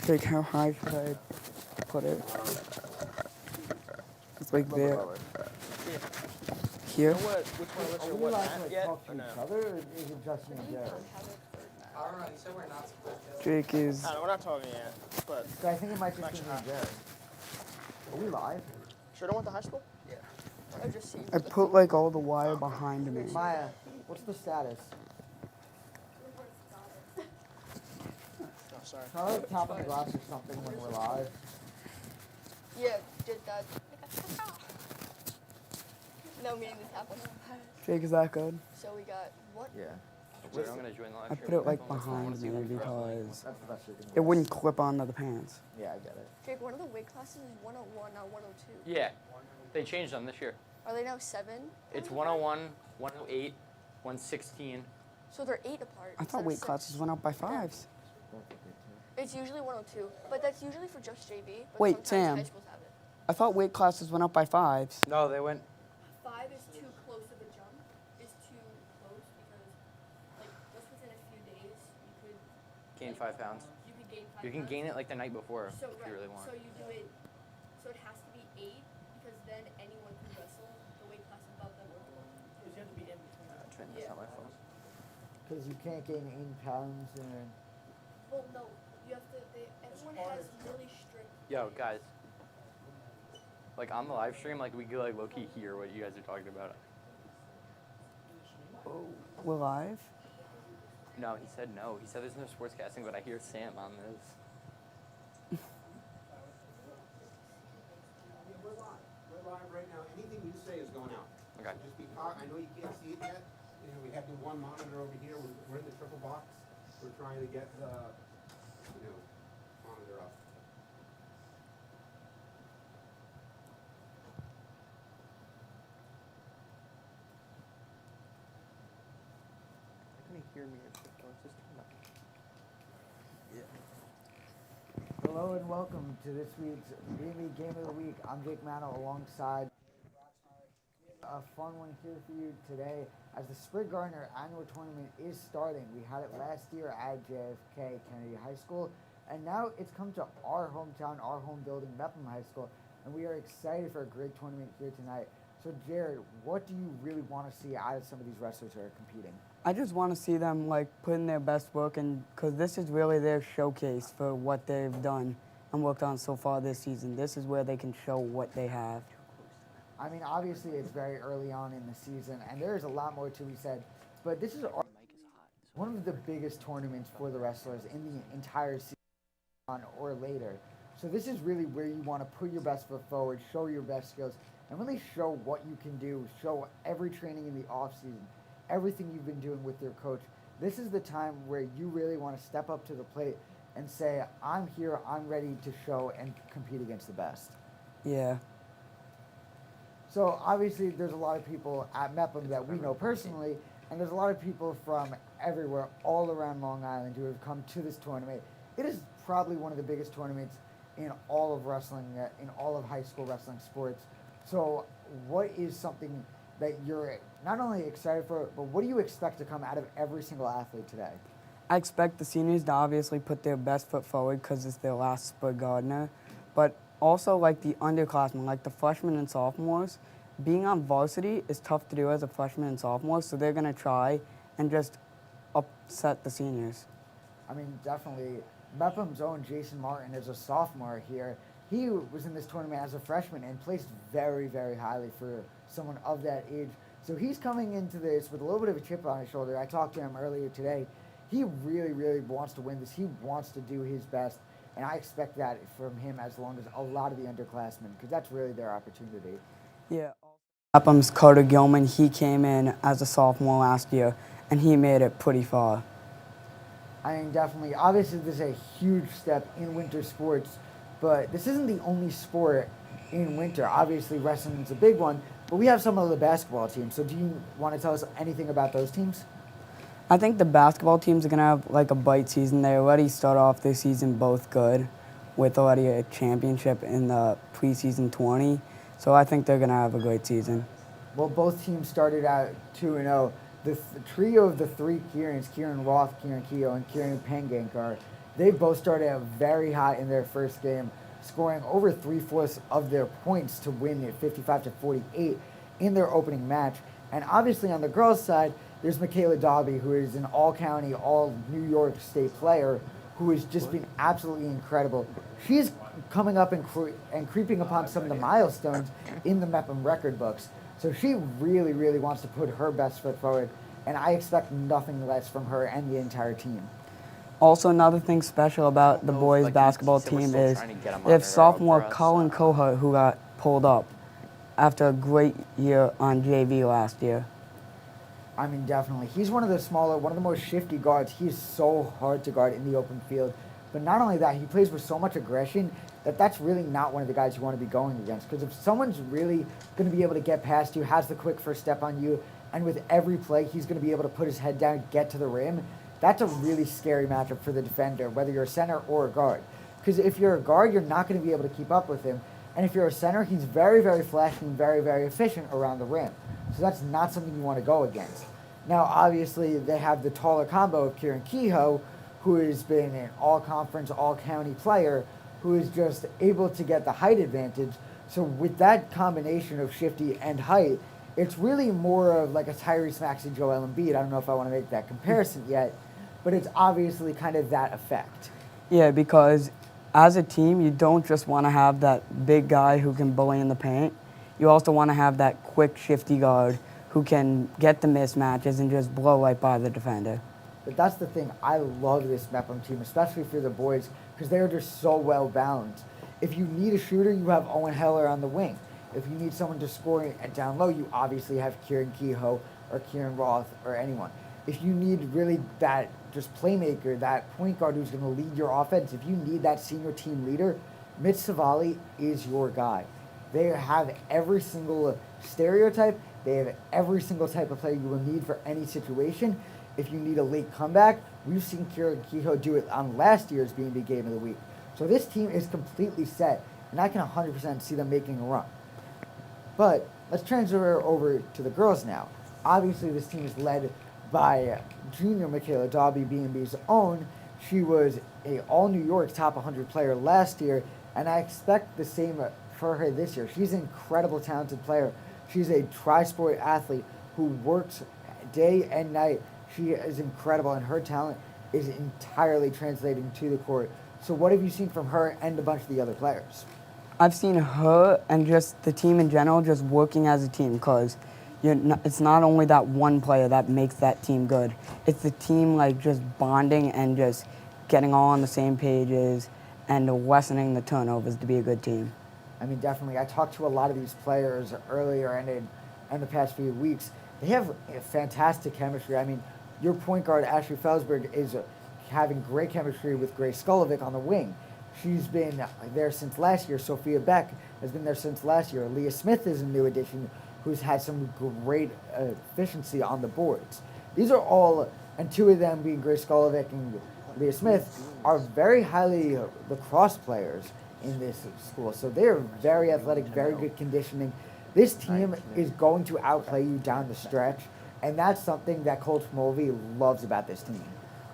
Like, how high should I put it? It's like there. Here? Which one looks Are we allowed to like talk to each other, or is it just you and Jared? I don't know, you said we're not supposed to. Jake is. No, we're not talking yet, but... So I think it might just be me and Jared. Are we live? Sure don't want the high school? Yeah. I just see. I put like all the wire behind me. Maya, what's the status? Oh, sorry. Can I like tap on the glass or something when we're live? Yeah, did that. No meaning to tap on the Jake, is that good? So we got what? Yeah. Wait, I'm gonna join the live I stream. put it like behind me because That's the best you can do. it wouldn't clip onto the pants. Yeah, I get it. Jake, one of the weight classes is 101, not 102. Yeah, they changed them this year. Are they now 7? It's 101, 108, 116. So they're 8 apart. I instead thought of weight 6. classes went up by 5s. It's usually 102, but that's usually for just JV. But Wait, sometimes Sam. high schools have it. I thought weight classes went up by 5s. No, they went. 5 is too close of a jump. It's too close because, like, just within a few days, you could Gain 5 pounds. You could gain 5 You can pounds. gain it like the night before So if you really want. So you do it. So it has to be 8 because then anyone can wrestle the weight class above them or below. Because you have to be in between. That's not my phone. Because you can't gain 8 pounds and... Well, no, you have to. Everyone has really strict. Yo, guys. Like on the live stream, like we could like low key hear what you guys are talking about. Oh, we're live? No, he said no. He said there's no sportscasting, but I hear Sam on this. We're live right now. Anything you say is going out. Okay. So just be I know you can't see it yet. You know, we have the one monitor over here. We're in the triple box. We're trying to get the, monitor up. Can you hear me? Just turn up. Hello and welcome to this week's B&B Game of the Week. I'm Jake Mano alongside a fun one here for you today as the Sprig Gardner Annual Tournament is starting. We had it last year at JFK Kennedy High School, and now it's come to our hometown, our home building, Mepham High School, and we are excited for a great tournament here tonight. So Jared, what do you really want to see out of some of these wrestlers who are competing? I just want to see them like put in their best work, and because this is really their showcase for what they've done and worked on so far this season. This is where they can show what they have. I mean, obviously it's very early on in the season, and there's a lot more to be said, but this is one of the biggest tournaments for the wrestlers in the entire season or later. So this is really where you want to put your best foot forward, show your best skills, and really show what you can do, show every training in the off-season, everything you've been doing with your coach. This is the time where you really want to step up to the plate and say, I'm here, I'm ready to show and compete against the best. Yeah. So obviously there's a lot of people at Mepham that we know personally, and there's a lot of people from everywhere, all around Long Island, who have come to this tournament. It is probably one of the biggest tournaments in all of wrestling, in all of high school wrestling sports. So what is something that you're not only excited for, but what do you expect to come out of every single athlete today? I expect the seniors to obviously put their best foot forward because it's their last Sprig Gardner, but also like the underclassmen, like the freshmen and sophomores, being on varsity is tough to do as a freshman and sophomore, so they're going to try and just upset the seniors. I mean, definitely. Mepham's own Jason Martin is a sophomore here. He was in this tournament as a freshman and placed very, very highly for someone of that age. So he's coming into this with a little bit of a chip on his shoulder. I talked to him earlier today. He really, really wants to win this. He wants to do his best. And I expect that from him as long as a lot of the underclassmen, because that's really their opportunity. Yeah. Mepham's Carter Gilman, he came in as a sophomore last year, and he made it pretty far. I mean, definitely. Obviously, this is a huge step in winter sports, but this isn't the only sport in winter. Obviously, wrestling is a big one, but we have some of the basketball teams. So do you want to tell us anything about those teams? I think the basketball teams are going to have like a bite season. They already start off this season both good with already a championship in the preseason 20. So I think they're going to have a great season. Well, both teams started out 2-0. the trio of the three Kierans, Kieran Roth, Kieran Keogh, and Kieran Pangankar, they both started out very hot in their first game, scoring over 3/4 of their points to win at 55-48 in their opening match. And obviously on the girls' side, there's Michaela Dobby, who is an all-county, all-New York State player who has just been absolutely incredible. She's coming up and creeping upon some of the milestones in the Mepham record books. So she really, really wants to put her best foot forward, and I expect nothing less from her and the entire team. Also, another thing special about the boys' basketball team is they have sophomore Colin Cohut, who got pulled up after a great year on JV last year. I mean, definitely. He's one of the smaller, one of the most shifty guards. He's so hard to guard in the open field. But not only that, he plays with so much aggression that that's really not one of the guys you want to be going against. Because if someone's really going to be able to get past you, has the quick first step on you, and with every play he's going to be able to put his head down, get to the rim, that's a really scary matchup for the defender, whether you're a center or a guard. Because if you're a guard, you're not going to be able to keep up with him. And if you're a center, he's very, very flashy and very, very efficient around the rim. So that's not something you want to go against. Now, obviously, they have the taller combo of Kieran Kehoe, who has been an all-conference, all-county player, who is just able to get the height advantage. So with that combination of shifty and height, it's really more of like a Tyrese Maxey, Joel Embiid. I don't know if I want to make that comparison yet, but it's obviously kind of that effect. Yeah, because as a team, you don't just want to have that big guy who can bully in the paint. You also want to have that quick, shifty guard who can get the mismatches and just blow right by the defender. But that's the thing. I love this Mepham team, especially for the boys, because they are just so well balanced. If you need a shooter, you have Owen Heller on the wing. If you need someone to score down low, you obviously have Kieran Kehoe or Kieran Roth or anyone. If you need really that just playmaker, that point guard who's going to lead your offense, if you need that senior team leader, Mitch Savali is your guy. They have every single stereotype. They have every single type of player you will need for any situation. If you need a late comeback, we've seen Kieran Kehoe do it on last year's B&B Game of the Week. So this team is completely set, and I can 100% see them making a run. But let's transfer over to the girls now. Obviously, this team is led by junior Michaela Dobby, B&B's own. She was a All-New York top 100 player last year, and I expect the same for her this year. She's an incredible, talented player. She's a tri-sport athlete who works day and night. She is incredible, and her talent is entirely translating to the court. So what have you seen from her and a bunch of the other players? I've seen her and just the team in general just working as a team, because it's not only that one player that makes that team good. It's the team like just bonding and just getting all on the same pages and lessening the turnovers to be a good team. I mean, definitely. I talked to a lot of these players earlier and in the past few weeks. They have a fantastic chemistry. I mean, your point guard, Ashley Felsberg, is having great chemistry with Grace Skolovic on the wing. She's been there since last year. Sophia Beck has been there since last year. Leah Smith is a new addition who's had some great efficiency on the boards. These are all, and two of them being Grace Skolovic and Leah Smith, are very highly lacrosse players in this school. So they're very athletic, very good conditioning. This team is going to outplay you down the stretch, and that's something that Coach Mulvey loves about this team.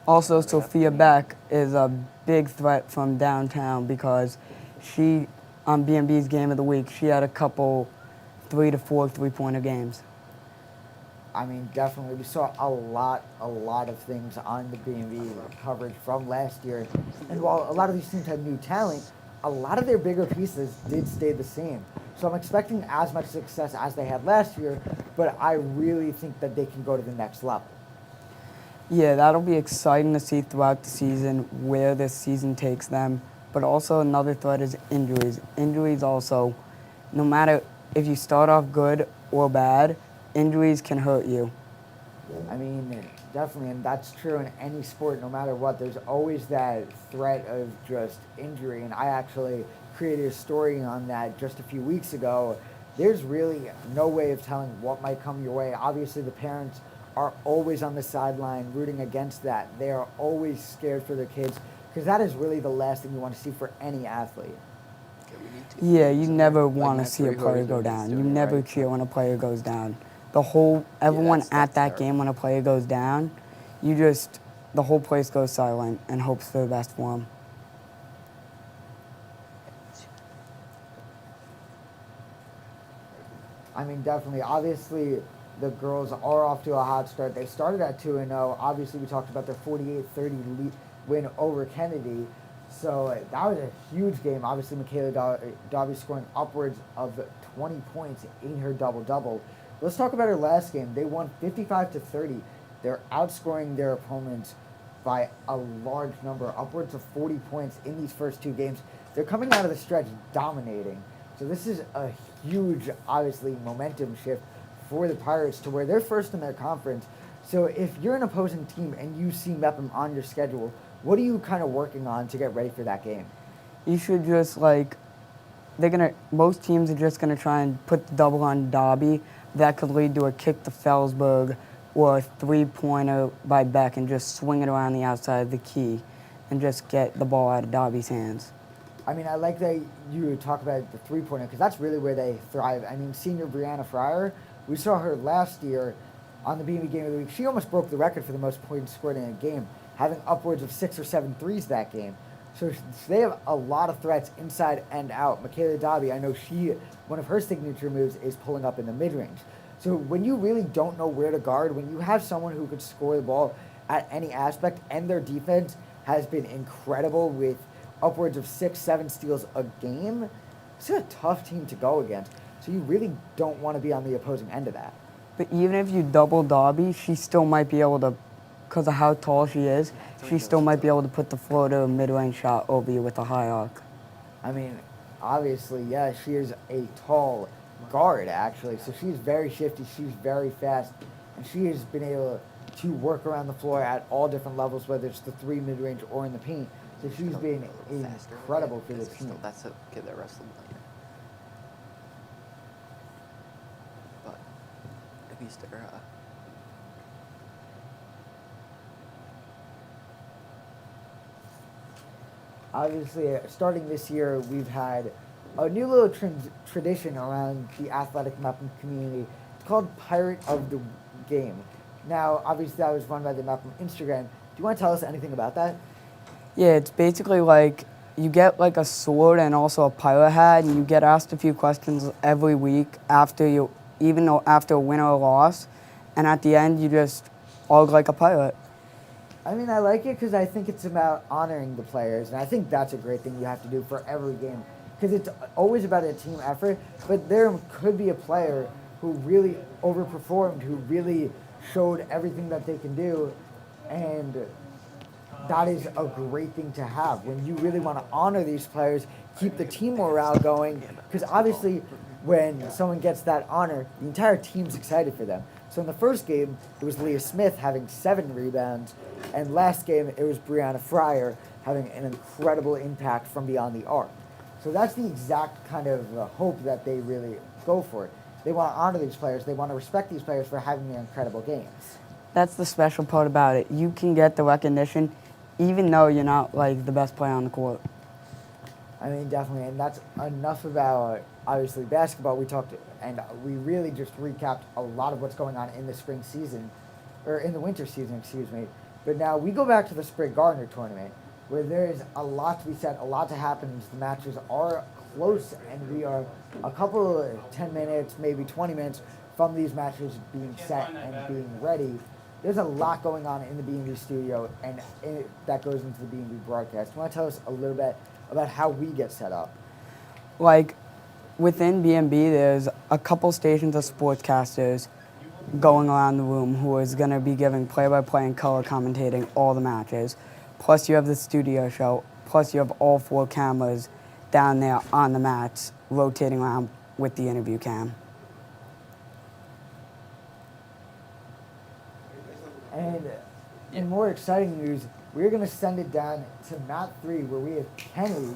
Also, Sophia Beck is a big threat from downtown, because she, on B&B's Game of the Week, she had a couple 3 to 4 three-pointer games. I mean, definitely. We saw a lot of things on the B&B coverage from last year. And while a lot of these teams had new talent, a lot of their bigger pieces did stay the same. So I'm expecting as much success as they had last year, but I really think that they can go to the next level. Yeah, that'll be exciting to see throughout the season where this season takes them. But also another threat is injuries. Injuries also, no matter if you start off good or bad, injuries can hurt you. I mean, definitely, and that's true in any sport, no matter what. There's always that threat of just injury, and I actually created a story on that just a few weeks ago. There's really no way of telling what might come your way. Obviously, the parents are always on the sideline rooting against that. They are always scared for their kids, because that is really the last thing you want to see for any athlete. Yeah, you never want to see a player go down. You never cheer when a player goes down. everyone that's at that terrible. game when a player goes down, the whole place goes silent and hopes for the best for him. I mean, definitely. Obviously, the girls are off to a hot start. They started at 2-0. Obviously, we talked about their 48-30 win over Kennedy. So that was a huge game. Obviously, Michaela Dobby scoring upwards of 20 points in her double-double. Let's talk about her last game. They won 55-30. They're outscoring their opponents by a large number, upwards of 40 points in these first two games. They're coming out of the stretch dominating. So this is a huge, obviously, momentum shift for the Pirates to where they're first in their conference. So if you're an opposing team and you see Mepham on your schedule, what are you kind of working on to get ready for that game? You should just most teams are just gonna try and put the double on Dobby. That could lead to a kick to Felsberg or a three-pointer by Beck and just swing it around the outside of the key and just get the ball out of Dobby's hands. I mean, I like that you talk about the three-pointer because that's really where they thrive. I mean, senior Brianna Fryer, we saw her last year on the B&B Game of the Week. She almost broke the record for the most points scored in a game, having upwards of 6 or 7 threes that game. So they have a lot of threats inside and out. Michaela Dobby, I know one of her signature moves is pulling up in the mid-range. So when you really don't know where to guard, when you have someone who could score the ball at any aspect, and their defense has been incredible with upwards of 6-7 steals a game, it's a tough team to go against. So you really don't want to be on the opposing end of that. But even if you double Dobby, she still might be able to, because of how tall she is, she still might be able to put the floater mid-range shot over you with a high arc. I mean, obviously, yeah, she is a tall guard, actually. So she's very shifty, she's very fast, and she has been able to work around the floor at all different levels, whether it's the 3 mid-range or in the paint. So she's been incredible for this team. That's a kid that wrestled later. But at least they're Obviously, starting this year, we've had a new little tradition around the athletic Mepham community. It's called Pirate of the Game. Now, obviously, that was run by the Mepham Instagram. Do you want to tell us anything about that? Yeah, it's basically like you get like a sword and also a pirate hat, and you get asked a few questions every week after a win or a loss, and at the end you just argue like a pirate. I mean, I like it because I think it's about honoring the players, and I think that's a great thing you have to do for every game because it's always about a team effort, but there could be a player who really overperformed, who really showed everything that they can do, and that is a great thing to have when you really want to honor these players, keep the team morale going, because obviously when someone gets that honor, the entire team's excited for them. So in the first game, it was Leah Smith having 7 rebounds, and last game, it was Brianna Fryer having an incredible impact from beyond the arc. So that's the exact kind of hope that they really go for. They want to honor these players. They want to respect these players for having incredible games. That's the special part about it. You can get the recognition even though you're not like the best player on the court. I mean, definitely, and that's enough about, obviously, basketball. We talked, and we really just recapped a lot of what's going on in the spring season, or in the winter season, excuse me. But now we go back to the Sprig Gardner Tournament, where there is a lot to be said, a lot to happen. The matches are close, and we are a couple of 10 minutes, maybe 20 minutes from these matches being set and being ready. There's a lot going on in the B&B studio, and that goes into the B&B broadcast. You want to tell us a little bit about how we get set up? Like, within B&B, there's a couple stations of sportscasters going around the room who is going to be giving play-by-play and color commentating all the matches. Plus, you have the studio show. Plus, you have all 4 cameras down there on the mats rotating around with the interview cam. And in more exciting news, we're going to send it down to mat 3, where we have Kenny.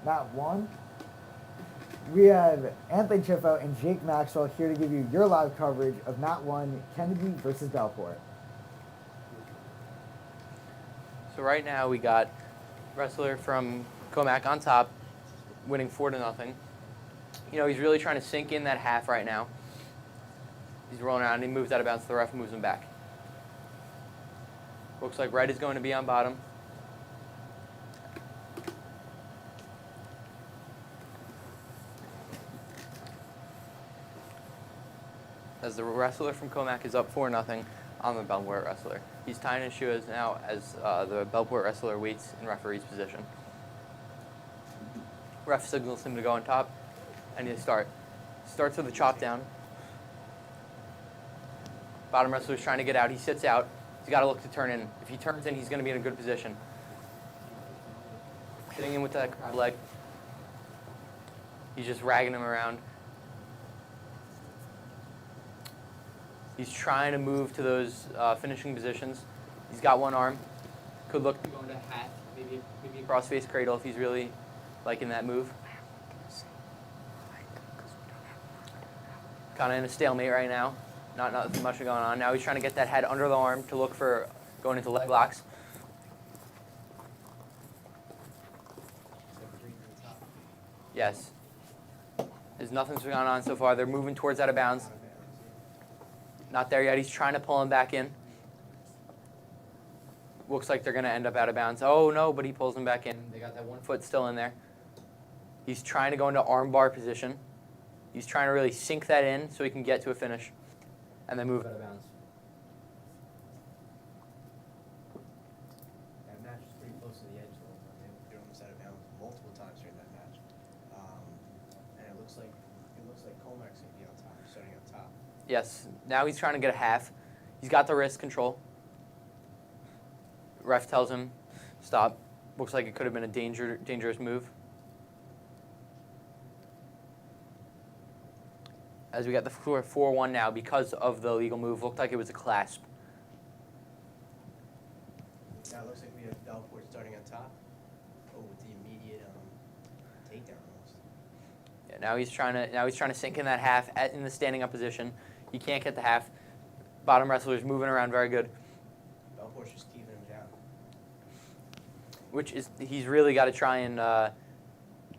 Mat 1. We have Anthony Chiffo and Jake Maxwell here to give you your live coverage of mat 1, Kennedy versus Belport. So right now we got wrestler from Comac on top, winning 4-0. You know, he's really trying to sink in that half right now. He's rolling around, and he moves out of bounds, the ref moves him back. Looks like red is going to be on bottom. As the wrestler from Comac is up 4-0 on the Bellmore wrestler. He's tying his shoes now as the Bellmore wrestler waits in referee's position. Ref signals him to go on top, and he starts with a chop down. Bottom wrestler's trying to get out. He sits out. He's got to look to turn in. If he turns in, he's going to be in a good position. Sitting in with that crab leg. He's just ragging him around. He's trying to move to those finishing positions. He's got one arm. Could look to go into hat, maybe a cross-face cradle if he's really liking that move. Kind of in a stalemate right now. Not much going on. Now he's trying to get that head under the arm to look for going into leg locks. Yes. There's nothing's going on so far. They're moving towards out of bounds. Not there yet. He's trying to pull him back in. Looks like they're going to end up out of bounds. Oh, no, but he pulls him back in. They got that one foot still in there. He's trying to go into arm bar position. He's trying to really sink that in so he can get to a finish and then move out of bounds. That match was pretty close to the edge, though. They were almost out of bounds multiple times during that match. And it looks like Comac's going to be on top, starting on top. Yes. Now he's trying to get a half. He's got the wrist control. Ref tells him, stop. Looks like it could have been a dangerous move. As we got the 4-1 now because of the illegal move. Looked like it was a clasp. Now it looks like we have Belfort starting on top. Oh, with the immediate takedown almost. Yeah, now he's trying to sink in that half in the standing up position. He can't get the half. Bottom wrestler's moving around very good. Belfort's just keeping him down. He's really got to try and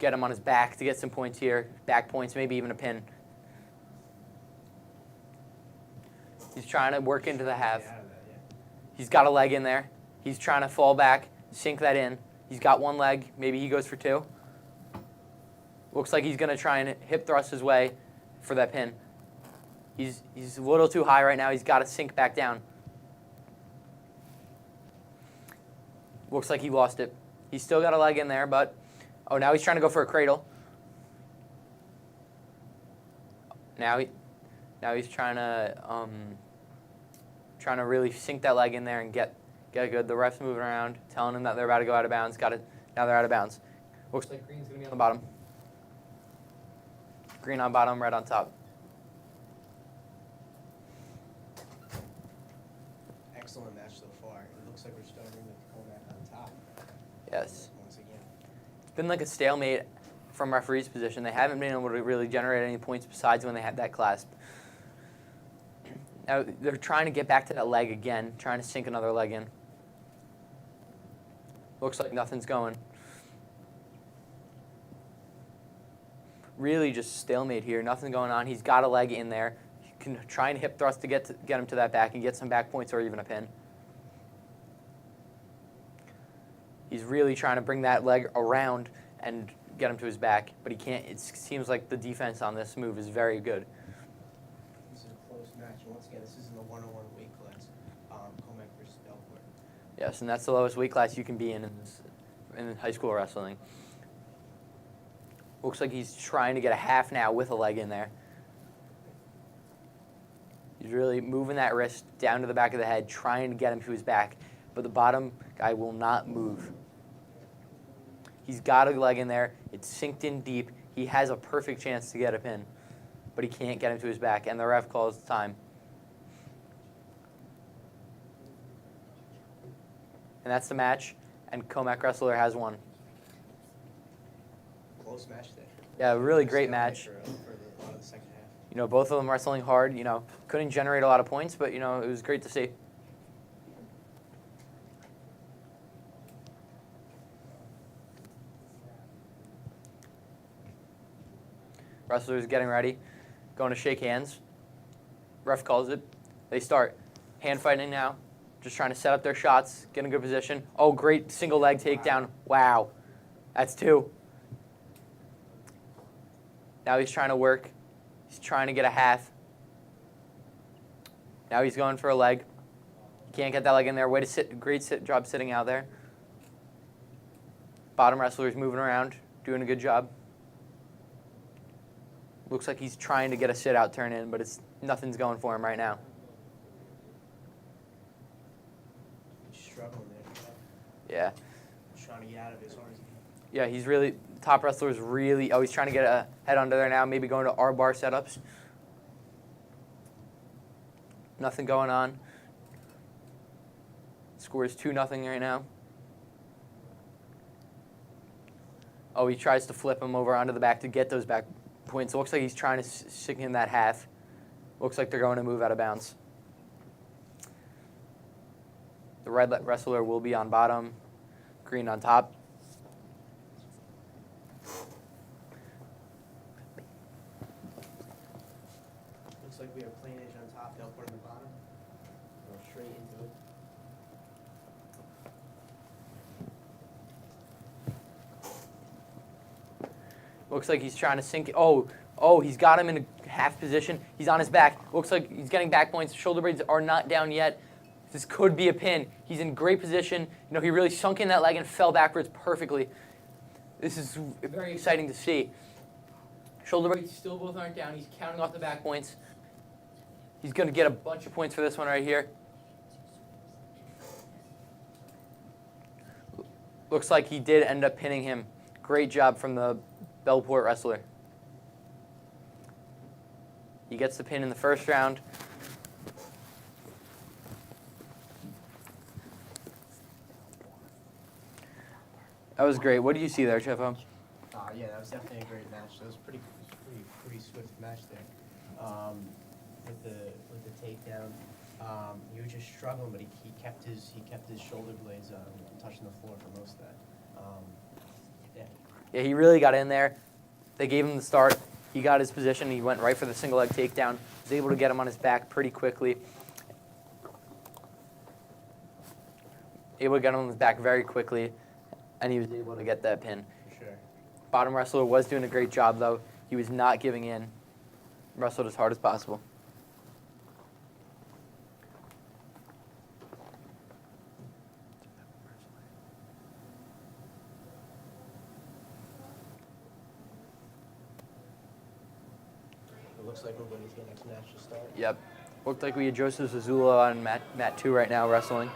get him on his back to get some points here. Back points, maybe even a pin. He's trying to work into the half. He's got a leg in there. He's trying to fall back, sink that in. He's got one leg. Maybe he goes for two. Looks like he's going to try and hip thrust his way for that pin. He's a little too high right now. He's got to sink back down. Looks like he lost it. He's still got a leg in there, but... Oh, now he's trying to go for a cradle. Now he's trying to really sink that leg in there and get good. The ref's moving around, telling him that they're about to go out of bounds. Now they're out of bounds. Looks like green's going to be on the bottom. Green on bottom, red on top. Excellent match so far. It looks like we're starting with Comac on top. Yes. Once again. It's been like a stalemate from referee's position. They haven't been able to really generate any points besides when they had that clasp. Now they're trying to get back to that leg again, trying to sink another leg in. Looks like nothing's going. Really just stalemate here. Nothing going on. He's got a leg in there. He can try and hip thrust to get him to that back and get some back points or even a pin. He's really trying to bring that leg around and get him to his back, but he can't. It seems like the defense on this move is very good. This is a close match. Once again, this is in the 101 weight class. Comac versus Belfort. Yes, and that's the lowest weight class you can be in high school wrestling. Looks like he's trying to get a half now with a leg in there. He's really moving that wrist down to the back of the head, trying to get him to his back, but the bottom guy will not move. He's got a leg in there. It's synced in deep. He has a perfect chance to get a pin, but he can't get him to his back, and the ref calls time. And that's the match, and Comac wrestler has won. Close match there. Yeah, a really great match. For a lot of the second half. You know, both of them wrestling hard. You know, couldn't generate a lot of points, but, you know, it was great to see. Wrestlers getting ready, going to shake hands. Ref calls it. They start hand fighting now, just trying to set up their shots, get in a good position. Oh, great single leg takedown. Wow. That's 2. Now he's trying to work. He's trying to get a half. Now he's going for a leg. Can't get that leg in there. Way to sit. Great job sitting out there. Bottom wrestler is moving around, doing a good job. Looks like he's trying to get a sit out turn in, but nothing's going for him right now. He's struggling there. Yeah. He's trying to get out of it as hard as he can. Yeah, he's really, top wrestler is really, he's trying to get a head under there now, maybe going to R-bar setups. Nothing going on. Score is 2-0 right now. Oh, he tries to flip him over onto the back to get those back points. It looks like he's trying to stick in that half. Looks like they're going to move out of bounds. The red wrestler will be on bottom, green on top. Looks like we have plain edge on top, Bellport on the bottom. Go straight into it. Looks like he's trying to sink it. Oh, he's got him in a half position. He's on his back. Looks like he's getting back points. Shoulder blades are not down yet. This could be a pin. He's in great position. He really sunk in that leg and fell backwards perfectly. This is very exciting to see. Shoulder blades still both aren't down. He's counting off the back points. He's going to get a bunch of points for this one right here. Looks like he did end up pinning him. Great job from the Bellport wrestler. He gets the pin in the first round. That was great. What did you see there, Chefo? Yeah, that was definitely a great match. That was pretty swift match there. With the takedown, he was just struggling, but he kept his shoulder blades touching the floor for most of that. Yeah, he really got in there. They gave him the start. He got his position. He went right for the single leg takedown. Was able to get him on his back pretty quickly. Able to get him on his back very quickly, and he was able to get that pin. For sure. Bottom wrestler was doing a great job, though. He was not giving in. Wrestled as hard as possible. It looks like we're waiting for the next match to start. Yep. Looked like we had Joseph Zazula on mat 2 right now wrestling.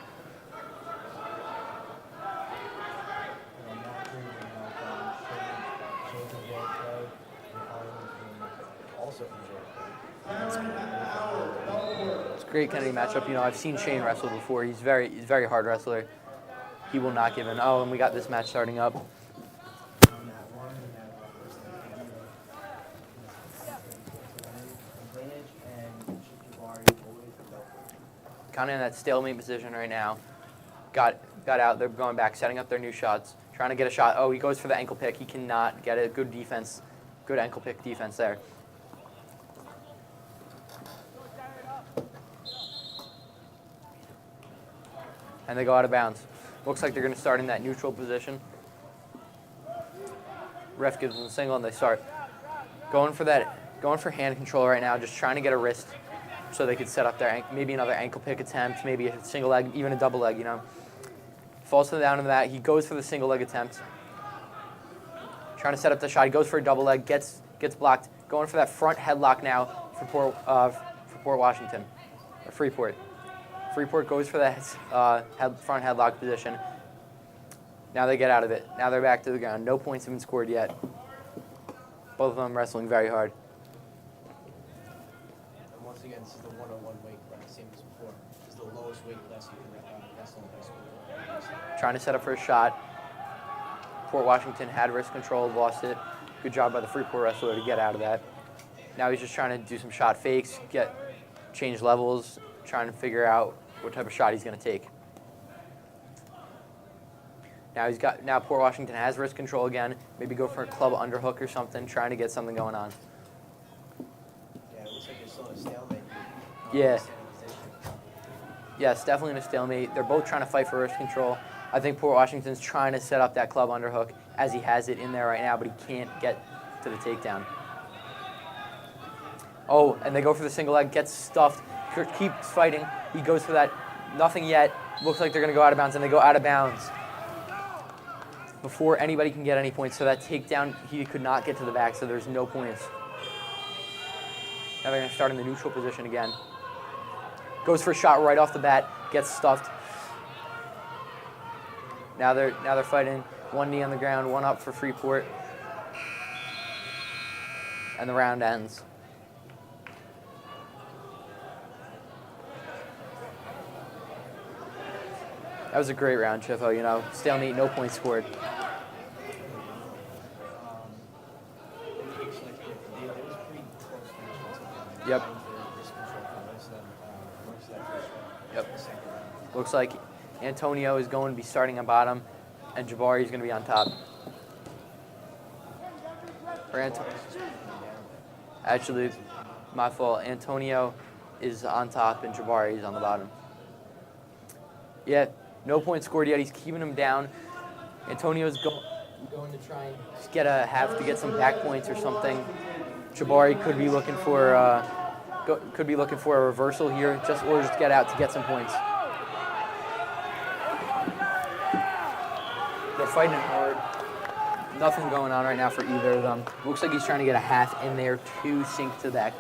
It's a great Kennedy matchup. I've seen Shane wrestle before. He's very hard wrestler. He will not give in. Oh, and we got this match starting up. Kind of in that stalemate position right now. Got out. They're going back, setting up their new shots, trying to get a shot. Oh, he goes for the ankle pick. He cannot get it. Good defense. Good ankle pick defense there. And they go out of bounds. Looks like they're going to start in that neutral position. Ref gives them a single, and they start going for hand control right now, just trying to get a wrist so they could set up their maybe another ankle pick attempt, maybe a single leg, even a double leg. Falls down into that. He goes for the single leg attempt, trying to set up the shot. He goes for a double leg, gets blocked. Going for that front headlock now for Port Washington, or Freeport. Freeport goes for that front headlock position. Now they get out of it. Now they're back to the ground. No points have been scored yet. Both of them wrestling very hard. And once again, this is the 101 weight class, same as before. This is the lowest weight class you can wrestle in high school. Trying to set up for a shot. Port Washington had wrist control, lost it. Good job by the Freeport wrestler to get out of that. Now he's just trying to do some shot fakes, change levels, trying to figure out what type of shot he's going to take. Now Port Washington has wrist control again. Maybe go for a club underhook or something, trying to get something going on. Yeah. Yes, definitely in a stalemate. They're both trying to fight for wrist control. I think Port Washington's trying to set up that club underhook as he has it in there right now, but he can't get to the takedown. Oh, and they go for the single leg, gets stuffed, keeps fighting. He goes for that, nothing yet. Looks like they're going to go out of bounds, and they go out of bounds before anybody can get any points. So that takedown, he could not get to the back, so there's no points. Now they're going to start in the neutral position again. Goes for a shot right off the bat, gets stuffed. Now they're fighting. One knee on the ground, one up for Freeport. And the round ends. That was a great round, Chiffo, you know. Stalemate, no points scored. Yep. Yep. Looks like Antonio is going to be starting on bottom, and Jabari is going to be on top. Actually, my fault. Antonio is on top, and Jabari is on the bottom. Yeah, no points scored yet. He's keeping him down. Antonio's going to try and have to get some back points or something. Jabari could be looking for a reversal here, or just get out to get some points. They're fighting hard. Nothing going on right now for either of them. Looks like he's trying to get a half in there to sink to that.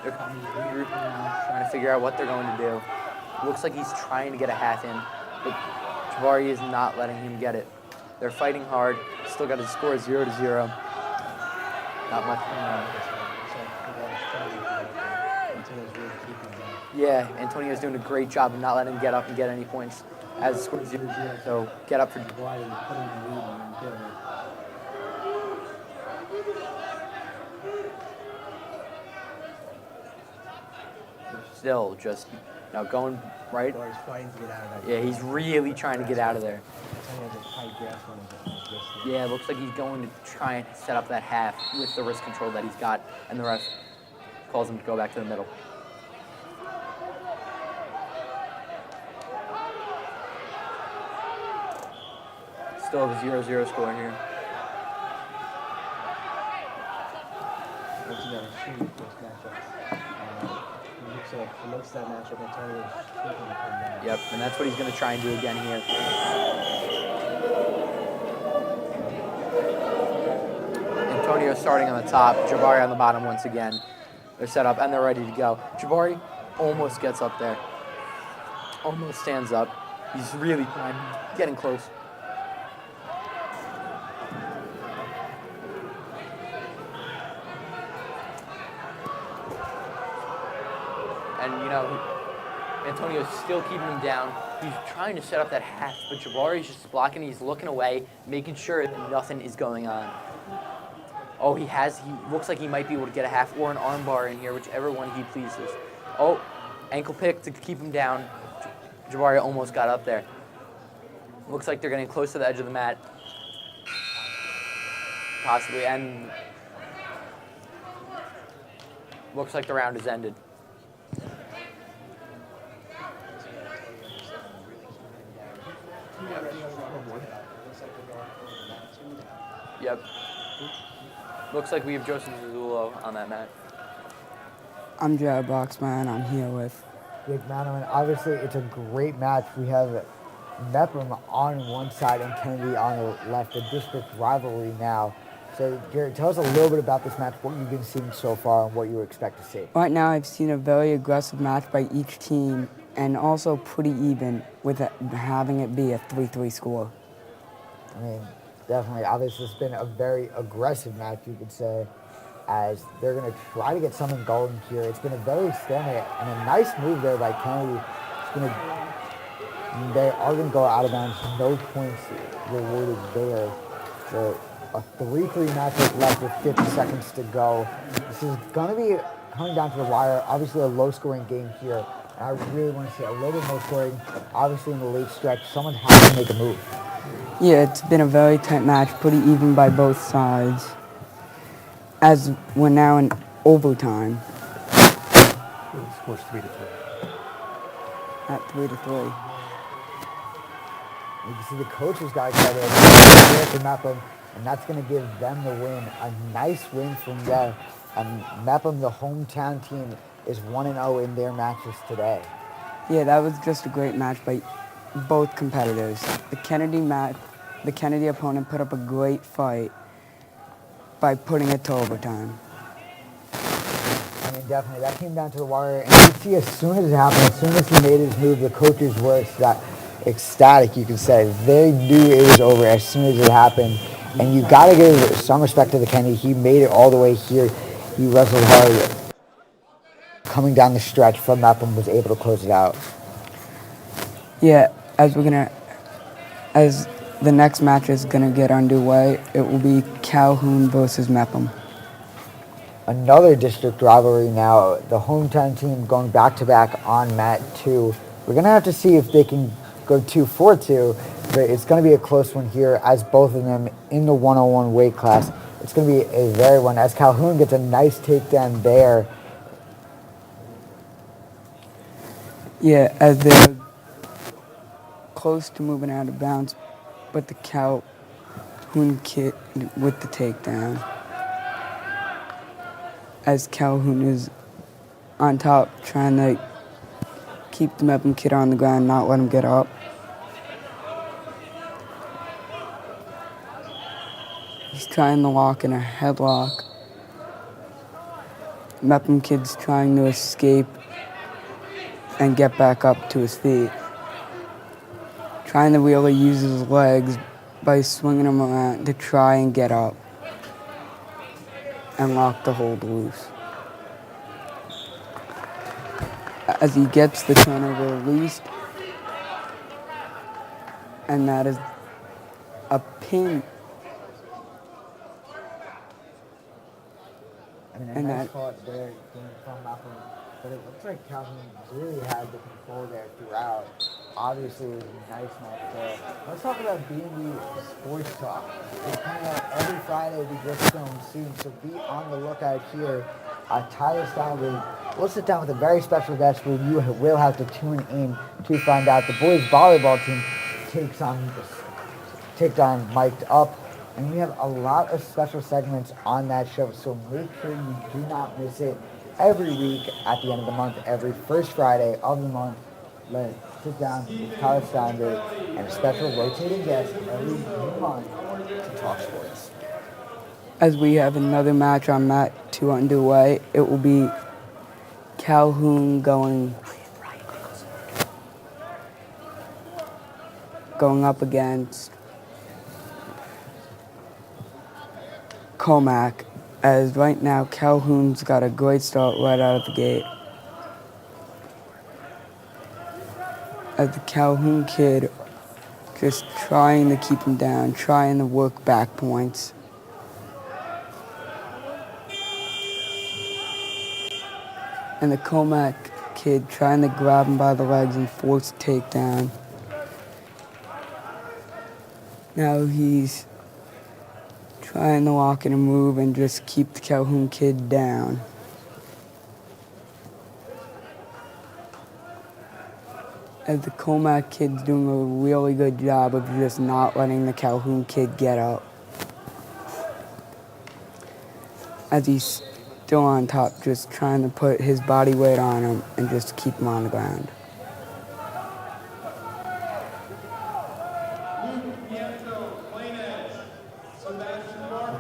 They're coming in group now, trying to figure out what they're going to do. Looks like he's trying to get a half in, but Jabari is not letting him get it. They're fighting hard. Still got to score 0-0. Not much going on. Yeah, Antonio's doing a great job of not letting him get up and get any points. As the score 0-0, so get up for Jabari and put him in the lead and then still just going right. He's fighting to get out of that. Yeah, he's really trying to get out of there. Yeah, it looks like he's going to try and set up that half with the wrist control that he's got, and the ref calls him to go back to the middle. Still have a 0-0 score here. Yep, and that's what he's going to try and do again here. Antonio starting on the top, Jabari on the bottom once again. They're set up and they're ready to go. Jabari almost gets up there. Almost stands up. He's really trying, getting close. And, Antonio's still keeping him down. He's trying to set up that half, but Jabari's just blocking. He's looking away, making sure that nothing is going on. Oh, he looks like he might be able to get a half or an arm bar in here, whichever one he pleases. Oh, ankle pick to keep him down. Jabari almost got up there. Looks like they're getting close to the edge of the mat. Possibly, and looks like the round is ended. Yep. Looks like we have Joseph Zazzulo on that mat. I'm Jared Boxman. I'm here with Big Manoman. Obviously, it's a great match. We have Mepham on one side and Kennedy on the left, a district rivalry now. So, Jared, tell us a little bit about this match, what you've been seeing so far, and what you expect to see. Right now, I've seen a very aggressive match by each team, and also pretty even with having it be a 3-3 score. I mean, definitely. Obviously, it's been a very aggressive match, you could say, as they're going to try to get something going here. It's been a very stalemate and a nice move there by Kennedy. They are going to go out of bounds. No points rewarded there. So a 3-3 matchup left with 50 seconds to go. This is going to be coming down to the wire. Obviously, a low-scoring game here. And I really want to see a little bit more scoring. Obviously, in the late stretch, someone has to make a move. Yeah, it's been a very tight match, pretty even by both sides. As we're now in overtime. The score's 3-3. At 3-3. You can see the coaches got excited here for Mepham, and that's going to give them the win. A nice win from there. And Mepham, the hometown team, is 1-0 in their matches today. Yeah, that was just a great match by both competitors. The Kennedy opponent put up a great fight by putting it to overtime. I mean, definitely, that came down to the wire. And you can see as soon as it happened, as soon as he made his move, the coaches were ecstatic, you can say. They knew it was over as soon as it happened. And you got to give some respect to the Kennedy. He made it all the way here. He wrestled hard. Coming down the stretch from Mepham, was able to close it out. Yeah, as the next match is gonna get underway, it will be Calhoun versus Mepham. Another district rivalry now. The hometown team going back-to-back on mat 2. We're going to have to see if they can go 2-4-2, but it's going to be a close one here as both of them in the 101 weight class. It's going to be a very one as Calhoun gets a nice takedown there. Yeah, as they're close to moving out of bounds, but the Calhoun kid with the takedown. As Calhoun is on top, trying to keep the Mepham kid on the ground, not let him get up. He's trying to lock in a headlock. Mepham kid's trying to escape and get back up to his feet. Trying to really use his legs by swinging him around to try and get up and lock the hold loose. As he gets the turnover released, and that is a pin. I mean, And nice that- fought there from Mepham, but it looks like Calhoun really had the control there throughout. Obviously, it was a nice match there. Let's talk about B&B Sports Talk. It's coming out every Friday. We just filmed soon, so be on the lookout here. Tyler Steinberg. We'll sit down with a very special guest where you will have to tune in to find out. The boys volleyball team takes on Mic'd Up. And we have a lot of special segments on that show, so make sure you do not miss it every week at the end of the month, every first Friday of the month. Let's sit down with Tyler Steinberg and a special rotating guest every month to talk sports. As we have another match on mat 2 underway, it will be Calhoun going up against Comac, as right now Calhoun's got a great start right out of the gate. As the Calhoun kid just trying to keep him down, trying to work back points. And the Comac kid trying to grab him by the legs and force a takedown. Now he's trying to lock in a move and just keep the Calhoun kid down. As the Comac kid's doing a really good job of just not letting the Calhoun kid get up. As he's still on top, just trying to put his body weight on him and just keep him on the ground.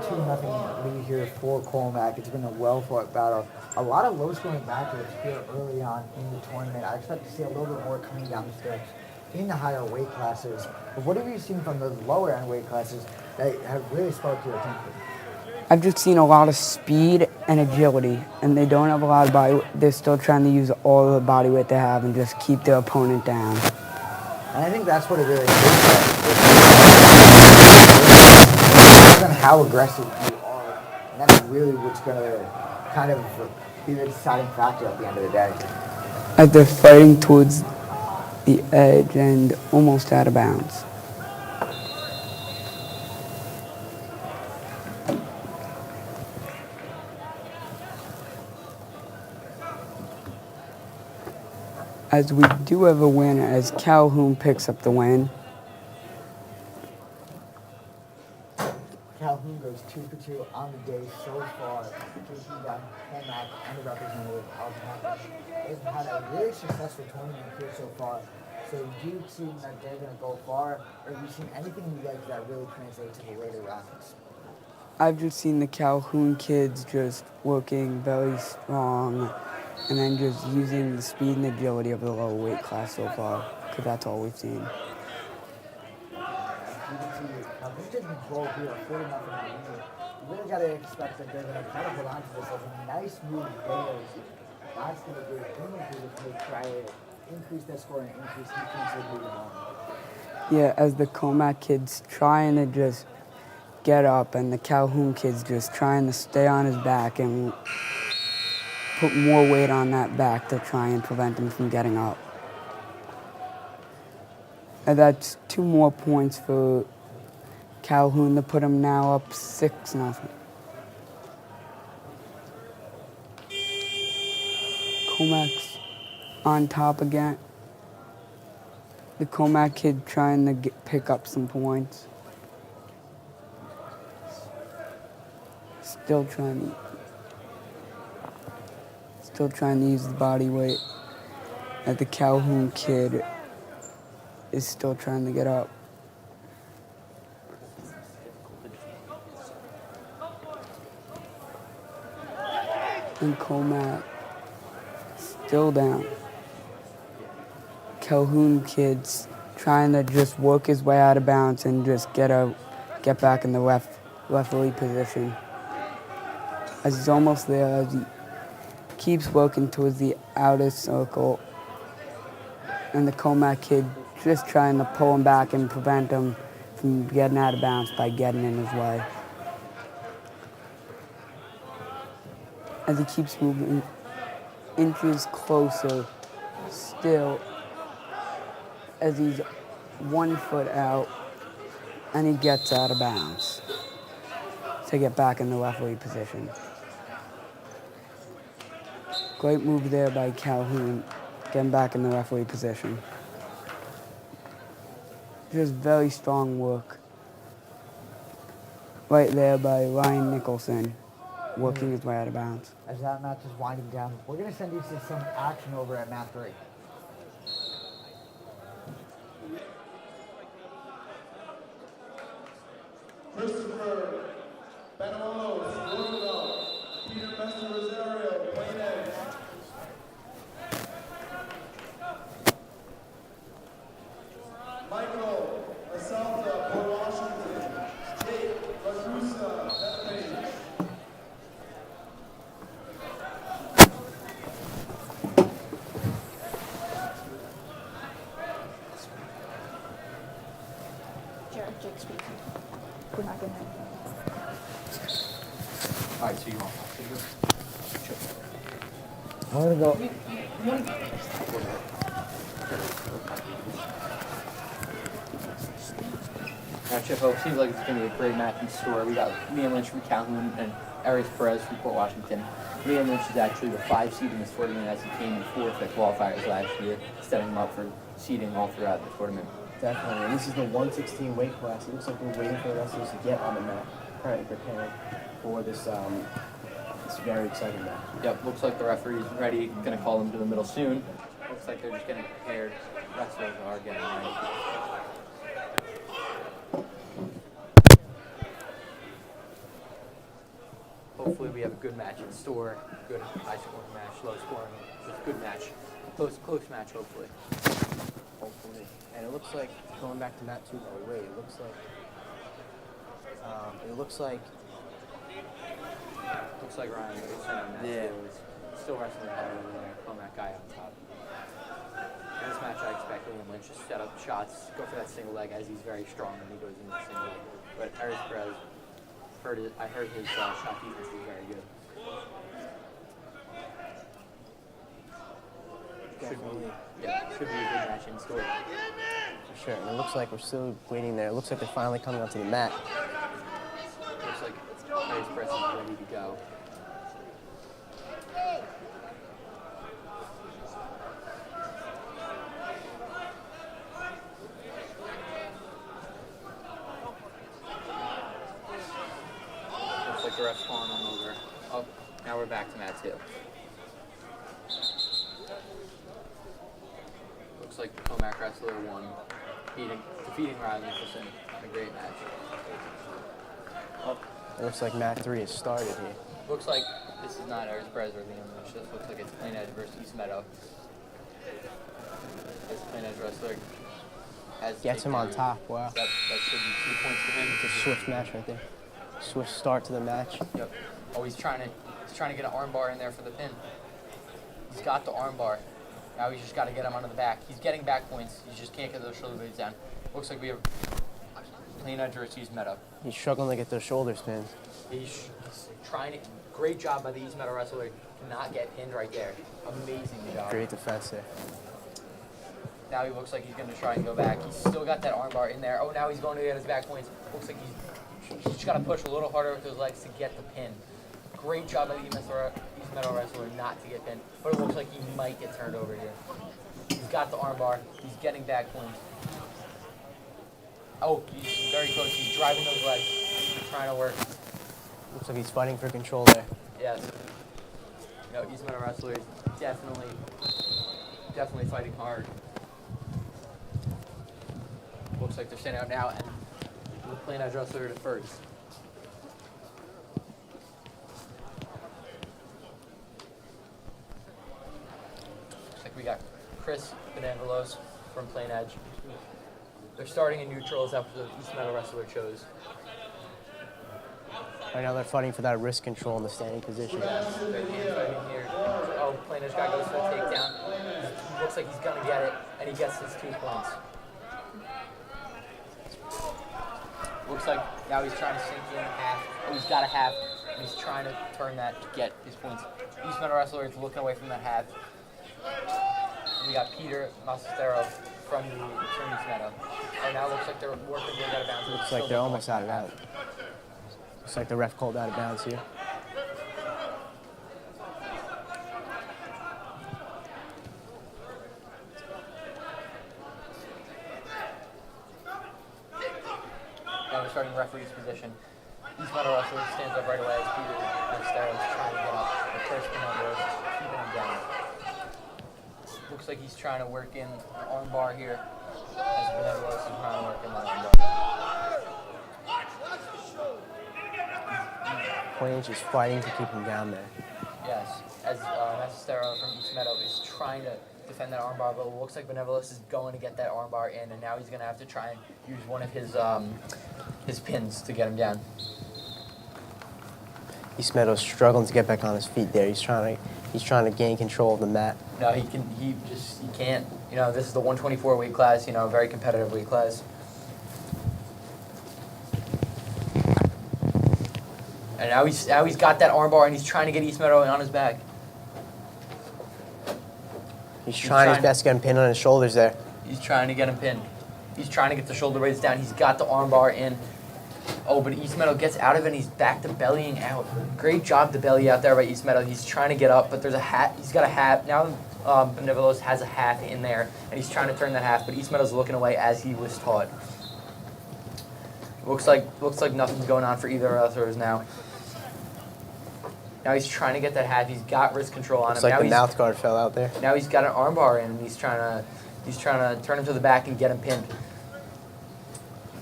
2-0 lead here for Comac. It's been a well-fought battle. A lot of low-scoring matches here early on in the tournament. I expect to see a little bit more coming down the stretch in the higher weight classes. But what have you seen from the lower-end weight classes that have really sparked your attention? I've just seen a lot of speed and agility, and they don't have a lot of body. They're still trying to use all the body weight they have and just keep their opponent down. And I think that's what it really is. Depends on how aggressive you are, and that's really what's going to kind of be the deciding factor at the end of the day. As they're fighting towards the edge and almost out of bounds. As we do have a winner, as Calhoun picks up the win. Calhoun goes 2 for 2 on the day so far, taking down Colmac, underrepresented Alabama. They've had a really successful tournament here so far. So do you see that they're going to go far, or have you seen anything you like that really translates to the later rounds? I've just seen the Calhoun kids just working very strong and then just using the speed and agility of the lower weight class so far, because that's all we've seen. You can see they're taking control here, 40 nothing on the You really got to expect that they're going to try to hold on to this as a nice move there. That's going to do it. Try to increase their score and increase defensive moving on. Yeah, as the Comac kids trying to just get up and the Calhoun kids just trying to stay on his back and put more weight on that back to try and prevent him from getting up. And that's 2 more points for Calhoun to put him now up 6-0. Comac's on top again. The Comac kid trying to pick up some points. Still trying to use the body weight. And the Calhoun kid is still trying to get up. And Comac still down. Calhoun kid's trying to just work his way out of bounds and just get back in the referee position. As he's almost there, as he keeps working towards the outer circle. And the Comac kid just trying to pull him back and prevent him from getting out of bounds by getting in his way. As he keeps moving inches closer, still, as he's 1 foot out, and he gets out of bounds to get back in the referee position. Great move there by Calhoun, getting back in the referee position. Just very strong work right there by Ryan Nicholson, working his way out of bounds. As that match is winding down, we're going to send you to some action over at mat 3. Christopher Benamolos, Louisville. Peter Messer Rosario, Plain Edge. Michael Asalta, Port Washington. Jake Lagusa, Bethpage. Jared, Jake speaking. We're not gonna. All right, so you want I'm going to go. Chip Hope, seems like it's going to be a great match in store. We got Liam Lynch from Calhoun and Arias Perez from Port Washington. Liam Lynch is actually the 5 seed in this tournament as he came in 4th at qualifiers last year, setting him up for seeding all throughout the tournament. Definitely. And this is the 116 weight class. It looks like we're waiting for the wrestlers to get on the mat, trying to prepare for this this very exciting match. Yep, looks like the referee's ready, going to call them to the middle soon. Looks like they're just getting prepared. Wrestlers are getting ready. Hopefully we have a good match in store. Good high-scoring match, low-scoring, just good match. Close match, hopefully. Hopefully. And it looks like, going back to mat 2 by the way, it looks like Ryan Gibson on that still wrestling hard over there, pulling that guy on top. In this match, I expect Liam Lynch to set up shots, go for that single leg as he's very strong when he goes into the single leg. But Arias Perez, I heard his shot defense is very good. Should be a good match in store. for sure. And it looks like we're still waiting there. It looks like they're finally coming onto the mat. Looks like Arias Perez is ready to go. like the ref's calling him over. Oh, now we're back to mat 2. Looks like Comac Wrestler won, defeating Riley Nicholson in a great match. It looks like mat 3 has started here. Looks like this is not Aries Perez or Liam Lynch. This looks like it's Plain Edge versus East Meadow. This Plain Edge wrestler has Gets him on top, wow. That should be 2 points for him. It's a swift match right there. Swift start to the match. Yep. Oh, he's trying to get an arm bar in there for the pin. He's got the arm bar. Now he's just got to get him onto the back. He's getting back points. He just can't get those shoulder blades down. Looks like we have Plain Edge versus East Meadow. He's struggling to get those shoulders pinned. He's trying to. Great job by the East Meadow wrestler to not get pinned right there. Amazing job. Great defense there. Now he looks like he's going to try and go back. He's still got that arm bar in there. Oh, now he's going to get his back points. Looks like he's just got to push a little harder with his legs to get the pin. Great job by the East Meadow wrestler not to get pinned, but it looks like he might get turned over here. He's got the arm bar. He's getting back points. Oh, he's very close. He's driving those legs. He's trying to work. Looks like he's fighting for control there. Yes. East Meadow wrestler is definitely fighting hard. Looks like they're standing out now, and the Plain Edge wrestler to first. Looks like we got Chris Benevolos from Plain Edge. They're starting in neutrals after the East Meadow wrestler chose. Right now they're fighting for that wrist control in the standing position. They're hand fighting here. Oh, Plain Edge guy goes for the takedown. Looks like he's gonna get it, and he gets his 2 points. Looks like now he's trying to sink in half. Oh, he's got a half, and he's trying to turn that to get his points. East Meadow wrestler is looking away from that half. And we got Peter Masistero from East Meadow. And now looks like they're working way out of bounds. Looks like they're almost out of bounds. Looks like the ref called out of bounds here. Now we're starting referee's position. East Meadow wrestler stands up right away as Peter Masistero is trying to get up. The first Benevolos is keeping him down. Looks like he's trying to work in an arm bar here as Benevolos is trying to work in that arm bar. Plain Edge is fighting to keep him down there. Yes, as Masistero from East Meadow is trying to defend that armbar, but it looks like Benevolos is going to get that armbar in, and now he's going to have to try and use one of his pins to get him down. East Meadow's struggling to get back on his feet there. He's trying to gain control of the mat. No, he can't. This is the 124 weight class, very competitive weight class. And now he's got that armbar, and he's trying to get East Meadow on his back. He's trying his best to get him pinned on his shoulders there. He's trying to get him pinned. He's trying to get the shoulder blades down. He's got the armbar in. Oh, but East Meadow gets out of it, and he's back to bellying out. Great job to belly out there by East Meadow. He's trying to get up, but there's a hat. He's got a hat. Now Benevolos has a half in there, and he's trying to turn that half, but East Meadow's looking away as he was taught. Looks like nothing's going on for either wrestlers now. Now he's trying to get that half. He's got wrist control on him. Looks like now the mouth guard fell out there. Now he's got an armbar in, and he's trying to turn him to the back and get him pinned.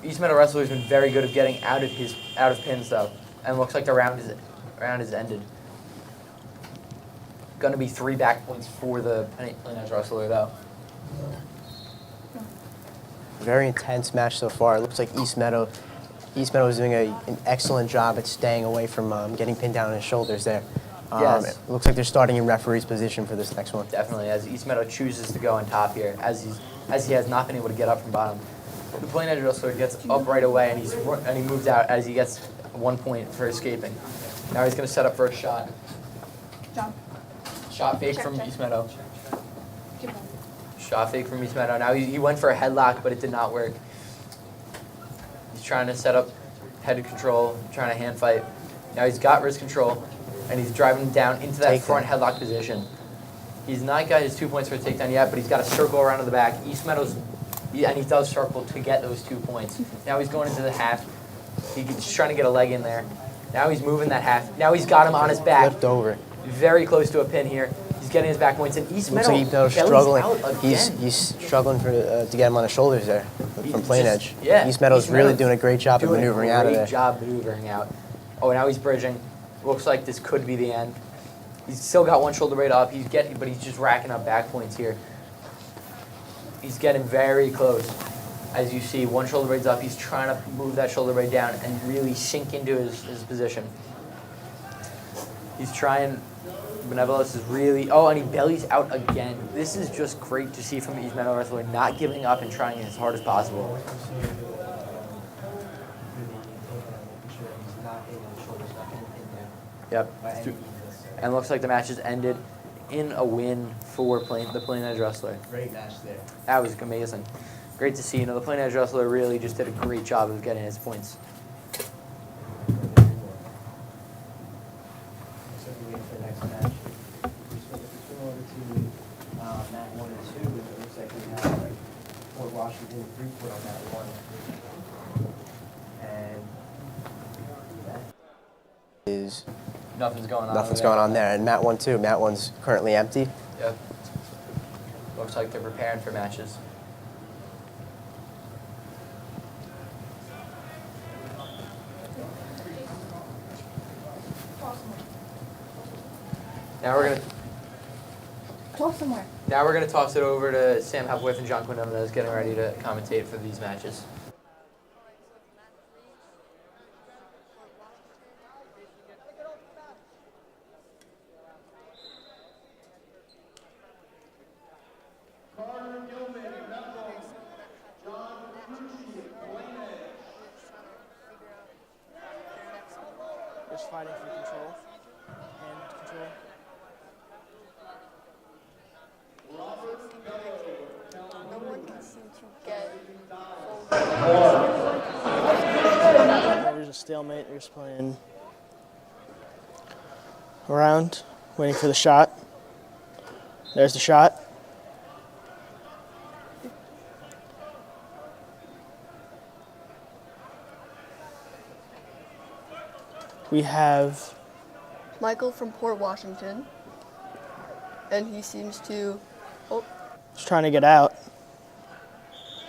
East Meadow wrestler has been very good at getting out of pins though, and looks like the round is ended. Going to be 3 back points for the Plain Edge wrestler though. Very intense match so far. It looks like East Meadow is doing an excellent job at staying away from getting pinned down on his shoulders there. Yes. It looks like they're starting in referee's position for this next one. Definitely, as East Meadow chooses to go on top here, as he has not been able to get up from bottom. The Plain Edge wrestler gets up right away, and he moves out as he gets 1 point for escaping. Now he's going to set up for a shot. Jump. Shot fake Check, from check. East Meadow. Keep on. Shot fake from East Meadow. Now he went for a headlock, but it did not work. He's trying to set up head control, trying to hand fight. Now he's got wrist control, and he's driving him down into that front headlock position. He's not got his 2 points for a takedown yet, but he's got a circle around to the back. East Meadow's, and he does circle to get those 2 points. Now he's going into the half. He's trying to get a leg in there. Now he's moving that half. Now he's got him on his back. Flipped over. Very close to a pin here. He's getting his back points. And East Looks Meadow, like Meadow's belly's struggling. out again. He's struggling to get him on his shoulders there from plane edge. Yeah. East Meadow's really doing a great job of doing maneuvering out of there. Great job maneuvering out. Oh, now he's bridging. Looks like this could be the end. He's still got one shoulder blade up. But he's just racking up back points here. He's getting very close. As you see, one shoulder blade's up. He's trying to move that shoulder blade down and really sink into his position. He's trying. Benevolus is really. Oh, and he bellies out again. This is just great to see from the East Meadow wrestler, not giving up and trying as hard as possible. Yep. And looks like the match has ended in a win for the Plain Edge wrestler. Great match there. That was amazing. Great to see. You know, the Plain Edge wrestler really just did a great job of getting his points. Washington, Freeport on that one. And is Nothing's going on. nothing's going on there. And Mat 1 too. Mat 1's currently empty. Yep. Looks like they're preparing for matches. Now we're gonna toss it over to Sam Hepworth and John Quindom, that's getting ready to commentate for these matches. Just fighting for control. Hand control. No one can seem to get There's a stalemate. They're just playing around, waiting for the shot. There's the shot. We have Michael from Port Washington, and he seems to. Oh, just trying to get out.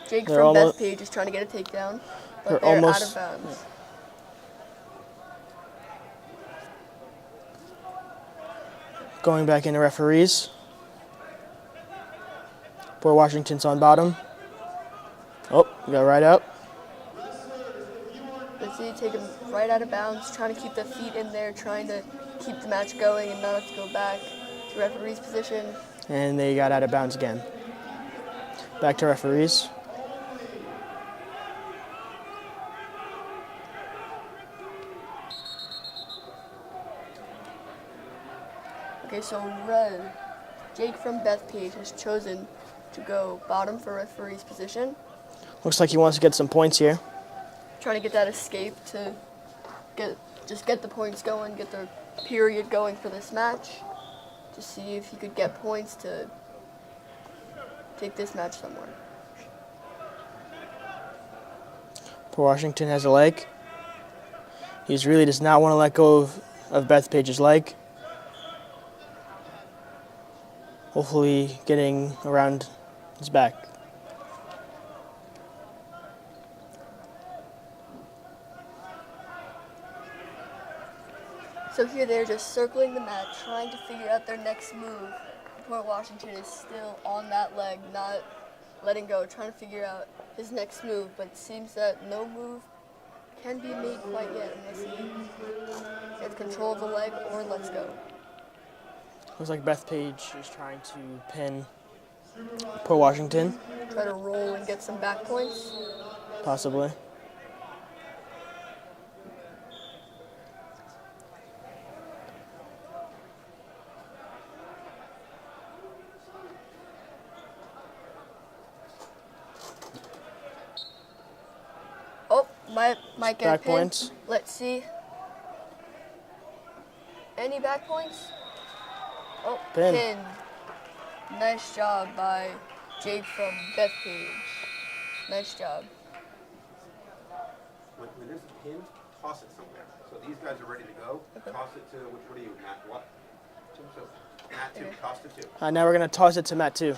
Jake They're from almo- Bethpage is trying to get a takedown, but They're they're out almost- of bounds. Going back into referees. Port Washington's on bottom. Oh, we got right up. Let's see, take him right out of bounds, trying to keep the feet in there, trying to keep the match going and not have to go back to referee's position. And they got out of bounds again. Back to referees. Okay, so red, Jake from Bethpage has chosen to go bottom for referee's position, Looks like he wants to get some points here. trying to get that escape to get the points going, get the period going for this match, to see if he could get points to take this match somewhere. Port Washington has a leg. He really does not want to let go of Bethpage's leg. Hopefully getting around his back. So here they're just circling the mat, trying to figure out their next move. Port Washington is still on that leg, not letting go, trying to figure out his next move, but it seems that no move can be made quite yet unless he gets control of the leg or lets go. Looks like Bethpage is trying to pin Port Washington, Try to roll and get some back points. possibly. Oh, might get a Back pin. points. Let's see. Any back points? Oh, Pin. pin. Nice job by Jake from Bethpage. Nice job. When there's a pin, toss it somewhere. So these guys are ready to go. Toss it to, what are you, Matt? What? So, Matt 2, toss to 2. Now we're going to toss it to Matt 2.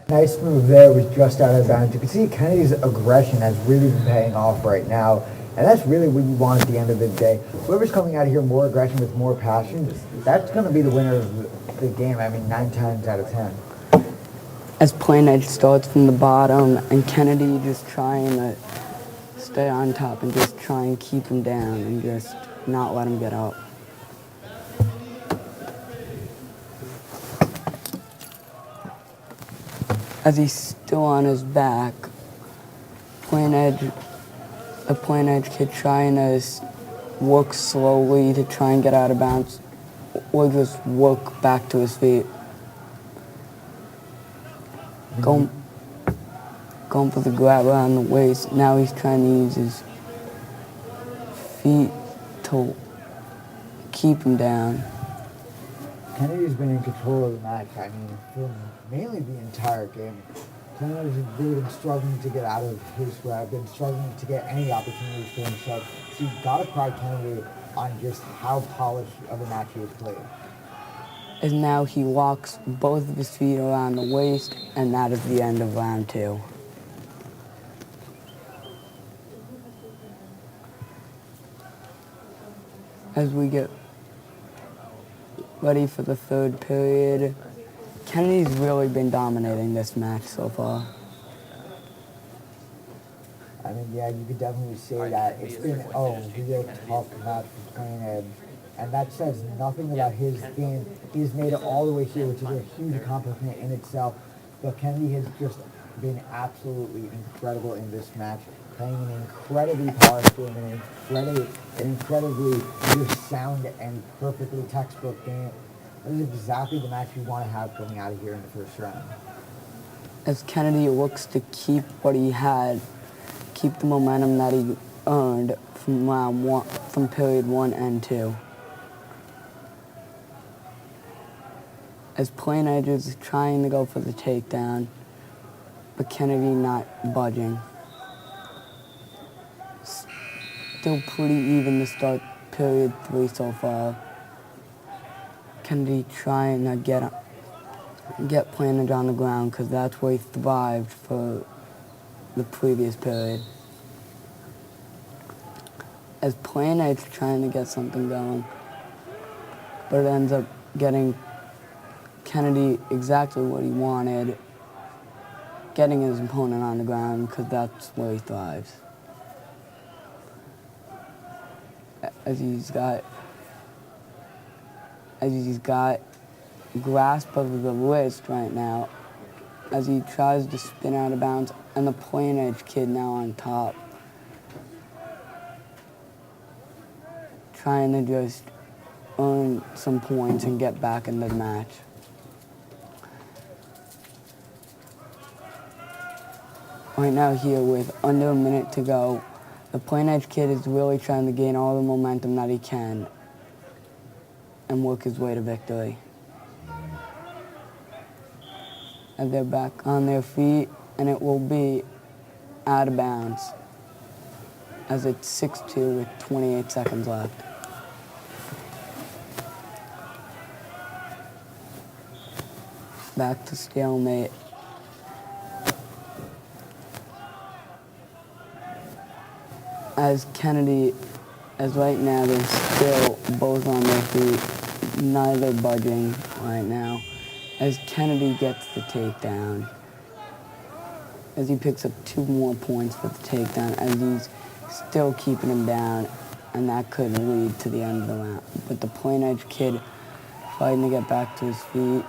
Nice move there, was just out of bounds. You can see Kennedy's aggression has really been paying off right now, and that's really what you want at the end of the day. Whoever's coming out of here more aggression with more passion, that's going to be the winner of the game. I mean, 9 times out of 10. As Plain Edge starts from the bottom, and Kennedy just trying to stay on top and just try and keep him down and just not let him get up. As he's still on his back, the Plain Edge kid trying to work slowly to try and get out of bounds, or just work back to his feet. Going for the grab around the waist. Now he's trying to use his feet to keep him down. Kennedy's been in control of the match, I mean, for mainly the entire game. Kennedy's really been struggling to get out of his grab, been struggling to get any opportunities for himself. So you've got to credit Kennedy on just how polished of a match he has played. As now he walks both of his feet around the waist, and that is the end of round 2. As we get ready for the third period, Kennedy's really been dominating this match so far. I mean, yeah, you could definitely say that. It's been a real tough match for Plain Edge. And that says nothing about his game. He's made it all the way here, which is a huge accomplishment in itself. But Kennedy has just been absolutely incredible in this match, playing an incredibly polished game, an incredibly just sound and perfectly textbook game. That is exactly the match you want to have going out of here in the first round. As Kennedy looks to keep what he had, keep the momentum that he earned from round 1, from period 1 and 2. As Plain Edge is trying to go for the takedown, but Kennedy not budging. Still pretty even to start period 3 so far. Kennedy trying to get Plain Edge on the ground, because that's where he thrived for the previous period. As Plain Edge trying to get something going, but it ends up getting Kennedy exactly what he wanted, getting his opponent on the ground, because that's where he thrives. As he's got grasp of the wrist right now, as he tries to spin out of bounds, and the Plain Edge kid now on top, trying to just earn some points and get back into the match. Right now here with under a minute to go, the Plain Edge kid is really trying to gain all the momentum that he can and work his way to victory. And they're back on their feet, and it will be out of bounds as it's 6-2 with 28 seconds left. Back to stalemate. As right now they're still both on their feet, neither budging right now. As Kennedy gets the takedown, as he picks up 2 more points for the takedown, as he's still keeping him down, and that could lead to the end of the round. But the Plain Edge kid fighting to get back to his feet,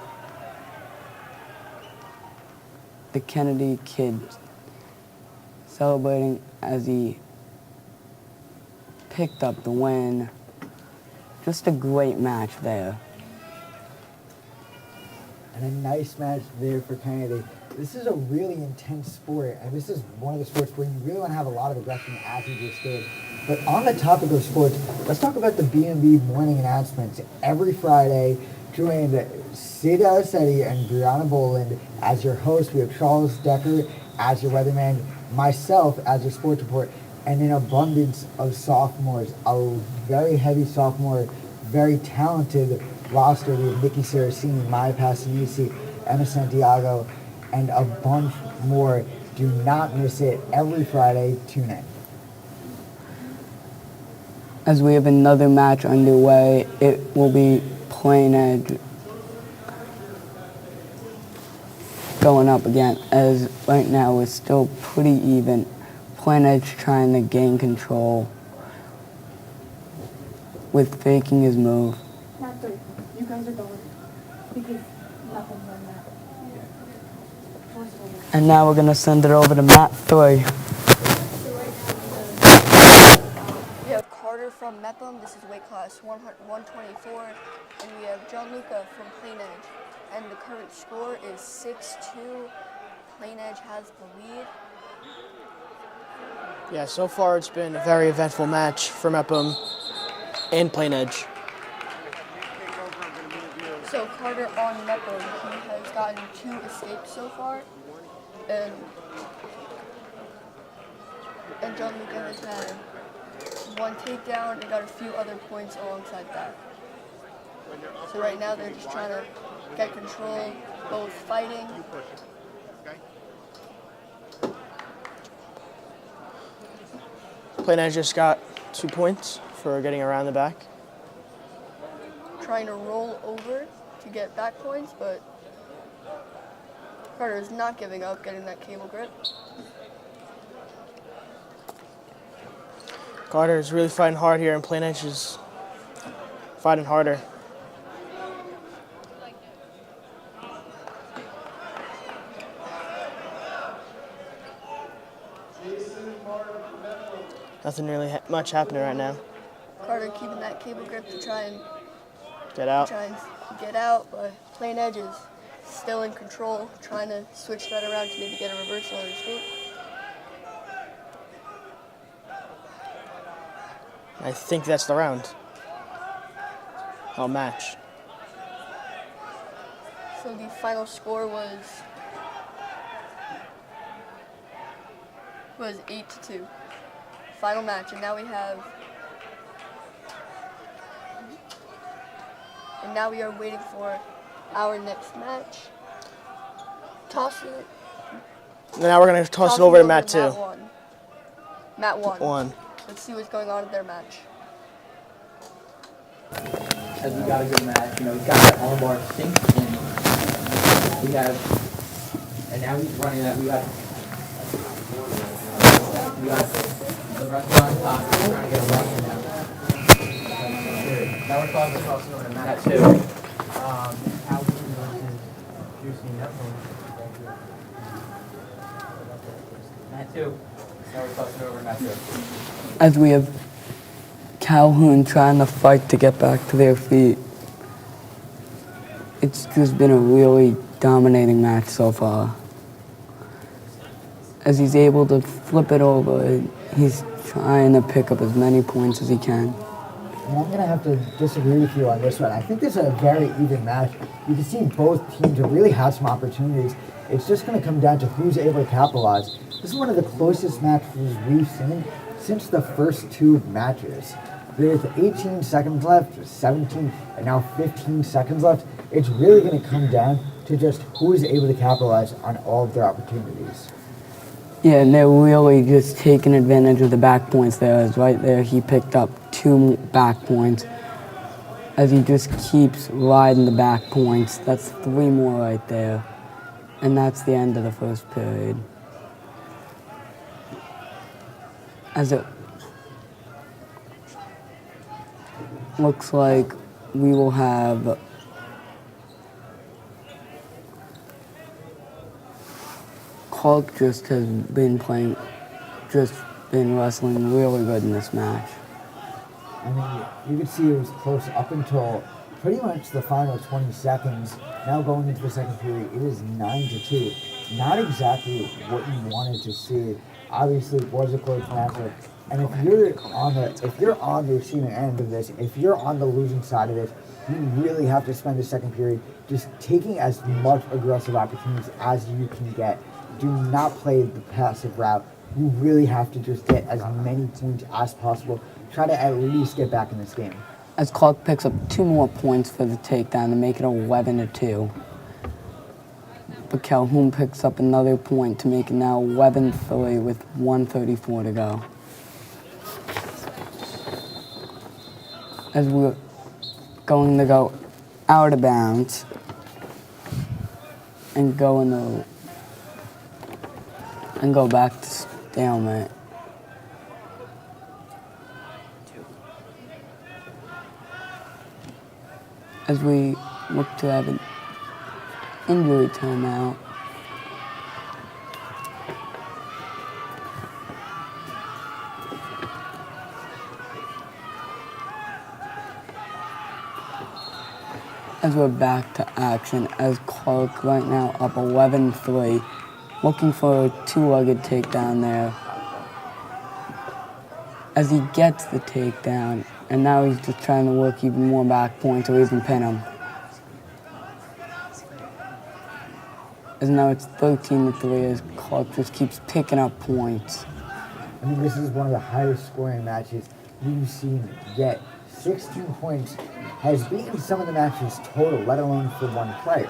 the Kennedy kid celebrating as he picked up the win. Just a great match there. And a nice match there for Kennedy. This is a really intense sport, and this is one of the sports where you really want to have a lot of aggression as you just did. But on the topic of sports, let's talk about the B&B morning announcements. Every Friday, join Sid Alicetti and Brianna Boland as your host. We have Charles Decker as your weatherman, myself as your sports report, and an abundance of sophomores. A very heavy sophomore, very talented roster. We have Nikki Saraceni, Maya Passanisi, Emma Santiago, and a bunch more. Do not miss it. Every Friday, tune in. As we have another match underway, it will be Plain Edge going up again, as right now it's still pretty even. Plain Edge trying to gain control with faking his move. Not three. You guys are going. Because nothing's on that. And now we're going to send it over to Mat 3. We have Carter from Mepham. This is weight class 124. And we have John Luca from Plain Edge. And the current score is 6-2. Plain Edge has the lead. Yeah, so far it's been a very eventful match for Mepham and Plain Edge. So Carter on Mepham, he has gotten 2 escapes so far. And John Luca has had 1 takedown and got a few other points alongside that. So right now they're just trying to get control, both fighting. Plain Edge just got 2 points for getting around the back. Trying to roll over to get back points, but Carter is not giving up, getting that cable grip. Carter is really fighting hard here, and Plain Edge is fighting harder. Nothing really much happening right now. Carter keeping that cable grip to try and Get out. get out, but Plain Edge is still in control, trying to switch that around to maybe get a reversal or escape. I think that's the round. Match. So the final score was 8-2. Final match, and now we are waiting for our next match. Toss it. Now we're going to toss it over to Mat 2. Mat 1. 1. Let's see what's going on in their match. As we got a good match, we got that armbar synced in. And now he's running that. We got the restaurant top. We're trying to get a run now. Now we're tossing over to Mat 2. Calhoun versus Juicy Mepham. Mat 2. Now we're tossing over Mat 2. As we have Calhoun trying to fight to get back to their feet. It's just been a really dominating match so far. As he's able to flip it over, he's trying to pick up as many points as he can. And I'm going to have to disagree with you on this one. I think this is a very even match. You can see both teams have really had some opportunities. It's just going to come down to who's able to capitalize. This is one of the closest matches we've seen since the first 2 matches. There's 18 seconds left, 17, and now 15 seconds left. It's really going to come down to just who is able to capitalize on all of their opportunities. Yeah, and they're really just taking advantage of the back points there. As right there, he picked up 2 back points. As he just keeps riding the back points, that's 3 more right there. And that's the end of the first period. As it looks like we will have Clark just has been wrestling really good in this match. I mean, you could see it was close up until pretty much the final 20 seconds. Now going into the second period, it is 9-2. Not exactly what you wanted to see. Obviously, it was a close matchup. And if you're on the receiving end of this, if you're on the losing side of this, you really have to spend the second period just taking as much aggressive opportunities as you can get. Do not play the passive route. You really have to just get as many points as possible. Try to at least get back in this game. As Clark picks up 2 more points for the takedown to make it 11-2. But Calhoun picks up another point to make it now 11-3 with 1:34 to go. As we're going to go out of bounds and go back to stalemate. As we look to have an injury timeout. As we're back to action, as Clark right now up 11-3, looking for a 2-legged takedown there. As he gets the takedown, and now he's just trying to work even more back points or even pin him. As now it's 13-3 as Clark just keeps picking up points. I mean, this is one of the highest scoring matches we've seen yet. 16 points has beaten some of the matches total, let alone for one player.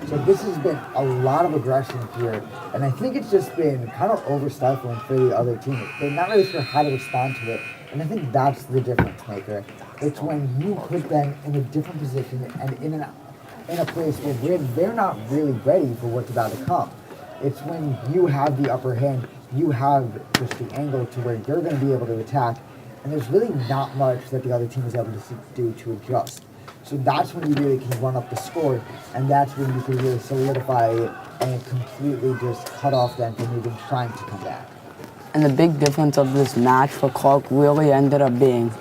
So this has been a lot of aggression here, and I think it's just been kind of overstifling for the other team. They're not really sure how to respond to it, and I think that's the difference maker. It's when you put them in a different position and in a place where they're not really ready for what's about to come. It's when you have the upper hand, you have just the angle to where you're going to be able to attack, and there's really not much that the other team is able to do to adjust. So that's when you really can run up the score, and that's when you can really solidify it and completely just cut off them from even trying to come back. And the big difference of this match for Clark really ended up being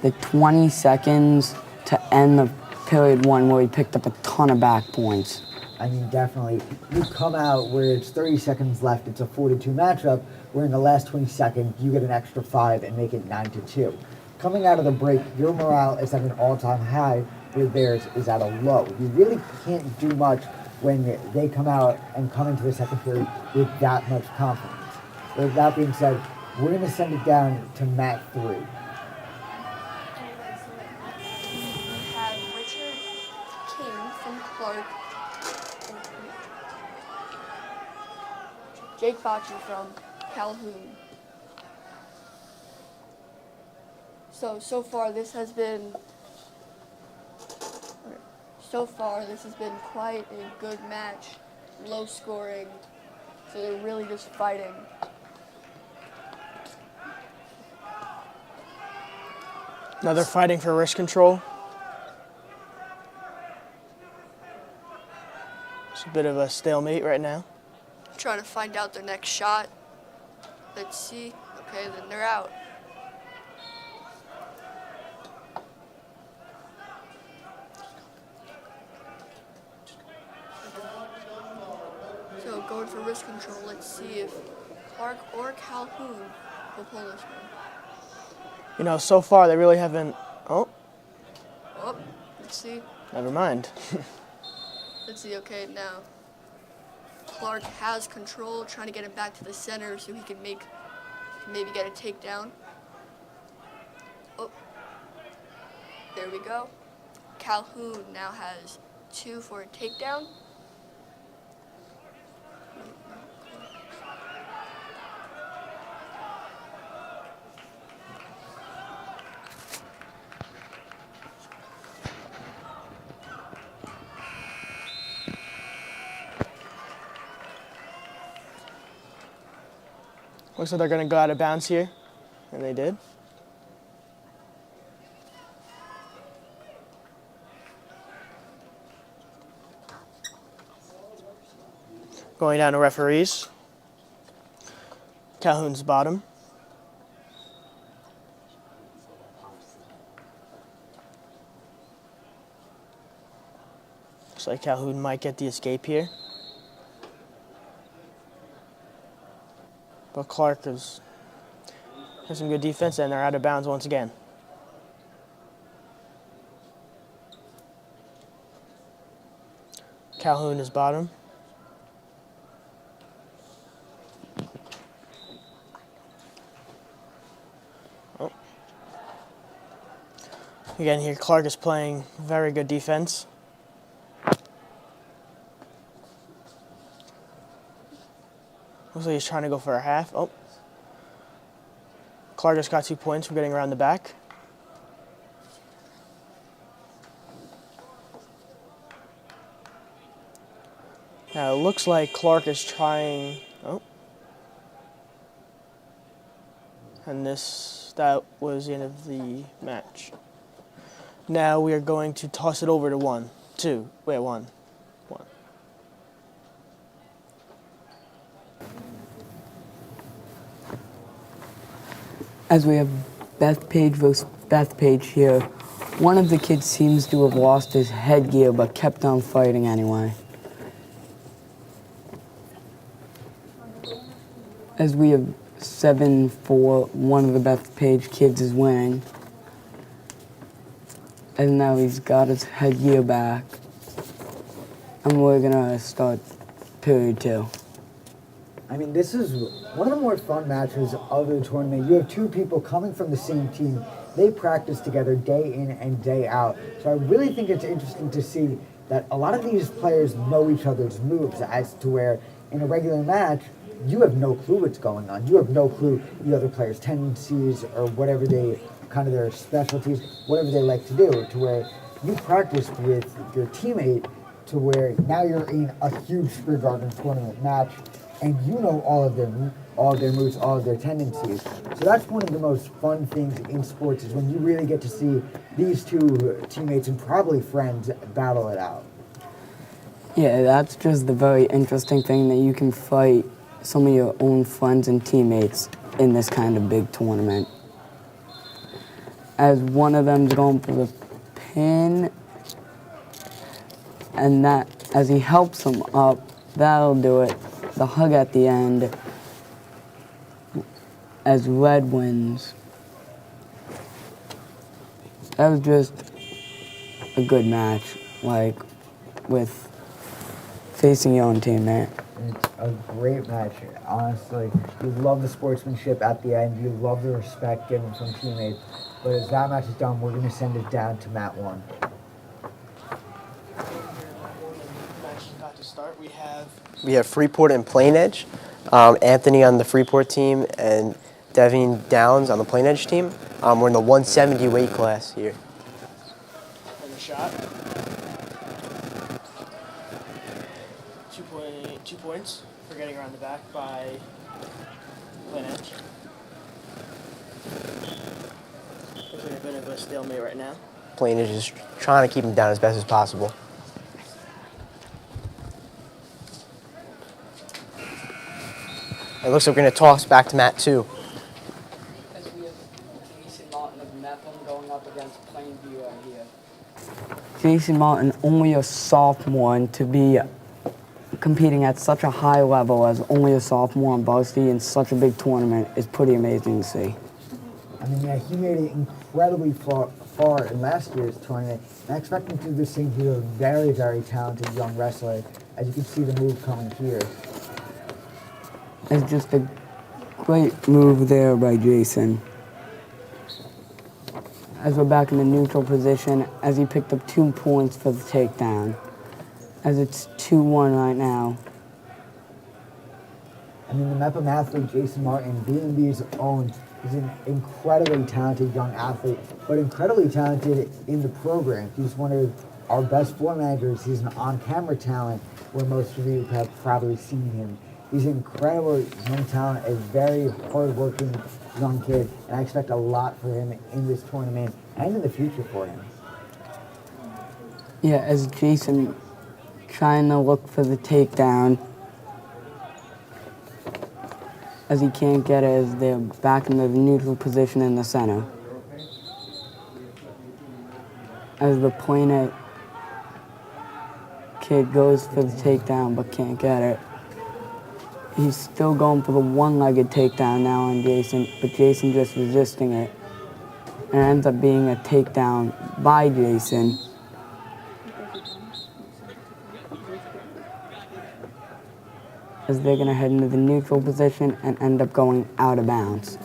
the 20 seconds to end the period 1 where he picked up a ton of back points. I mean, definitely. You come out where it's 30 seconds left, it's a 4-2 matchup, where in the last 20 seconds, you get an extra 5 and make it 9-2. Coming out of the break, your morale is at an all-time high, where theirs is at a low. You really can't do much when they come out and come into the second period with that much confidence. With that being said, we're going to send it down to mat 3. We have Richard King from Clark, Jake Bocci from Calhoun. So far this has been quite a good match, low scoring, so they're really just fighting. Now they're fighting for wrist control. It's a bit of a stalemate right now. Trying to find out their next shot. Let's see. Okay, then they're out. So going for wrist control, let's see if Clark or Calhoun will pull this one. You know, so far they really haven't. Oh, Let's see. never mind. Let's see. Okay, now Clark has control, trying to get him back to the center so he can maybe get a takedown. Oh, there we go. Calhoun now has 2 for a takedown. Looks like they're going to go out of bounds here, and they did. Going down to referees. Calhoun's bottom. Looks like Calhoun might get the escape here. But Clark has some good defense, and they're out of bounds once again. Calhoun is bottom. Oh. Again here, Clark is playing very good defense. Looks like he's trying to go for a half. Oh. Clark just got 2 points from getting around the back. Now it looks like Clark is trying. Oh. And that was the end of the match. Now we are going to toss it over to one. As we have Beth Page versus Beth Page here, one of the kids seems to have lost his headgear but kept on fighting anyway. As we have 7-4, one of the Beth Page kids is winning. And now he's got his headgear back. And we're gonna start period 2. I mean, this is one of the more fun matches of the tournament. You have two people coming from the same team. They practice together day in and day out. So I really think it's interesting to see that a lot of these players know each other's moves, as to where in a regular match, you have no clue what's going on. You have no clue the other players' tendencies or whatever kind of their specialties, whatever they like to do, to where you practice with your teammate to where now you're in a huge Sprig Gardner tournament match, and you know all of their moves, all of their tendencies. So that's one of the most fun things in sports, is when you really get to see these two teammates and probably friends battle it out. Yeah, that's just the very interesting thing, that you can fight some of your own friends and teammates in this kind of big tournament. As one of them's going for the pin, and that, as he helps him up, that'll do it. The hug at the end, as Red wins. That was just a good match, like, with facing your own teammate. It's a great match, honestly. You love the sportsmanship at the end. You love the respect given from teammates. But as that match is done, we're going to send it down to mat 1. Match is about to start. We have Freeport and Plain Edge. Anthony on the Freeport team and Devin Downs on the Plain Edge team. We're in the 170 weight class here. And a shot. 2 points for getting around the back by Plain Edge. Looks like a bit of a stalemate right now. Plain Edge is trying to keep him down as best as possible. It looks like we're going to toss back to mat 2. As we have Jason Martin of Mepham going up against Plainview right here. Jason Martin, only a sophomore, and to be competing at such a high level as only a sophomore on varsity in such a big tournament is pretty amazing to see. I mean, yeah, he made it incredibly far in last year's tournament. And I expect him to do the same. He's a very, very talented young wrestler. As you can see the move coming here. It's just a great move there by Jason. As we're back in the neutral position, as he picked up 2 points for the takedown. As it's 2-1 right now. I mean, the Mepham athlete, Jason Martin, BNB's own, is an incredibly talented young athlete, but incredibly talented in the program. He's one of our best floor managers. He's an on-camera talent, where most of you have probably seen him. He's an incredible young talent, a very hard-working young kid, and I expect a lot for him in this tournament and in the future for him. Yeah, as Jason trying to look for the takedown. as he can't get it as they're back in the neutral position in the center. As the point A kid goes for the takedown but can't get it. He's still going for the one-legged takedown now on Jason, but Jason just resisting it. And it ends up being a takedown by Jason. As they're going to head into the neutral position and end up going out of bounds.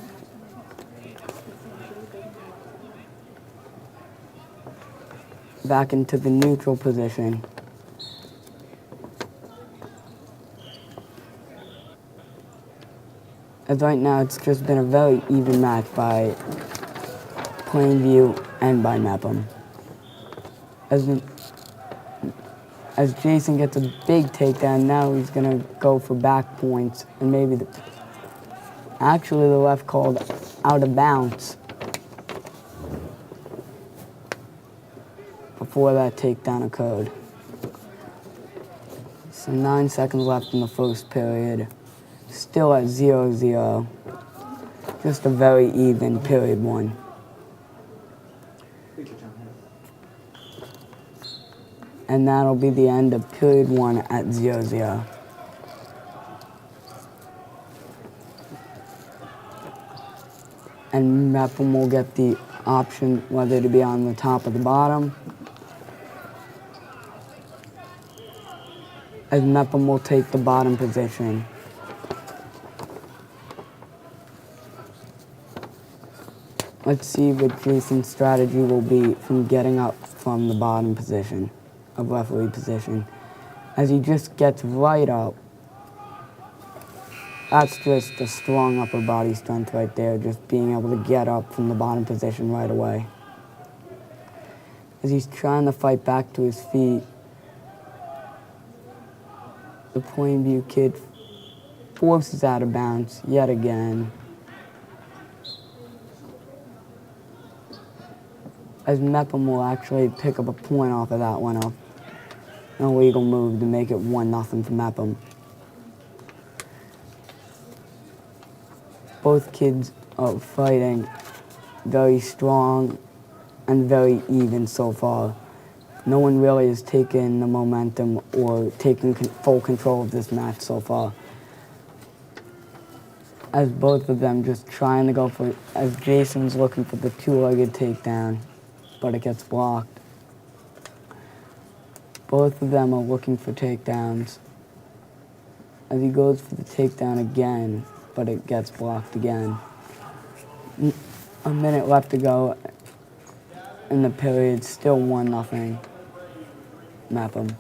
Back into the neutral position. As right now, it's just been a very even match by Plainview and by Mepham. As Jason gets a big takedown, now he's gonna go for back points and maybe actually the ref called out of bounds before that takedown occurred. So 9 seconds left in the first period. Still at 0-0. Just a very even period one. And that'll be the end of period one at 0-0. And Mepham will get the option whether to be on the top or the bottom. As Mepham will take the bottom position. Let's see what Jason's strategy will be from getting up from the bottom position, of referee position. As he just gets right up. That's just a strong upper body strength right there, just being able to get up from the bottom position right away. As he's trying to fight back to his feet, the Plainview kid forces out of bounds yet again. As Mepham will actually pick up a point off of that one, an illegal move to make it 1-0 for Mepham. Both kids are fighting very strong and very even so far. No one really has taken the momentum or taken full control of this match so far. As both of them just trying to go for, as Jason's looking for the two-legged takedown, but it gets blocked. Both of them are looking for takedowns. As he goes for the takedown again, but it gets blocked again. A minute left to go in the period, still 1-0. Mepham.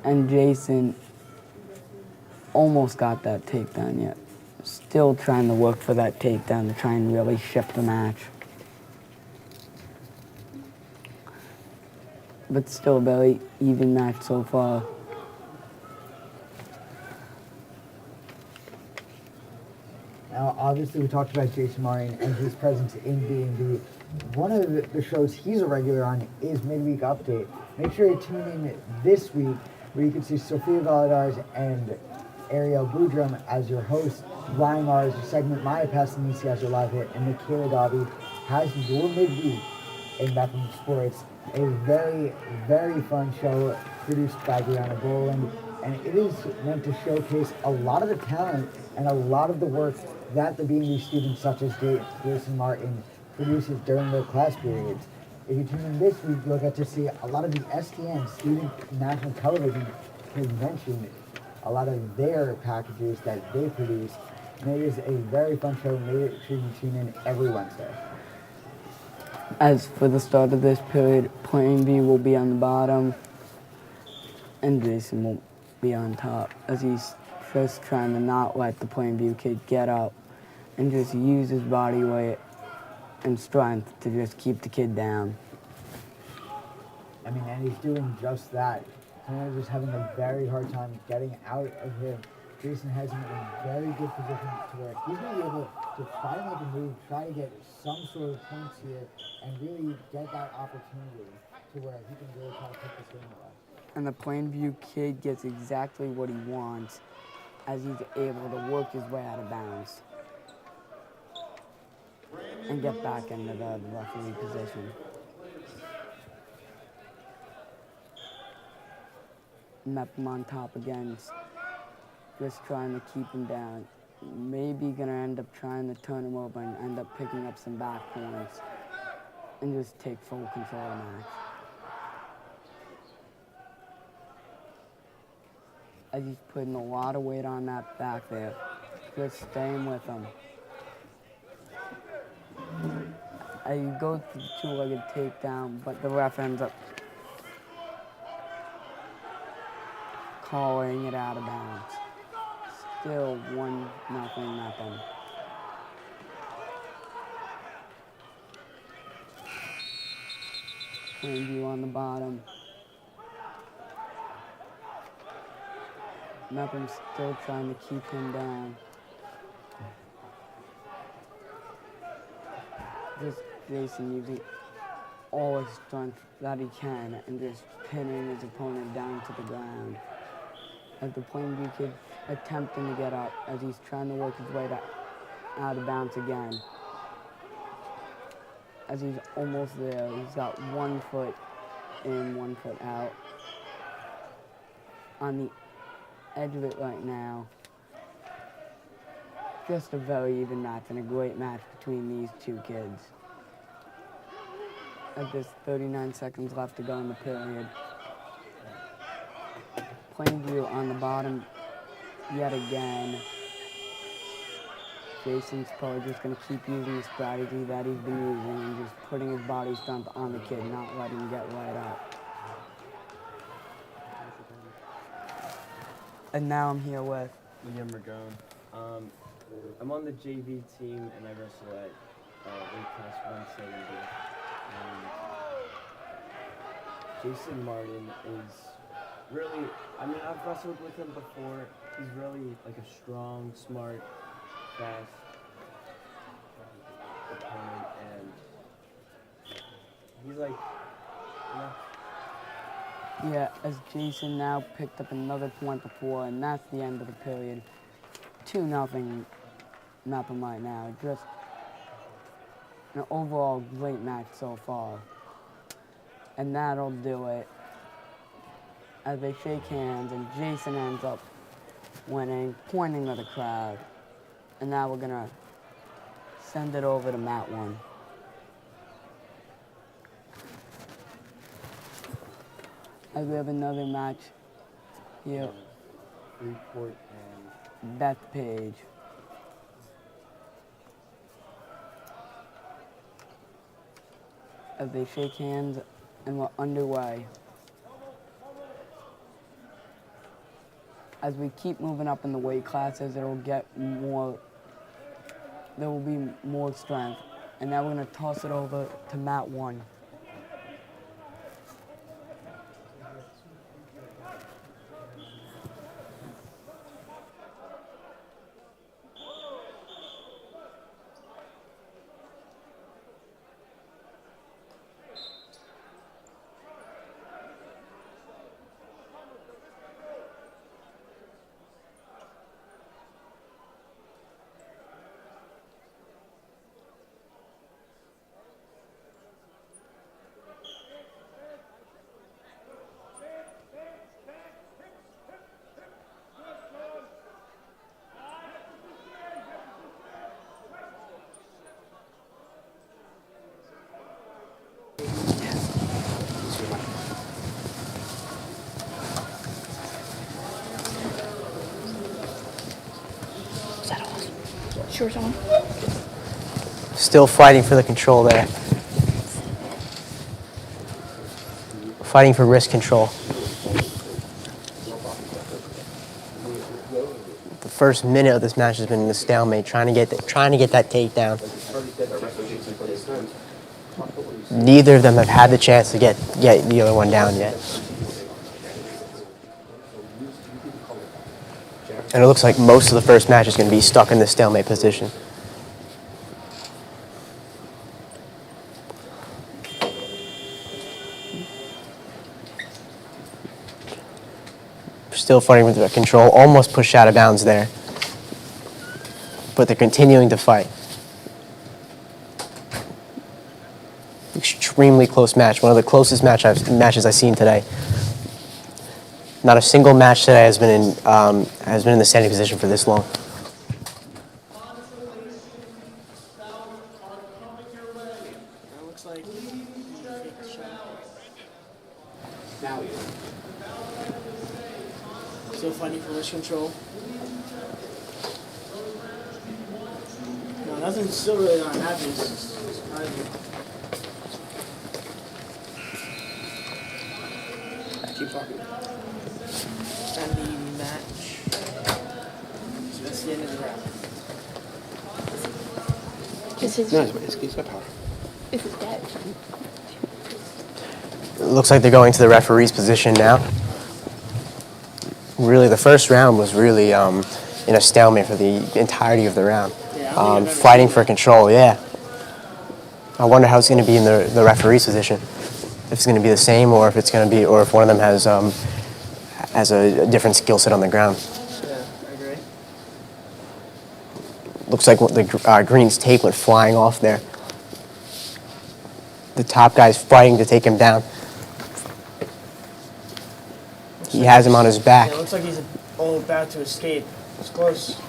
And Jason almost got that takedown yet. Still trying to work for that takedown to try and really shift the match. But still a very even match so far. Now, obviously, we talked about Jason Martin and his presence in B&B. One of the shows he's a regular on is Midweek Update. Make sure you tune in this week where you can see Sophia Valadares and Ariel Boudrum as your host. Ryan Mars, your segment Maya Passanisi as your live hit, and Michaela Dobby has your midweek in Mepham Sports. A very, very fun show produced by Brianna Boland, and it is meant to showcase a lot of the talent and a lot of the work that the B&B students such as Jason Martin produces during their class periods. If you tune in this week, you'll get to see a lot of the STN, Student National Television Convention, a lot of their packages that they produce. And it is a very fun show. Make sure you tune in every Wednesday. As for the start of this period, Plainview will be on the bottom, and Jason will be on top, as he's just trying to not let the Plainview kid get up and just use his body weight and strength to just keep the kid down. I mean, and he's doing just that. Kind of just having a very hard time getting out of him. Jason has him in a very good position to where he's going to be able to try to make a move, try to get some sort of points here, and really get that opportunity to where he can really try to put this game away. And the Plainview kid gets exactly what he wants. as he's able to work his way out of bounds and get back into the referee position. Mepham on top again, just trying to keep him down. Maybe gonna end up trying to turn him over and end up picking up some back points and just take full control of the match. As he's putting a lot of weight on that back there, just staying with him. As he goes to the two-legged takedown, but the ref ends up calling it out of bounds. Still 1-0 Mepham. Plainview on the bottom. Mepham's still trying to keep him down. Just Jason using all his strength that he can and just pinning his opponent down to the ground. As the Plainview kid attempting to get up as he's trying to work his way out of bounds again. As he's almost there, he's got 1 foot in, 1 foot out. On the edge of it right now. Just a very even match and a great match between these two kids. There's 39 seconds left to go in the period. Plainview on the bottom yet again. Jason's probably just going to keep using the strategy that he's been using and just putting his body strength on the kid, not letting him get right up. And now I'm here with Liam Ragone. I'm on the JV team and I wrestle at weight class 170. Jason Martin is really, I mean, I've wrestled with him before. He's really like a strong, smart, fast opponent, and he's like, you know. Yeah, as Jason now picked up another point before, and that's the end of the period. 2-0 Mepham right now. Just an overall great match so far. And that'll do it. As they shake hands, and Jason ends up winning, pointing at the crowd. And now we're gonna send it over to Mat 1. As we have another match here. Report and Beth Page. As they shake hands and we're underway. As we keep moving up in the weight classes, there will be more strength. And now we're gonna toss it over to Mat 1. Sure, Tom. Still fighting for the control there. Fighting for wrist control. The first minute of this match has been in the stalemate, trying to get that takedown. Neither of them have had the chance to get the other one down yet. And it looks like most of the first match is going to be stuck in the stalemate position. Still fighting with the control, almost pushed out of bounds there. But they're continuing to fight. Extremely close match, one of the closest matches I've seen today. Not a single match today has been in the standing position for this long. Looks like Now he is. still fighting for wrist control. No, nothing's still really not happening. It's surprising. Keep talking. And the match. So that's the end of the round. He's got power. This is dead. It looks like they're going to the referee's position now. Really, the first round was really in a stalemate for the entirety of the round. Yeah, Fighting for control, yeah. I wonder how it's going to be in the referee's position. If it's going to be the same, or if it's going to be, or if one of them has a different skill set on the ground. Yeah, I agree. Looks like the green's tape went flying off there. The top guy's fighting to take him down. He has him on his back. Yeah, it looks like he's all about to escape. It's close.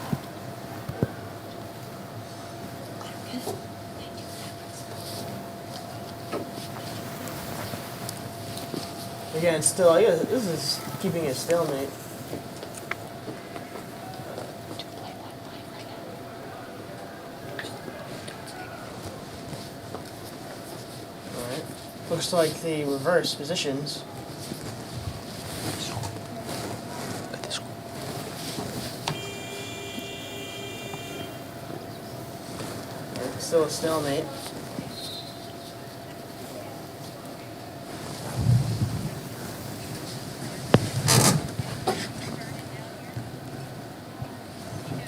Again, still, I guess this is keeping a stalemate. Alright. Looks like they reverse positions. Still a stalemate.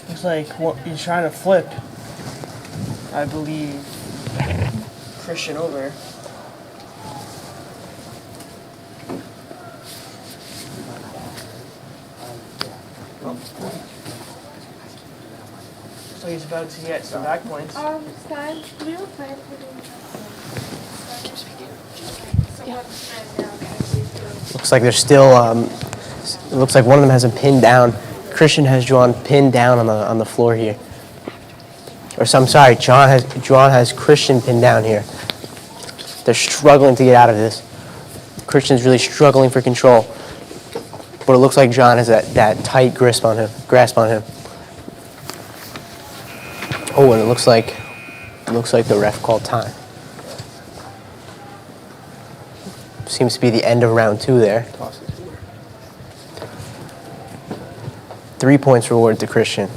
Looks like what he's trying to flip, I believe, Christian over. Oh. So he's about to get some back points. Sky, real quick. Looks like they're still. It looks like one of them has him pinned down. Christian has Juan pinned down on the floor here. Or so I'm sorry, Juan has Christian pinned down here. They're struggling to get out of this. Christian's really struggling for control. But it looks like John has that tight grasp on him. Oh, and it looks like the ref called time. Seems to be the end of round 2 there. 3 points rewarded to Christian.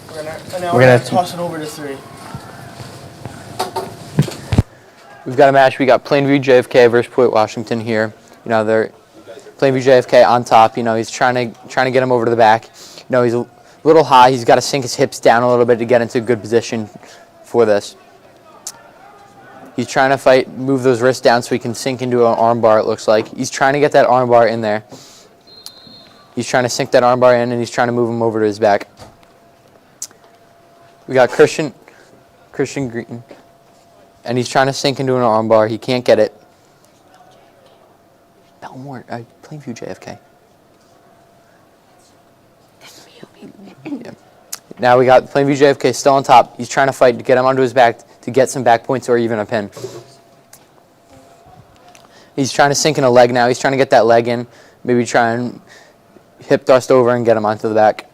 We're gonna toss it over to 3. We've got a match. We got Plainview JFK versus Port Washington here. You know, they're Plainview JFK on top. You know, he's trying to get him over to the back. You know, he's a little high. He's got to sink his hips down a little bit to get into a good position for this. He's trying to move those wrists down so he can sink into an arm bar, it looks like. He's trying to get that arm bar in there. He's trying to sink that arm bar in, and he's trying to move him over to his back. We got Christian Green, and he's trying to sink into an arm bar. He can't get it. Plainview JFK. Yeah. Now we got Plainview JFK still on top. He's trying to fight to get him onto his back to get some back points or even a pin. He's trying to sink in a leg now. He's trying to get that leg in. Maybe try and hip thrust over and get him onto the back.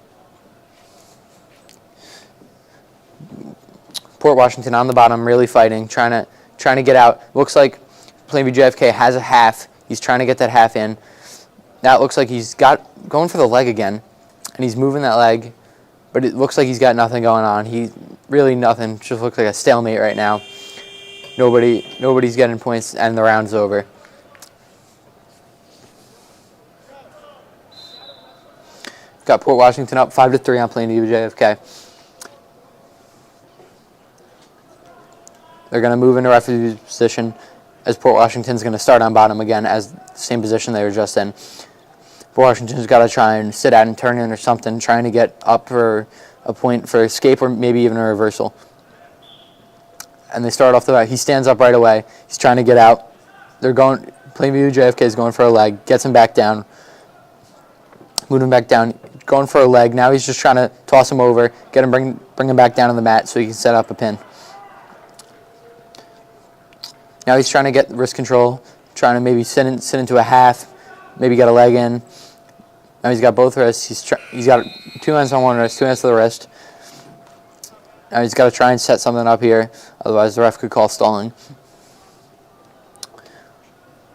Port Washington on the bottom, really fighting, trying to get out. Looks like Plainview JFK has a half. He's trying to get that half in. Now it looks like he's going for the leg again, and he's moving that leg, but it looks like he's got nothing going on. Really nothing. Just looks like a stalemate right now. Nobody's getting points, and the round's over. Got Port Washington up 5-3 on Plainview JFK. They're going to move into referee's position as Port Washington's going to start on bottom again as the same position they were just in. Washington's got to try and sit out and turn in or something, trying to get up for a point for escape or maybe even a reversal. And they start off the back. He stands up right away. He's trying to get out. They're going, Plainview JFK is going for a leg, gets him back down, moving him back down, going for a leg. Now he's just trying to toss him over, get him, bring him back down on the mat so he can set up a pin. Now he's trying to get wrist control, trying to maybe sit into a half, maybe get a leg in. Now he's got both wrists. He's got 2 hands on one wrist, 2 hands to the wrist. Now he's got to try and set something up here, otherwise the ref could call stalling.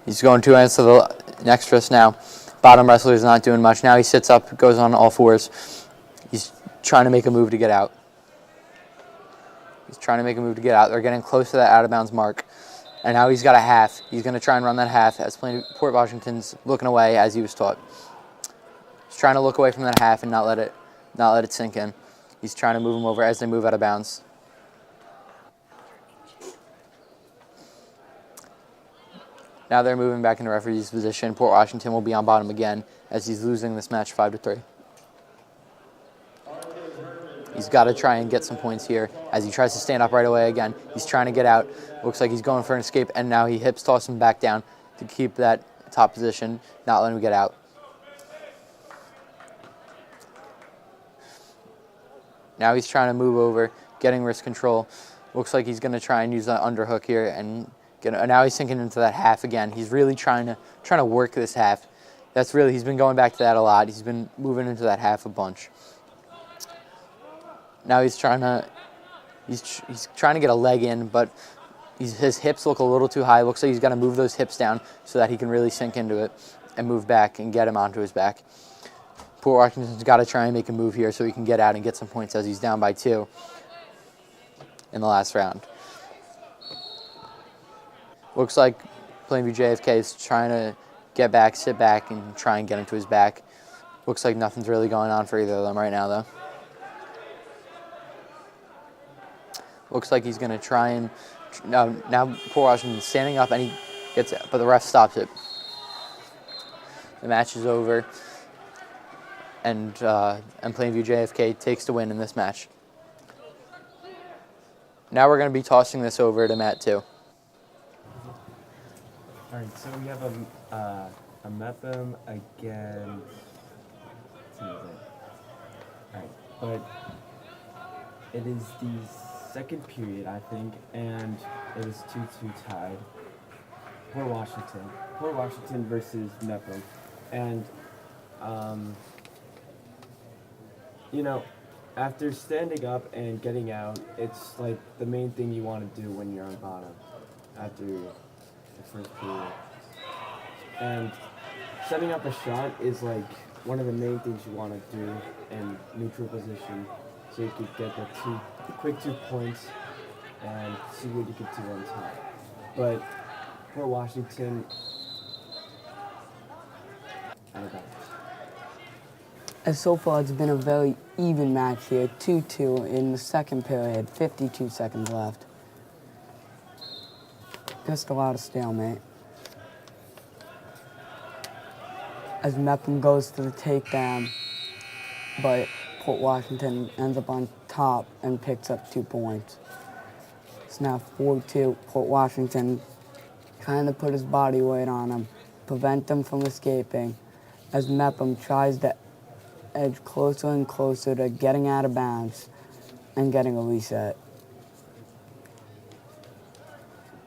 He's going 2 hands to the next wrist now. Bottom wrestler is not doing much. Now he sits up, goes on all fours. He's trying to make a move to get out. They're getting close to that out-of-bounds mark. And now he's got a half. He's going to try and run that half as Port Washington's looking away as he was taught. He's trying to look away from that half and not let it sink in. He's trying to move him over as they move out of bounds. Now they're moving back into referee's position. Port Washington will be on bottom again as he's losing this match 5-3. He's got to try and get some points here as he tries to stand up right away again. He's trying to get out. Looks like he's going for an escape, and now he hips toss him back down to keep that top position, not letting him get out. Now he's trying to move over, getting wrist control. Looks like he's going to try and use that underhook here, and now he's sinking into that half again. He's really trying to work this half. He's been going back to that a lot. He's been moving into that half a bunch. Now he's trying to get a leg in, but his hips look a little too high. Looks like he's got to move those hips down so that he can really sink into it and move back and get him onto his back. Port Washington's got to try and make a move here so he can get out and get some points as he's down by 2 in the last round. Looks like Plainview JFK is trying to get back, sit back, and try and get into his back. Looks like nothing's really going on for either of them right now, though. Looks like he's going to try and... now Port Washington's standing up, and he gets it, but the ref stops it. The match is over, and Plainview JFK takes the win in this match. Now we're going to be tossing this over to Mat 2. All right, so we have a Mepham against... All right, but it is the second period, I think, and it is 2-2 tied. Port Washington versus Mepham. And, after standing up and getting out, it's like the main thing you want to do when you're on bottom after the first period. And setting up a shot is like one of the main things you want to do in neutral position, so you could get the quick 2 points and see what you could do on top. But for Washington, As so far, it's been a very even match here, 2-2 in the second period, 52 seconds left. Just a lot of stalemate. As Mepham goes to the takedown, but Port Washington ends up on top and picks up 2 points. It's now 4-2. Port Washington trying to put his body weight on him, prevent him from escaping, as Mepham tries to edge closer and closer to getting out of bounds and getting a reset.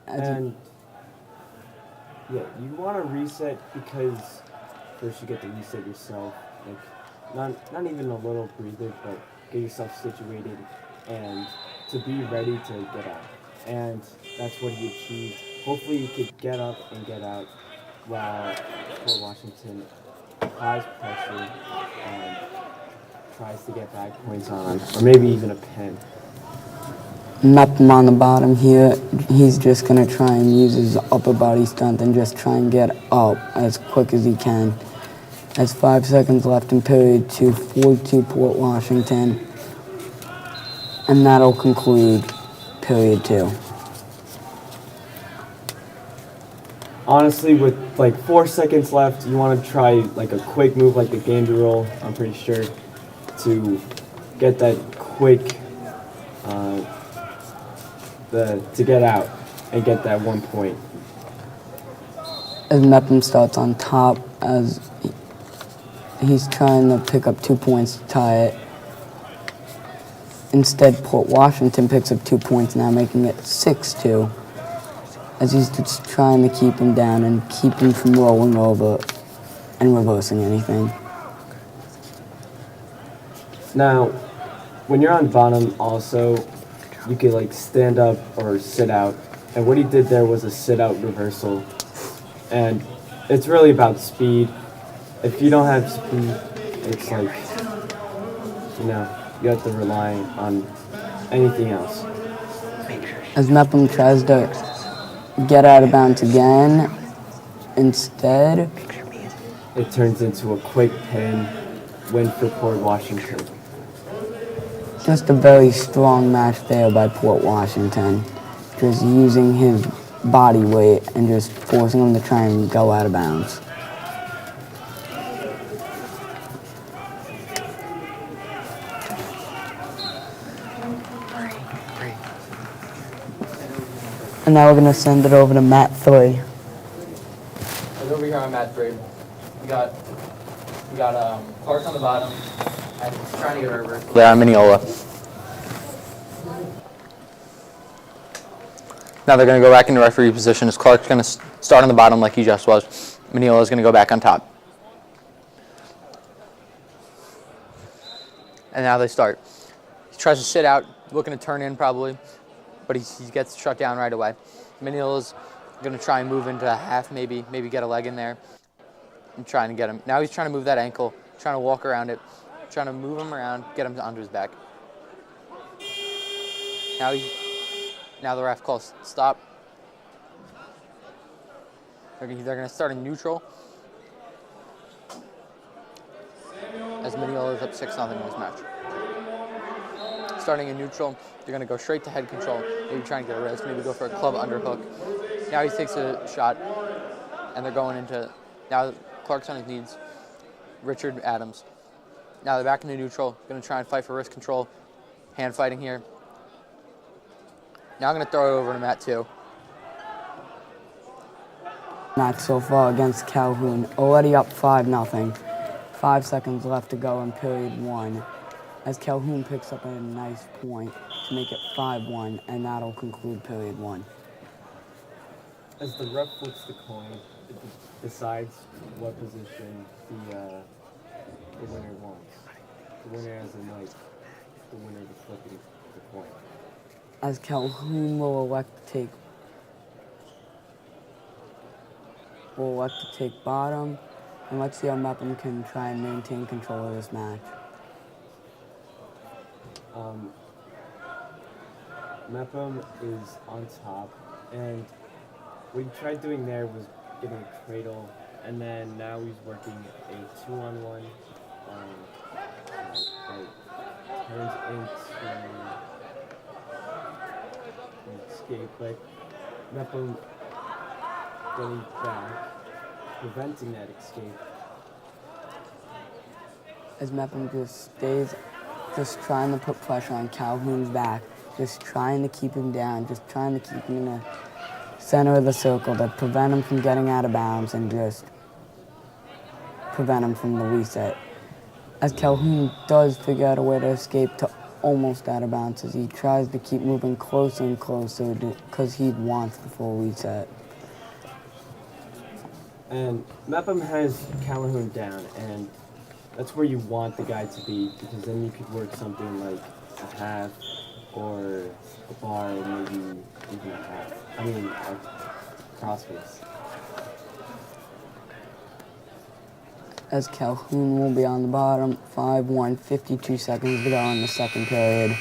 You want to reset because first you get to reset yourself, like not even a little breather, but get yourself situated and to be ready to get out. And that's what he achieved. Hopefully he could get up and get out while Port Washington applies pressure and tries to get back points on, or maybe even a pin. Mepham on the bottom here, he's just going to try and use his upper body strength and just try and get up as quick as he can. There's 5 seconds left in period 2, 4-2 Port Washington. And that'll conclude period 2. honestly, with like 4 seconds left, you want to try like a quick move like the Gamby roll, I'm pretty sure, to get that quick, to get out and get that 1 point. As Mepham starts on top, as he's trying to pick up 2 points to tie it. Instead, Port Washington picks up 2 points now, making it 6-2. As he's just trying to keep him down and keep him from rolling over and reversing anything. Now, when you're on bottom, also, you could like stand up or sit out. And what he did there was a sit-out reversal. And it's really about speed. If you don't have speed, it's like, you know, you have to rely on anything else. As Mepham tries to get out of bounds again, instead, it turns into a quick pin win for Port Washington. just a very strong match there by Port Washington. Just using his body weight and just forcing him to try and go out of bounds. And now we're going to send it over to Mat 3. And over here on Mat 3, we got Clark on the bottom, and he's trying to get a reversal. There on Mineola. Now they're going to go back into referee position as Clark's going to start on the bottom like he just was. Mineola's going to go back on top. And now they start. He tries to sit out, looking to turn in probably, but he gets shut down right away. Mineola's going to try and move into a half, maybe get a leg in there, and trying to get him. Now he's trying to move that ankle, trying to walk around it, trying to move him around, get him onto his back. Now the ref calls stop. They're going to start in neutral. As Mineola is up 6-0 in this match. Starting in neutral, they're going to go straight to head control. Maybe trying to get a wrist, maybe go for a club underhook. Now he takes a shot, and they're going into, now Clark's on his knees. Richard Adams. Now they're back into neutral, going to try and fight for wrist control. Hand fighting here. Now I'm going to throw it over to Mat 2. Match so far against Calhoun, already up 5-0. 5 seconds left to go in period 1. As Calhoun picks up a nice point to make it 5-1, and that'll conclude period 1. As the ref flips the coin, it decides what position the winner wants. The winner has a knight, the winner is flipping the coin. As Calhoun will elect to take bottom, and let's see how Mepham can try and maintain control of this match. Mepham is on top, and what he tried doing there was getting a cradle, and then now he's working a 2-on-1 that turns into an escape, but Mepham getting back, preventing that escape. As Mepham just stays, just trying to put pressure on Calhoun's back, just trying to keep him down, just trying to keep him in the center of the circle to prevent him from getting out of bounds and just prevent him from the reset. As Calhoun does figure out a way to escape to almost out of bounds as he tries to keep moving closer and closer because he wants the full reset. And Mepham has Calhoun down, and that's where you want the guy to be, because then you could work something like a half or a bar, or maybe even a half. I mean, a crossface. As Calhoun will be on the bottom, 5-1, 52 seconds to go in the second period.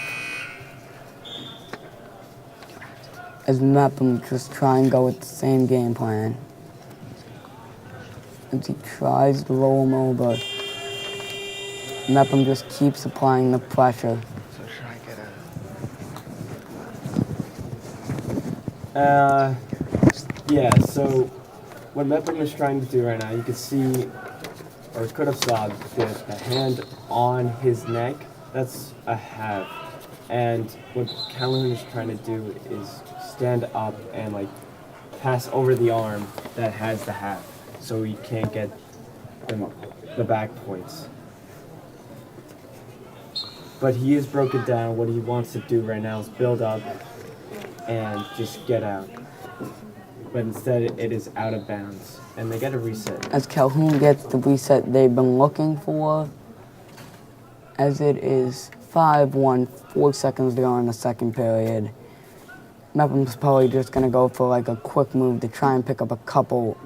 As Mepham just try and go with the same game plan. As he tries to roll him over, Mepham just keeps applying the pressure. So should I get Yeah, so what Mepham is trying to do right now, you could see, or could have saw, the hand on his neck. That's a half. And what Calhoun is trying to do is stand up and like pass over the arm that has the half, so he can't get the back points. But he is broken down. What he wants to do right now is build up and just get out. But instead, it is out of bounds, and they get a reset. As Calhoun gets the reset they've been looking for, as it is 5-1, 4 seconds to go in the second period. Mepham's probably just going to go for like a quick move to try and pick up a couple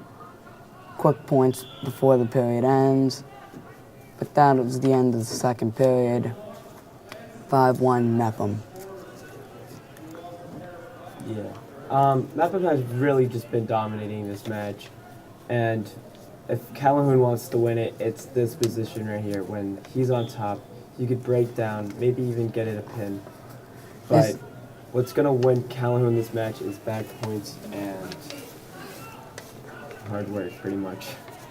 quick points before the period ends. But that was the end of the second period. 5-1 Mepham. Yeah. Mepham has really just been dominating this match. And if Calhoun wants to win it, it's this position right here. When he's on top, he could break down, maybe even get it a pin. But what's going to win Calhoun this match is back points and hard work, pretty much.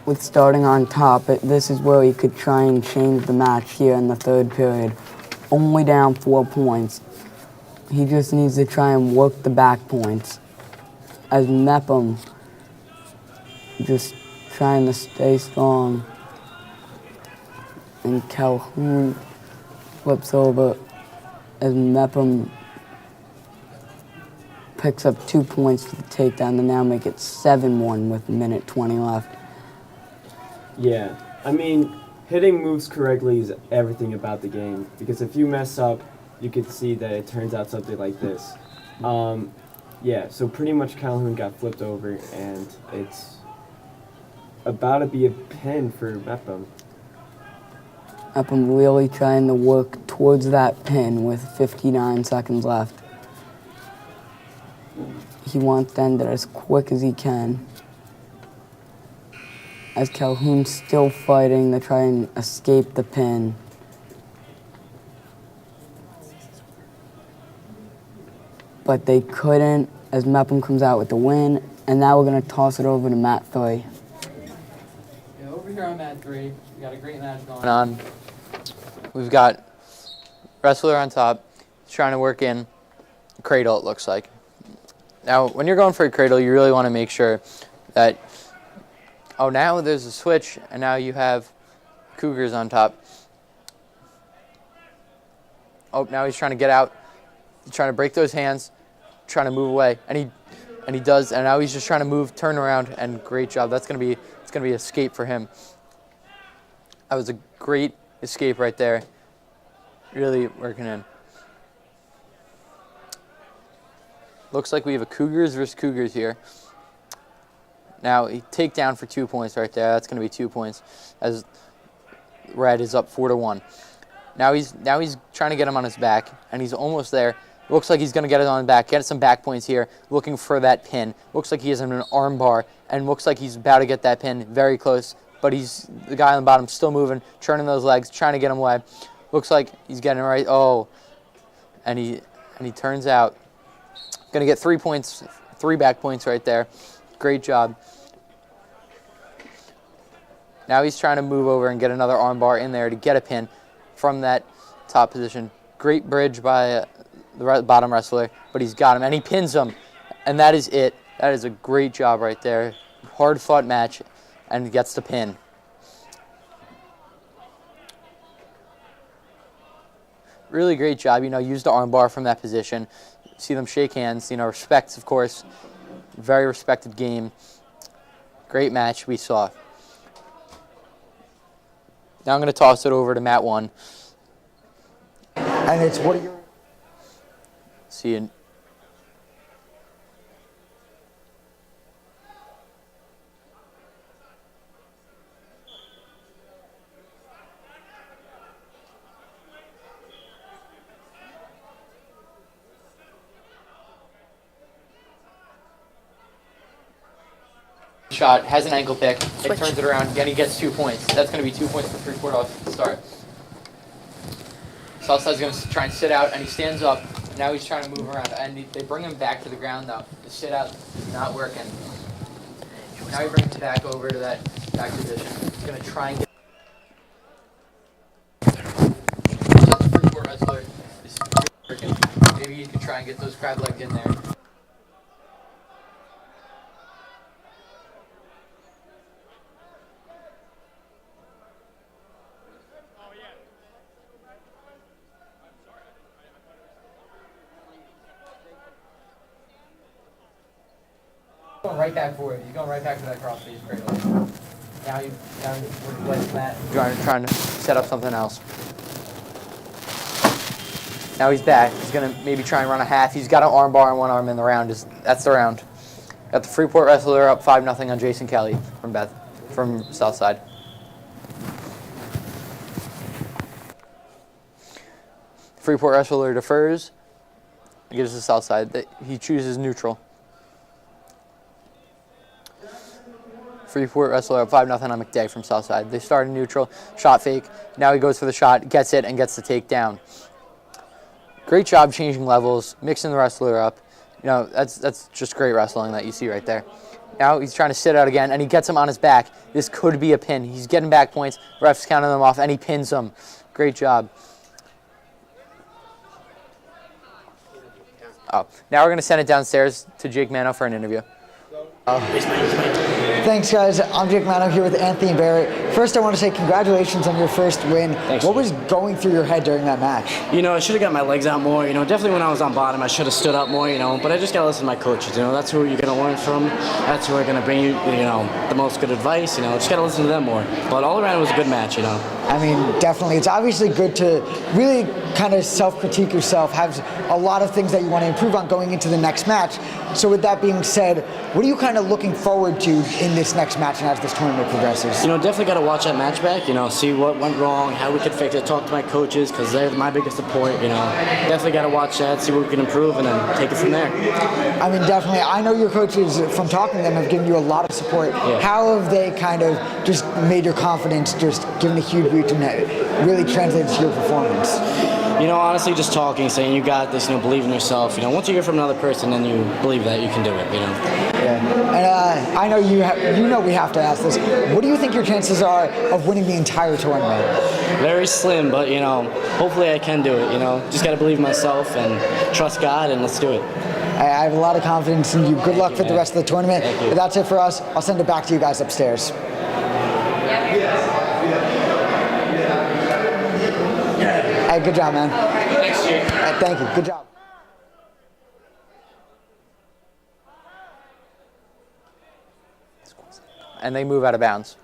With starting on top, this is where he could try and change the match here in the third period. Only down 4 points. He just needs to try and work the back points. As Mepham just trying to stay strong. And Calhoun flips over as Mepham picks up 2 points for the takedown to now make it 7-1 with 1:20 left. Yeah, I mean, hitting moves correctly is everything about the game, because if you mess up, you could see that it turns out something like this. Yeah, so pretty much Calhoun got flipped over, and it's about to be a pin for Mepham. Mepham really trying to work towards that pin with 59 seconds left. He wants to end it as quick as he can. As Calhoun's still fighting to try and escape the pin. But they couldn't, as Mepham comes out with the win, and now we're going to toss it over to Mat 3. Yeah, over here on Mat 3, we got a great match going on. We've got wrestler on top, trying to work in a cradle, it looks like. Now, when you're going for a cradle, you really want to make sure that, oh, now there's a switch, and now you have Cougars on top. Oh, now he's trying to get out. He's trying to break those hands, trying to move away, and he does, and now he's just trying to move, turn around, and great job. It's gonna be escape for him. That was a great escape right there. Really working in. Looks like we have a Cougars versus Cougars here. Now, a takedown for 2 points right there. That's going to be 2 points as Red is up 4-1. Now he's trying to get him on his back, and he's almost there. Looks like he's going to get it on his back, get some back points here, looking for that pin. Looks like he has him in an arm bar, and looks like he's about to get that pin very close, but the guy on the bottom still moving, churning those legs, trying to get him away. Looks like he's getting it right. Oh, and he turns out. Going to get 3 points, 3 back points right there. Great job. Now he's trying to move over and get another arm bar in there to get a pin from that top position. Great bridge by the bottom wrestler, but he's got him, and he pins him, and that is it. That is a great job right there. Hard-fought match, and he gets the pin. Really great job. Use the arm bar from that position. See them shake hands. Respect, of course. Very respected game. Great match we saw. Now I'm going to toss it over to Mat 1. And it's what are your... See you. Shot, has an ankle pick, it turns it around, again he gets 2 points. That's going to be 2 points for 3/4 off the start. Southside's going to try and sit out, and he stands up. Now he's trying to move around, and they bring him back to the ground, though. The sit out is not working. Now he brings it back over to that back position. He's going to try and get the Freeport wrestler is working. Maybe you can try and get those crab legs in there. Going right back for it. He's going right back for that crossface cradle. Now we're letting that. Trying to set up something else. Now he's back. He's gonna maybe try and run a half. He's got an arm bar and one arm in the round. That's the round. Got the Freeport wrestler up 5-0 on Jason Kelly from Southside. Freeport wrestler defers. Gives the Southside. He chooses neutral. Freeport wrestler up 5-0 on McDay from Southside. They start in neutral, shot fake. Now he goes for the shot, gets it, and gets the takedown. Great job changing levels, mixing the wrestler up. You know, that's just great wrestling that you see right there. Now he's trying to sit out again, and he gets him on his back. This could be a pin. He's getting back points. Ref's counting them off, and he pins him. Great job. Oh, now we're going to send it downstairs to Jake Mano for an interview. Thanks, guys. I'm Jake Mano here with Anthony Barrett. First, I want to say congratulations on your first win. Thanks. What was going through your head during that match? You know, I should have got my legs out more. You know, definitely when I was on bottom, I should have stood up more, you know, but I just got to listen to my coaches. You know, that's who you're going to learn from. That's who are going to bring you, you know, the most good advice. You know, just got to listen to them more. But all around, it was a good match, you know. I mean, definitely. It's obviously good to really kind of self-critique yourself, have a lot of things that you want to improve on going into the next match. So with that being said, what are you kind of looking forward to in this next match and as this tournament progresses? You know, definitely got to watch that match back, you know, see what went wrong, how we could fix it, talk to my coaches, because they're my biggest support, you know. Definitely got to watch that, see what we can improve, and then take it from there. I mean, definitely. I know your coaches, from talking to them, have given you a lot of support. Yeah. How have they kind of just made your confidence just given a huge boost and really translated to your performance? You know, honestly, just talking, saying you got this, you know, believe in yourself. You know, once you hear from another person, then you believe that you can do it, you know. Yeah. And I know you know we have to ask this. What do you think your chances are of winning the entire tournament? Very slim, but, you know, hopefully I can do it, you know. Just got to believe in myself and trust God, and let's do it. I have a lot of confidence in you. Good luck for the rest of the tournament. But that's it for us. I'll send it back to you guys upstairs. Hey, good job, man. Thanks, Jake. Thank you. Good job. And they move out of bounds.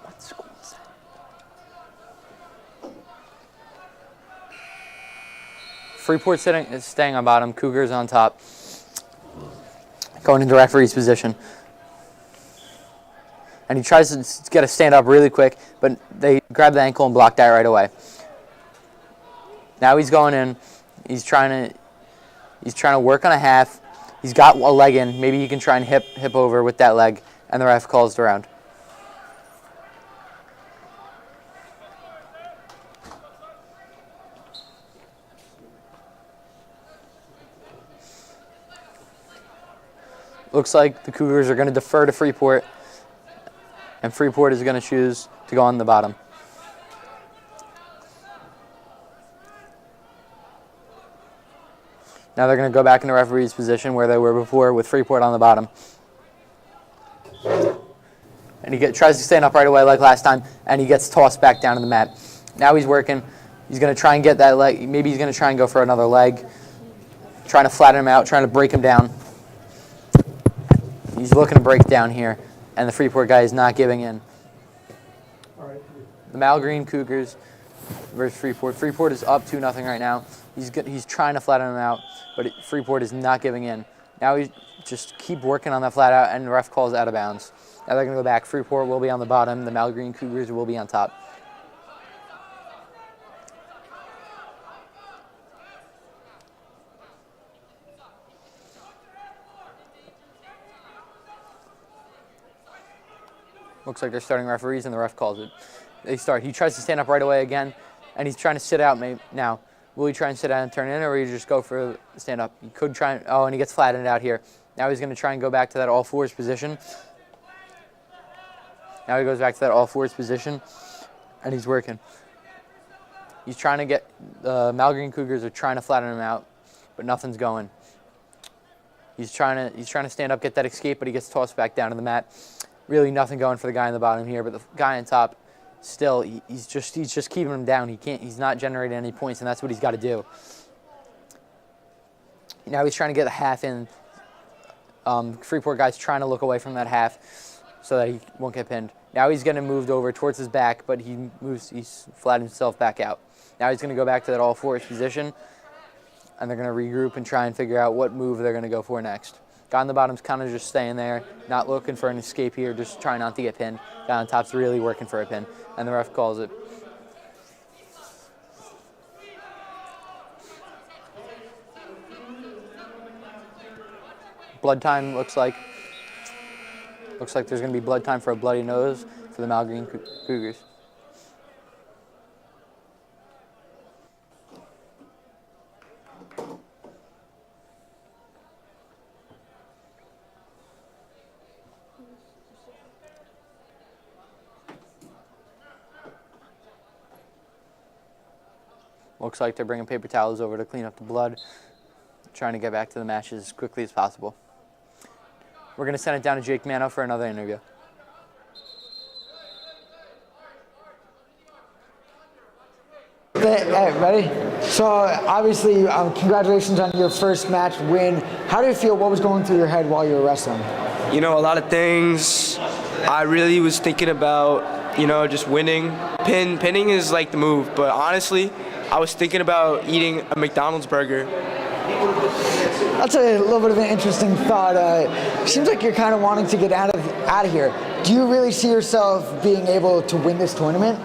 What school is that? Freeport staying on bottom. Cougars on top. Going into referee's position. And he tries to get a stand up really quick, but they grab the ankle and block that right away. Now he's going in. He's trying to work on a half. He's got a leg in. Maybe he can try and hip over with that leg, and the ref calls the round. Looks like the Cougars are going to defer to Freeport. And Freeport is going to choose to go on the bottom. Now they're going to go back in the referee's position where they were before with Freeport on the bottom. And he tries to stand up right away like last time, and he gets tossed back down to the mat. Now he's working. He's going to try and get that leg. Maybe he's going to try and go for another leg. Trying to flatten him out, trying to break him down. He's looking to break down here. And the Freeport guy is not giving in. The Malgreen Cougars versus Freeport. Freeport is up 2-0 right now. He's trying to flatten him out, but Freeport is not giving in. Now he just keep working on that flat out, and the ref calls out of bounds. Now they're going to go back. Freeport will be on the bottom. The Malgreen Cougars will be on top. Looks like they're starting referees, and the ref calls it. They start. He tries to stand up right away again, and he's trying to sit out now. Will he try and sit down and turn in, or will he just go for stand up? He could try and, oh, and he gets flattened out here. Now he's going to try and go back to that all fours position. Now he goes back to that all fours position, and he's working. He's trying to get, the Malgreen Cougars are trying to flatten him out, but nothing's going. He's trying to stand up, get that escape, but he gets tossed back down to the mat. Really nothing going for the guy on the bottom here, but the guy on top, still, he's just keeping him down. He's not generating any points, and that's what he's got to do. Now he's trying to get a half in. Freeport guy's trying to look away from that half so that he won't get pinned. Now he's getting moved over towards his back, but he's flattened himself back out. Now he's going to go back to that all fours position, and they're going to regroup and try and figure out what move they're going to go for next. Guy on the bottom's kind of just staying there, not looking for an escape here, just trying not to get pinned. Guy on top's really working for a pin, and the ref calls it. Blood time looks like there's going to be blood time for a bloody nose for the Malgreen Cougars. Looks like they're bringing paper towels over to clean up the blood, trying to get back to the match as quickly as possible. We're going to send it down to Jake Mano for another interview. Hey, ready? So obviously, congratulations on your first match win. How do you feel? What was going through your head while you were wrestling? You know, a lot of things. I really was thinking about, you know, just winning. Pinning is like the move, but honestly, I was thinking about eating a McDonald's burger. That's a little bit of an interesting thought. Seems like you're kind of wanting to get out of here. Do you really see yourself being able to win this tournament?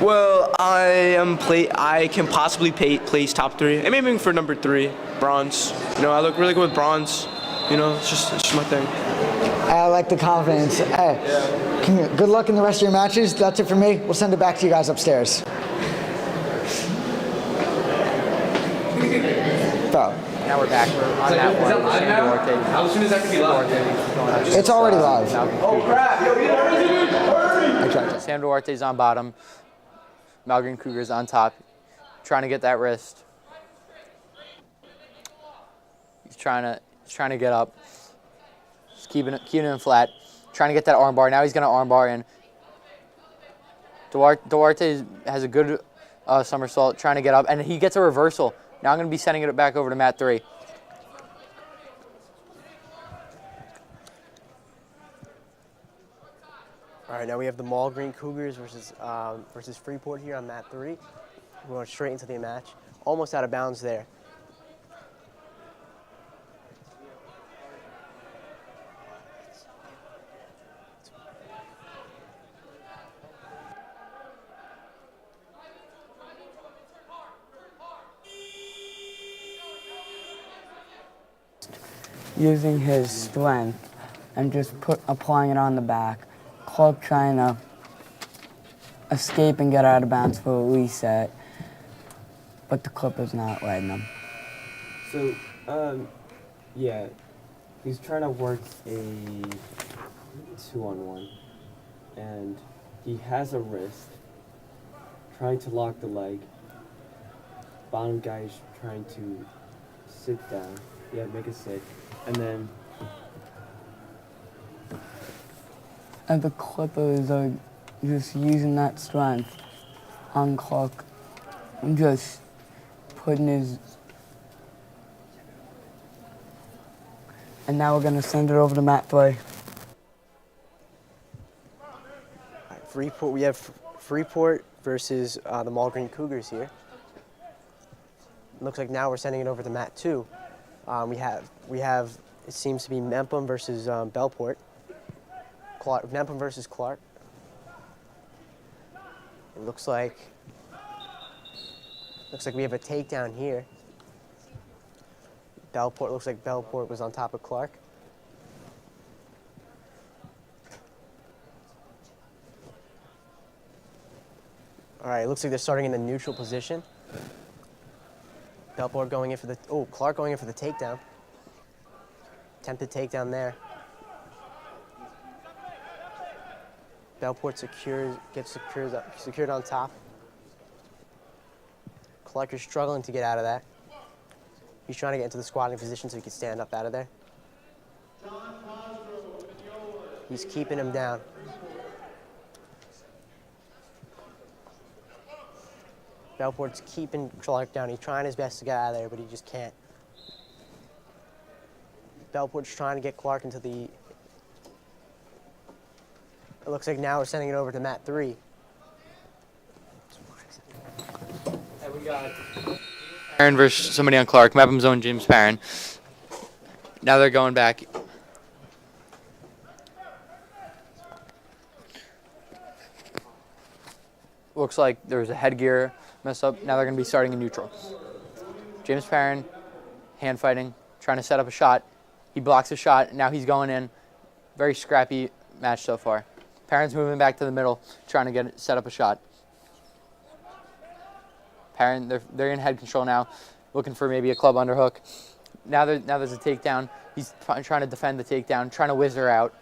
Well, I can possibly place top 3. I'm aiming for number 3, bronze. You know, I look really good with bronze. You know, it's just my thing. I like the confidence. Hey, good luck in the rest of your matches. That's it for me. We'll send it back to you guys upstairs. So. Now we're back. We're on that one. How soon is that going to be live? It's already live. Oh, crap. Yo, hurry! Sam Duarte's on bottom. Malgreen Cougars on top. Trying to get that wrist. He's trying to get up. Just keeping him flat. Trying to get that arm bar. Now he's going to arm bar in. Duarte has a good somersault, trying to get up, and he gets a reversal. Now I'm going to be sending it back over to mat 3. All right, now we have the Malgreen Cougars versus Freeport here on mat 3. We're going straight into the match. Almost out of bounds there. Using his strength and just applying it on the back. Clark trying to escape and get out of bounds for a reset, but the Clipper's not letting him. So, yeah, he's trying to work a 2-on-1, and he has a wrist, trying to lock the leg. Bottom guy's trying to sit down. Yeah, make it sit. And then... And the Clippers are just using that strength on Clark and just putting his... And now we're going to send it over to mat 3. All right, Freeport, we have Freeport versus the Malgreen Cougars here. Looks like now we're sending it over to mat 2. We have it seems to be Mepham versus Bellport. Mepham versus Clark. It looks like we have a takedown here. Looks like Bellport was on top of Clark. All right, it looks like they're starting in the neutral position. Belport going in for the, Clark going in for the takedown. Attempted takedown there. Belport gets secured on top. Clark is struggling to get out of that. He's trying to get into the squatting position so he can stand up out of there. He's keeping him down. Belport's keeping Clark down. He's trying his best to get out of there, but he just can't. Belport's trying to get Clark into the... It looks like now we're sending it over to mat 3. And we got Perrin versus somebody on Clark. Mepham's own James Perrin. Now they're going back. Looks like there was a headgear mess up. Now they're going to be starting in neutral. James Perrin, hand fighting, trying to set up a shot. He blocks a shot. Now he's going in. Very scrappy match so far. Perrin's moving back to the middle, trying to set up a shot. Perrin, they're in head control now, looking for maybe a club underhook. Now there's a takedown. He's trying to defend the takedown, trying to whizzer out,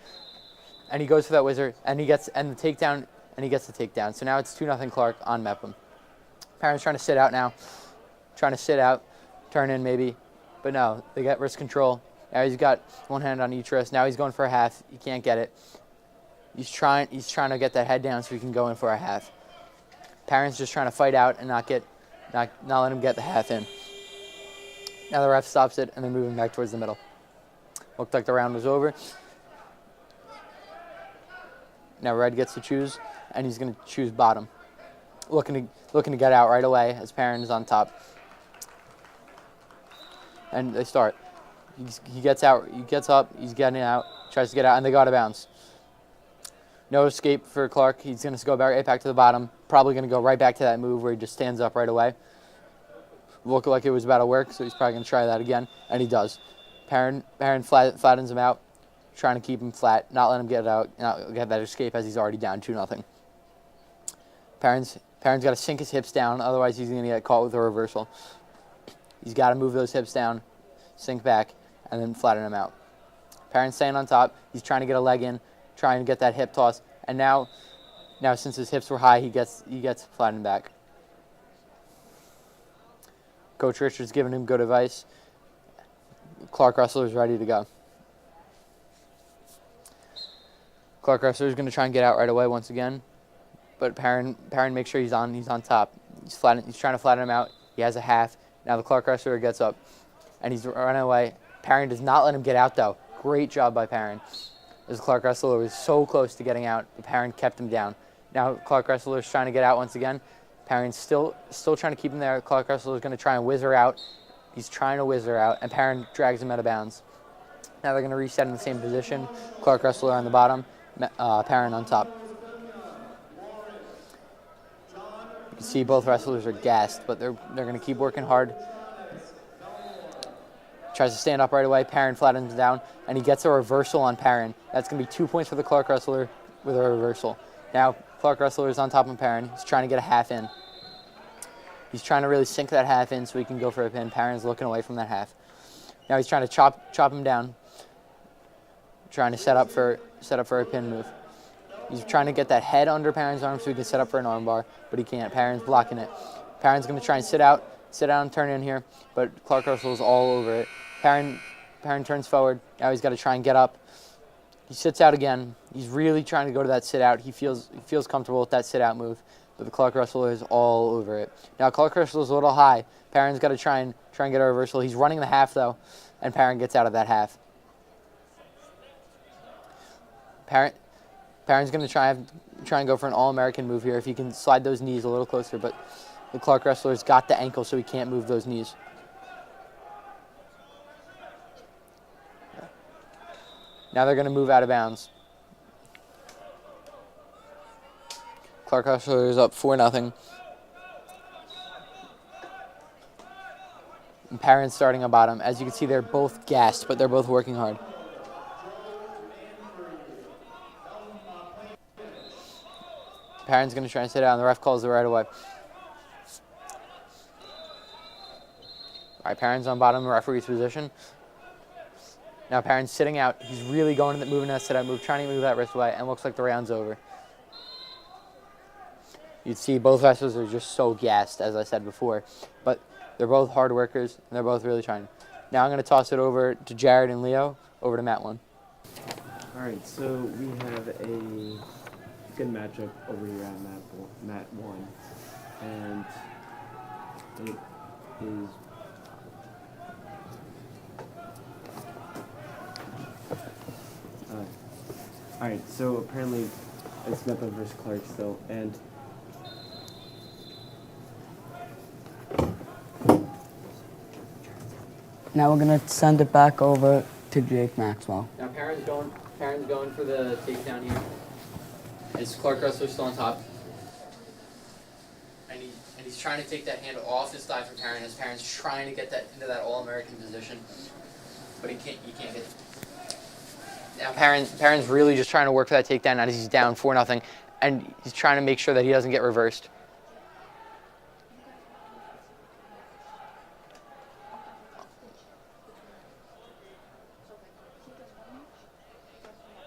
and he goes for that whizzer, and he gets the takedown. So now it's 2-0 Clark on Mepham. Perrin's trying to sit out now, turn in maybe, but no, they got wrist control. Now he's got one hand on each wrist. Now he's going for a half. He can't get it. He's trying to get that head down so he can go in for a half. Perrin's just trying to fight out and not let him get the half in. Now the ref stops it and they're moving back towards the middle. Looked like the round was over. Now Red gets to choose, and he's going to choose bottom. Looking to get out right away as Perrin is on top. And they start. He gets out. He gets up. He's getting out. Tries to get out, and they go out of bounds. No escape for Clark. He's going to go right back to the bottom. Probably going to go right back to that move where he just stands up right away. Looked like it was about to work, so he's probably going to try that again, and he does. Perrin flattens him out, trying to keep him flat, not let him get out, not get that escape as he's already down 2-0. Perrin's got to sink his hips down, otherwise he's going to get caught with a reversal. He's got to move those hips down, sink back, and then flatten him out. Perrin's staying on top. He's trying to get a leg in, trying to get that hip toss, and now since his hips were high, he gets flattened back. Coach Richard's giving him good advice. Clark wrestler is ready to go. Clark wrestler is going to try and get out right away once again, but Perrin makes sure he's on top. He's trying to flatten him out. He has a half. Now the Clark wrestler gets up, and he's running away. Perrin does not let him get out though. Great job by Perrin. As Clark wrestler was so close to getting out, but Perrin kept him down. Now Clark wrestler is trying to get out once again. Perrin's still trying to keep him there. Clark wrestler is going to try and whizzer out. He's trying to whizzer out, and Perrin drags him out of bounds. Now they're going to reset in the same position. Clark wrestler on the bottom, Perrin on top. You can see both wrestlers are gassed, but they're going to keep working hard. Tries to stand up right away. Perrin flattens him down, and he gets a reversal on Perrin. That's going to be 2 points for the Clark wrestler with a reversal. Now Clark wrestler is on top of Perrin. He's trying to get a half in. He's trying to really sink that half in so he can go for a pin. Perrin's looking away from that half. Now he's trying to chop him down. Trying to set up for a pin move. He's trying to get that head under Perrin's arm so he can set up for an arm bar, but he can't. Perrin's blocking it. Perrin's going to try and sit out and turn in here, but Clark wrestle's all over it. Perrin turns forward. Now he's got to try and get up. He sits out again. He's really trying to go to that sit out. He feels comfortable with that sit out move, but the Clark wrestler is all over it. Now Clark wrestler's a little high. Perrin's got to try and get a reversal. He's running the half though, and Perrin gets out of that half. Perrin's going to try and go for an All-American move here if he can slide those knees a little closer, but the Clark wrestler's got the ankle so he can't move those knees. Now they're going to move out of bounds. Clark wrestler is up 4-0. And Perrin's starting on bottom. As you can see, they're both gassed, but they're both working hard. Perrin's going to try and sit down. The ref calls it right away. All right, Perrin's on bottom of the referee's position. Now Perrin's sitting out. He's really going to moving that sit-out move, trying to move that wrist away, and looks like the round's over. You'd see both wrestlers are just so gassed, as I said before, but they're both hard workers, and they're both really trying. Now I'm going to toss it over to Jared and Leo, over to mat 1. All right, so we have a good matchup over here at mat 1, and it is all right. So apparently, it's Mepham versus Clark still, and Now we're gonna send it back over to Jake Maxwell. Now Perrin's going for the takedown here. Is Clark wrestler still on top? And he's trying to take that hand off his thigh from Perrin as Perrin's trying to get that into that All-American position, but he can't get it. Now Perrin's really just trying to work for that takedown as he's down 4-0, and he's trying to make sure that he doesn't get reversed.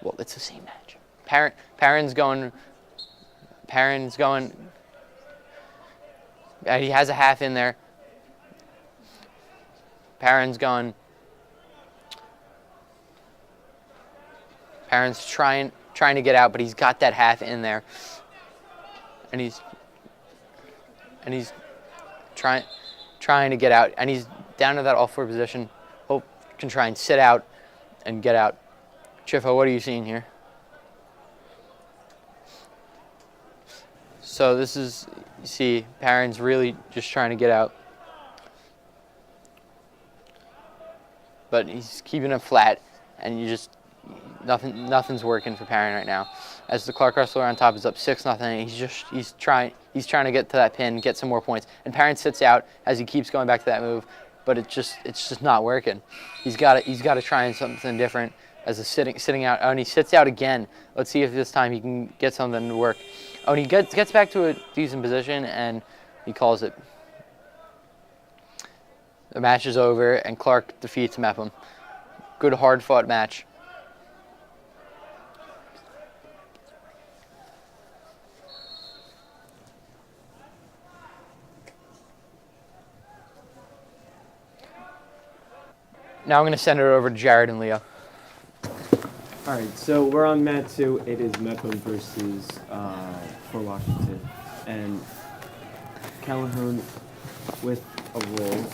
Well, it's the same match. Perrin's going. He has a half in there. Perrin's going. Perrin's trying to get out, but he's got that half in there, and he's trying to get out, and he's down to that all-4 position. Hope can try and sit out and get out. Chifo, what are you seeing here? So this is, you see, Perrin's really just trying to get out. But he's keeping it flat, and nothing's working for Perrin right now. As the Clark wrestler on top is up 6-0, he's trying to get to that pin, get some more points. And Perrin sits out as he keeps going back to that move, but it's just not working. He's got to try something different. As a sitting out, and he sits out again. Let's see if this time he can get something to work. Oh, and he gets back to a decent position, and he calls it. The match is over, and Clark defeats Mepham. Good, hard-fought match. Now I'm going to send it over to Jared and Leo. all right. So we're on mat 2. It is Mepham versus for Washington, and Calhoun with a roll,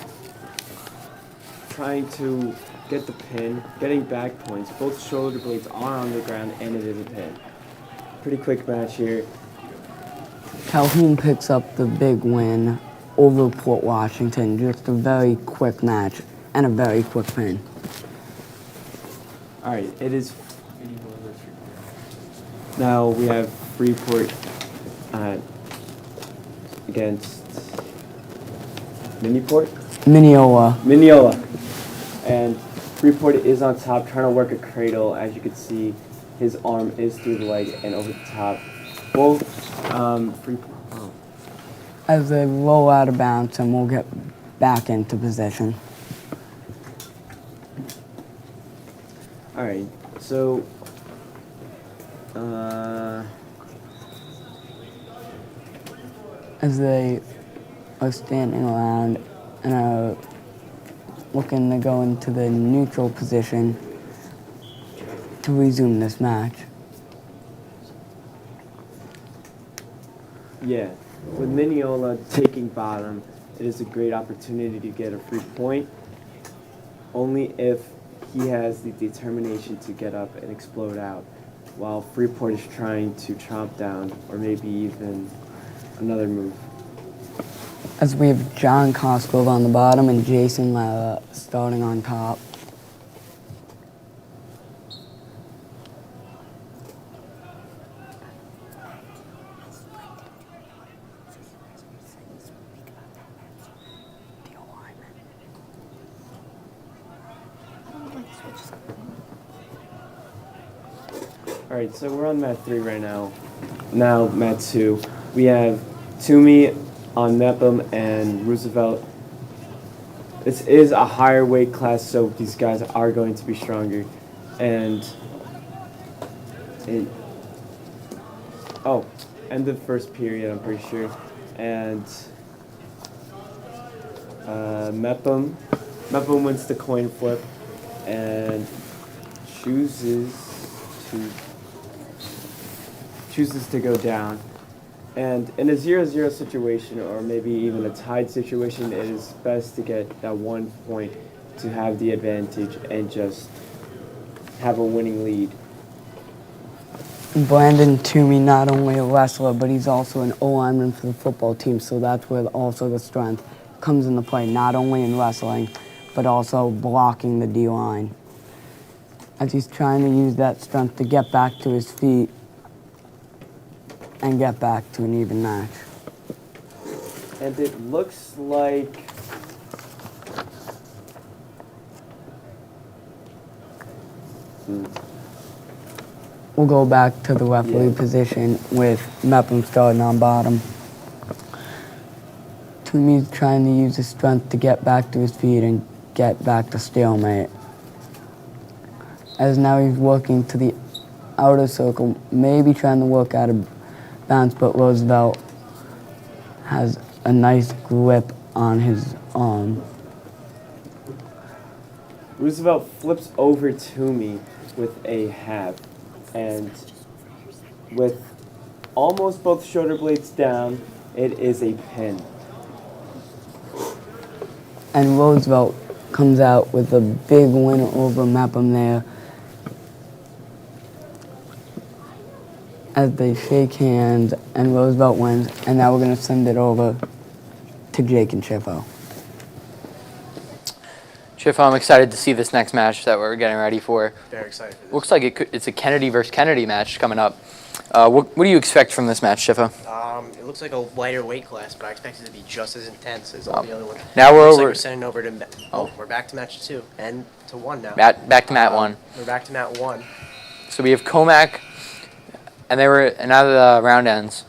trying to get the pin, getting back points. Both shoulder blades are on the ground, and it is a pin. Pretty quick match here. Calhoun picks up the big win over Port Washington. Just a very quick match and a very quick pin. All right, it is. Now we have Freeport against Mineola. And Freeport is on top, trying to work a cradle. As you can see, his arm is through the leg and over the top. Both Freeport. Oh. As they roll out of bounds, and we'll get back into position. All right, so as they are standing around and are looking to go into the neutral position to resume this match. Yeah, with Mineola taking bottom, it is a great opportunity to get a free point, only if he has the determination to get up and explode out, while Freeport is trying to chomp down, or maybe even another move. As we have John Cosgrove on the bottom and Jason Lara starting on top. All right, so we're on mat 3 right now. Now mat 2. We have Toomey on Mepham and Roosevelt this is a higher weight class, so these guys are going to be stronger. And end of first period, I'm pretty sure. And Mepham wins the coin flip and chooses to go down. And in a 0-0 situation, or maybe even a tied situation, it is best to get that 1 point to have the advantage and just have a winning lead. Brandon Toomey, not only a wrestler, but he's also an O-lineman for the football team, so that's where also the strength comes into play, not only in wrestling, but also blocking the D-line. As he's trying to use that strength to get back to his feet and get back to an even match. And it looks like We'll go back to the referee position with Mepham starting on bottom. Toomey's trying to use his strength to get back to his feet and get back to stalemate. As now he's working to the outer circle, maybe trying to work out of bounds, but Roosevelt has a nice grip on his arm. Roosevelt flips over Toomey with a half, and with almost both shoulder blades down, it is a pin. And Roosevelt comes out with a big win over Mepham there. As they shake hands and Roosevelt wins, and now we're going to send it over to Jake and Chiffo. Chiffo, I'm excited to see this next match that we're getting ready for. Very excited for this. Looks like it's a Kennedy versus Kennedy match coming up. What do you expect from this match, Chiffo? It looks like a lighter weight class, but I expect it to be just as intense as all the other ones. Now we're Looks over. like we're sending over to. We're back to match 2 and to 1 now. Back to mat 1. We're back to mat 1. So we have Comac, and now the round ends.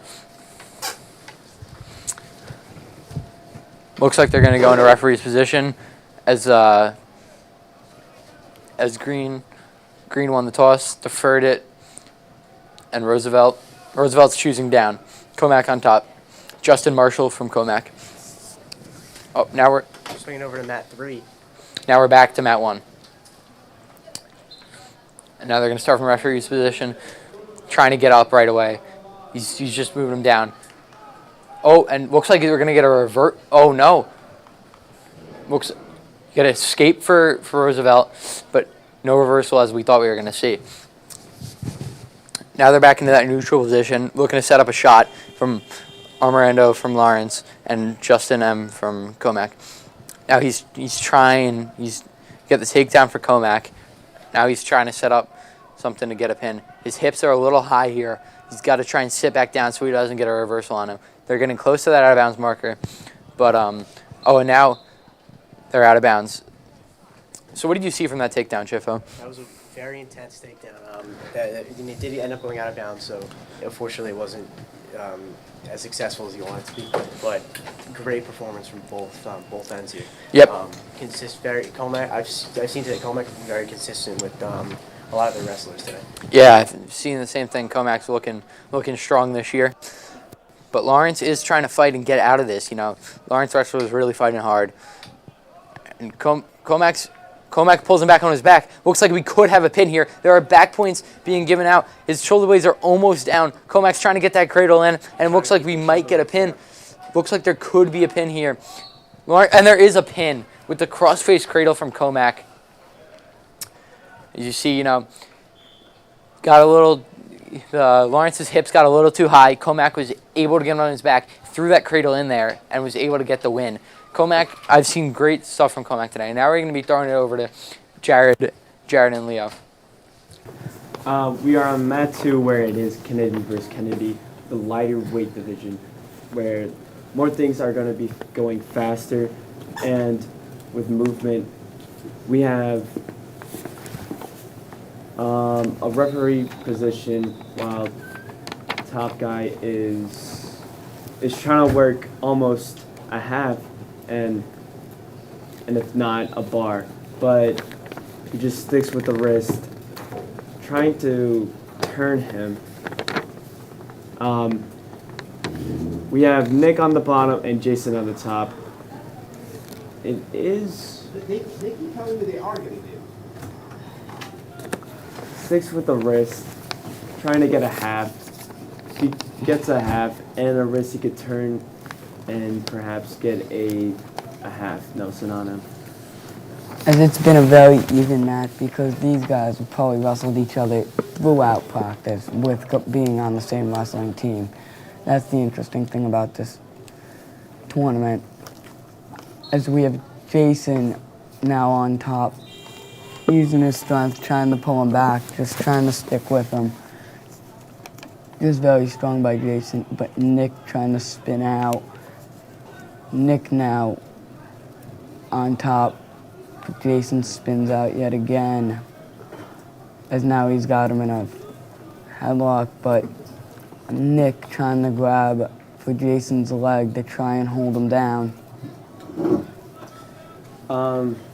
Looks like they're going to go into referee's position as Green won the toss, deferred it, and Roosevelt's choosing down. Comac on top. Justin Marshall from Comac. Oh, now we're Swinging over to mat 3. Now we're back to mat 1. And now they're going to start from referee's position, trying to get up right away. He's just moving him down. Oh, and looks like we're going to get a revert. Oh, no. Looks get an escape for Roosevelt, but no reversal as we thought we were going to see. Now they're back into that neutral position, looking to set up a shot from Armorando from Lawrence and Justin M. from Comac. Now he's trying, get the takedown for Comac. Now he's trying to set up something to get a pin. His hips are a little high here. He's got to try and sit back down so he doesn't get a reversal on him. They're getting close to that out of bounds marker. But, and now they're out of bounds. So what did you see from that takedown, Chiffo? That was a very intense takedown. It did end up going out of bounds, so unfortunately it wasn't as successful as you wanted it to be. But great performance from both ends here. Yep. Comac. I've seen today Comac has been very consistent with a lot of the wrestlers today. Yeah, I've seen the same thing. Comac's looking strong this year. But Lawrence is trying to fight and get out of this. Lawrence wrestler is really fighting hard. And Comac pulls him back on his back. Looks like we could have a pin here. There are back points being given out. His shoulder blades are almost down. Comac's trying to get that cradle in, and it looks like we might get a pin. Looks like there could be a pin here. And there is a pin with the crossface cradle from Comac. As you see, got a little, Lawrence's hips got a little too high. Comac was able to get him on his back, threw that cradle in there, and was able to get the win. Comac, I've seen great stuff from Comac today. Now we're going to be throwing it over to Jared and Leo. We are on mat 2 where it is Kennedy versus Kennedy, the lighter weight division, where more things are going to be going faster, and with movement, we have a referee position while top guy is trying to work almost a half, and and if not, a bar. But he just sticks with the wrist, trying to turn him. We have Nick on the bottom and Jason on the top. It is... They keep telling me they are going to do. Sticks with the wrist, trying to get a half. He gets a half and a wrist he could turn and perhaps get a half Nelson on him. As it's been a very even match because these guys have probably wrestled each other throughout practice with being on the same wrestling team. That's the interesting thing about this tournament. As we have Jason now on top, using his strength, trying to pull him back, just trying to stick with him. Just very strong by Jason, but Nick trying to spin out. Nick now on top. Jason spins out yet again, as now he's got him in a headlock, but Nick trying to grab for Jason's leg to try and hold him down.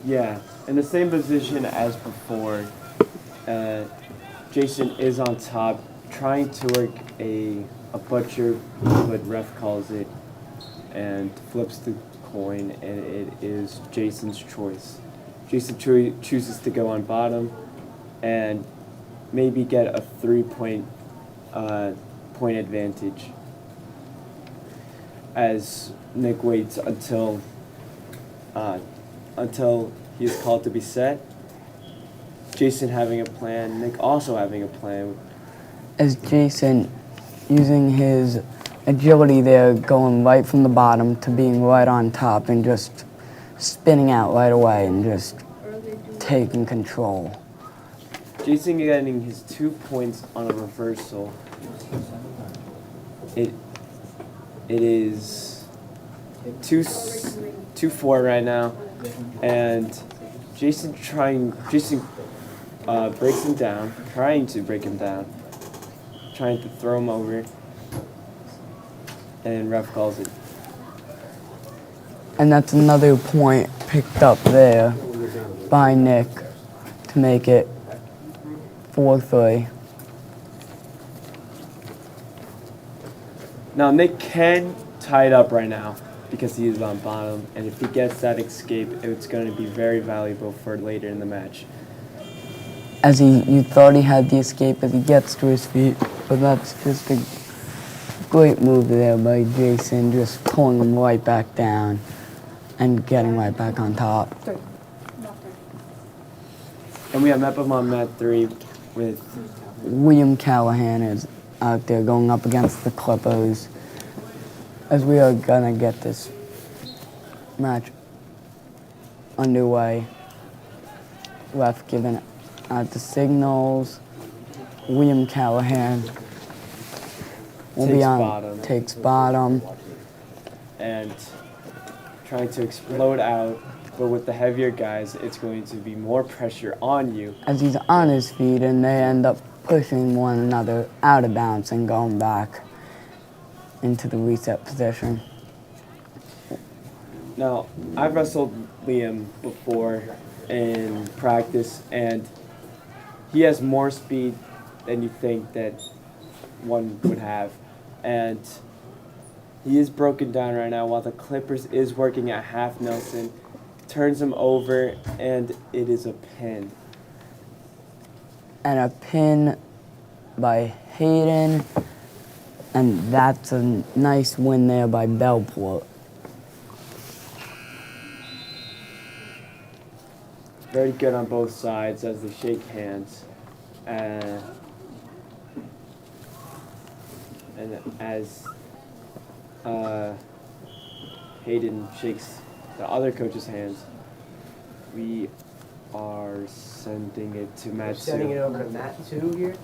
Yeah, in the same position as before, Jason is on top, trying to work a butcher, what ref calls it, and flips the coin, and it is Jason's choice. Jason chooses to go on bottom and maybe get a 3-point point advantage as Nick waits until he is called to be set. Jason having a plan, Nick also having a plan. As Jason, using his agility there, going right from the bottom to being right on top and just spinning out right away and just taking control. Jason getting his 2 points on a reversal. It is 2-4 right now, and Jason breaks him down, trying to break him down, trying to throw him over, and ref calls it. And that's another point picked up there by Nick to make it 4-3. Now Nick can tie it up right now because he is on bottom, and if he gets that escape, it's going to be very valuable for later in the match. As you thought he had the escape as he gets to his feet, but that's just a great move there by Jason, just pulling him right back down and getting right back on top. And we have Mepham on mat 3 with William Callahan is out there going up against the Clippers, as we are gonna get this match underway. Ref giving out the signals. William Callahan will be on, takes bottom. And trying to explode out, but with the heavier guys, it's going to be more pressure on you. As he's on his feet and they end up pushing one another out of bounds and going back into the reset position. Now, I've wrestled Liam before in practice, and he has more speed than you think that one would have. And he is broken down right now while the Clippers is working at half Nelson, turns him over, and it is a pin. And a pin by Hayden, and that's a nice win there by Bellport. Very good on both sides as they shake hands. And as Hayden shakes the other coach's hands, we are sending it to Matt 2. Sending it over to Matt 2 here.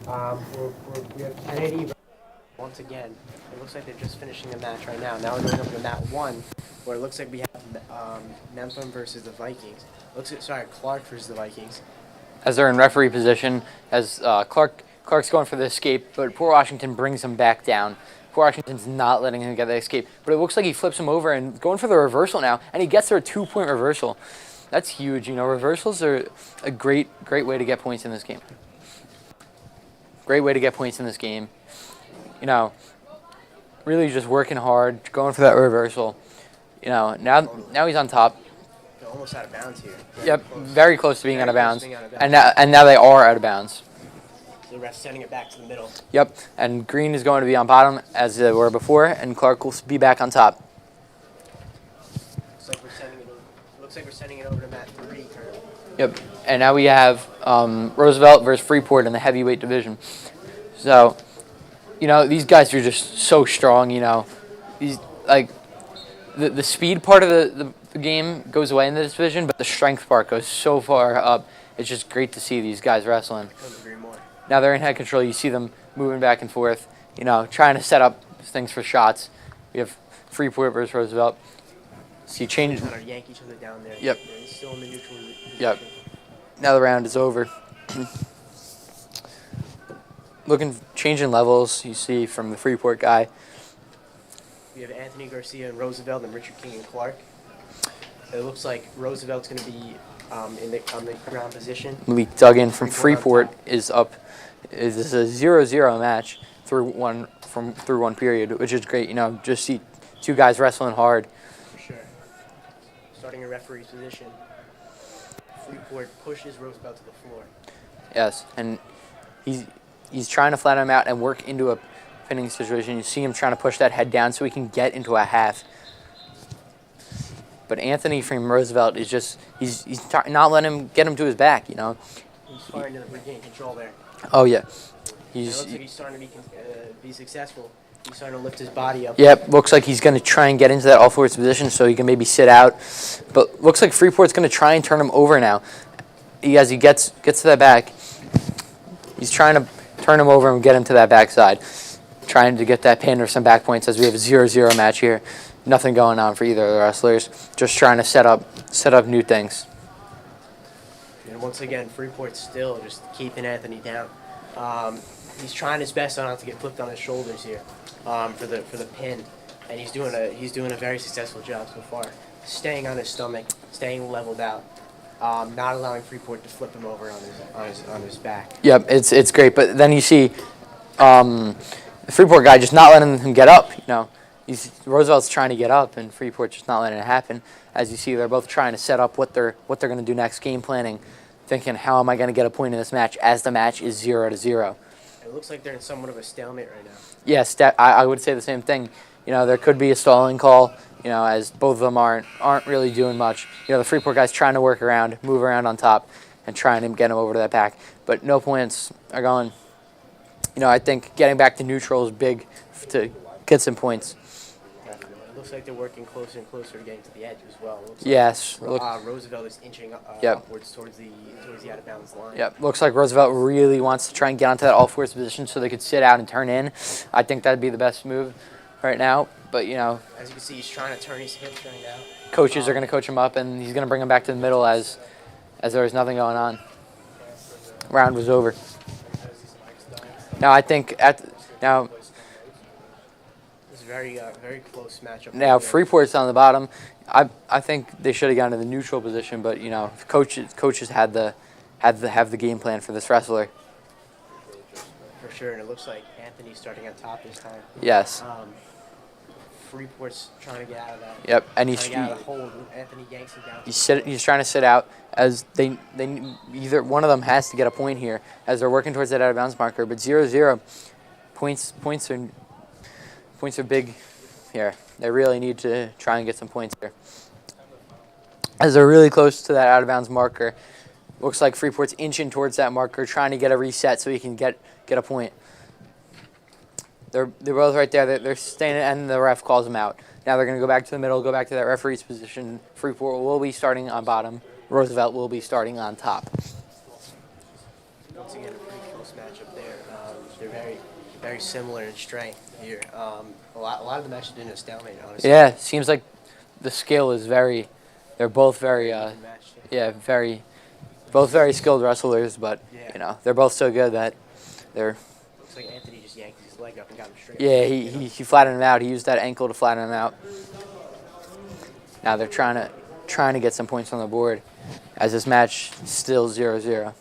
We have Kennedy. Once again, it looks like they're just finishing the match right now. Now we're going over to Mat 1, where it looks like we have Mepham versus the Vikings. Clark versus the Vikings. As they're in referee position, as Clark's going for the escape, but Port Washington brings him back down. Washington's not letting him get the escape. But it looks like he flips him over and going for the reversal now, and he gets there a 2-point reversal. That's huge. You know, reversals are a great way to get points in this game. Great way to get points in this game. You know, really just working hard, going for that reversal. You know, now he's on top. They're almost out of bounds here. Yep, very close to being out of bounds. Being out of And now they are out of bounds. The ref's sending it back to the middle. Yep, and Green is going to be on bottom as they were before, and Clark will be back on top. Looks like we're sending it over to mat 3 currently. Yep, and now we have Roosevelt versus Freeport in the heavyweight division. So, you know, these guys are just so strong. You know, these like the speed part of the game goes away in this division, but the strength part goes so far up. It's just great to see these guys wrestling. Couldn't agree more. Now they're in head control. You see them moving back and forth, you know, trying to set up things for shots. We have Freeport versus Roosevelt. See, change. Trying to yank each other down there. Yep. They're still in the neutral position. Yep. Now the round is over. Changing levels, you see from the Freeport guy. We have Anthony Garcia and Roosevelt and Richard King and Clark. It looks like Roosevelt's going to be on the ground position. Malik Duggan from Freeport is up. This is a 0-0 match through one period, which is great. You know, just see two guys wrestling hard. For sure. Starting in referee's position. Freeport pushes Roosevelt to the floor. Yes, and he's trying to flatten him out and work into a pinning situation. You see him trying to push that head down so he can get into a half. But Anthony from Roosevelt is just he's not letting him get him to his back. You know. He's starting to regain control there. Oh yeah. It looks like he's starting to be successful. He's starting to lift his body up. Yep, looks like he's going to try and get into that all-fours position so he can maybe sit out. But looks like Freeport's going to try and turn him over now. As he gets to that back, he's trying to turn him over and get him to that backside. Trying to get that pin or some back points as we have a 0-0 match here. Nothing going on for either of the wrestlers. Just trying to set up new things. And once again, Freeport's still just keeping Anthony down. He's trying his best not to get flipped on his shoulders here for the pin, and he's doing a very successful job so far. Staying on his stomach, staying leveled out, not allowing Freeport to flip him over on his back. Yep, it's great. But then you see the Freeport guy just not letting him get up. You know, Roosevelt's trying to get up, and Freeport's just not letting it happen. As you see, they're both trying to set up what they're going to do next, game planning, thinking how am I going to get a point in this match as the match is 0-0. It looks like they're in somewhat of a stalemate right now. Yes, I would say the same thing. You know, there could be a stalling call, you know, as both of them aren't really doing much. You know, the Freeport guy's trying to work around, move around on top, and trying to get him over to that back. But no points are going. You know, I think getting back to neutral is big to get some points. It looks like they're working closer and closer to getting to the edge as well. Yes. Roosevelt is inching upwards towards the out of bounds line. Yep. Looks like Roosevelt really wants to try and get onto that all-fours position so they could sit out and turn in. I think that'd be the best move right now. But, you know, as you can see, he's trying to turn his hips right now. Coaches are going to coach him up, and he's going to bring him back to the middle as there was nothing going on. Round was over. Now, I think now. It's a very close matchup. Now Freeport's on the bottom. I think they should have gone to the neutral position, but you know, coaches have the game plan for this wrestler. For sure, and it looks like Anthony's starting on top this time. Yes. Freeport's trying to get out of that. Yep, and he's trying to get out of the hold. Anthony yanks him down. He's trying to sit out as they either one of them has to get a point here as they're working towards that out of bounds marker. But 0-0 points are big here. They really need to try and get some points here. As they're really close to that out of bounds marker, looks like Freeport's inching towards that marker, trying to get a reset so he can get a point. They're both right there. They're staying, and the ref calls them out. Now they're going to go back to the middle, go back to that referee's position. Freeport will be starting on bottom. Roosevelt will be starting on top. Once again, a pretty close matchup there. They're very similar in strength here. A lot of the matches have been a stalemate, honestly. Yeah, it seems like the skill is very. They're both very. Both very skilled wrestlers, but you know they're both so good that they're Looks like Anthony just yanked his leg up and got him straight. Yeah, he flattened him out. He used that ankle to flatten him out. Now they're trying to get some points on the board as this match is still 0-0.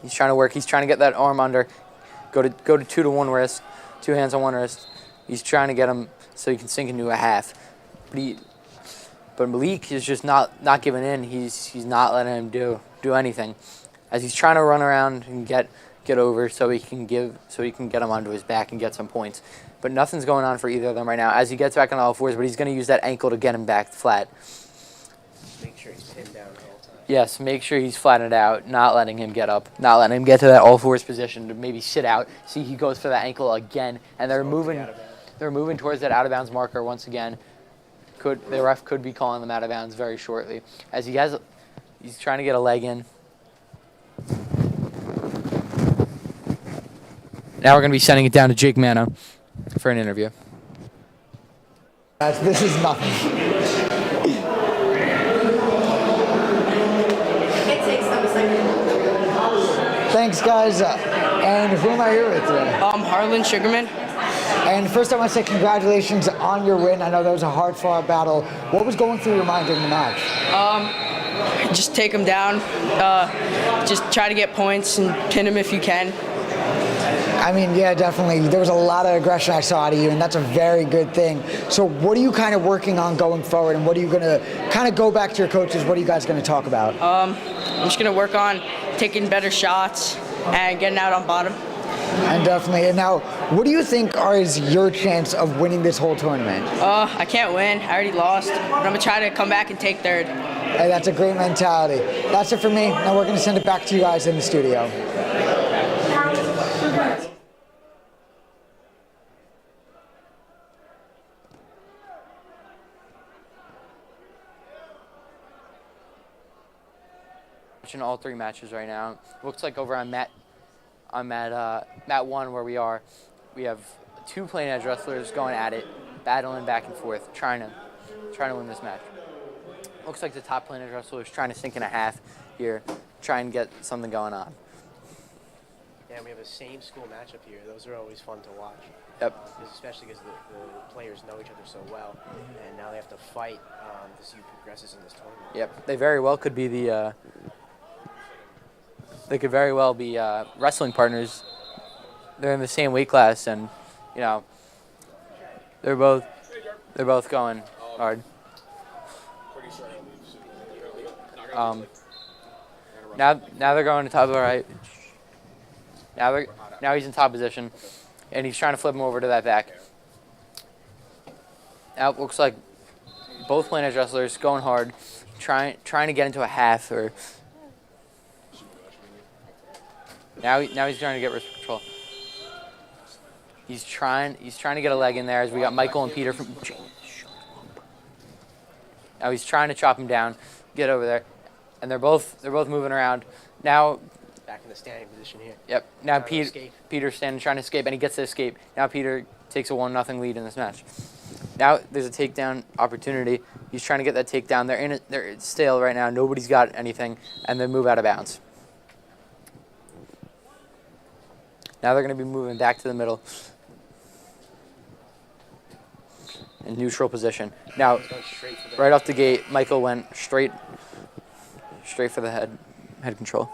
He's trying to work. He's trying to get that arm under. Go to 2-to-1 wrist. 2 hands on 1 wrist. He's trying to get him so he can sink into a half. But Malik is just not giving in. He's not letting him do anything. As he's trying to run around and get over so he can get him onto his back and get some points. But nothing's going on for either of them right now. As he gets back on all fours, but he's going to use that ankle to get him back flat. Make sure he's pinned down the whole time. Yes, make sure he's flattened out, not letting him get up, not letting him get to that all fours position to maybe sit out. See, he goes for that ankle again, and they're moving towards that out of bounds marker once again. The ref could be calling them out of bounds very shortly. As he's trying to get a leg in. Now we're going to be sending it down to Jake Manna for an interview. This is nothing. Thanks, guys. And who am I here with today? Harlan Sugarman. And first I want to say congratulations on your win. I know that was a hard-fought battle. What was going through your mind during the match? Just take him down. Just try to get points and pin him if you can. I mean, yeah, definitely. There was a lot of aggression I saw out of you, and that's a very good thing. So what are you kind of working on going forward, and what are you going to kind of go back to your coaches? What are you guys going to talk about? I'm just going to work on taking better shots and getting out on bottom. And definitely. And now, what do you think is your chance of winning this whole tournament? I can't win. I already lost. But I'm going to try to come back and take third. Hey, that's a great mentality. That's it for me. Now we're going to send it back to you guys in the studio. Watching all 3 matches right now. Looks like over on mat 1 where we are, we have 2 plain edge wrestlers going at it, battling back and forth, trying to win this match. Looks like the top plain edge wrestler is trying to sink in a half here, try and get something going on. Yeah, we have a same school matchup here. Those are always fun to watch. Yep. Especially because the players know each other so well, and now they have to fight to see who progresses in this tournament. Yep, they very well could be the. They could very well be wrestling partners. They're in the same weight class, and you know, they're both going hard. Now they're going to top of the right. Now he's in top position, and he's trying to flip him over to that back. Now it looks like both plain edge wrestlers going hard, trying to get into a half or. Now he's trying to get wrist control. He's trying to get a leg in there as we got Michael and Peter from. Now he's trying to chop him down, get over there, and they're both moving around. Now back in the standing position here. Yep. Now Peter's standing trying to escape, and he gets to escape. Now Peter takes a 1-0 lead in this match. Now there's a takedown opportunity. He's trying to get that takedown. They're stale right now. Nobody's got anything, and they move out of bounds. Now they're going to be moving back to the middle in neutral position. Now, right off the gate, Michael went straight for the head control.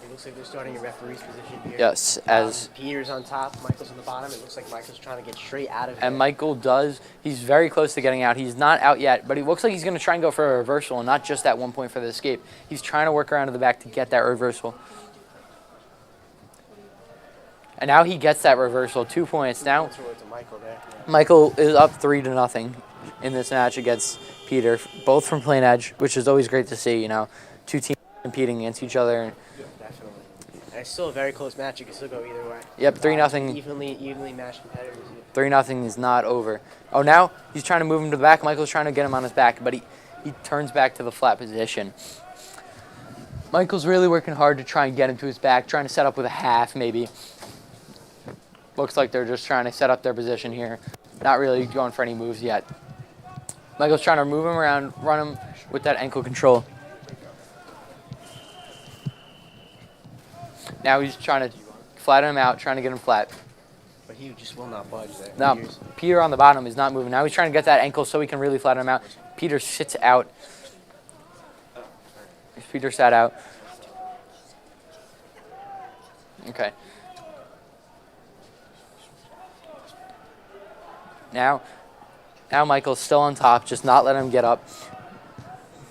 It looks like they're starting in referee's position here. Yes, as Peter's on top, Michael's on the bottom. It looks like Michael's trying to get straight out of it. And Michael he's very close to getting out. He's not out yet, but he looks like he's going to try and go for a reversal and not just that 1 point for the escape. He's trying to work around to the back to get that reversal. And now he gets that reversal, 2 points. Now Michael is up 3-0 in this match against Peter, both from plain edge, which is always great to see, you know, 2 teams competing against each other. Definitely. And it's still a very close match. You can still go either way. Yep, 3-0. Evenly matched competitors. 3-0 is not over. Oh, now he's trying to move him to the back. Michael's trying to get him on his back, but he turns back to the flat position. Michael's really working hard to try and get him to his back, trying to set up with a half maybe. Looks like they're just trying to set up their position here. Not really going for any moves yet. Michael's trying to move him around, run him with that ankle control. Now he's trying to flatten him out, trying to get him flat. But he just will not budge there. No, Peter on the bottom is not moving. Now he's trying to get that ankle so he can really flatten him out. Peter sits out. Peter sat out. Okay. Now Michael's still on top, just not letting him get up.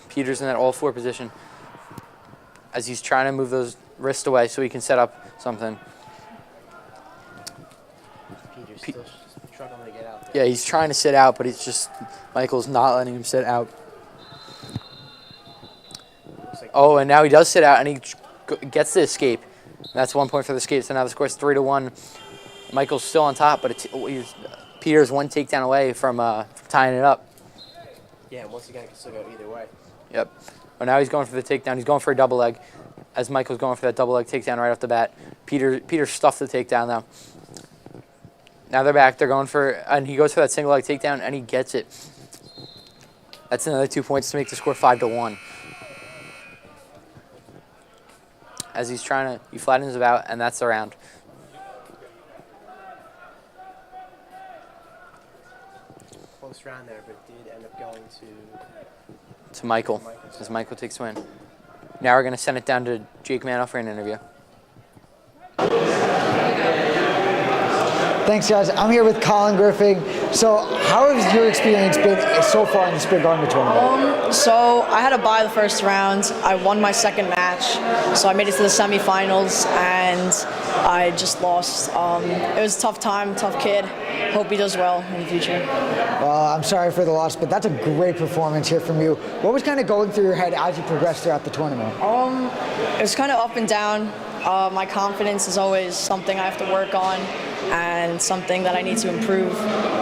Peter's in that all four position as he's trying to move those wrists away so he can set up something. Peter's still struggling to get out there. Yeah, he's trying to sit out, but it's just Michael's not letting him sit out. Oh, and now he does sit out, and he gets the escape. That's 1 point for the escape, so now the score's 3-1. Michael's still on top, but Peter's one takedown away from tying it up. Yeah, and once again, it can still go either way. Yep. Well, now he's going for the takedown. He's going for a double leg, as Michael's going for that double leg takedown right off the bat. Peter stuffed the takedown, though. Now they're back. They're going for, and he goes for that single leg takedown, and he gets it. That's another 2 points to make the score 5-1. As he's trying to, he flattens him out, and that's the round. Close round there, but did end up going to Michael, as Michael takes the win. Now we're going to send it down to Jake Manoff for an interview. Thanks, guys. I'm here with Colin Griffin. So, how has your experience been so far in the Sprig Gardner Tournament? So I had a bye the first round. I won my second match, so I made it to the semifinals, and I just lost. It was a tough time, tough kid. Hope he does well in the future. Well, I'm sorry for the loss, but that's a great performance here from you. What was kind of going through your head as you progressed throughout the tournament? It was kind of up and down. My confidence is always something I have to work on and something that I need to improve.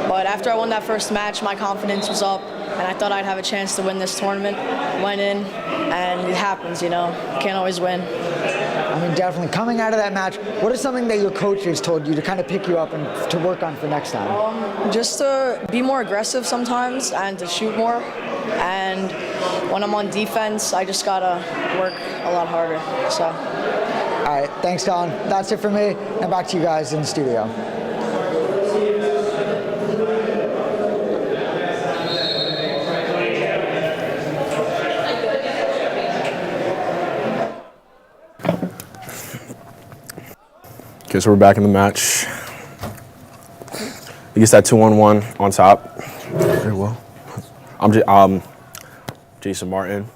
But after I won that first match, my confidence was up, and I thought I'd have a chance to win this tournament. Went in, and it happens, you know. You can't always win. I mean, definitely. Coming out of that match, what is something that your coaches told you to kind of pick you up and to work on for next time? Just to be more aggressive sometimes and to shoot more. And when I'm on defense, I just gotta work a lot harder. So. All right, thanks, Colin. That's it for me, and back to you guys in the studio. Okay, so we're back in the match. He gets that 2-on-1 on top. Very well. I'm Jason Martin.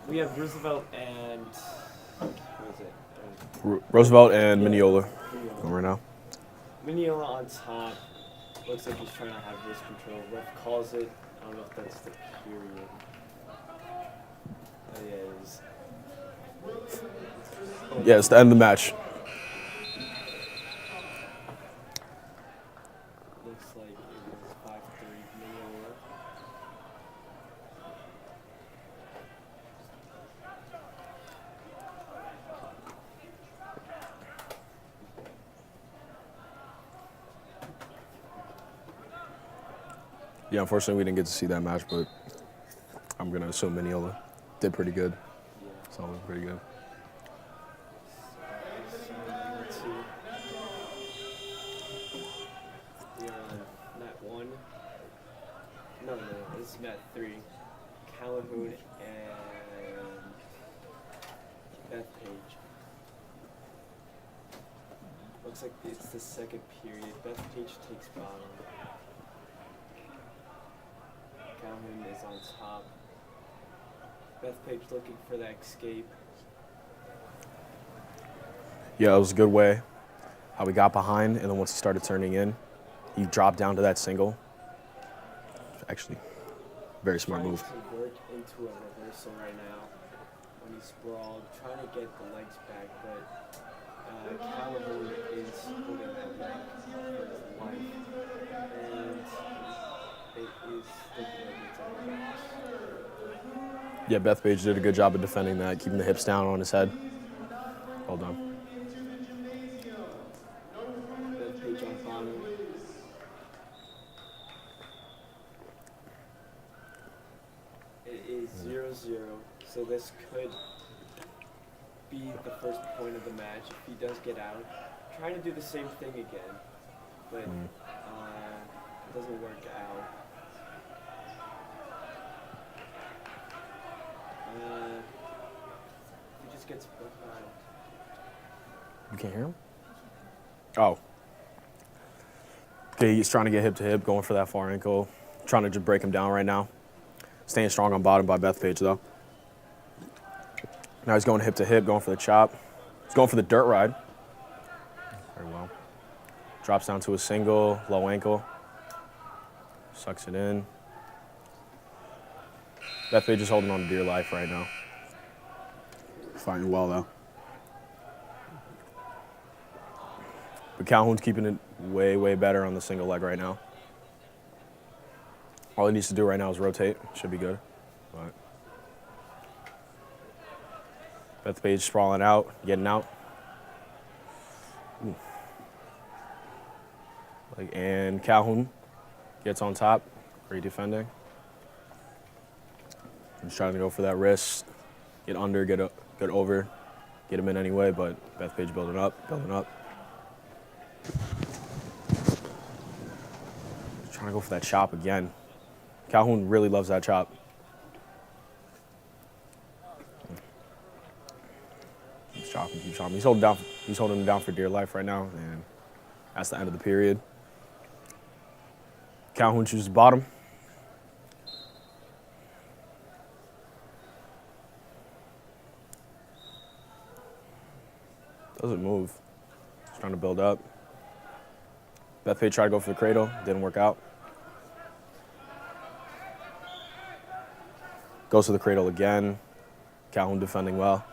We have Roosevelt and what is it? Roosevelt and Mineola going right now. Mineola on top. Looks like he's trying to have wrist control. Ref calls it. I don't know if that's the period. It is. Yeah, it's the end of the match. Looks like it was 5-3 Mineola. Yeah, unfortunately we didn't get to see that match, but I'm gonna assume Mineola did pretty good. So pretty good. We are on mat 1. No, this is mat 3. Calhoun and Beth Page. Looks like it's the second period. Beth Page takes bottom. Calhoun is on top. Beth Page looking for that escape. Yeah, it was a good way how we got behind, and then once he started turning in, he dropped down to that single. Actually, very smart move. Trying to work into a reversal right now when he's sprawled, trying to get the legs back, but Calhoun is holding that leg for his life, and it is looking like it's on the box. Yeah, Beth Page did a good job of defending that, keeping the hips down on his head. Well done. Beth Page on bottom. 0-0, so this could be the first point of the match if he does get out. Trying to do the same thing again, but it doesn't work out. He just gets behind. You can't hear him? Oh. Okay, he's trying to get hip to hip, going for that far ankle. Trying to just break him down right now. Staying strong on bottom by Bethpage, though. Now he's going hip to hip, going for the chop. He's going for the dirt ride. Very well. Drops down to a single, low ankle. Sucks it in. Bethpage is holding on to dear life right now. Fighting well, though. But Calhoun's keeping it way, way better on the single leg right now. All he needs to do right now is rotate. Should be good. But Bethpage sprawling out, getting out. Ooh. And Calhoun gets on top. Great defending. Just trying to go for that wrist, get under, get over, get him in anyway, but Bethpage building up, building up. Trying to go for that chop again. Calhoun really loves that chop. Keeps chopping, keeps chopping. He's holding him down for dear life right now, and that's the end of the period. Calhoun chooses bottom. Doesn't move. He's trying to build up. Bethpage tried to go for the cradle, didn't work out. Goes to the cradle again. Calhoun defending well.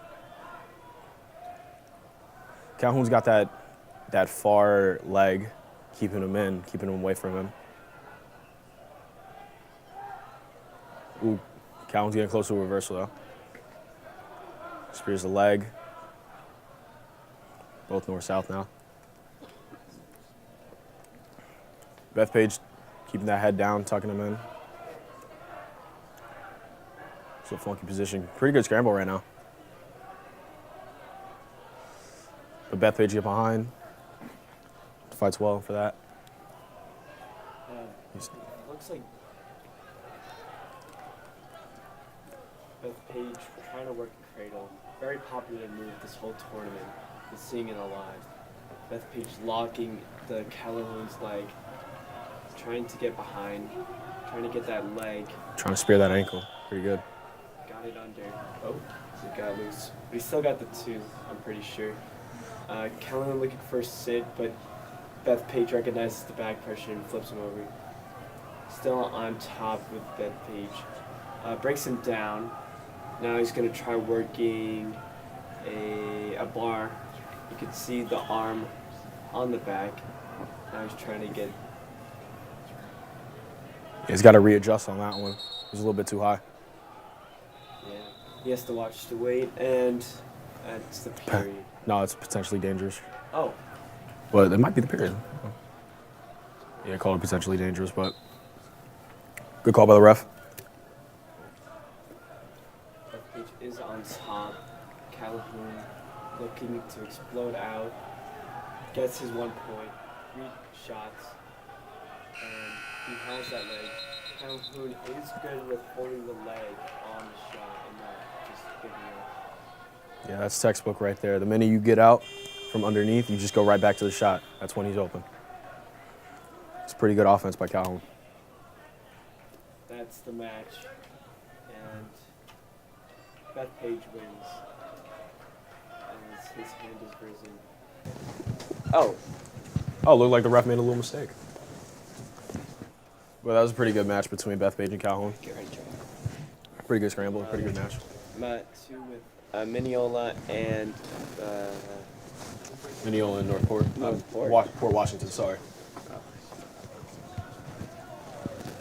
Calhoun's got that far leg, keeping him in, keeping him away from him. Ooh, Calhoun's getting close to a reversal though. Spears the leg. Both north-south now. Bethpage keeping that head down, tucking him in. It's a funky position. Pretty good scramble right now. But Bethpage get behind. Fights well for that. Looks like Bethpage trying to work a cradle. Very popular move this whole tournament. Been seeing it a lot. Bethpage locking the Calhoun's leg, trying to get behind, trying to get that leg. Trying to spear that ankle. Pretty good. Got it under. Oh, it got loose. But he still got the two, I'm pretty sure. Calhoun looking for a sit, but Bethpage recognizes the back pressure and flips him over. Still on top with Bethpage. Breaks him down. Now he's going to try working a bar. You can see the arm on the back. Now he's trying to get... He's got to readjust on that one. He's a little bit too high. Yeah, he has to watch the weight, and that's the period. No, it's potentially dangerous. Oh. But it might be the period. Yeah, I called it potentially dangerous, but good call by the ref. Bethpage is on top. Calhoun looking to explode out. Gets his 1 point. 3 shots. And he has that leg. Calhoun is good with holding the leg on the shot and not just giving up. Yeah, that's textbook right there. The minute you get out from underneath, you just go right back to the shot. That's when he's open. It's pretty good offense by Calhoun. That's the match. And Bethpage wins. As his hand is risen. Oh. Oh, looked like the ref made a little mistake. Well, that was a pretty good match between Bethpage and Calhoun. Pretty good scramble, pretty good match. Mat 2 with Mineola and... Mineola and Northport. Port Washington, sorry.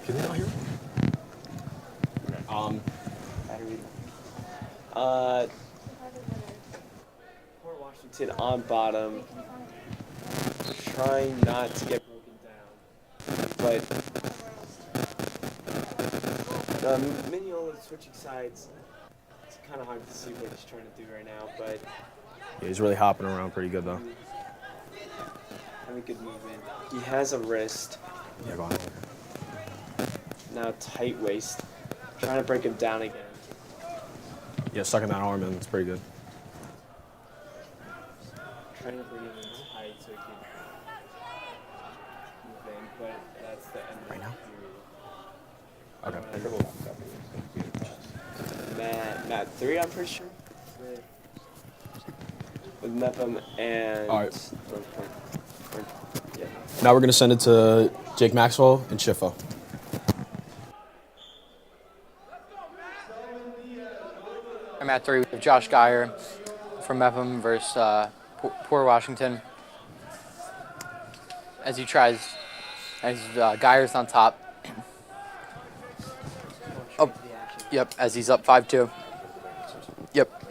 Can they not hear me? Port Washington on bottom, trying not to get broken down, but Mineola's switching sides, it's kind of hard to see what he's trying to do right now, but Yeah, he's really hopping around pretty good though. having good movement. He has a wrist. Yeah, go on. Now tight waist. Trying to break him down again. Yeah, sucking that arm in, it's pretty good. Trying to bring him in tight so he can move in, but that's the end Right now? Okay. Mat 3, I'm pretty sure. With Mepham and... All right. Yeah. Now we're going to send it to Jake Maxwell and Schifo. I'm at 3 with Josh Geyer from Mepham versus Poor Washington. As he tries, as Geyer's on top. Oh, yep, as he's up 5-2. Yep.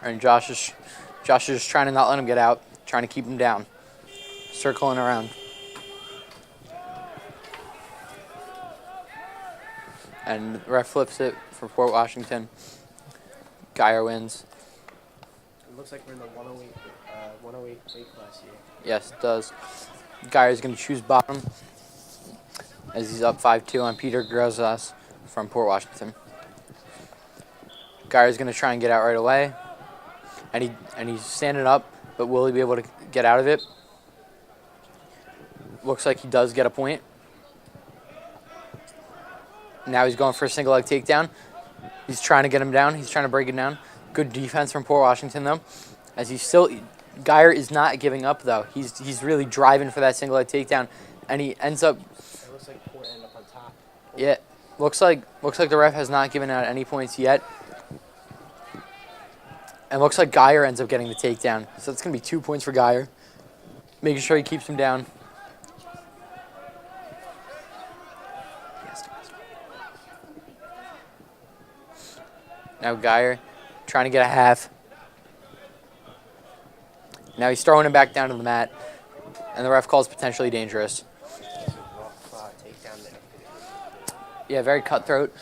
And Josh is just trying to not let him get out, trying to keep him down, circling around. And the ref flips it for Port Washington. Geyer wins. It looks like we're in the 108 weight class here. Yes, it does. Geyer's going to choose bottom as he's up 5-2 on Peter Grozas from Port Washington. Geyer's going to try and get out right away. And he's standing up, but will he be able to get out of it? Looks like he does get a point. Now he's going for a single leg takedown. He's trying to get him down. He's trying to break it down. Good defense from Port Washington, though. As Geyer is not giving up, though. He's really driving for that single leg takedown, and he ends up. It looks like Port ended up on top. Yeah, looks like the ref has not given out any points yet, and looks like Geyer ends up getting the takedown. So it's gonna be 2 points for Geyer, making sure he keeps him down. Now Geyer trying to get a half. Now he's throwing him back down to the mat, and the ref calls potentially dangerous. Takedown there. Yeah, very cutthroat.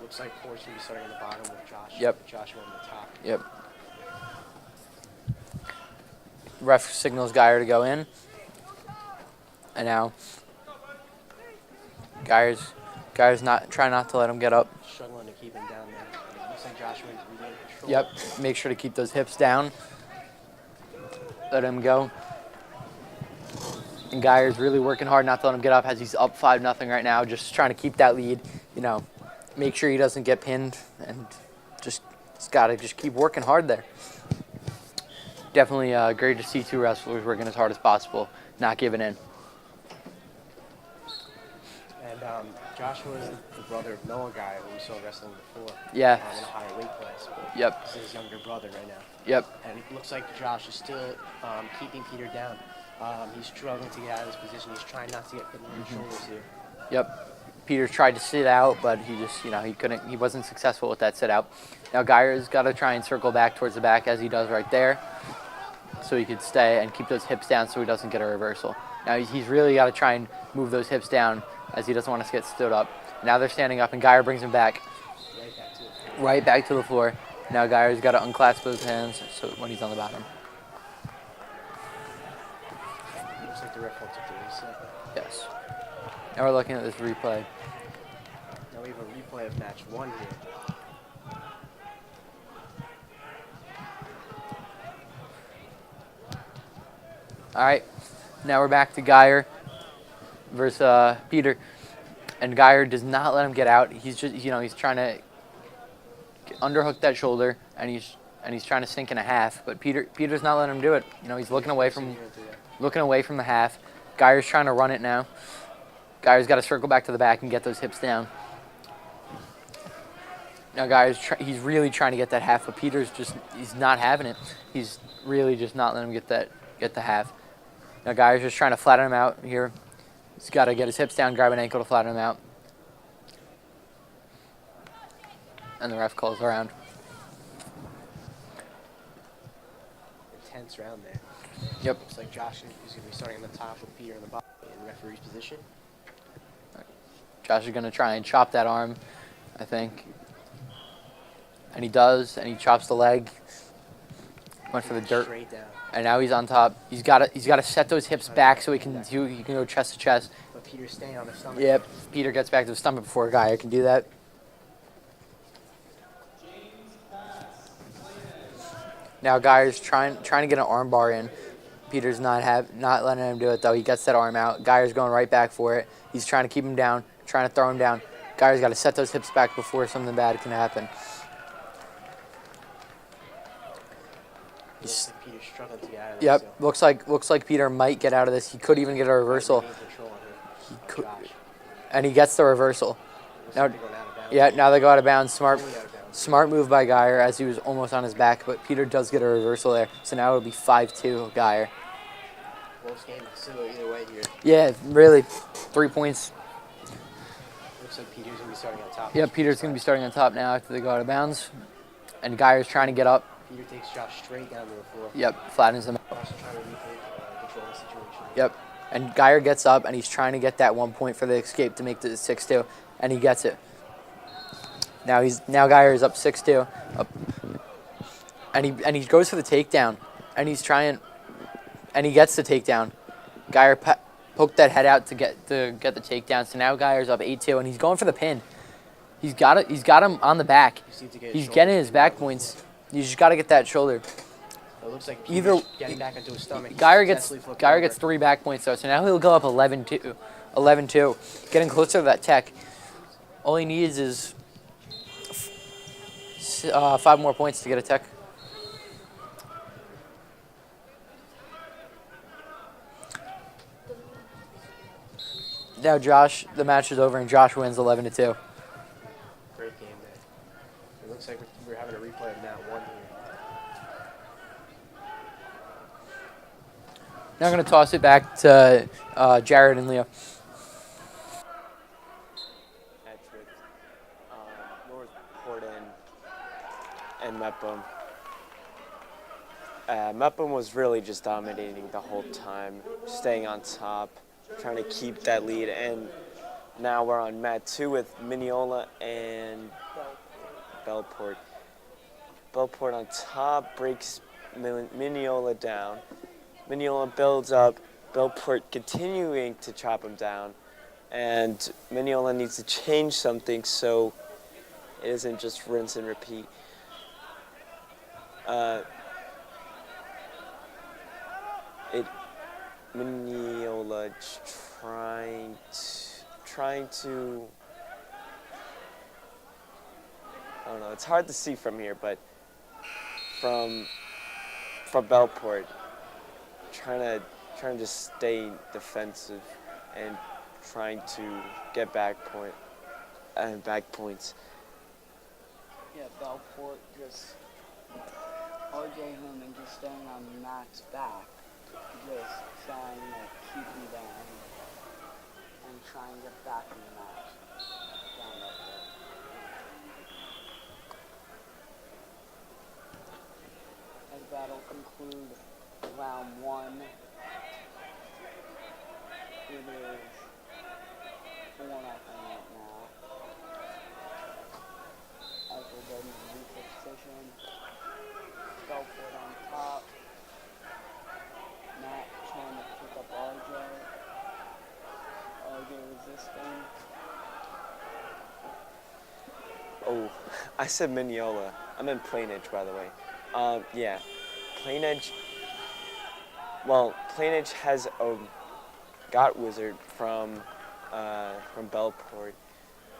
Looks like Port's going to be starting on the bottom with Josh. Yep. Josh on the top. Yep. Ref signals Geyer to go in, and now Geyer's trying not to let him get up. Struggling to keep him down there. Looks like Josh went regained control. Yep. Make sure to keep those hips down. Let him go. And Geyer's really working hard not to let him get up as he's up 5-0 right now, just trying to keep that lead, make sure he doesn't get pinned, and he's got to just keep working hard there. Definitely great to see two wrestlers working as hard as possible, not giving in. And Joshua is the brother of Noah Geyer, who we saw wrestling before. Yeah. In a higher weight class. Yep. This is his younger brother right now. Yep. And it looks like Josh is still keeping Peter down. He's struggling to get out of this position. He's trying not to get hit in the shoulders here. Yep. Peter tried to sit out, but he just, he couldn't. He wasn't successful with that sit out. Now Geyer's got to try and circle back towards the back as he does right there, so he could stay and keep those hips down so he doesn't get a reversal. Now he's really got to try and move those hips down as he doesn't want to get stood up. Now they're standing up, and Geyer brings him back. Right back to the floor. Now Geyer's got to unclasp those hands so when he's on the bottom. Looks like the ref wants it to reset. Yes. Now we're looking at this replay. Now we have a replay of match 1 here. All right. Now we're back to Geyer versus Peter. And Geyer does not let him get out. He's just, he's trying to underhook that shoulder, and he's trying to sink in a half. But Peter's not letting him do it. He's looking away from the half. Geyer's trying to run it now. Geyer's got to circle back to the back and get those hips down. Now Geyer's he's really trying to get that half, but Peter's he's not having it. He's really just not letting him get the half. Now Geyer's just trying to flatten him out here. He's got to get his hips down, grab an ankle to flatten him out. And the ref calls around. Intense round there. Yep. Looks like Josh is going to be starting on the top with Peter on the bottom in referee's position. Josh is going to try and chop that arm, I think. And he does, and he chops the leg. Went for the dirt. Straight down. And now he's on top. He's got to set those hips back so he can go chest to chest. But Peter's staying on the stomach. Yep. Peter gets back to the stomach before a guy can do that. Now Geyer's trying to get an arm bar in. Peter's not letting him do it though. He gets that arm out. Geyer's going right back for it. He's trying to keep him down, trying to throw him down. Geyer's got to set those hips back before something bad can happen. Looks like Peter's struggling to get out of this. Yep. Looks like Peter might get out of this. He could even get a reversal. He could, and he gets the reversal. Now, now they go out of bounds. Smart move by Geyer as he was almost on his back, but Peter does get a reversal there. So now it'll be 5-2 Geyer. Close game, still either way here. Yeah, really. 3 points. Looks like Peter's going to be starting on top. Yeah, Peter's going to be starting on top now after they go out of bounds. And Geyer's trying to get up. Peter takes Josh straight down to the floor. Yep, flattens him out. Josh is trying to control the situation. Yep. And Geyer gets up, and he's trying to get that 1 point for the escape to make the 6-2, and he gets it. Now Geyer is up 6-2, and he goes for the takedown, and he's trying, and he gets the takedown. Geyer poked that head out to get the takedown, so now Geyer's up 8-2, and he's going for the pin. He's got him on the back. He's getting his back points. You just got to get that shoulder. It looks like Peter's getting back into his stomach. Geyer gets 3 back points though, so now he'll go up 11-2, getting closer to that tech. All he needs is 5 more points to get a tech. Now the match is over and Josh wins 11-2. Great game there. It looks like we're having a replay of that one here. Now I'm going to toss it back to Jared and Leo. North Portland and Mepham. Mepham was really just dominating the whole time, staying on top, trying to keep that lead. And now we're on mat 2 with Mineola and Bellport. Bellport on top breaks Mineola down. Mineola builds up, Bellport continuing to chop him down, and Mineola needs to change something so it isn't just rinse and repeat. Mineola trying to I don't know, it's hard to see from here, but from Bellport, trying to just stay defensive and trying to get back points. Yeah, Bellport just RJ him and just staying on Matt's back, just trying to keep him down and try and get back in the match. Down that way. And that'll conclude round 1. It is 4-0 right now. As we're going to the neutral position. Bellport on top. Matt trying to pick up RJ. RJ resisting. Oh, I said Mineola. I meant Plain Edge, by the way. Yeah, Plain Edge. Well, Plain Edge has a God Wizard from Bellport,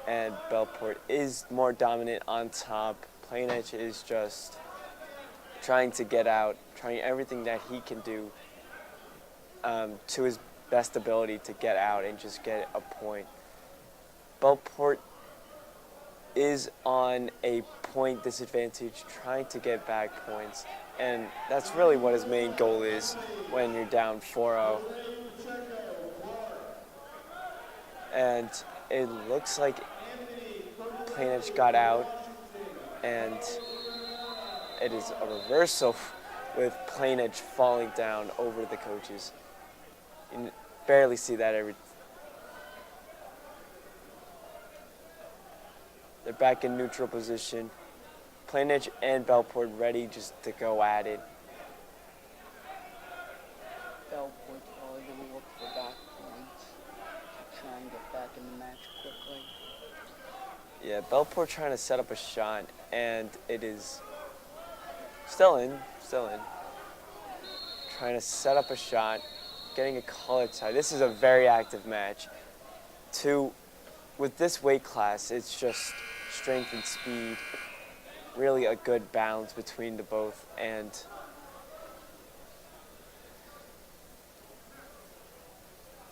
and Bellport is more dominant on top. Plain Edge is just trying to get out, trying everything that he can do to his best ability to get out and just get a point. Bellport is on a point disadvantage, trying to get back points, and that's really what his main goal is when you're down 4-0. And it looks like Plain Edge got out, and it is a reversal with Plain Edge falling down over the coaches. You barely see that They're back in neutral position. Plain Edge and Bellport ready just to go at it. Bellport's probably going to look for back points to try and get back in the match quickly. Yeah, Bellport trying to set up a shot, and it is still in. Trying to set up a shot, getting a collar tie. This is a very active match. With this weight class, it's just strength and speed. Really a good balance between the both, and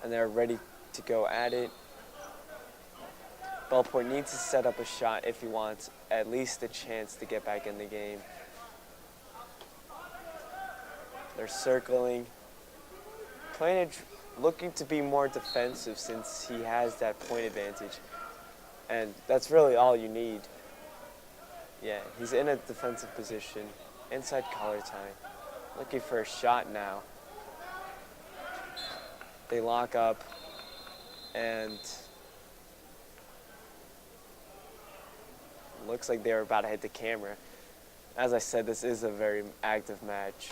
they're ready to go at it. Bellport needs to set up a shot if he wants at least a chance to get back in the game. They're circling. Plain Edge looking to be more defensive since he has that point advantage, and that's really all you need. Yeah, he's in a defensive position, inside collar tie, looking for a shot now. They lock up, and looks like they're about to hit the camera. As I said, this is a very active match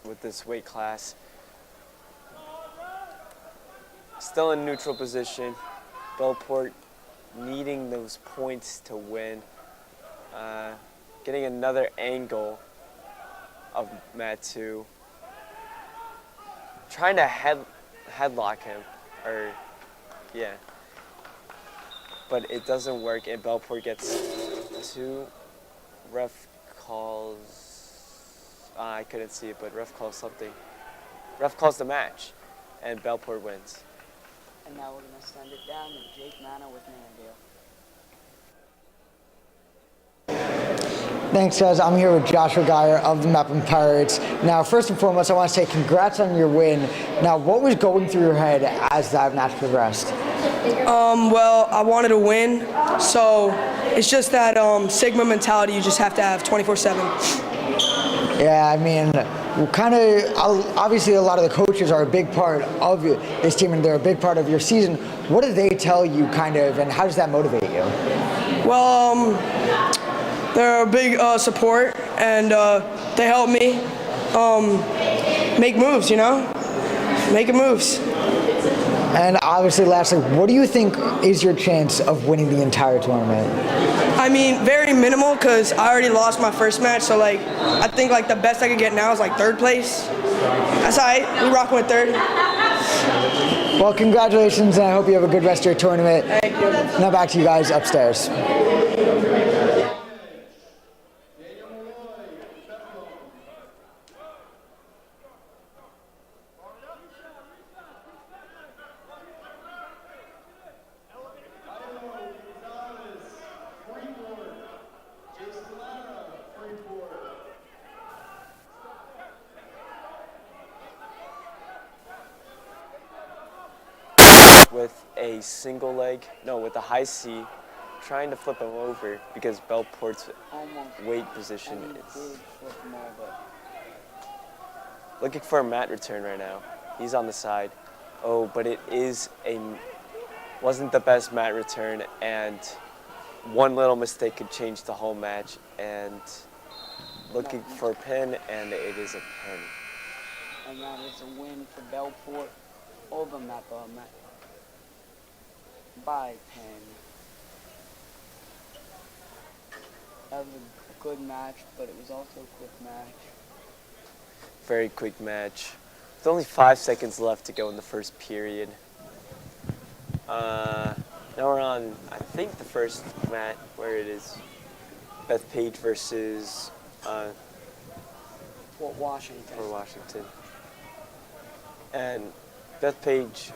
with this weight class. Still in neutral position. Bellport needing those points to win. Getting another angle of Matu. Trying to headlock him, but it doesn't work, and Bellport gets 2 ref calls. I couldn't see it, but ref calls something. Ref calls the match, and Bellport wins. And now we're going to send it down to Jake Manor with Mandale. Thanks, guys. I'm here with Joshua Geyer of the Mepham Pirates. Now, first and foremost, I want to say congrats on your win. Now, what was going through your head as that match progressed? Well, I wanted to win, so it's just that Sigma mentality you just have to have 24/7. Yeah, I mean, obviously a lot of the coaches are a big part of this team, and they're a big part of your season. What do they tell you, and how does that motivate you? Well, they're a big support, and they help me make moves, making moves. And obviously, lastly, what do you think is your chance of winning the entire tournament? I mean, very minimal, because I already lost my first match, so I think the best I could get now is 3rd place. That's all right. We rocking with 3rd. Well, congratulations, and I hope you have a good rest of your tournament. Thank you. Now back to you guys upstairs. With a single leg, with a high C, trying to flip him over because Bellport's weight position is looking for a mat return right now. He's on the side. Oh, but it wasn't the best mat return, and one little mistake could change the whole match, and looking for a pin, and it is a pin. And that is a win for Bellport over Mepham by 10. That was a good match, but it was also a quick match. Very quick match. With only 5 seconds left to go in the first period. Now we're on, I think, the first match where it is Bethpage versus Fort Washington. Fort Washington. And Bethpage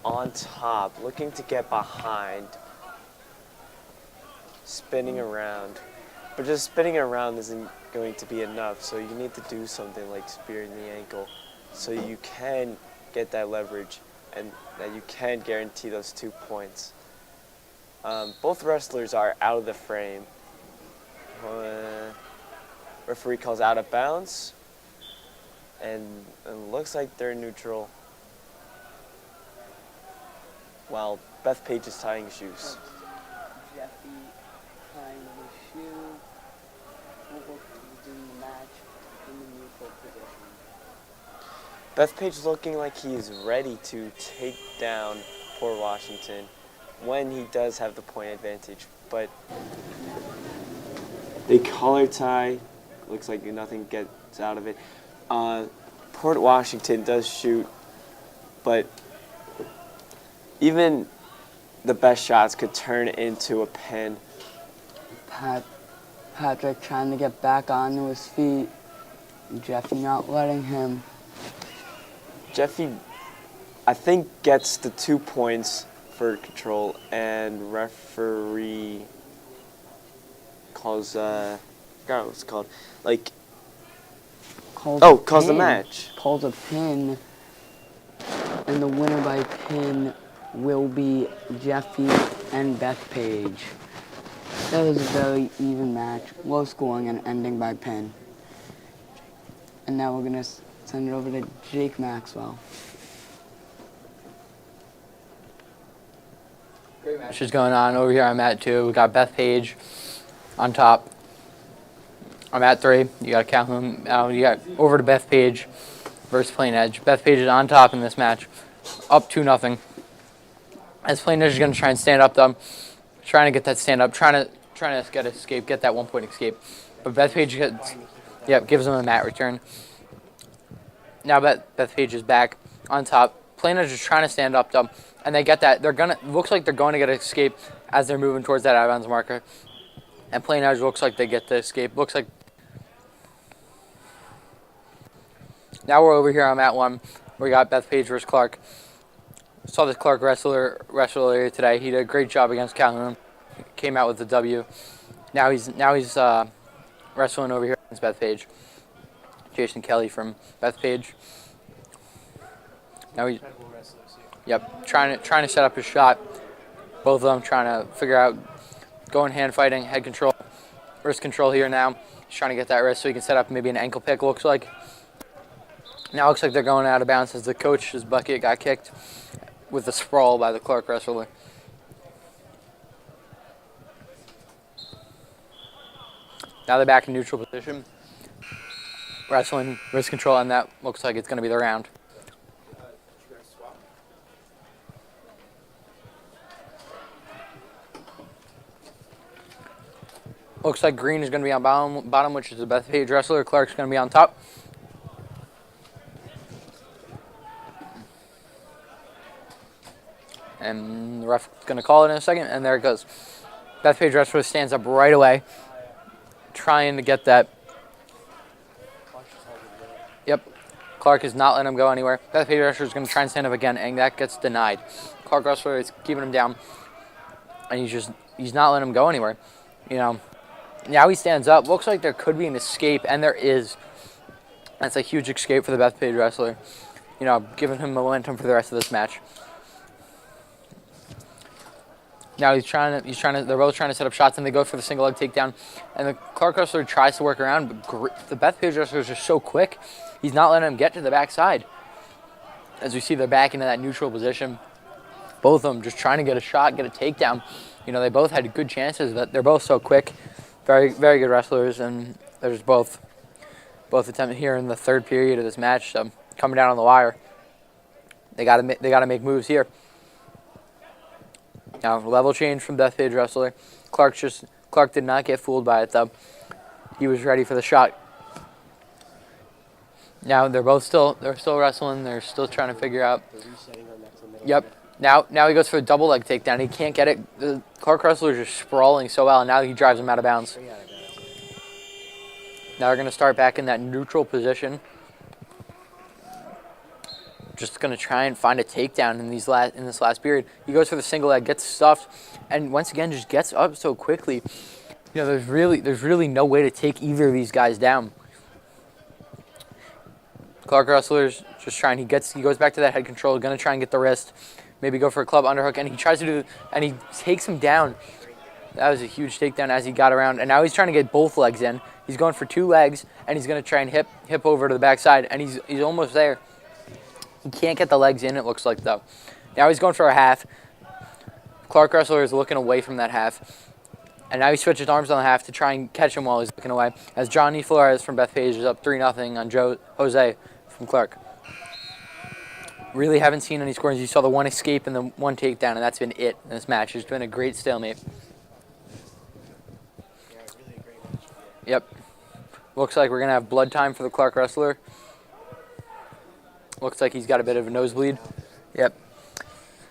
on top, looking to get behind, spinning around. But just spinning around isn't going to be enough, so you need to do something like spearing the ankle so you can get that leverage and that you can guarantee those 2 points. Both wrestlers are out of the frame. Referee calls out of bounds, and it looks like they're neutral. While Bethpage is tying shoes. struggled losing the match in the neutral position. Bethpage looking like he's ready to take down Port Washington when he does have the point advantage, but the collar tie looks like nothing gets out of it. Port Washington does shoot, but even the best shots could turn into a pin. Patrick trying to get back onto his feet. Jeffy not letting him. Jeffy, I think, gets the 2 points for control, and referee calls, I forgot what it's called. Like, calls the match. Calls a pin. And the winner by pin will be Jeffy and Bethpage. That was a very even match, low scoring and ending by pin. And now we're going to send it over to Jake Maxwell. Great matches going on over here on mat 2. We got Bethpage on top. On mat 3, you got Calhoun. You got over to Bethpage versus Plain Edge. Bethpage is on top in this match, up 2-0. As Plain Edge is going to try and stand up, though, trying to get that stand up, trying to get escape, get that 1 point escape. But Bethpage gives him a mat return. Now Bethpage is back on top. Plain Edge is trying to stand up, though, and they get that. Looks like they're going to get an escape as they're moving towards that out-of-bounds marker. And Plain Edge looks like they get the escape. Looks like. Now we're over here on mat 1. We got Bethpage versus Clark. Saw this Clark wrestler earlier today. He did a great job against Calhoun. Came out with the W. Now he's wrestling over here against Bethpage. Jason Kelly from Bethpage. Now he's trying to set up his shot. Both of them trying to figure out going hand fighting, head control, wrist control here now. He's trying to get that wrist so he can set up maybe an ankle pick, looks like. Now it looks like they're going out of bounds as the coach's bucket got kicked with a sprawl by the Clark wrestler. Now they're back in neutral position. Wrestling, wrist control, and that looks like it's going to be the round. Looks like Green is going to be on bottom, which is the Bethpage wrestler. Clark's going to be on top. And the ref is going to call it in a second, and there it goes. Bethpage wrestler stands up right away, trying to get that. Yep. Clark is not letting him go anywhere. Bethpage wrestler is going to try and stand up again, and that gets denied. Clark wrestler is keeping him down, and he's not letting him go anywhere. You know, now he stands up. Looks like there could be an escape, and there is. That's a huge escape for the Bethpage wrestler. You know, giving him momentum for the rest of this match. Now they're both trying to set up shots, and they go for the single leg takedown. And the Clark wrestler tries to work around, but the Bethpage wrestler is just so quick. He's not letting him get to the backside. As we see, they're back into that neutral position. Both of them just trying to get a shot, get a takedown. You know, they both had good chances, but they're both so quick. Very, very good wrestlers, and they're just both attempting here in the third period of this match, coming down on the wire. They got to make moves here. Now, level change from Bethpage wrestler. Clark did not get fooled by it, though. He was ready for the shot. Now they're still wrestling. They're still trying to figure out. Yep. Now he goes for a double leg takedown. He can't get it. The Clark wrestler is just sprawling so well, and now he drives him out of bounds. Now they're going to start back in that neutral position. Just going to try and find a takedown in this last period. He goes for the single leg, gets stuffed, and once again just gets up so quickly. You know, there's really no way to take either of these guys down. Clark wrestler's just trying. He goes back to that head control, going to try and get the wrist, maybe go for a club underhook, and he tries to do, and he takes him down. That was a huge takedown as he got around, and now he's trying to get both legs in. He's going for 2 legs, and he's going to try and hip over to the backside, and he's almost there. He can't get the legs in, it looks like, though. Now he's going for a half. Clark wrestler is looking away from that half. And now he switches arms on the half to try and catch him while he's looking away. As Johnny Flores from Bethpage is up 3-0 on Jose from Clark. Really haven't seen any scores. You saw the one escape and the one takedown, and that's been it in this match. It's been a great stalemate. Yeah, really a great match. Yep. Looks like we're going to have blood time for the Clark wrestler. Looks like he's got a bit of a nosebleed. Yep.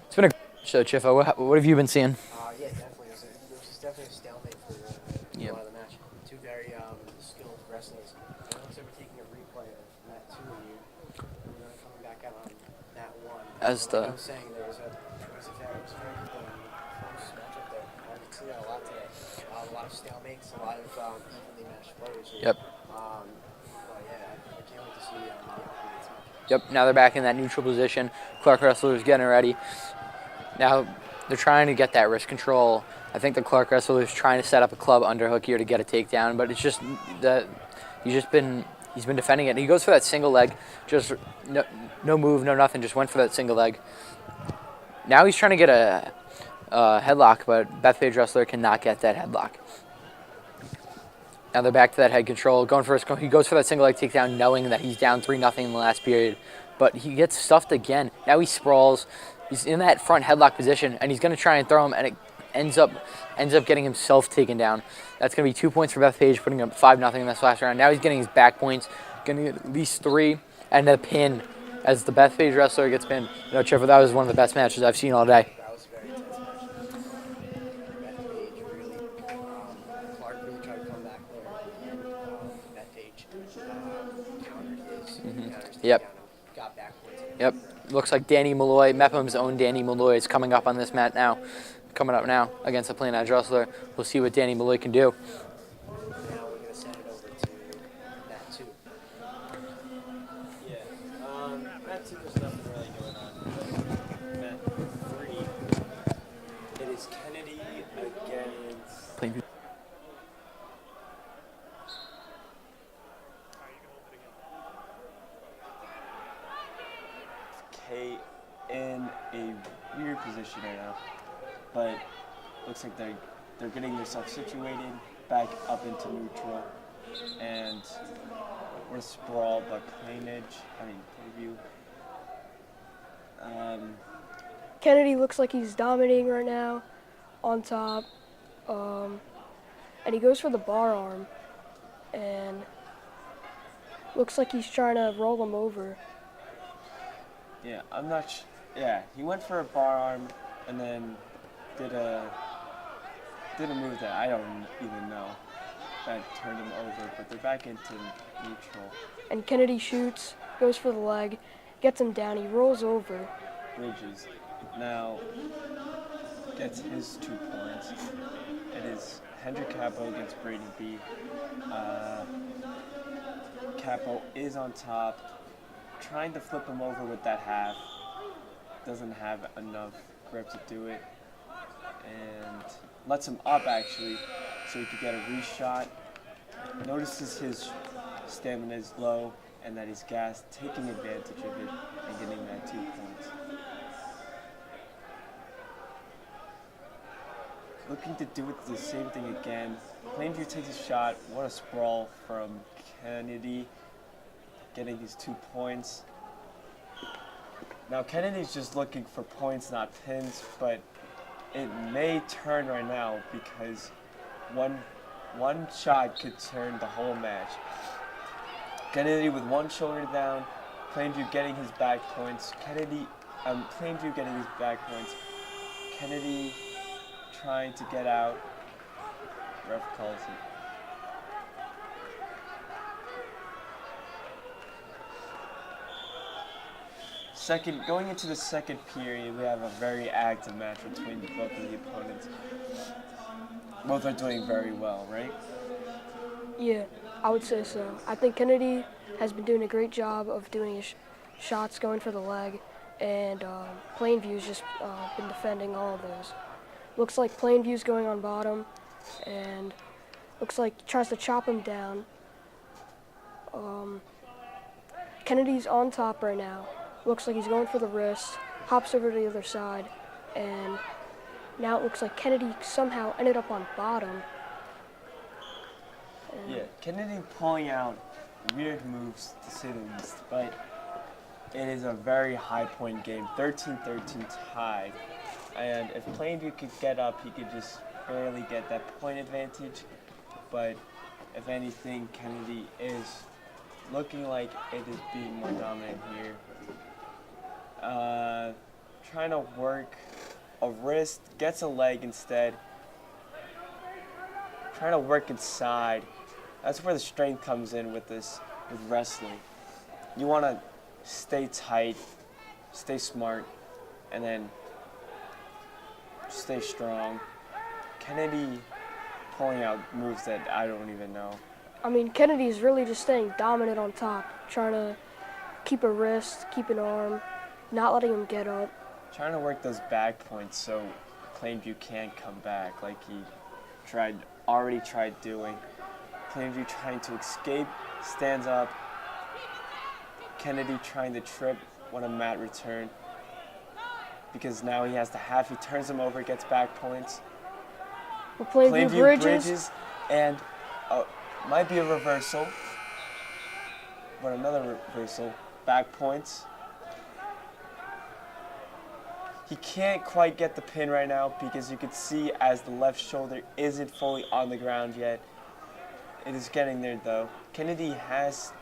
It's been a great show, Chiffa. What have you been seeing? Yeah, definitely. It was definitely a stalemate for a lot of the match. Two very skilled wrestlers. It looks like we're taking a replay of Mat 2 and we're coming back out on Mat 1. As the- I was saying, it was a very close matchup there. I didn't see that a lot today. A lot of stalemates, a lot of evenly matched players here. Yep. But yeah, I can't wait to see the outcome of this match. Yep, now they're back in that neutral position. Clark wrestlers getting ready. Now they're trying to get that wrist control. I think the Clark wrestler is trying to set up a club underhook here to get a takedown, but it's just that he's been defending it. And he goes for that single leg, just no move, no nothing, just went for that single leg. Now he's trying to get a headlock, but Bethpage wrestler cannot get that headlock. Now they're back to that head control. He goes for that single leg takedown, knowing that he's down 3-0 in the last period, but he gets stuffed again. Now he sprawls. He's in that front headlock position, and he's going to try and throw him, and it ends up getting himself taken down. That's going to be 2 points for Bethpage, putting up 5-0 in this last round. Now he's getting his back points, going to get at least 3, and a pin as the Bethpage wrestler gets pinned. You know, Trevor, that was one of the best matches I've seen all day. That was a very intense match. Bethpage really, Clark really tried to come back there, and Bethpage countered his Yep. takedown and got back points. Yep. Looks like Danny Malloy, Mepham's own Danny Malloy, is coming up on this mat now. Coming up now against a plain edge wrestler. We'll see what Danny Malloy can do. Now we're going to send it over to Mat 2. Yeah, Mat 2 there's nothing really going on. Mat 3, it is Kennedy against... Plainview. Kate in a weird position right now, but looks like they're getting themselves situated back up into neutral, and we're sprawled by Plainview. Kennedy looks like he's dominating right now on top, and he goes for the bar arm, and looks like he's trying to roll him over. Yeah, I'm not yeah, he went for a bar arm and then did a move that I don't even know that turned him over, but they're back into neutral. And Kennedy shoots, goes for the leg, gets him down, he rolls over. Bridges now gets his 2 points. It is Hendrik Capo against Brady B. Capo is on top, trying to flip him over with that half. Doesn't have enough grip to do it, and lets him up actually, so he could get a reshot. Notices his stamina is low and that he's gassed, taking advantage of it and getting that 2 points. Looking to do it the same thing again. Plainview takes a shot. What a sprawl from Kennedy, getting his 2 points. Now Kennedy's just looking for points, not pins, but it may turn right now because one shot could turn the whole match. Kennedy with one shoulder down, Plainview getting his back points. Plainview getting his back points. Kennedy trying to get out. Ref calls it. Going into the second period, we have a very active match between both of the opponents. Both are doing very well, right? Yeah, I would say so. I think Kennedy has been doing a great job of doing his shots, going for the leg, and Plainview's just been defending all of those. Looks like Plainview's going on bottom, and looks like he tries to chop him down. Kennedy's on top right now. Looks like he's going for the wrist, hops over to the other side, and Now it looks like Kennedy somehow ended up on bottom. Yeah, Kennedy pulling out weird moves to say the least, but it is a very high point game, 13-13 tie. And if Plainview could get up, he could just barely get that point advantage. But if anything, Kennedy is looking like it is being more dominant here. Trying to work a wrist, gets a leg instead. Trying to work inside. That's where the strength comes in with this, with wrestling. You want to stay tight, stay smart, and then stay strong. Kennedy pulling out moves that I don't even know. I mean, Kennedy's really just staying dominant on top, trying to keep a wrist, keep an arm, not letting him get up. Trying to work those back points so Plainview can't come back like he already tried doing. Plainview trying to escape, stands up. Kennedy trying to trip when a mat return. Because now he has the half, he turns him over, gets back points. Well, Plainview bridges and might be a reversal, but another reversal, back points. He can't quite get the pin right now because you could see as the left shoulder isn't fully on the ground yet. It is getting there though. Kennedy has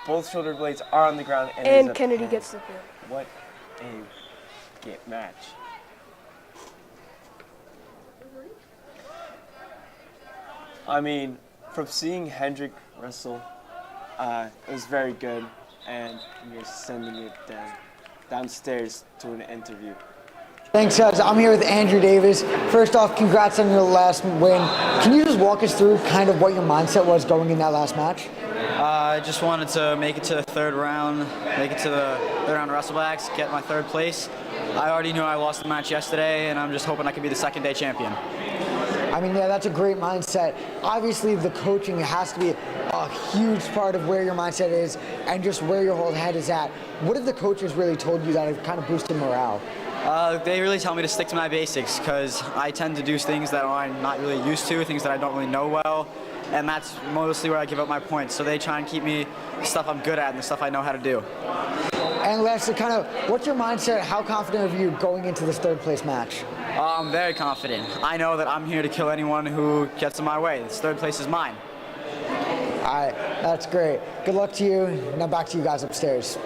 both shoulder blades are on the ground and Kennedy gets the pin. What a match. I mean, from seeing Hendrick wrestle, it was very good, and you're sending it downstairs to an interview. Thanks, guys. I'm here with Andrew Davis. First off, congrats on your last win. Can you just walk us through kind of what your mindset was going in that last match? I just wanted to make it to the third round, make it to the third round of wrestlebacks, get my third place. I already knew I lost the match yesterday, and I'm just hoping I can be the second day champion. I mean, yeah, that's a great mindset. Obviously, the coaching has to be a huge part of where your mindset is and just where your whole head is at. What have the coaches really told you that have kind of boosted morale? They really tell me to stick to my basics because I tend to do things that I'm not really used to, things that I don't really know well, and that's mostly where I give up my points. So they try and keep me the stuff I'm good at and the stuff I know how to do. And lastly, kind of, what's your mindset? How confident are you going into this third place match? I'm very confident. I know that I'm here to kill anyone who gets in my way. This third place is mine. All right, that's great. Good luck to you. Now back to you guys upstairs.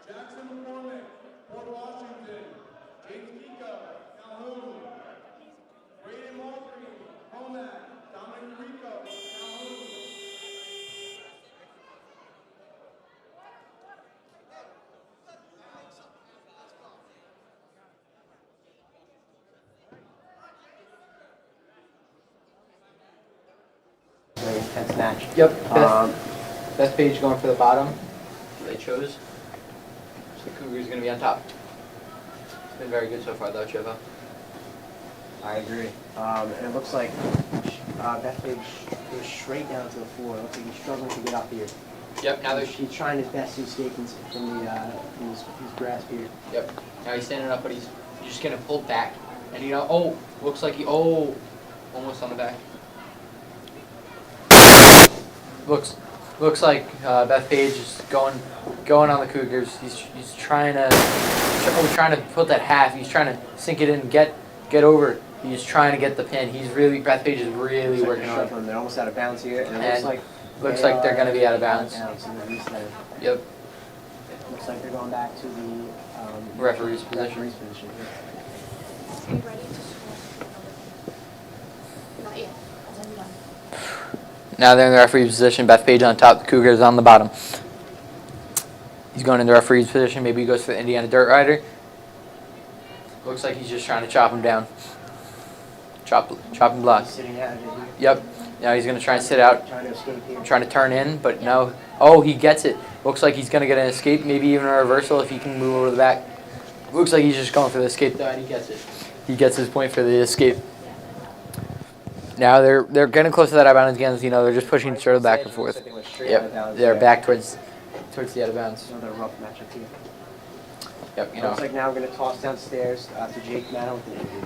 Jackson McCormick, Port Washington. James Kiko, Calhoun. Braden Maltry, Homac. Dominic Rico, Calhoun. Very intense match. Yep. Beth Page going for the bottom. They chose. So the Cougars are going to be on top. It's been very good so far, though, Chivo. I agree. And it looks like Beth Page goes straight down to the floor. It looks like he's struggling to get up here. Yep. Now he's trying his best to escape from his grasp here. Yep. Now he's standing up, but he's just going to pull back. And looks like almost on the back. Looks like Beth Page is going on the Cougars. He's trying to put that half. He's trying to sink it in, get over. He's trying to get the pin. Beth Page is really working on it. They're almost out of bounds here, and it looks like they're going to be out of bounds. Yep. Looks like they're going back to the referee's position. Yeah. Now they're in the referee's position. Beth Page on top. The Cougars on the bottom. He's going into referee's position. Maybe he goes for the Indiana Dirt Rider. Looks like he's just trying to chop him down. Chop and block. Sitting out of it here. Yep. Now he's going to try and sit out. Trying to escape here. Trying to turn in, but no. Oh, he gets it. Looks like he's going to get an escape, maybe even a reversal if he can move over the back. Looks like he's just going for the escape, though, and he gets it. He gets his point for the escape. Now they're getting close to that out of bounds again. You know, they're just pushing each other back and forth. Yep, they're back towards the out of bounds. Another rough matchup here. Yep, you know. Looks like now we're going to toss downstairs to Jake Maddow with the interview.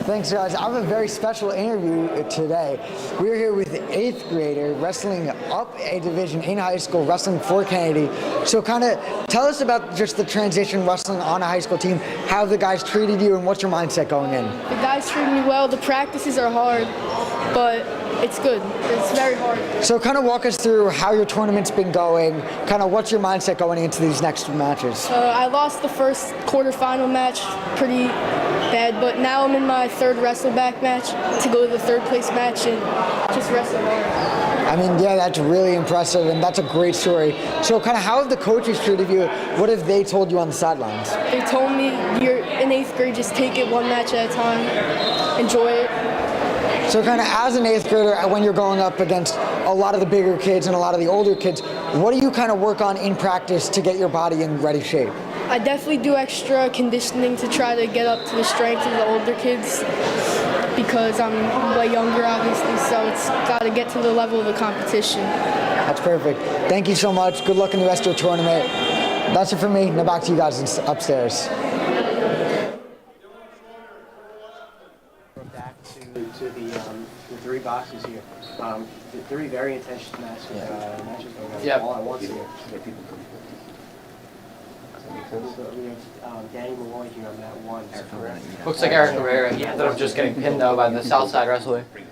Thanks, guys. I have a very special interview today. We're here with the 8th grader wrestling up a division in high school, wrestling for Kennedy. So kind of tell us about just the transition wrestling on a high school team, how the guys treated you, and what's your mindset going in? The guys treat me well. The practices are hard, but it's good. It's very hard. So kind of walk us through how your tournament's been going, kind of what's your mindset going into these next matches? I lost the first quarterfinal match pretty bad, but now I'm in my third wrestle-back match to go to the third place match and just wrestle hard. I mean, yeah, that's really impressive, and that's a great story. So kind of how have the coaches treated you? What have they told you on the sidelines? They told me, you're in 8th grade, just take it one match at a time, enjoy it. So kind of as an 8th grader, when you're going up against a lot of the bigger kids and a lot of the older kids, what do you kind of work on in practice to get your body in ready shape? I definitely do extra conditioning to try to get up to the strength of the older kids because I'm way younger, obviously, so it's got to get to the level of the competition. That's perfect. Thank you so much. Good luck in the rest of your tournament. That's it for me. Now back to you guys upstairs. We're back to the three boxes here. The three very intense matches going on Yep. all at once here. So we have Danny Malloy here on that one. Looks like Eric Rivera. He ended up just getting pinned, though, by the Southside wrestler. Looks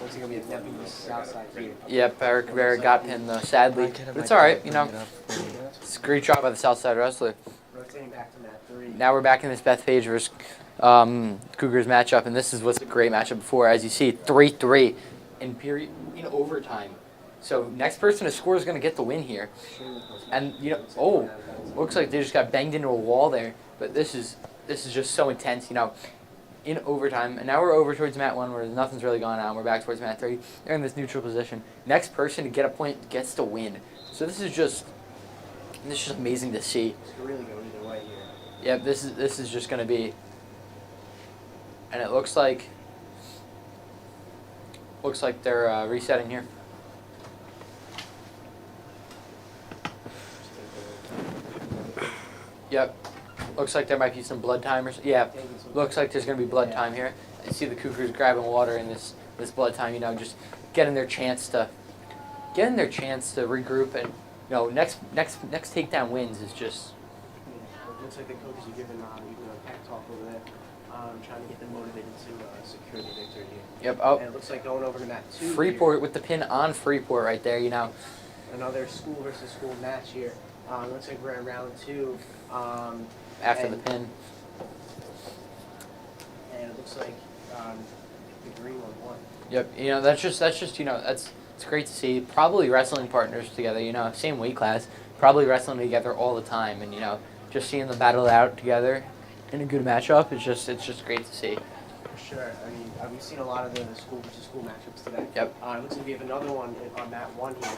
like it'll be a Mepham Southside here. Yep, Eric Rivera got pinned, though, sadly. But it's all right, you know. It's a great job by the Southside wrestler. Rotating back to mat 3. Now we're back in this Beth Page versus Cougars matchup, and this was a great matchup before. As you see, 3-3 in overtime. So next person to score is going to get the win here. And you know, oh, looks like they just got banged into a wall there. But this is just so intense, you know, in overtime. And now we're over towards mat 1 where nothing's really going on. We're back towards mat 3. They're in this neutral position. Next person to get a point gets to win. So this is just amazing to see. It's really going either way here. Yeah, this is just going to be. And it looks like they're resetting here. Yep. Looks like there might be some blood time or yeah. Looks like there's going to be blood time here. I see the Cougars grabbing water in this blood time, you know, just getting their chance to regroup, and you know, next takedown wins is just. It looks like the coaches are giving a pep talk over there, trying to get them motivated to secure the victory here. Yep. Oh. And it looks like going over to mat 2. Freeport here. with the pin on Freeport right there, you know. Another school versus school match here. Looks like we're in round 2. After the pin. And it looks like the green one won. Yep. You know, that's just you know, it's great to see. Probably wrestling partners together, you know, same weight class, probably wrestling together all the time, and you know, just seeing them battle it out together in a good matchup it's just great to see. For sure. I mean, we've seen a lot of the school versus school matchups today. Yep. It looks like we have another one on mat 1 here.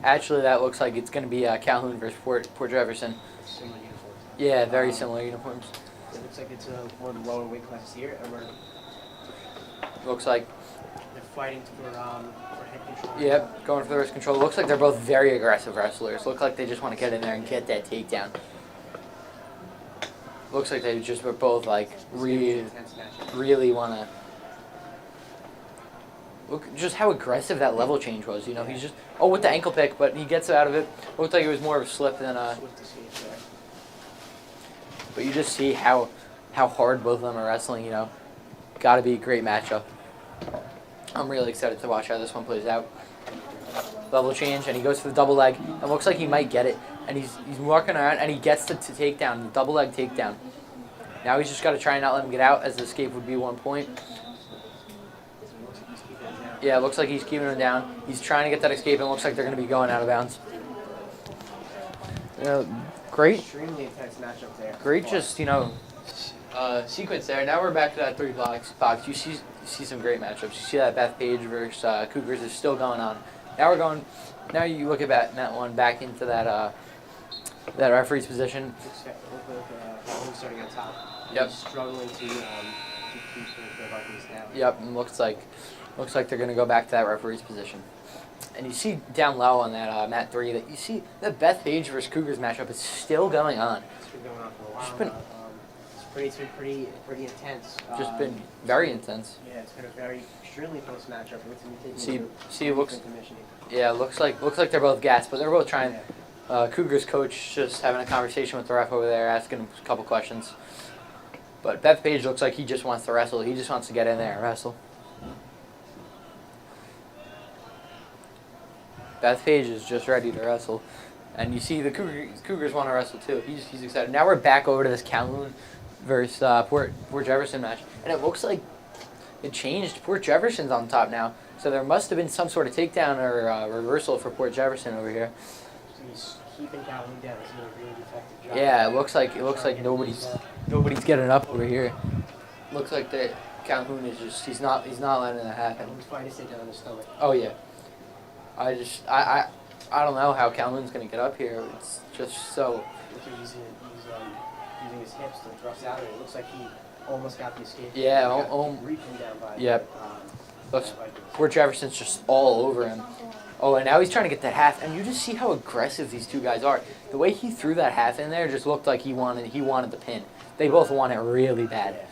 Actually, that looks like it's going to be Calhoun versus Port Jefferson. Similar uniforms. Yeah, very similar uniforms. It looks like it's one of the lower weight classes here, and looks like they're fighting for head control. Yep, going for the wrist control. Looks like they're both very aggressive wrestlers. Look like they just want to get in there and get that takedown. Looks like they just were both like really want to. Look just how aggressive that level change was. You know, he's just with the ankle pick, but he gets out of it. Looked like it was more of a slip than a. But you just see how hard both of them are wrestling. You know, got to be a great matchup. I'm really excited to watch how this one plays out. Level change, and he goes for the double leg. It looks like he might get it, and he's walking around, and he gets the takedown, the double leg takedown. Now he's just got to try and not let him get out, as the escape would be 1 point. Yeah, it looks like he's keeping him down. He's trying to get that escape, and it looks like they're going to be going out of bounds. Great. Extremely intense matchup there. Great, just, sequence there. Now we're back to that 3 box. You see some great matchups. You see that Bethpage versus Cougars is still going on. Now you look at that one back into that referee's position. Calhoun starting on top. Yep. He's struggling to keep the Vikings down. Yep, and looks like they're going to go back to that referee's position. And you see down low on that mat 3 that you see the Bethpage versus Cougars matchup is still going on. It's been going on for a while. It's been pretty intense. Just been very intense. Yeah, it's been a very extremely close matchup. It looks like they're both gassed, but they're both trying. Cougars coach just having a conversation with the ref over there, asking him a couple questions. But Bethpage looks like he just wants to wrestle. He just wants to get in there and wrestle. Bethpage is just ready to wrestle. And you see the Cougars want to wrestle too. He's excited. Now we're back over to this Calhoun versus Port Jefferson match. And it looks like it changed. Port Jefferson's on top now. So there must have been some sort of takedown or reversal for Port Jefferson over here. He's keeping Calhoun down. He's doing a really effective job. Yeah, it looks like nobody's getting up over here. Looks like that Calhoun is just he's not letting that happen. He's fighting to sit down on his stomach. Oh yeah. I don't know how Calhoun's gonna get up here. It's just so. He's using his hips to thrust out, and it looks like he almost got the escape. Yeah, Reaping down by. Yep. Port Jefferson's just all over him. Oh, and now he's trying to get that half, and you just see how aggressive these two guys are. The way he threw that half in there just looked like he wanted the pin. They both want it really bad.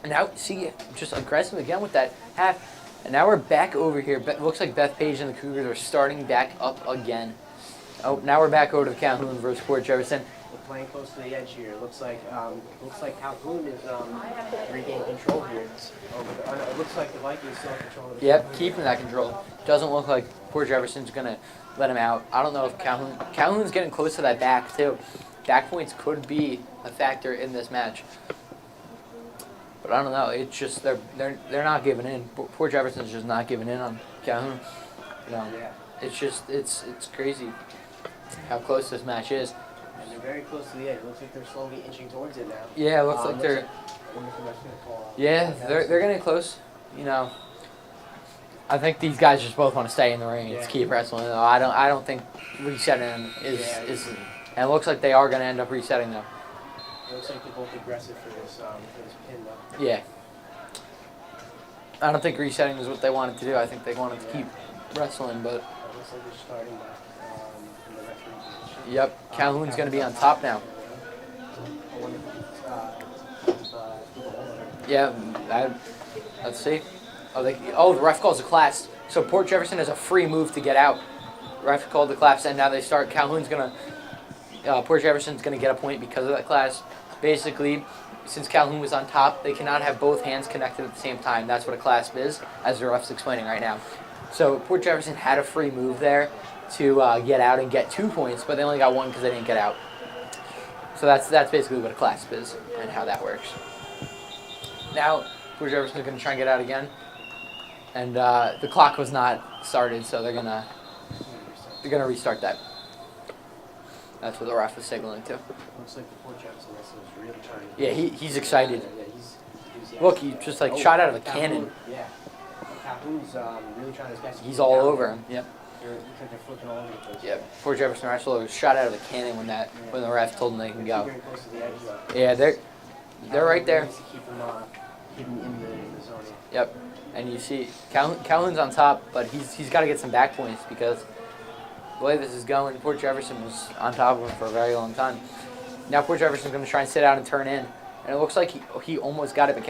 And now see, just aggressive again with that half. And now we're back over here. Looks like Bethpage and the Cougars are starting back up again. Oh, now we're back over to Calhoun versus Port Jefferson. We're playing close to the edge here. Looks like Calhoun is regaining control here. It looks like the Vikings still have control of the Yep, keeping that control. Doesn't look like Port Jefferson's gonna let him out. I don't know if Calhoun's getting close to that back too. Back points could be a factor in this match. But I don't know. It's just they're not giving in. Port Jefferson's just not giving in on Calhoun. It's just it's crazy how close this match is. And they're very close to the edge. It looks like they're slowly inching towards it now. Yeah, it looks like they're. Yeah, they're getting close. I think these guys just both want to stay in the ring and keep wrestling. I don't think resetting is. And it looks like they are going to end up resetting though. It looks like they're both aggressive for this pin though. Yeah. I don't think resetting is what they wanted to do. I think they wanted to keep wrestling, but. It looks like they're starting back in the referee position. Yep, Calhoun's going to be on top now. Yeah, let's see. The ref calls a collapse. So Port Jefferson has a free move to get out. Ref called the collapse, and now they start. Port Jefferson's going to get a point because of that collapse. Basically, since Calhoun was on top, they cannot have both hands connected at the same time. That's what a clasp is, as the ref's explaining right now. So Port Jefferson had a free move there to get out and get 2 points, but they only got 1 because they didn't get out. So that's basically what a clasp is and how that works. Now, Port Jefferson's going to try and get out again. And the clock was not started, so they're gonna restart that. That's what the ref was signaling to. Looks like the Port Jefferson wrestler is really trying to... Yeah, he's excited. Yeah, he's Look, he just shot out of a cannon. Yeah. Calhoun's really trying his best. He's all over him. Yep. Looks like they're flipping all over the place. Yeah, Port Jefferson wrestler was shot out of a cannon when the ref told them they can go. Very close to the edge, though. Yeah, they're right there. To keep him in the zone. Yep. And you see Calhoun's on top, but he's got to get some back points because the way this is going, Port Jefferson was on top of him for a very long time. Now Port Jefferson's going to try and sit out and turn in, and it looks like he almost got it. But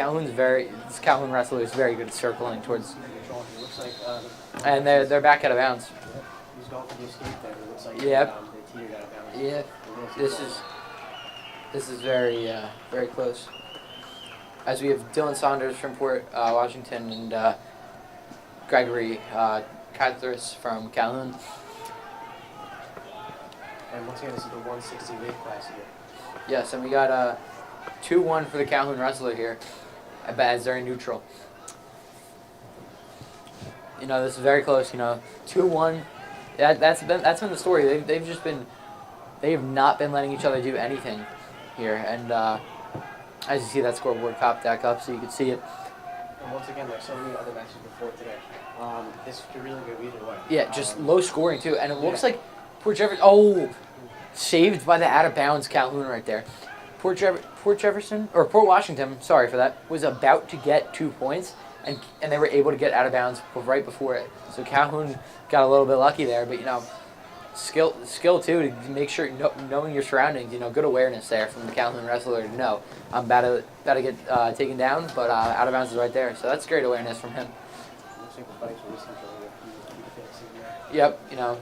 this Calhoun wrestler is very good at circling towards. And they're back out of bounds. He's going for the escape there. It looks like yep. They teetered out of bounds. Yeah. This is very very close. As we have Dylan Saunders from Port Washington and Gregory Cathers from Calhoun. And once again, this is the 160 weight class here. Yes, and we got 2-1 for the Calhoun wrestler here, as they're in neutral. You know, this is very close. You know, 2-1. That's been the story. They have not been letting each other do anything here. And as you see, that scoreboard popped back up, so you can see it. And once again, like so many other matches before today, this could really go either way. Yeah, just low scoring too, and it looks like Port Jefferson. Oh, saved by the out of bounds Calhoun right there. Port Washington. Sorry for that. Was about to get 2 points, and they were able to get out of bounds right before it. So Calhoun got a little bit lucky there, but you know, skill too to make sure knowing your surroundings. You know, good awareness there from the Calhoun wrestler to know I'm about to get taken down, but out of bounds is right there. So that's great awareness from him. Yep, you know,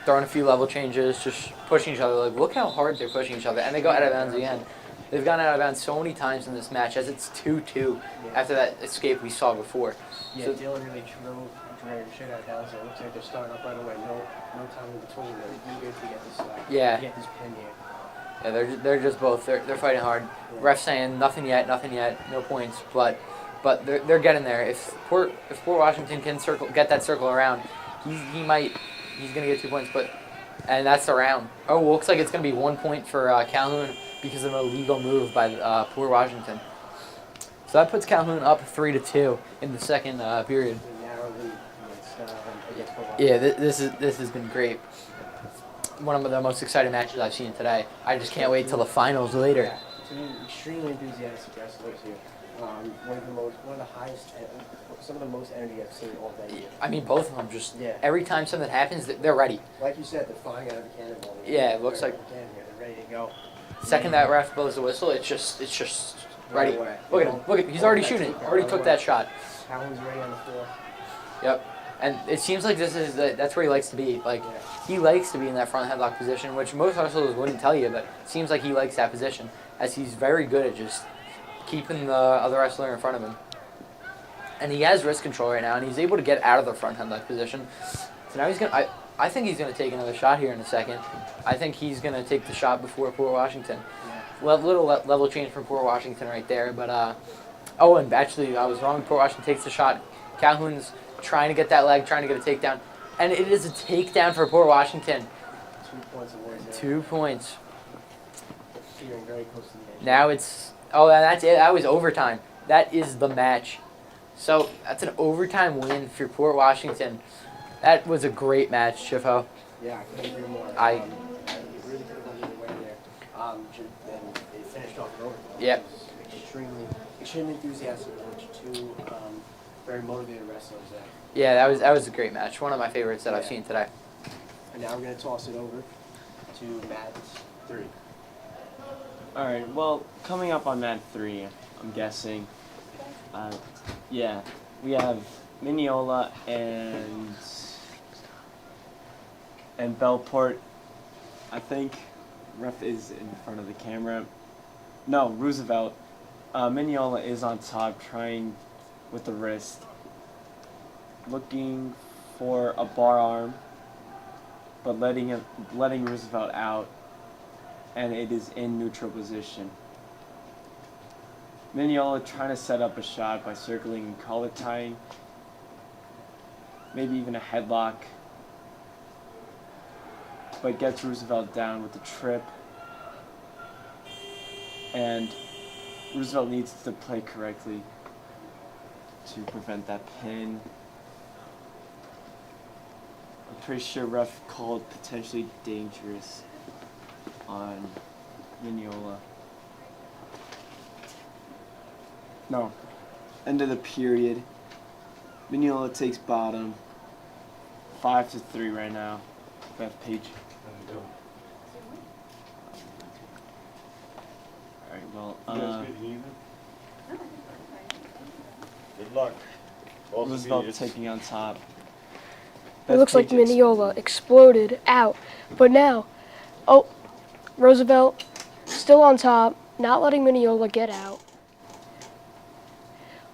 throwing a few level changes, just pushing each other. Like, look how hard they're pushing each other, and they go out of bounds again. They've gone out of bounds so many times in this match, as it's 2-2 after that escape we saw before. Yeah, So, Dylan really drove shit out of bounds. It looks like they're starting up right away. No time in between. They're eager to get this Yeah. to get this pin here. yeah, they're just both they're fighting hard. Yeah. Ref saying nothing yet, no points, but they're getting there. If Port Washington can get that circle around, he's gonna get 2 points, and that's the round. Oh, looks like it's gonna be 1 point for Calhoun because of an illegal move by Port Washington. So that puts Calhoun up 3-2 in the second period. Yeah, this has been great. One of the most exciting matches I've seen today. I just can't wait till the finals later. Yeah, two extremely enthusiastic wrestlers here. One of the highest, some of the most energy I've seen all day. I mean, both of them just every time something happens, they're ready. Like you said, they're flying out of a cannonball. Yeah, it looks like. They're ready to go. Second that ref blows the whistle, it's just ready. Look at him. Look at he's already shooting. Already took that shot. Calhoun's ready on the floor. Yep. And it seems like that's where he likes to be. Like he likes to be in that front headlock position, which most wrestlers wouldn't tell you, but it seems like he likes that position, as he's very good at just keeping the other wrestler in front of him. And he has wrist control right now, and he's able to get out of the front headlock position. So now he's gonna. I think he's gonna take another shot here in a second. I think he's gonna take the shot before Port Washington. Little level change from Port Washington right there, but oh, and actually I was wrong. Port Washington takes the shot. Calhoun's trying to get that leg, trying to get a takedown, and it is a takedown for Port Washington. 2 points away. 2 points. Feeling very close to the edge. Now it's that's it. That was overtime. That is the match. So that's an overtime win for Port Washington. That was a great match, Chifo. Yeah, I couldn't agree more. It really could have gone either way there. And they finished off in overtime. Yep. Extremely enthusiastic, two very motivated wrestlers there. Yeah, that was a great match. One of my favorites that I've seen today. And now we're going to toss it over to Mat 3. All right. Well, coming up on Mat 3, I'm guessing. Yeah, we have Mineola and Bellport. I think ref is in front of the camera. No, Roosevelt. Mineola is on top, trying with the wrist, looking for a bar arm, but letting Roosevelt out, and it is in neutral position. Mineola trying to set up a shot by circling and collar tying, maybe even a headlock, but gets Roosevelt down with the trip, and Roosevelt needs to play correctly to prevent that pin. I'm pretty sure ref called potentially dangerous on Mineola. No. End of the period. Mineola takes bottom. 5-3 right now. Beth Page. Alright, well, good luck. Roosevelt taking on top. It looks like Mineola exploded out. But now, oh, Roosevelt still on top, not letting Mineola get out.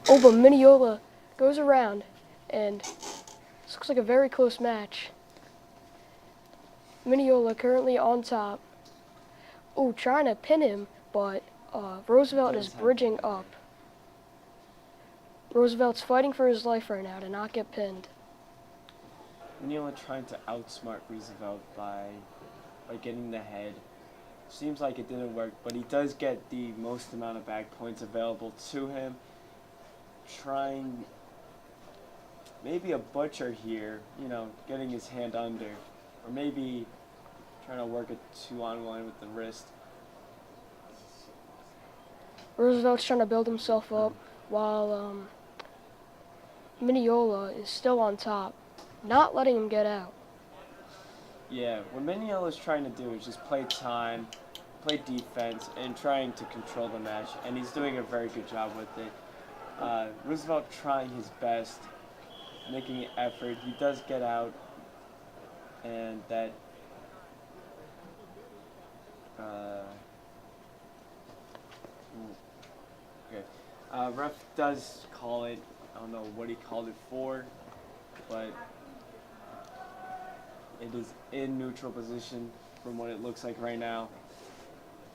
Oh, but Mineola goes around, and this looks like a very close match. Mineola currently on top. Oh, trying to pin him, but Roosevelt is bridging up. Roosevelt's fighting for his life right now to not get pinned. Mignola trying to outsmart Roosevelt by getting the head. Seems like it didn't work, but he does get the most amount of back points available to him. Trying maybe a butcher here, you know, getting his hand under. Or maybe trying to work a 2-on-1 with the wrist. Roosevelt's trying to build himself up while Mignola is still on top, not letting him get out. Yeah, what Mignola's trying to do is just play time, play defense, and trying to control the match, and he's doing a very good job with it. Roosevelt trying his best, making an effort. He does get out, and that ref does call it. I don't know what he called it for, but it is in neutral position from what it looks like right now.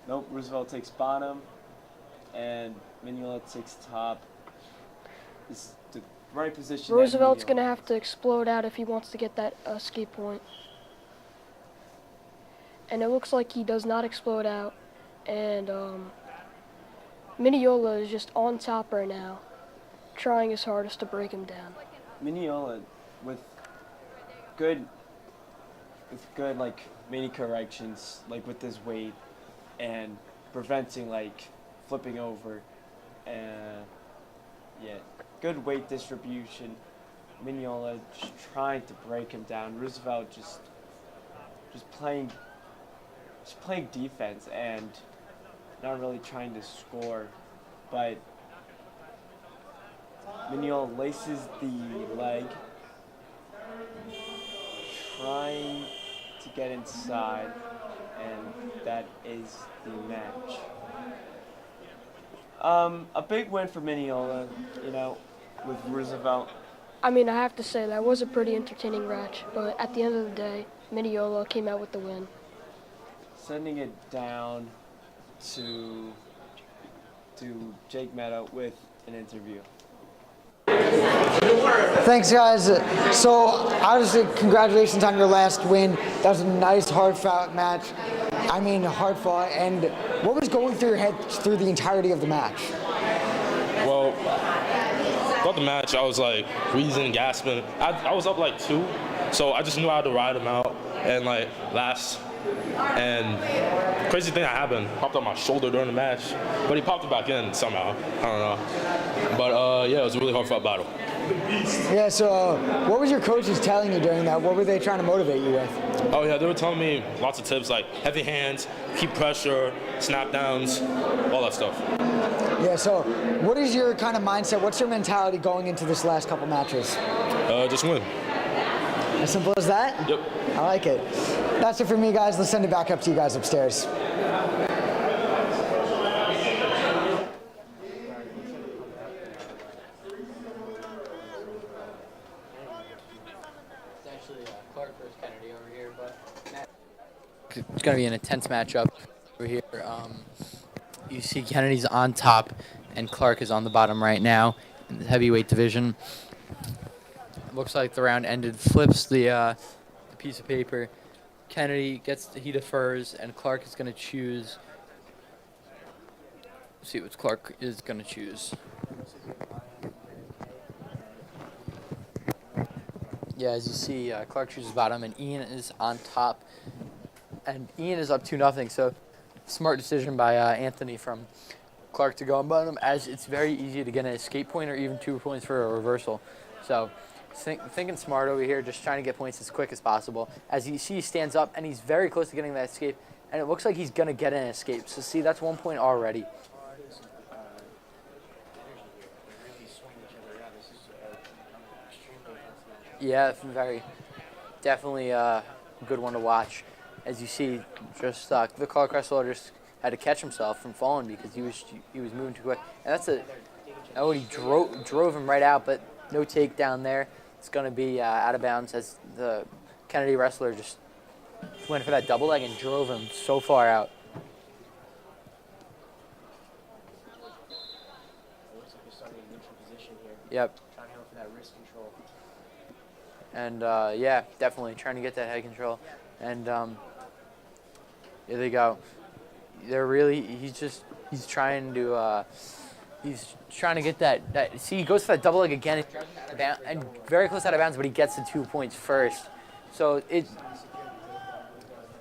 Nope, Roosevelt takes bottom, and Mignola takes top. This is the right position. Roosevelt's going to have to explode out if he wants to get that escape point. And it looks like he does not explode out. And Mignola is just on top right now, trying his hardest to break him down. Mignola with good like mini corrections, like with his weight and preventing like flipping over, and yeah, good weight distribution. Mignola just trying to break him down. Roosevelt just playing defense and not really trying to score, but Mignola laces the leg, trying to get inside, and that is the match. A big win for Mignola, you know, with Roosevelt. I mean, I have to say that was a pretty entertaining match, but at the end of the day, Mignola came out with the win. Sending it down to Jake Meadow with an interview. Thanks, guys. So, obviously, congratulations on your last win. That was a nice, hard-fought match. I mean, hard-fought. And what was going through your head through the entirety of the match? Well, throughout the match, I was like wheezing, gasping. I was up like 2, so I just knew I had to ride him out and like last. And crazy thing that happened, popped on my shoulder during the match, but he popped it back in somehow. I don't know. But yeah, it was a really hard-fought battle. Yeah, so what was your coaches telling you during that? What were they trying to motivate you with? Oh yeah, they were telling me lots of tips like heavy hands, keep pressure, snap downs, all that stuff. Yeah, so what is your kind of mindset? What's your mentality going into this last couple matches? Just win. As simple as that? Yep. I like it. That's it for me, guys. Let's send it back up to you guys upstairs. It's actually Clark versus Kennedy over here, but it's going to be an intense matchup over here. You see Kennedy's on top, and Clark is on the bottom right now in the heavyweight division. Looks like the round ended. Flips the piece of paper. Kennedy he defers, and Clark is going to choose. Let's see what Clark is going to choose. Yeah, as you see, Clark chooses bottom, and Ian is on top. And Ian is up 2-0, so smart decision by Anthony from Clark to go on bottom, as it's very easy to get an escape point or even 2 points for a reversal. So thinking smart over here, just trying to get points as quick as possible. As you see, he stands up, and he's very close to getting that escape, and it looks like he's going to get an escape. So see, that's 1 point already. Yeah, definitely a good one to watch. As you see, just the Clark wrestler just had to catch himself from falling because he was moving too quick. And he drove him right out, but no takedown there. It's going to be out of bounds as the Kennedy wrestler just went for that double leg and drove him so far out. Yep. Trying to help for that wrist control. And yeah, definitely trying to get that head control. And here they go. They're really, he's trying to get that, see, he goes for that double leg again and very close out of bounds, but he gets the 2 points first. So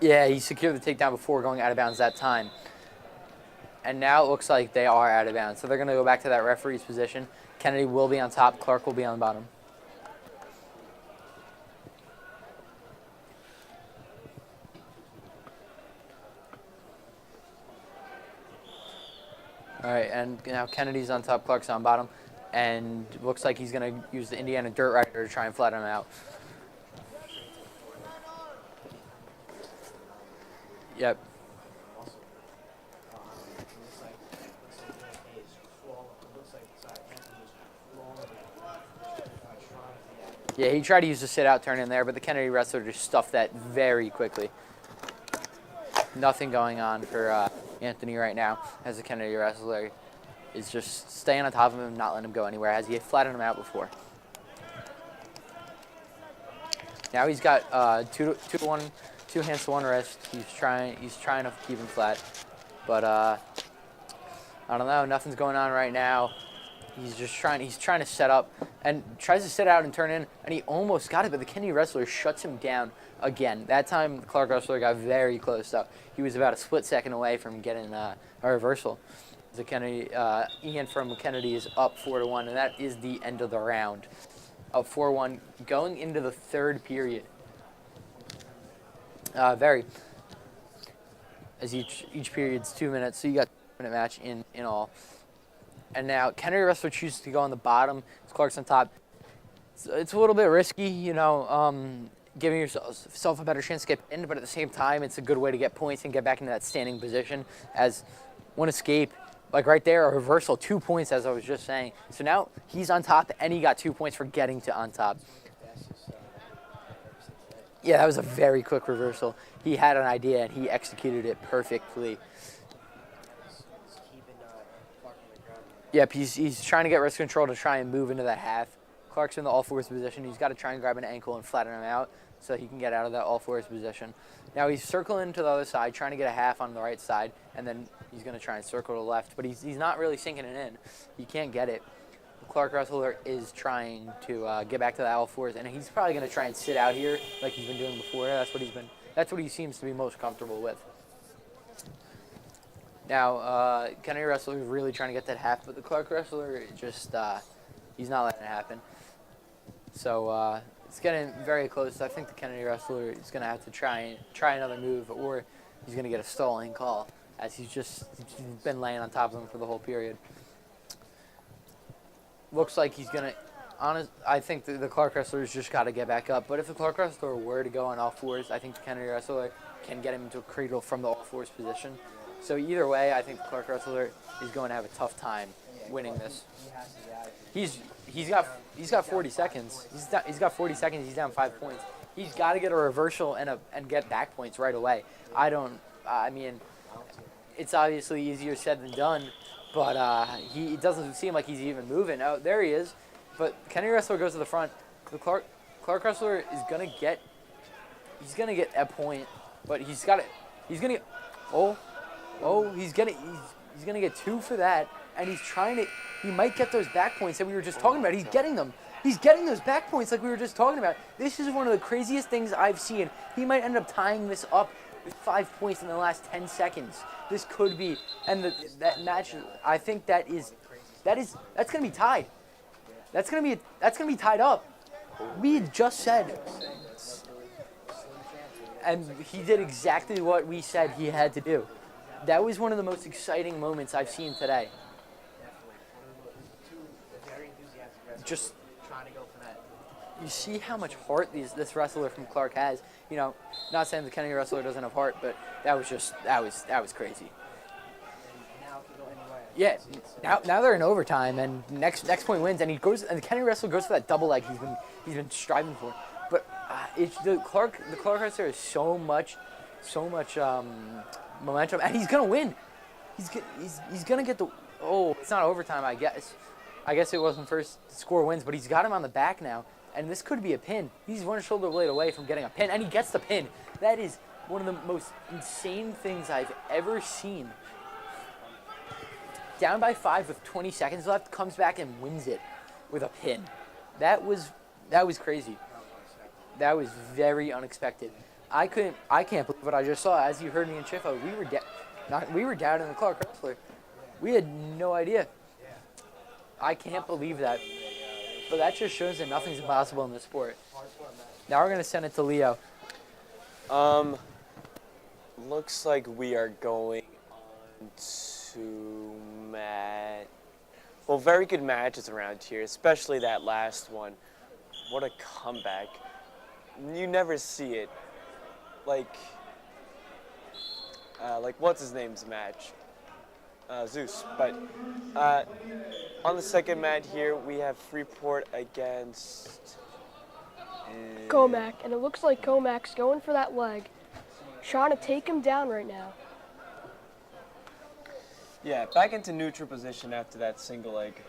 yeah, he secured the takedown before going out of bounds that time. And now it looks like they are out of bounds. So they're going to go back to that referee's position. Kennedy will be on top. Clark will be on the bottom. All right, and now Kennedy's on top, Clark's on bottom. And looks like he's going to use the Indiana Dirt Rider to try and flatten him out. Yep. Yeah, he tried to use the sit-out turn in there, but the Kennedy wrestler just stuffed that very quickly. Nothing going on for Anthony right now, as the Kennedy wrestler is just staying on top of him, not letting him go anywhere, as he had flattened him out before. Now he's got 2-1, 2 hands to 1 wrist. He's trying to keep him flat, but I don't know. Nothing's going on right now. He's trying to set up and tries to sit out and turn in, and he almost got it, but the Kennedy wrestler shuts him down again. That time, the Clark wrestler got very close up. He was about a split second away from getting a reversal. The Kennedy, Ian from Kennedy is up 4-1, and that is the end of the round. Up 4-1, going into the third period. As each period's 2 minutes, so you got a 2-minute match in all. And now Kennedy wrestler chooses to go on the bottom. Clark's on top. It's a little bit risky, you know, giving yourself a better chance to get in, but at the same time, it's a good way to get points and get back into that standing position. As one escape, like right there, a reversal, 2 points, as I was just saying. So now he's on top, and he got 2 points for getting to on top. Yeah, that was a very quick reversal. He had an idea, and he executed it perfectly. Yep, he's trying to get wrist control to try and move into that half. Clark's in the all-fours position. He's got to try and grab an ankle and flatten him out so he can get out of that all-fours position. Now he's circling to the other side, trying to get a half on the right side, and then he's going to try and circle to the left, but he's not really sinking it in. He can't get it. The Clark wrestler is trying to get back to the all-fours, and he's probably going to try and sit out here like he's been doing before. That's what he seems to be most comfortable with. Now, Kennedy wrestler is really trying to get that half, but the Clark wrestler just, he's not letting it happen. So it's getting very close. I think the Kennedy wrestler is going to have to try another move, or he's going to get a stalling call, as he's been laying on top of him for the whole period. Looks like he's going to, I think the Clark wrestler's just got to get back up. But if the Clark wrestler were to go on all fours, I think the Kennedy wrestler can get him into a cradle from the all fours position. So either way, I think the Clark wrestler is going to have a tough time winning this. He's got 40 seconds. He's got 40 seconds. He's down 5 points. He's got to get a reversal and get back points right away. I mean, it's obviously easier said than done, but it doesn't seem like he's even moving. Oh, there he is. But Kennedy wrestler goes to the front. The Clark wrestler is gonna get a point, but he's gonna get 2 for that, and he might get those back points that we were just talking about. He's getting them. He's getting those back points like we were just talking about. This is one of the craziest things I've seen. He might end up tying this up with 5 points in the last 10 seconds. This could be, and that match, I think that's gonna be tied. That's gonna be tied up. We had just said, and he did exactly what we said he had to do. That was one of the most exciting moments I've seen today. Just trying to go for that. You see how much heart this wrestler from Clark has. You know, not saying the Kennedy wrestler doesn't have heart, but that was crazy. Yeah, now they're in overtime, and next point wins, and the Kennedy wrestler goes for that double leg he's been striving for. But the Clark wrestler has so much momentum, and he's gonna win. He's gonna get the. Oh, it's not overtime, I guess. I guess it wasn't first to score wins, but he's got him on the back now, and this could be a pin. He's one shoulder blade away from getting a pin, and he gets the pin. That is one of the most insane things I've ever seen. Down by 5 with 20 seconds left, comes back and wins it with a pin. That was crazy. That was very unexpected. I can't believe what I just saw. As you heard me and Chifo, we were down in the Clark Wrestler. We had no idea. I can't believe that. But that just shows that nothing's impossible in this sport. Now we're gonna send it to Leo. Looks like we are going on to very good matches around here, especially that last one. What a comeback. You never see it. Like what's his name's match? Zeus. But on the second match here, we have Freeport against Comac, and it looks like Comac's going for that leg, trying to take him down right now. Yeah, back into neutral position after that single leg.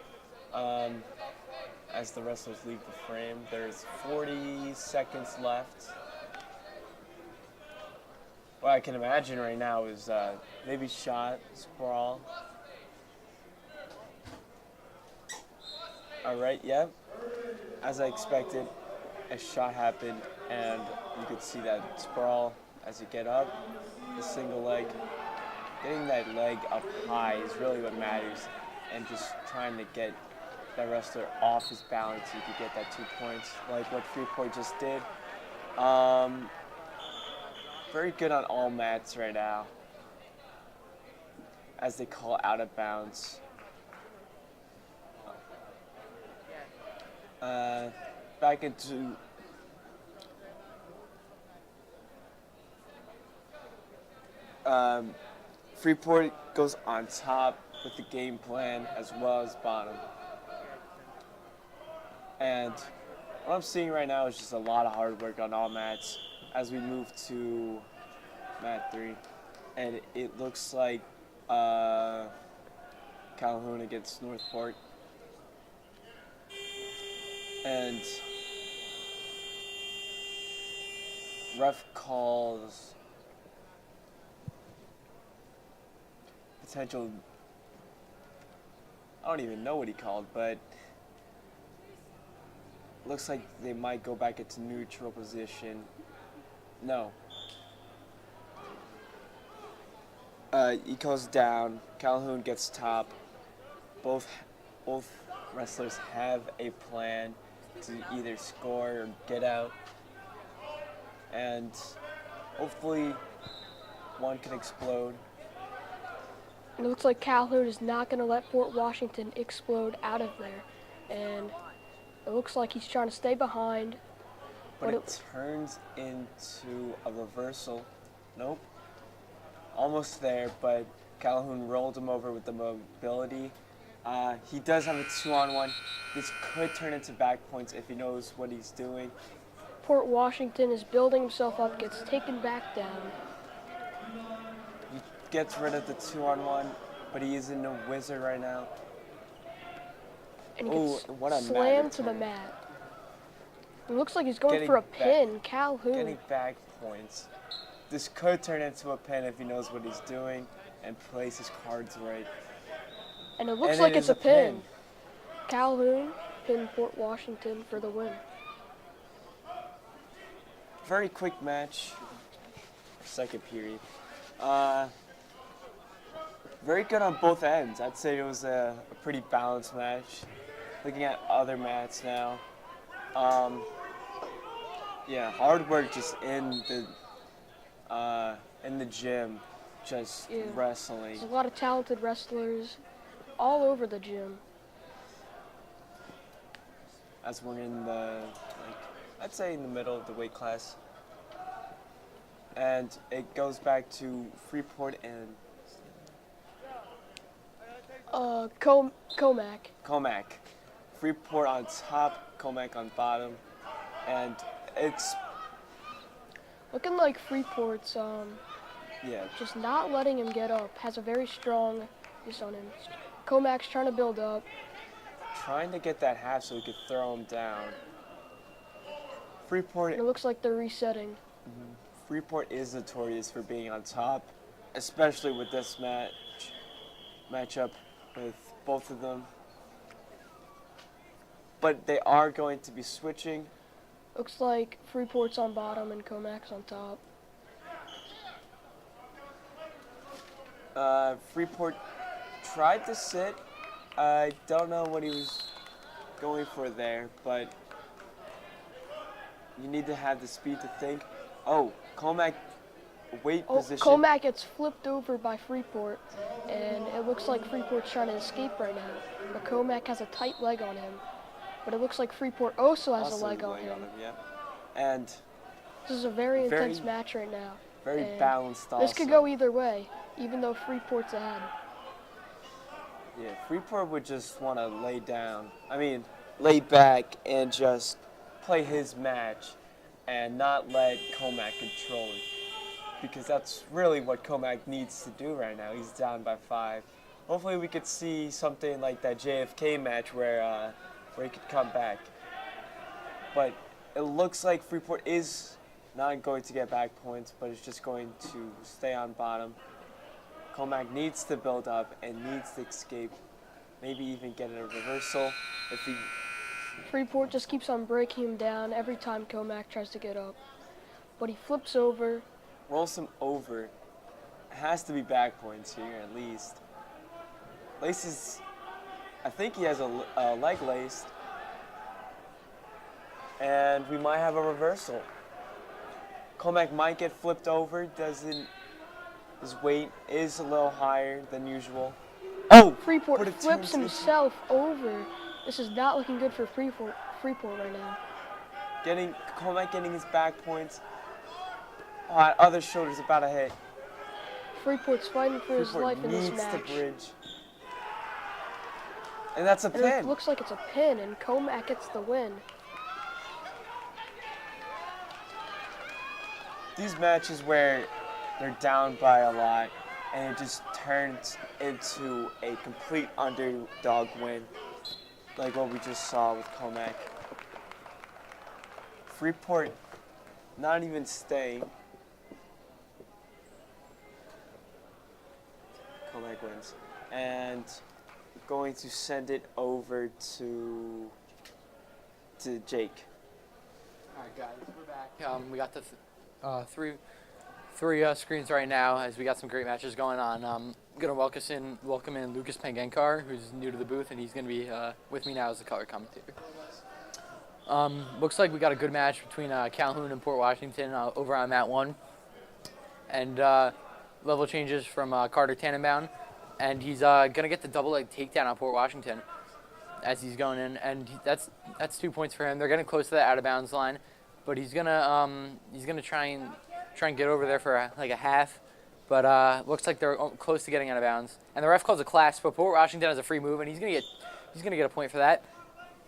As the wrestlers leave the frame, there's 40 seconds left. What I can imagine right now is maybe shot, sprawl. All right, yep. As I expected, a shot happened, and you could see that sprawl as you get up. The single leg. Getting that leg up high is really what matters, and just trying to get that wrestler off his balance so you could get that 2 points, like what Freeport just did. Very good on all mats right now, as they call out of bounds. Back into Freeport goes on top with the game plan as well as bottom. And what I'm seeing right now is just a lot of hard work on all mats as we move to mat 3. And it looks like Calhoun against Northport. And ref calls potential, I don't even know what he called, but looks like they might go back into neutral position. No. He goes down, Calhoun gets top. Both wrestlers have a plan to either score or get out. And hopefully one can explode. And it looks like Calhoun is not going to let Fort Washington explode out of there. And it looks like he's trying to stay behind. But it turns into a reversal. Nope. Almost there, but Calhoun rolled him over with the mobility. He does have a 2-on-1. This could turn into back points if he knows what he's doing. Fort Washington is building himself up, gets taken back down. He gets rid of the 2-on-1, but he is in a wizard right now. And he gets slammed to the mat. It looks like he's going for a pin, Calhoun. Getting back points. This could turn into a pin if he knows what he's doing and plays his cards right. And it looks like it's a pin. Calhoun pinned Fort Washington for the win. Very quick match. Second period. Very good on both ends. I'd say it was a pretty balanced match. Looking at other mats now. Yeah, hard work just in the gym, just wrestling. There's a lot of talented wrestlers all over the gym. As we're in the, I'd say in the middle of the weight class. And it goes back to Freeport and Comac. Comac. Freeport on top, Comac on bottom. And it's looking like Freeport's just not letting him get up. Has a very strong piece on him. Comac's trying to build up, trying to get that half so he could throw him down. Freeport. It looks like they're resetting. Freeport is notorious for being on top, especially with this matchup with both of them. But they are going to be switching. Looks like Freeport's on bottom and Comac's on top. Freeport tried to sit. I don't know what he was going for there, but you need to have the speed to think. Oh, Comac, weight position. Comac gets flipped over by Freeport, and it looks like Freeport's trying to escape right now. But Comac has a tight leg on him. But it looks like Freeport also has a leg on him. Yeah. And this is a very intense match right now. Very balanced also. This could go either way, even though Freeport's ahead. Yeah, Freeport would just want to lay back and just play his match and not let Comac control it. Because that's really what Comac needs to do right now. He's down by 5. Hopefully we could see something like that JFK match where he could come back. But it looks like Freeport is not going to get back points, but it's just going to stay on bottom. Comac needs to build up and needs to escape, maybe even get a reversal if he... Freeport just keeps on breaking him down every time Comac tries to get up. But he flips over. Rolls him over. It has to be back points here at least. Laces, I think he has a leg laced. And we might have a reversal. Comac might get flipped over, his weight is a little higher than usual. Oh! Freeport flips himself over. This is not looking good for Freeport right now. Comac getting his back points. Oh, that other shoulder's about to hit. Freeport's fighting for his life in this match. Needs to bridge. And that's a pin. It looks like it's a pin, and Comac gets the win. These matches where they're down by a lot and it just turns into a complete underdog win, like what we just saw with Comac. Freeport not even staying. Comac wins. And going to send it over to Jake. All right, guys, we're back. We got the three screens right now as we got some great matches going on. I'm going to welcome in Lucas Pangenkar, who's new to the booth, and he's going to be with me now as the color commentator. Looks like we got a good match between Calhoun and Port Washington over on mat 1. And level changes from Carter Tannenbaum. And he's going to get the double leg takedown on Port Washington as he's going in. And that's 2 points for him. They're getting close to the out of bounds line. But he's gonna try and get over there for like a half, but looks like they're close to getting out of bounds. And the ref calls a clasp, but Port Washington has a free move, and he's gonna get a point for that,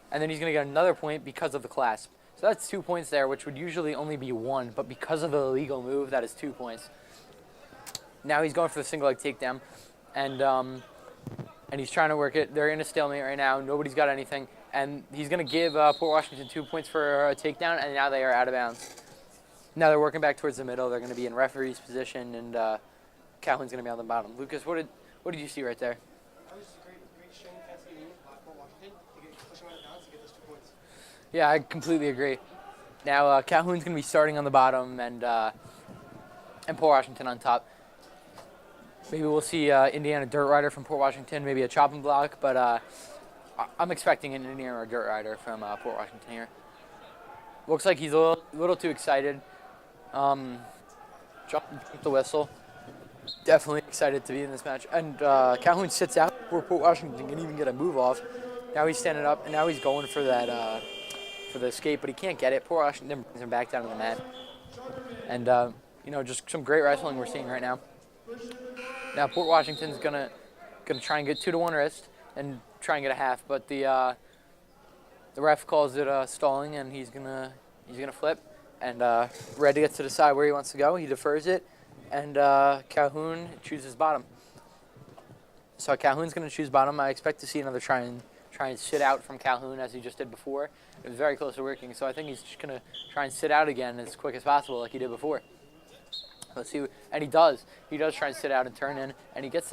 and then he's gonna get another point because of the clasp. So that's 2 points there, which would usually only be 1, but because of the illegal move, that is 2 points. Now he's going for the single leg takedown, and he's trying to work it. They're in a stalemate right now. Nobody's got anything. And he's going to give Port Washington 2 points for a takedown, and now they are out of bounds. Now they're working back towards the middle. They're going to be in referee's position, and Calhoun's going to be on the bottom. Lucas, what did you see right there? That was just a great strong defensive move by Port Washington to push him out of bounds to get those 2 points. Yeah, I completely agree. Now Calhoun's going to be starting on the bottom, and Port Washington on top. Maybe we'll see Indiana Dirt Rider from Port Washington, maybe a chopping block, but I'm expecting an Indiana Dirt Rider from Port Washington here. Looks like he's a little too excited. Jumped the whistle. Definitely excited to be in this match. And Calhoun sits out where Port Washington can even get a move off. Now he's standing up, and now he's going for that for the escape, but he can't get it. Port Washington brings him back down to the mat. And just some great wrestling we're seeing right now. Now Port Washington's gonna try and get 2-to-1 wrist and try and get a half, but the ref calls it stalling, and he's gonna flip, and Red gets to decide where he wants to go. He defers it, and Calhoun chooses bottom. So Calhoun's gonna choose bottom. I expect to see another try and try and sit out from Calhoun as he just did before. It was very close to working, so I think he's just going to try and sit out again as quick as possible like he did before. Let's see, and he does. He does try and sit out and turn in, and he gets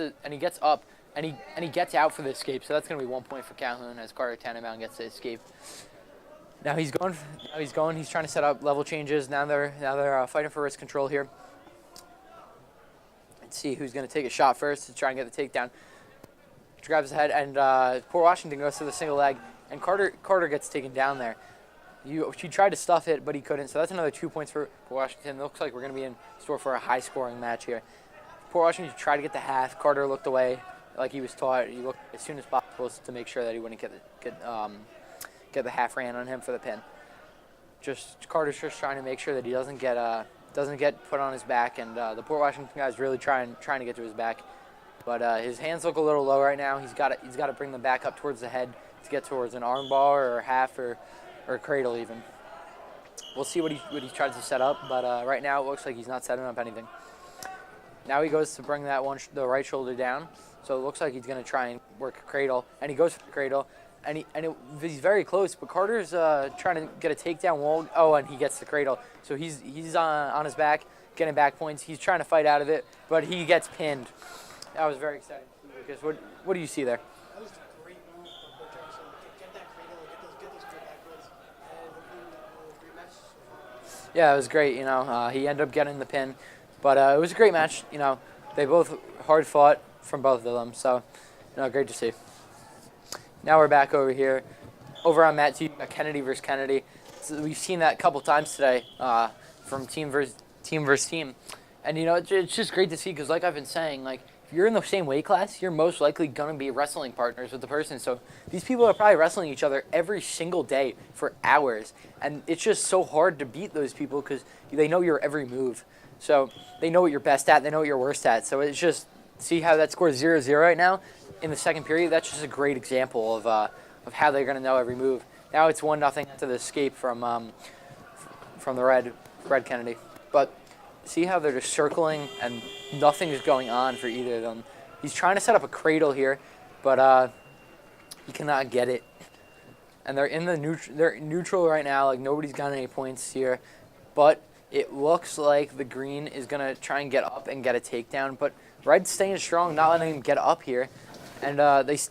up, and he gets out for the escape. So that's going to be 1 point for Calhoun as Carter Tannenbaum gets the escape. Now he's going. He's trying to set up level changes. Now they're fighting for wrist control here. Let's see who's going to take a shot first to try and get the takedown. He grabs the head, and poor Washington goes to the single leg, and Carter gets taken down there. She tried to stuff it, but he couldn't. So that's another 2 points for Washington. It looks like we're going to be in store for a high-scoring match here. Poor Washington tried to get the half. Carter looked away like he was taught. He looked as soon as possible to make sure that he wouldn't get the half ran on him for the pin. Carter's just trying to make sure that he doesn't get put on his back, and the poor Washington guy's really trying to get to his back. But his hands look a little low right now. He's got to bring them back up towards the head to get towards an arm bar or a half or a cradle even. We'll see what he tries to set up, but right now it looks like he's not setting up anything. Now he goes to bring the right shoulder down, so it looks like he's going to try and work a cradle, and he goes for the cradle, and he's very close, but Carter's trying to get a takedown wall. Oh, and he gets the cradle, so he's on his back, getting back points. He's trying to fight out of it, but he gets pinned. That was very exciting because what do you see there? That was a great move from Coach Jackson. Get that cradle and get those good backwards, and hopefully great match so far. Yeah, it was great. He ended up getting the pin, but it was a great match. They both hard fought from both of them, so great to see. Now we're back over here, over on Mat 2, Kennedy versus Kennedy. So we've seen that a couple times today from team versus team, and it's just great to see because, like I've been saying, like, if you're in the same weight class, you're most likely going to be wrestling partners with the person. So these people are probably wrestling each other every single day for hours. And it's just so hard to beat those people because they know your every move. So they know what you're best at. They know what you're worst at. So it's just, see how that score is 0-0 right now in the second period? That's just a great example of how they're going to know every move. Now it's 1-0 to the escape from the red Kennedy. But see how they're just circling and nothing is going on for either of them. He's trying to set up a cradle here, but he cannot get it. And they're in they're neutral right now. Like, nobody's got any points here, but it looks like the green is gonna try and get up and get a takedown. But red's staying strong, not letting him get up here. And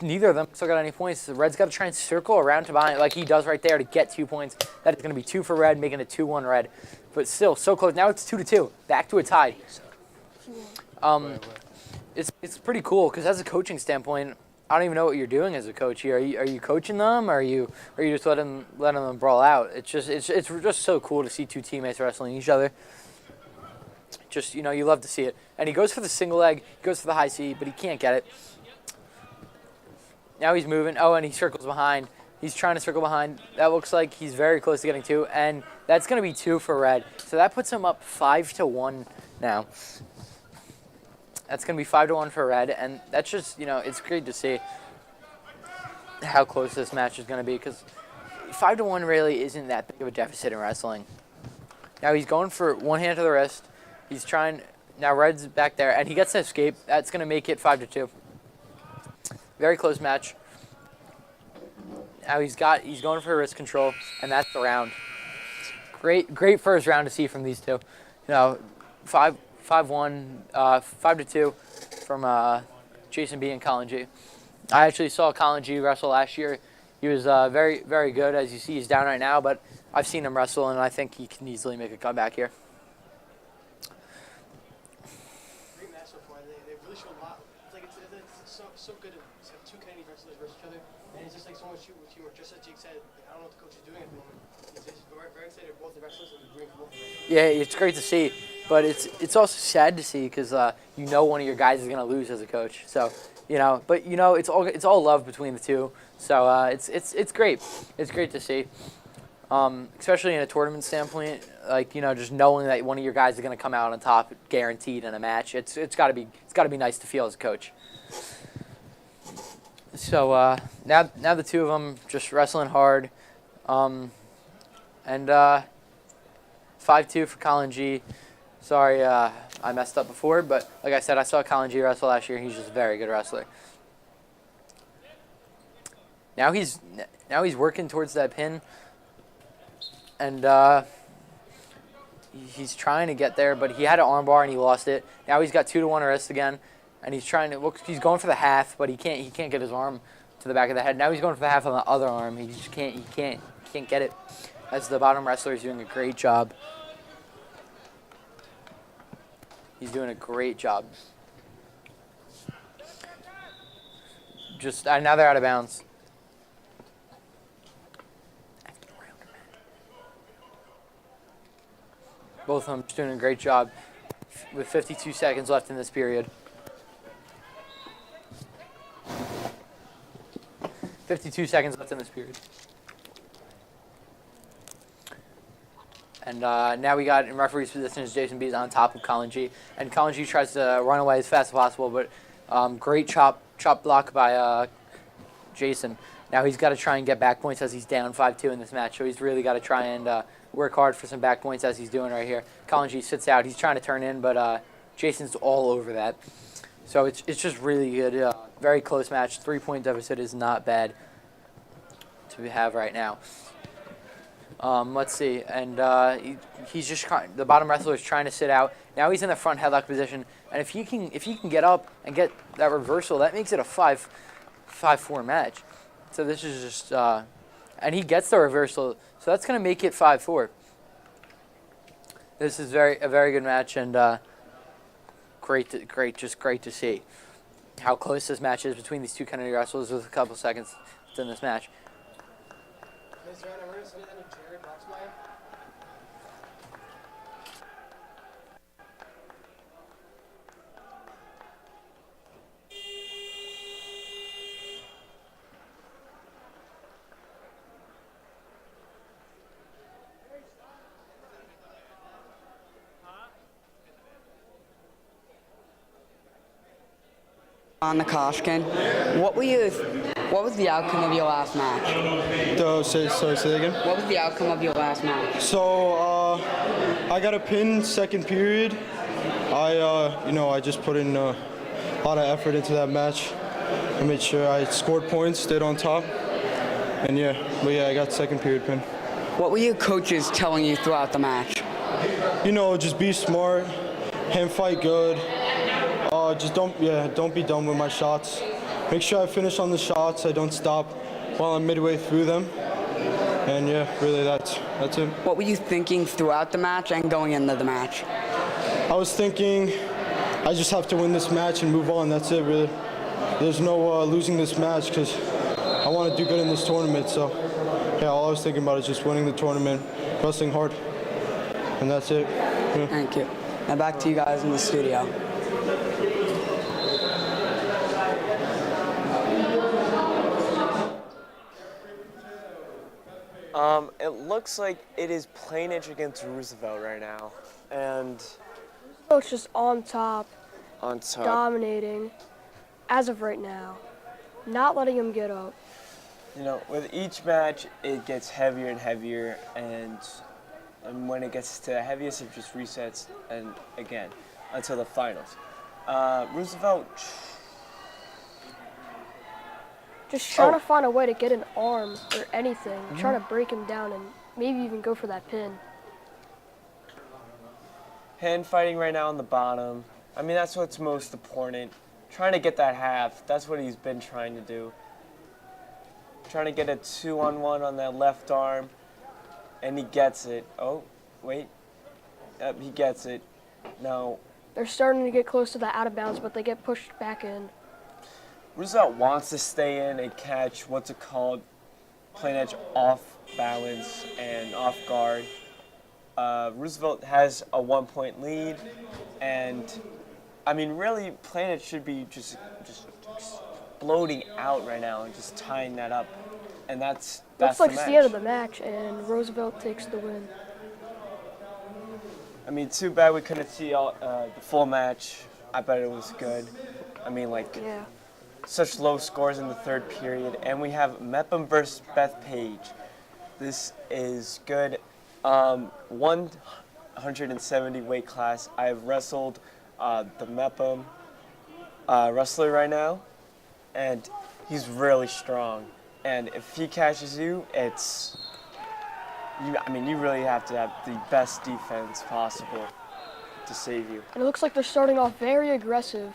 neither of them still got any points. The red's got to try and circle around to behind, like he does right there, to get 2 points. That is going to be 2 for red, making it 2-1 red. But still, so close. Now it's 2-2, back to a tie. It's pretty cool because as a coaching standpoint, I don't even know what you're doing as a coach here. Are you coaching them, or are you just letting them brawl out? It's just so cool to see two teammates wrestling each other. Just, you love to see it. And he goes for the single leg, he goes for the high C, but he can't get it. Now he's moving. Oh, and he circles behind. He's trying to circle behind. That looks like he's very close to getting 2, and that's going to be 2 for red. So that puts him up 5-1 now. That's going to be 5-1 for red, and that's just, it's great to see how close this match is going to be, because 5-1 really isn't that big of a deficit in wrestling. Now he's going for one hand to the wrist. He's trying. Now red's back there, and he gets to escape. That's going to make it 5-2. Very close match. Now he's going for wrist control, and that's the round. Great first round to see from these two. 5-1, 5-2 from Jason B and Colin G. I actually saw Colin G wrestle last year. He was very, very good. As you see, he's down right now, but I've seen him wrestle, and I think he can easily make a comeback here. Great match so far. They really showed a lot. It's so good to have two Kennedy wrestlers versus each other, and it's just like so much teamwork. Just as Jake said, I don't know what the coach is doing at the moment. He's very excited for both the wrestlers and the green for both of them. Yeah, it's great to see, but it's also sad to see because one of your guys is gonna lose as a coach. So but it's all love between the two. So it's great. It's great to see, especially in a tournament standpoint. Just knowing that one of your guys is gonna come out on top, guaranteed in a match. It's gotta be nice to feel as a coach. So now the two of them just wrestling hard, and 5-2 for Colin G. Sorry, I messed up before, but like I said, I saw Colin G wrestle last year. He's just a very good wrestler. Now he's working towards that pin, and he's trying to get there, but he had an armbar and he lost it. Now he's got 2-1 wrist again, and he's trying to look. He's going for the half, but he can't get his arm to the back of the head. Now he's going for the half on the other arm. He just can't get it. As the bottom wrestler is doing a great job. He's doing a great job. Just now they're out of bounds. Both of them just doing a great job with 52 seconds left in this period. 52 seconds left in this period. And now we got in referee's position as Jason B is on top of Colin G. And Colin G tries to run away as fast as possible, but great chop block by Jason. Now he's got to try and get back points as he's down 5-2 in this match. So he's really got to try and work hard for some back points as he's doing right here. Colin G sits out. He's trying to turn in, but Jason's all over that. So it's just really good. Very close match. 3-point deficit is not bad to have right now. Let's see, and he's just the bottom wrestler is trying to sit out. Now he's in the front headlock position, and if he can get up and get that reversal, that makes it a 5-4 match. So this is just, and he gets the reversal, so that's gonna make it 5-4. This is a very good match, and great to see how close this match is between these two Kennedy wrestlers with a couple seconds in this match. On the Koshkin, what was the outcome of your last match? Say that again. What was the outcome of your last match? So I got a pin second period. I just put in a lot of effort into that match. I made sure I scored points, stayed on top, and I got second period pin. What were your coaches telling you throughout the match? Just be smart, hand fight good. Just don't be done with my shots. Make sure I finish on the shots. I don't stop while I'm midway through them. And really that's it. What were you thinking throughout the match and going into the match? I was thinking I just have to win this match and move on. That's it, really. There's no losing this match because I want to do good in this tournament. So all I was thinking about is just winning the tournament, wrestling hard, and that's it. Yeah. Thank you. Now back to you guys in the studio. It looks like it is Plainage against Roosevelt right now, and Roosevelt's just on top, dominating, as of right now, not letting him get up. With each match, it gets heavier and heavier, and when it gets to the heaviest, it just resets, and again, until the finals. Roosevelt Just trying to find a way to get an arm or anything, trying to break him down and maybe even go for that pin. Hand fighting right now on the bottom. I mean, that's what's most important. Trying to get that half. That's what he's been trying to do. Trying to get a 2-on-1 on that left arm, and he gets it. Oh, wait. He gets it. No. They're starting to get close to that out of bounds, but they get pushed back in. Roosevelt wants to stay in and catch what's it called, Plainage off balance and off guard. Roosevelt has a 1-point lead, and I mean, really, Plainage should be just exploding out right now and just tying that up, and that's Looks like the it's match. the end of the match, and Roosevelt takes the win. I mean, too bad we couldn't see the full match. I bet it was good. I mean, such low scores in the third period, and we have Mepham versus Beth Page. This is good. 170 weight class. I've wrestled the Mepham wrestler right now, and he's really strong. And if he catches you, I mean, you really have to have the best defense possible to save you. And it looks like they're starting off very aggressive,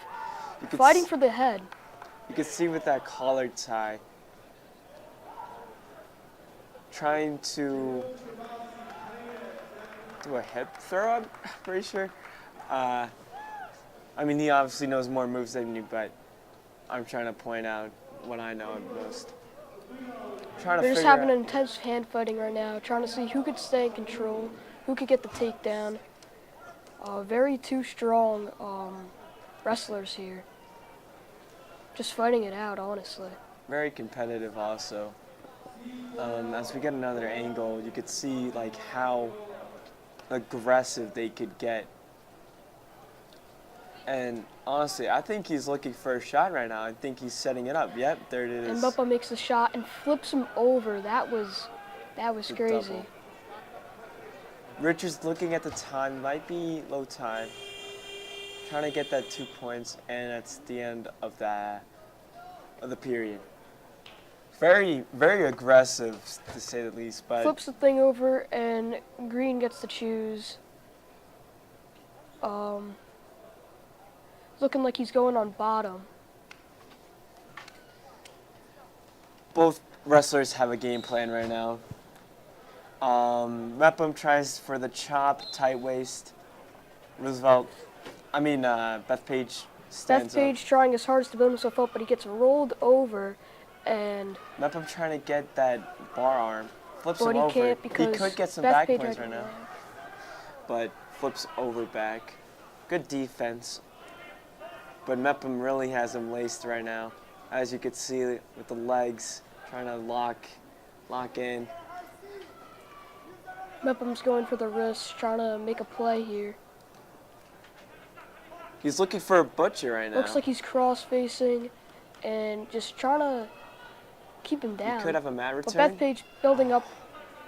fighting for the head. You can see with that collar tie, trying to do a hip throw, I'm pretty sure. I mean, he obviously knows more moves than you, but I'm trying to point out what I know most. They're just having an intense hand fighting right now, trying to see who could stay in control, who could get the takedown. Very two strong wrestlers here. Just fighting it out, honestly. Very competitive also. As we get another angle, you could see like how aggressive they could get. And honestly, I think he's looking for a shot right now. I think he's setting it up. Yep, there it is. And Mepham makes the shot and flips him over. That was crazy. Double. Richards looking at the time, might be low time. Trying to get that 2 points, and that's the end of the period. Very, very aggressive, to say the least. But flips the thing over, and Green gets to choose. Looking like he's going on bottom. Both wrestlers have a game plan right now. Mepham tries for the chop, tight waist. Bethpage stands up. Bethpage trying his hardest to build himself up, but he gets rolled over, and Mepham trying to get that bar arm. Flips but him he over. can't because he could get some Bethpage back points had right now. to But flips over back. Good defense. But Mepham really has him laced right now. As you can see with the legs, trying to lock in. Mepham's going for the wrist, trying to make a play here. He's looking for a butcher right now. Looks like he's cross-facing and just trying to keep him down. He could have a mat return. But Bethpage building up,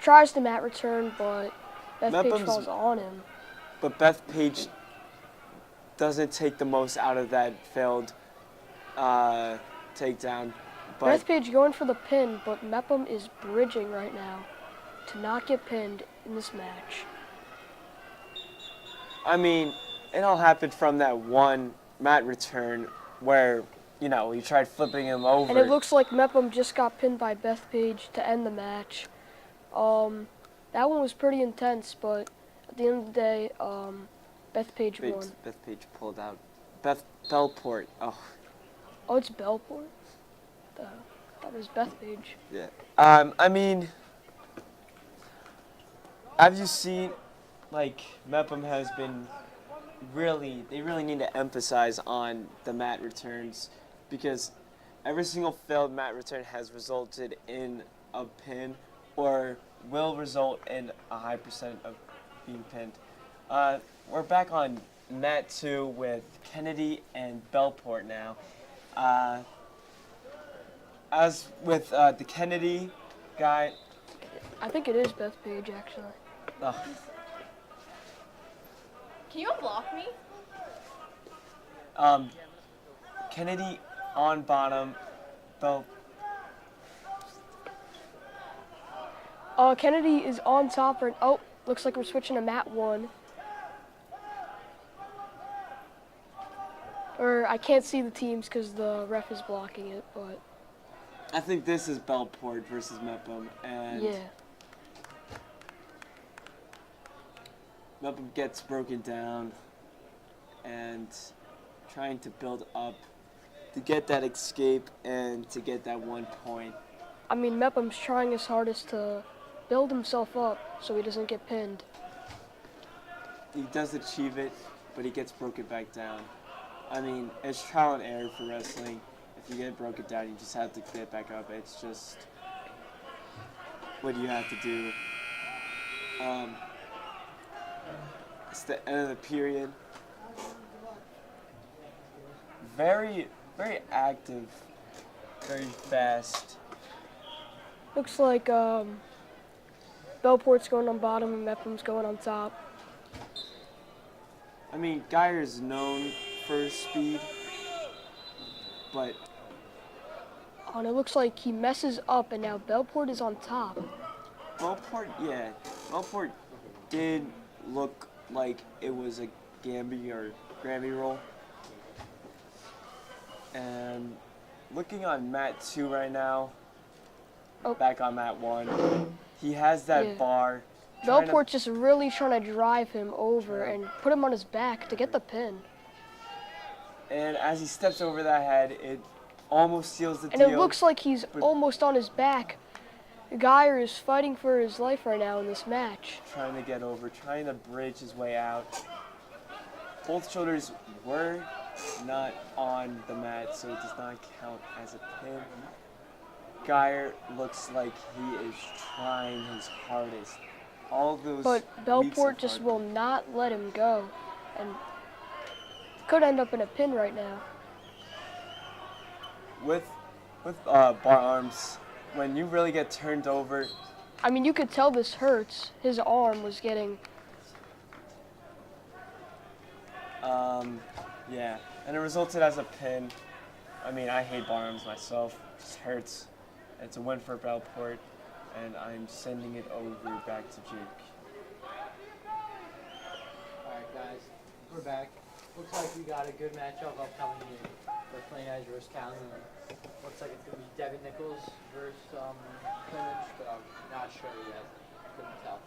tries the mat return, but Bethpage Mepham's falls on him. But Bethpage doesn't take the most out of that failed takedown. But Bethpage going for the pin, but Mepham is bridging right now to not get pinned in this match. I mean, it all happened from that one mat return where, you know, he tried flipping him over. And it looks like Mepham just got pinned by Bethpage to end the match. That one was pretty intense, but at the end of the day, Bethpage won. Bethpage pulled out. Bellport. Oh, it's Bellport? That was Bethpage. yeah. I mean, have you seen, like, Mepham has been they really need to emphasize on the mat returns, because every single failed mat return has resulted in a pin or will result in a high percent of being pinned. We're back on mat 2 with Kennedy and Bellport now. As with the Kennedy guy, I think it is Bethpage, actually. Can you unblock me? Kennedy on bottom, Kennedy is on top right. Oh, looks like we're switching to mat 1. Or I can't see the teams because the ref is blocking it, but I think this is Bellport versus Mepham, and yeah. Mepham gets broken down and trying to build up to get that escape and to get that 1 point. I mean, Mepham's trying his hardest to build himself up so he doesn't get pinned. He does achieve it, but he gets broken back down. I mean, it's trial and error for wrestling. If you get broken down, you just have to get back up. It's just what you have to do. It's the end of the period. Very, very active, very fast. Looks like Bellport's going on bottom and Mepham's going on top. I mean, Geyer is known for his speed, but Oh, and it looks like he messes up, and now Bellport is on top. Bellport, yeah. Bellport did look like it was a Grammy roll. And looking on mat 2 right now, back on mat 1, he has that bar. Bellport's just really trying to drive him over and put him on his back to get the pin. And as he steps over that head, it almost seals the And deal. it looks like he's almost on his back. Geyer is fighting for his life right now in this match. Trying to get over, trying to bridge his way out. Both shoulders were not on the mat, so it does not count as a pin. Geyer looks like he is trying his hardest. All those But Bellport just will not let him go, and could end up in a pin right now. With bar arms, when you really get turned over. I mean, you could tell this hurts. His arm was getting. Yeah, and it resulted as a pin. I mean, I hate bar arms myself. It just hurts. It's a win for Bellport, and I'm sending it over back to Jake. Alright guys, we're back. Looks like we got a good matchup upcoming here. We're playing as versus Calhoun. Looks like it's going to be Devin Nichols versus Clemens, but I'm not sure yet. Couldn't tell.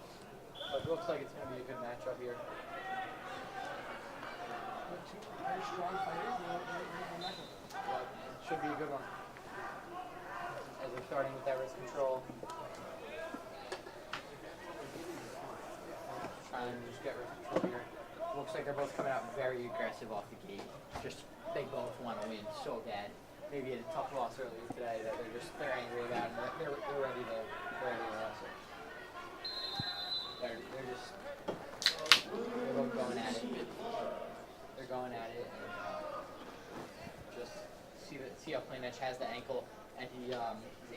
But it looks like it's going to be a good matchup here. Two very strong fighters. Should be a good one. As they're starting with that wrist control. Trying to just get wrist control here. Looks like they're both coming out very aggressive off the gate. Just, they both want to win so bad. Maybe a tough loss earlier today that they're angry about and they're ready to wrestle. They're both going at it. They're going at it and just see how Plainedge has the ankle and he is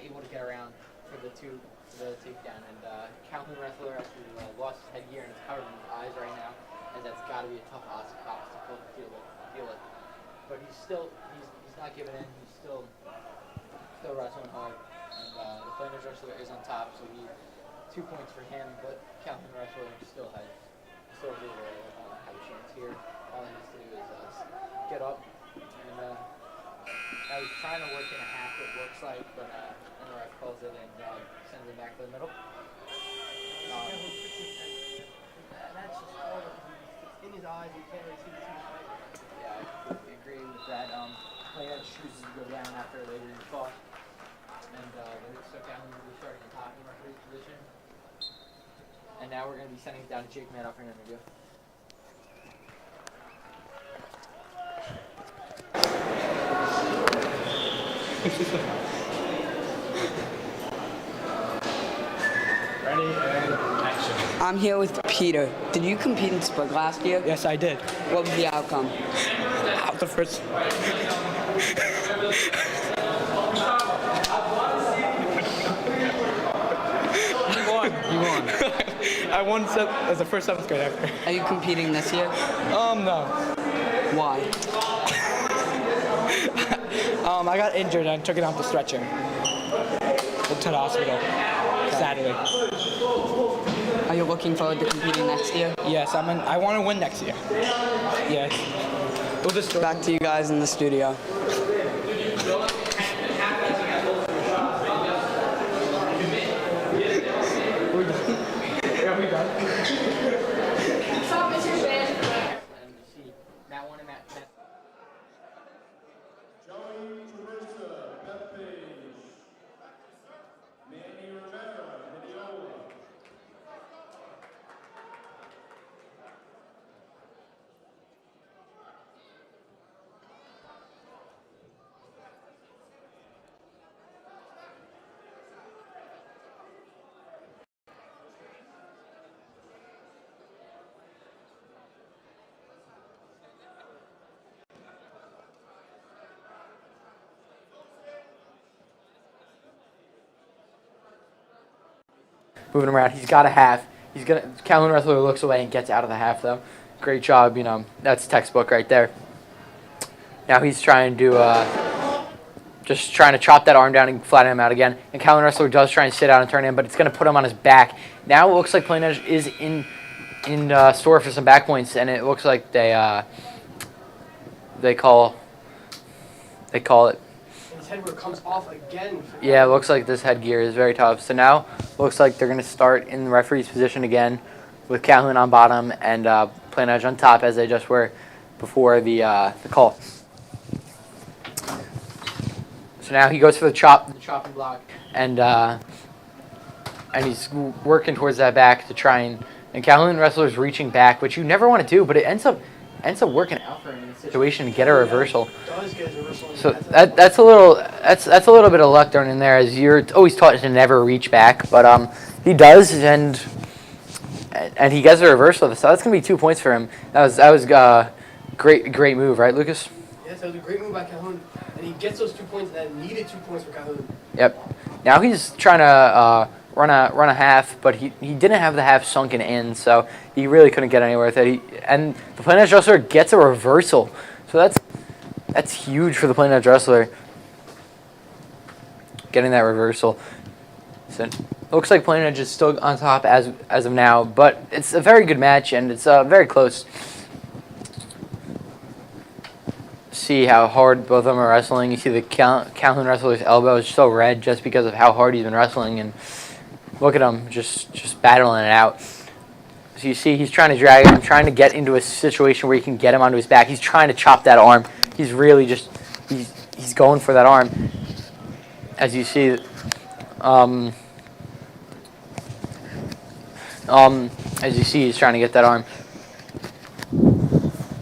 able to get around for the takedown. And Calhoun wrestler actually lost his headgear and is covered in his eyes right now, and that's got to be a tough obstacle to deal with. But he's not giving in. He's still wrestling hard. And the Plainedge wrestler is on top, so 2 points for him. But Calhoun wrestler still has have a chance here. All he needs to do is get up and now he's trying to work in a half, it looks like, but the ref calls it and sends him back to the middle. That's just horrible. It's in his eyes. You can't really see the fight. Yeah, I completely agree with that. Plainedge chooses to go down after later in the fought. And they stuck down and starting to top in referee's position. And now we're going to be sending it down to Jake Madoff for an interview. Ready and action. I'm here with Peter. Did you compete in Sprig last year? Yes, I did. What was the outcome? The first. You won. I won as the first 7th grade ever. Are you competing this year? No. Why? I got injured and took it off the stretcher. Went to the hospital, sadly. Are you looking forward to competing next year? Yes, I want to win next year. Yes. Back to you guys in the studio. Moving around, he's got a half. Calhoun wrestler looks away and gets out of the half though. Great job, that's textbook right there. Now he's trying to just trying to chop that arm down and flatten him out again. And Calhoun Wrestler does try and sit out and turn in, but it's going to put him on his back. Now it looks like Plain Edge is in store for some back points, and it looks like they call it. And his headwear comes off again. Yeah, it looks like this headgear is very tough. So now looks like they're going to start in the referee's position again with Calhoun on bottom and Plain Edge on top as they just were before the call. So now he goes for the chopping block, and he's working towards that back to try and Calhoun Wrestler's reaching back, which you never want to do, but it ends up working out for him in a situation to get a reversal. So that's a little bit of luck thrown in there, as you're always taught to never reach back, but he does, and he gets a reversal. So that's gonna be 2 points for him. That was great move, right, Lucas? Yes, that was a great move by Calhoun, and he gets those 2 points that needed 2 points for Calhoun. Yep. Now he's trying to run a half, but he didn't have the half sunken in, so he really couldn't get anywhere with it. And the Plain Edge Wrestler gets a reversal, so that's huge for the Plain Edge Wrestler, getting that reversal. So it looks like Plain Edge is still on top as of now, but it's a very good match and it's very close. See how hard both of them are wrestling. You see the Calhoun Wrestler's elbow is so red just because of how hard he's been wrestling, and look at him just battling it out. So you see he's trying to drag him, trying to get into a situation where he can get him onto his back. He's trying to chop that arm. He's really he's going for that arm. As you see, he's trying to get that arm.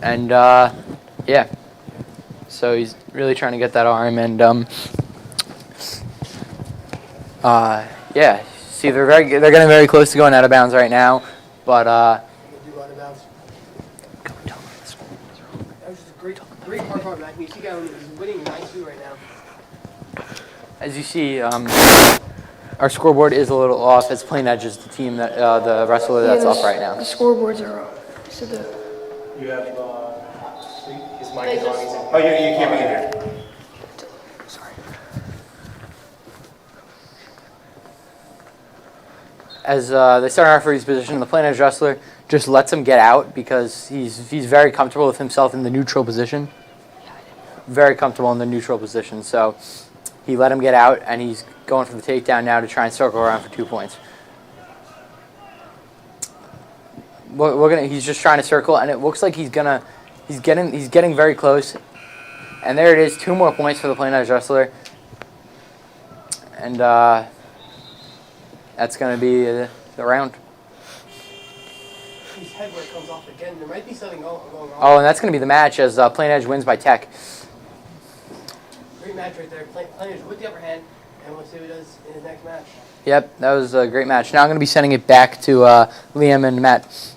And yeah. So he's really trying to get that arm, and yeah. See, they're getting very close to going out of bounds right now, but That was just a great hard match. You see Calhoun is winning 9-2 right now. as you see, our scoreboard is a little off. As Plain Edge is the team that the wrestler that's off right now. The scoreboards are off. So You have his mic is on. Oh, you can't be in here. As they start our referee's position, the Plain Edge Wrestler just lets him get out because he's very comfortable with himself in the neutral position. Very comfortable in the neutral position. So he let him get out, and he's going for the takedown now to try and circle around for 2 points. He's just trying to circle, and it looks like he's getting very close. And there it is, 2 more points for the Plain Edge Wrestler. And that's going to be the round. His headwear comes off again. There might be something going wrong. Oh, and that's going to be the match as Plain Edge wins by tech. Great match right there. Plain Edge with the upper hand, and we'll see what he does in his next match. Yep, that was a great match. Now I'm going to be sending it back to Liam and Matt.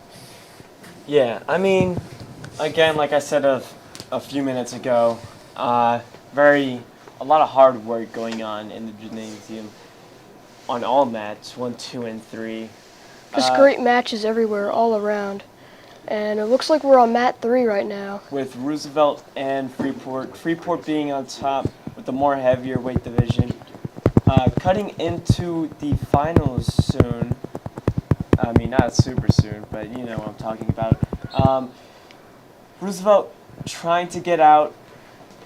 Yeah, I mean, again, like I said a few minutes ago, a lot of hard work going on in the gymnasium on all mats, 1, 2, and 3. Just great matches everywhere, all around. And it looks like we're on mat 3 right now. With Roosevelt and Freeport. Freeport being on top with the more heavier weight division. Cutting into the finals soon. I mean, not super soon, but you know what I'm talking about. Roosevelt trying to get out.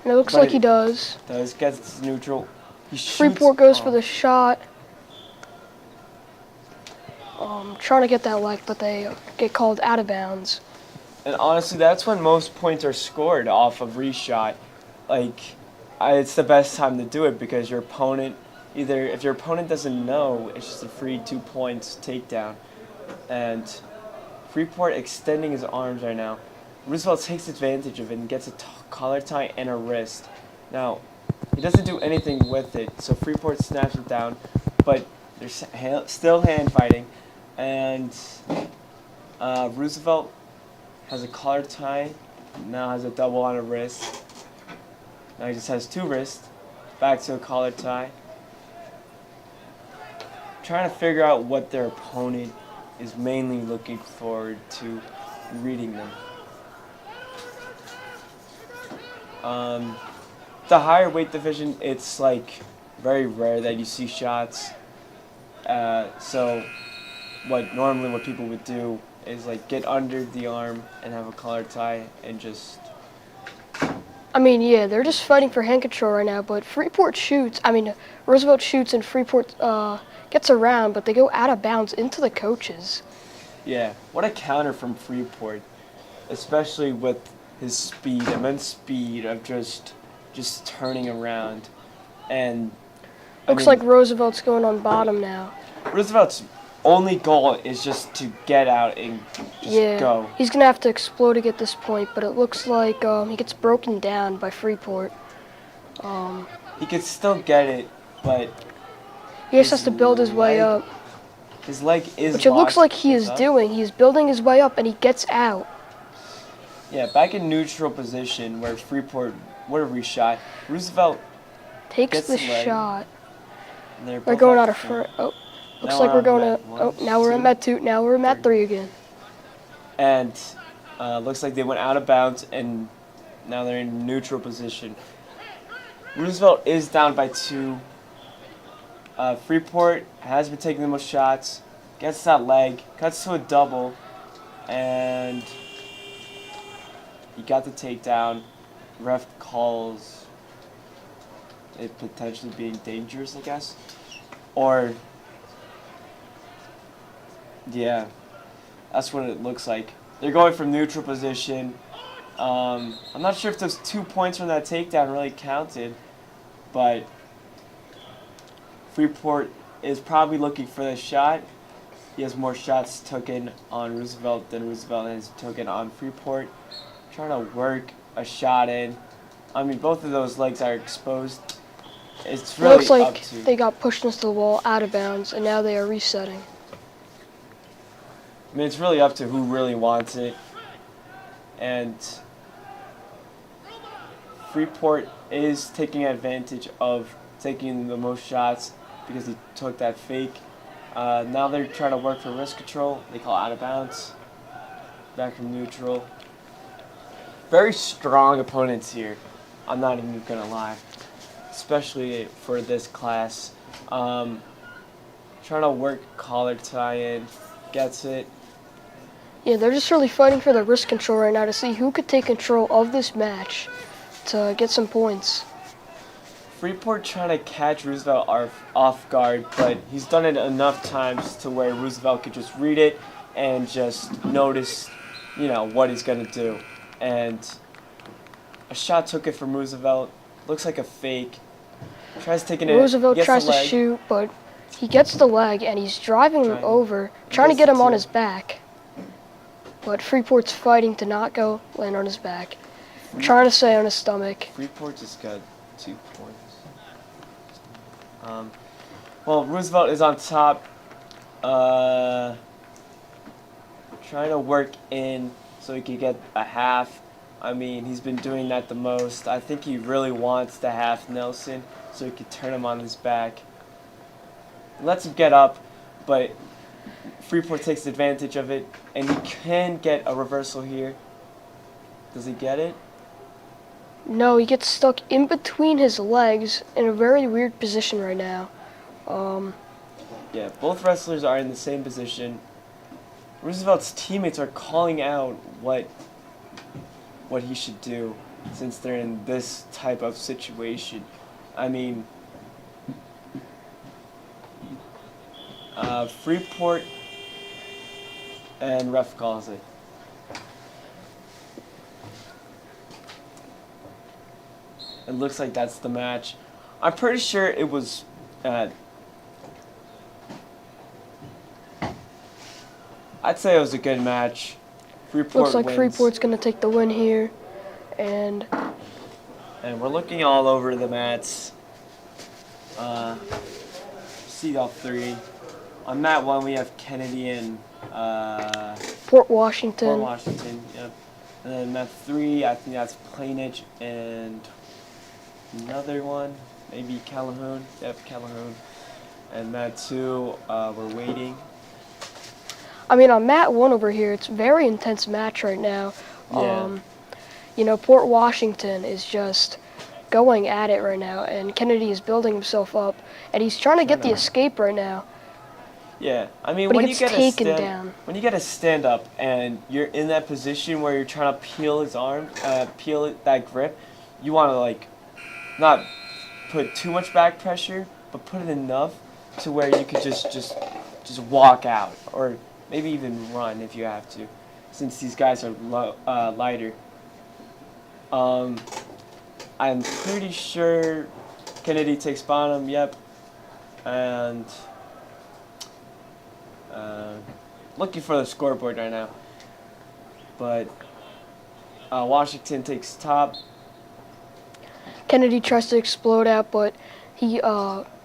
And it looks like he does. Gets neutral. He shoots. Freeport goes for the shot. Trying to get that leg, but they get called out of bounds. And honestly, that's when most points are scored off of reshot. It's the best time to do it because your opponent, if your opponent doesn't know, it's just a free 2 points takedown. And Freeport extending his arms right now. Roosevelt takes advantage of it and gets a collar tie and a wrist. Now, he doesn't do anything with it, so Freeport snaps it down, but there's still hand fighting. And Roosevelt has a collar tie, now has a double on a wrist. Now he just has 2 wrists, back to a collar tie. Trying to figure out what their opponent is mainly looking forward to reading them. the higher weight division, it's like very rare that you see shots. So what people would do is like get under the arm and have a collar tie and just. I mean, yeah, they're just fighting for hand control right now, but Freeport shoots. I mean, Roosevelt shoots and Freeport gets around, but they go out of bounds into the coaches. Yeah, what a counter from Freeport, especially with his speed, immense speed of just turning around, and Looks like Roosevelt's going on bottom now. Roosevelt's only goal is just to get out and just go. He's gonna have to explode to get this point, but it looks like he gets broken down by Freeport. He could still get it, but he just has to build his way up. His leg is Which it looks like he is doing. He's building his way up, and he gets out. Yeah, back in neutral position where Freeport would have reshot. Roosevelt takes the shot. They're going out of front. Oh, looks like we're going to. Oh, now we're at Met 2. Now we're at Met 3 again. And looks like they went out of bounds, and now they're in neutral position. Roosevelt is down by 2. Freeport has been taking the most shots, gets that leg, cuts to a double, and he got the takedown. Ref calls it potentially being dangerous, I guess. Or, yeah, that's what it looks like. They're going from neutral position. I'm not sure if those 2 points from that takedown really counted, but Freeport is probably looking for the shot. He has more shots taken on Roosevelt than Roosevelt has taken on Freeport. Trying to work a shot in. I mean, both of those legs are exposed. It's really looks like up to. They got pushed into the wall out of bounds, and now they are resetting. I mean, it's really up to who really wants it. And Freeport is taking advantage of taking the most shots because he took that fake. Now they're trying to work for wrist control. They call out of bounds. Back from neutral. Very strong opponents here. I'm not even gonna lie, especially for this class. Trying to work collar tie in, gets it. Yeah, they're just really fighting for the wrist control right now to see who could take control of this match to get some points. Freeport trying to catch Roosevelt off guard, but he's done it enough times to where Roosevelt could just read it and just notice, what he's gonna do. And a shot took it from Roosevelt. Looks like a fake. Tries taking it. Roosevelt tries to shoot, but he gets the leg and he's driving him over, trying to get him on his back. But Freeport's fighting to not go land on his back, trying to stay on his stomach. Freeport just got 2 points. Well, Roosevelt is on top, trying to work in so he could get a half. I mean, he's been doing that the most. I think he really wants the half Nelson so he could turn him on his back. Lets him get up, but Freeport takes advantage of it, and he can get a reversal here. Does he get it? No, he gets stuck in between his legs in a very weird position right now. Yeah, both wrestlers are in the same position. Roosevelt's teammates are calling out what he should do since they're in this type of situation. I mean, Freeport and ref calls it. It looks like that's the match. I'm pretty sure it was I'd say it was a good match. Freeport looks like wins. Freeport's going to take the win here. And we're looking all over the mats. See all 3. On mat 1 we have Kennedy and Fort Washington. Fort Washington, yep. And then mat 3, I think that's Plainage and another one, maybe Calhoun. Yep, Calhoun. And mat 2, we're waiting. I mean, on mat 1 over here, it's a very intense match right now. Yeah. Port Washington is just going at it right now, and Kennedy is building himself up, and he's trying to get the escape right now. Yeah, I mean, But when he you gets get taken a down. when you get a stand up and you're in that position where you're trying to peel his arm, that grip, you want to like not put too much back pressure, but put it enough to where you could just walk out, or maybe even run if you have to, since these guys are lighter. I'm pretty sure Kennedy takes bottom. Yep, and. Looking for the scoreboard right now, but Washington takes top. Kennedy tries to explode out, but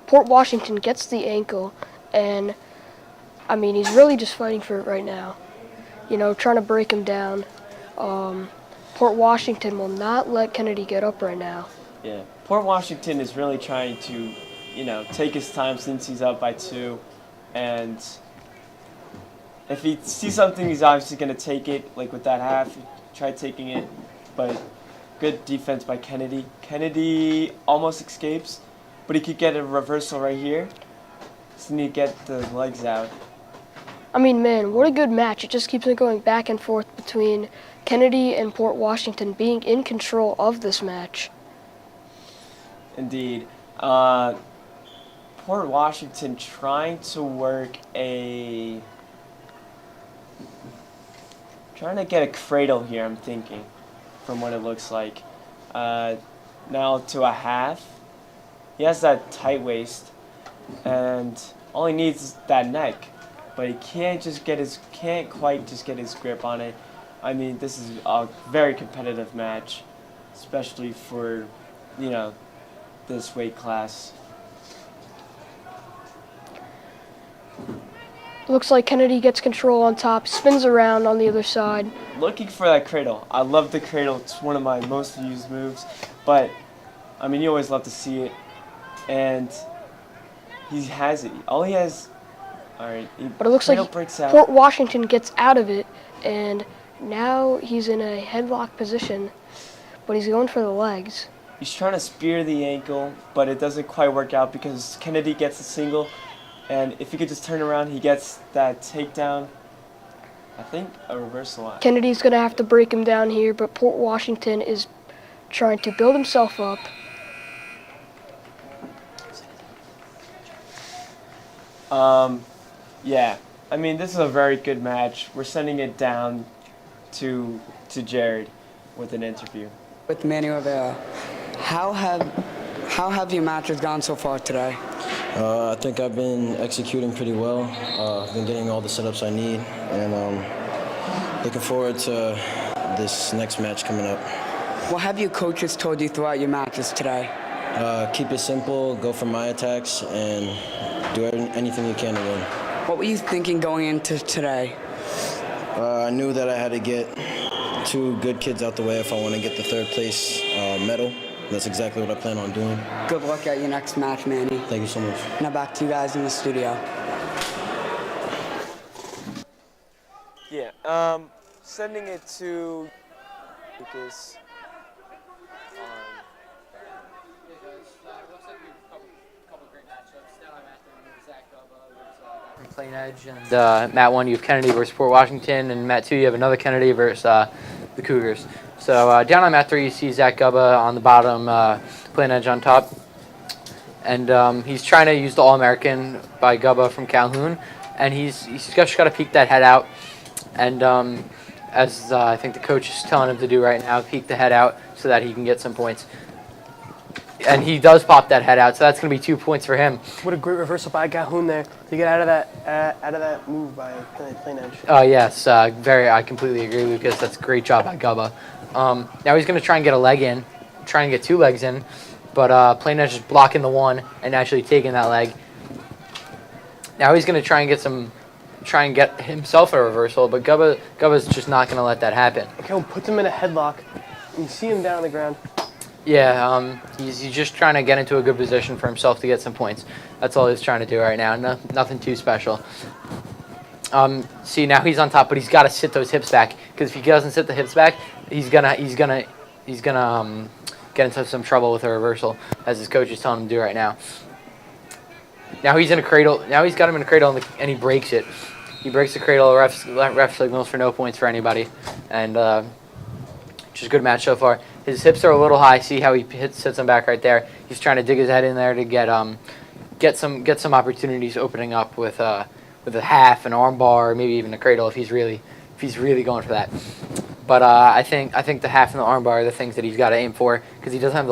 Port Washington gets the ankle, and I mean, he's really just fighting for it right now. You know, trying to break him down. Port Washington will not let Kennedy get up right now. Yeah, Port Washington is really trying to, take his time since he's up by 2, and if he sees something, he's obviously going to take it, like with that half. He tried taking it, but good defense by Kennedy. Kennedy almost escapes, but he could get a reversal right here. Just need to get the legs out. I mean, man, what a good match. It just keeps on going back and forth between Kennedy and Port Washington being in control of this match. Indeed. Port Washington trying to get a cradle here, I'm thinking, from what it looks like. Now to a half. He has that tight waist, and all he needs is that neck, but he can't quite just get his grip on it. I mean, this is a very competitive match, especially for, this weight class. Looks like Kennedy gets control on top, spins around on the other side. Looking for that cradle. I love the cradle. It's one of my most used moves. But, I mean, you always love to see it. And he has it. All he has... Alright, but it looks like breaks out. Port Washington gets out of it, and now he's in a headlock position, but he's going for the legs. He's trying to spear the ankle, but it doesn't quite work out because Kennedy gets a single. And if he could just turn around, he gets that takedown. I think a reversal. Kennedy's going to have to break him down here, but Port Washington is trying to build himself up. Yeah. I mean, this is a very good match. We're sending it down to Jared with an interview. With Manny Rivera, how have your matches gone so far today? I think I've been executing pretty well. I've been getting all the setups I need, and looking forward to this next match coming up. What have your coaches told you throughout your matches today? Keep it simple, go for my attacks, and do anything you can to win. What were you thinking going into today? I knew that I had to get 2 good kids out the way if I want to get the 3rd place medal. That's exactly what I plan on doing. Good luck at your next match, Manny. Thank you so much. Now back to you guys in the studio. Yeah, sending it to Lucas. Plain Edge, and Matt 1, you have Kennedy versus Port Washington, and Matt 2, you have another Kennedy versus the Cougars. So down on Mat 3, you see Zach Gubba on the bottom, Plain Edge on top. And he's trying to use the All-American by Gubba from Calhoun, and he's just got to peek that head out. And as I think the coach is telling him to do right now, peek the head out so that he can get some points. And he does pop that head out, so that's going to be 2 points for him. What a great reversal by Calhoun there to get out of that move by Plain Edge. Oh yes, I completely agree, Lucas. That's a great job by Gubba. Now he's going to try and get a leg in, try and get 2 legs in, but Plain Edge is blocking the one and actually taking that leg. Now he's going to try and get himself a reversal, but Gubba's just not going to let that happen. Calhoun puts him in a headlock. You see him down on the ground. Yeah, he's just trying to get into a good position for himself to get some points. That's all he's trying to do right now. Nothing too special. See, now he's on top, but he's got to sit those hips back, because if he doesn't sit the hips back, he's gonna get into some trouble with a reversal, as his coach is telling him to do right now. Now he's in a cradle. Now he's got him in a cradle, and he breaks it. He breaks the cradle. Ref signals for no points for anybody, and just a good match so far. His hips are a little high. See how he sits him back right there. He's trying to dig his head in there to get some opportunities opening up with a half, an arm bar, or maybe even a cradle if he's really going for that. But I think the half and the arm bar are the things that he's got to aim for, because he doesn't have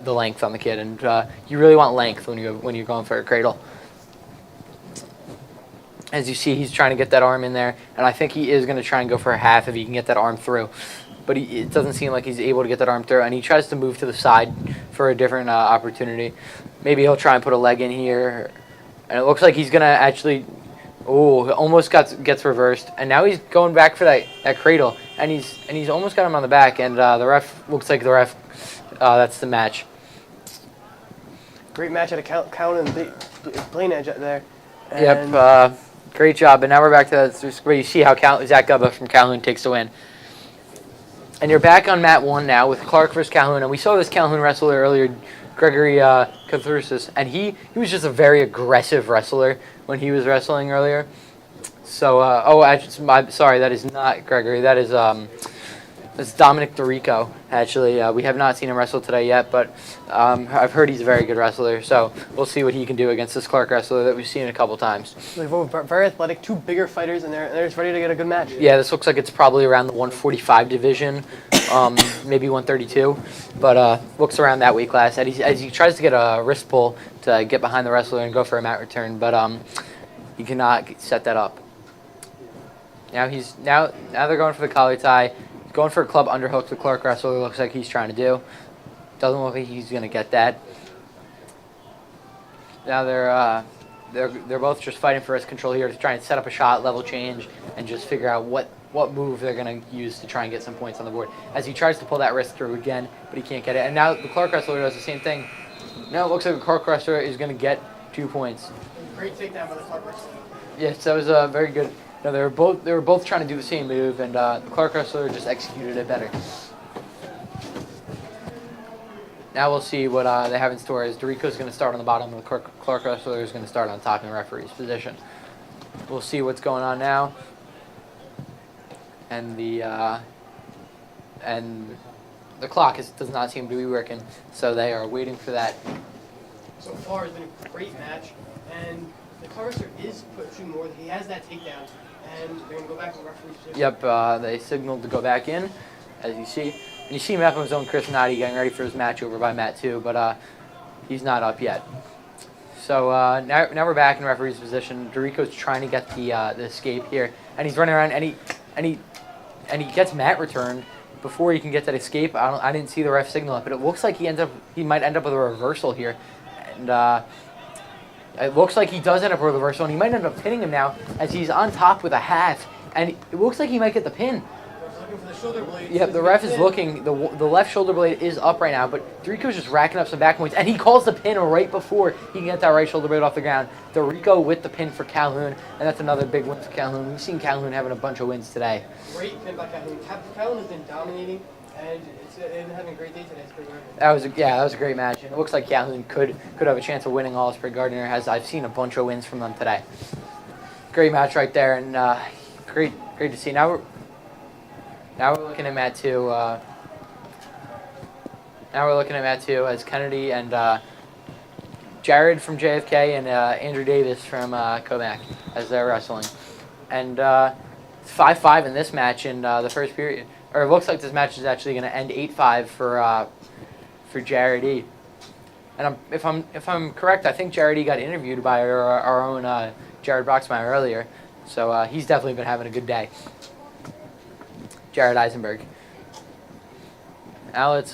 the length on the kid, and you really want length when you're going for a cradle. As you see, he's trying to get that arm in there, and I think he is going to try and go for a half if he can get that arm through. But it doesn't seem like he's able to get that arm through, and he tries to move to the side for a different opportunity. Maybe he'll try and put a leg in here, and it looks like he's going to actually... Oh, almost gets reversed, and now he's going back for that cradle, and he's almost got him on the back, and the ref looks like the ref. That's the match. Great match at a count and plain edge there. And yep, great job. And now we're back to where you see how Zach Gubba from Calhoun takes the win. And you're back on mat 1 now with Clark versus Calhoun, and we saw this Calhoun wrestler earlier, Gregory Catharsis, and he was just a very aggressive wrestler when he was wrestling earlier. So, sorry, that is not Gregory. That is that's Dominic DeRico, actually. We have not seen him wrestle today yet, but I've heard he's a very good wrestler. So we'll see what he can do against this Clark wrestler that we've seen a couple times. Very athletic, two bigger fighters in there, and they're just ready to get a good match. Yeah, this looks like it's probably around the 145 division, maybe 132, but looks around that weight class. As he tries to get a wrist pull to get behind the wrestler and go for a mat return, but he cannot set that up. Now they're going for the collar tie. He's going for a club underhook. The Clark wrestler looks like he's trying to do. Doesn't look like he's going to get that. Now they're both just fighting for wrist control here to try and set up a shot, level change, and just figure out what move they're going to use to try and get some points on the board. As he tries to pull that wrist through again, but he can't get it. And now the Clark wrestler does the same thing. Now it looks like the Clark wrestler is going to get 2 points. Great takedown by the Clark wrestler. Yes, that was very good. No, they were both trying to do the same move, and the Clark wrestler just executed it better. Now we'll see what they have in store. As DeRico's going to start on the bottom, and the Clark wrestler is going to start on top in the referee's position. We'll see what's going on now. And the clock does not seem to be working, so they are waiting for that. So far, it's been a great match, and the Clark wrestler is pushing more. He has that takedown, and they're going to go back to the referee's position. Yep, they signaled to go back in, as you see. And you see Mepham's own Chris Noddy getting ready for his match over by mat 2, but he's not up yet. So now we're back in referee's position. DeRico's trying to get the escape here, and he's running around, and he gets mat returned before he can get that escape. I didn't see the ref signal it, but it looks like he might end up with a reversal here, and it looks like he does end up with a reversal, and he might end up pinning him now as he's on top with a half, and it looks like he might get the pin. Looking for the shoulder blade. Yeah, the ref is looking. The left shoulder blade is up right now, but DeRico's just racking up some back points, and he calls the pin right before he can get that right shoulder blade off the ground. DeRico with the pin for Calhoun, and that's another big win for Calhoun. We've seen Calhoun having a bunch of wins today. Great pin by Calhoun. Calhoun has been dominating, and they've been having a great day today. That was a great match, and it looks like Calhoun could have a chance of winning all. Sprig Gardner has. I've seen a bunch of wins from them today. Great match right there, and great to see. Now we're looking at mat 2. Now we're looking at mat 2 as Kennedy and Jared from JFK and Andrew Davis from Comac as they're wrestling. And it's 5-5 in this match in the first period. Or it looks like this match is actually going to end 8-5 for Jared E. And if I'm correct, I think Jared E got interviewed by our own Jared Broxmeyer earlier. So he's definitely been having a good day. Jared Eisenberg. Now let's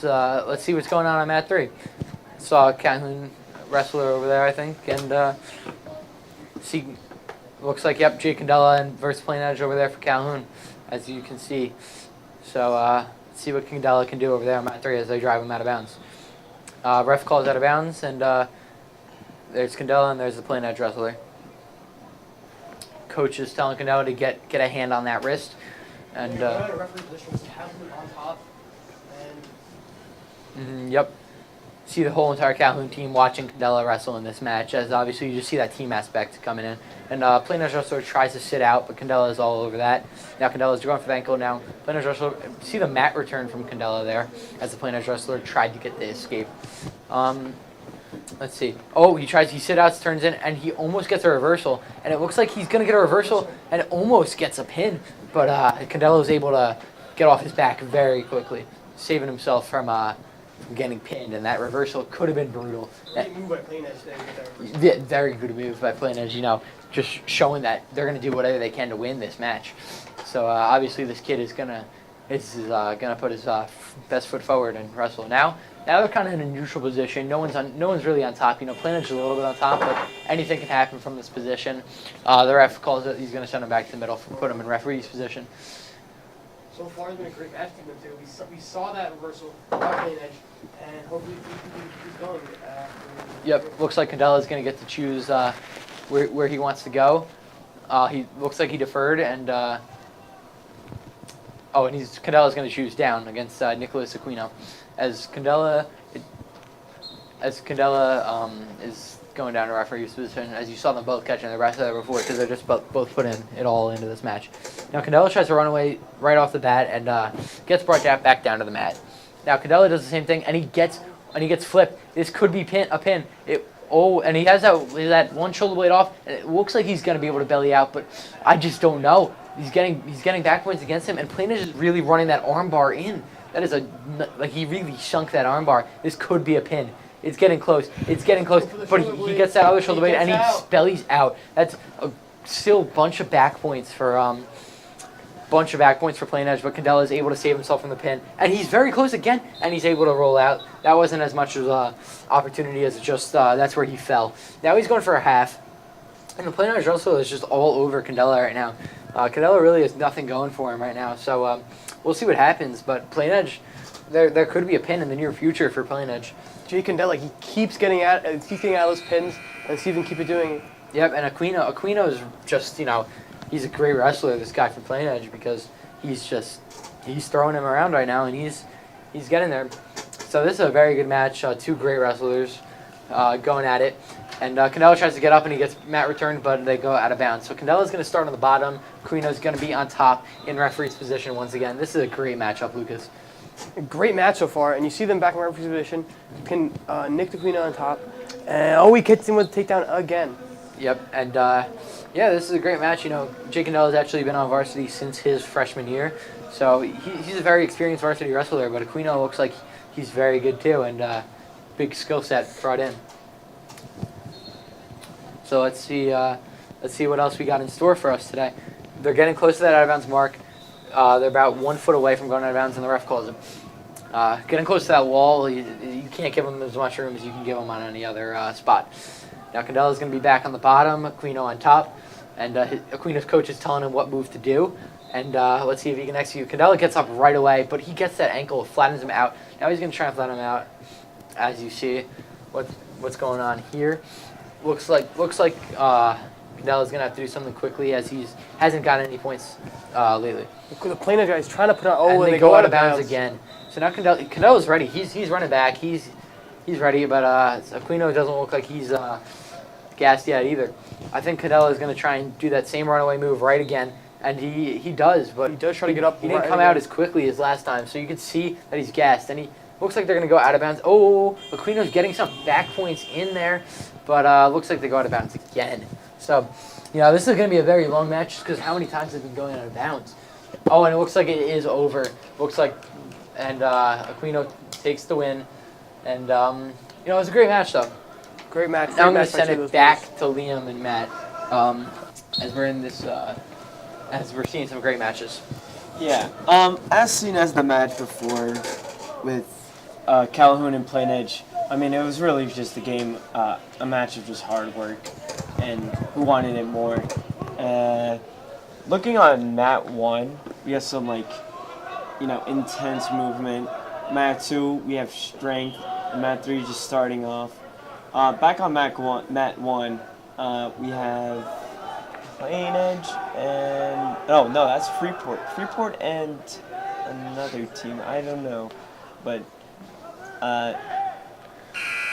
see what's going on mat 3. Saw a Calhoun wrestler over there, I think, and see, looks like Jake Candela and versus Plain Edge over there for Calhoun, as you can see. So let's see what Candela can do over there on mat 3 as they drive him out of bounds. Ref calls out of bounds, and there's Candela and there's the Plain Edge wrestler. Coach is telling Candela to get a hand on that wrist. And referee position with Calhoun on top, and Yep. See the whole entire Calhoun team watching Candela wrestle in this match, as obviously you just see that team aspect coming in. And Plain Edge Wrestler tries to sit out, but Candela is all over that. Now Candela's going for the ankle. Now Plain Edge Wrestler, see the mat return from Candela there, as the Plain Edge Wrestler tried to get the escape. Let's see. Oh, he sit outs, turns in, and he almost gets a reversal. And it looks like he's going to get a reversal and almost gets a pin. But Candela was able to get off his back very quickly, saving himself from getting pinned. And that reversal could have been brutal. Great move by Plain Edge there with that reversal. Yeah, very good move by Plain Edge, just showing that they're going to do whatever they can to win this match. So obviously this kid is going to put his best foot forward and wrestle. Now they're kind of in a neutral position. No one's really on top. Plain Edge is a little bit on top, but anything can happen from this position. The ref calls it. He's going to send him back to the middle, put him in referee's position. So far, it's been a great match between them two. We saw that reversal by Plain Edge, and hopefully he keeps going. Yep, looks like Candela's going to get to choose where he wants to go. He looks like he deferred, and Candela's going to choose down against Nicholas Aquino, as Candela is going down to referee's position, as you saw them both catching the rest of that before, because they're just both put it all into this match. Now Candela tries to run away right off the bat and gets brought back down to the mat. Now Candela does the same thing, and he gets flipped. This could be a pin. And he has that one shoulder blade off, and it looks like he's going to be able to belly out, but I just don't know. He's getting back points against him, and Plain Edge is really running that arm bar in. That is he really sunk that arm bar. This could be a pin. It's getting close. But he gets that other shoulder blade and he bellies out. That's still a bunch of back points for Plain Edge, but Candela is able to save himself from the pin, and he's very close again, and he's able to roll out. That wasn't as much of an opportunity as just that's where he fell. Now he's going for a half, and the Plain Edge Wrestler is just all over Candela right now. Candela really has nothing going for him right now, so we'll see what happens. But Plain Edge, there could be a pin in the near future for Plain Edge. Jay Candela, he keeps getting out of those pins. Let's see if he can keep it doing. Yep, and Aquino is just, he's a great wrestler, this guy from Plain Edge, because he's throwing him around right now, and he's getting there. So this is a very good match. Two great wrestlers going at it. And Candela tries to get up, and he gets mat returned, but they go out of bounds. So Candela's going to start on the bottom. Aquino's going to be on top in referee's position once again. This is a great matchup, Lucas. A great match so far, and you see them back in referee's position. Nick Aquino on top. And he hits him with a takedown again. Yep, and this is a great match. Jay Candela's actually been on varsity since his freshman year, so he's a very experienced varsity wrestler. But Aquino looks like he's very good too, and big skill set brought in. So let's see what else we got in store for us today. They're getting close to that out of bounds mark. They're about 1 foot away from going out of bounds, and the ref calls him. Getting close to that wall, you can't give them as much room as you can give them on any other spot. Now Candela's going to be back on the bottom, Aquino on top, and Aquino's coach is telling him what move to do. And let's see if he can execute. Candela gets up right away, but he gets that ankle, flattens him out. Now he's going to try and flatten him out, as you see what's going on here. Looks like Candela's going to have to do something quickly, as he hasn't gotten any points lately. The Plain Edge guy is trying to put on, and they go out of bounds again. So now Candela's ready. He's running back. He's ready, but Aquino doesn't look like he's gassed yet either. I think Candela is going to try and do that same runaway move right again, and he does, but he does try to get up. He didn't come out as quickly as last time, so you can see that he's gassed, and he looks like they're going to go out of bounds. Oh, Aquino's getting some back points in there, but looks like they go out of bounds again. So, this is going to be a very long match, just because how many times they've been going out of bounds. Oh, and it looks like it is over. And Aquino takes the win, and it was a great match though. Great match. Now I'm going to send it back to Liam and Matt, as we're in this, as we're seeing some great matches. Yeah. As seen as the match before with Calhoun and Plain Edge, I mean, it was really just a match of just hard work and who wanted it more. Looking on mat 1, we have some intense movement. Mat 2, we have strength. And mat 3 just starting off. Back on mat 1, we have Plain Edge and that's Freeport. Freeport and another team. I don't know, but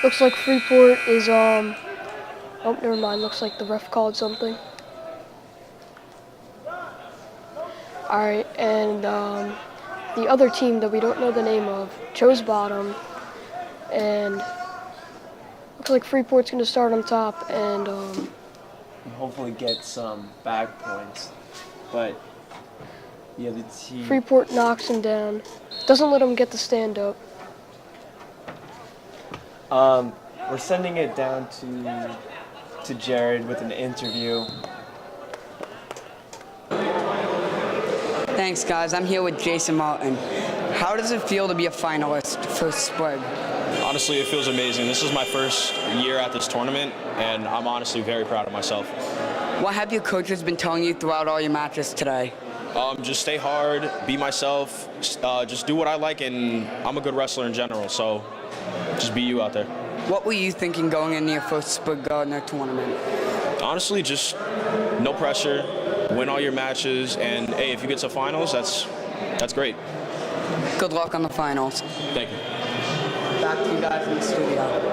Looks like Freeport is, oh, never mind. Looks like the ref called something. All right, and the other team that we don't know the name of chose bottom, and looks like Freeport's going to start on top and hopefully get some back points. But yeah, the team. Freeport knocks him down. Doesn't let him get the stand up. We're sending it down to Jared with an interview. Thanks, guys. I'm here with Jason Martin. How does it feel to be a finalist for Sprig? Honestly, it feels amazing. This is my first year at this tournament, and I'm honestly very proud of myself. What have your coaches been telling you throughout all your matches today? Just stay hard, be myself, just do what I like, and I'm a good wrestler in general, so just be you out there. What were you thinking going into your first Sprig Gardner tournament? Honestly, just no pressure, win all your matches, and hey, if you get to finals, that's great. Good luck on the finals. Thank you. Back to you guys in the studio.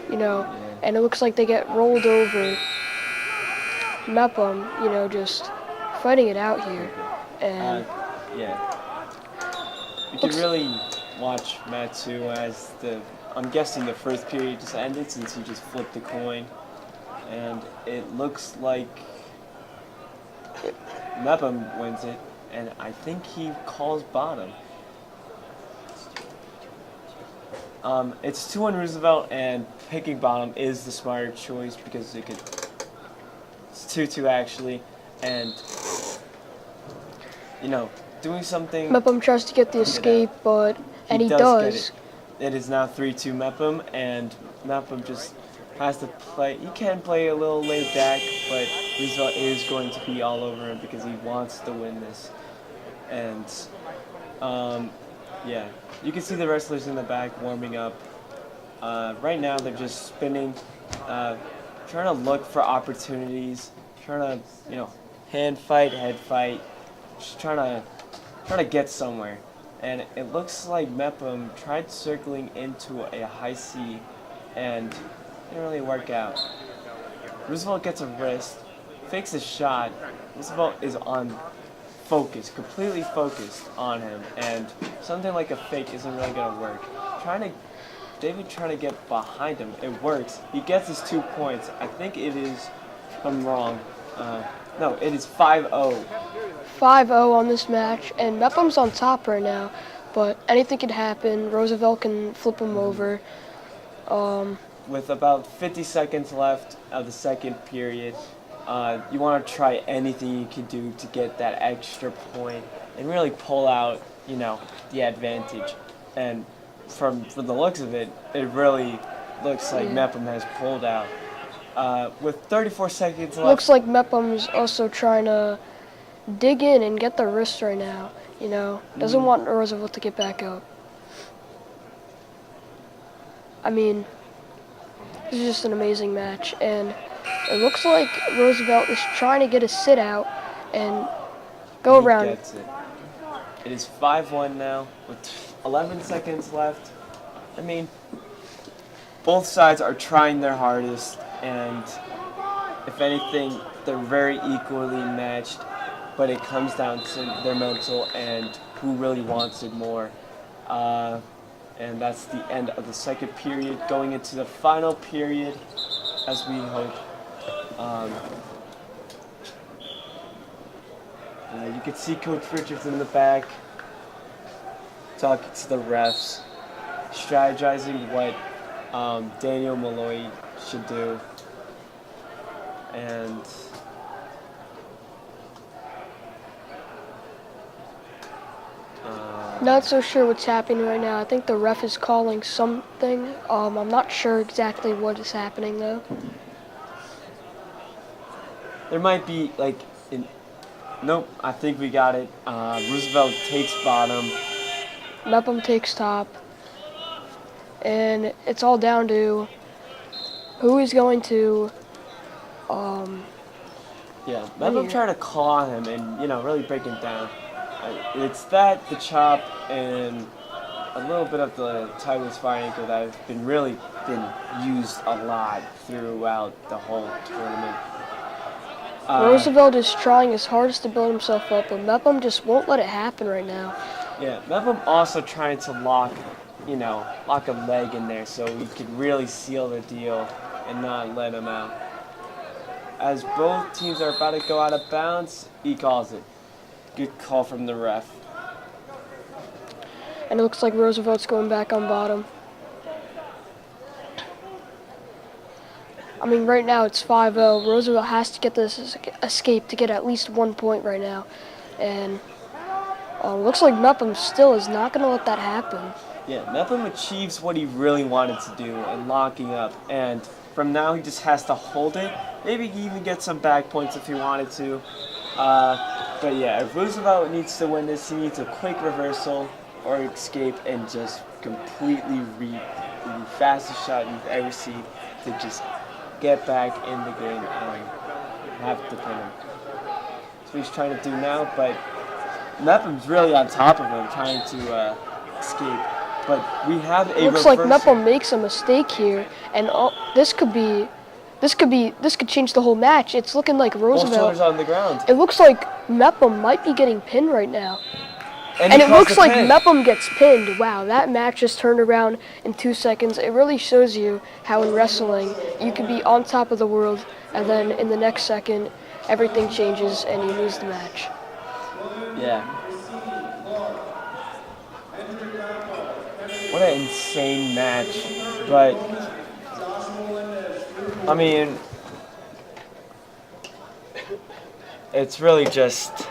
You know, and it looks like they get rolled over. Mepham, you know, just fighting it out here. And yeah. You can really watch Matsu as I'm guessing the first period just ended since he just flipped the coin. And it looks like Mepham wins it, and I think he calls bottom. It's 2-1 Roosevelt, and picking bottom is the smarter choice because it's 2-2 actually, and you know, doing something. Mepham tries to get the escape, and he does. Get it. It is now 3-2 Mepham, and Mepham just has to play. He can play a little laid back, but Roosevelt is going to be all over him because he wants to win this, and yeah. You can see the wrestlers in the back warming up. Right now they're just spinning, trying to look for opportunities, trying to, you know, hand fight, head fight, just trying to get somewhere. And it looks like Mepham tried circling into a high C and didn't really work out. Roosevelt gets a wrist, fakes a shot. Roosevelt is on focused, completely focused on him, and something like a fake isn't really gonna work. David trying to get behind him, it works. He gets his 2 points. I think it is, if I'm wrong, no, it is 5-0. 5-0 on this match, and Mepham's on top right now, but anything can happen. Roosevelt can flip him over. With about 50 seconds left of the second period, you want to try anything you can do to get that extra point and really pull out, you know, the advantage. And from the looks of it, it really looks like Mepham has pulled out. With 34 seconds left. Looks like Mepham's also trying to dig in and get the wrist right now. You know, doesn't want Roosevelt to get back up. I mean, this is just an amazing match, and it looks like Roosevelt is trying to get a sit out and go around. He gets it. It is 5-1 now with 11 seconds left. I mean, both sides are trying their hardest, and if anything, they're very equally matched, but it comes down to their mental and who really wants it more. And that's the end of the second period, going into the final period, as we hope. You can see Coach Richards in the back, talking to the refs, strategizing what Daniel Malloy should do. And Not so sure what's happening right now. I think the ref is calling something. I'm not sure exactly what is happening though. there might be like, nope, I think we got it. Roosevelt takes bottom. Mepham takes top. And it's all down to who is going to Yeah, Mepham trying to claw him and, really break him down. It's that, the chop, and a little bit of the Tywin's fire ankle that have been used a lot throughout the whole tournament. Roosevelt is trying his hardest to build himself up, but Mepham just won't let it happen right now. Yeah, Mepham also trying to lock a leg in there so he could really seal the deal and not let him out. As both teams are about to go out of bounds, he calls it. Good call from the ref. And it looks like Roosevelt's going back on bottom. I mean, right now it's 5-0. Roosevelt has to get this escape to get at least 1 point right now. And looks like Mepham still is not going to let that happen. Yeah, Mepham achieves what he really wanted to do in locking up. And from now, he just has to hold it. Maybe he even get some back points if he wanted to. But yeah, if Roosevelt needs to win this, he needs a quick reversal or escape and just completely read the fastest shot you've ever seen to just get back in the game and have to pin him. That's what he's trying to do now, but Mepham's really on top of him trying to escape. But we have a Looks reversal. like Mepham makes a mistake here, and this could change the whole match. It's looking like Roosevelt. Both shoulders on the ground. It looks like Mepham might be getting pinned right now. And it looks like Mepham gets pinned. Wow, that match just turned around in 2 seconds. It really shows you how in wrestling you can be on top of the world, and then in the next second, everything changes and you lose the match. Yeah. What an insane match. But, I mean, it's really just,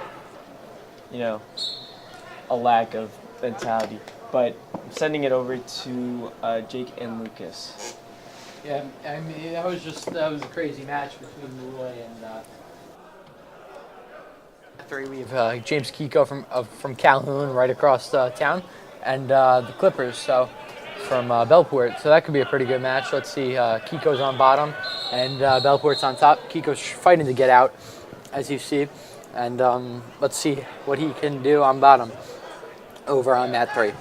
a lack of mentality. But I'm sending it over to Jake and Lucas. Yeah, I mean, that was a crazy match between Malloy and three. We have James Kiko from Calhoun right across town, and the Clippers from Bellport. So that could be a pretty good match. Let's see. Kiko's on bottom, and Bellport's on top. Kiko's fighting to get out, as you see, and let's see what he can do on bottom over on mat 3.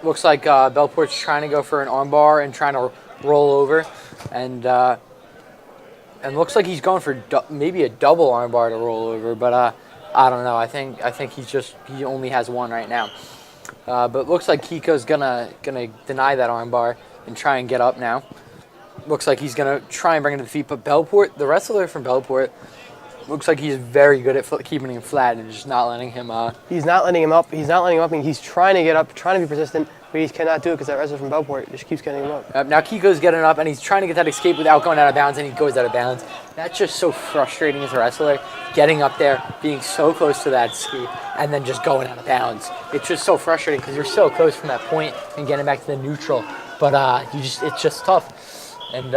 Looks like Bellport's trying to go for an armbar and trying to roll over, and looks like he's going for maybe a double armbar to roll over, but I don't know. I think he only has one right now. But looks like Kiko's gonna deny that armbar and try and get up now. Looks like he's gonna try and bring it to the feet, but Bellport, the wrestler from Bellport, looks like he's very good at keeping him flat and just not letting him. He's not letting him up. He's not letting him up. And he's trying to get up, trying to be persistent, but he cannot do it because that wrestler from Bellport just keeps getting him up. Now Kiko's getting up and he's trying to get that escape without going out of bounds, and he goes out of bounds. That's just so frustrating as a wrestler, getting up there, being so close to that escape, and then just going out of bounds. It's just so frustrating because you're so close from that point and getting back to the neutral, but it's just tough. And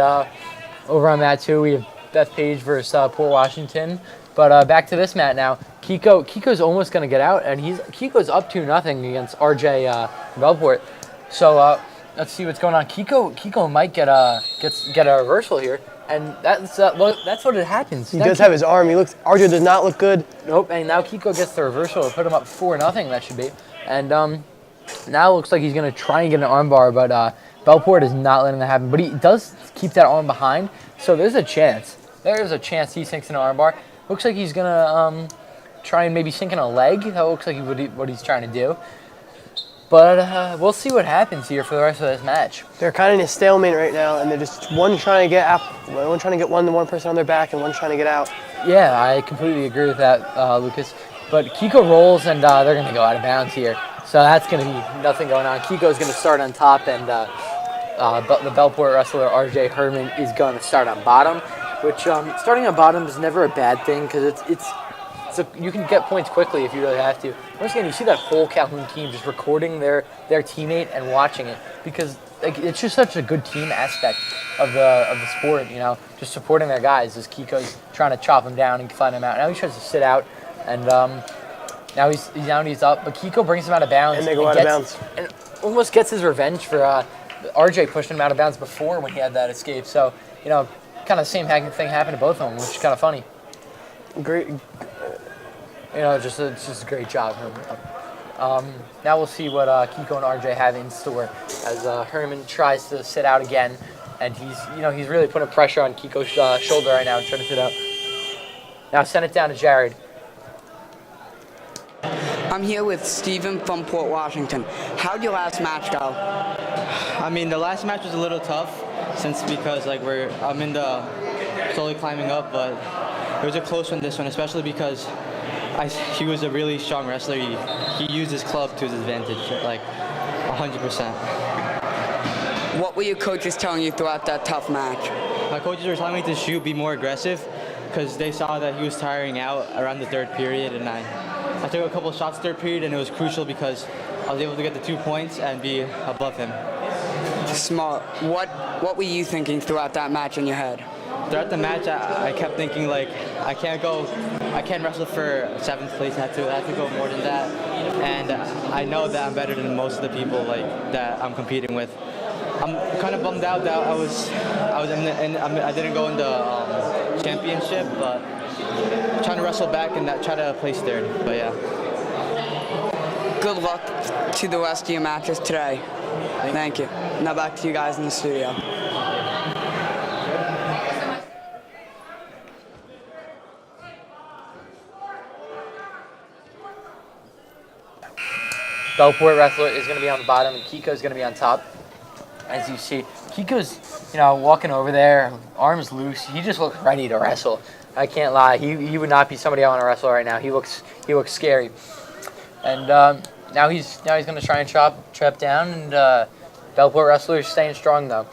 over on mat 2, we have Beth Page versus Port Washington. But back to this mat now. Kiko's almost going to get out, and Kiko's up 2-0 against RJ Bellport. So let's see what's going on. Kiko might get a reversal here, and that's what it happens. He does have his arm. RJ does not look good. Nope. And now Kiko gets the reversal to put him up 4-0. That should be. And now it looks like he's going to try and get an armbar, but Bellport is not letting that happen. But he does keep that arm behind, so there's a chance. There is a chance he sinks an armbar. Looks like he's gonna try and maybe sink in a leg. That looks like what he's trying to do. But we'll see what happens here for the rest of this match. They're kind of in a stalemate right now, and they're just one trying to get one person on their back, and one trying to get out. Yeah, I completely agree with that, Lucas. But Kiko rolls, and they're going to go out of bounds here. So that's going to be nothing going on. Kiko's going to start on top, and the Bellport wrestler RJ Herman is going to start on bottom, which starting on bottom is never a bad thing because you can get points quickly if you really have to. Once again, you see that whole Calhoun team just recording their teammate and watching it because it's just such a good team aspect of the sport, just supporting their guys as Kiko's trying to chop him down and find him out. Now he tries to sit out, and now he's up, but Kiko brings him out of bounds. And they go out of bounds. And almost gets his revenge for RJ pushing him out of bounds before when he had that escape. So, kind of the same thing happened to both of them, which is kind of funny. Great. It's just a great job, Herman. Now we'll see what Kiko and RJ have in store as Herman tries to sit out again, and he's really putting pressure on Kiko's shoulder right now and trying to sit out. Now send it down to Jared. I'm here with Steven from Port Washington. How'd your last match go? I mean, the last match was a little tough because I'm in the slowly climbing up, but it was a close one this one, especially because he was a really strong wrestler. He used his club to his advantage, 100%. What were your coaches telling you throughout that tough match? My coaches were telling me to shoot, be more aggressive, because they saw that he was tiring out around the third period, and I took a couple shots third period, and it was crucial because I was able to get the 2 points and be above him. Smart. What were you thinking throughout that match in your head? Throughout the match, I kept thinking I can't wrestle for 7th place. I have to go more than that, and I know that I'm better than most of the people that I'm competing with. I'm kind of bummed out that I didn't go in the championship, but I'm trying to wrestle back and try to place third. But yeah. Good luck to the rest of your matches today. Thank you. Now back to you guys in the studio. Bellport wrestler is going to be on the bottom, and Kiko's going to be on top. As you see, Kiko's, walking over there, arms loose. He just looks ready to wrestle. I can't lie. He would not be somebody I want to wrestle right now. He looks scary. And now he's going to try and trap down. And Bellport wrestler is staying strong though.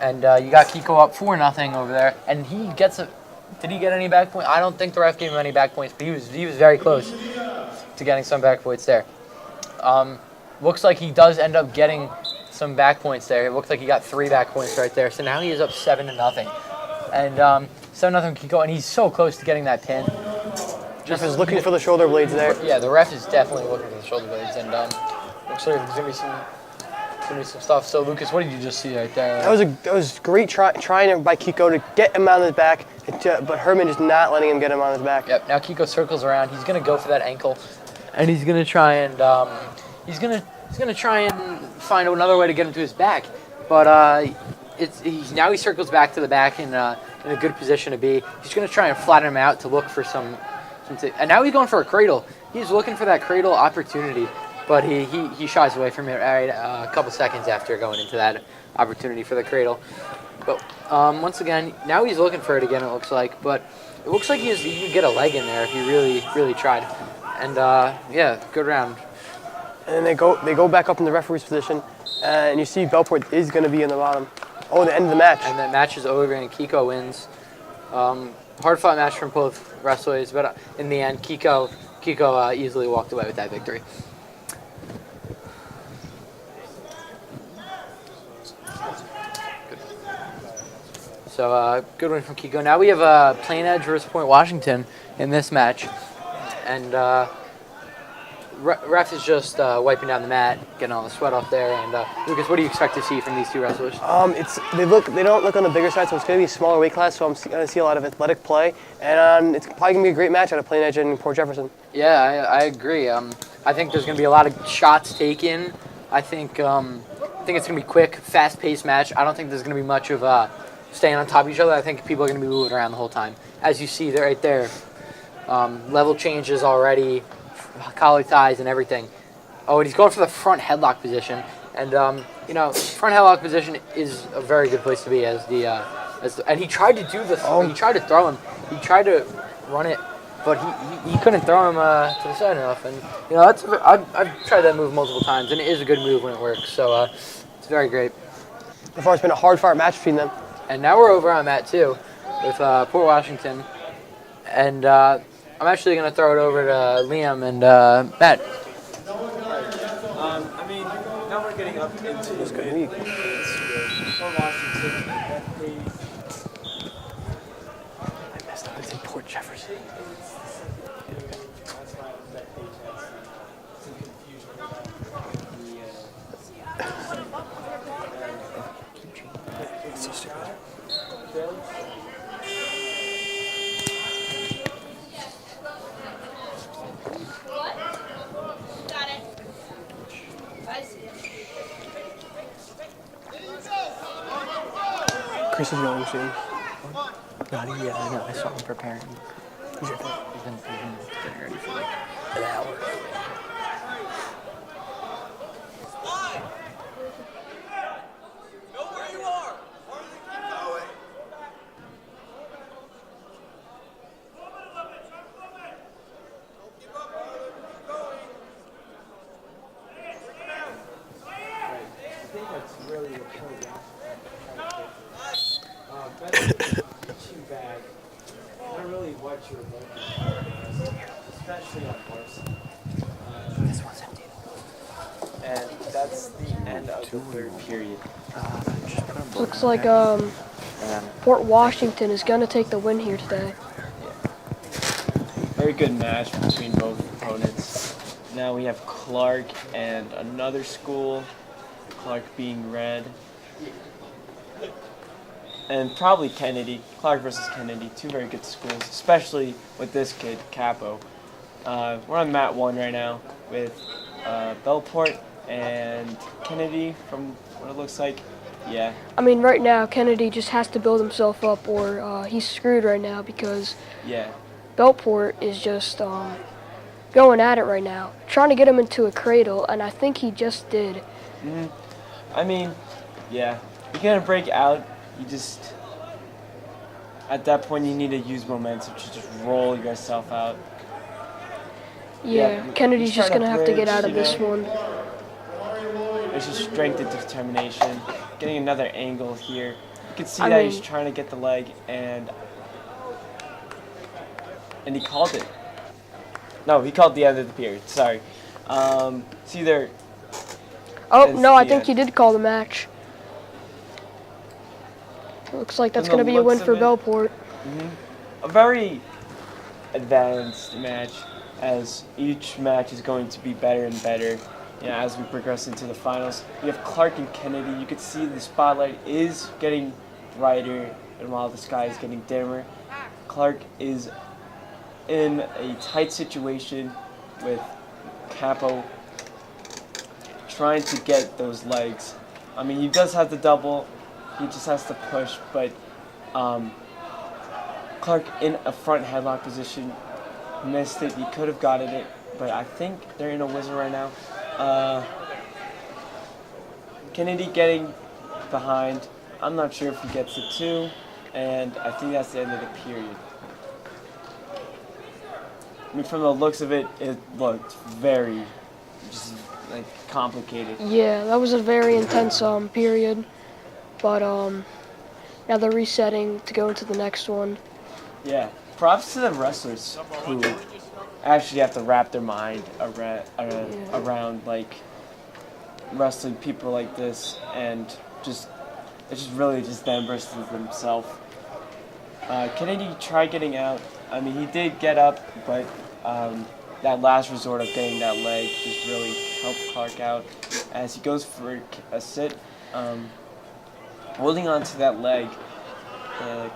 And you got Kiko up 4-0 over there, and he gets a. Did he get any back points? I don't think the ref gave him any back points, but he was very close to getting some back points there. Looks like he does end up getting some back points there. It looks like he got 3 back points right there. So now he is up 7-0. And 7-0 Kiko, and he's so close to getting that pin. Ref is looking for the shoulder blades there. Yeah, the ref is definitely looking for the shoulder blades, and looks like there's gonna be some stuff. So Lucas, what did you just see right there? That was great trying by Kiko to get him on his back, but Herman is not letting him get him on his back. Yep. Now Kiko circles around. He's gonna go for that ankle, and he's gonna try and he's gonna try and find another way to get him to his back, but now he circles back to the back in a good position to be. He's gonna try and flatten him out to look for some and now he's going for a cradle. He's looking for that cradle opportunity, but he shies away from it right a couple seconds after going into that opportunity for the cradle. But once again, now he's looking for it again. It looks like, but it looks like he could get a leg in there if he really tried. And yeah, good round. And they go back up in the referee's position, and you see Bellport is going to be in the bottom. Oh, the end of the match. And the match is over, and Kiko wins. Hard-fought match from both wrestlers, but in the end, Kiko easily walked away with that victory. So good win from Kiko. Now we have Plain Edge versus Point Washington in this match, and ref is just wiping down the mat, getting all the sweat off there. And Lucas, what do you expect to see from these two wrestlers? They don't look on the bigger side, so it's going to be a smaller weight class. So I'm going to see a lot of athletic play, and it's probably going to be a great match out of Plain Edge and Port Jefferson. Yeah, I agree. I think there's going to be a lot of shots taken. I think it's going to be quick, fast-paced match. I don't think there's going to be much of staying on top of each other. I think people are going to be moving around the whole time, as you see right there. Level changes already, collar ties and everything. Oh, and he's going for the front headlock position. And, front headlock position is a very good place to be and he tried to do he tried to throw him. He tried to run it, but he couldn't throw him to the side enough. And, I've tried that move multiple times, and it is a good move when it works. So it's very great. So far, it's been a hard-fought match between them. And now we're over on Mat 2 with Port Washington. And I'm actually going to throw it over to Liam and Matt. Now we're getting up into this good week. Port Washington, I messed up. It's in Port Jefferson. It's so stupid. Chris is going soon. Not yet. I know. I saw him preparing. He's been getting ready for like an hour. Especially on varsity. And that's the end of the third period. Looks like Port Washington is going to take the win here today. Very good match between both opponents. Now we have Clark and another school, Clark being red. And probably Kennedy, Clark versus Kennedy, two very good schools, especially with this kid, Capo. We're on Mat 1 right now with Bellport and Kennedy from what it looks like. Yeah. I mean, right now, Kennedy just has to build himself up or he's screwed right now because Bellport is just going at it right now, trying to get him into a cradle, and I think he just did. I mean, yeah, you're going to break out. You just, at that point, you need to use momentum to just roll yourself out. Yeah, Kennedy's just going to have to get out of this one. There's just strength and determination. Getting another angle here. You can see that he's trying to get the leg, and he called it. No, he called the end of the period. Sorry. It's either. Oh, no, I think he did call the match. Looks like that's going to be a win for Bellport. A very advanced match, as each match is going to be better and better. As we progress into the finals. We have Clark and Kennedy. You can see the spotlight is getting brighter, and while the sky is getting dimmer, Clark is in a tight situation with Capo trying to get those legs. I mean, he does have the double. He just has to push, but Clark in a front headlock position missed it. He could have gotten it, but I think they're in a whistle right now. Kennedy getting behind. I'm not sure if he gets it too, and I think that's the end of the period. I mean, from the looks of it, it looked very just like complicated. Yeah, that was a very intense period. But now they're resetting to go into the next one. Yeah, props to the wrestlers who actually have to wrap their mind around like wrestling people like this, and it's just really just them versus themselves. Kennedy tried getting out. I mean, he did get up, but that last resort of getting that leg just really helped Clark out as he goes for a sit. Holding on to that leg,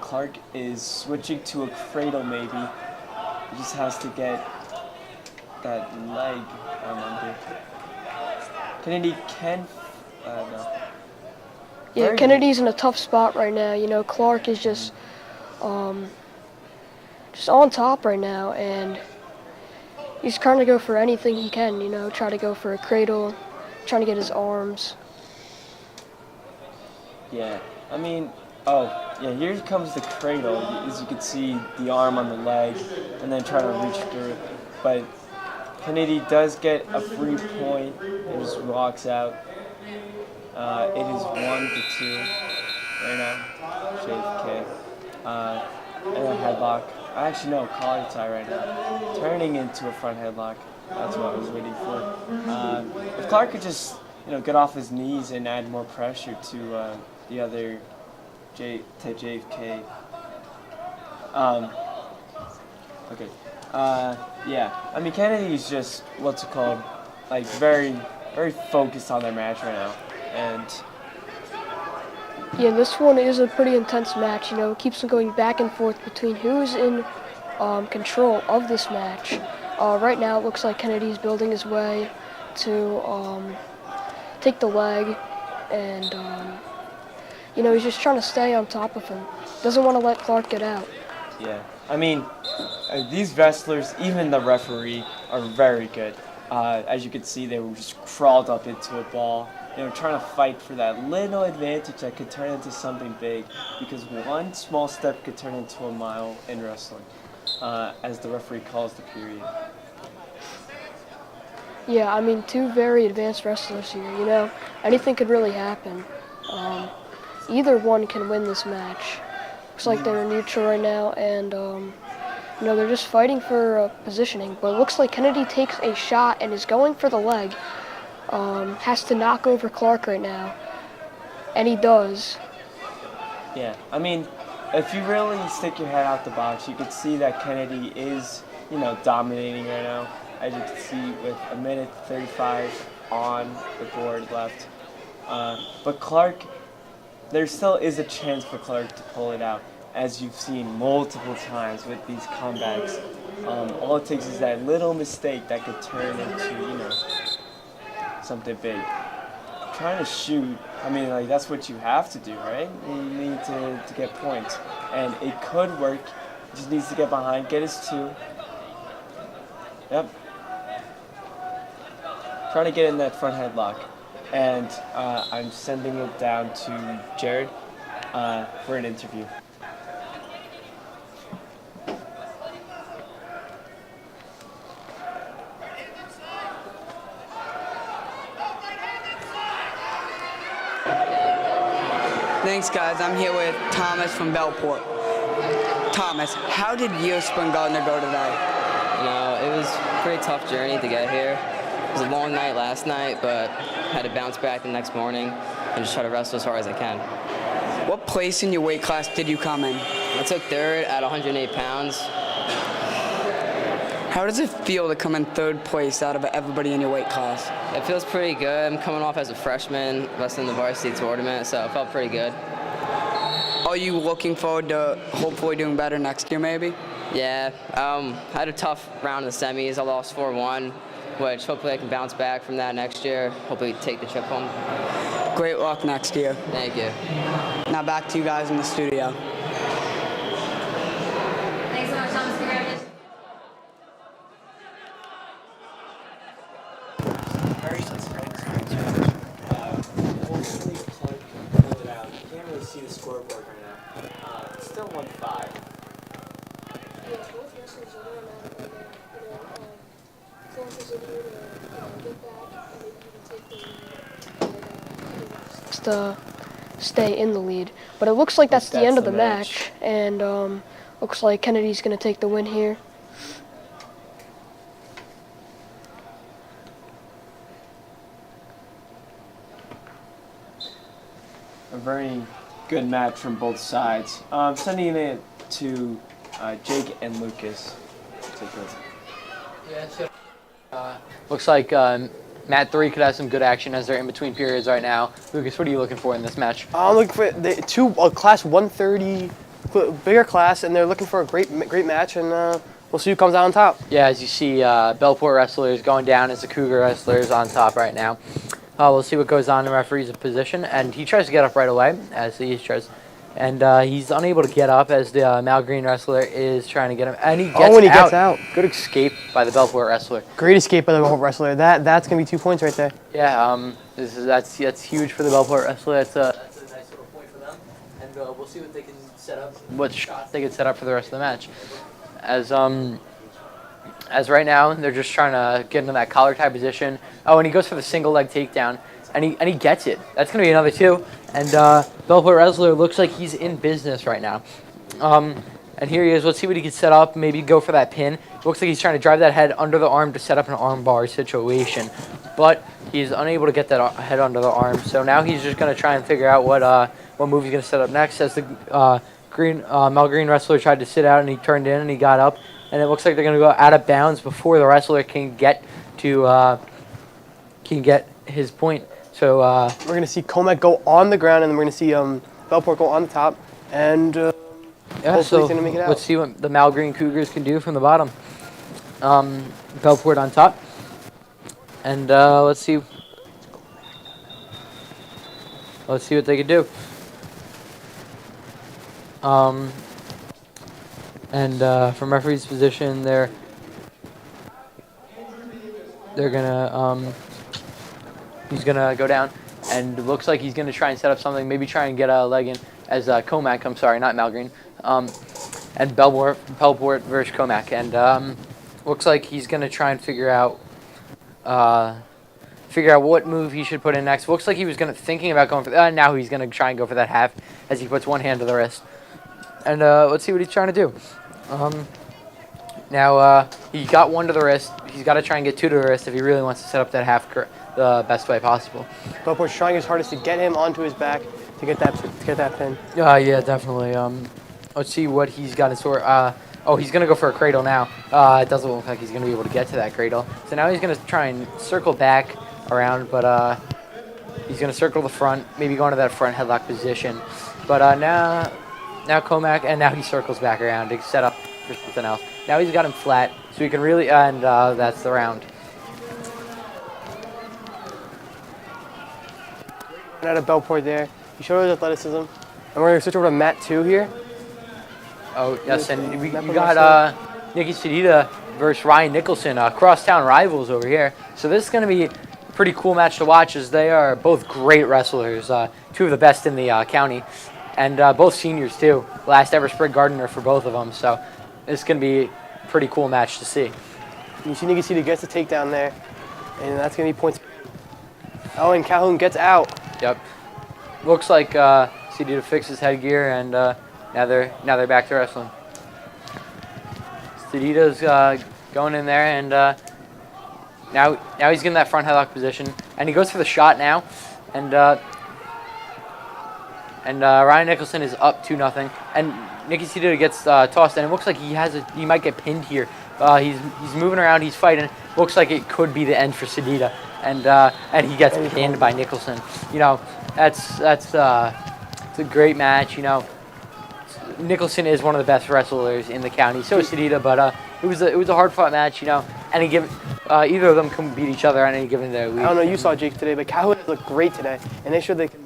Clark is switching to a cradle maybe. He just has to get that leg under. Kennedy can, no. Yeah, Kennedy's in a tough spot right now. You know, Clark is just just on top right now, and he's trying to go for anything he can, you know, try to go for a cradle, trying to get his arms. Yeah, I mean, oh, yeah, here comes the cradle. As you can see, the arm on the leg, and then trying to reach through. But Kennedy does get a free point and just walks out. It is 1-2 right now, JFK. And a headlock. Actually, no, collar tie right now. Turning into a front headlock. That's what I was waiting for. If Clark could just, get off his knees and add more pressure to the other JFK. Okay. Yeah. I mean, Kennedy's just, what's it called? Like, very, very focused on their match right now. And yeah, this one is a pretty intense match, you know, it keeps on going back and forth between who's in control of this match. Right now it looks like Kennedy's building his way to take the leg, and he's just trying to stay on top of him. Doesn't want to let Clark get out. yeah, I mean, these wrestlers, even the referee, are very good. As you can see, they were just crawled up into a ball. They were trying to fight for that little advantage that could turn into something big, because one small step could turn into a mile in wrestling, as the referee calls the period. Yeah, I mean, two very advanced wrestlers here, you know. Anything could really happen. Either one can win this match. Looks like they're neutral right now, and they're just fighting for positioning. But it looks like Kennedy takes a shot and is going for the leg. Has to knock over Clark right now, and he does. Yeah, I mean, if you really stick your head out the box, you can see that Kennedy is, dominating right now. As you can see, with 1:35 on the board left. But Clark, there still is a chance for Clark to pull it out, as you've seen multiple times with these comebacks. All it takes is that little mistake that could turn into, something big. Trying to shoot, I mean, like, that's what you have to do, right? You need to get points. And it could work. He just needs to get behind, get his 2. Yep. Trying to get in that front headlock. And I'm sending it down to Jared for an interview. Thanks, guys. I'm here with Thomas from Bellport. Thomas, how did you, Sprig Gardner, go today? It was a pretty tough journey to get here. It was a long night last night, but had to bounce back the next morning and just try to wrestle as hard as I can. What place in your weight class did you come in? I took third at 108 pounds. How does it feel to come in third place out of everybody in your weight class? It feels pretty good. I'm coming off as a freshman, wrestling the varsity tournament, so it felt pretty good. Are you looking forward to hopefully doing better next year, maybe? Yeah, I had a tough round in the semis. I lost 4-1, which hopefully I can bounce back from that next year. Hopefully take the trip home. Great luck next year. Thank you. Now back to you guys in the studio. Thanks so much, Thomas. Congratulations. Hopefully Clark can pull it out. You can't really see the scoreboard right now. It's still 1-5. Yeah, both wrestlers are doing that right now. Clark is able to get back and maybe even take the lead. To stay in the lead. But it looks like that's the end of the match. And looks like Kennedy's going to take the win here. A very good match from both sides. Sending it to Jake and Lucas. Take it. Looks like Mat 3 could have some good action as they're in between periods right now. Lucas, what are you looking for in this match? I'm looking for a class 130, bigger class, and they're looking for a great match, and we'll see who comes out on top. Yeah, as you see, Bellport wrestlers going down as the Cougar wrestlers on top right now. We'll see what goes on in the referee's position, and he tries to get up right away as he tries And he's unable to get up as the Malgreen wrestler is trying to get him. And he gets out. Oh, and he gets out. Good escape by the Bellport wrestler. Great escape by the Bellport wrestler. That's going to be 2 points right there. Yeah, that's huge for the Bellport wrestler. That's a nice little point for them. And we'll see what they can set up, what shots they can set up for the rest of the match. As right now, they're just trying to get into that collar tie position. Oh, and he goes for the single leg takedown. And he gets it. That's going to be another 2. And Bellport wrestler looks like he's in business right now. And here he is. Let's see what he can set up. Maybe go for that pin. Looks like he's trying to drive that head under the arm to set up an arm bar situation. But he's unable to get that head under the arm. So now he's just going to try and figure out what move he's going to set up next. As the Mel Green wrestler tried to sit out and he turned in and he got up. And it looks like they're going to go out of bounds before the wrestler can get his point. So we're going to see Comac go on the ground, and then we're going to see Bellport go on the top. And yeah, so he's going to make it out. Let's see what the Mal Green Cougars can do from the bottom. Bellport on top. And let's see what they can do. From referee's position, they're gonna he's gonna go down, and it looks like he's gonna try and set up something, maybe try and get a leg in as Comac. I'm sorry, not Malgreen. And Bellport versus Comac, and looks like he's gonna try and figure out what move he should put in next. Looks like he was thinking about going for that. Now he's gonna try and go for that half as he puts one hand to the wrist. And let's see what he's trying to do. Now he got one to the wrist. He's got to try and get 2 to the wrist if he really wants to set up that half the best way possible. Bellport's trying his hardest to get him onto his back to get that pin. Yeah, definitely. Let's see what he's got in store. Oh, he's gonna go for a cradle now. It doesn't look like he's gonna be able to get to that cradle. So now he's gonna try and circle back around, but he's gonna circle the front, maybe go into that front headlock position. But now Comac, and now he circles back around to set up for something else. Now he's got him flat, so he can really, and that's the round. Out of Bellport there. He showed his athleticism. And we're going to switch over to Mat 2 here. Oh, yes, and we got Nicky Sedita versus Ryan Nicholson, crosstown rivals over here. So this is going to be a pretty cool match to watch, as they are both great wrestlers, 2 of the best in the county. And both seniors, too. Last ever Sprig Gardner for both of them. So this is going to be a pretty cool match to see. You see Nicky Sedita gets the takedown there. And that's going to be points. Oh, and Calhoun gets out. Yep. Looks like Sedita fixed his headgear, and now they're back to wrestling. Sedita's going in there, and now he's getting that front headlock position, and he goes for the shot now, and Ryan Nicholson is up 2-0, and Nicky Sedita gets tossed, and it looks like he might get pinned here. He's moving around, he's fighting. Looks like it could be the end for Sedita, and he gets pinned by Nicholson. You know, it's a great match. You know, Nicholson is one of the best wrestlers in the county. So is Sedita, but it was a hard fought match. You know, either of them can beat each other on any given day. I don't know, you saw Jake today, but Calhoun looked great today, and they showed they can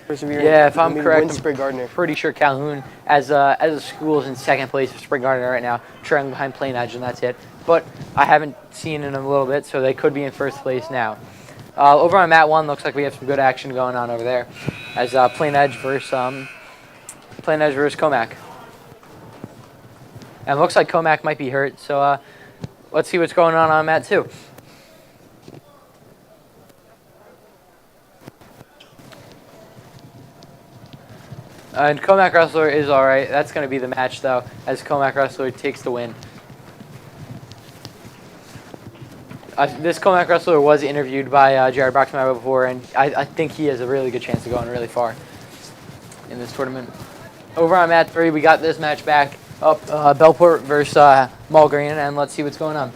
persevere. Yeah, if I'm correct, win Sprig Gardner. Pretty sure Calhoun, as a school, is in second place for Sprig Gardner right now, trailing behind Plain Edge, and that's it. But I haven't seen it in a little bit, so they could be in first place now. Over on Mat 1, looks like we have some good action going on over there, as Plain Edge versus Comac. And it looks like Comac might be hurt, so let's see what's going on Mat 2. And Comac Wrestler is all right. That's going to be the match, though, as Comac Wrestler takes the win. This Comac Wrestler was interviewed by Jared Broxmeyer before, and I think he has a really good chance of going really far in this tournament. Over on Mat 3, we got this match back up, Bellport versus Malgreen, and let's see what's going on.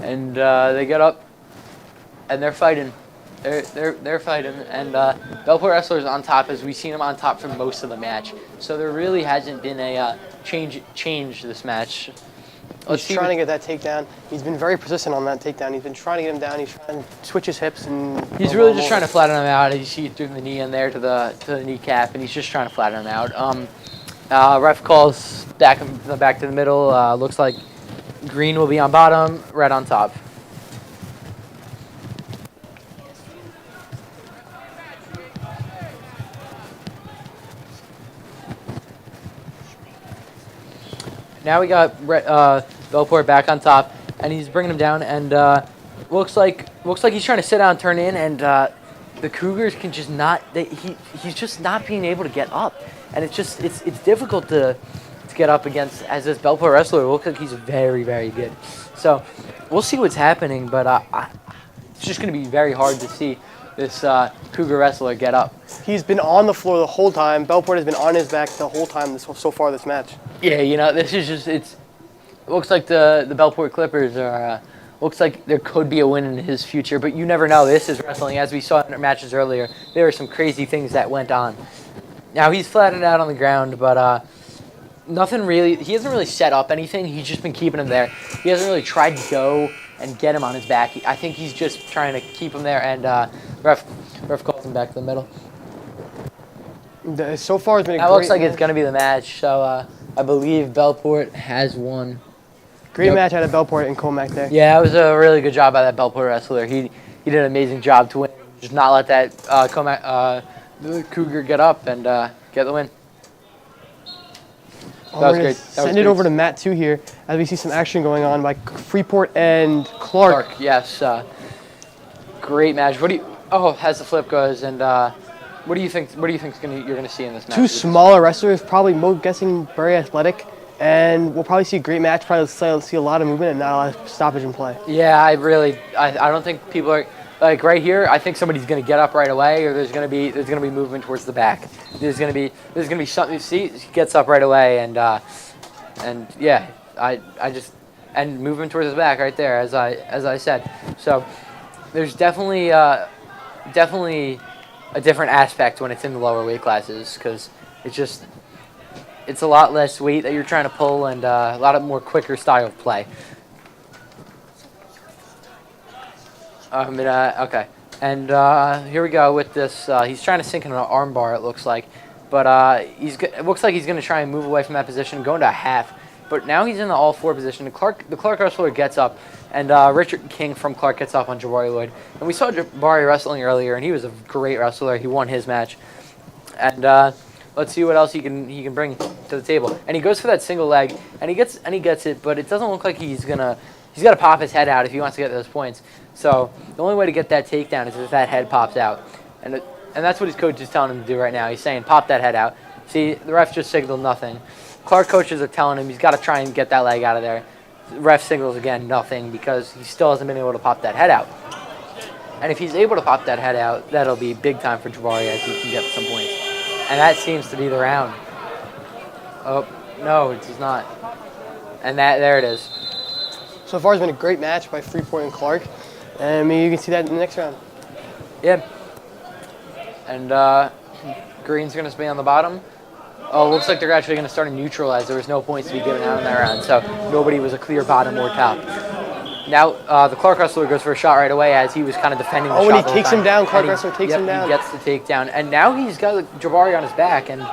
And they get up, and they're fighting. They're fighting, and Bellport Wrestler's on top, as we've seen him on top for most of the match. So there really hasn't been a change this match. Let's He's see trying to get that takedown. He's been very persistent on that takedown. He's been trying to get him down. He's trying to switch his hips and. He's really just trying to flatten him out. You see through the knee in there to the kneecap, and he's just trying to flatten him out. Ref calls back to the middle. Looks like green will be on bottom, red on top. Now we got Bellport back on top, and he's bringing him down, and looks like he's trying to sit down, turn in, and the Cougars can just not. He's just not being able to get up, and it's difficult to get up against as this Bellport wrestler. It looks like he's very, very good. So we'll see what's happening, but it's just going to be very hard to see this Cougar wrestler get up. He's been on the floor the whole time. Bellport has been on his back the whole time so far this match. Yeah, this is just it looks like the Bellport Clippers are. Looks like there could be a win in his future, but you never know. This is wrestling. As we saw in our matches earlier, there were some crazy things that went on. Now he's flattened out on the ground, but nothing really. He hasn't really set up anything. He's just been keeping him there. He hasn't really tried to go and get him on his back. I think he's just trying to keep him there, and ref calls him back to the middle. So far, it's been a that great looks like match. It's going to be the match. So I believe Bellport has won. Great match out of Bellport and Comac there. Yeah, it was a really good job by that Bellport wrestler. He did an amazing job to win. Just not let that the Cougar get up and get the win. That was great. Send it over to Matt 2 here as we see some action going on by Freeport and Clark. Yes. Great match. As the flip goes, and what do you think? What do you think you're going to see in this match? Two smaller wrestlers, probably guessing very athletic, and we'll probably see a great match. Probably see a lot of movement and not a lot of stoppage in play. Yeah, I don't think people are like right here. I think somebody's going to get up right away, or there's going to be movement towards the back. There's going to be something. See, he gets up right away, and yeah, and movement towards the back right there, as I said. So there's definitely a different aspect when it's in the lower weight classes, because it's a lot less weight that you're trying to pull, and a lot of more quicker style of play. Okay, and here we go with this. He's trying to sink in an arm bar, it looks like, but it looks like he's going to try and move away from that position, go into a half. But now he's in the all-four position. The Clark wrestler gets up, and Richard King from Clark gets up on Jabari Lloyd. And we saw Jabari wrestling earlier, and he was a great wrestler. He won his match, and let's see what else he can bring to the table. And he goes for that single leg, and he gets it, but it doesn't look like he's got to pop his head out if he wants to get those points. So the only way to get that takedown is if that head pops out, and that's what his coach is telling him to do right now. He's saying, pop that head out. See, the ref just signaled nothing. Clark coaches are telling him he's got to try and get that leg out of there. The ref signals again, nothing, because he still hasn't been able to pop that head out. And if he's able to pop that head out, that'll be big time for Jabari, as he can get some points. And that seems to be the round. Oh, no, it does not. And there it is. So far, it's been a great match by Freeport and Clark. And maybe you can see that in the next round. Yeah. And Green's going to be on the bottom. Oh, looks like they're actually going to start a neutral, as there was no points to be given out in that round. So nobody was a clear bottom or top. Now the Clark wrestler goes for a shot right away, as he was kind of defending the shot. Oh, and he takes him down. Clark wrestler takes him down. He gets the takedown. And now he's got Jabari on his back. And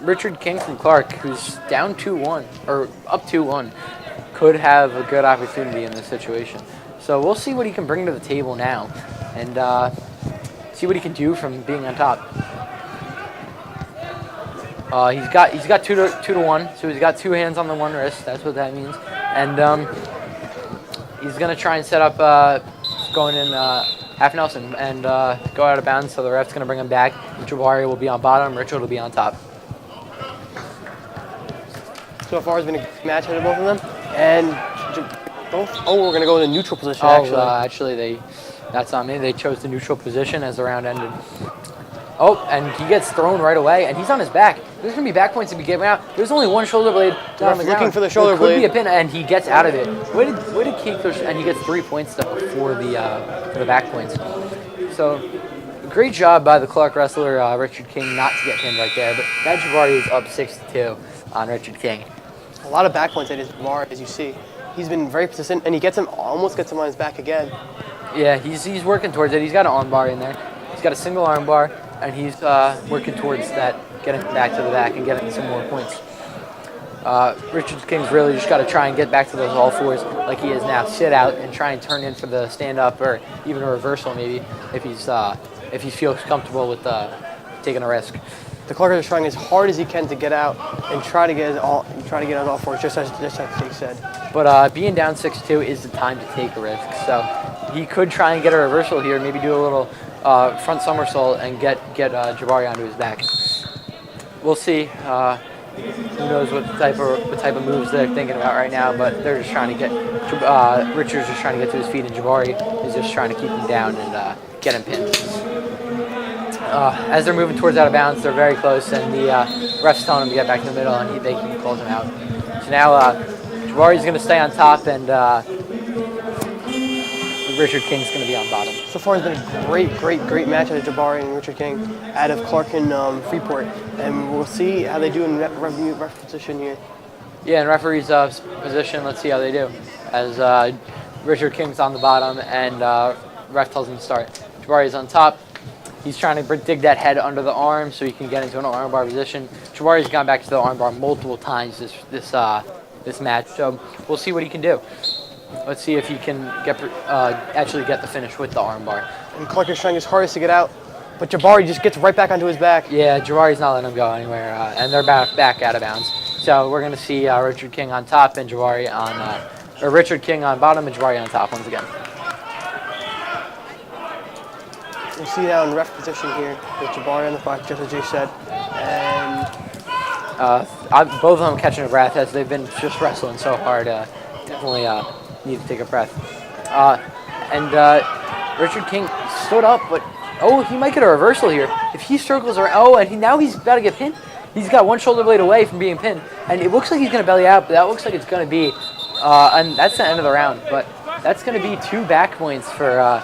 Richard King from Clark, who's down 2-1, or up 2-1, could have a good opportunity in this situation. So we'll see what he can bring to the table now, and see what he can do from being on top. He's got 2-1, so he's got two hands on the one wrist. That's what that means. And he's gonna try and set up going in half Nelson and go out of bounds. So the ref's gonna bring him back. Jabari will be on bottom. Richard will be on top. So far, it's been a match out of both of them, and we're gonna go in a neutral position. Actually, that's on me. They chose the neutral position as the round ended. Oh, and he gets thrown right away, and he's on his back. There's going to be back points to be given out. There's only one shoulder blade down on the ground. Looking for the shoulder blade. Could be a pin, and he gets out of it. Way to keep those, and he gets 3 points though for the back points. So, great job by the Clark wrestler Richard King not to get pinned right there. But now Jabari is up 6-2 on Richard King. A lot of back points at his bar, as you see. He's been very persistent, and he almost gets him on his back again. Yeah, he's working towards it. He's got an arm bar in there. He's got a single arm bar, and he's working towards that, getting back to the back and getting some more points. Richard King's really just got to try and get back to those all fours like he is now. Sit out and try and turn in for the stand-up or even a reversal maybe if he feels comfortable with taking a risk. The Clarkers are trying as hard as he can to get out and try to get on all fours, just as Jake said. But being down 6-2 is the time to take a risk. So he could try and get a reversal here, maybe do a little front somersault and get Jabari onto his back. We'll see. Who knows what type of moves they're thinking about right now, but they're just trying to get Richard's just trying to get to his feet, and Jabari is just trying to keep him down and get him pinned. As they're moving towards out of bounds, they're very close, and the ref's telling him to get back to the middle, and they can close him out. So now Jabari's going to stay on top, and Richard King's going to be on bottom. So far, it's been a great match out of Jabari and Richard King out of Clark and Freeport, and we'll see how they do in ref position here. Yeah, in referee's position, let's see how they do. As Richard King's on the bottom, and ref tells him to start. Jabari's on top. He's trying to dig that head under the arm so he can get into an armbar position. Jabari's gone back to the armbar multiple times this match, so we'll see what he can do. Let's see if he can actually get the finish with the armbar. And Clark is trying his hardest to get out, but Jabari just gets right back onto his back. Yeah, Jabari's not letting him go anywhere, and they're back out of bounds. So we're going to see Richard King on top and Jabari on, or Richard King on bottom and Jabari on top once again. We'll see now in ref position here with Jabari on the back, just as Jay said, and both of them catching a breath as they've been just wrestling so hard. Definitely need to take a breath. And Richard King stood up, but he might get a reversal here. If he circles around, and now he's about to get pinned. He's got one shoulder blade away from being pinned, and it looks like he's going to belly out, but that looks like it's going to be, and that's the end of the round. But that's going to be 2 back points for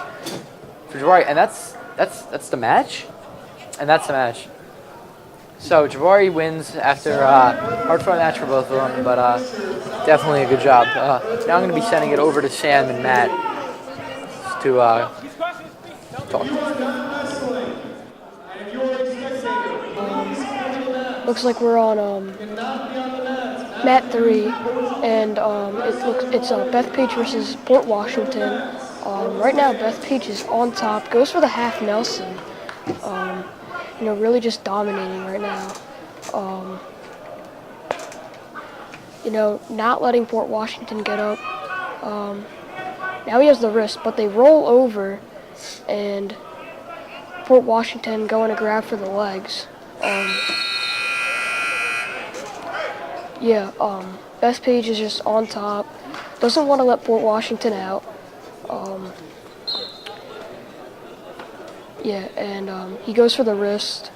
Jabari, and that's the match, and that's the match. So Jabari wins after hard-fought match for both of them, but definitely a good job. Now I'm going to be sending it over to Sam and Matt to talk. Looks like we're on mat 3, and it's Beth Page versus Port Washington. Right now, Beth Page is on top, goes for the half Nelson. Really just dominating right now. Not letting Port Washington get up. Now he has the wrist, but they roll over, and Port Washington going to grab for the legs. Beth Page is just on top. Doesn't want to let Port Washington out. He goes for the wrist.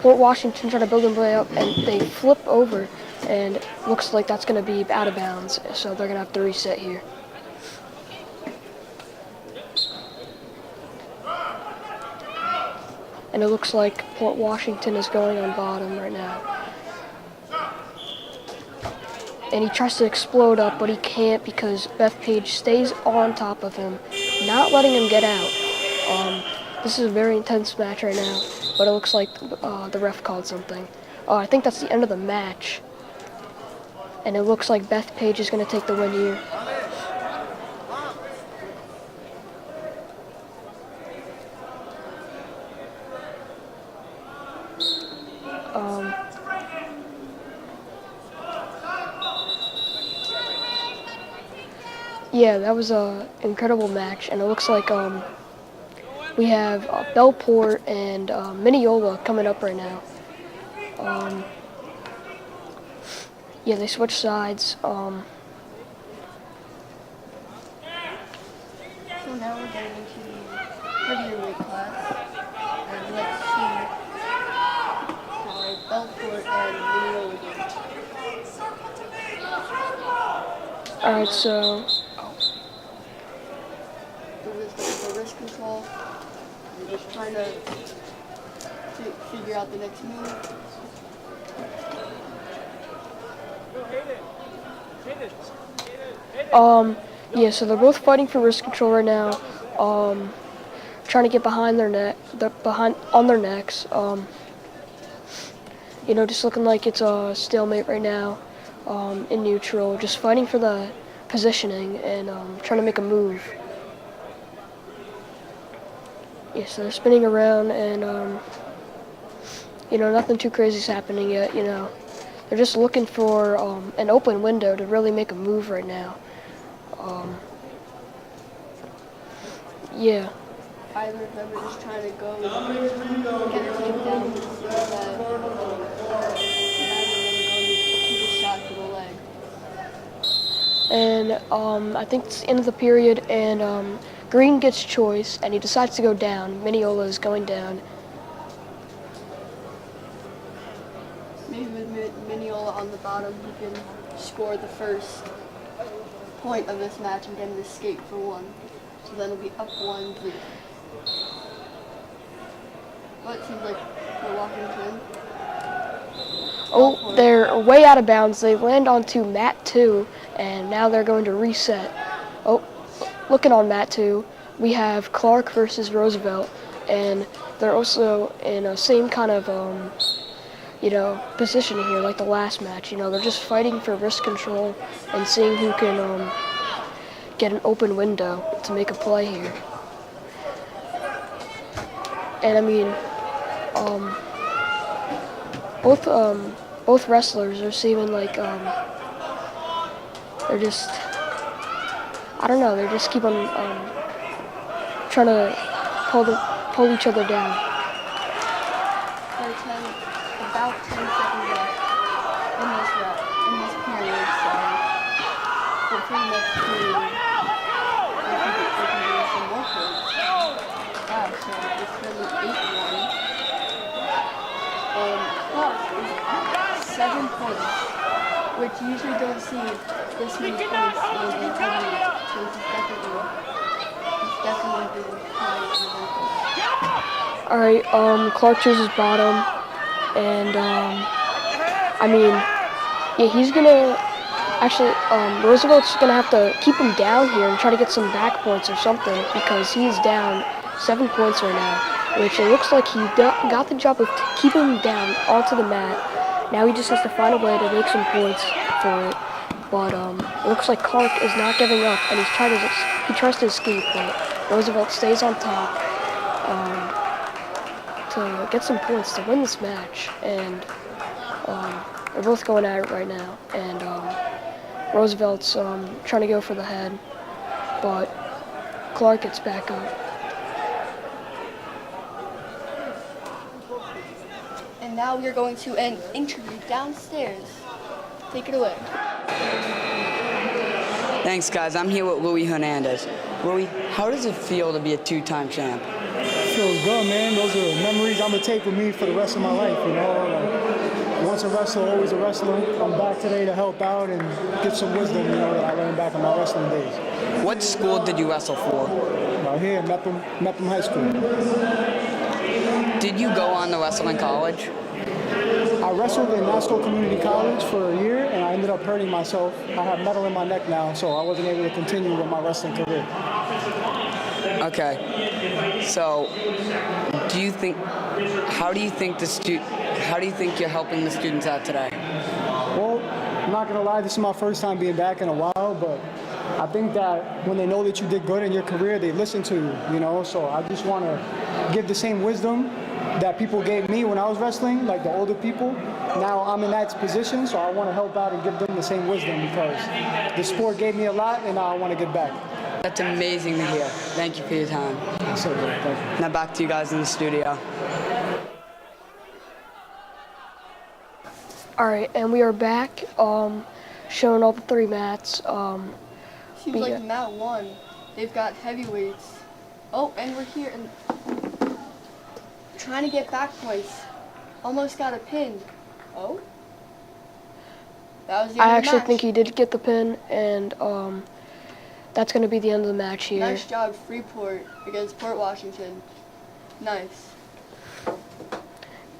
Port Washington trying to build them way up, and they flip over, and looks like that's going to be out of bounds, so they're going to have to reset here. And it looks like Port Washington is going on bottom right now. And he tries to explode up, but he can't because Beth Page stays on top of him, not letting him get out. This is a very intense match right now, but it looks like the ref called something. I think that's the end of the match. And it looks like Beth Page is going to take the win here. That was an incredible match, and it looks like we have Bellport and Mineola coming up right now. They switched sides. So now we're going into heavier weight class, and let's see how Bellport and Mineola do. Alright, so the wrist control. You're just trying to to figure out the next move. Yeah, so they're both fighting for wrist control right now. Trying to get behind their neck, on their necks. You know, just looking like it's a stalemate right now. In neutral, just fighting for the positioning and trying to make a move. Yeah, so they're spinning around and you know, nothing too crazy is happening yet. You know, they're just looking for an open window to really make a move right now. Yeah. Either of them are just trying to go get a takedown so that neither of them are going to keep a shot for the leg. And I think it's the end of the period, and Green gets choice, and he decides to go down. Mineola is going down. Maybe with Mineola on the bottom, he can score the first point of this match and get an escape for one. So then it'll be up 1-0. Well, it seems like we're walking in. Oh, they're way out of bounds. They land onto mat 2, and now they're going to reset. Oh, looking on mat 2, we have Clark versus Roosevelt, and they're also in a same kind of, you know, position here like the last match. You know, they're just fighting for wrist control and seeing who can get an open window to make a play here. And I mean, both wrestlers are seeming like they're just, I don't know, they just keep on trying to pull each other down. There's about 10 seconds left in this period, so hopefully next period they can do some more points. Wow, so it's really 8-1. Clark is at 7 points, which you usually don't see this many points in heavyweight, so it's definitely been high in the rankings. Alright, Clark chooses bottom, and I mean, yeah, he's gonna, actually, Roosevelt's gonna have to keep him down here and try to get some back points or something, because he's down 7 points right now, which it looks like he got the job of keeping him down onto the mat. Now he just has to find a way to make some points for it, but it looks like Clark is not giving up, and he tries to escape, but Roosevelt stays on top to get some points to win this match, and they're both going at it right now, and Roosevelt's trying to go for the head, but Clark gets back up. And now we are going to an interview downstairs. Take it away. Thanks, guys. I'm here with Louis Hernandez. Louis, how does it feel to be a two-time champ? Feels good, man. Those are memories I'm gonna take with me for the rest of my life. You know, like, once a wrestler, always a wrestler. I'm back today to help out and get some wisdom, you know, that I learned back in my wrestling days. What school did you wrestle for? Right here, Mepham High School. Did you go on to wrestle in college? I wrestled in Nasco Community College for a year, and I ended up hurting myself. I have metal in my neck now, so I wasn't able to continue with my wrestling career. Okay. So, how do you think you're helping the students out today? Well, I'm not gonna lie, this is my first time being back in a while, but I think that when they know that you did good in your career, they listen to you, you know? So I just want to give the same wisdom that people gave me when I was wrestling, like the older people. Now I'm in that position, so I want to help out and give them the same wisdom because the sport gave me a lot, and now I want to give back. That's amazing to hear. Thank you for your time. So good. Thank you. Now back to you guys in the studio. All right, and we are back, showing all the 3 mats. Seems like mat 1, they've got heavyweights. Oh, and we're here and trying to get back points. Almost got a pin. Oh. That was the end I of the actually match. think he did get the pin, and that's going to be the end of the match here. Nice job, Freeport against Port Washington. Nice.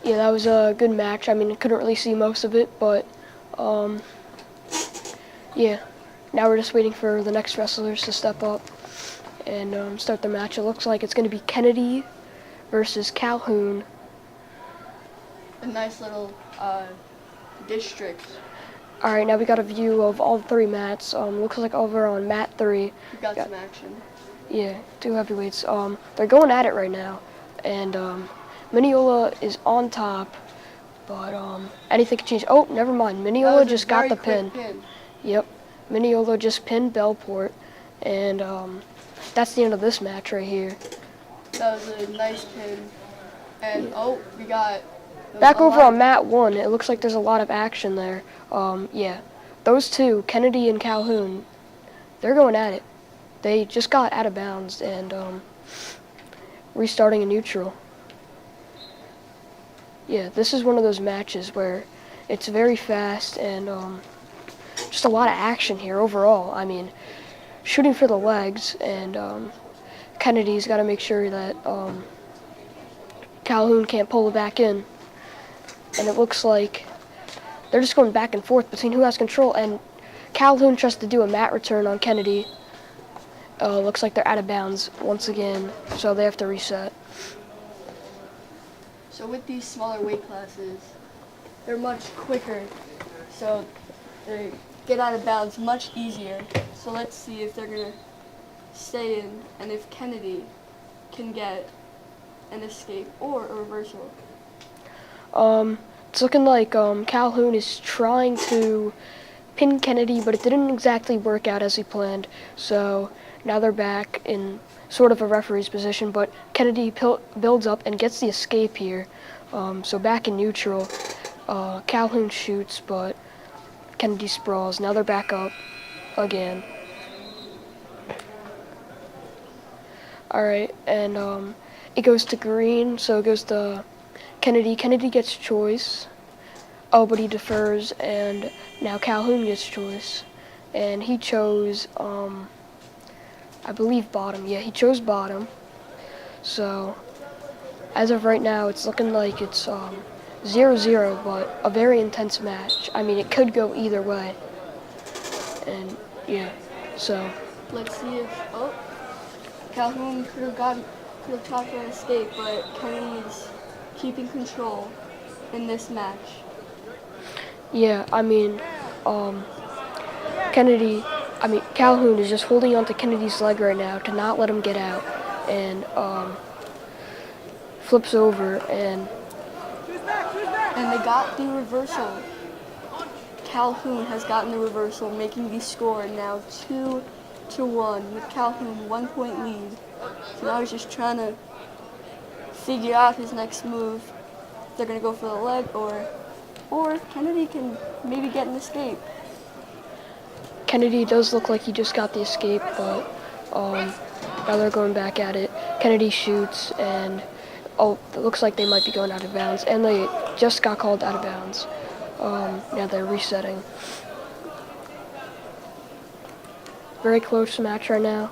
Yeah, that was a good match. I mean, I couldn't really see most of it, but yeah. Now we're just waiting for the next wrestlers to step up and start the match. It looks like it's going to be Kennedy versus Calhoun. A nice little district. All right, now we got a view of all 3 mats. Looks like over on mat 3. We got some action. Yeah, 2 heavyweights. They're going at it right now, and Mineola is on top, but anything can change. Oh, never mind. Mineola just got the pin. Yep, Mineola just pinned Bellport, and that's the end of this match right here. That was a nice pin, and we got back over on mat 1. It looks like there's a lot of action there. Yeah, those 2, Kennedy and Calhoun, they're going at it. They just got out of bounds and restarting a neutral. Yeah, this is one of those matches where it's very fast and just a lot of action here overall. I mean, shooting for the legs, and Kennedy's got to make sure that Calhoun can't pull it back in. And it looks like they're just going back and forth between who has control, and Calhoun tries to do a mat return on Kennedy. Looks like they're out of bounds once again, so they have to reset. So with these smaller weight classes, they're much quicker, so they get out of bounds much easier. So let's see if they're going to stay in, and if Kennedy can get an escape or a reversal. It's looking like Calhoun is trying to pin Kennedy, but it didn't exactly work out as he planned. So now they're back in sort of a referee's position, but Kennedy builds up and gets the escape here. So back in neutral, Calhoun shoots, but Kennedy sprawls. Now they're back up again. All right, and it goes to green, so it goes to Kennedy. Kennedy gets choice. Oh, but he defers, and now Calhoun gets choice. And he chose, I believe bottom. Yeah, he chose bottom. So, as of right now, it's looking like it's 0-0, but a very intense match. I mean, it could go either way. And, yeah, so. Let's see if, Calhoun could have tried for an escape, but Kennedy's keeping control in this match. Yeah, I mean, Calhoun is just holding onto Kennedy's leg right now to not let him get out, and flips over, and they got the reversal. Calhoun has gotten the reversal, making the score now 2-1 with Calhoun 1 point lead. So now he's just trying to figure out his next move. They're gonna go for the leg, or Kennedy can maybe get an escape. Kennedy does look like he just got the escape, but now they're going back at it. Kennedy shoots, and it looks like they might be going out of bounds, and they just got called out of bounds. Now they're resetting. Very close match right now.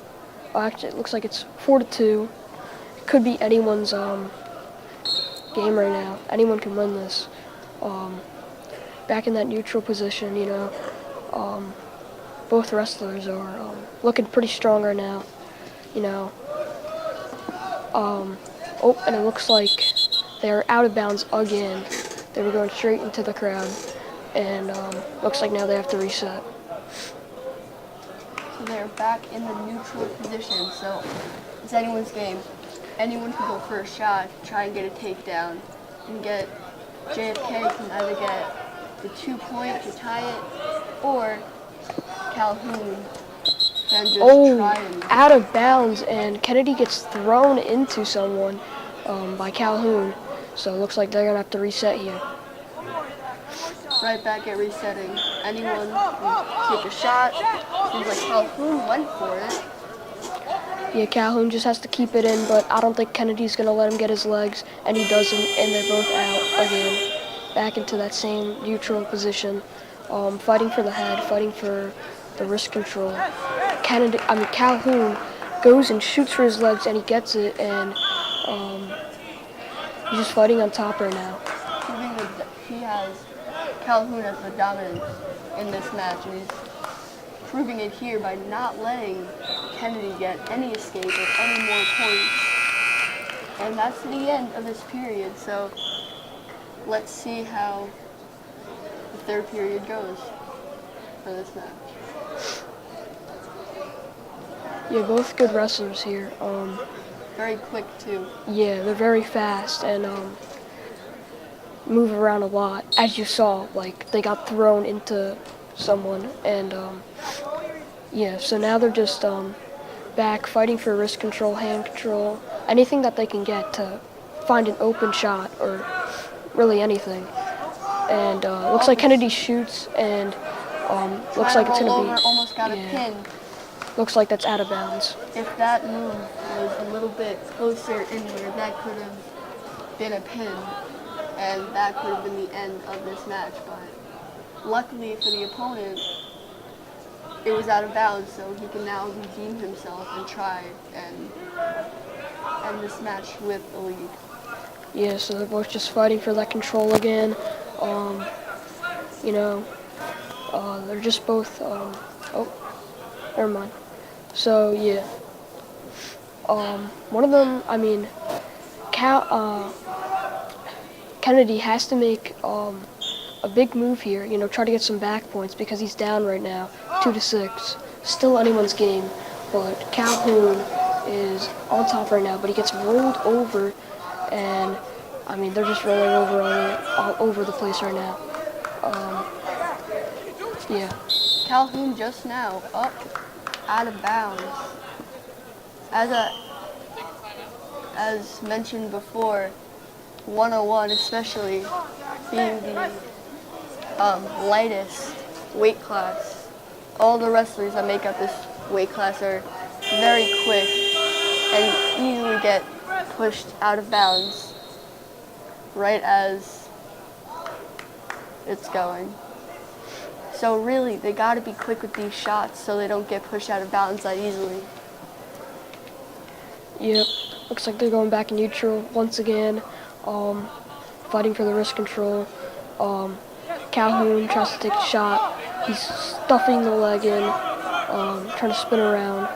Actually, it looks like it's 4-2. It could be anyone's game right now. Anyone can win this. Back in that neutral position, you know. Both wrestlers are looking pretty strong right now, you know. And it looks like they're out of bounds again. They were going straight into the crowd, and looks like now they have to reset. So they're back in the neutral position, so it's anyone's game. Anyone can go for a shot, try and get a takedown, and get JFK can either get the 2 point to tie it, or Calhoun can just try and... out of bounds, and Kennedy gets thrown into someone by Calhoun. So it looks like they're gonna have to reset here. Right back at resetting. Anyone can take a shot. Seems like Calhoun went for it. Yeah, Calhoun just has to keep it in, but I don't think Kennedy's gonna let him get his legs, and he doesn't, and they're both out again. Back into that same neutral position, fighting for the head, fighting for the wrist control. Calhoun goes and shoots for his legs, and he gets it, and he's just fighting on top right now. has Calhoun as the dominant in this match, and he's proving it here by not letting Kennedy get any escape or any more points. And that's the end of this period, so let's see how the third period goes for this match. Yeah, both good wrestlers here. Very quick too. Yeah, they're very fast and move around a lot. As you saw, like they got thrown into someone, and yeah. So now they're just back fighting for wrist control, hand control, anything that they can get to find an open shot or really anything. And looks like Kennedy shoots, and looks like it's gonna be. Almost got a pin. Looks like that's out of bounds. If that move was a little bit closer in here, that could have been a pin, and that could have been the end of this match. But luckily for the opponent, it was out of bounds, so he can now redeem himself and try and end this match with a lead. Yeah, so they're both just fighting for that control again. You know, they're just both. Oh, never mind. So yeah, one of them. I mean, Kennedy has to make a big move here. You know, try to get some back points because he's down right now, 2-6. Still anyone's game, but Calhoun is on top right now. But he gets rolled over, and I mean they're just rolling over all over the place right now. Yeah. Calhoun just now up out of bounds. As mentioned before, 101 especially being the lightest weight class. All the wrestlers that make up this weight class are very quick and easily get pushed out of bounds right as it's going. So really, they got to be quick with these shots so they don't get pushed out of bounds that easily. Yep, looks like they're going back in neutral once again, fighting for the wrist control. Calhoun tries to take a shot. He's stuffing the leg in, trying to spin around.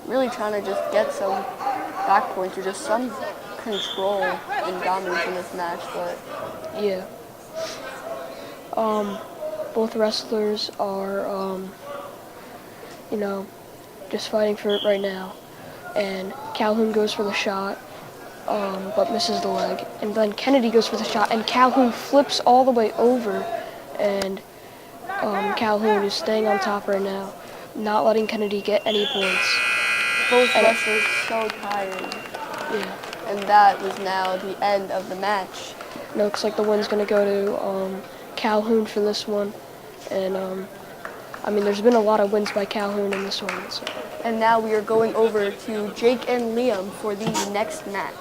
Really trying to just get some back points or just some control and dominance in this match, but yeah. Both wrestlers are, you know, just fighting for it right now. And Calhoun goes for the shot, but misses the leg. And then Kennedy goes for the shot, and Calhoun flips all the way over. And Calhoun is staying on top right now, not letting Kennedy get any points. Both wrestlers so tired. Yeah. And that was now the end of the match. It looks like the win's going to go to Calhoun for this one. And, I mean, there's been a lot of wins by Calhoun in this one. So. And now we are going over to Jake and Liam for the next match.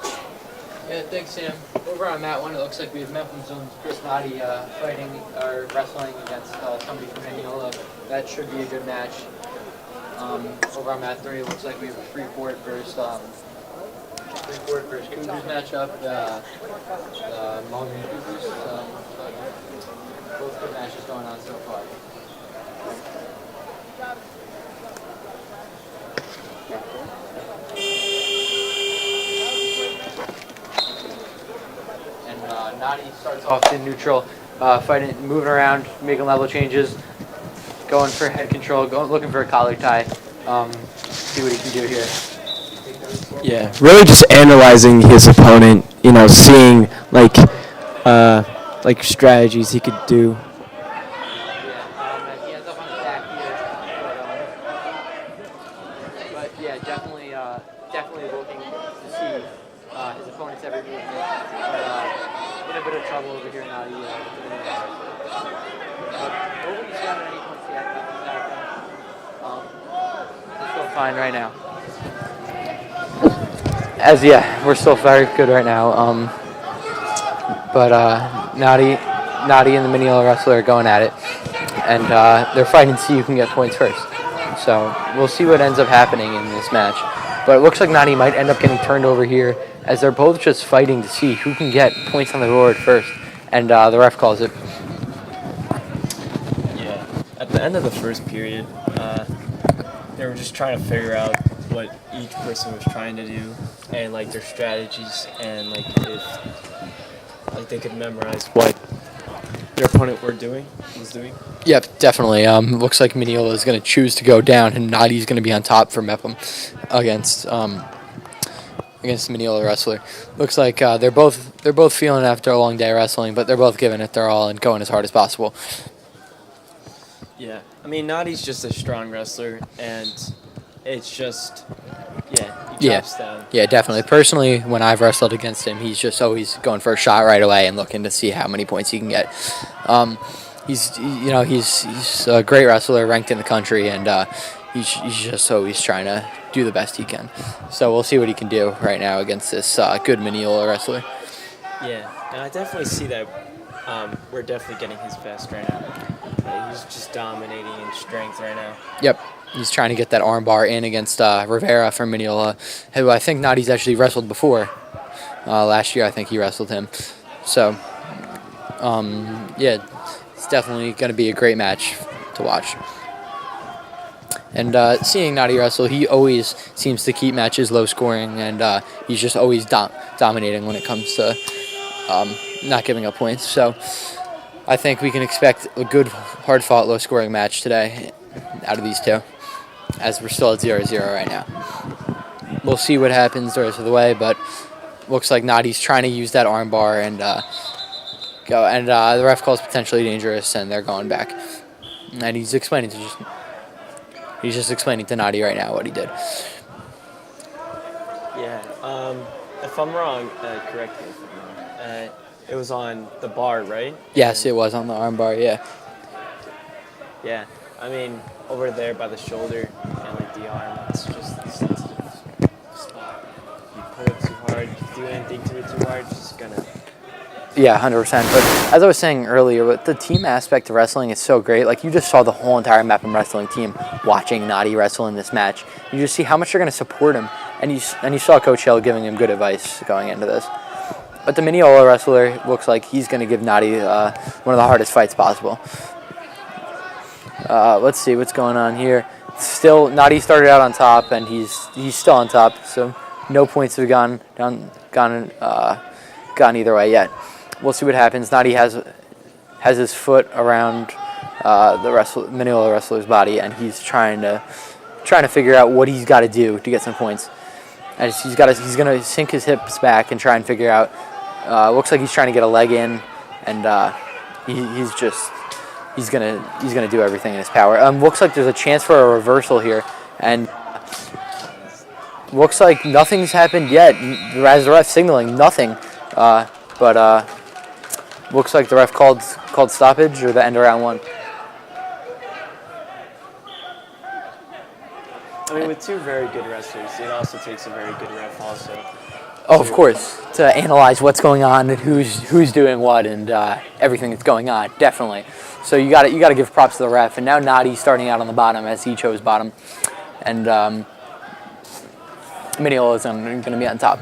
Yeah, thanks, Sam. Over on mat 1, it looks like we have Mepham's own Chris Noddy fighting or wrestling against somebody from Mineola. That should be a good match. Over on mat 3, it looks like we have a Freeport versus Cougars matchup. Mulligan Cougars. Both good matches going on so far. And Noddy starts off in neutral, fighting, moving around, making level changes, going for head control, looking for a collar tie. See what he can do here. Yeah, really just analyzing his opponent, you know, seeing like strategies he could do. He ends up on the back here, but yeah, definitely looking to see his opponent's every movement. But in a bit of trouble over here now. But nobody's gotten any points yet. Nothing's happened. We're still fine right now. We're still very good right now. But Noddy and the Mineola wrestler are going at it, and they're fighting to see who can get points first. So we'll see what ends up happening in this match. But it looks like Nani might end up getting turned over here as they're both just fighting to see who can get points on the board first. And the ref calls it. Yeah, at the end of the first period, they were just trying to figure out what each person was trying to do and like their strategies and like if like they could memorize what their opponent was doing. Yep, definitely. Looks like Mineola is going to choose to go down, and Nadi's going to be on top for Mepham against Mineola wrestler. Looks like they're both feeling after a long day of wrestling, but they're both giving it their all and going as hard as possible. Yeah, I mean Nadi's just a strong wrestler, and it's just he drops down. Yeah, definitely. Personally, when I've wrestled against him, he's just always going for a shot right away and looking to see how many points he can get. He's a great wrestler, ranked in the country, and he's just always trying to do the best he can. So we'll see what he can do right now against this good Mineola wrestler. Yeah, and I definitely see that we're definitely getting his best right now. He's just dominating in strength right now. Yep. He's trying to get that armbar in against Rivera from Mineola, who I think Nadi's actually wrestled before. Last year, I think he wrestled him. So, it's definitely going to be a great match to watch. And seeing Nadi wrestle, he always seems to keep matches low scoring, and he's just always dominating when it comes to not giving up points. So, I think we can expect a good, hard-fought, low-scoring match today out of these two, as we're still at 0-0 right now. We'll see what happens the rest of the way, but looks like Nadi's trying to use that arm bar and go. And the ref calls potentially dangerous, and they're going back. And he's just explaining to Nadi right now what he did. Yeah, if I'm wrong, correct me if I'm wrong. It was on the bar, right? Yes, it was on the arm bar, yeah. Yeah, I mean, over there by the shoulder and like the arm, it's just a sensitive spot. You pull it too hard, do anything to it too hard, it's just gonna... Yeah, 100%. But as I was saying earlier, but the team aspect of wrestling is so great. Like, you just saw the whole entire Mepham wrestling team watching Nadi wrestle in this match. You just see how much they're going to support him. And you saw Coach Hill giving him good advice going into this. But the Mineola wrestler looks like he's going to give Nadi one of the hardest fights possible. Let's see what's going on here. Still, Nadi started out on top, and he's still on top. So no points have gone either way yet. We'll see what happens. Nadi has his foot around the Mineola wrestler's body, and he's trying to figure out what he's got to do to get some points. And he's gonna sink his hips back and try and figure out. Looks like he's trying to get a leg in, and he's gonna do everything in his power. Looks like there's a chance for a reversal here, and looks like nothing's happened yet. As the ref's signaling nothing, but looks like the ref called stoppage or the end of round one. I mean, with two very good wrestlers, it also takes a very good ref also. Oh, of course, to analyze what's going on and who's doing what and everything that's going on, definitely. So you got to give props to the ref. And now Nadi's starting out on the bottom as he chose bottom, and Mineola is going to be on top.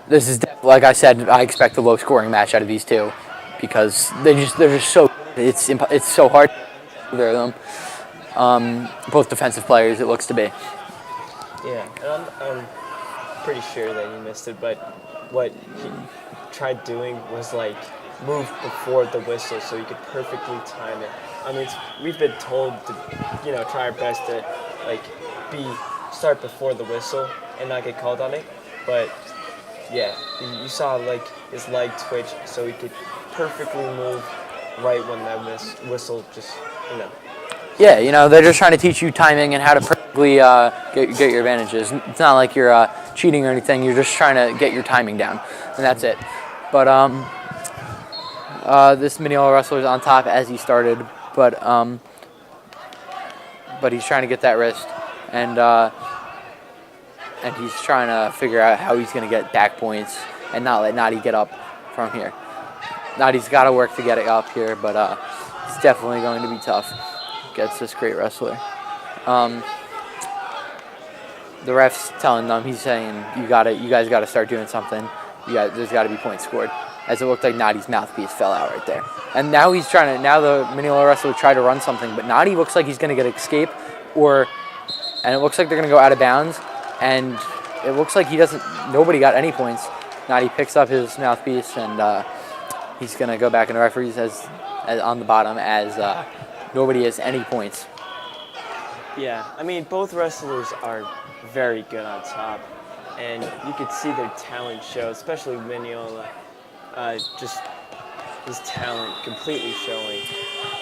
This is, like I said, I expect a low-scoring match out of these two because they're just so. It's so hard. Either of them, both defensive players. It looks to be. Yeah, and I'm pretty sure that he missed it, but what he tried doing was like move before the whistle so he could perfectly time it. I mean, we've been told to, try our best to like start before the whistle and not get called on it, but yeah, you saw like his leg twitch so he could perfectly move right when that whistle just, Yeah, they're just trying to teach you timing and how to perfectly get your advantages. It's not like you're cheating or anything. You're just trying to get your timing down, and that's it. But this Mineola wrestler is on top as he started, but he's trying to get that wrist, and he's trying to figure out how he's going to get back points and not let Nadi get up from here. Nadi's got to work to get it up here, but it's definitely going to be tough. Gets this great wrestler. the ref's telling them, he's saying, you guys gotta start doing something. There's gotta be points scored. As it looked like Nadi's mouthpiece fell out right there. And now now the Mineola wrestler tried to run something, but Nadi looks like he's gonna get escape, and it looks like they're gonna go out of bounds, and it looks like nobody got any points. Nadi picks up his mouthpiece, and he's gonna go back in the referees as on the bottom as nobody has any points. Yeah, I mean, both wrestlers are very good on top, and you could see their talent show, especially Mineola, just his talent completely showing.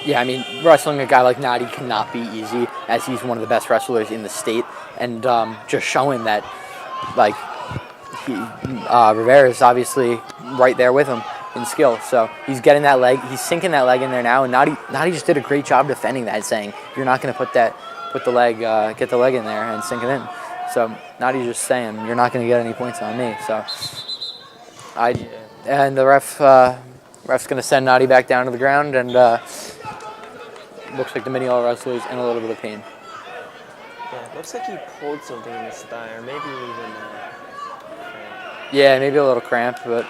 Yeah, I mean, wrestling a guy like Nadi cannot be easy, as he's one of the best wrestlers in the state, and just showing that, like, Rivera's obviously right there with him in skill. So he's getting that leg, he's sinking that leg in there now, and Nadi just did a great job defending that, saying you're not going to get the leg in there and sink it in. So Nadi's just saying you're not going to get any points on me. So and the ref's going to send Nadi back down to the ground, and looks like the Mineola wrestler's in a little bit of pain. Yeah, it looks like he pulled something in his thigh, or maybe even Yeah, maybe a little cramp, but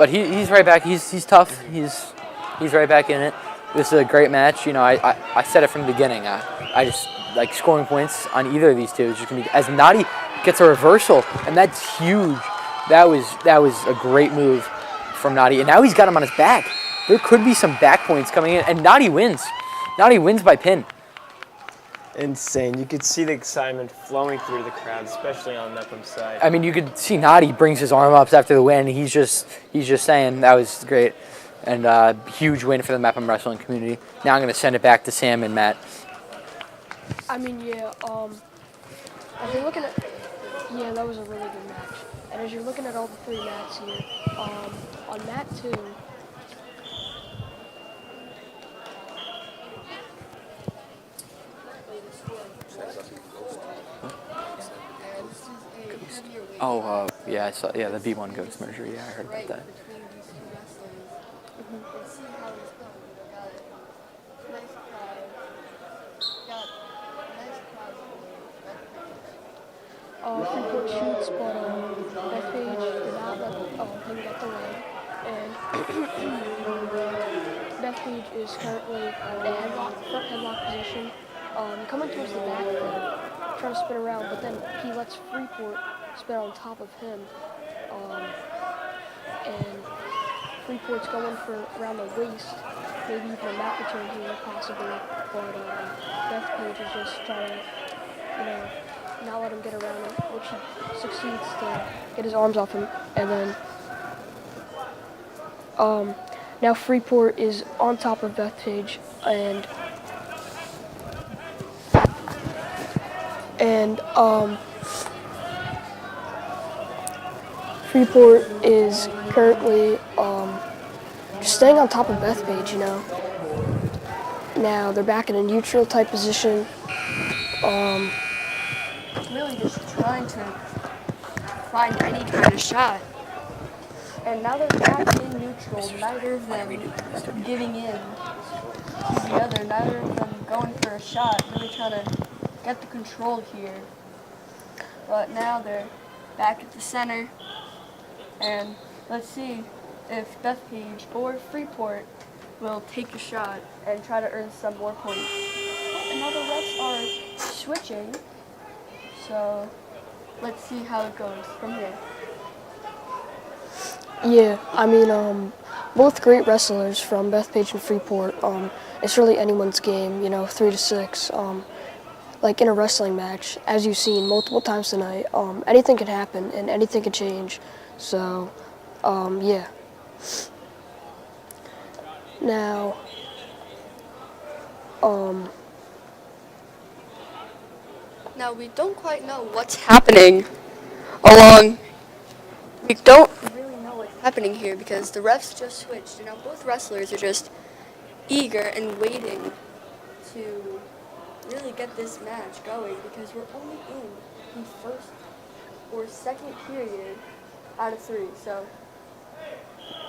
he's right back. He's tough. He's right back in it. This is a great match. You know, I said it from the beginning. I just like scoring points on either of these two. It's just gonna be, as Nadi gets a reversal, and that's huge. That was a great move from Nadi, and now he's got him on his back. There could be some back points coming in, and Nadi wins. Nadi wins by pin. insane. You could see the excitement flowing through the crowd, especially on Mepham's side. I mean, you could see Nadi brings his arm up after the win. He's just saying that was great, and huge win for the Mepham wrestling community. Now I'm going to send it back to Sam and Matt. I mean, yeah. As you're looking at, yeah, that was a really good match. And as you're looking at all the three mats here, on mat 2. Oh, yeah, I saw. Yeah, the B1 Ghost merger. Yeah, I heard about that. Freeport shoots, but Bethpage did not let him get the leg. And Bethpage is currently in a front headlock position, coming towards the back there, trying to spin around, but then he lets Freeport spin on top of him. And Freeport's going for around the waist, maybe even a mat return here possibly, but Bethpage is just trying to, not let him get around him, which he succeeds to get his arms off him. And then now Freeport is on top of Bethpage, and Freeport is currently just staying on top of Bethpage, Now they're back in a neutral type position. Really just trying to find any kind of shot. And now they're back in neutral, neither of them giving in to the other, neither of them going for a shot, really trying to get the control here. But now they're back at the center, and let's see if Bethpage or Freeport will take a shot and try to earn some more points. And now the refs are switching. So let's see how it goes from here. Yeah, I mean, both great wrestlers from Bethpage and Freeport. It's really anyone's game, 3-6. Like in a wrestling match, as you've seen multiple times tonight, anything can happen and anything can change. So, yeah. Now, Now we don't quite know what's happening we don't really know what's happening here because the refs just switched. Both wrestlers are just eager and waiting to really get this match going because we're only in the first or second period out of 3. So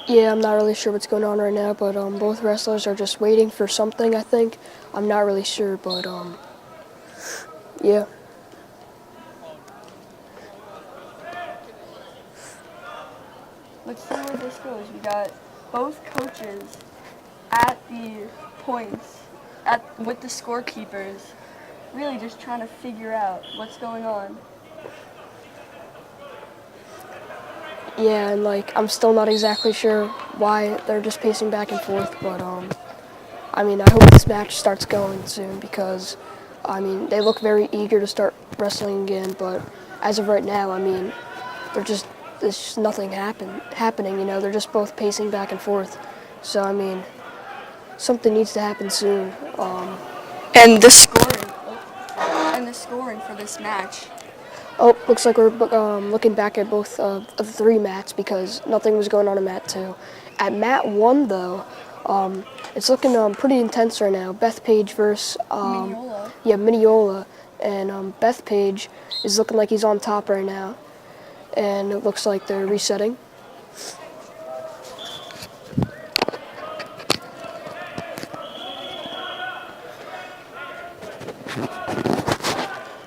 yeah, I'm not really sure what's going on right now, but both wrestlers are just waiting for something, I think. I'm not really sure, but Yeah. Let's see where this goes. We got both coaches at the points, with the scorekeepers, really just trying to figure out what's going on. Yeah, and like I'm still not exactly sure why they're just pacing back and forth, but I mean, I hope this match starts going soon because I mean, they look very eager to start wrestling again, but as of right now, I mean, there's just nothing happening, you know. They're just both pacing back and forth. So I mean, something needs to happen soon. And the scoring for this match. Oh, looks like we're looking back at both of the 3 mats because nothing was going on in mat 2. At mat 1, though, it's looking pretty intense right now. Bethpage versus Mineola. Yeah, Mineola, and Bethpage is looking like he's on top right now, and it looks like they're resetting.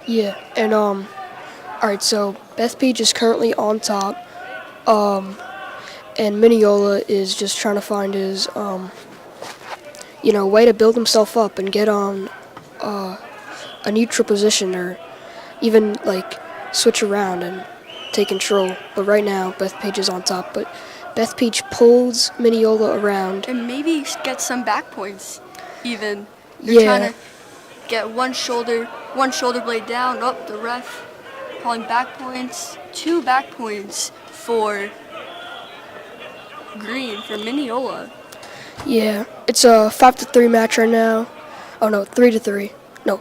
Yeah, and all right, so Bethpage is currently on top, and Mineola is just trying to find his, way to build himself up and get on a neutral position or even like switch around and take control. But right now, Bethpage is on top, but Bethpage pulls Mineola around. And maybe get some back points, even. Yeah. They're trying to get one shoulder blade down. Oh, the ref calling back points. 2 back points for green, for Mineola. Yeah, it's a 5-3 match right now. Oh no, 3-3. No,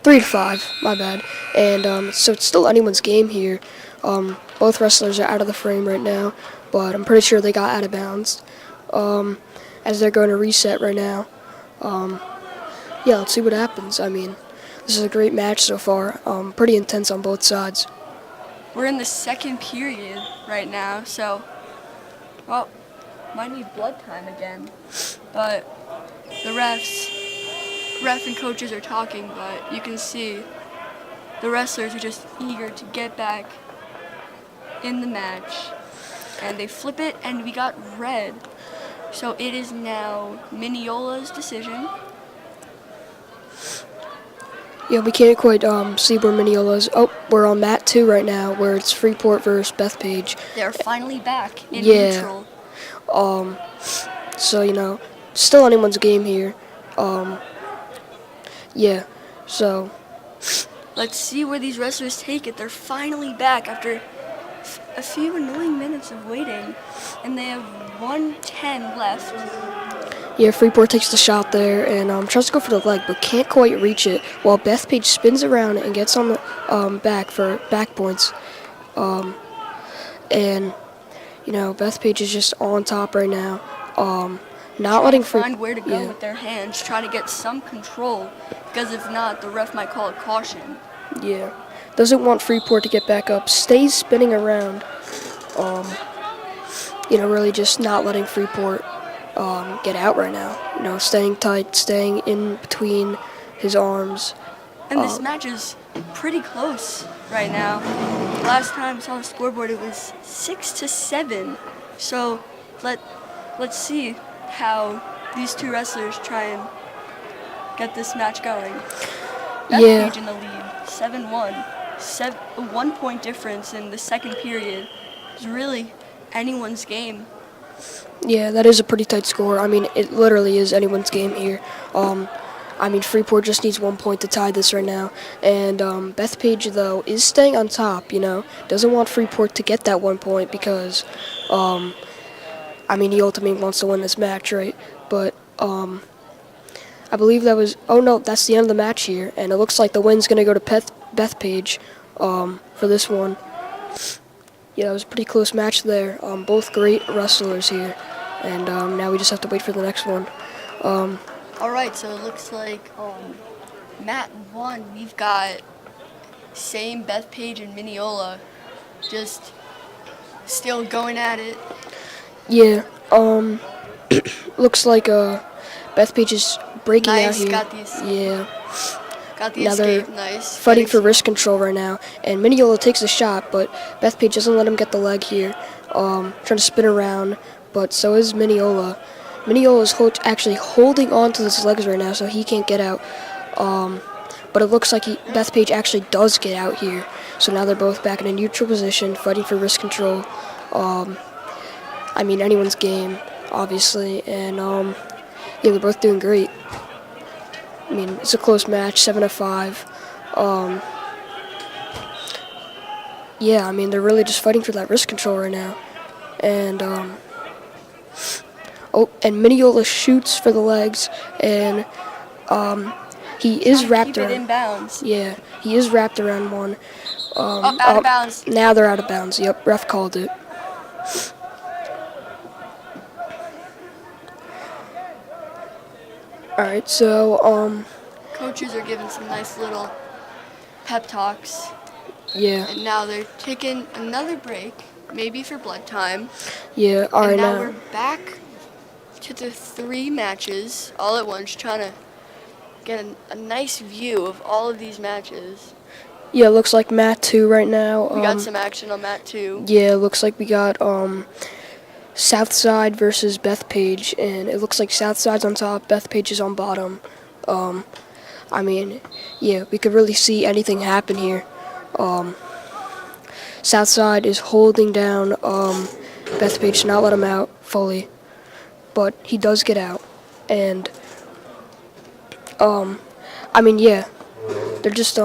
3-5. My bad. And so it's still anyone's game here. Both wrestlers are out of the frame right now, but I'm pretty sure they got out of bounds. As they're going to reset right now. Yeah, let's see what happens. I mean, this is a great match so far. Pretty intense on both sides. We're in the 2nd period right now, so, well, might need blood time again. But the ref and coaches are talking, but you can see the wrestlers are just eager to get back in the match. And they flip it, and we got red. So it is now Mineola's decision. Yeah, we can't quite see where Mineola's. Oh, we're on mat 2 right now, where it's Freeport versus Bethpage. They're finally back in neutral. So, still anyone's game here. Yeah, so. Let's see where these wrestlers take it. They're finally back after a few annoying minutes of waiting, and they have 1:10 left. Yeah, Freeport takes the shot there and tries to go for the leg, but can't quite reach it, while Bethpage spins around and gets on the back for back points. And, Bethpage is just on top right now. Not letting find where to go with their hands, try to get some control, because if not, the ref might call a caution. Yeah. Doesn't want Freeport to get back up. Stays spinning around. Really just not letting Freeport get out right now. Staying tight, staying in between his arms. And this match is pretty close right now. Last time I saw the scoreboard, it was 6-7. So let's see how these 2 wrestlers try and get this match going. Bethpage in the lead, 7-1. A 1-point difference in the 2nd period. It's really anyone's game. Yeah, that is a pretty tight score. I mean, it literally is anyone's game here. Freeport just needs 1 point to tie this right now. And Bethpage, though, is staying on top, Doesn't want Freeport to get that 1 point because, he ultimately wants to win this match, right? But, I believe that was... Oh, no, that's the end of the match here. And it looks like the win's going to go to Bethpage for this one. Yeah, it was a pretty close match there. Both great wrestlers here. And now we just have to wait for the next one. All right, so it looks like mat 1, we've got same Bethpage and Mineola just still going at it. Yeah, looks like Bethpage is breaking out here. Got these. Yeah. Got the now escape, they're nice. fighting for wrist control right now. And Mineola takes a shot, but Bethpage doesn't let him get the leg here. Trying to spin around, but so is Mineola. Mineola is actually holding on to his legs right now, so he can't get out. But it looks like Bethpage actually does get out here. So now they're both back in a neutral position, fighting for wrist control. I mean, anyone's game, obviously. And, yeah, they're both doing great. I mean, it's a close match, 7-5. Yeah, I mean, they're really just fighting for that wrist control right now. And, and Mineola shoots for the legs, and, he is wrapped around. Keep it in bounds. Yeah, he is wrapped around one. Out of bounds. Now they're out of bounds. Yep, ref called it. All right, so Coaches are giving some nice little pep talks. Yeah. And now they're taking another break, maybe for blood time. Yeah. All right, and now now we're back to the 3 matches all at once, trying to get a nice view of all of these matches. Yeah, it looks like mat 2 right now. We got some action on mat 2. Yeah, it looks like we got Southside versus Bethpage, and it looks like Southside's on top, Bethpage is on bottom. I mean, yeah, we could really see anything happen here. Southside is holding down Bethpage to not let him out fully, but he does get out, and I mean, yeah, they're just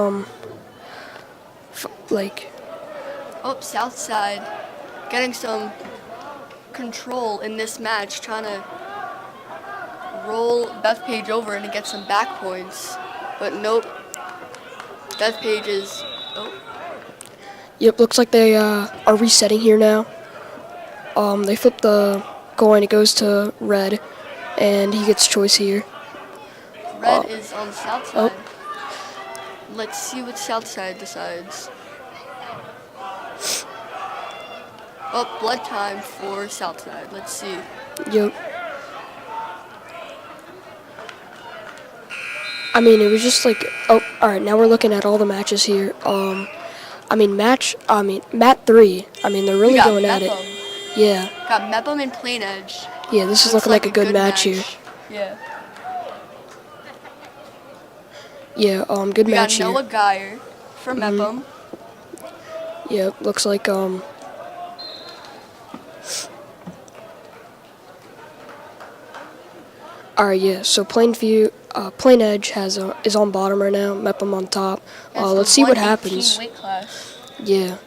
like. Oh, Southside getting some control in this match, trying to roll Bethpage over and get some back points, but nope. Bethpage is. Oh. Yep, looks like they are resetting here now. They flip the coin, it goes to red, and he gets choice here. Red is on Southside. Let's see what Southside decides. Oh, blood time for Southside. Let's see. Yep. I mean, it was just like, oh, all right, now we're looking at all the matches here. Mat 3, I mean, they're really going at it. Yeah. Got Mepham and Plain Edge. Yeah, this is looking like a good match here. Yeah. Yeah, good match We here. got Noah Geyer from Mepham. Yeah, looks like, Alright, yeah, so Plain Edge is on bottom right now, Mepham on top. Let's see what happens. Weight class. Yeah.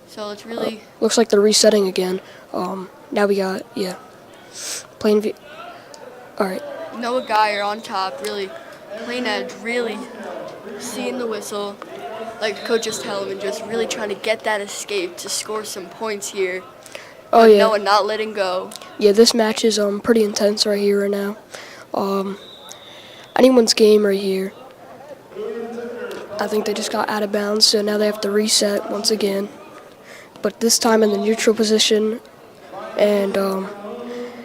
So it's really... looks like they're resetting again. Now we got, yeah, Plainview. Alright. Noah Geyer on top, really. Plain Edge really seeing the whistle, like coaches tell him, and just really trying to get that escape to score some points here. Oh, but yeah. Noah not letting go. Yeah, this match is pretty intense right here right now. Anyone's game right here. I think they just got out of bounds, so now they have to reset once again. But this time in the neutral position, and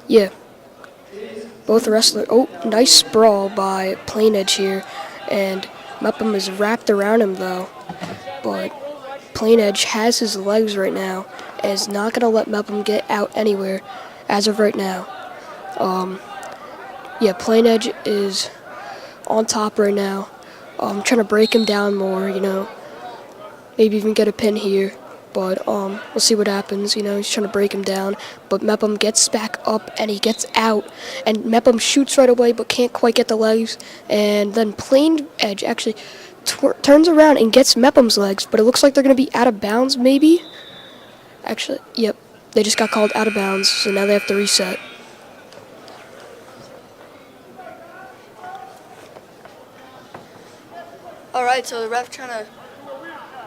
yeah, both wrestlers. Oh, nice sprawl by Plain Edge here, and Mepham is wrapped around him though. But Plain Edge has his legs right now, and is not gonna let Mepham get out anywhere as of right now. Yeah, Plain Edge is on top right now. Trying to break him down more, you know. Maybe even get a pin here. But we'll see what happens. You know, he's trying to break him down. But Mepham gets back up and he gets out. And Mepham shoots right away but can't quite get the legs. And then Plain Edge actually turns around and gets Mepham's legs. But it looks like they're going to be out of bounds maybe. Actually, yep. They just got called out of bounds. So now they have to reset. Alright, so the ref trying to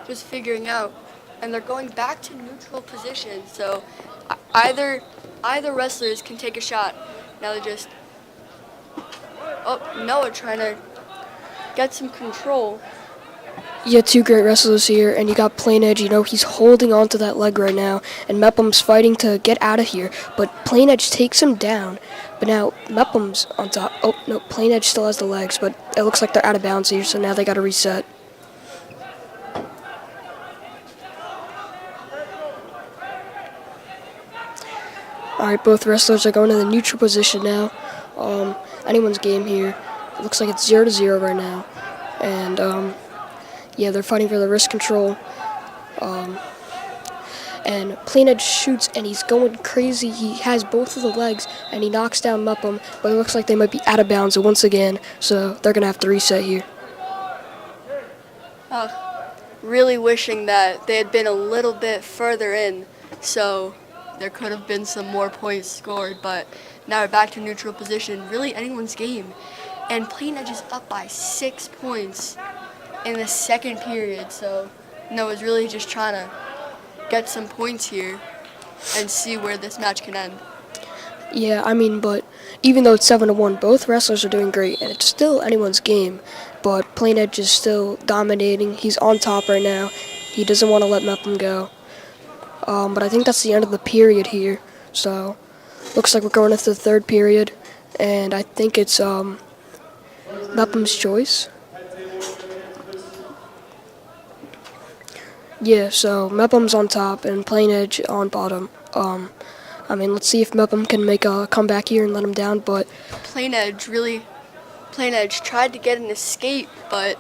just figuring out, and they're going back to neutral position, so either wrestlers can take a shot. Now they're just, oh, Noah trying to get some control. You had two great wrestlers here, and you got Plain Edge. You know, he's holding on to that leg right now, and Mepham's fighting to get out of here, but Plain Edge takes him down. But now Mepham's on top. Oh, no, Plain Edge still has the legs, but it looks like they're out of bounds here, so now they got to reset. All right, both wrestlers are going to the neutral position now. Anyone's game here. It looks like it's 0-0 right now, and yeah, they're fighting for the wrist control. And Plain Edge shoots, and he's going crazy. He has both of the legs, and he knocks down Mepham, but it looks like they might be out of bounds once again, so they're going to have to reset here. Really wishing that they had been a little bit further in, so there could have been some more points scored, but now we're back to neutral position. Really anyone's game. And Plain Edge is up by 6 points in the second period, so Noah's really just trying to get some points here and see where this match can end. Yeah, I mean, but even though it's 7-1, both wrestlers are doing great, and it's still anyone's game. But Plain Edge is still dominating. He's on top right now. He doesn't want to let Mepham go. But I think that's the end of the period here. So looks like we're going into the third period, and I think it's Mepham's choice. Yeah, so Mepham's on top and Plain Edge on bottom. I mean, let's see if Mepham can make a comeback here and let him down, but Plain Edge tried to get an escape, but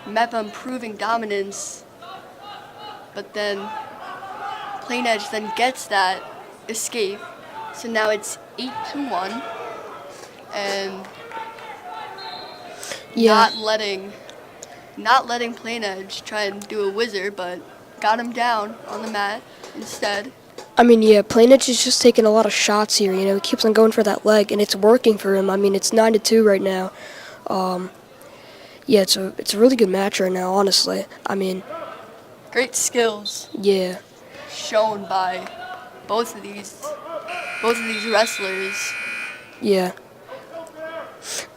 Mepham proving dominance. But then Plain Edge then gets that escape. So now it's 8-1, and yeah, not letting Plain Edge try and do a wizard, but got him down on the mat instead. I mean, yeah, Plain Edge is just taking a lot of shots here, you know, he keeps on going for that leg, and it's working for him. I mean, it's 9-2 right now. Yeah, it's a really good match right now, honestly. I mean, great skills. Yeah. Shown by both of these wrestlers. Yeah.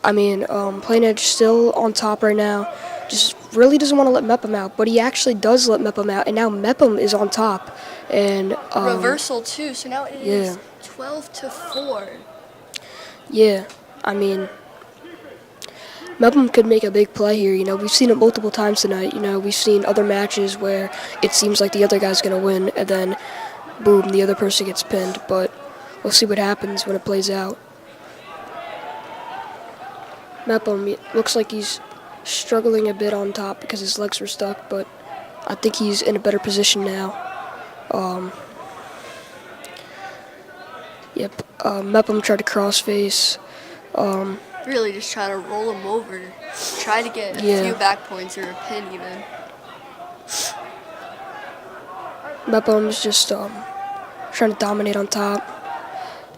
I mean, Plain Edge still on top right now. Just really doesn't want to let Mepham out, but he actually does let Mepham out, and now Mepham is on top. And reversal too, so now it is 12-4. Yeah, I mean, Mepham could make a big play here. You know, we've seen it multiple times tonight. You know, we've seen other matches where it seems like the other guy's gonna win, and then boom, the other person gets pinned. But we'll see what happens when it plays out. Mepham looks like he's struggling a bit on top because his legs were stuck, but I think he's in a better position now. Mepham tried to crossface. Really just trying to roll him over, try to get a few back points or a pin even. Mepham's just trying to dominate on top,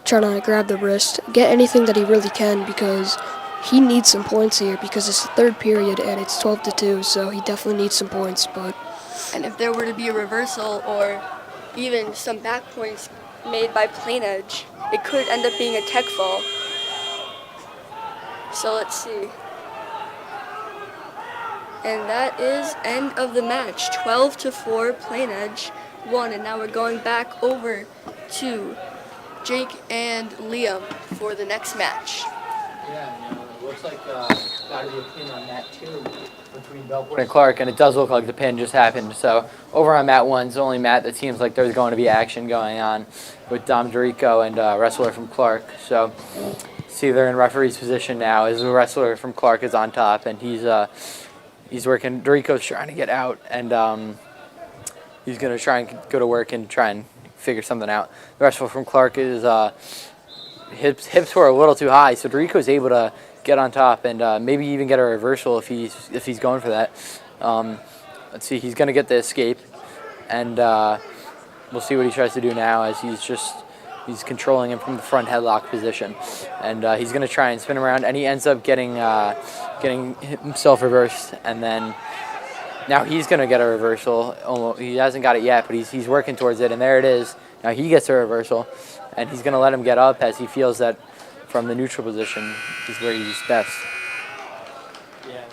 trying to grab the wrist, get anything that he really can, because he needs some points here, because it's the third period and it's 12-2, so he definitely needs some points. And if there were to be a reversal or even some back points made by Plain Edge, it could end up being a tech fall. So let's see. And that is end of the match. 12-4, Plain Edge won, and now we're going back over to Jake and Liam for the next match. Yeah, it looks like gotta be a pin on mat 2 between Bellmore and Clark, and it does look like the pin just happened. So over on mat 1's the only mat that seems like there's going to be action going on with Dom Dorico and a wrestler from Clark. So see, they're in referee's position now as the wrestler from Clark is on top, and he's working. Dorico's trying to get out, and he's going to try and go to work and try and figure something out. The wrestler from Clark is hips were a little too high, so Dorico's able to get on top and maybe even get a reversal if he's going for that. Let's see, he's going to get the escape, and we'll see what he tries to do now as he's controlling him from the front headlock position, and he's going to try and spin him around, and he ends up getting himself reversed, and then now he's going to get a reversal. He hasn't got it yet, but he's working towards it, and there it is. Now he gets a reversal, and he's going to let him get up as he feels that from the neutral position is where he's best. Yeah,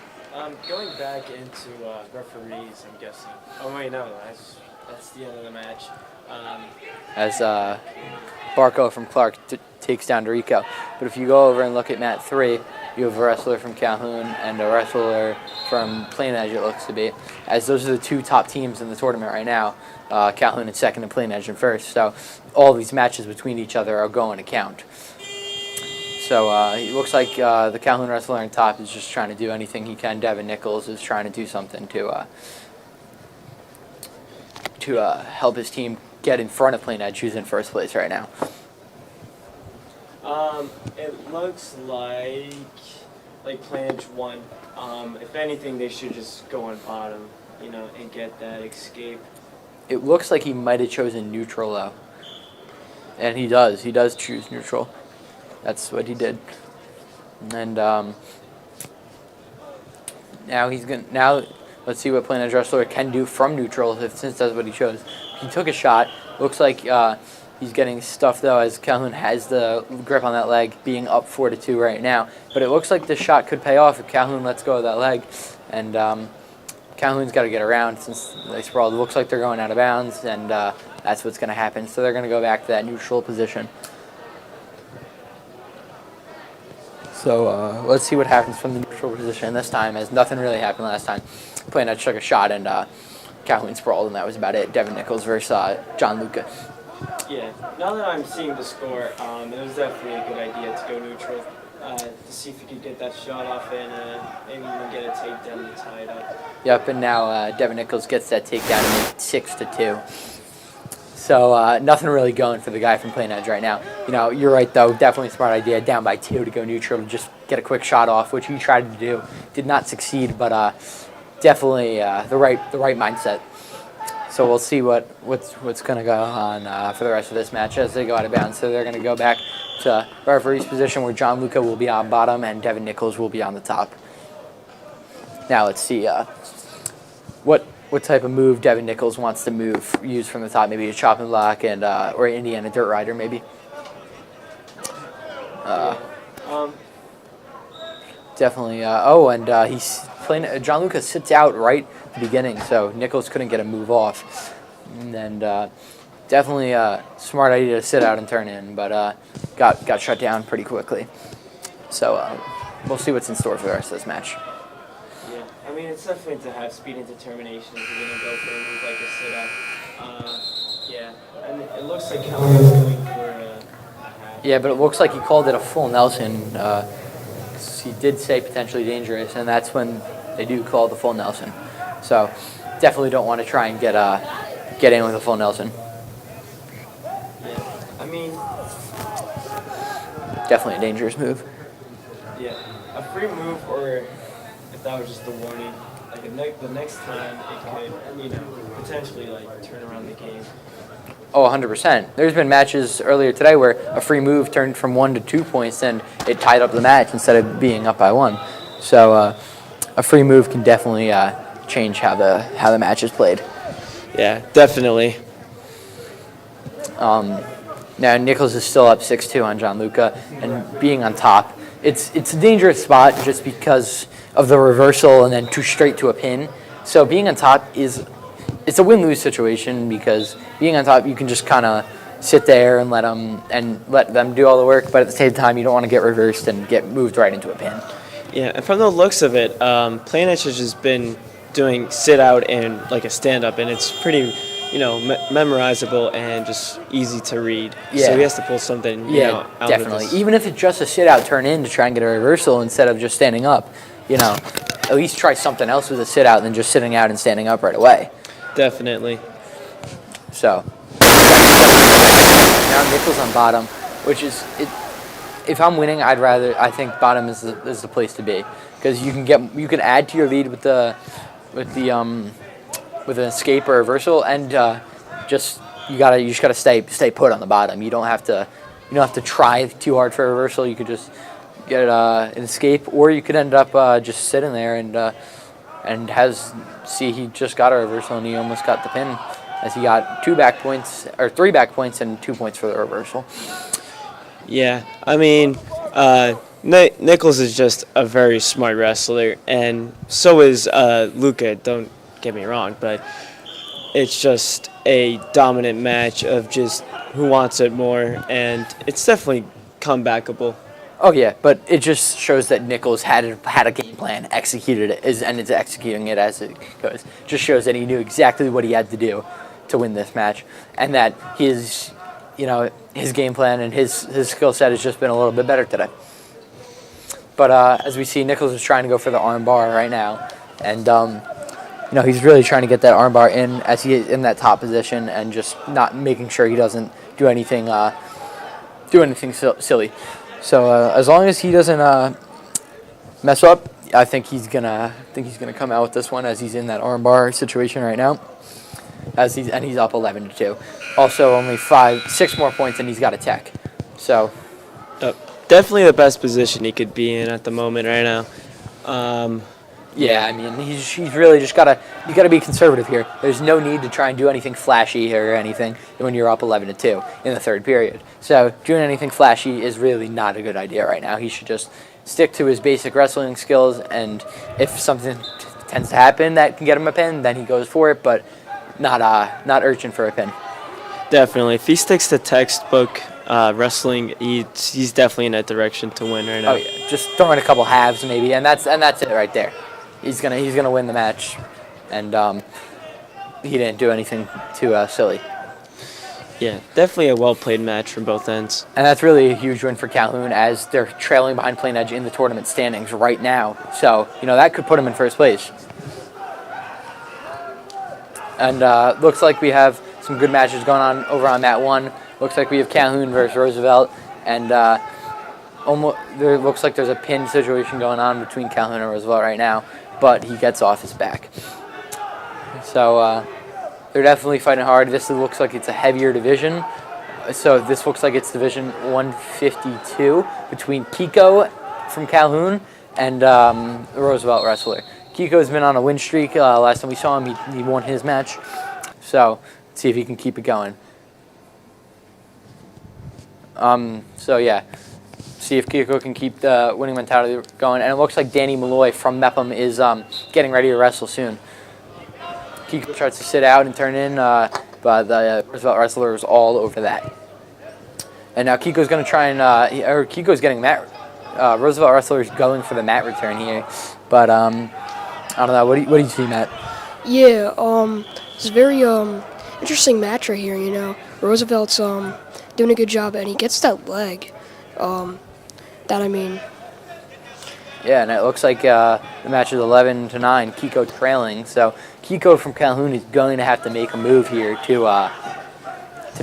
Going back into referees, I'm guessing. Oh wait, no, that's the end of the match. As Barco from Clark takes down Dorico. But if you go over and look at mat 3, you have a wrestler from Calhoun and a wrestler from Plain Edge, it looks to be, as those are the two top teams in the tournament right now. Calhoun in second and Plain Edge in first. So all these matches between each other are going to count. So it looks like the Calhoun wrestler on top is just trying to do anything he can. Devin Nichols is trying to do something to help his team get in front of Plain Edge, who's in first place right now. It looks like Plain Edge won. If anything, they should just go on bottom, and get that escape. It looks like he might have chosen neutral though, and he does. He does choose neutral. That's what he did. And now let's see what Plain Edge wrestler can do from neutral since that's what he chose. He took a shot. Looks like he's getting stuffed though, as Calhoun has the grip on that leg, being up 4-2 right now. But it looks like this shot could pay off if Calhoun lets go of that leg. And Calhoun's got to get around since they sprawled. It looks like they're going out of bounds, and that's what's going to happen. So they're going to go back to that neutral position. So let's see what happens from the neutral position this time, as nothing really happened last time. Plain Edge took a shot, and Calhoun sprawled, and that was about it. Devin Nichols versus John Luca. Yeah, now that I'm seeing the score, it was definitely a good idea to go neutral, to see if you could get that shot off and maybe even get a takedown to tie it up. Yep, and now Devin Nichols gets that takedown to make 6-2. So nothing really going for the guy from Plain Edge right now. You're right though. Definitely a smart idea. Down by 2 to go neutral and just get a quick shot off, which he tried to do. Did not succeed, but definitely the right mindset. So we'll see what's going to go on for the rest of this match as they go out of bounds. So they're going to go back to referee's position where John Luca will be on bottom and Devin Nichols will be on the top. Now let's see what type of move Devin Nichols wants to use from the top. Maybe a chopping block and or Indiana Dirt Rider maybe. Definitely. John Lucas sits out right at the beginning, so Nichols couldn't get a move off. And definitely a smart idea to sit out and turn in, but got shut down pretty quickly. So we'll see what's in store for the rest of this match. Yeah, I mean, it's definitely to have speed and determination if you're going to go for a move like a sit-up. Yeah, and it looks like Calhoun is going for a half. Yeah, but it looks like he called it a full Nelson. He did say potentially dangerous, and that's when they do call the full Nelson. So definitely don't want to try and get in with a full Nelson. Yeah, I mean, definitely a dangerous move. Yeah, a free move, or if that was just the warning, like the next time it could, potentially turn around the game. Oh, 100%. There's been matches earlier today where a free move turned from 1 to 2 points and it tied up the match instead of being up by 1. So a free move can definitely change how the match is played. Yeah, definitely. Now Nichols is still up 6-2 on John Luca, and being on top, it's a dangerous spot just because of the reversal and then straight to a pin. So being on top it's a win-lose situation, because being on top you can just kind of sit there and let them do all the work, but at the same time you don't want to get reversed and get moved right into a pin. Yeah, and from the looks of it, Plain Edge has just been doing sit-out and a stand-up, and it's pretty, memorizable and just easy to read. Yeah. So he has to pull something, out definitely. of this. Even if it's just a sit-out turn in to try and get a reversal instead of just standing up, at least try something else with a sit-out than just sitting out and standing up right away. Definitely. So now Nichols on bottom, which is if I'm winning, I think bottom is the place to be, because you can add to your lead with an escape or reversal, and you just gotta stay put on the bottom. You don't have to try too hard for a reversal. You could just get an escape, or you could end up just sitting there and he just got a reversal and he almost got the pin, as he got 3 back points and 2 points for the reversal. Yeah, I mean, Nichols is just a very smart wrestler, and so is Luca. Don't get me wrong, but it's just a dominant match of just who wants it more, and it's definitely comebackable. Oh yeah, but it just shows that Nichols had a game plan, executed it, and is executing it as it goes. Just shows that he knew exactly what he had to do to win this match, and that his game plan and his skill set has just been a little bit better today. But as we see, Nichols is trying to go for the arm bar right now, and he's really trying to get that arm bar in as he is in that top position, and just not making sure he doesn't do anything silly. So as long as he doesn't mess up, I think he's gonna come out with this one, as he's in that arm bar situation right now. He's up 11-2. Also, only 6 more points, and he's got a tech. So definitely the best position he could be in at the moment right now. Yeah, I mean, he's really just gotta be conservative here. There's no need to try and do anything flashy or anything when you're up 11-2 in the third period. So doing anything flashy is really not a good idea right now. He should just stick to his basic wrestling skills, and if something tends to happen that can get him a pin, then he goes for it, but not urgent for a pin. Definitely, if he sticks to textbook wrestling, he's definitely in that direction to win right now. Oh yeah, just throwing a couple halves maybe, and that's it right there. He's gonna win the match, and he didn't do anything too silly. Yeah, definitely a well-played match from both ends. And that's really a huge win for Calhoun, as they're trailing behind Plain Edge in the tournament standings right now. So that could put him in first place. And looks like we have some good matches going on over on mat 1. Looks like we have Calhoun versus Roosevelt, and there looks like there's a pin situation going on between Calhoun and Roosevelt right now, but he gets off his back. So they're definitely fighting hard. This looks like it's a heavier division. So this looks like it's Division 152 between Kiko from Calhoun and the Roosevelt wrestler. Kiko's been on a win streak. Last time we saw him, he won his match. So let's see if he can keep it going. So yeah, see if Kiko can keep the winning mentality going. And it looks like Danny Malloy from Mepham is getting ready to wrestle soon. Kiko tries to sit out and turn in, but the Roosevelt wrestler is all over that. And now Kiko's going to try and, Kiko's getting mat. Roosevelt wrestler is going for the mat return here, but I don't know. What do you see, Matt? Yeah, it's a very interesting match right here. Roosevelt's doing a good job, and he gets that leg. Yeah, and it looks like the match is 11-9. Kiko trailing, so Kiko from Calhoun is going to have to make a move here to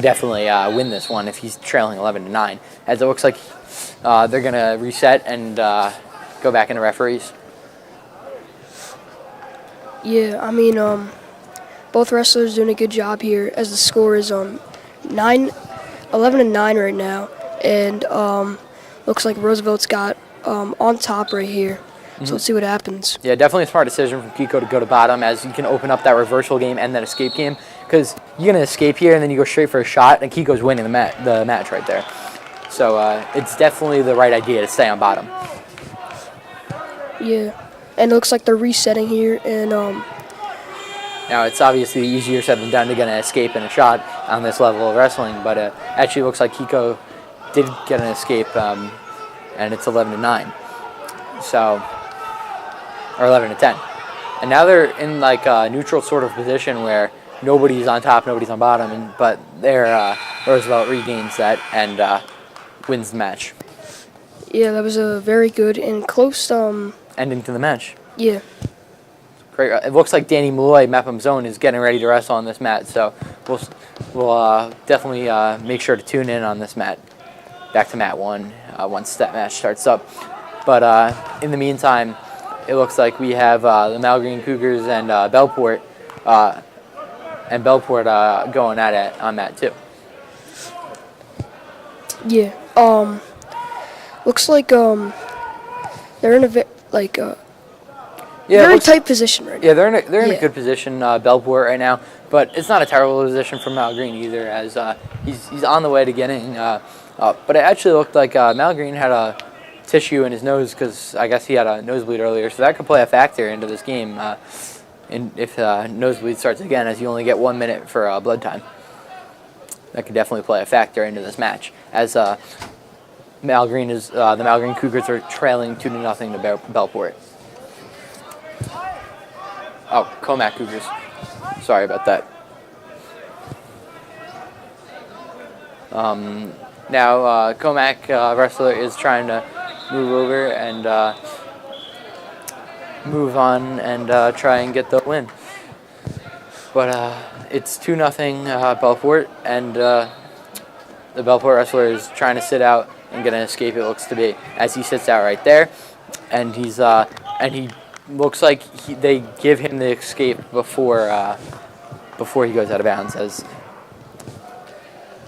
definitely win this one if he's trailing 11-9. As it looks like they're going to reset and go back into referees. Yeah, both wrestlers doing a good job here, as the score is 11-9 right now, and looks like Roosevelt's got on top right here. So let's see what happens. Yeah, definitely a smart decision from Kiko to go to bottom, as you can open up that reversal game and that escape game, because you're going to escape here and then you go straight for a shot, and Kiko's winning the match right there. So it's definitely the right idea to stay on bottom. Yeah, and it looks like they're resetting here, and now it's obviously easier said than done to get an escape and a shot on this level of wrestling, but actually looks like Kiko did get an escape, and it's 11-9. So, or 11-10. And now they're in like a neutral sort of position where nobody's on top, nobody's on bottom, but Roosevelt regains that and wins the match. Yeah, that was a very good and close ending to the match. Yeah. Great. It looks like Danny Malloy, Mepham's own, is getting ready to wrestle on this mat, so we'll definitely make sure to tune in on this mat. Back to mat 1 once that match starts up. But in the meantime, it looks like we have the Malgreen Cougars and Bellport going at it on mat 2. Yeah. Looks like they're in a very tight position right now. Yeah, they're in a good position, Bellport right now, but it's not a terrible position for Malgreen either, as he's on the way to getting. But it actually looked like Malgreen had a tissue in his nose because I guess he had a nosebleed earlier, so that could play a factor into this game. If nosebleed starts again, as you only get 1 minute for blood time, that could definitely play a factor into this match. As the Malgreen Cougars are trailing 2-0 to Bellport. Oh, Comac Cougars. Sorry about that. Now Comac wrestler is trying to move over and move on and try and get the win. But it's 2-0 Bellport, and the Bellport wrestler is trying to sit out and get an escape, it looks to be, as he sits out right there. And he looks like they give him the escape before he goes out of bounds, as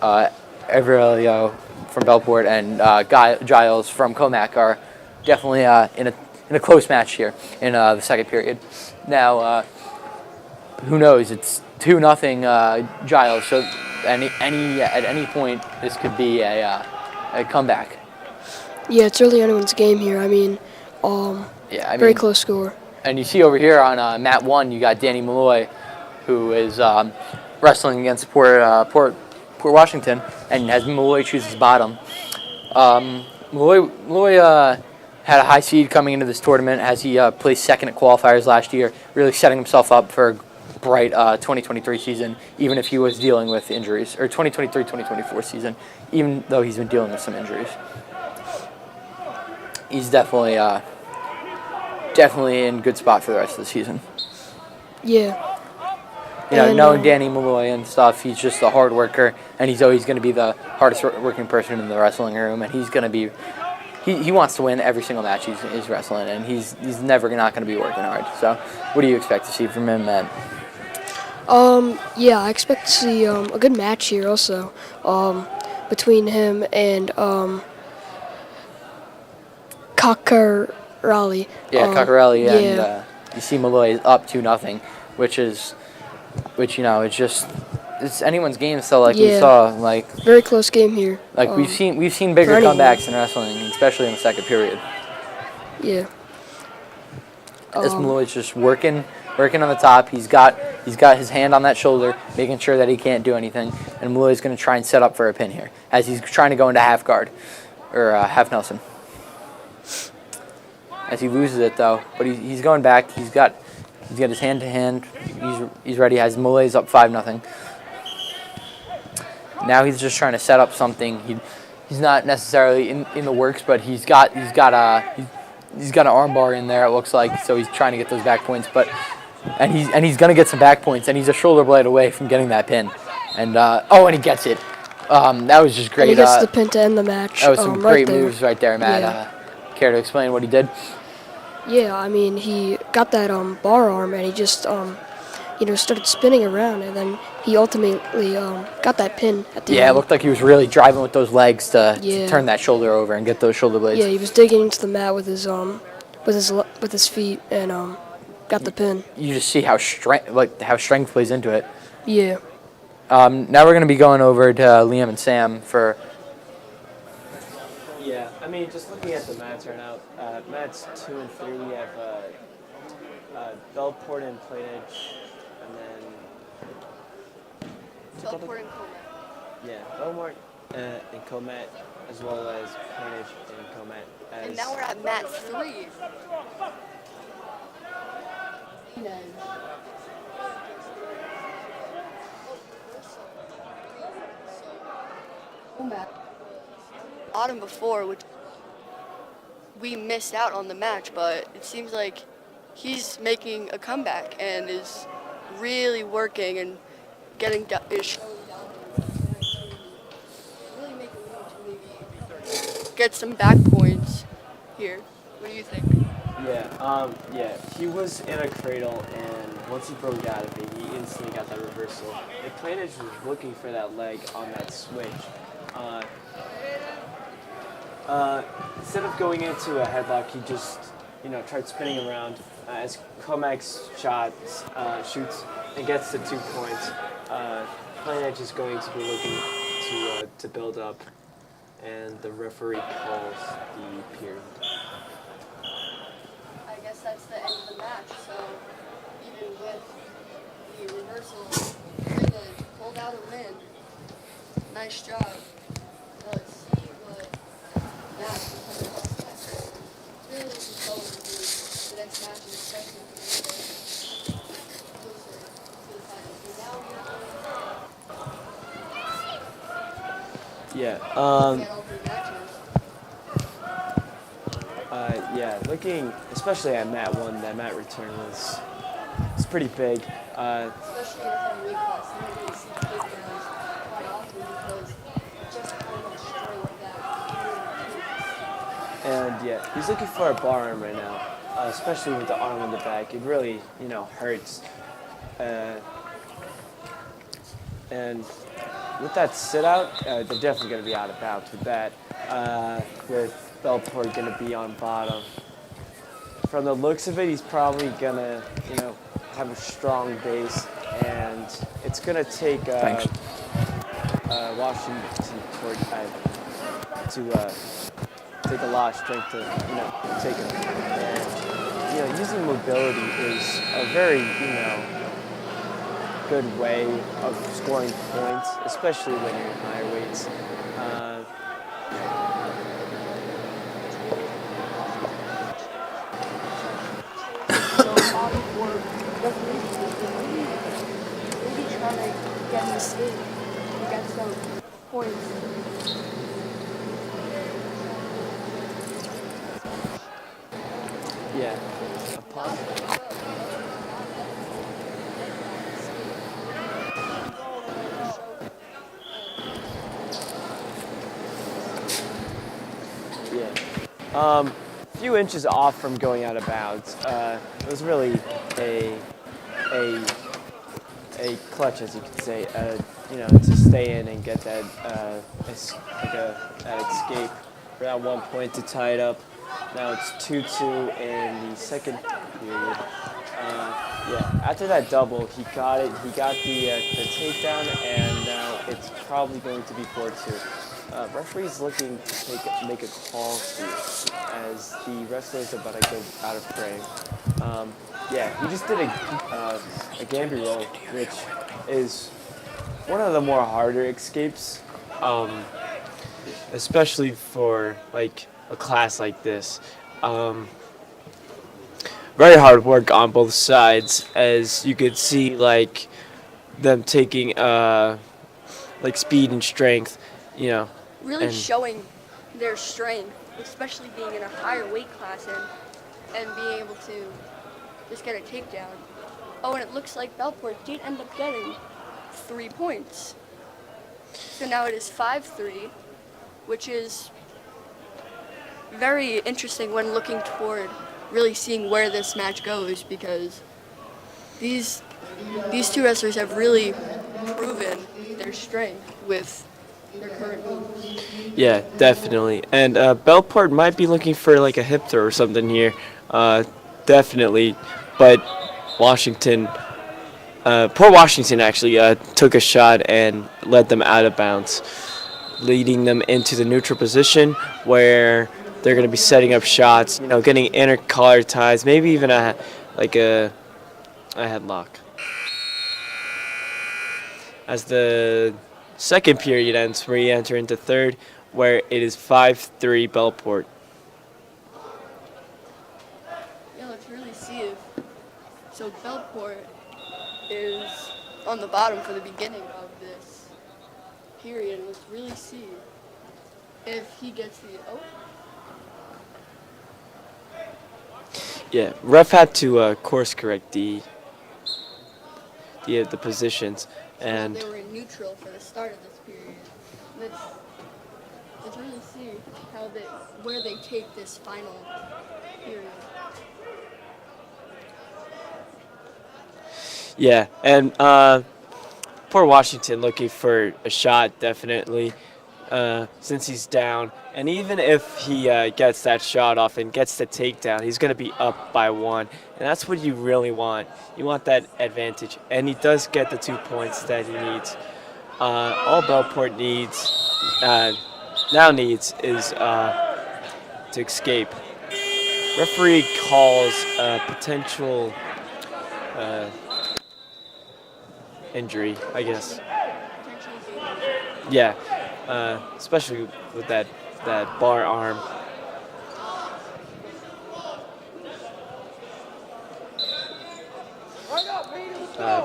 Everelio from Bellport and Giles from Comac are definitely in a close match here in the second period. Now, who knows? It's 2-0 Giles, so at any point this could be a comeback. Yeah, it's really anyone's game here. I mean, very close score. And you see over here on mat 1, you got Danny Malloy, who is wrestling against Port Washington, and as Malloy chooses bottom. Malloy had a high seed coming into this tournament as he placed second at qualifiers last year, really setting himself up for a bright 2023 season, even if he was dealing with injuries, or 2023-2024 season, even though he's been dealing with some injuries. He's definitely in good spot for the rest of the season. Yeah. You know, knowing Danny Malloy and stuff, he's just a hard worker, and he's always going to be the hardest working person in the wrestling room, and he's going to be, he wants to win every single match he's wrestling, and he's never not going to be working hard. So what do you expect to see from him, Matt? Yeah, I expect to see a good match here also between him and Coccarelli. Yeah, Coccarelli, and you see Malloy is up 2-0, which you know, it's anyone's game. So like we saw, like very close game here. Like we've seen bigger comebacks in wrestling, especially in the second period. Yeah. As Malloy's just working on the top. He's got his hand on that shoulder, making sure that he can't do anything. And Malloy's going to try and set up for a pin here, as he's trying to go into half guard or half Nelson. As he loses it though, but he's going back. He's got his hand to hand. He's ready. Has Malloy's up 5-0. Now he's just trying to set up something. He's not necessarily in the works, but he's got an arm bar in there. It looks like, so he's trying to get those back points. And he's gonna get some back points, and he's a shoulder blade away from getting that pin. And and he gets it. That was just great. And he gets the pin to end the match. That was some great moves right there, Matt. Yeah. Care to explain what he did? Yeah, I mean, he got that bar arm, and he just started spinning around, and then he ultimately got that pin at the end. Yeah, it looked like he was really driving with those legs to turn that shoulder over and get those shoulder blades. Yeah, he was digging into the mat with his feet and got the pin. You just see how strength plays into it. Yeah. Now we're going to be going over to Liam and Sam for. Yeah, I mean, just looking at the mats right now, mats 2 and 3, we have Bellport and Plainedge, and then Bellport and Comet. Yeah, Bellmore and Comet, as well as Plainedge and Comet. And now we're at mat 3. Bottom before, which we missed out on the match, but it seems like he's making a comeback and is really working and getting his really making get some back points here. What do you think? Yeah, he was in a cradle, and once he broke out of it, he instantly got that reversal. And Plainedge was looking for that leg on that switch. Instead of going into a headlock, he just, tried spinning around as Comac's shoots and gets to 2 points. Plainedge is going to be looking to build up. and the referee calls the period. I guess that's the end of the match. So even with the reversal, Freeman pulled out a win. Nice job. Now let's see what match is coming up next. Really looking forward to the next match, and especially if we get closer to the finals. And now we have Yeah. get all three matches. Yeah. Looking especially at mat 1, that mat return was pretty big. Especially in a heavyweight class, you don't really see takedowns quite often because just how much strength that takes. And yeah, he's looking for a bar arm right now, especially with the arm in the back. It really, hurts. And with that sit out, they're definitely going to be out of bounds with that. With Bellport going to be on bottom. From the looks of it, he's probably going to, have a strong base, and it's going to take Washington to take a lot of strength to, take him. And, using mobility is a very, good way of scoring points, especially when you're in higher weights. Maybe trying to get him to skate and get some points. Yeah. Yeah. Few inches off from going out of bounds. It was really a clutch, as you could say, to stay in and get that that escape for that 1 point to tie it up. Now it's 2-2 in the second period. Yeah, after that double, he got it. He got the takedown, and now it's probably going to be 4-2. Referee's looking to make a call here as the wrestler's about to go out of frame. Yeah, he just did a Gambie roll, which is one of the more harder escapes, especially for like a class like this. Very hard work on both sides, as you could see, like them taking like speed and strength, Really and showing their strength, especially being in a higher weight class and being able to just get a takedown. Oh, and it looks like Bellport did end up getting 3 points. So now it is 5-3, which is very interesting when looking toward really seeing where this match goes, because these two wrestlers have really proven their strength with their current moves. yeah, definitely. And Bellport might be looking for like a hip throw or something here, definitely. But Washington, poor Washington actually took a shot and led them out of bounds, leading them into the neutral position where they're going to be setting up shots, getting inner collar ties, maybe even a headlock. As the second period ends, we enter into third, where it is 5-3 Bellport. Yeah, let's really see if. So Bellport is on the bottom for the beginning of this period. Let's really see if he gets the. Oh. Yeah, ref had to course correct the positions, and They were in neutral for the start of this period. Let's really see where they take this final period. yeah, and poor Washington looking for a shot, definitely, since he's down. And even if he gets that shot off and gets the takedown, he's going to be up by 1. And that's what you really want. You want that advantage. And he does get the 2 points that he needs. All Bellport needs now needs is to escape. Referee calls a potential injury, I guess. Yeah, especially with that bar arm.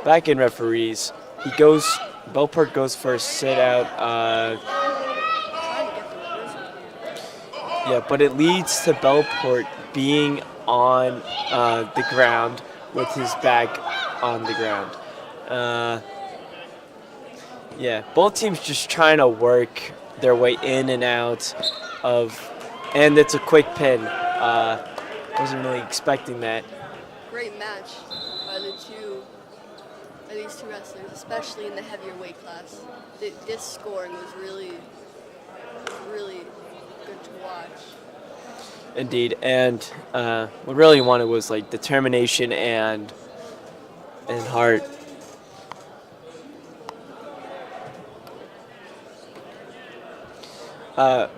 Back in referees, Bellport goes for a sit out. Yeah, but it leads to Bellport being on the ground with his back on the ground. Yeah, both teams just trying to work their way in and out of, and it's a quick pin. Wasn't really expecting that. Great match by these two wrestlers, especially in the heavier weight class. This scoring was really good to watch. Indeed, and what really wanted was like determination and heart.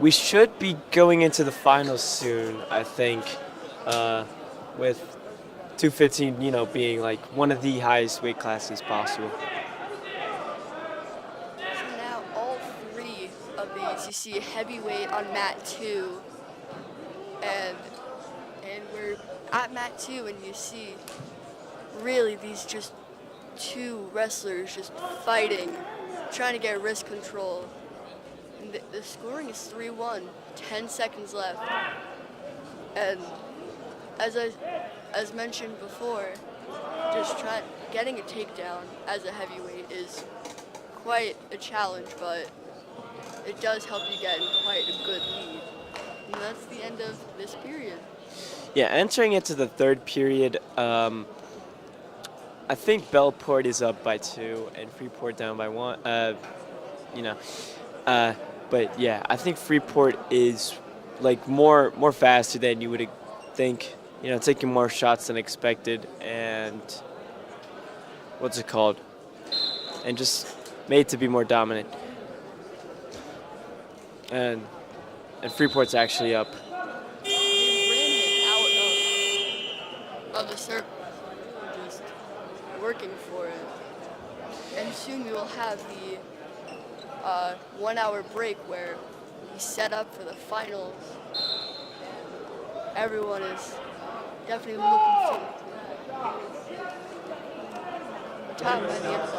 We should be going into the finals soon, I think, with 215, being like one of the highest weight classes possible. So now all three of these, you see heavyweight on mat 2, and we're at mat 2, and you see really these just two wrestlers just fighting, trying to get wrist control. And the scoring is 3-1, 10 seconds left. And as mentioned before, just getting a takedown as a heavyweight is quite a challenge, but it does help you get in quite a good lead. And that's the end of this period. Yeah, entering into the third period, I think Bellport is up by 2 and Freeport down by 1. But yeah, I think Freeport is like more faster than you would think. Taking more shots than expected, and and just made to be more dominant. And Freeport's actually up. They ran him out of the circle, just working for it. And soon we will have the 1 hour break where we set up for the finals. Everyone is definitely looking forward to that. Top by the end of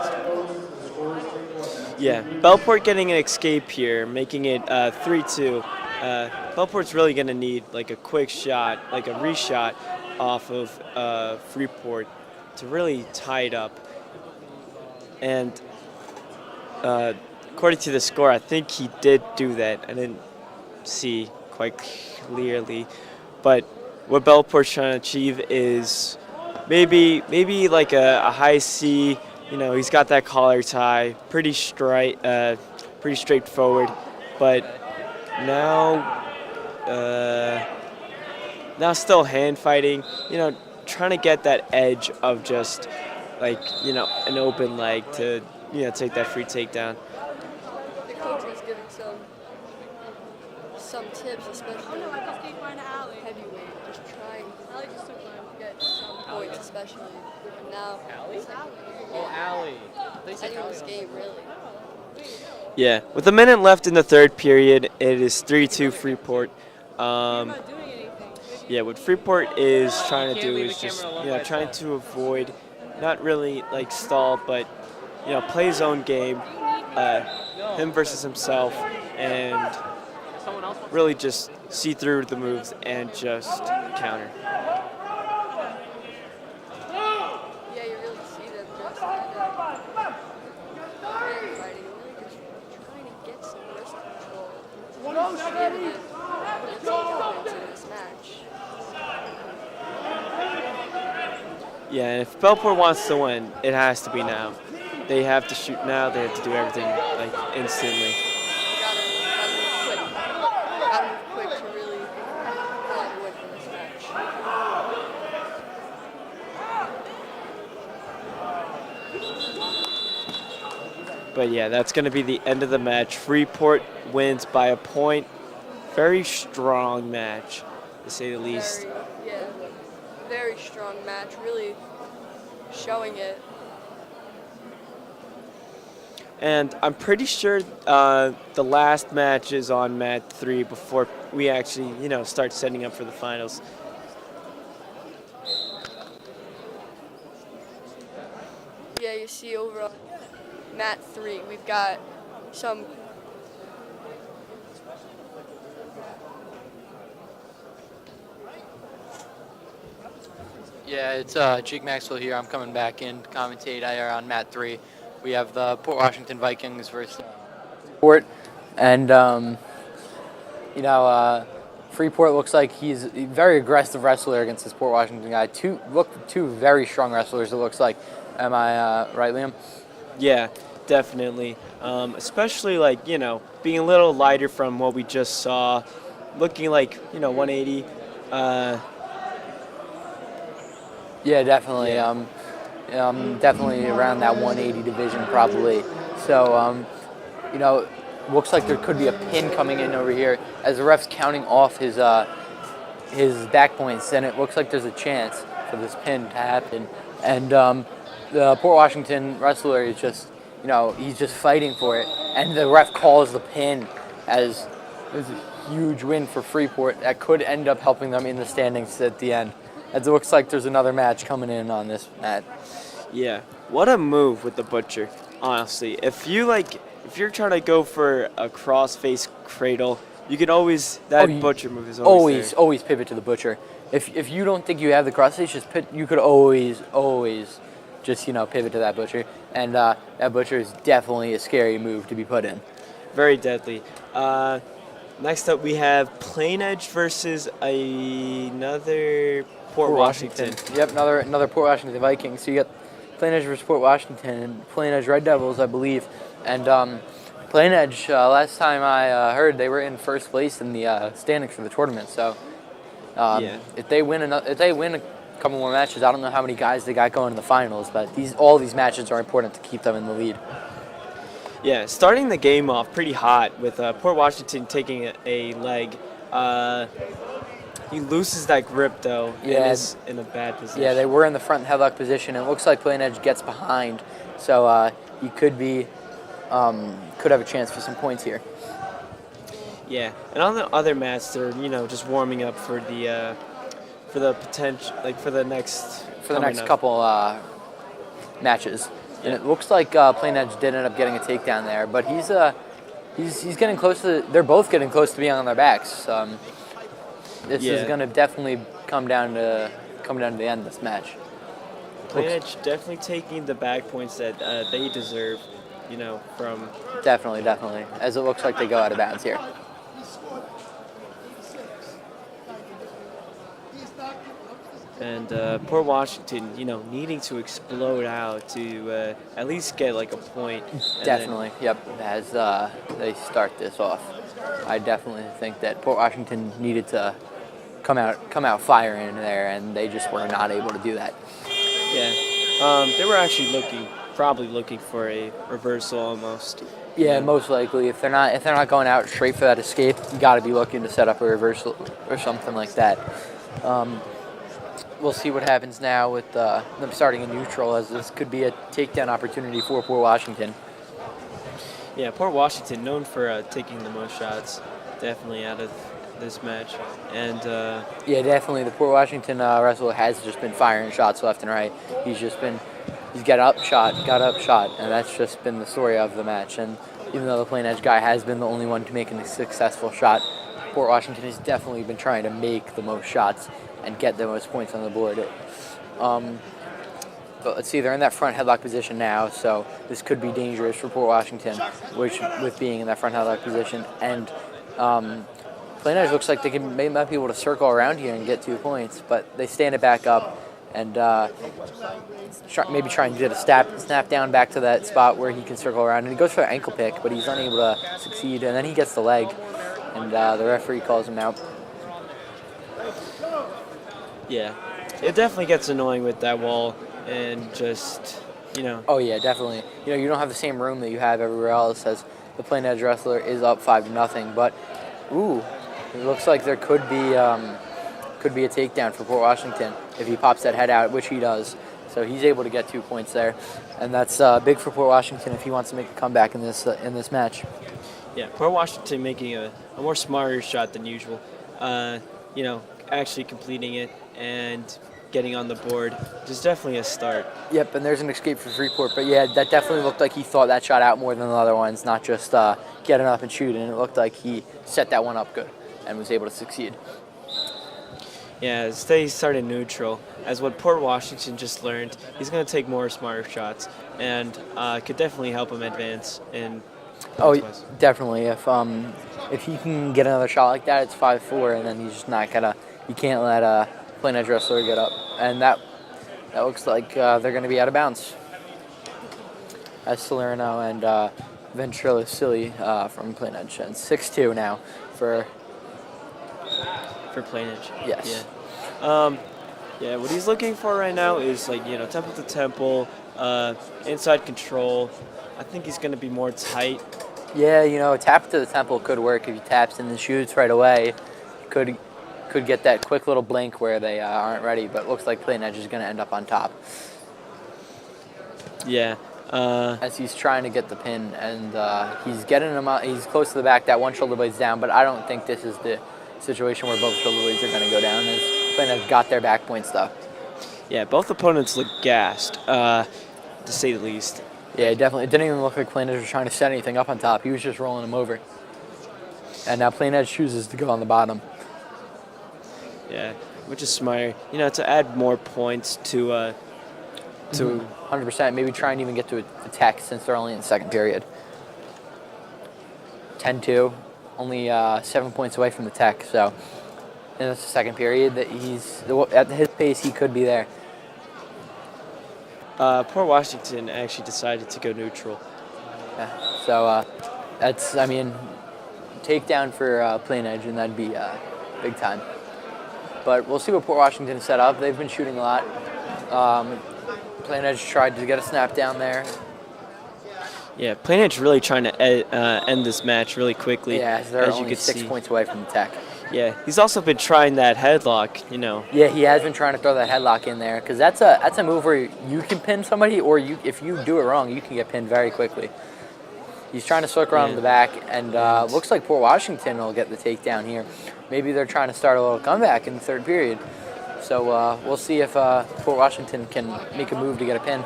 this. Yeah, Bellport getting an escape here, making it 3-2. Bellport's really going to need like a quick shot, like a reshot off of Freeport to really tie it up. And according to the score, I think he did do that. I didn't see quite clearly. But what Bellport's trying to achieve is maybe like a high C. He's got that collar tie, pretty straightforward. But now still hand fighting. Trying to get that edge of just like an open leg to take that free takedown. The coach was giving some tips, especially heavyweight, just trying to get some points, especially. And now, anyone's game, really. Yeah, with a minute left in the third period, it is 3-2 Freeport. Yeah, what Freeport is trying to do is just trying to avoid, not really like stall, but play his own game, him versus himself, and really just see through the moves and just counter. Yeah, you really see them just kind of fighting, really just trying to get some wrist control. In this match. Yeah, and if Bellport wants to win, it has to be now. They have to shoot now. They have to do everything like instantly. Gotta move quick to really win for this match. But yeah, that's going to be the end of the match. Freeport wins by a point. Very strong match, to say the least. Very strong match, really showing it. And I'm pretty sure the last match is on mat 3 before we actually, start setting up for the finals. Yeah, you see over on mat 3, we've got some. Yeah, it's Jake Maxwell here. I'm coming back in to commentate here on mat 3. We have the Port Washington Vikings versus Freeport, and Freeport looks like he's a very aggressive wrestler against this Port Washington guy. Two very strong wrestlers. It looks like. Am I right, Liam? Yeah, definitely. Especially being a little lighter from what we just saw, looking like 180. Yeah, definitely. Definitely around that 180 division probably. So, looks like there could be a pin coming in over here as the ref's counting off his back points, and it looks like there's a chance for this pin to happen. And the Port Washington wrestler is just, he's just fighting for it, and the ref calls the pin as there's a huge win for Freeport that could end up helping them in the standings at the end. As it looks like there's another match coming in on this mat. Yeah, what a move with the Butcher, honestly. If you're trying to go for a cross-face cradle, you can always, Butcher move is always pivot to the Butcher. If you don't think you have the cross-face, you could always just, pivot to that Butcher. And that Butcher is definitely a scary move to be put in. Very deadly. Next up, we have Plain Edge versus another Port Washington. Yep, another Port Washington Vikings. So you got Plain Edge versus Port Washington and Plain Edge Red Devils, I believe. And Plain Edge, last time I heard, they were in first place in the standings for the tournament. So if they win a couple more matches, I don't know how many guys they got going in the finals, but all these matches are important to keep them in the lead. Yeah, starting the game off pretty hot with Port Washington taking a leg. He loses that grip, though, and is in a bad position. Yeah, they were in the front headlock position, and it looks like Plain Edge gets behind, so he could have a chance for some points here. Yeah, and on the other mats, they're just warming up for the potential, for the next couple matches. Yeah. And it looks like Plain Edge did end up getting a takedown there, but he's getting close to. They're both getting close to being on their backs. This is going to definitely come down to the end of this match. Plain Edge definitely taking the back points that they deserve, from. Definitely. As it looks like they go out of bounds here. And Port Washington, needing to explode out to at least get a point. Definitely, yep. As they start this off, I definitely think that Port Washington needed to come out firing there, and they just were not able to do that. Yeah, they were actually probably looking for a reversal almost. Yeah, most likely. If they're not going out straight for that escape, you got to be looking to set up a reversal or something like that. We'll see what happens now with them starting in neutral, as this could be a takedown opportunity for Port Washington. Yeah, Port Washington known for taking the most shots, definitely out of this match. And yeah, definitely the Port Washington wrestler has just been firing shots left and right. He's got up shot, and that's just been the story of the match. And even though the Plain Edge guy has been the only one to make a successful shot, Port Washington has definitely been trying to make the most shots and get the most points on the board. But let's see, they're in that front headlock position now, so this could be dangerous for Port Washington, with being in that front headlock position. And Plain Edge looks like they might be able to circle around here and get 2 points, but they stand it back up and maybe try and get a snap down back to that spot where he can circle around. And he goes for an ankle pick, but he's unable to succeed, and then he gets the leg, and the referee calls him out. Yeah, it definitely gets annoying with that wall, and just you know. Oh yeah, definitely. You know, you don't have the same room that you have everywhere else as the plain edge wrestler is up 5-0. But ooh, it looks like there could be a takedown for Port Washington if he pops that head out, which he does. So he's able to get 2 points there, and that's big for Port Washington if he wants to make a comeback in this match. Yeah, Port Washington making a more smarter shot than usual. You know, actually completing it and getting on the board is definitely a start. Yep, and there's an escape for Freeport. But yeah, that definitely looked like he thought that shot out more than the other ones, not just getting up and shooting. It looked like he set that one up good and was able to succeed. Yeah, they started neutral. As what Port Washington just learned, he's going to take more smarter shots and could definitely help him advance in. Oh, definitely. If he can get another shot like that, it's 5-4, and then he's just not gonna. You can't let plain edge wrestler get up, and that looks like they're going to be out of bounds. As Salerno and Ventrilo from plain edge, and 6-2 now for plain edge. Yes. Yeah. Yeah. What he's looking for right now is temple to temple, inside control. I think he's going to be more tight. Yeah, tap to the temple could work if he taps and then shoots right away. Could get that quick little blink where they aren't ready, but looks like plain edge is going to end up on top. Yeah. As he's trying to get the pin, and he's getting him out. He's close to the back. That one shoulder blade's down, but I don't think this is the situation where both shoulder blades are going to go down. As plain edge got their back points though. Yeah, both opponents look gassed, to say the least. Yeah, definitely. It didn't even look like plain edge was trying to set anything up on top. He was just rolling him over. And now plain edge chooses to go on the bottom. Yeah, which is smart. To add more points to 100%. Maybe try and even get to a tech since they're only in the second period. 10-2, only 7 points away from the tech. So in the second period, that at his pace, he could be there. Port Washington actually decided to go neutral. Yeah, so that's, takedown for plain edge, and that'd be big time. But we'll see what Port Washington set up. They've been shooting a lot. Plain edge tried to get a snap down there. Yeah, plain edge really trying to end this match really quickly. Yeah, they're only 6 points away from the tech. Yeah, he's also been trying that headlock, Yeah, he has been trying to throw that headlock in there because that's a move where you can pin somebody, or if you do it wrong, you can get pinned very quickly. He's trying to circle around the back, and looks like Port Washington will get the takedown here. Maybe they're trying to start a little comeback in the third period. So we'll see if Port Washington can make a move to get a pin.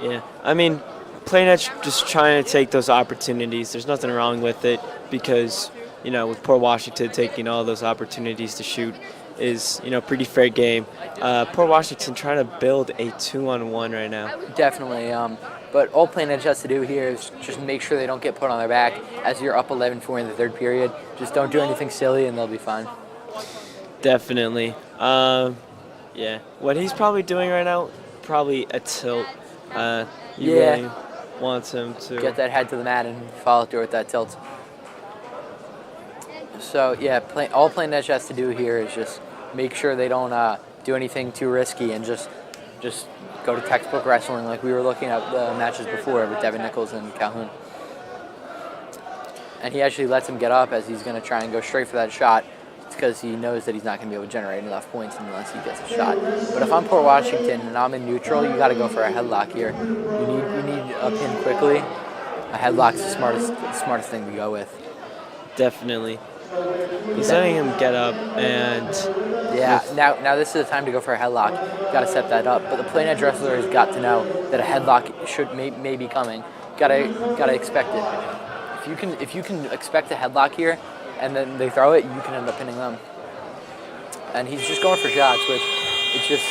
Yeah, plain edge just trying to take those opportunities. There's nothing wrong with it because, with Port Washington taking all those opportunities to shoot is, pretty fair game. Port Washington trying to build a 2-on-1 right now. Definitely. But all plain edge has to do here is just make sure they don't get put on their back as you're up 11-4 in the third period. Just don't do anything silly and they'll be fine. Definitely. Yeah. What he's probably doing right now, probably a tilt. Really wants him to get that head to the mat and follow through with that tilt. So yeah, all plain edge has to do here is just make sure they don't do anything too risky and just go to textbook wrestling like we were looking at the matches before with Devin Nichols and Calhoun. And he actually lets him get up as he's going to try and go straight for that shot. It's because he knows that he's not going to be able to generate enough points unless he gets a shot. But if I'm Port Washington and I'm in neutral, you got to go for a headlock here. You need a pin quickly. A headlock's the smartest thing to go with. Definitely. He's letting him get up, and yeah. Now this is the time to go for a headlock. You got to set that up. But the plain edge wrestler has got to know that a headlock may be coming. Got to expect it. If you can expect a headlock here, and then they throw it, you can end up pinning them. And he's just going for shots, which it's just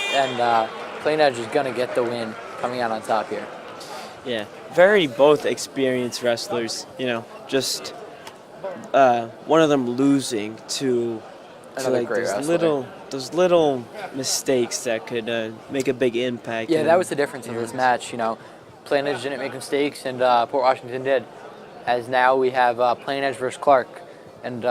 plain edge is gonna get the win coming out on top here. Yeah, very both experienced wrestlers. Just. One of them losing to like those little mistakes that could make a big impact. Yeah, that was the difference in this match. Plain edge didn't make mistakes, and Port Washington did. As now we have plain edge versus Clark, and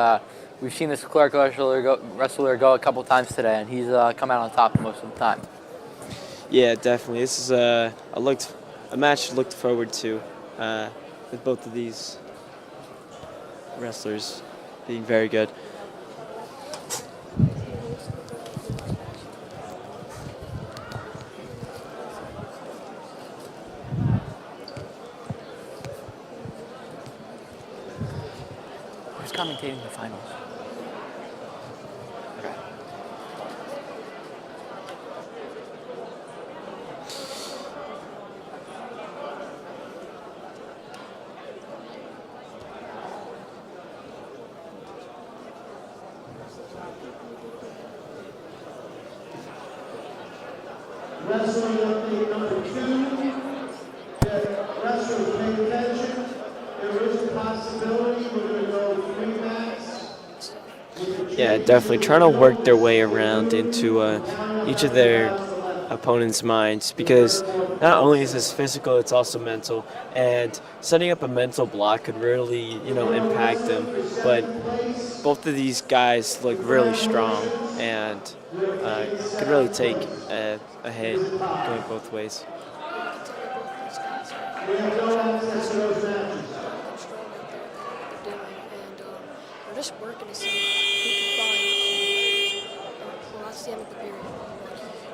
we've seen this Clark wrestler go a couple times today, and he's come out on top most of the time. Yeah, definitely. This is a match looked forward to with both of these wrestlers being very good. Who's commentating the finals? Okay. Wrestling update number 2. Wrestlers, pay attention. There is a possibility we're going to go 3 mats. Yeah, definitely trying to work their way around into each of their opponents' minds, because not only is this physical, it's also mental, and setting up a mental block could really, impact them. But both of these guys look really strong and could really take a hit going both ways. We're just working to see who can find. Well, that's the end of the period.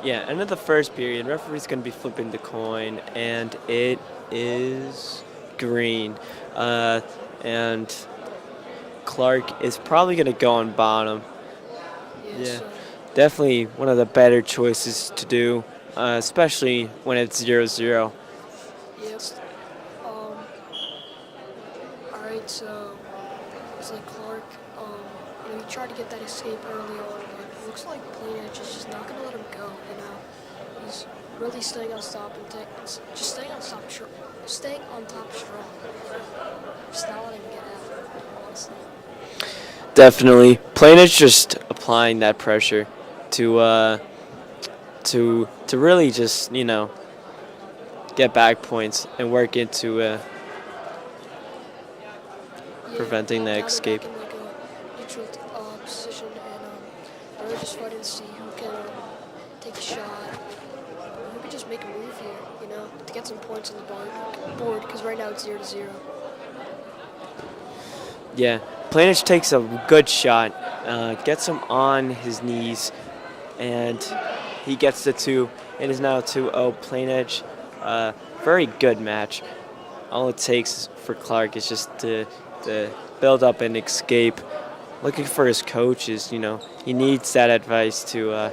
Yeah, end of the first period, referee's going to be flipping the coin, and it is green. And Clark is probably going to go on bottom. Yeah, definitely one of the better choices to do, especially when it's 0-0. Yes. Alright, so it's like Clark, he tried to get that escape early on, but it looks like Plainedge is just not going to let him go, He's really staying on top just staying on top strong. Just not letting him get out, honestly. Definitely. Plainedge just applying that pressure to really just, get back points and work into preventing the escape. In like a neutral position, and they're just fighting to see who can take a shot, who can just make a move here, to get some points on the board, because right now it's 0-0. Yeah, Plainedge takes a good shot, gets him on his knees, and he gets the 2. It is now 2-0 Plainedge. Very good match. All it takes for Clark is just to build up and escape. Looking for his coaches, he needs that advice to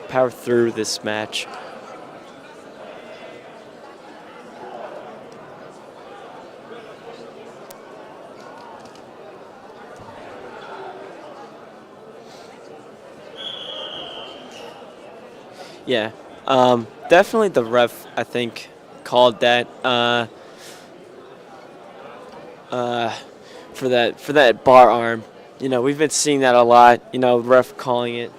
power through this match. Yeah, definitely the ref, I think, called that for that bar arm. We've been seeing that a lot. Ref calling it,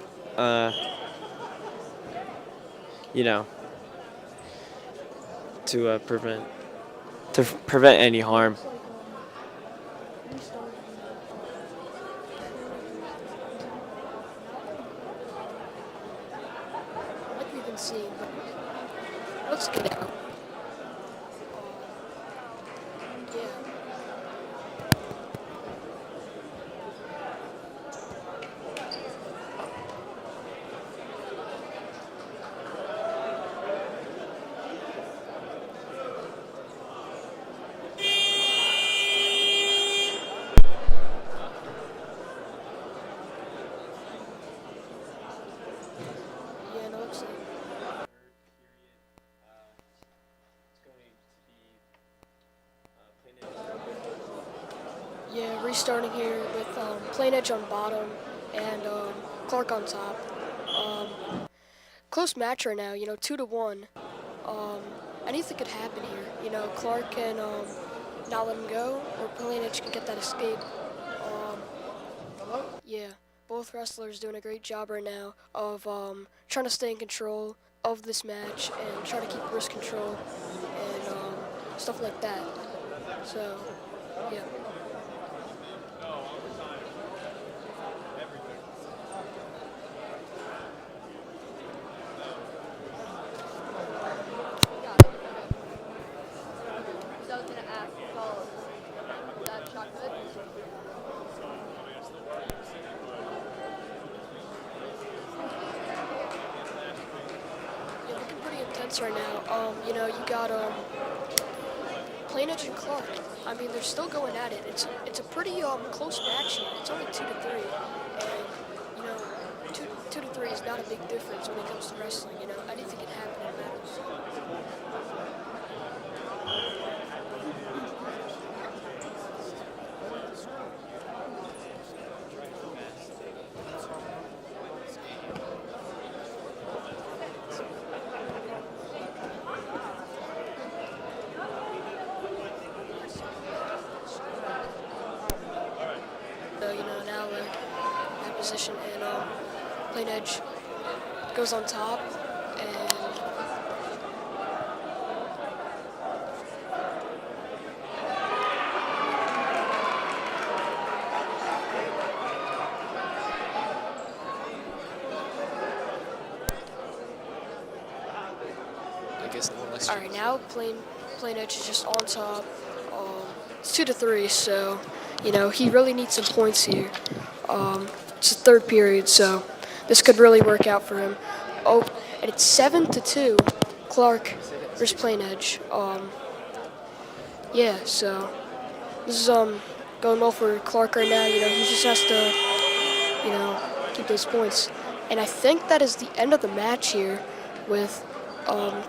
to prevent any harm. Like we've been seeing, but let's get out. Yeah, restarting here with Plainedge on bottom and Clark on top. Close match right now, 2-1. Anything could happen here. Clark can not let him go, or Plainedge can get that escape. Yeah, both wrestlers doing a great job right now of trying to stay in control of this match and try to keep wrist control and stuff like that. So, yeah. mats right now. You know, you got Plainedge and Clark. I mean, they're still going at it. It's a pretty close match here. It's only 2-3, and you know, 2-3 is not a big difference when it comes to wrestling. You know, anything can happen in matters. You know, now we're in that position, and Plainedge goes on top, and I guess no less. all right, now Plainedge is just on top. It's 2-3, so you know he really needs some points here. It's the third period, so this could really work out for him. Oh, and it's 7-2. Clark versus Plainedge. Yeah, so this is going well for Clark right now. You know, he just has to, you know, keep those points. And I think that is the end of the match here, with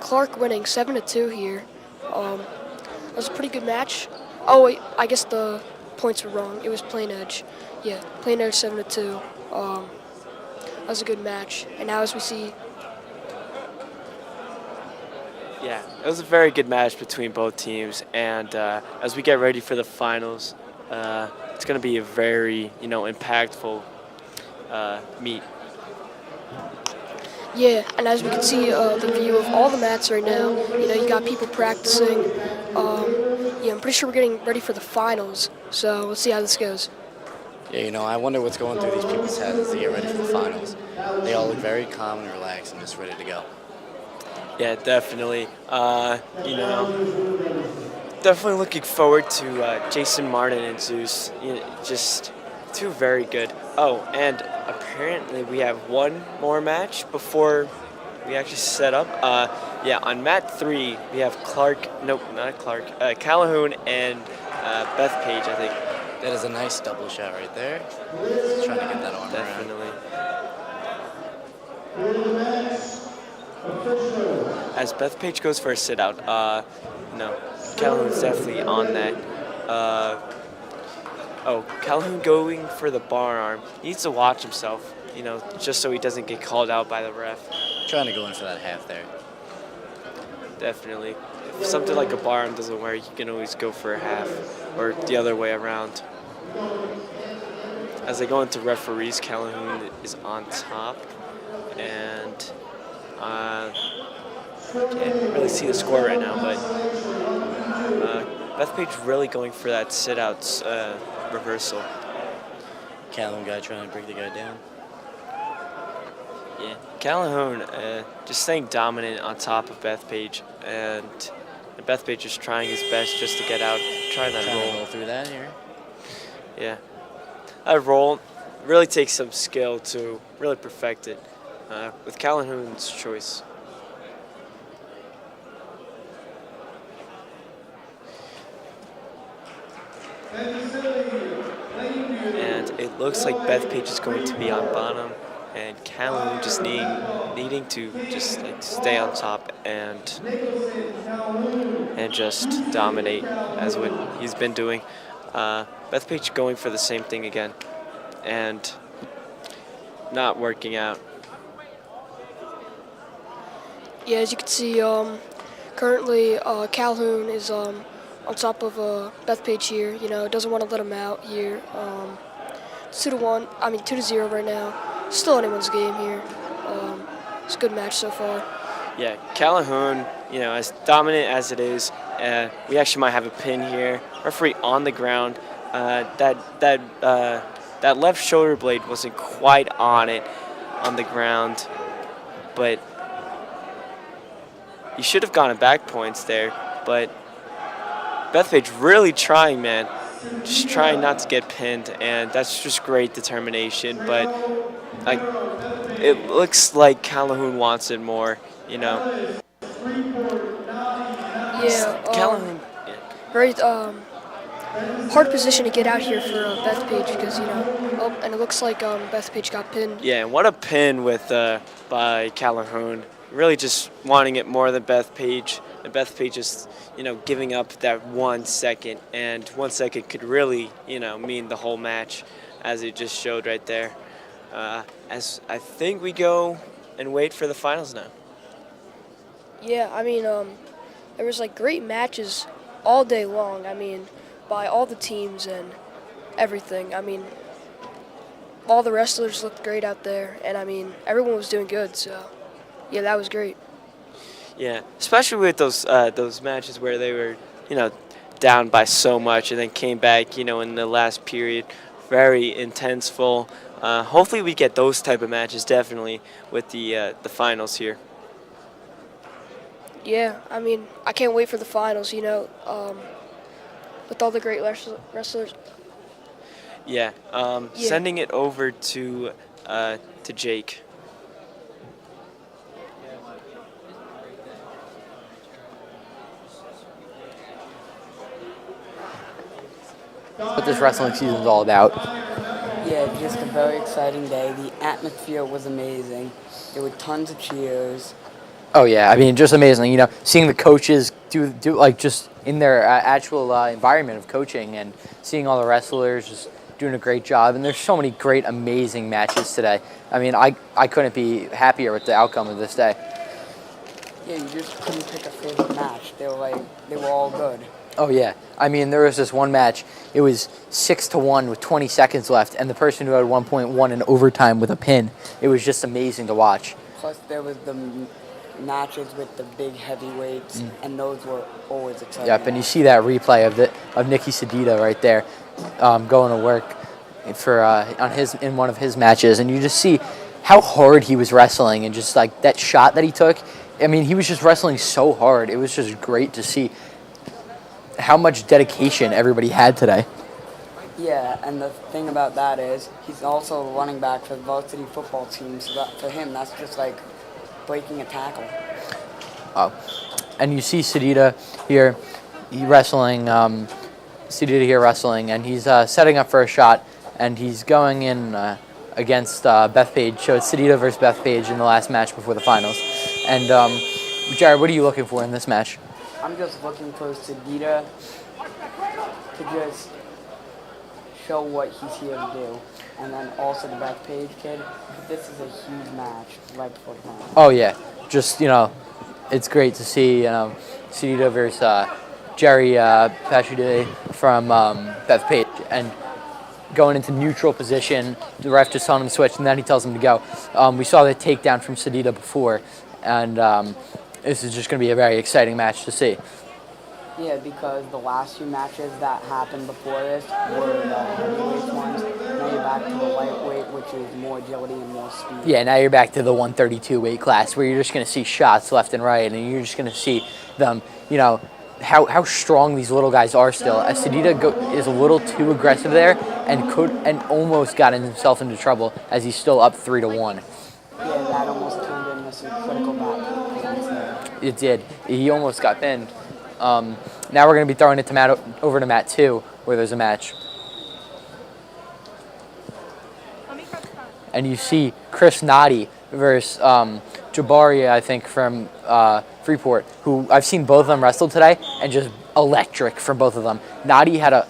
Clark winning 7-2 here. That was a pretty good match. Oh wait, I guess the points were wrong. It was Plainedge. Yeah, Plainedge 7-2. That was a good match. And now as we see, Yeah, it was a very good match between both teams, and as we get ready for the finals, it's going to be a very, you know, impactful meet. yeah, and as we can see the view of all the mats right now, you know, you got people practicing. Yeah, I'm pretty sure we're getting ready for the finals, so let's see how this goes. Yeah, you know, I wonder what's going through these people's heads as they get ready for the finals. They all look very calm and relaxed and just ready to go. Yeah, definitely. You know, definitely looking forward to Jason Martin and Zeus. You know, just two very good. Oh, and apparently we have one more match before we actually set up. Yeah, on mat 3 we have Calhoun and Bethpage, I think. That is a nice double shot right there. Just trying to get that arm Definitely. around. As Bethpage goes for a sit out, no, Calhoun's definitely on that. Oh, Calhoun going for the bar arm. He needs to watch himself, you know, just so he doesn't get called out by the ref. Trying to go in for that half there. Definitely. If something like a bar arm doesn't work, you can always go for a half, or the other way around. As they go into referees, Calhoun is on top, and can't really see the score right now, but Bethpage really going for that sit-out reversal. Calhoun guy trying to bring the guy down. Yeah, Calhoun just staying dominant on top of Bethpage, and Bethpage just trying his best just to get out, trying that roll. To roll through that here. Yeah, that roll really takes some skill to really perfect it with Calhoun's choice. And it looks like Bethpage is going to be on bottom, and Calhoun just needing to just like stay on top and just dominate as what he's been doing. Bethpage going for the same thing again, and not working out. Yeah, as you can see, currently Calhoun is on top of Bethpage here. You know, doesn't want to let him out here. It's 2-1. I mean 2-0 right now. Still anyone's game here. It's a good match so far. Yeah, Calhoun, you know, as dominant as it is, we actually might have a pin here. Referee on the ground. That left shoulder blade wasn't quite on it on the ground, but you should have gotten back points there. But Bethpage really trying, man. Just trying not to get pinned, and that's just great determination. But it looks like Calhoun wants it more, you know. Yeah. Very hard position to get out here for Bethpage because and it looks like Bethpage got pinned. Yeah, and what a pin with by Calhoun. Really just wanting it more than Bethpage. And Bethpage just, giving up that 1 second. And 1 second could really, mean the whole match, as it just showed right there. As I think we go and wait for the finals now. Yeah, I mean, there was like great matches all day long. I mean, by all the teams and everything. I mean, all the wrestlers looked great out there, and I mean, everyone was doing good. So, yeah, that was great. Yeah, especially with those matches where they were, down by so much and then came back, in the last period, very intenseful. Hopefully, we get those type of matches definitely with the finals here. Yeah, I mean, I can't wait for the finals. With all the great wrestlers. Yeah, sending it over to Jake. What this wrestling season is all about. Yeah, just a very exciting day. The atmosphere was amazing. There were tons of cheers. Oh yeah, I mean, just amazing. Seeing the coaches do like just in their actual environment of coaching, and seeing all the wrestlers just doing a great job. And there's so many great, amazing matches today. I mean, I couldn't be happier with the outcome of this day. Yeah, you just couldn't pick a favorite match. They were all good. Oh yeah, I mean, there was this one match. It was 6-1 with 20 seconds left, and the person who had 1 point won in overtime with a pin. It was just amazing to watch. Plus, there was the matches with the big heavyweights, and those were always exciting. Yep, and you see that replay of Nicky Sedita right there, going to work for in one of his matches, and you just see how hard he was wrestling, and just like that shot that he took. I mean, he was just wrestling so hard. It was just great to see how much dedication everybody had today. Yeah, and the thing about that is he's also a running back for the varsity football team, so that, for him, that's just like breaking a tackle. Oh, and you see Sedita here, wrestling, and he's setting up for a shot, and he's going in against Bethpage. So it's Sedita versus Bethpage in the last match before the finals. And Jared, what are you looking for in this match? I'm just looking for Sedita to just show what he's here to do. And then also the Bethpage kid. This is a huge match right before the final. Oh, yeah. Just, it's great to see, Sedita versus Jerry Pachude from Bethpage. And going into neutral position, the ref just telling him to switch, and then he tells him to go. We saw the takedown from Sedita before, and this is just going to be a very exciting match to see. Yeah, because the last few matches that happened before this were the heavyweight ones. Now you're back to the lightweight, which is more agility and more speed. Yeah, now you're back to the 132 weight class, where you're just going to see shots left and right, and you're just going to see them, how strong these little guys are still. As Sedita is a little too aggressive there, and almost got himself into trouble, as he's still up 3-1. Yeah, that almost turned into some critical back. It did. He almost got pinned. Now we're going to be throwing it to over to mat 2, where there's a match. And you see Chris Noddy versus Jabari, I think, from Freeport, who I've seen both of them wrestle today, and just electric from both of them. Noddy had a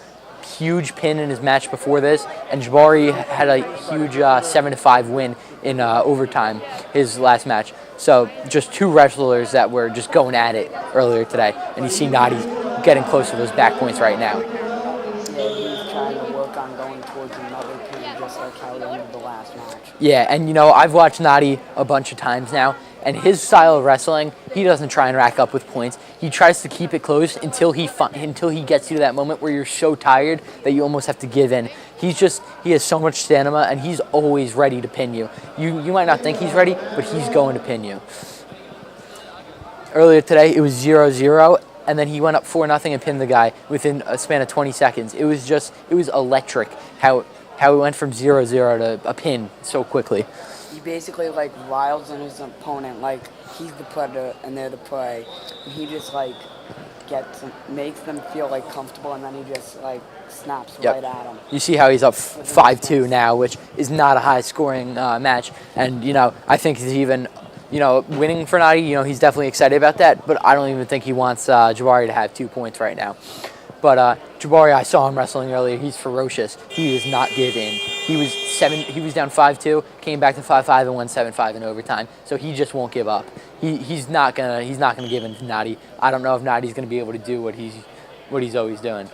huge pin in his match before this, and Jabari had a huge 7-5 win in overtime, his last match. So just two wrestlers that were just going at it earlier today, and you see Noddy getting close to those back points right now. Yeah, he's trying to work on going towards another pin, just like how he ended the last match. Yeah, and I've watched Noddy a bunch of times now, and his style of wrestling, he doesn't try and rack up with points. He tries to keep it close until he gets you to that moment where you're so tired that you almost have to give in. He has so much stamina, and he's always ready to pin you. You might not think he's ready, but he's going to pin you. Earlier today, it was 0-0, and then he went up 4-0 and pinned the guy within a span of 20 seconds. It was electric how it went from 0-0 to a pin so quickly. He basically like riles in his opponent, like he's the predator and they're the prey, and he just like makes them feel like comfortable, and then he just like snaps right at them. You see how he's up 5-2 now, which is not a high-scoring match, and I think he's even winning for Nadi. He's definitely excited about that, but I don't even think he wants Jabari to have 2 points right now. But Jabari, I saw him wrestling earlier. He's ferocious. He does not give in. He was down 5-2, came back to 5-5 and won 7-5 in overtime. So he just won't give up. He's not gonna give in to Nadi. I don't know if Nadi's gonna be able to do what he's always doing.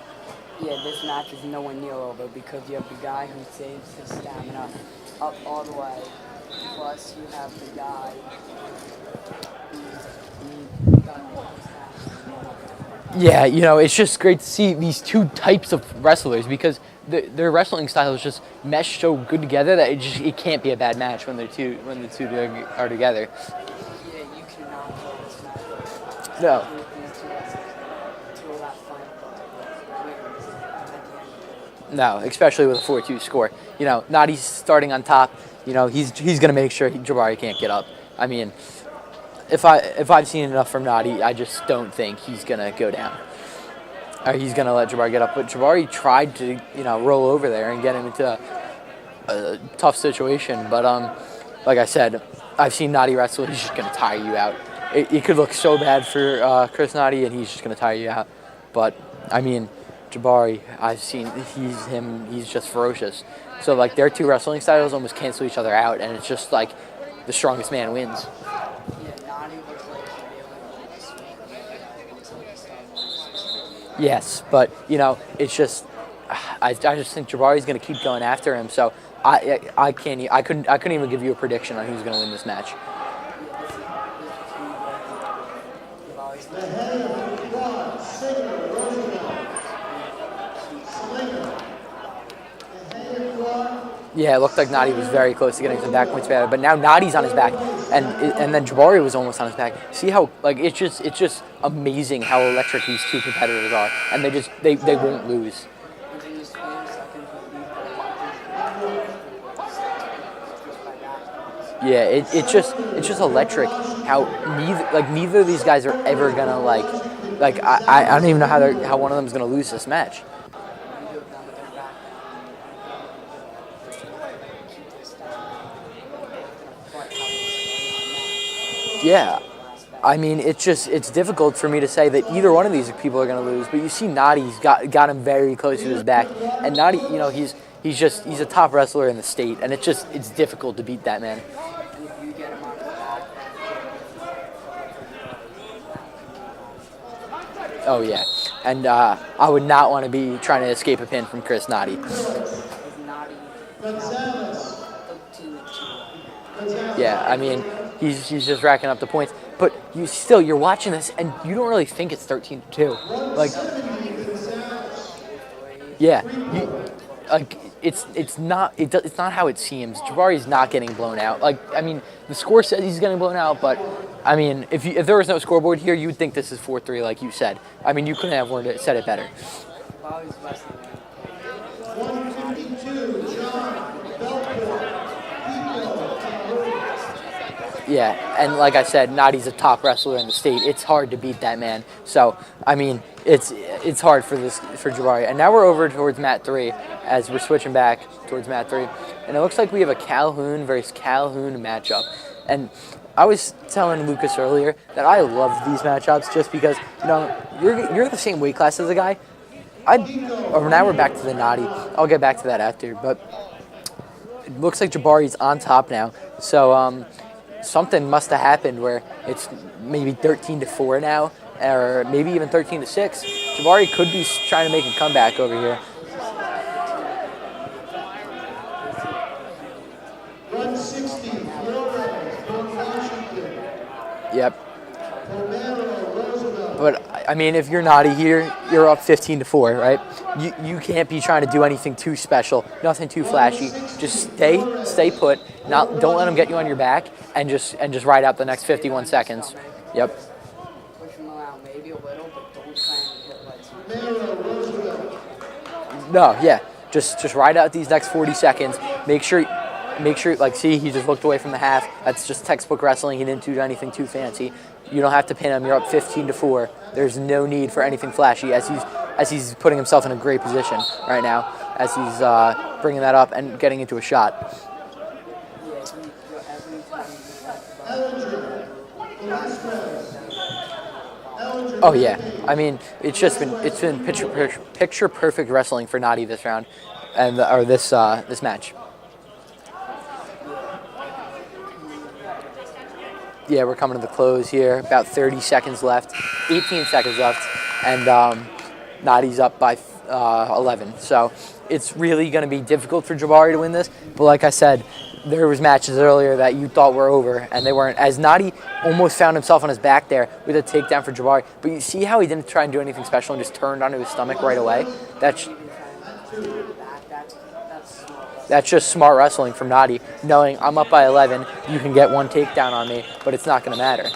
Yeah, this match is nowhere near over because you have the guy who saves his stamina up all the way. Plus you have the guy who's got no stamina. Yeah, it's just great to see these two types of wrestlers because their wrestling styles just mesh so good together that it can't be a bad match when the two are together. Yeah, you cannot throw this match. No. No, especially with a 4-2 score. Nadi's starting on top. He's going to make sure Jabari can't get up. I mean, if I've seen enough from Nadi, I just don't think he's going to go down. Or he's going to let Jabari get up. But Jabari tried to, roll over there and get him into a tough situation. But like I said, I've seen Nadi wrestle. He's just going to tire you out. It could look so bad for Chris Nadi, and he's just going to tire you out. But, I mean, Jabari, I've seen he's just ferocious. So like their two wrestling styles almost cancel each other out, and it's just like the strongest man wins. Yes, but it's just I just think Jabari's going to keep going after him. So I couldn't even give you a prediction on who's going to win this match. Yeah, it looked like Nadi was very close to getting some back points better, but now Nadi's on his back, and then Jabari was almost on his back. See how it's just amazing how electric these two competitors are, and they won't lose. Yeah, it's just electric how neither of these guys are ever gonna I don't even know how one of them is gonna lose this match. Yeah, I mean, it's difficult for me to say that either one of these people are going to lose, but you see Nadi's got him very close to his back, and Nadi, he's a top wrestler in the state, and it's difficult to beat that man. Oh yeah, and I would not want to be trying to escape a pin from Chris Nadi. Yeah, I mean, he's just racking up the points. But you're watching this, and you don't really think it's 13-2. Like, yeah, it's not how it seems. Jabari's not getting blown out. Like, I mean, the score says he's getting blown out, but I mean, if there was no scoreboard here, you would think this is 4-3, like you said. I mean, you couldn't have said it better. Yeah, and like I said, Nadi's a top wrestler in the state. It's hard to beat that man. So, I mean, it's hard for Jabari. And now we're over towards mat 3 as we're switching back towards mat 3. And it looks like we have a Calhoun versus Calhoun matchup. And I was telling Lucas earlier that I love these matchups just because, you're the same weight class as the guy. Now we're back to the Nadi. I'll get back to that after. But it looks like Jabari's on top now. So, something must have happened where it's maybe 13-4 now, or maybe even 13-6. Jabari could be trying to make a comeback over here. Yep. But I mean, if you're Nadi here, you're up 15-4, right? You can't be trying to do anything too special, nothing too flashy. Just stay put. Don't let them get you on your back, and just ride out the next 51 seconds. Yep. No, yeah. Just ride out these next 40 seconds. Make sure make sure, like, see, he just looked away from the half. That's just textbook wrestling. He didn't do anything too fancy. You don't have to pin him. You're up 15-4. There's no need for anything flashy as he's putting himself in a great position right now as he's bringing that up and getting into a shot. Oh yeah, I mean it's been picture perfect wrestling for Nadi this round, and this match. Yeah, we're coming to the close here. About 30 seconds left, 18 seconds left, and Nadi's up by 11. So it's really going to be difficult for Jabari to win this. But like I said, there was matches earlier that you thought were over, and they weren't. As Nadi almost found himself on his back there with a takedown for Jabari. But you see how he didn't try and do anything special and just turned onto his stomach right away? That's just smart wrestling from Nadi, knowing I'm up by 11, you can get one takedown on me, but it's not going to matter.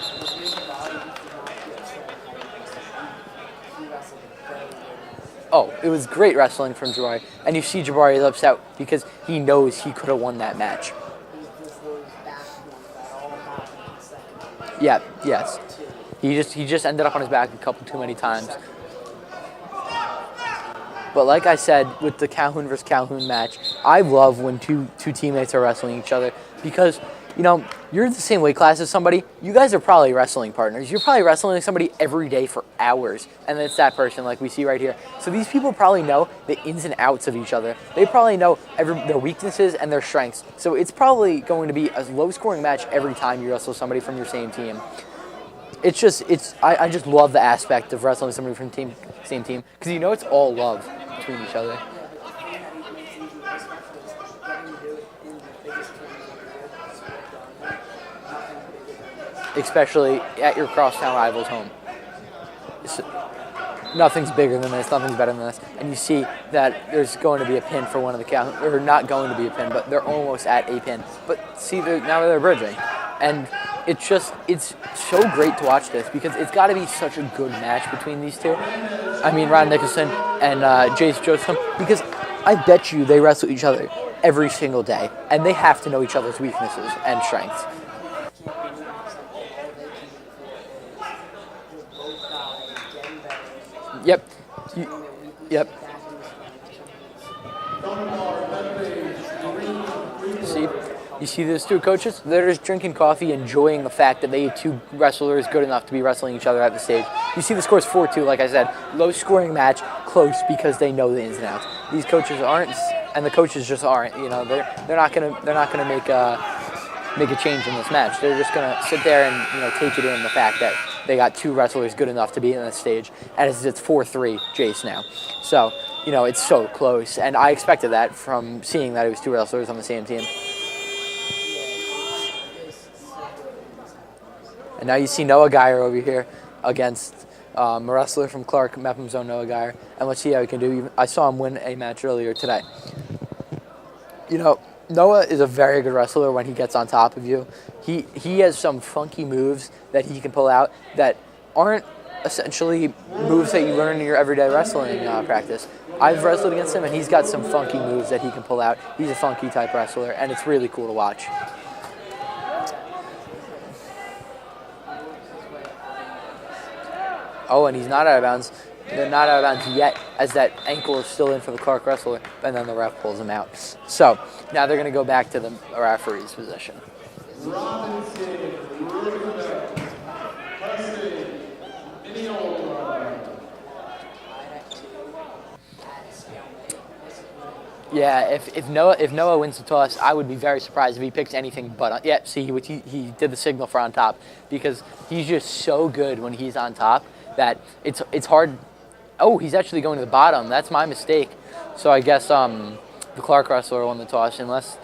Oh, it was great wrestling from Jabari, and you see Jabari is upset because he knows he could have won that match. Yeah, yes. He just ended up on his back a couple too many times. But like I said, with the Calhoun versus Calhoun match, I love when two teammates are wrestling each other because, you know, you're in the same weight class as somebody. You guys are probably wrestling partners. You're probably wrestling with somebody every day for hours, and then it's that person like we see right here. So these people probably know the ins and outs of each other. They probably know their weaknesses and their strengths. So it's probably going to be a low-scoring match every time you wrestle somebody from your same team. I just love the aspect of wrestling somebody from same team because you know it's all love between each other. Especially at your crosstown rival's home. Nothing's bigger than this, nothing's better than this. And you see that there's going to be a pin for one of the Calhoun, or not going to be a pin, but they're almost at a pin. But see, now they're bridging. And it's so great to watch this because it's got to be such a good match between these two. I mean, Ron Nicholson and Jace Joseph, because I bet you they wrestle each other every single day, and they have to know each other's weaknesses and strengths. Yep. Yep. See? You see those two coaches? They're just drinking coffee, enjoying the fact that they have two wrestlers good enough to be wrestling each other at the stage. You see the score's 4-2, like I said. Low-scoring match, close because they know the ins and outs. These coaches aren't, and the coaches just aren't. You know, they're not gonna make a change in this match. They're just gonna sit there and take it in the fact that they got two wrestlers good enough to be in this stage, and it's 4-3 Jace now. So it's so close, and I expected that from seeing that it was two wrestlers on the same team. And now you see Noah Geyer over here against a wrestler from Clark, Mepham's own Noah Geyer. And let's see how he can do. I saw him win a match earlier today. Noah is a very good wrestler when he gets on top of you. He has some funky moves that he can pull out that aren't essentially moves that you learn in your everyday wrestling practice. I've wrestled against him, and he's got some funky moves that he can pull out. He's a funky type wrestler, and it's really cool to watch. Oh, and he's not out of bounds. They're not out of bounds yet, as that ankle is still in for the Clark wrestler, and then the ref pulls him out. So now they're going to go back to the referee's position. Yeah, if Noah wins the toss, I would be very surprised if he picks anything but see, he did the signal for on top because he's just so good when he's on top that it's hard. Oh, he's actually going to the bottom. That's my mistake. So I guess the Clark wrestler won the toss, unless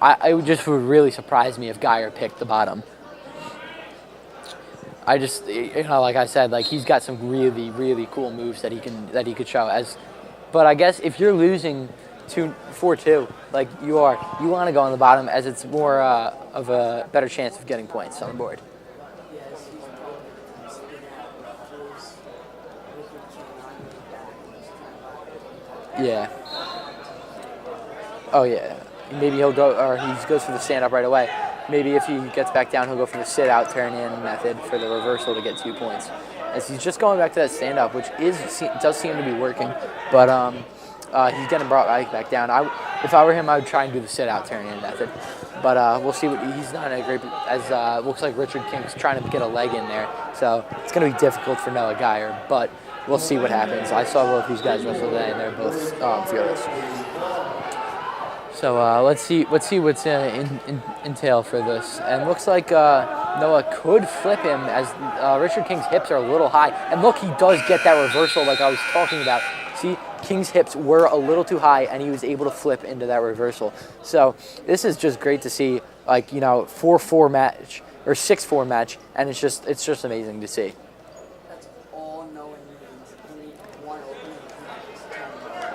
I would really surprise me if Geyer picked the bottom. I just like I said, like he's got some really, really cool moves that he could show but I guess if you're losing 4-2 like you want to go on the bottom as it's more of a better chance of getting points on the board. Yeah. Oh yeah. maybe he'll go, or he goes for the stand-up right away. Maybe if he gets back down, he'll go for the sit-out turn-in method for the reversal to get 2 points. As he's just going back to that stand-up, which does seem to be working, but he's getting brought back down. If I were him, I would try and do the sit-out turn-in method. But we'll see. He's not in a great, as looks like Richard King's trying to get a leg in there. So it's going to be difficult for Noah Geyer, but we'll see what happens. I saw both these guys wrestle today, and they're both fearless. So let's see what's entail for this. And looks like Noah could flip him as Richard King's hips are a little high. And look, he does get that reversal like I was talking about. See, King's hips were a little too high, and he was able to flip into that reversal. So this is just great to see, like, 4-4 match or 6-4 match, and it's just amazing to see. That's all Noah needs. He needs one opening.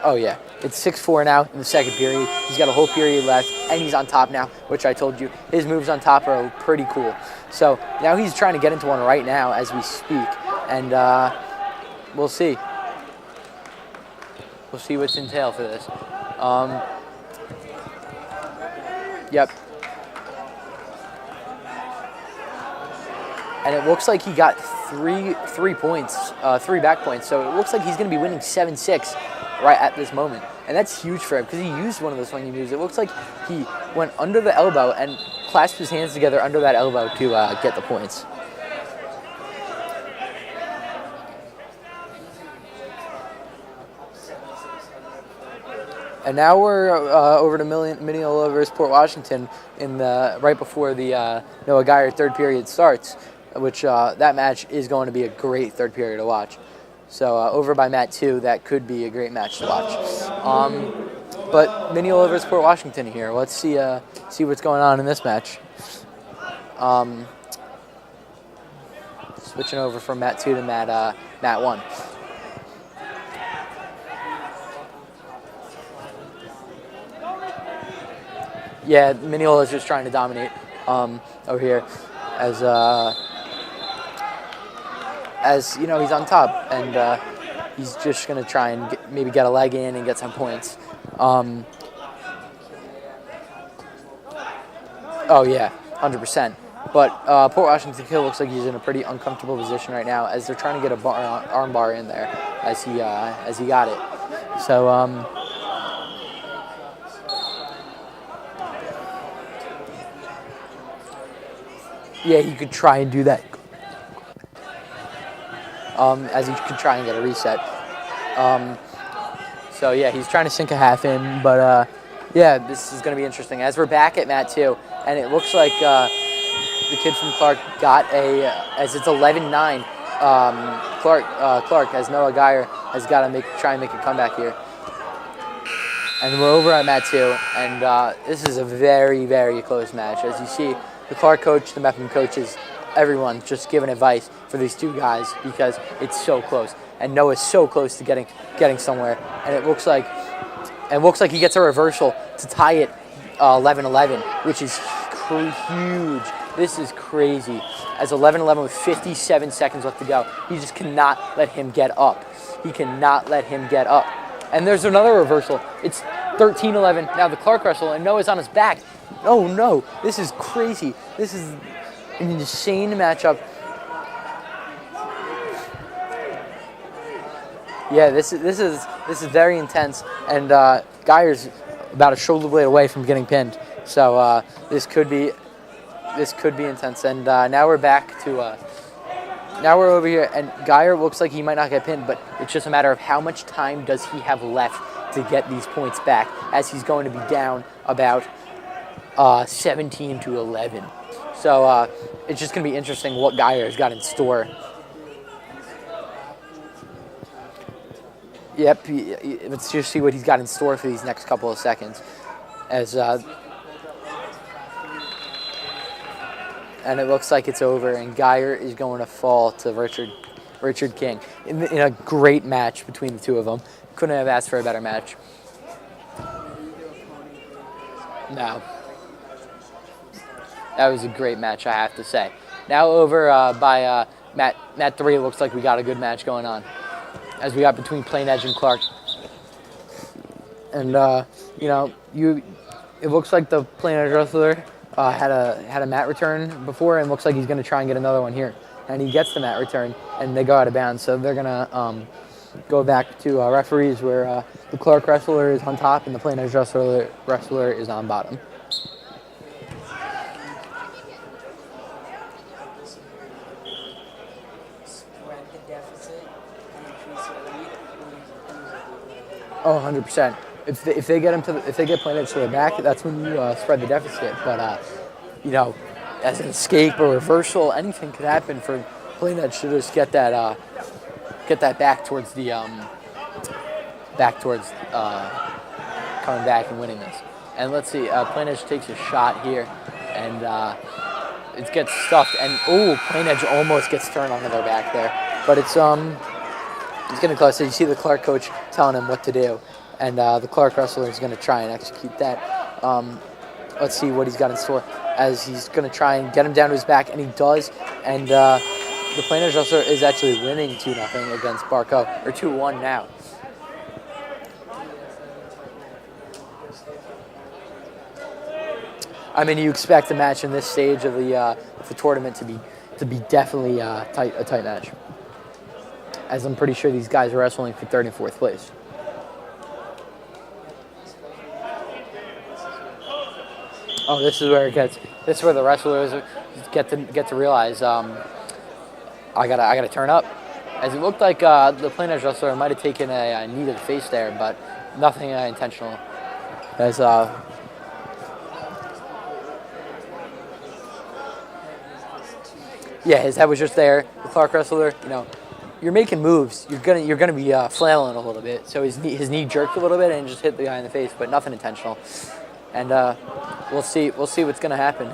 Oh yeah, it's 6-4 now in the second period. He's got a whole period left, and he's on top now, which I told you his moves on top are pretty cool. So now he's trying to get into one right now as we speak, and we'll see. We'll see what's entail for this. Yep. And it looks like he got three points, 3 back points. So it looks like he's going to be winning 7-6 right at this moment. And that's huge for him because he used one of those funny moves. It looks like he went under the elbow and clasped his hands together under that elbow to get the points. And now we're over to Mineola versus Port Washington in the right before the Noah Geyer third period starts, which that match is going to be a great third period to watch. So over by mat 2, that could be a great match to watch. But Mineola versus Port Washington here. Let's see what's going on in this match. Switching over from mat 2 to mat 1. Yeah, Mineola is just trying to dominate over here, as he's on top, and he's just gonna try and maybe get a leg in and get some points. Oh yeah, 100%. But Port Washington Hill looks like he's in a pretty uncomfortable position right now, as they're trying to get a arm bar in there, as he got it. So. Yeah, he could try and do that. As he could try and get a reset. So yeah, he's trying to sink a half in, but yeah, this is going to be interesting. As we're back at mat 2, and it looks like the kid from Clark got as it's 11-9. Clark, as Noah Geyer has got to try and make a comeback here. And we're over at mat 2, and this is a very, very close match. As you see, the Clark coach, the Mepham coaches, everyone just giving advice for these two guys because it's so close. And Noah's so close to getting somewhere. And it looks like he gets a reversal to tie it 11-11, which is huge. This is crazy. As 11-11 with 57 seconds left to go, he just cannot let him get up. He cannot let him get up. And there's another reversal. It's 13-11. Now the Clark wrestle, and Noah's on his back. Oh no, this is crazy. This is an insane matchup. Yeah, this is very intense, and Geyer's about a shoulder blade away from getting pinned. So this could be intense. And now we're back to now we're over here, and Geyer looks like he might not get pinned, but it's just a matter of how much time does he have left to get these points back, as he's going to be down about 17-11. So it's just going to be interesting what Geyer has got in store. Yep, let's just see what he's got in store for these next couple of seconds. And it looks like it's over, and Geyer is going to fall to Richard King in a great match between the two of them. Couldn't have asked for a better match. No. That was a great match, I have to say. Now over by mat 3, it looks like we got a good match going on, as we got between Plain Edge and Clark. And it looks like the Plain Edge wrestler had a mat return before, and looks like he's going to try and get another one here. And he gets the mat return, and they go out of bounds. So they're going to go back to referees where the Clark wrestler is on top and the Plain Edge wrestler is on bottom. Spread the deficit and increase the lead. Oh, 100%. If they get him if they get Plain Edge to the back, that's when you spread the deficit. But you know, as an escape or reversal, anything could happen for Plain Edge to just get that back towards the coming back and winning this. And let's see, Plain Edge takes a shot here, and it gets stuffed. And Plain Edge almost gets turned onto their back there, but it's getting close. So you see the Clark coach telling him what to do, and the Clark wrestler is going to try and execute that. Let's see what he's got in store, as he's going to try and get him down to his back, and he does. And the Plain Edge wrestler is actually winning 2-0 against Barco, or 2-1 now. I mean, you expect a match in this stage of the tournament to be definitely a tight match, as I'm pretty sure these guys are wrestling for 3rd and 4th place. Oh, this is where it gets. This is where the wrestlers get to realize I gotta turn up, as it looked like the Plain Edge wrestler might have taken a knee to the face there, but nothing intentional. As yeah, his head was just there. The Clark wrestler, you know, you're making moves. You're gonna be flailing a little bit. So his knee jerked a little bit and just hit the guy in the face, but nothing intentional. And we'll see what's gonna happen.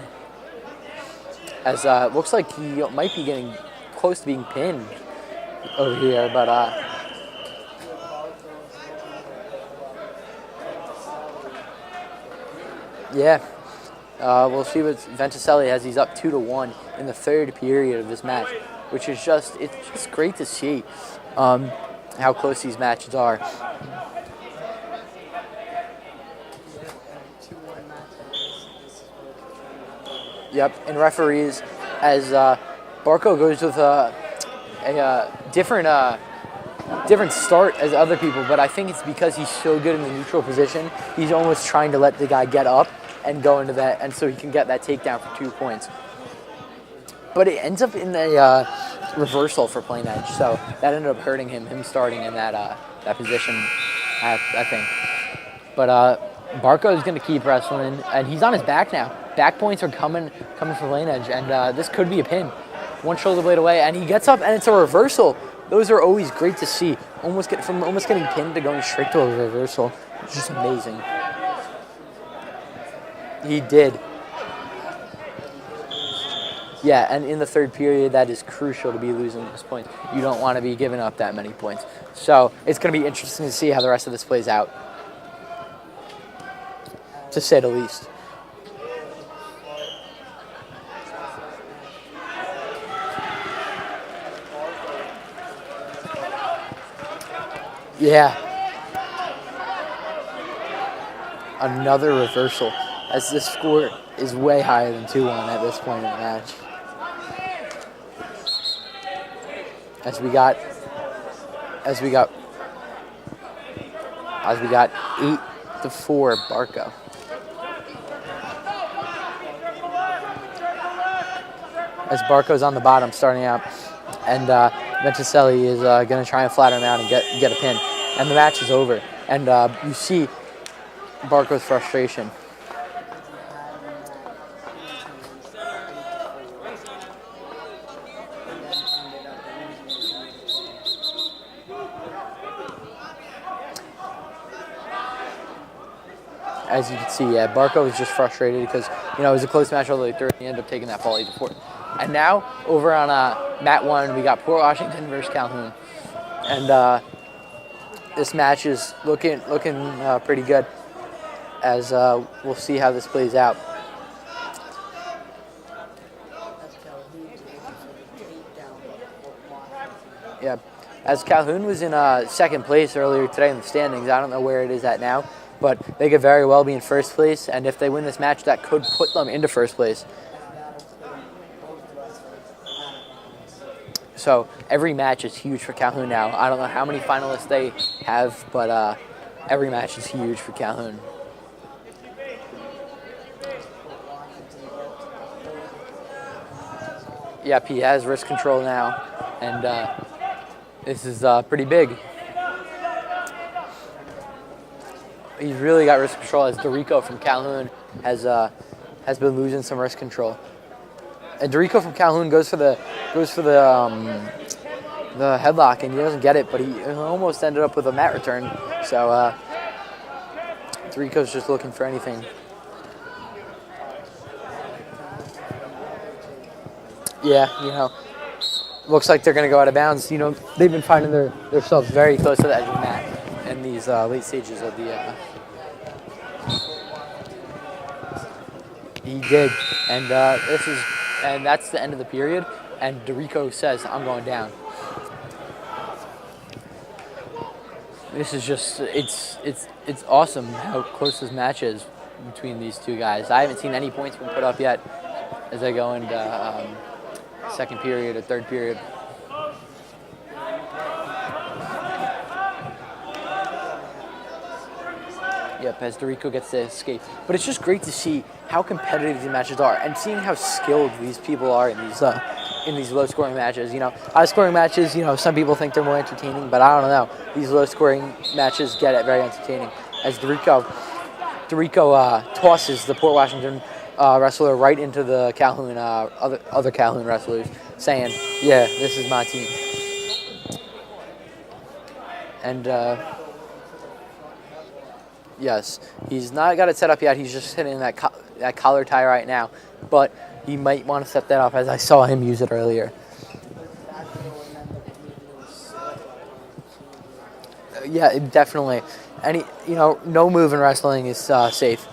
As it looks like he might be getting close to being pinned over here, but yeah. We'll see what Ventuselli has. He's up 2-1 in the 3rd period of this match, which is it's just great to see how close these matches are. Yep, and referees, as Barco goes with a different start as other people, but I think it's because he's so good in the neutral position. He's almost trying to let the guy get up and go into that, and so he can get that takedown for 2 points. But it ends up in a reversal for Plain Edge, so that ended up hurting him starting in that position, I think. But Barco is going to keep wrestling, and he's on his back now. Back points are coming for Plain Edge, and this could be a pin. One shoulder blade away, and he gets up, and it's a reversal. Those are always great to see. From almost getting pinned to going straight to a reversal. It's just amazing. He did. Yeah, and in the 3rd period, that is crucial to be losing those points. You don't want to be giving up that many points. So it's going to be interesting to see how the rest of this plays out, to say the least. Yeah. Another reversal, as this score is way higher than 2-1 at this point in the match. As we got 8-4 Barco. As Barco's on the bottom starting out, and Ventuselli is going to try and flatter him out and get a pin, and the match is over. And you see Barco's frustration. As you can see, yeah, Barco was just frustrated because, you know, it was a close match all the way through, and he ended up taking that fall 8-4. And now, over on mat 1, we got Port Washington versus Calhoun. And this match is looking pretty good, as we'll see how this plays out. Yeah, as Calhoun was in 2nd place earlier today in the standings. I don't know where it is at now, but they could very well be in first place, and if they win this match, that could put them into first place. So every match is huge for Calhoun now. I don't know how many finalists they have, but every match is huge for Calhoun. Yep, he has wrist control now, and this is pretty big. He's really got wrist control as Dorico from Calhoun has been losing some wrist control. And Dorico from Calhoun goes for the headlock, and he doesn't get it, but he almost ended up with a mat return. So Dorico's just looking for anything. Yeah, looks like they're going to go out of bounds. They've been finding themselves very close to the edge of the mat in these late stages of the. He did, and that's the end of the period. And Dorico says, "I'm going down." This is just it's awesome how close this match is between these two guys. I haven't seen any points been put up yet as I go into second period or third period. Yep, as Dorico gets to escape. But it's just great to see how competitive these matches are and seeing how skilled these people are in these low-scoring matches. High-scoring matches, some people think they're more entertaining, but I don't know. These low-scoring matches get it very entertaining. As Dorico tosses the Port Washington wrestler right into the Calhoun other Calhoun wrestlers, saying, "Yeah, this is my team." And yes, he's not got it set up yet. He's just hitting that collar tie right now, but he might want to set that up, as I saw him use it earlier. Yeah, definitely. No move in wrestling is safe.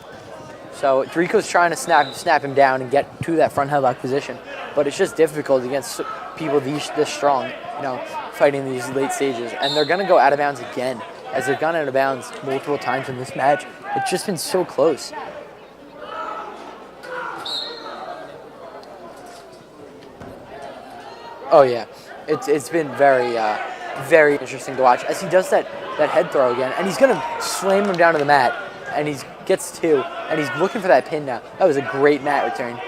So Dorico's trying to snap him down and get to that front headlock position, but it's just difficult against people this strong, fighting these late stages. And they're going to go out of bounds again, as they've gone out of bounds multiple times in this match. It's just been so close. Oh yeah, it's been very very interesting to watch as he does that head throw again, and he's gonna slam him down to the mat, and he gets two, and he's looking for that pin now. That was a great mat return.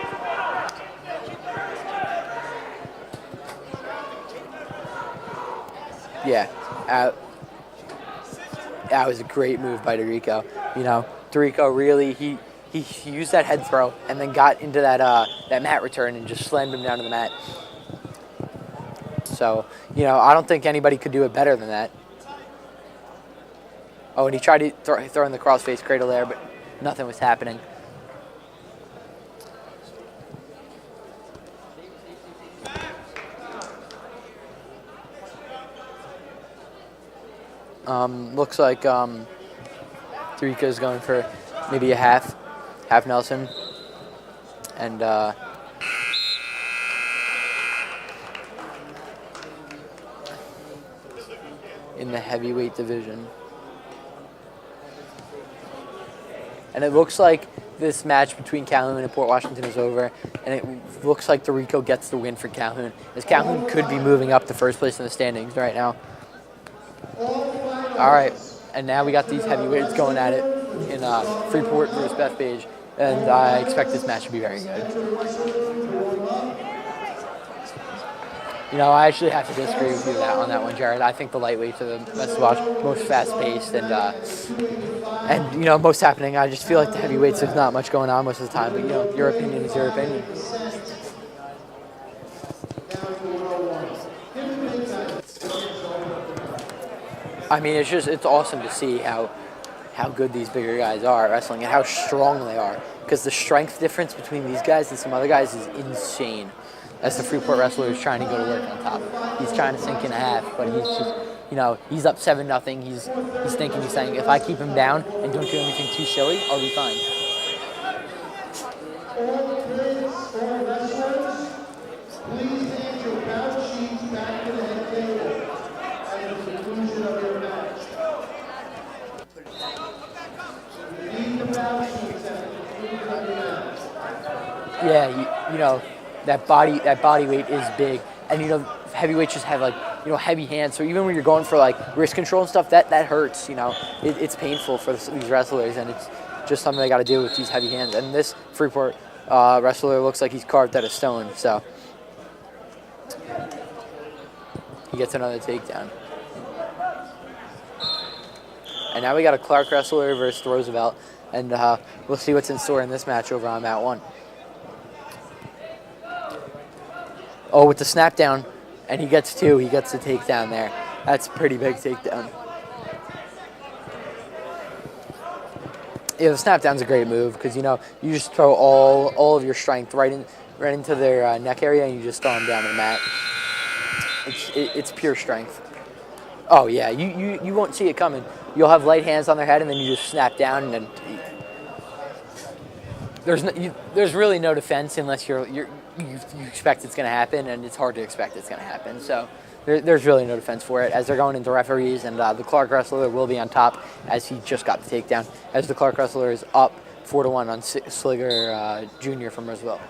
Yeah, that was a great move by Dorico. Dorico really he used that head throw and then got into that mat return and just slammed him down to the mat. So, I don't think anybody could do it better than that. Oh, and he tried to throw in the crossface cradle there, but nothing was happening. Looks like Dorico's going for maybe a half Nelson, and in the heavyweight division. And it looks like this match between Calhoun and Port Washington is over, and it looks like Dorico gets the win for Calhoun, as Calhoun could be moving up to first place in the standings right now. All right, and now we got these heavyweights going at it in Freeport versus Bethpage, and I expect this match to be very good. I actually have to disagree with you on that one, Jared. I think the lightweights are the best to watch, most fast-paced, and most happening. I just feel like the heavyweights, there's not much going on most of the time, but your opinion is your opinion. I mean, it's awesome to see how good these bigger guys are at wrestling and how strong they are, because the strength difference between these guys and some other guys is insane. As the Freeport wrestler is trying to go to work on top. He's trying to sink in a half, but he's just, he's up 7-0. He's thinking, he's saying, if I keep him down and don't do anything too silly, I'll be fine. All wrestlers, please hand your bout sheets back to the head table at the conclusion of your match. Yeah, you know, that body weight is big, and you know, heavyweights just have like, you know, heavy hands. So even when you're going for like wrist control and stuff, that hurts. You know, it's painful for these wrestlers, and it's just something they got to do with these heavy hands. And this Freeport wrestler looks like he's carved out of stone. So he gets another takedown. And now we got a Clark wrestler versus Roosevelt, and we'll see what's in store in this match over on Mat 1. Oh, with the snap down, and he gets 2. He gets the takedown there. That's a pretty big takedown. Yeah, the snap down's a great move because, you know, you just throw all of your strength right into their neck area, and you just throw them down to the mat. It's pure strength. Oh yeah, you won't see it coming. You'll have light hands on their head, and then you just snap down, and then there's really no defense unless you expect it's going to happen, and it's hard to expect it's going to happen. So there's really no defense for it as they're going into referees, and the Clark wrestler will be on top as he just got the takedown. As the Clark wrestler is up 4-1 on Sliger Jr. from Roosevelt.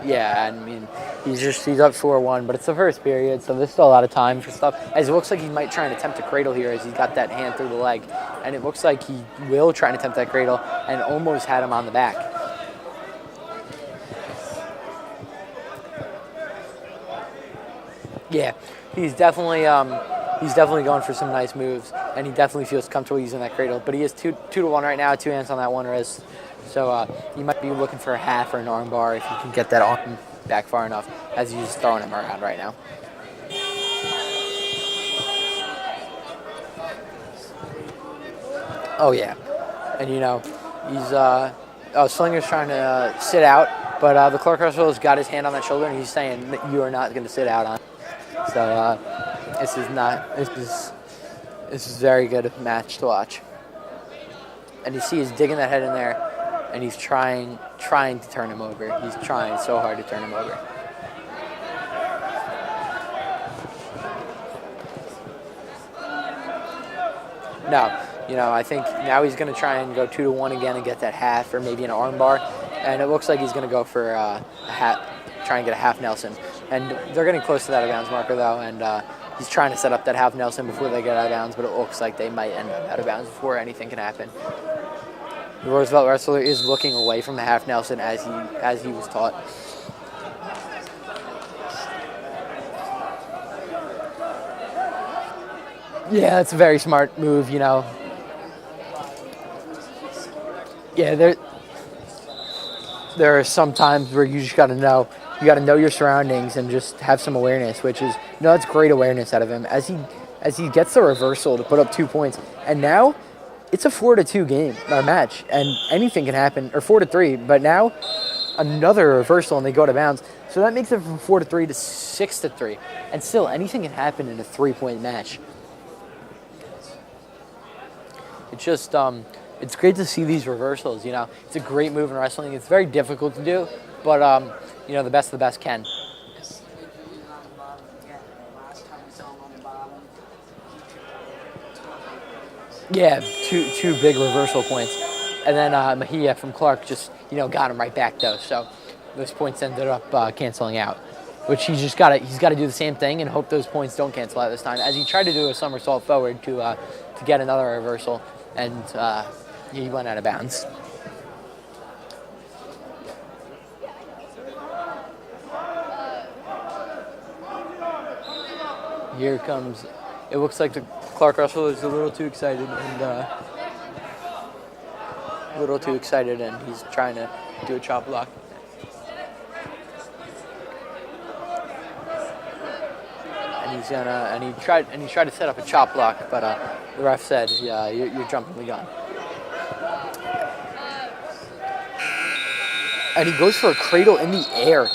Yeah, I mean, he's up 4-1, but it's the first period, so there's still a lot of time for stuff. As it looks like he might try and attempt a cradle here as he's got that hand through the leg. And it looks like he will try and attempt that cradle and almost had him on the back. Yeah, he's definitely going for some nice moves, and he definitely feels comfortable using that cradle. But he is 2-1 right now, 2 hands on that one wrist. So you might be looking for a half or an arm bar if you can get that arm back far enough as he's just throwing him around right now. Oh yeah, and you know, he's Slinger's trying to sit out, but the Clark wrestler's got his hand on that shoulder and he's saying that you are not going to sit out on. So this is a very good match to watch. And you see he's digging that head in there. And he's trying to turn him over. He's trying so hard to turn him over. No, you know, I think now he's going to try and go 2-1 again and get that half or maybe an arm bar. And it looks like he's going to go for a half, try and get a half Nelson. And they're getting close to that out of bounds marker though. And he's trying to set up that half Nelson before they get out of bounds, but it looks like they might end up out of bounds before anything can happen. The Roosevelt wrestler is looking away from the half Nelson as he was taught. Yeah, it's a very smart move, you know. Yeah, there are some times where you just got to know your surroundings and just have some awareness, which is, you know, that's great awareness out of him as he gets the reversal to put up 2 points. And now it's a 4-2 game or match, and anything can happen, or 4-3. But now another reversal, and they go to bounds. So that makes it from 4-3 to 6-3, and still anything can happen in a 3-point match. It's just it's great to see these reversals. You know, it's a great move in wrestling. It's very difficult to do, but you know, the best of the best can. Yeah, two big reversal points. And then Mejia from Clark just, you know, got him right back though. So those points ended up canceling out, which he's got to do the same thing and hope those points don't cancel out this time, as he tried to do a somersault forward to get another reversal, and he went out of bounds. Here comes, it looks like the Clark wrestler is a little too excited, and he's trying to do a chop block. And he tried to set up a chop block, but the ref said, "Yeah, you're jumping the gun." And he goes for a cradle in the air,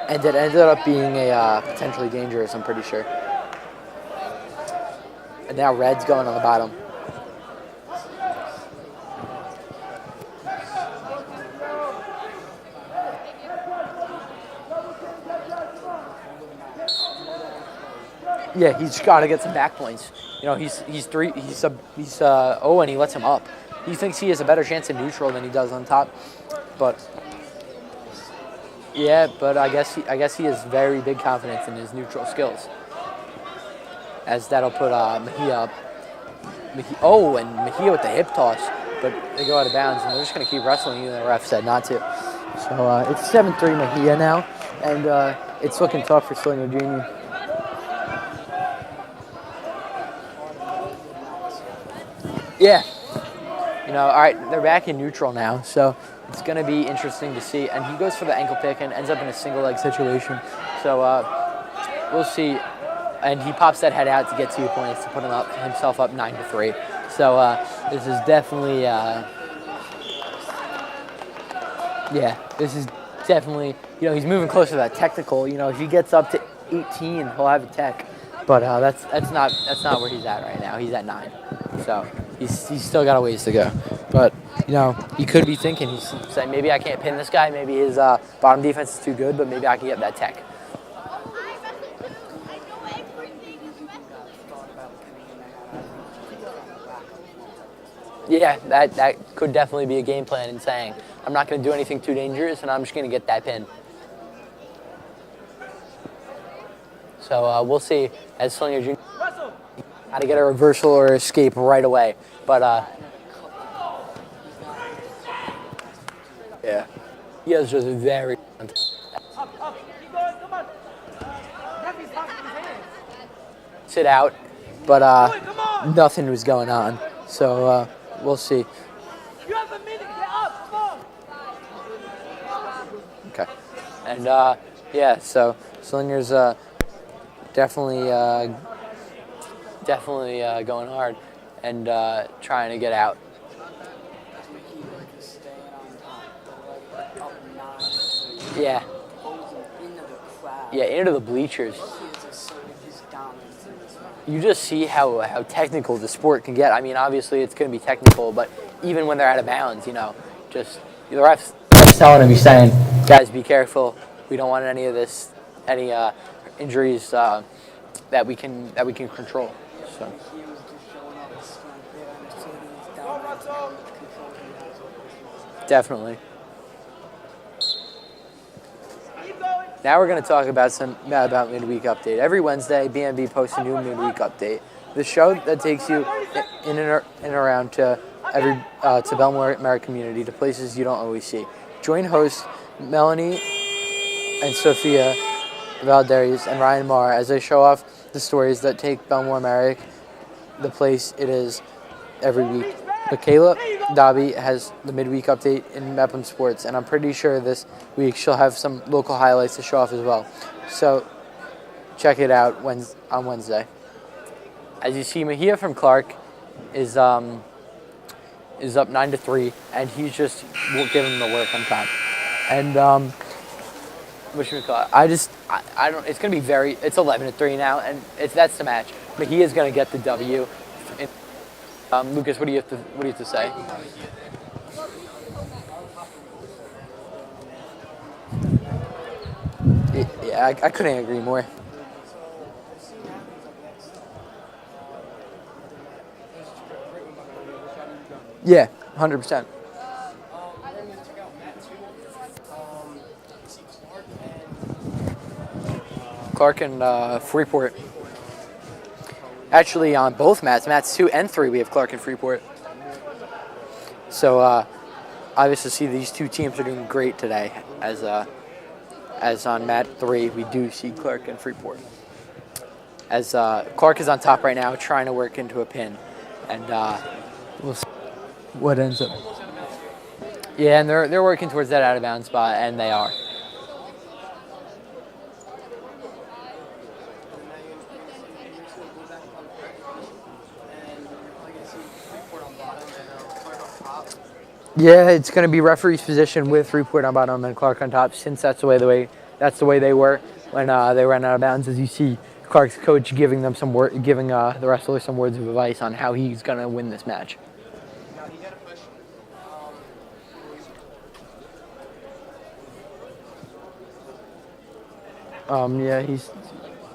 and it ended up being a potentially dangerous, I'm pretty sure. And now Red's going on the bottom. Yeah, he's got to get some back points. You know, he's 0 and he lets him up. He thinks he has a better chance in neutral than he does on top, but yeah, but I guess he has very big confidence in his neutral skills, as that'll put Mejia up. And Mejia with the hip toss, but they go out of bounds, and they're just going to keep wrestling, even though the ref said not to. So it's 7-3 Mejia now, and it's looking tough for Slinger Jr. Yeah. You know, all right, they're back in neutral now, so it's going to be interesting to see. And he goes for the ankle pick and ends up in a single leg situation. So we'll see. And he pops that head out to get 2 points to put himself up 9-3. So this is definitely, you know, he's moving closer to that technical. You know, if he gets up to 18, he'll have a tech. But that's not where he's at right now. He's at 9. So he's still got a ways to go. But, you know, he could be thinking, he's saying, maybe I can't pin this guy. Maybe his bottom defense is too good, but maybe I can get that tech. Yeah, that could definitely be a game plan in saying, I'm not going to do anything too dangerous, and I'm just going to get that pin. So we'll see as Slinger Jr. how to get a reversal or escape right away. But, yeah, he is just very... Sit out, but nothing was going on. So we'll see. Okay. And, yeah, so Slinger's definitely going hard and trying to get out. Yeah. Yeah, into the bleachers. You just see how technical the sport can get. I mean, obviously it's going to be technical, but even when they're out of bounds, you know, just the ref's telling him, he's saying, guys, be careful. We don't want any of this, any injuries that we can control. So. Definitely. Now we're going to talk about midweek update. Every Wednesday, BMB posts a new midweek update. The show that takes you in and around to Bellmore-Merrick community, to places you don't always see. Join hosts Melanie and Sophia Valdez and Ryan Marr as they show off the stories that take Bellmore-Merrick the place it is every week. Michaela Dobby has the midweek update in Mepham Sports, and I'm pretty sure this week she'll have some local highlights to show off as well. So check it out on Wednesday. As you see, Mejia from Clark is up 9-3, and he's just giving the work on top. And what should we call it? I don't. It's gonna be it's 11-3 now, and that's the match. Mejia's gonna get the W. Lucas, what do you have to say? Yeah, I couldn't agree more. Yeah, 100%. Clark and Freeport. Actually, on both mats 2 and 3, we have Clark and Freeport. So obviously, see these two teams are doing great today. As on mat 3, we do see Clark and Freeport. As Clark is on top right now, trying to work into a pin, and we'll see what ends up. Yeah, and they're working towards that out of bounds spot, and they are. Yeah, it's going to be referee's position with Freeport on bottom and Clark on top, since that's the way they were when they ran out of bounds. As you see, Clark's coach giving them giving the wrestlers some words of advice on how he's going to win this match. Yeah,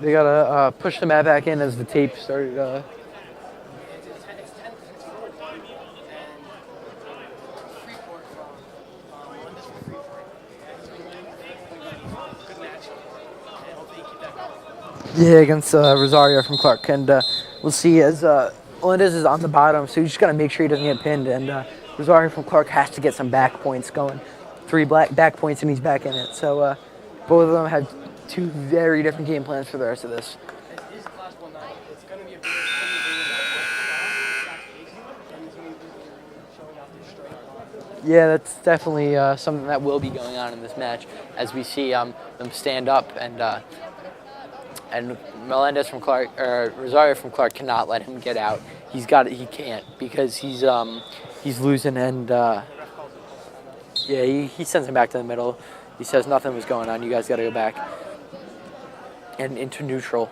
They gotta push the mat back in as the tape started. Yeah, against Rosario from Clark, and we'll see as Melendez is on the bottom, so you just gotta make sure he doesn't get pinned, and Rosario from Clark has to get some back points going. 3 back points, and he's back in it. So both of them have 2 very different game plans for the rest of this. Yeah, that's definitely something that will be going on in this match as we see them stand up, and Melendez from Clark, or Rosario from Clark, cannot let him get out. He can't because he's losing, and yeah, he sends him back to the middle. He says nothing was going on. You guys got to go back and into neutral.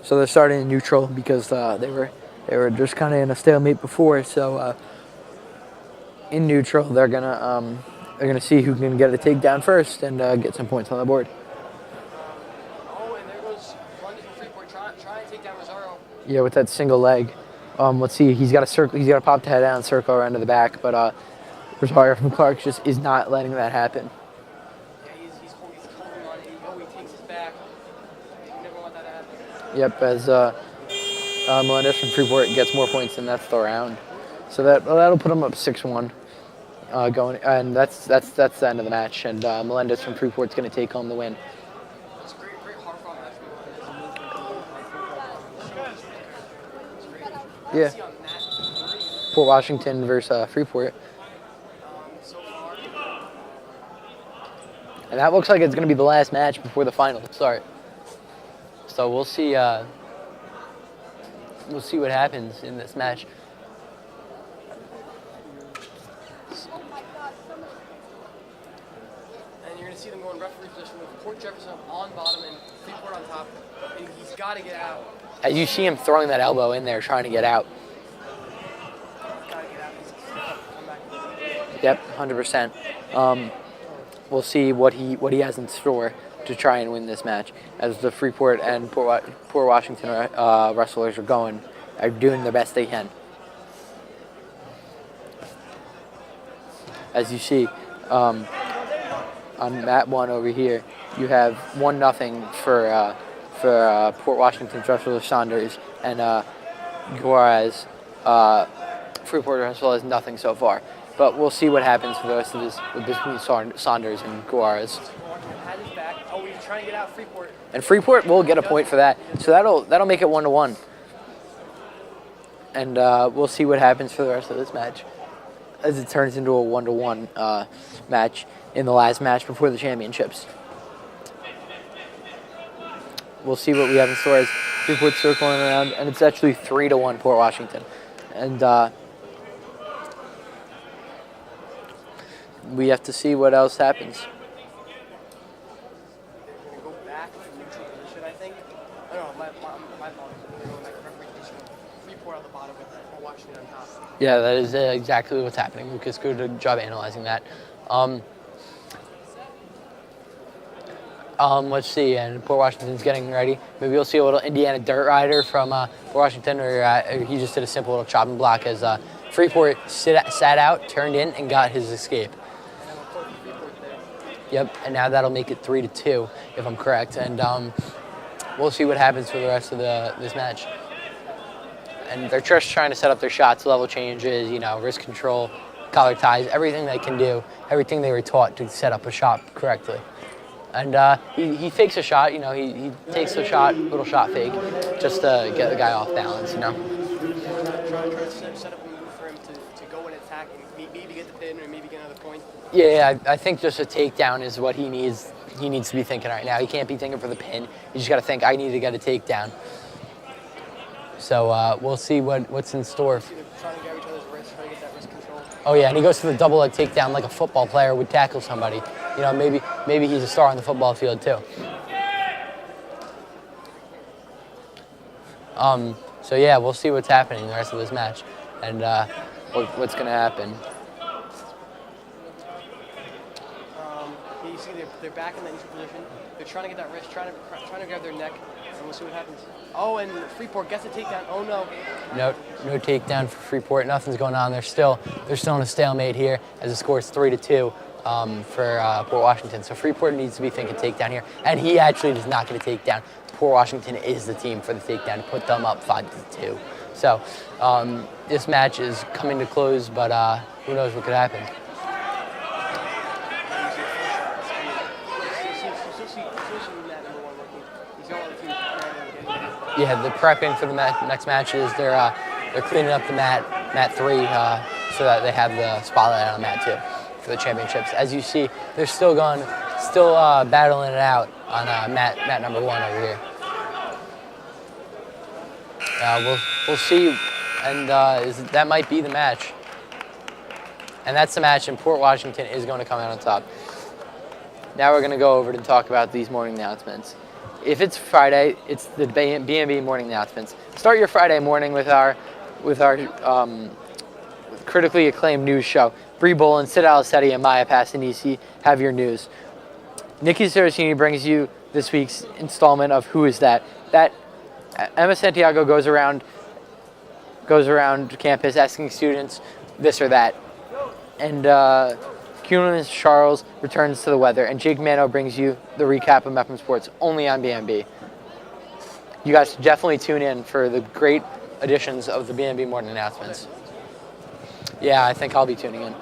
So they're starting in neutral because they were just kind of in a stalemate before. So in neutral, they're gonna see who can get a takedown first and get some points on the board. Oh, and there goes Melendez from Freeport trying to take down Rosario. Yeah, with that single leg. Let's see. He's got to circle. He's got to pop the head down, circle around to the back, but Rosario from Clark just is not letting that happen. Yeah, he's holding on. He takes his back. You never want that to happen. Yep, as Melendez from Freeport gets more points, and that's the round. So that'll put him up 6-1 going, and that's the end of the match. And Melendez from Freeport's going to take home the win. It's a great hard fought match. Yeah. Port Washington versus Freeport. And that looks like it's going to be the last match before the finals start. So we'll see. We'll see what happens in this match. And you're going to see them go in referee position with Port Jefferson on bottom and Freeport on top. And he's got to get out. As you see him throwing that elbow in there, trying to get out. Yep, 100%. We'll see what he has in store to try and win this match, as the Freeport and Port Washington wrestlers are doing the best they can. As you see, on that one over here, you have 1-0 for Port Washington's wrestler Saunders, and Guarez, Freeport wrestler has nothing so far. But we'll see what happens for the rest of this between Saunders and Guarez. Oh, he's trying to get out Freeport. And Freeport will get a point for that, so that'll make it 1-1. And we'll see what happens for the rest of this match, as it turns into a 1-1 match in the last match before the championships. We'll see what we have in store as Freeport circling around, and it's actually 3-1 Port Washington. And we have to see what else happens. They're going to go back to neutral position, I think. I don't know, my apologies. They're going back to referee position with Freeport on the bottom with Port Washington on top. Yeah, that is exactly what's happening. Lucas, good job analyzing that. Let's see, and Port Washington's getting ready. Maybe you'll see a little Indiana dirt rider from Port Washington, or he just did a simple little chop and block as Freeport sat out, turned in, and got his escape. Yep, and now that'll make it 3-2, if I'm correct. And we'll see what happens for the rest of this match. And they're just trying to set up their shots, level changes, wrist control, collar ties, everything they can do, everything they were taught to set up a shot correctly. And he fakes a shot, he takes a shot, little shot fake, just to get the guy off balance, Try to set up a move for him to go and attack and maybe get the pin or maybe get another point. Yeah, I think just a takedown is what he needs to be thinking right now. He can't be thinking for the pin. You just got to think, I need to get a takedown. So we'll see what's in store. Trying to grab each other's wrists, trying to get that wrist control. Oh yeah, and he goes for the double leg takedown like a football player would tackle somebody. Maybe he's a star on the football field too. So yeah, we'll see what's happening the rest of this match, and what's going to happen. He's see they're back in that neutral position. They're trying to get that wrist, trying to grab their neck, and we'll see what happens. Oh, and Freeport gets a takedown. Oh no. No takedown for Freeport. Nothing's going on. They're still in a stalemate here as the score is 3-2 for Port Washington. So Freeport needs to be thinking takedown here, and he actually does not get a takedown. Port Washington is the team for the takedown to put them up 5-2. So this match is coming to close, but who knows what could happen. Yeah, the prepping for the next match is they're cleaning up the mat 3, so that they have the spotlight on mat 2 for the championships. As you see, they're still battling it out on mat number 1 over here. We'll see, and that might be the match. And that's the match, and Port Washington is going to come out on top. Now we're going to go over to talk about these morning announcements. If it's Friday, it's the B&B morning announcements. Start your Friday morning with our critically acclaimed news show. Bree Bolin, Sid Alicetti, and Maya Passanisi have your news. Nikki Saracini brings you this week's installment of Who Is That? Emma Santiago goes around campus asking students this or that. And Cumulus Charles returns to the weather, and Jake Mano brings you the recap of Mepham Sports only on BNB. You guys should definitely tune in for the great editions of the BNB morning announcements. Yeah, I think I'll be tuning in.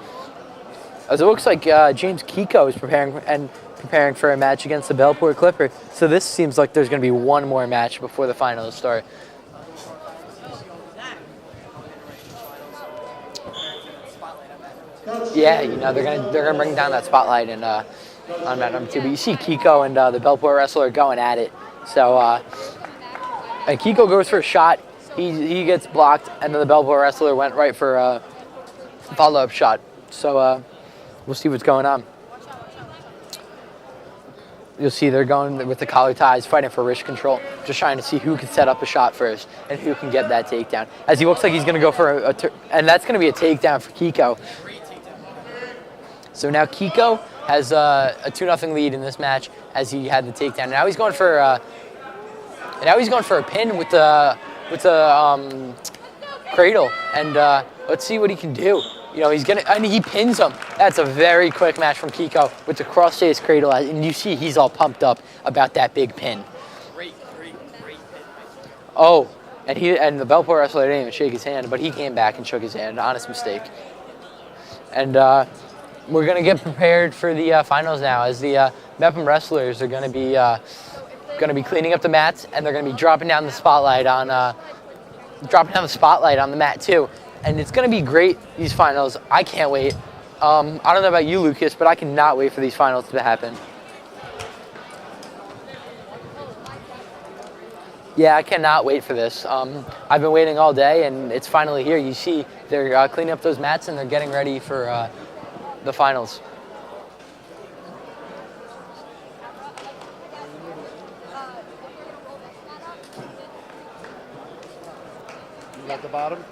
As it looks like James Kiko is preparing for a match against the Bellport Clipper. So this seems like there's going to be one more match before the finals start. Yeah, they're gonna bring down that spotlight on mat number 2. But you see Kiko and the Bellport wrestler going at it. So and Kiko goes for a shot. He gets blocked, and then the Bellport wrestler went right for a follow-up shot. So we'll see what's going on. You'll see they're going with the collar ties, fighting for wrist control, just trying to see who can set up a shot first and who can get that takedown. As he looks like he's going to go for and that's going to be a takedown for Kiko. So now Kiko has a 2-0 lead in this match as he had the takedown. Now he's going for a pin with the cradle, and let's see what he can do. And he pins him. That's a very quick match from Kiko with the cross-face cradle, and you see he's all pumped up about that big pin. Great pin. Oh, and the Bellport wrestler didn't even shake his hand, but he came back and shook his hand. Honest mistake. And we're gonna get prepared for the finals now, as the Mepham wrestlers are gonna be cleaning up the mats, and they're gonna be dropping down the spotlight on the mat too. And it's going to be great, these finals. I can't wait. I don't know about you, Lucas, but I cannot wait for these finals to happen. Yeah, I cannot wait for this. I've been waiting all day, and it's finally here. You see, they're cleaning up those mats, and they're getting ready for the finals. You at the bottom?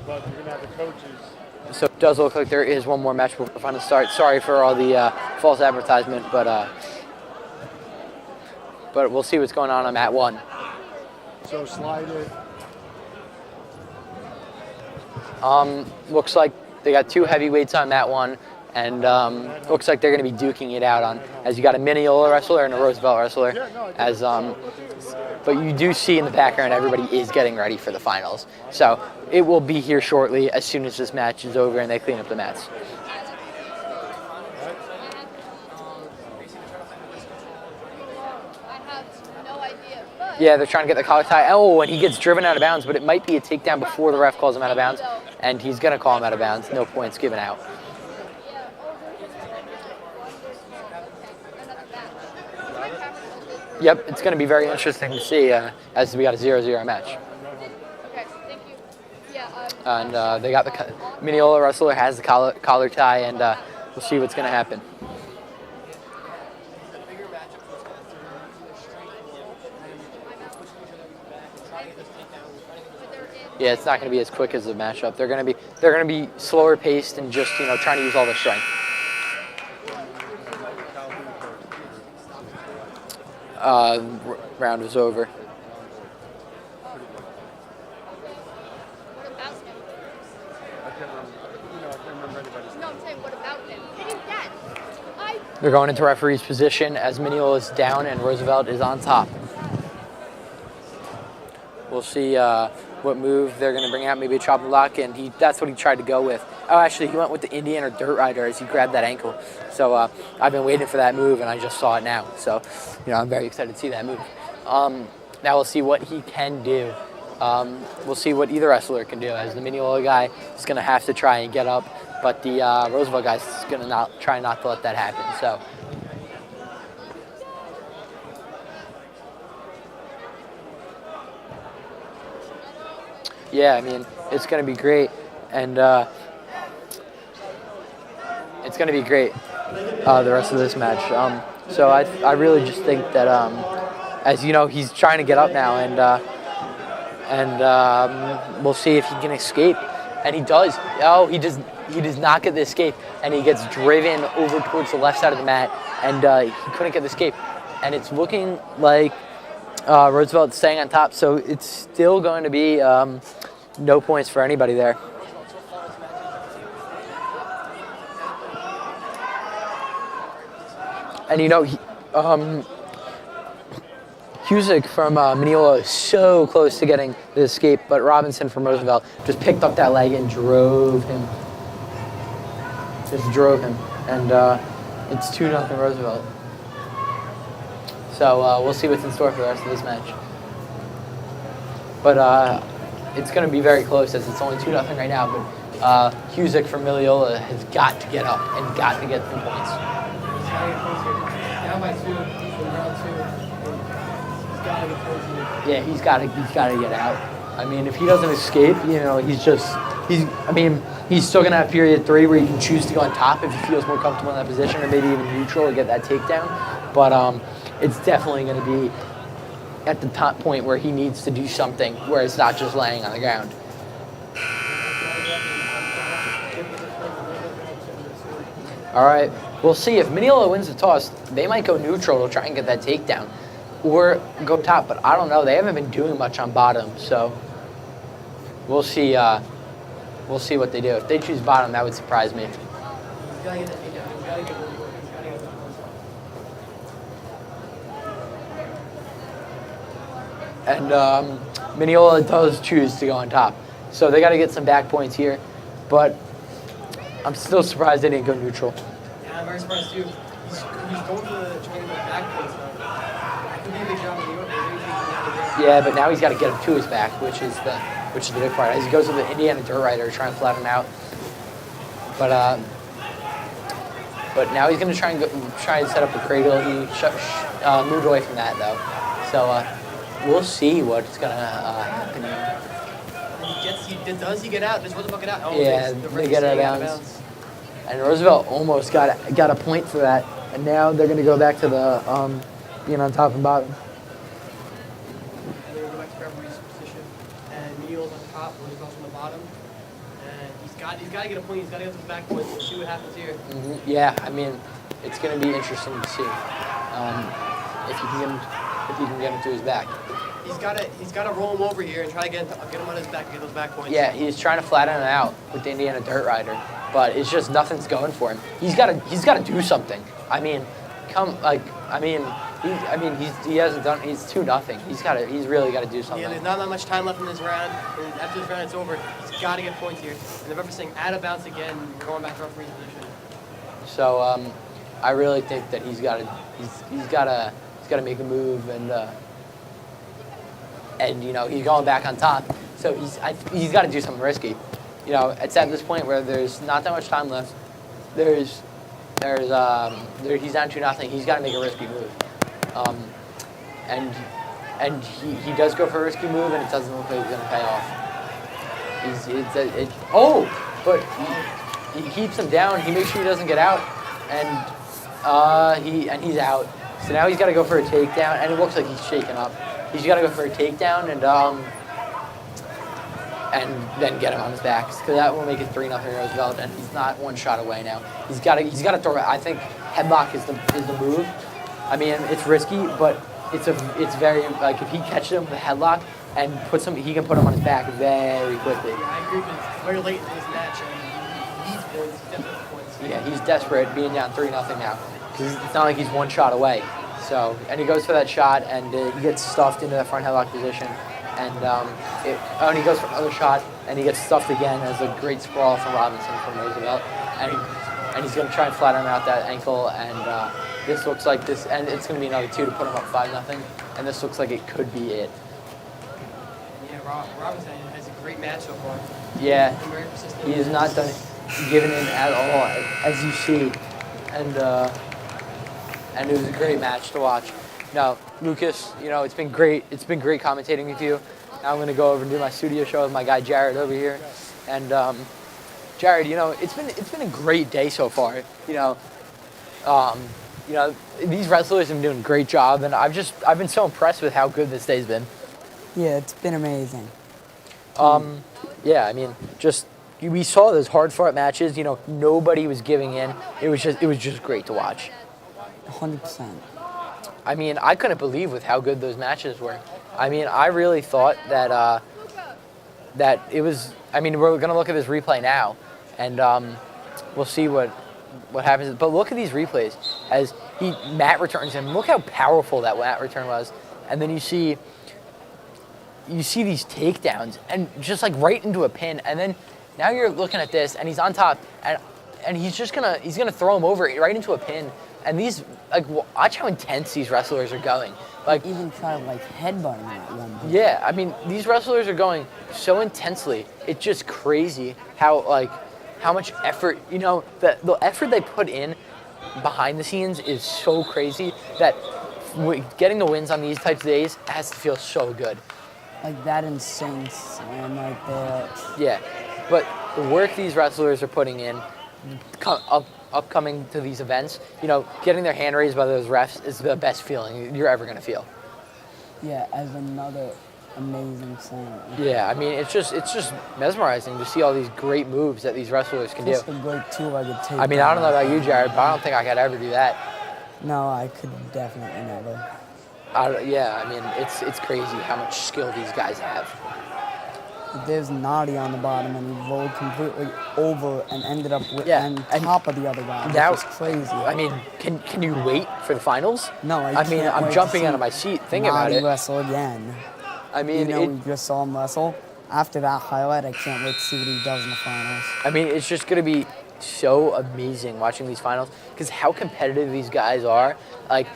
But you're gonna have the coaches. So it does look like there is one more match before the final start. Sorry for all the false advertisement, but we'll see what's going on mat 1. So slide it. Looks like they got 2 heavyweights on mat 1, and looks like they're going to be duking it out on, as you got a Mineola wrestler and a Roosevelt wrestler. But you do see in the background everybody is getting ready for the finals. So it will be here shortly as soon as this match is over and they clean up the mats. Yeah, they're trying to get the collar tie. Oh, and he gets driven out of bounds, but it might be a takedown before the ref calls him out of bounds, and he's going to call him out of bounds. No points given out. Yep, it's going to be very interesting to see as we got a 0-0 match. Okay, thank you. Yeah. And they got the Mineola wrestler has the collar tie, and we'll see what's going to happen. Yeah, it's not going to be as quick as the matchup. They're going to be slower paced and just trying to use all their strength. Round was over. They're going into referee's position as Mignola is down and Roosevelt is on top. We'll see what move they're going to bring out, maybe a chop block, and that's what he tried to go with. Oh, actually, he went with the Indiana Dirt Rider as he grabbed that ankle. So I've been waiting for that move, and I just saw it now. So, I'm very excited to see that move. Now we'll see what he can do. We'll see what either wrestler can do, as the Mignola guy is going to have to try and get up, but the Roosevelt guy is going to try not to let that happen. So. Yeah, I mean, it's going to be great, and it's going to be great, the rest of this match. So I really just think that, as you know, he's trying to get up now, and we'll see if he can escape, and he does. Oh, he does not get the escape, and he gets driven over towards the left side of the mat, and he couldn't get the escape, and it's looking like Roosevelt's staying on top, so it's still going to be no points for anybody there. And Cusick from Mignola is so close to getting the escape, but Robinson from Roosevelt just picked up that leg and drove him. Just drove him, and it's 2-0 Roosevelt. So we'll see what's in store for the rest of this match. But it's going to be very close, as it's only 2-0 right now. But Cusick from Mignola has got to get up and got to get some points. Down by 2 in round 2. He's got to get points here. Yeah, he's got to get out. I mean, if he doesn't escape, he's still going to have period 3 where he can choose to go on top if he feels more comfortable in that position, or maybe even neutral to get that takedown. But it's definitely going to be at the top point where he needs to do something, where it's not just laying on the ground. All right, we'll see. If Mignola wins the toss, they might go neutral to try and get that takedown, or go top, but I don't know. They haven't been doing much on bottom, so we'll see. We'll see what they do. If they choose bottom, that would surprise me. And Mignola does choose to go on top. So they got to get some back points here. But I'm still surprised they didn't go neutral. Yeah, I'm very surprised too. He's going for the trying to get back points though. That could be a big job of New York. Yeah, but now he's got to get him to his back, which is the big part. As he goes with the Indiana Dirt Rider, trying to flat him out. But now he's going to try and set up a cradle. He moved away from that though. So we'll see what's going to happen here. Does he get out? Does Roosevelt get out? Oh, Yeah, they get out of bounds. And Roosevelt almost got a point for that. And now they're going to go back to the being on top and bottom. And they go back to referee's position. And Mignola on top, Roosevelt's on the bottom. And he's got to get a point. He's got to get those back points. We'll see what happens here. Mm-hmm. Yeah, I mean, it's going to be interesting to see if he can get him to his back. He's got to roll him over here and try to get him on his back and get those back points. Yeah, he's trying to flatten him out with the Indiana Dirt Rider, but it's just nothing's going for him. He's got to do something. I mean, he hasn't done. He's 2-0. He's really got to do something. Yeah, there's not that much time left in this round. And after this round it's over, he's got to get points here. And the referee's saying out of bounds again, going back to referee's position. So I really think that he's got to make a move, and he's going back on top. So he's got to do something risky. It's at this point where there's not that much time left. He's down 2-0. He's got to make a risky move. And he does go for a risky move, and it doesn't look like he's going to pay off. But he keeps him down. He makes sure he doesn't get out, and he's out. So now he's got to go for a takedown, and it looks like he's shaken up. He's got to go for a takedown and then get him on his back, because that will make it 3-0 Roosevelt, and he's not one shot away now. He's got to throw it. I think headlock is the move. I mean, it's risky, but it's very, like, if he catches him with a headlock and he can put him on his back very quickly. Yeah, I agree with you. It's very late in this match, and he's definitely points. Yeah, he's desperate, being down 3-0 now, because it's not like he's one shot away. So, and he goes for that shot, and he gets stuffed into that front headlock position. And he goes for another shot, and he gets stuffed again as a great sprawl from Robinson from Roosevelt. And he's going to try and flatten him out that ankle, and this looks like this, and it's going to be another 2 to put him up 5-0, and this looks like it could be it. Yeah, Robinson has a great match so far. Yeah, Very persistent. he has not done given in at all, as you see, and it was a great match to watch. Now, Lucas, it's been great. It's been great commentating with you. Now I'm going to go over and do my studio show with my guy Jared over here. And Jared, it's been a great day so far. These wrestlers have been doing a great job, and I've been so impressed with how good this day's been. Yeah, it's been amazing. Yeah, I mean, we saw those hard fought matches. Nobody was giving in. It was just great to watch. 100%. I mean, I couldn't believe with how good those matches were. I mean, I really thought that that it was. I mean, we're gonna look at this replay now, and we'll see what happens. But look at these replays as Matt returns him. Look how powerful that Matt return was, and then you see these takedowns and just like right into a pin, and then now you're looking at this, and he's on top, and he's gonna throw him over right into a pin. And these, watch how intense these wrestlers are going. Like, even try to headbutt him at one point. Yeah, I mean, these wrestlers are going so intensely. It's just crazy how much effort, the effort they put in behind the scenes is so crazy that getting the wins on these types of days has to feel so good. Like that insane slam right there. Yeah, but the work these wrestlers are putting in, upcoming to these events, getting their hand raised by those refs is the best feeling you're ever going to feel. Yeah, as another amazing slam. Yeah, I mean, it's just mesmerizing to see all these great moves that these wrestlers can do. Just a great two-legged takedown. I mean, I don't know about you, Jared, but I don't think I could ever do that. No, I could definitely never. Yeah, I mean, it's crazy how much skill these guys have. There's Naughty on the bottom, and he rolled completely over and ended up on top of the other guy. That was crazy. I mean, can you wait for the finals? No, I mean, I'm jumping out of my seat thinking about it. Naughty wrestle again. I mean, we just saw him wrestle. After that highlight, I can't wait to see what he does in the finals. I mean, it's just going to be so amazing watching these finals because how competitive these guys are. Like,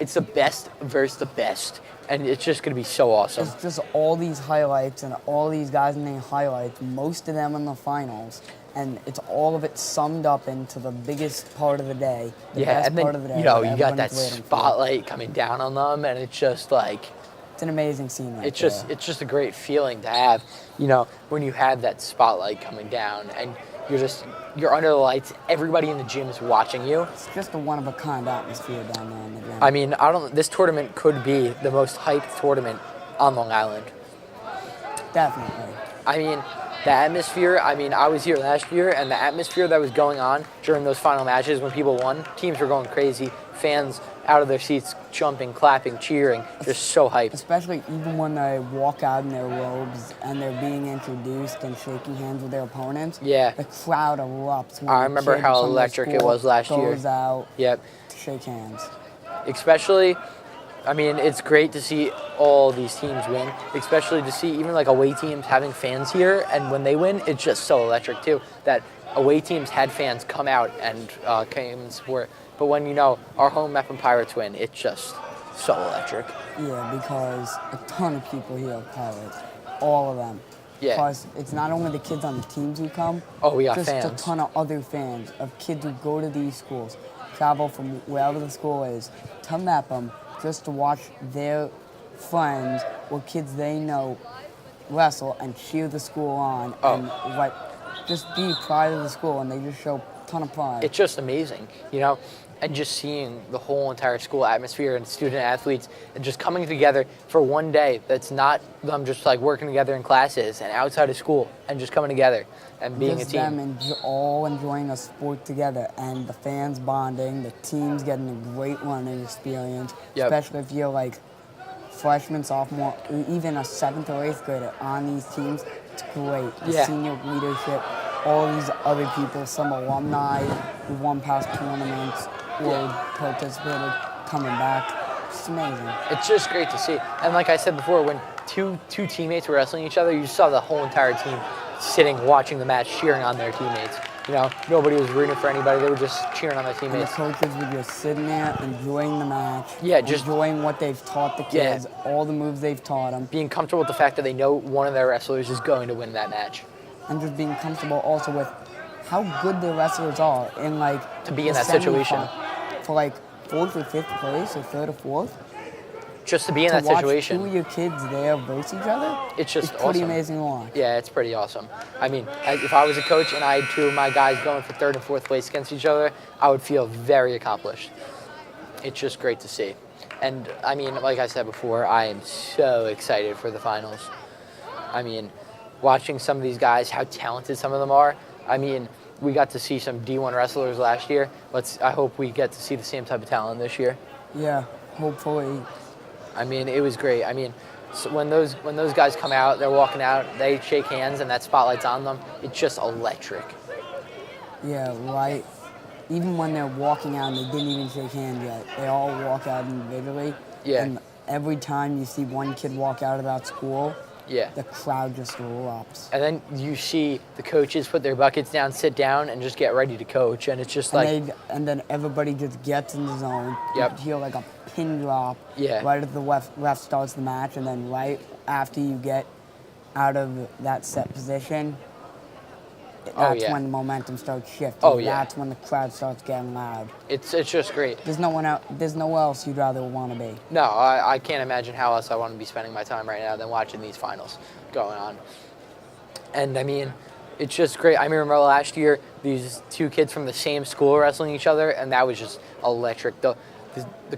it's the best versus the best. And it's just going to be so awesome. It's just all these highlights and all these guys in the highlights, most of them in the finals, and it's all of it summed up into the biggest part of the day. The best part of the day. You got that spotlight coming down on them, and it's just like... It's an amazing scene right there. It's just a great feeling to have, when you have that spotlight coming down, and you're under the lights, everybody in the gym is watching you. It's just a one-of-a-kind atmosphere down there in the gym. I mean, this tournament could be the most hyped tournament on Long Island. Definitely. I mean, the atmosphere, I was here last year, and the atmosphere that was going on during those final matches when people won, teams were going crazy, fans out of their seats, jumping, clapping, cheering, just so hyped. Especially even when they walk out in their robes and they're being introduced and shaking hands with their opponents. Yeah. The crowd erupts when I remember how electric it was last year. Goes out to shake hands. Especially, it's great to see all these teams win, especially to see even away teams having fans here, and when they win, it's just so electric too, that away teams had fans come out and came and support. But when, our home Mepham Pirates win, it's just so electric. Yeah, because a ton of people here are Pirates. All of them. Yeah. Because it's not only the kids on the teams who come. Oh, we got just fans. Just a ton of other fans of kids who go to these schools, travel from wherever the school is, to Mepham, just to watch their friends or kids they know wrestle and cheer the school on and just be proud of the school, and they just show ton of pride. It's just amazing, you know, and just seeing the whole entire school atmosphere and student athletes and just coming together for one day that's not them just like working together in classes and outside of school and just coming together and being just a team. them all enjoying a sport together, and the fans bonding, the teams getting a great learning experience, especially if you're like freshman, sophomore, even a 7th or 8th grader on these teams. It's great. The senior leadership, all these other people, some alumni who won past tournaments or participated, coming back. It's amazing. It's just great to see. And like I said before, when two teammates were wrestling each other, you saw the whole entire team sitting, watching the match, cheering on their teammates. You know, nobody was rooting for anybody. They were just cheering on their teammates. And the coaches were just sitting there, enjoying the match. Yeah, just enjoying what they've taught the kids, all the moves they've taught them. Being comfortable with the fact that they know one of their wrestlers is going to win that match. And just being comfortable also with how good the wrestlers are in like to be in that situation. For like 4th or 5th place or 3rd or 4th. Just to be in that situation. To watch 2 of your kids there versus each other, it's just pretty awesome. Amazing to watch. Yeah, it's pretty awesome. I mean, if I was a coach and I had 2 of my guys going for 3rd and 4th place against each other, I would feel very accomplished. It's just great to see. And I mean, like I said before, I am so excited for the finals. I mean, watching some of these guys, how talented some of them are. I mean, we got to see some D1 wrestlers last year. I hope we get to see the same type of talent this year. Yeah, hopefully. I mean, it was great. I mean, so when those guys come out, they're walking out, they shake hands, and that spotlight's on them. It's just electric. Yeah, right. Even when they're walking out and they didn't even shake hands yet, they all walk out individually. Yeah. And every time you see one kid walk out of that school, the crowd just erupts. And then you see the coaches put their buckets down, sit down, and just get ready to coach. And it's just and then everybody just gets in the zone. Yep. You could hear like a pin drop right as the ref starts the match, and then right after you get out of that set position, that's when the momentum starts shifting. That's when the crowd starts getting loud. It's just great. There's nowhere else you'd rather want to be. No, I can't imagine how else I want to be spending my time right now than watching these finals going on. And I mean, it's just great. I remember last year, these 2 kids from the same school wrestling each other, and that was just electric. The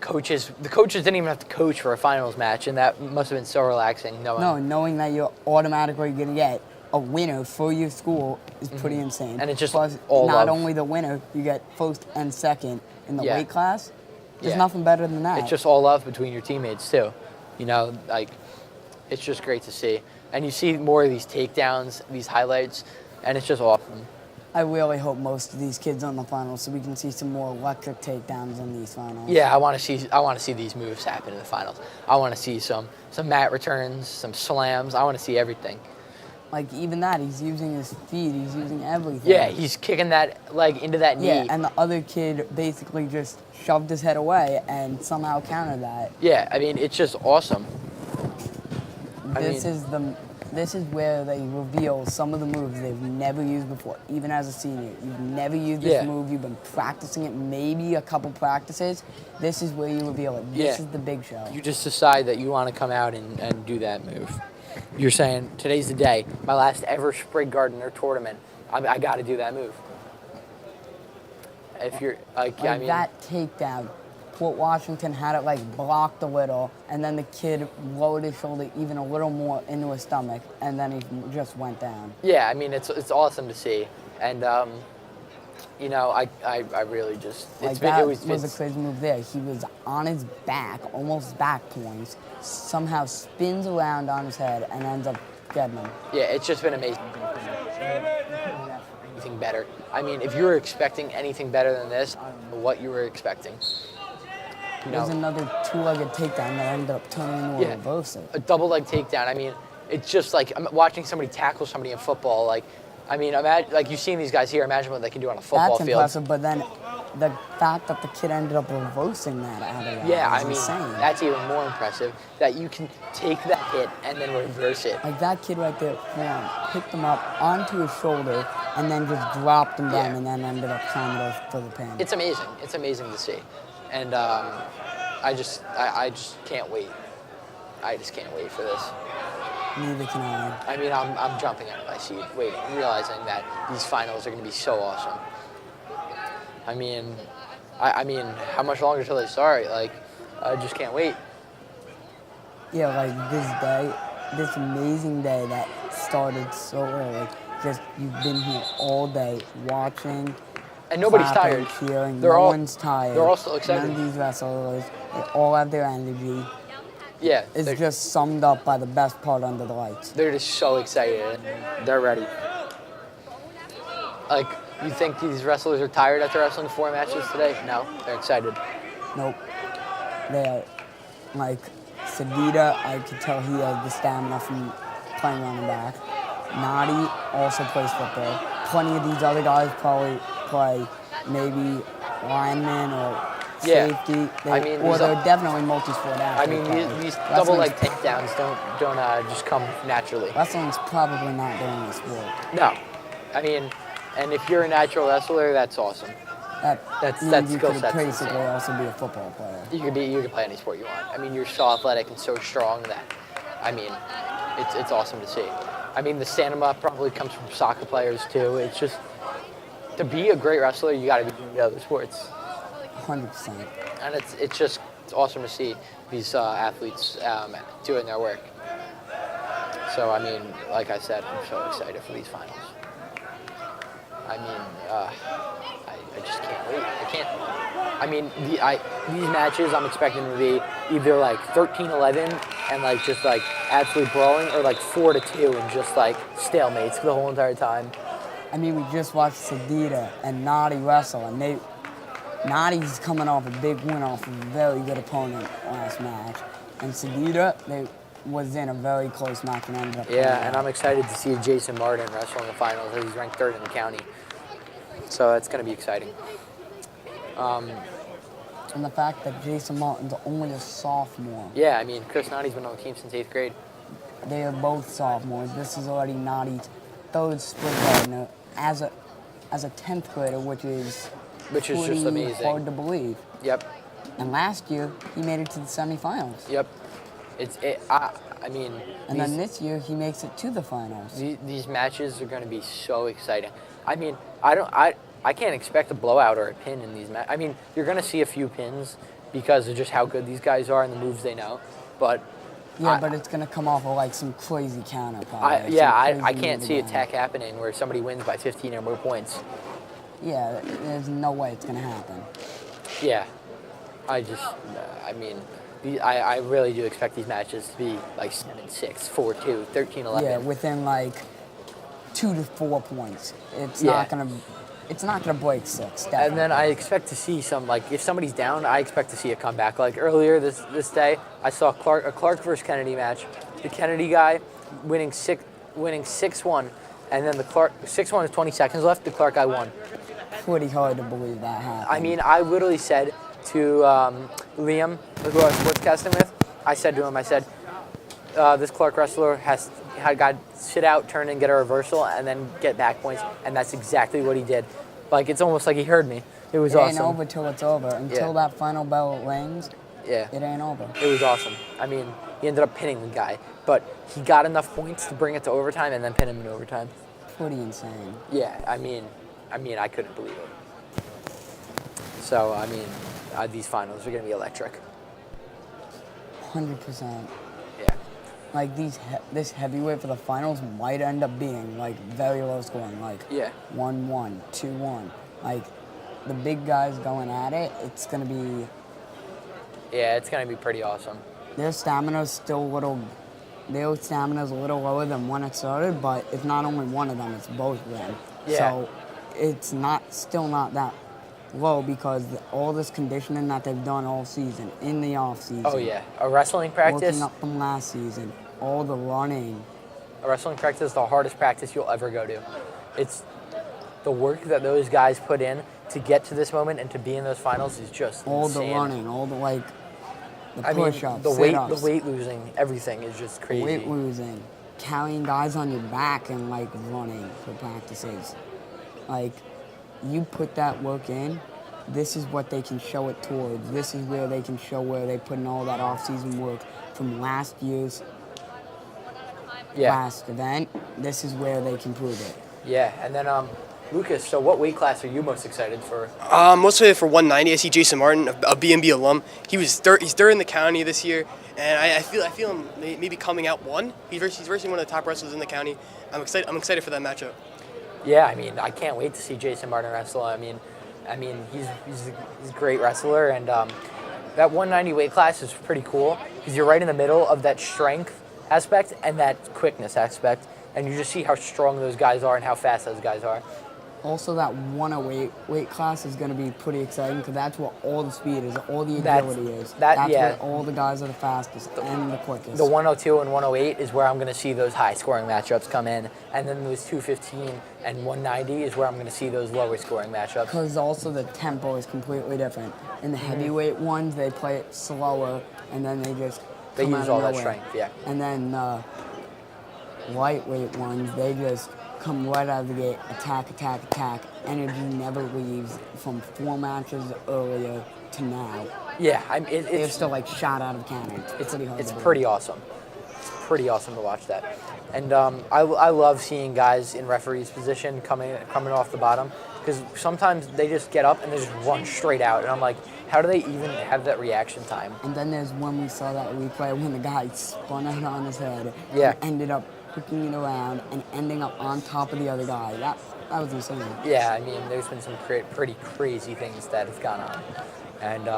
coaches didn't even have to coach for a finals match, and that must have been so relaxing. Knowing that you're automatically going to get a winner for your school is pretty insane. And it's just Plus, all not love. only the winner, you get 1st and 2nd in the Yeah. weight class. There's nothing better than that. It's just all love between your teammates too. You know, like, it's just great to see. And you see more of these takedowns, these highlights, and it's just awesome. I really hope most of these kids on the finals, so we can see some more electric takedowns in these finals. Yeah, I want to see these moves happen in the finals. I want to see some mat returns, some slams. I want to see everything. Like, even that, he's using his feet, he's using everything. Yeah, he's kicking that leg into that knee. Yeah, and the other kid basically just shoved his head away and somehow countered that. Yeah, I mean, it's just awesome. This is where they reveal some of the moves they've never used before, even as a senior. You've never used this move, you've been practicing it maybe a couple practices. This is where you reveal it. This is the big show. You just decide that you want to come out and do that move. You're saying, today's the day, my last ever Sprig Gardner tournament. I got to do that move. If you're like I mean, that takedown, Port Washington had it like blocked a little, and then the kid lowered his shoulder even a little more into his stomach, and then he just went down. Yeah, I mean, it's awesome to see, and you know, I really just it was a crazy move there. He was on his back, almost back points, somehow spins around on his head and ends up getting him. Yeah, it's just been amazing. Anything better? I mean, if you were expecting anything better than this, I don't know what you were expecting. You know, there's another 2-legged takedown that ended up turning into a reversal. A double leg takedown. I mean, it's just like I'm watching somebody tackle somebody in football. Like, I mean, imagine, like you've seen these guys here. Imagine what they can do on a football field. That's impressive, but then the fact that the kid ended up reversing that out of that is insane. That's even more impressive, that you can take that hit and then reverse it. Like that kid right there, picked him up onto his shoulder and then just dropped him down and then ended up trying to go for the pin. It's amazing. It's amazing to see. And I just can't wait. I just can't wait for this. Neither can I. I mean, I'm jumping out of my seat, waiting, realizing that these finals are going to be so awesome. I mean, I mean, how much longer till they start? Like, I just can't wait. Yeah, like this day, this amazing day that started so early. Just you've been here all day watching, And nobody's clapping, tired. cheering. They're No all- one's tired. they're all still excited. None of these wrestlers, they all have their energy. Yeah. It's just summed up by the best part under the lights. They're just so excited. They're ready. Like, you think these wrestlers are tired after wrestling 4 matches today? No, they're excited. Nope. They're like Sedita, I could tell he has the stamina from playing running back. Nadi also plays football. Plenty of these other guys probably play maybe lineman or safety. I mean, or these they're are- definitely multi-sport I athletes. mean, these double leg takedowns don't just come naturally. Wrestling's probably not their only sport. No, I mean, and if you're a natural wrestler, that's awesome. That's means you skill could set's basically insane. also be a football player. You can play any sport you want. I mean, you're so athletic and so strong that, I mean, it's awesome to see. I mean, the stamina probably comes from soccer players too. It's just, to be a great wrestler, you got to be doing the other sports. 100%. And it's awesome to see these athletes doing their work. So, I mean, like I said, I'm so excited for these finals. I mean, I just can't wait. I can't. I mean, these matches I'm expecting to be either like 13-11 and like just like absolute brawling, or like 4-2 and just like stalemates the whole entire time. I mean, we just watched Sedita and Nadi wrestle, and Nadi's coming off a big win off of a very good opponent last match. And Sedita, they was in a very close match and ended up Yeah, and I'm excited to see Jason Martin wrestle in the finals. He's ranked 3rd in the county. So that's going to be exciting. And the fact that Jason Martin's only a sophomore. Yeah, I mean, Chris Nadi's been on the team since 8th grade. They are both sophomores. This is already Nadi's 3rd Sprig Gardner as a 10th grader, which is just pretty amazing. hard to believe. Yep. And last year, he made it to the semifinals. Yep. I mean. And then this year, he makes it to the finals. These matches are going to be so exciting. I mean, I can't expect a blowout or a pin in these matches. I mean, you're going to see a few pins because of just how good these guys are and the moves they know. But yeah, but it's going to come off of like some crazy counter. Probably, I can't see a tech happening where somebody wins by 15 or more points. Yeah, there's no way it's going to happen. Yeah. I mean, I really do expect these matches to be like 7-6, 4-2, 13-11. Yeah, within like 2 to 4 points. It's not gonna break 6. Definitely. And then I expect to see some, like, if somebody's down, I expect to see a comeback. Like earlier this day, I saw a Clark versus Kennedy match. The Kennedy guy winning 6-1, and then the Clark 6-1 with 20 seconds left. The Clark guy won. Pretty hard to believe that happened. I mean, I literally said to Liam, who I was sportscasting with, I said to him, this Clark wrestler had got to sit out, turn and get a reversal, and then get back points, and that's exactly what he did. Like, it's almost like he heard me. It was awesome. It ain't over till it's over. Until that final bell rings, it ain't over. It was awesome. I mean, he ended up pinning the guy, but he got enough points to bring it to overtime and then pin him in overtime. Pretty insane. Yeah, I mean, I couldn't believe it. So, I mean, these finals are going to be electric. 100%. Yeah. Like this heavyweight for the finals might end up being like very low scoring, like 1-1, 2-1. Like the big guys going at it, it's gonna be. Yeah, it's gonna be pretty awesome. Their stamina's still a little. Their stamina's a little lower than when it started, but it's not only one of them; it's both of them. Yeah. So it's still not that low because all this conditioning that they've done all season in the off season. Oh yeah, a wrestling practice. Working up from last season, all the running. A wrestling practice is the hardest practice you'll ever go to. It's the work that those guys put in to get to this moment and to be in those finals is just all insane. the running, all the I push-ups, mean, sit-ups. the weight losing, everything is just crazy. Weight losing, carrying guys on your back and like running for practices. Like, you put that work in, this is what they can show it towards. This is where they can show where they put in all that off-season work from last year's last event. This is where they can prove it. Yeah, and then Lucas, so what weight class are you most excited for? Mostly for 190. I see Jason Martin, a B&B alum. He's third in the county this year, and I feel him maybe coming out one. He's versing one of the top wrestlers in the county. I'm excited for that matchup. Yeah, I mean, I can't wait to see Jason Martin wrestle. I mean, he's a great wrestler, and that 190 weight class is pretty cool because you're right in the middle of that strength aspect and that quickness aspect, and you just see how strong those guys are and how fast those guys are. Also, that 108 weight class is going to be pretty exciting because that's where all the speed is, all the agility is. That's where all the guys are the fastest and the quickest. The 102 and 108 is where I'm going to see those high-scoring matchups come in, and then those 215 and 190 is where I'm going to see those lower-scoring matchups. Because also the tempo is completely different. In the heavyweight ones, they play it slower, and then they just They come use out all of that nowhere. strength, yeah. And then lightweight ones, they just come right out of the gate, attack, attack, attack. Energy never leaves from 4 matches earlier to now. Yeah, they're still like shot out of a cannon. It's pretty hard. It's pretty awesome. It's pretty awesome to watch that. And I love seeing guys in referee's position coming off the bottom because sometimes they just get up and they just run straight out, and I'm like, how do they even have that reaction time? And then there's when we saw that replay when the guy spun out on his head Yeah. and ended up hooking it around and ending up on top of the other guy. That was insane. Yeah, I mean, there's been some pretty crazy things that have gone on, and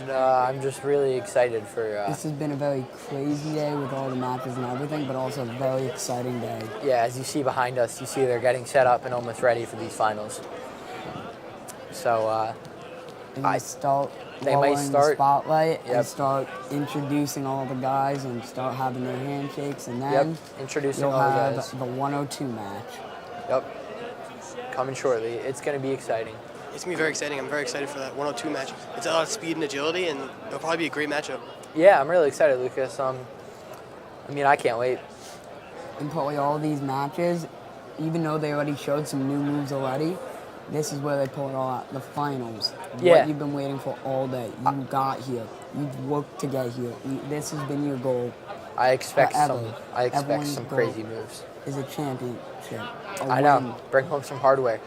I'm just really excited for. This has been a very crazy day with all the matches and everything, but also a very exciting day. Yeah, as you see behind us, you see they're getting set up and almost ready for these finals. So they might start start the spotlight and start introducing all the guys and start having their handshakes, and then introducing you'll all the have guys. the 102 match. Yep, coming shortly. It's going to be exciting. It's going to be very exciting. I'm very excited for that 102 match. It's a lot of speed and agility, and it'll probably be a great matchup. Yeah, I'm really excited, Lucas. I mean, I can't wait. And probably all these matches, even though they already showed some new moves already, this is where they pull it all out. The finals. Yeah. What you've been waiting for all day. You got here. You've worked to get here. This has been your goal. I expect forever. some crazy moves. Is a championship. I know. Bring home some hardware.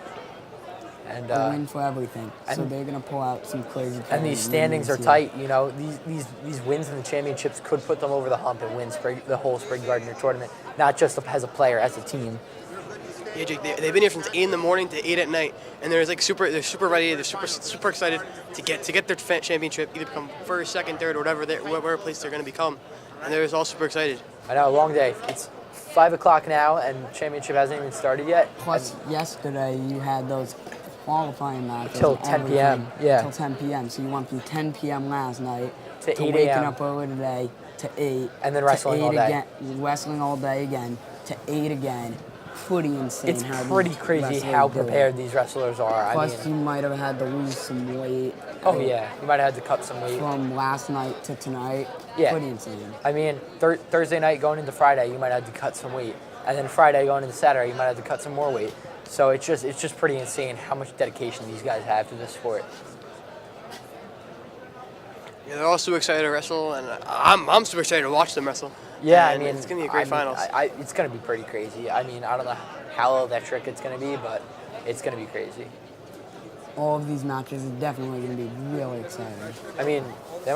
And a win for everything. So they're gonna pull out some crazy. And these standings are tight. You know, these wins in the championships could put them over the hump and win the whole Sprig Gardner tournament, not just as a player, as a team. Yeah, Jake, they've been here from 8 in the morning to 8 at night, and they're super ready. They're super excited to get their championship, either become first, second, third, or whatever place they're going to become, and they're all super excited. I know, a long day. It's 5 o'clock now, and championship hasn't even started yet. Plus, yesterday you had those qualifying matches till 10 p.m. Yeah, till 10 p.m. So you went from 10 p.m. last night to 8 waking a.m. up early today to 8, and then wrestling all day. Again, wrestling all day again to 8 again. Pretty insane. It's pretty crazy how prepared these wrestlers are. Plus, you might have had to lose some weight. Oh yeah, you might have had to cut some weight from last night to tonight. Yeah, pretty insane. I mean, Thursday night going into Friday, you might have to cut some weight, and then Friday going into Saturday, you might have to cut some more weight. So it's just pretty insane how much dedication these guys have to this sport. Yeah, they're all super excited to wrestle, and I'm super excited to watch them wrestle. Yeah, and it's gonna be a great finals. It's gonna be pretty crazy. I mean, I don't know how electric it's gonna be, but it's gonna be crazy. All of these matches are definitely gonna be really exciting. I mean, there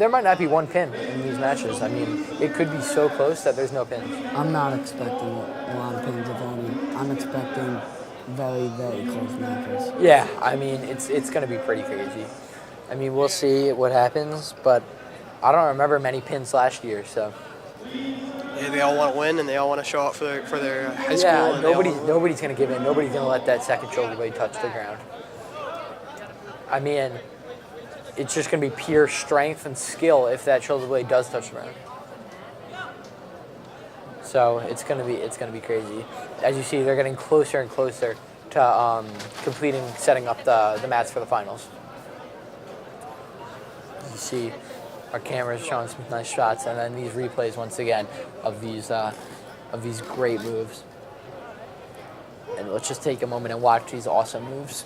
might not be one pin in these matches. I mean, it could be so close that there's no pins. I'm not expecting a lot of pins, if any. I'm expecting very, very close matches. Yeah, I mean, it's gonna be pretty crazy. I mean, we'll see what happens, but I don't remember many pins last year, so. Yeah, they all want to win, and they all want to show up for their high school. Yeah, nobody's going to give in. Nobody's going to let that second shoulder blade touch the ground. I mean, it's just going to be pure strength and skill if that shoulder blade does touch the ground. So it's going to be crazy. As you see, they're getting closer and closer to setting up the mats for the finals. As you see, our camera's showing some nice shots, and then these replays once again of these great moves. And let's just take a moment and watch these awesome moves.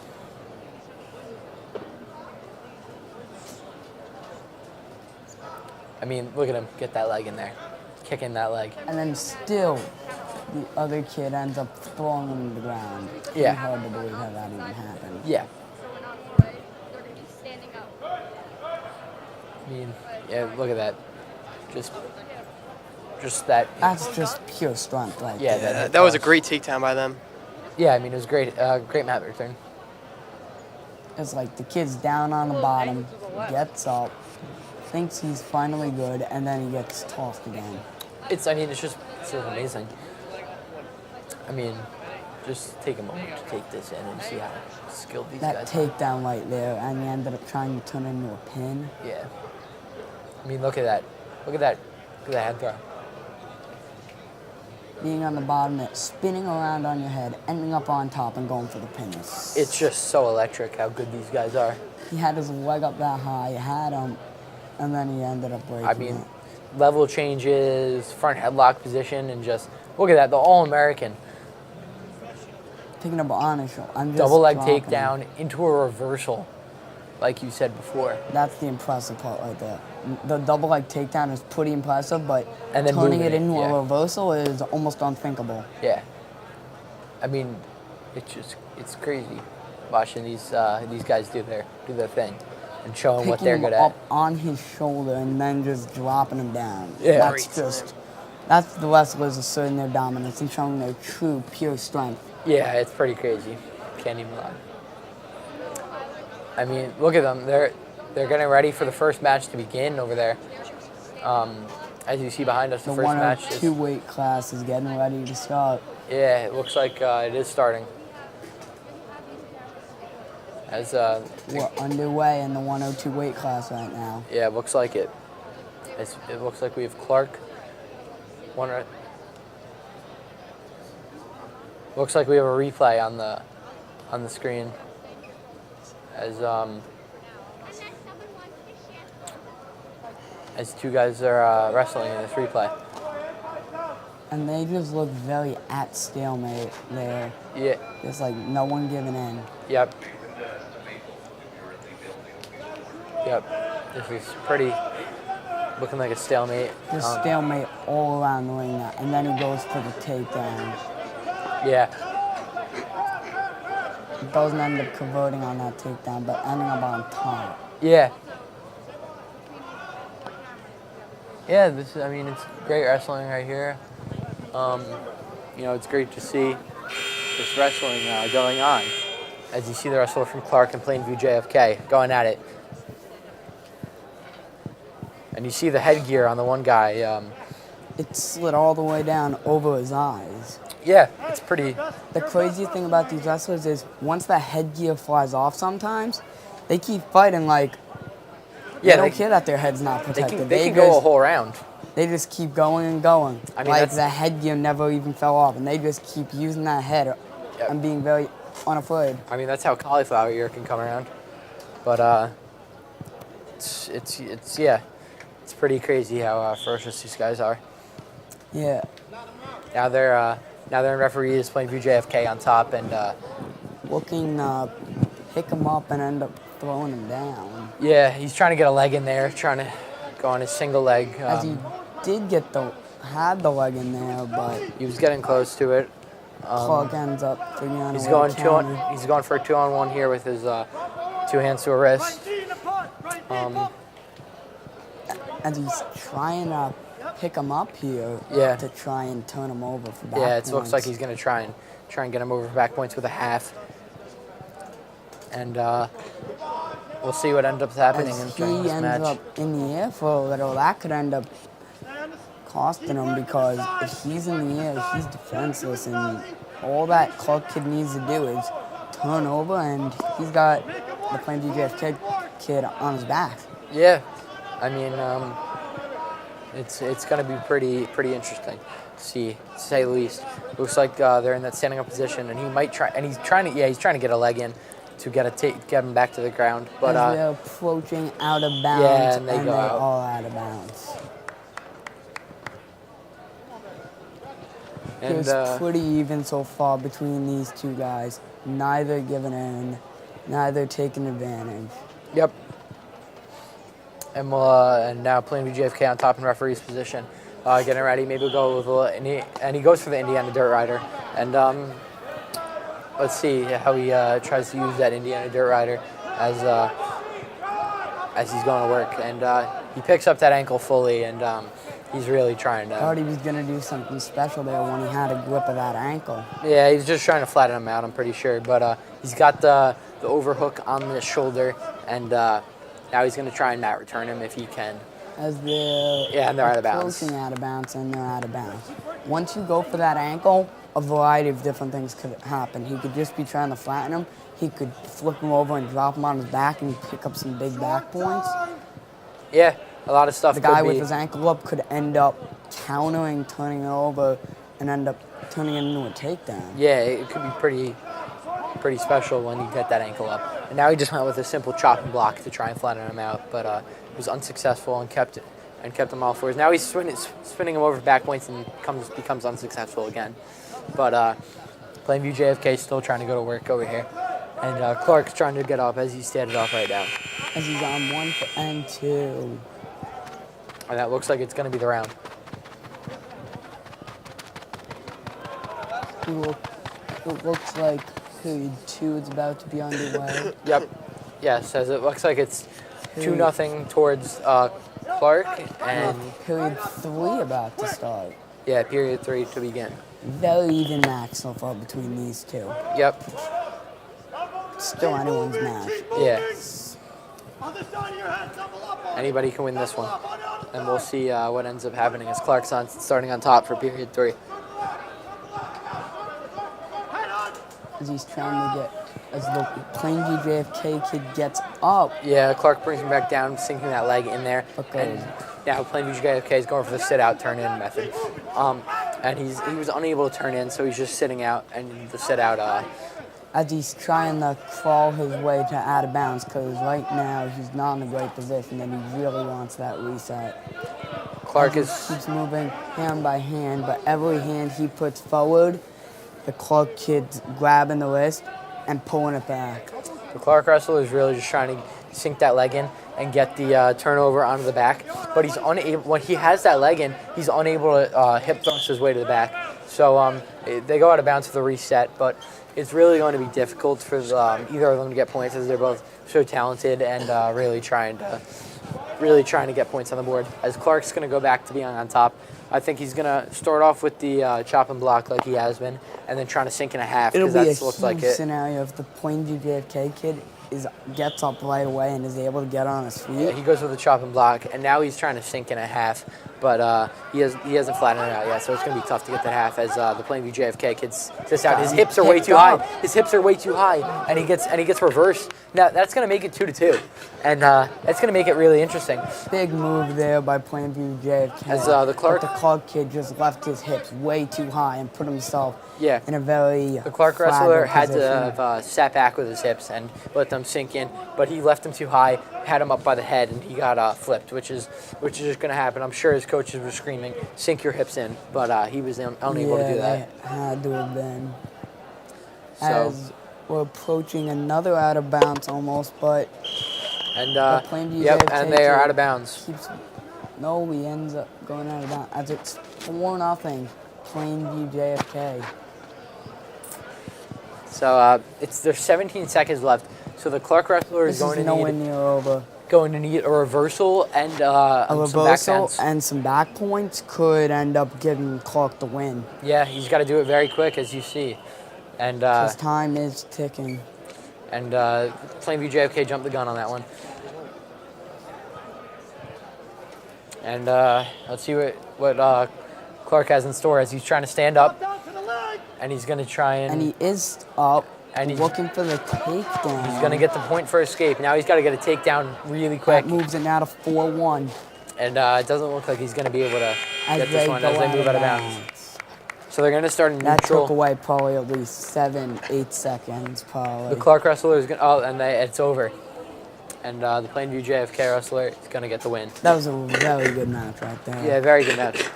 I mean, look at him get that leg in there, kicking that leg. And then still the other kid ends up throwing him to the ground. Yeah. It's hard to believe how that even happened. Yeah. I mean, yeah, look at that. Just that. That's just pure strength, like. Yeah, That was a great takedown by them. Yeah, I mean, it was great. Great mat return. It's like the kid's down on the bottom, gets up, thinks he's finally good, and then he gets tossed again. I mean, it's just sort of amazing. I mean, just take a moment to take this in and see how skilled these That guys are. takedown right there, and he ended up trying to turn it into a pin. Yeah. I mean, look at that. Look at that. Look at that head throw. Being on the bottom, it spinning around on your head, ending up on top and going for the pin. It's just so electric how good these guys are. He had his leg up that high, had him, and then he ended up breaking I mean, it. level changes, front headlock position, and just look at that. The All-American. Picking up on his shoulder. Double leg takedown into a reversal, like you said before. That's the impressive part right there. The double leg takedown is pretty impressive, but And then turning moving it into yeah. a reversal is almost unthinkable. Yeah. I mean, it's crazy watching these guys do their thing and showing what they're Picking good him up at. on his shoulder and then just dropping him down. Yeah. That's the wrestlers asserting their dominance and showing their true, pure strength. Yeah, it's pretty crazy. Can't even lie. I mean, look at them. They're getting ready for the first match to begin over there. As you see behind us, the first match is... The 102 weight class is getting ready to start. Yeah, it looks like it is starting. As We're underway in the 102 weight class right now. yeah, it looks like it. It looks like we have Clark. Looks like we have a replay on the screen. As two guys are wrestling in this replay. And they just look very at stalemate there. Yeah. It's like no one giving in. Yep. Yep. This is pretty looking like a stalemate. Just stalemate all around the ring now. And then he goes for the takedown. Yeah. Doesn't end up converting on that takedown, but ending up on top. Yeah. Yeah, I mean, it's great wrestling right here. You know, it's great to see this wrestling going on. As you see the wrestler from Clark and Plainview JFK going at it. And you see the headgear on the one guy. It slid all the way down over his eyes. Yeah, it's pretty... The crazy thing about these wrestlers is once that headgear flies off sometimes, they keep fighting like they don't care that their head's not protected. They can go a whole round. They just keep going and going. I mean, like the headgear never even fell off, and they just keep using that head and being very unafraid. I mean, that's how cauliflower ear can come around. But yeah, it's pretty crazy how ferocious these guys are. Yeah. Now they're in referees Plainview JFK on top and looking to pick him up and end up throwing him down. Yeah, he's trying to get a leg in there, trying to go on his single leg. As he did had the leg in there, but he was getting close to it. Clark ends up figuring out He's a going way to counter. He's going for a 2-on-1 here with his 2 hands to a wrist. And he's trying to pick him up here to try and turn him over for back Yeah, it points. looks like he's going to try and get him over for back points with a half. And we'll see what ends up happening As during he this ends match. up in the air for a little, that could end up costing him because if he's in the air, he's defenseless, and all that Clark kid needs to do is turn over, and he's got the Plainview JFK kid on his back. Yeah, I mean, it's going to be pretty interesting to see, to say the least. Looks like they're in that standing up position, and he might try, and he's trying to get a leg in to get him back to the ground. But as they're approaching out of bounds, yeah, and they go all out of bounds. And, it's pretty even so far between these two guys. Neither giving in, neither taking advantage. Yep. And now Plainview JFK on top in referee's position. getting ready. Maybe we'll go with a little, and he goes for the Indiana Dirt Rider. And let's see how he tries to use that Indiana Dirt Rider as he's going to work. And he picks up that ankle fully, and he's really trying to. I thought he was going to do something special there when he had a grip of that ankle. Yeah, he's just trying to flatten him out, I'm pretty sure. But he's got the overhook on the shoulder, and now he's going to try and not return him if he can. As they're and they're out of bounds. Approaching out of bounds, and they're out of bounds. Once you go for that ankle, a variety of different things could happen. He could just be trying to flatten him. He could flip him over and drop him on his back and pick up some big back points. Yeah, a lot of stuff. The guy with his ankle up could end up countering, turning it over, and end up turning it into a takedown. Yeah, it could be pretty special when you get that ankle up. And now he just went with a simple chop and block to try and flatten him out, but he was unsuccessful and kept him off fours. Now he's spinning him over back points and becomes unsuccessful again. But Plainview JFK is still trying to go to work over here. And Clark's trying to get up as he's standing off right now. As he's on 1 and 2. And that looks like it's going to be the round. It looks like period 2 is about to be underway. Yep. Yes, as it looks like it's 2-0 towards Clark. And period 3 about to start. Yeah, period 3 to begin. Very even match so far between these two. Yep. Still anyone's match. Yeah. Anybody can win this one. And we'll see what ends up happening as Clark's starting on top for period 3. As he's trying to get, as the Plainview JFK kid gets up. Yeah, Clark brings him back down, sinking that leg in there. Okay. And now Plainview JFK is going for the sit-out, turn-in method. And he was unable to turn in, so he's just sitting out, and the sit-out. As he's trying to crawl his way to out of bounds, because right now he's not in a great position, and he really wants that reset. Clark keeps moving hand by hand, but every hand he puts forward, the Clark kid's grabbing the wrist and pulling it back. The Clark wrestler is really just trying to sink that leg in and get the turnover onto the back, but he's unable. When he has that leg in, he's unable to hip thrust his way to the back. So they go out of bounds for the reset, but it's really going to be difficult for either of them to get points, as they're both so talented and really trying to get points on the board. As Clark's going to go back to being on top, I think he's going to start off with the chop and block like he has been, and then trying to sink in a half, because that looks like it. It'll be a huge scenario if the Plainview JFK kid gets up right away and is able to get on his feet. Yeah, he goes with the chop and block, and now he's trying to sink in a half, but he hasn't flattened it out yet, so it's going to be tough to get that half as the Plainview JFK kid's this out. His hips are way too high. His hips are way too high, and he gets reversed. Now that's going to make it 2-2, and that's going to make it really interesting. Big move there by Plainview JFK. As the Clark kid just left his hips way too high and put himself Yeah. in a very The Clark wrestler had position. to have sat back with his hips and let them sink in, but he left him too high, had him up by the head, and he got flipped, which is just going to happen. I'm sure his coaches were screaming, "Sink your hips in," but he was unable to do that. They had to have been. So- As we're approaching another out of bounds almost, but And the Plainview yep, JFK and they are kid out of bounds. No, he ends up going out of bounds as it's 4-0 Plainview JFK. So there's 17 seconds left. So the Clark wrestler is going to nowhere need near over. Going to need a reversal and A some reversal backhands. and some back points could end up giving Clark the win. Yeah, he's got to do it very quick, as you see. And His time is ticking. And Plainview JFK jumped the gun on that one. And let's see what Clark has in store as he's trying to stand up. And he's going to try And he is up and he's looking for the takedown. He's going to get the point for escape. Now he's got to get a takedown really quick. That moves it now to 4-1. And it doesn't look like he's going to be able to get this one go as they move out of bounds. So they're going to start in That neutral. took away probably at least 7-8 seconds, probably. The Clark wrestler is going and it's over. And the Plainview JFK wrestler is going to get the win. That was a very good match right there. Yeah, very good match.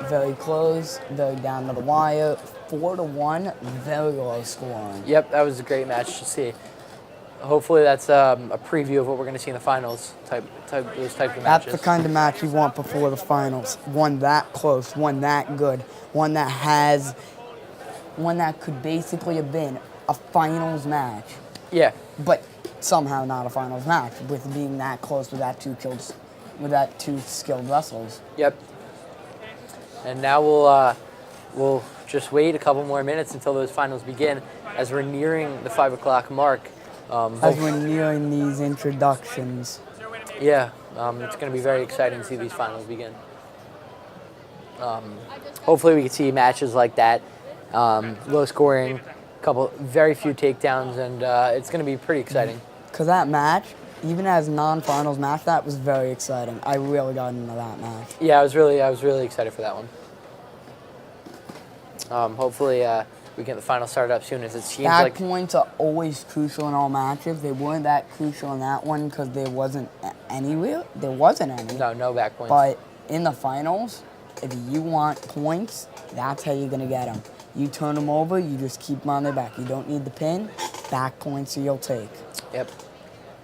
Very close, very down to the wire. 4-1, very low scoring. Yep, that was a great match to see. hopefully that's a preview of what we're going to see in the finals. Those types of That's matches. the kind of match you want before the finals. One that close, one that good, one that could basically have been a finals match. Yeah. But somehow not a finals match with being that close with that two skilled wrestlers. Yep. And now we'll just wait a couple more minutes until those finals begin, as we're nearing the 5 o'clock mark. As we're nearing these introductions. Yeah, it's going to be very exciting to see these finals begin. Hopefully we can see matches like that, low scoring, very few takedowns, and it's going to be pretty exciting. Because that match, even as non-finals match, that was very exciting. I really got into that match. Yeah, I was really excited for that one. Hopefully we get the final started up soon, as it seems Back like points are always crucial in all matches. They weren't that crucial in that one because there wasn't any. No back points. But in the finals, if you want points, that's how you're going to get them. You turn them over, you just keep them on their back. You don't need the pin, back points you'll take. Yep.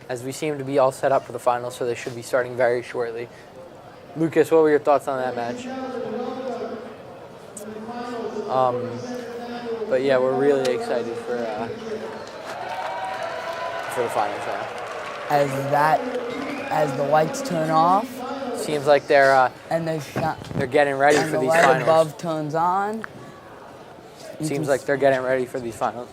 As we seem to be all set up for the finals, so they should be starting very shortly. Lucas, what were your thoughts on that match? But yeah, we're really excited for the finals now. As the lights turn off, seems like they're getting ready for these finals. And the light above turns on. Seems like they're getting ready for these finals.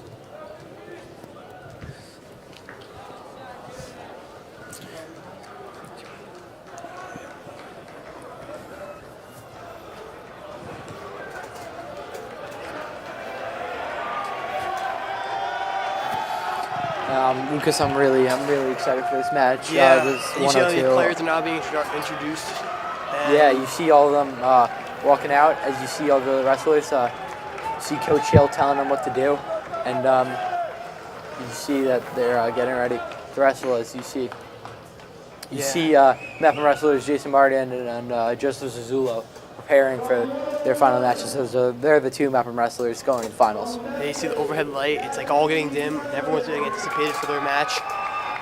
Lucas, I'm really excited for this match. Yeah, This you see all these 102. players are now being introduced. Yeah, you see all of them walking out. As you see all the wrestlers, you see Coach Hill telling them what to do, and you see that they're getting ready. The wrestlers, you see Mepham wrestlers Jason Martin and Joseph Zazzulo preparing for their final matches. They're the two Mepham wrestlers going to the finals. Yeah, you see the overhead light. It's like all getting dim, and everyone's getting anticipated for their match.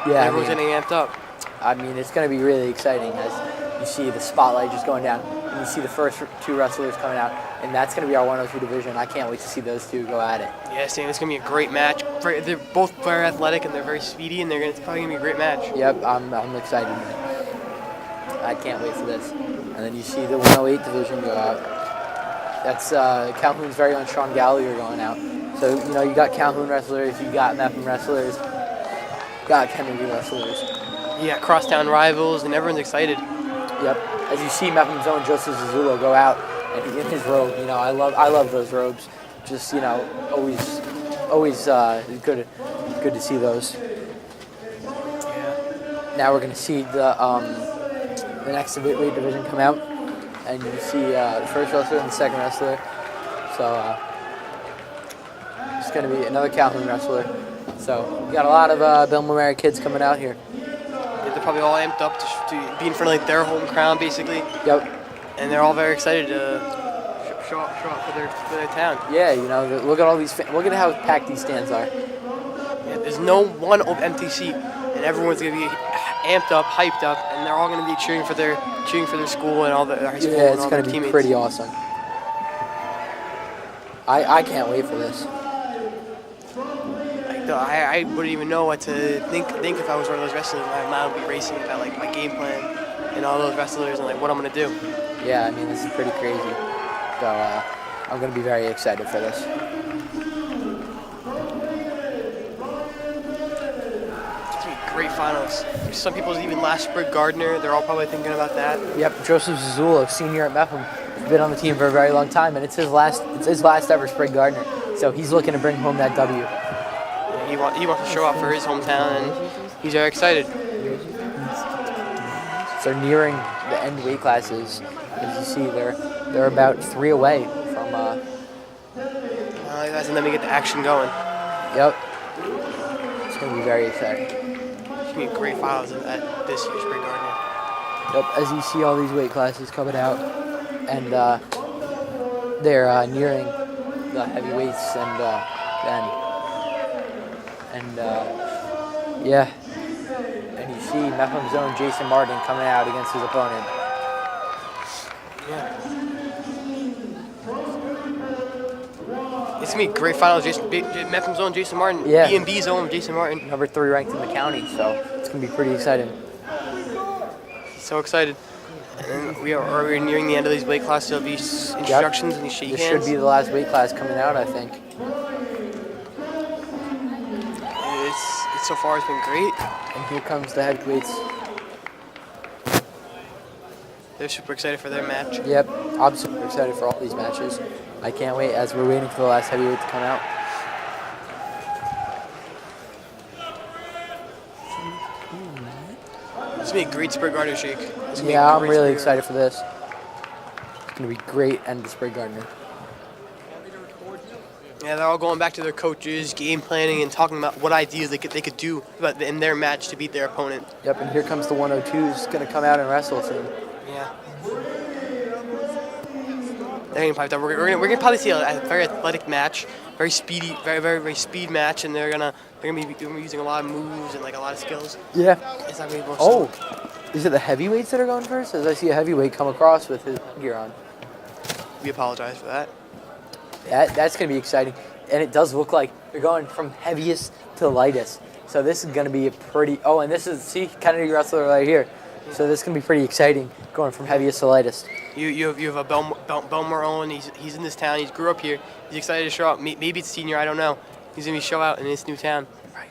Yeah, everyone's getting amped up. I mean, it's going to be really exciting as you see the spotlight just going down, and you see the first two wrestlers coming out, and that's going to be our 102 division. I can't wait to see those two go at it. Yeah, Sam, it's going to be a great match. They're both very athletic, and they're very speedy, and it's probably going to be a great match. Yep, I'm excited. I can't wait for this. And then you see the 108 division go out. That's Calhoun's very own Sean Gallagher going out. So, you got Calhoun wrestlers, you got Mepham wrestlers, you got Kennedy wrestlers. Yeah, crosstown rivals, and everyone's excited. Yep. As you see Mepham's own Joseph Zazzulo go out, and in his robe, I love those robes. Just, always good to see those. Yeah. Now we're going to see the next weight division come out, and you see the first wrestler and the second wrestler. So it's going to be another Calhoun wrestler. So we got a lot of Bellmore-Merrick kids coming out here. Yeah, they're probably all amped up to be in front of their home crowd, basically. Yep. And they're all very excited to show up for their town. Yeah, look at all these. Look at how packed these stands are. Yeah, there's no one empty seat, and everyone's gonna be amped up, hyped up, and they're all gonna be cheering for their school and all their high school and all their teammates. It's gonna be pretty awesome. I can't wait for this. I wouldn't even know what to think if I was one of those wrestlers. My mind would be racing about my game plan and all those wrestlers and what I'm gonna do. Yeah, I mean, this is pretty crazy. So I'm gonna be very excited for this. It's gonna be great finals. Some people's even last Sprig Gardner. They're all probably thinking about that. Yep, Joseph Zazzulo, senior at Mepham, been on the team for a very long time, and it's his last ever Sprig Gardner. So he's looking to bring home that W. Yeah, he wants to show up for his hometown, and he's very excited. So nearing the end weight classes, as you see, they're about 3 away from. And then we get the action going. Yep. It's gonna be very exciting. It's gonna be great finals at this year's Sprig Gardner. Yep. As you see all these weight classes coming out, and they're nearing the heavyweights and Yeah. And you see Mepham's own Jason Martin coming out against his opponent. Yeah. It's going to be a great final. Mepham's own Jason Martin. Yeah. B&B's own Jason Martin. Number 3 ranked in the county, so it's going to be pretty exciting. So excited. And we are nearing the end of these weight classes. There'll be introductions and shake hands. This should be the last weight class coming out, I think. It's so far it's been great. And here comes the heavyweights. They're super excited for their match. Yep, I'm super excited for all these matches. I can't wait as we're waiting for the last heavyweight to come out. It's going to be a great Sprig Gardner shake. Yeah, I'm really excited for this. It's going to be great and the Sprig Gardner. Yeah, they're all going back to their coaches, game planning, and talking about what ideas they could do in their match to beat their opponent. Yep, and here comes the 102 who's going to come out and wrestle soon. Yeah. They're gonna probably see a very athletic match, very speedy, very speed match, and they're gonna be using a lot of moves and like a lot of skills. Yeah. It's not gonna be Is it the heavyweights that are going first? As I see a heavyweight come across with his gear on. We apologize for that. That's going to be exciting. And it does look like they're going from heaviest to lightest. So this is going to be a pretty... Oh, and this is... See, Kennedy wrestler right here. So this is going to be pretty exciting, going from heaviest to lightest. You have a Bellmore Owen. He's in this town. He grew up here. He's excited to show out. Maybe it's senior. I don't know. He's going to show out in this new town. Right.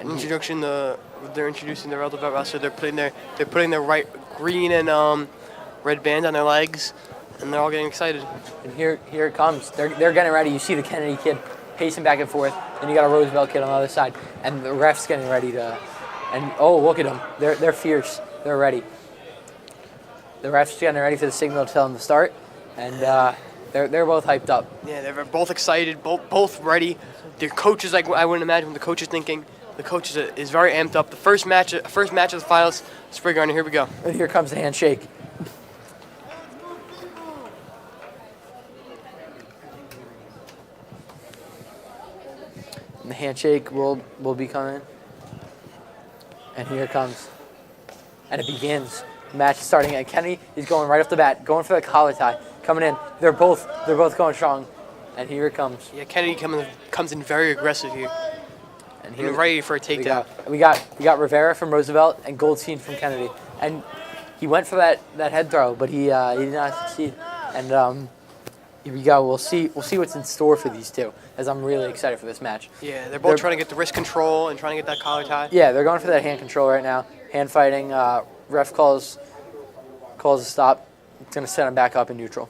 Introduction. They're introducing the relevant wrestler. They're putting their right green and red band on their legs, and they're all getting excited. And here it comes. They're getting ready. You see the Kennedy kid pacing back and forth, and you got a Roosevelt kid on the other side, and the ref's getting ready to. And oh, look at them. They're fierce. They're ready. The ref's getting ready for the signal to tell them to start, and they're both hyped up. Yeah, they're both excited, both ready. Their coaches, like I wouldn't imagine what the coach is thinking. The coach is very amped up. The first match of the finals, Sprig Gardner. Here we go. And here comes the handshake. And the handshake will be coming. And here it comes. And it begins. The match is starting. And Kennedy is going right off the bat, going for the collar tie, coming in. They're both going strong. And here it comes. Yeah, Kennedy comes in very aggressive here. And he's ready for a takedown. We got Rivera from Roosevelt and Goldstein from Kennedy. And he went for that head throw, but he did not succeed. And here we go. We'll see what's in store for these two, as I'm really excited for this match. Yeah, they're both trying to get the wrist control and trying to get that collar tie. Yeah, they're going for that hand control right now. Hand fighting. Ref calls a stop. It's going to set him back up in neutral.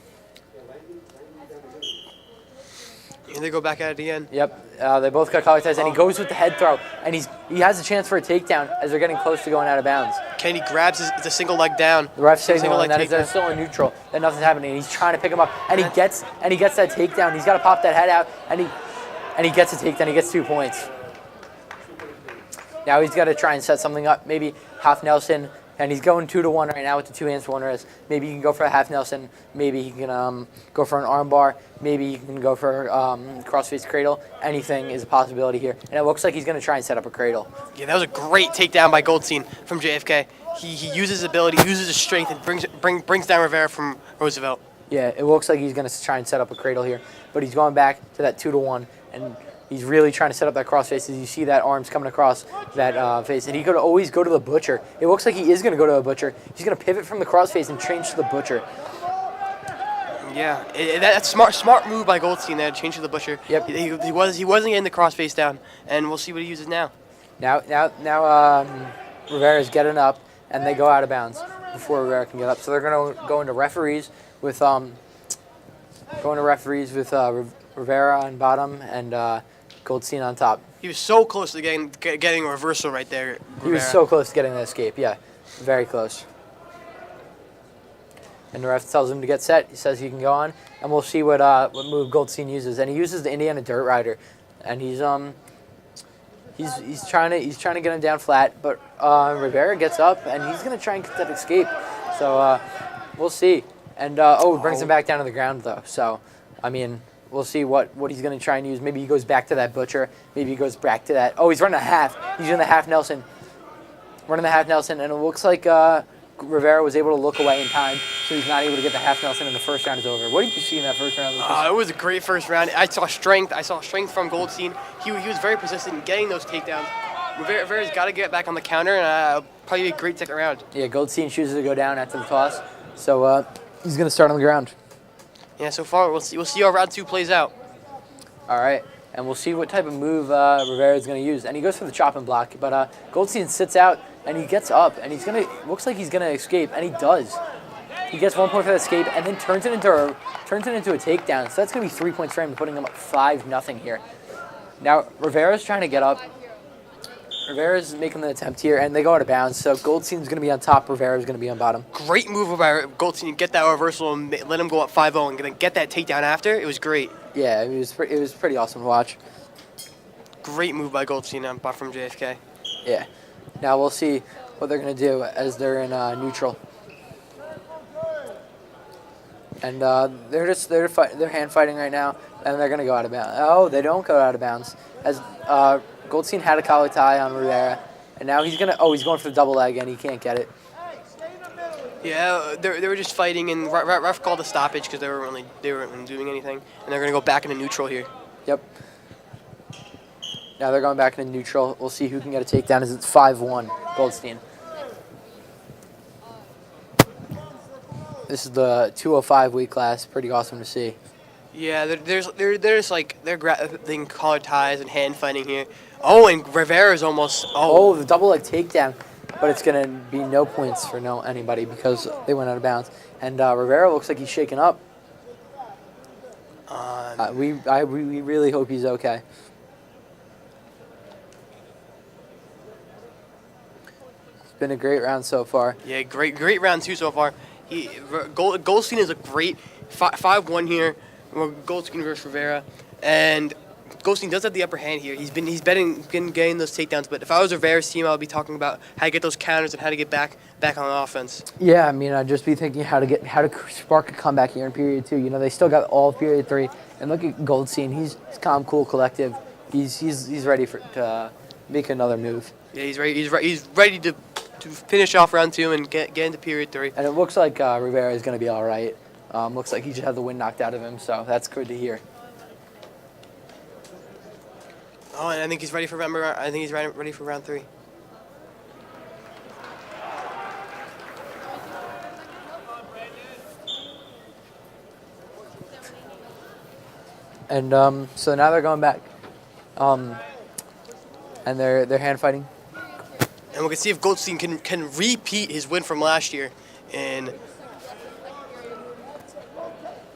And they go back at it again. Yep, they both got collar ties, and he goes with the head throw, and he has a chance for a takedown as they're getting close to going out of bounds. Kennedy grabs it's a single leg down. The ref's signaling that they're still in neutral, that nothing's happening. And he's trying to pick him up, and he gets that takedown. He's got to pop that head out, and he gets a takedown. He gets 2 points. Now he's got to try and set something up, maybe half Nelson. And he's going 2-1 right now with the 2 hands one wrist. Maybe he can go for a half Nelson. Maybe he can go for an arm bar. Maybe he can go for crossface cradle. Anything is a possibility here. And it looks like he's going to try and set up a cradle. Yeah, that was a great takedown by Goldstein from JFK. He uses his ability, uses his strength, and brings down Rivera from Roosevelt. Yeah, it looks like he's going to try and set up a cradle here. But he's going back to that 2-1. And he's really trying to set up that crossface. As you see that arms coming across that face. And he could always go to the butcher. It looks like he is going to go to a butcher. He's going to pivot from the crossface and change to the butcher. Yeah, that's smart move by Goldstein there to change to the butcher. Yep. He wasn't getting the crossface down, and we'll see what he uses now. Now Rivera's getting up, and they go out of bounds before Rivera can get up. So they're going to go into referees with Rivera on bottom and Goldstein on top. He was so close to getting a reversal right there. Rivera. He was so close to getting the escape. Yeah, very close. And the ref tells him to get set. He says he can go on, and we'll see what move Goldstein uses. And he uses the Indiana Dirt Rider, and he's trying to get him down flat, but Rivera gets up, and he's gonna try and get that escape. So we'll see. And it brings him back down to the ground though. So I mean, We'll see what he's going to try and use. Maybe he goes back to that butcher. Maybe he goes back to that. Oh, he's running a half. He's doing the half Nelson. Running the half Nelson, and it looks like Rivera was able to look away in time, so he's not able to get the half Nelson, and the first round is over. What did you see in that first round, Lucas? It was a great first round. I saw strength. I saw strength from Goldstein. He was very persistent in getting those takedowns. Rivera's got to get back on the counter, and probably a great second round. Yeah, Goldstein chooses to go down after the toss, so he's going to start on the ground. Yeah, so far we'll see how round 2 plays out. All right, and we'll see what type of move Rivera is going to use. And he goes for the chop and block, but Goldstein sits out, and he gets up, and looks like he's going to escape, and he does. He gets 1 point for that escape, and then turns it into a takedown. So that's going to be 3 points for him, putting him up 5-0 here. Now, Rivera's trying to get up. Rivera's making the attempt here, and they go out of bounds. So Goldstein's going to be on top. Rivera's going to be on bottom. Great move by Goldstein to get that reversal and let him go up 5-0 and gonna get that takedown after. It was great. Yeah, it was pretty awesome to watch. Great move by Goldstein from JFK. Yeah. Now we'll see what they're going to do as they're in neutral. And they're hand fighting right now, and they're going to go out of bounds. Oh, they don't go out of bounds. As Goldstein had a collar tie on Rivera, and now he's going for the double leg, and he can't get it. Yeah, they were just fighting, and ref called a stoppage because they weren't doing anything, and they're going to go back into neutral here. Yep. Now they're going back into neutral. We'll see who can get a takedown as it's 5-1, Goldstein. This is the 205 weight class. Pretty awesome to see. Yeah, they're grabbing collar ties and hand fighting here. Oh, and Rivera's almost. Oh, the double leg takedown, but it's gonna be no points for anybody because they went out of bounds. And Rivera looks like he's shaken up. We really hope he's okay. It's been a great round so far. Yeah, great round 2 so far. Goldstein is a great 5-1 here. Goldstein versus Rivera, and Goldstein does have the upper hand here. He's been getting those takedowns, but if I was Rivera's team, I would be talking about how to get those counters and how to get back on offense. Yeah, I mean, I'd just be thinking how to spark a comeback here in period 2. They still got all of period 3, and look at Goldstein. He's calm, cool, collective. He's ready to make another move. Yeah, he's ready. He's ready to finish off round 2 and get into period 3. And it looks like Rivera is going to be all right. Looks like he just had the wind knocked out of him, so that's good to hear. Oh, and I think he's ready for ready for round 3. And so now they're going back, and they're hand fighting. And we can see if Goldstein can repeat his win from last year. And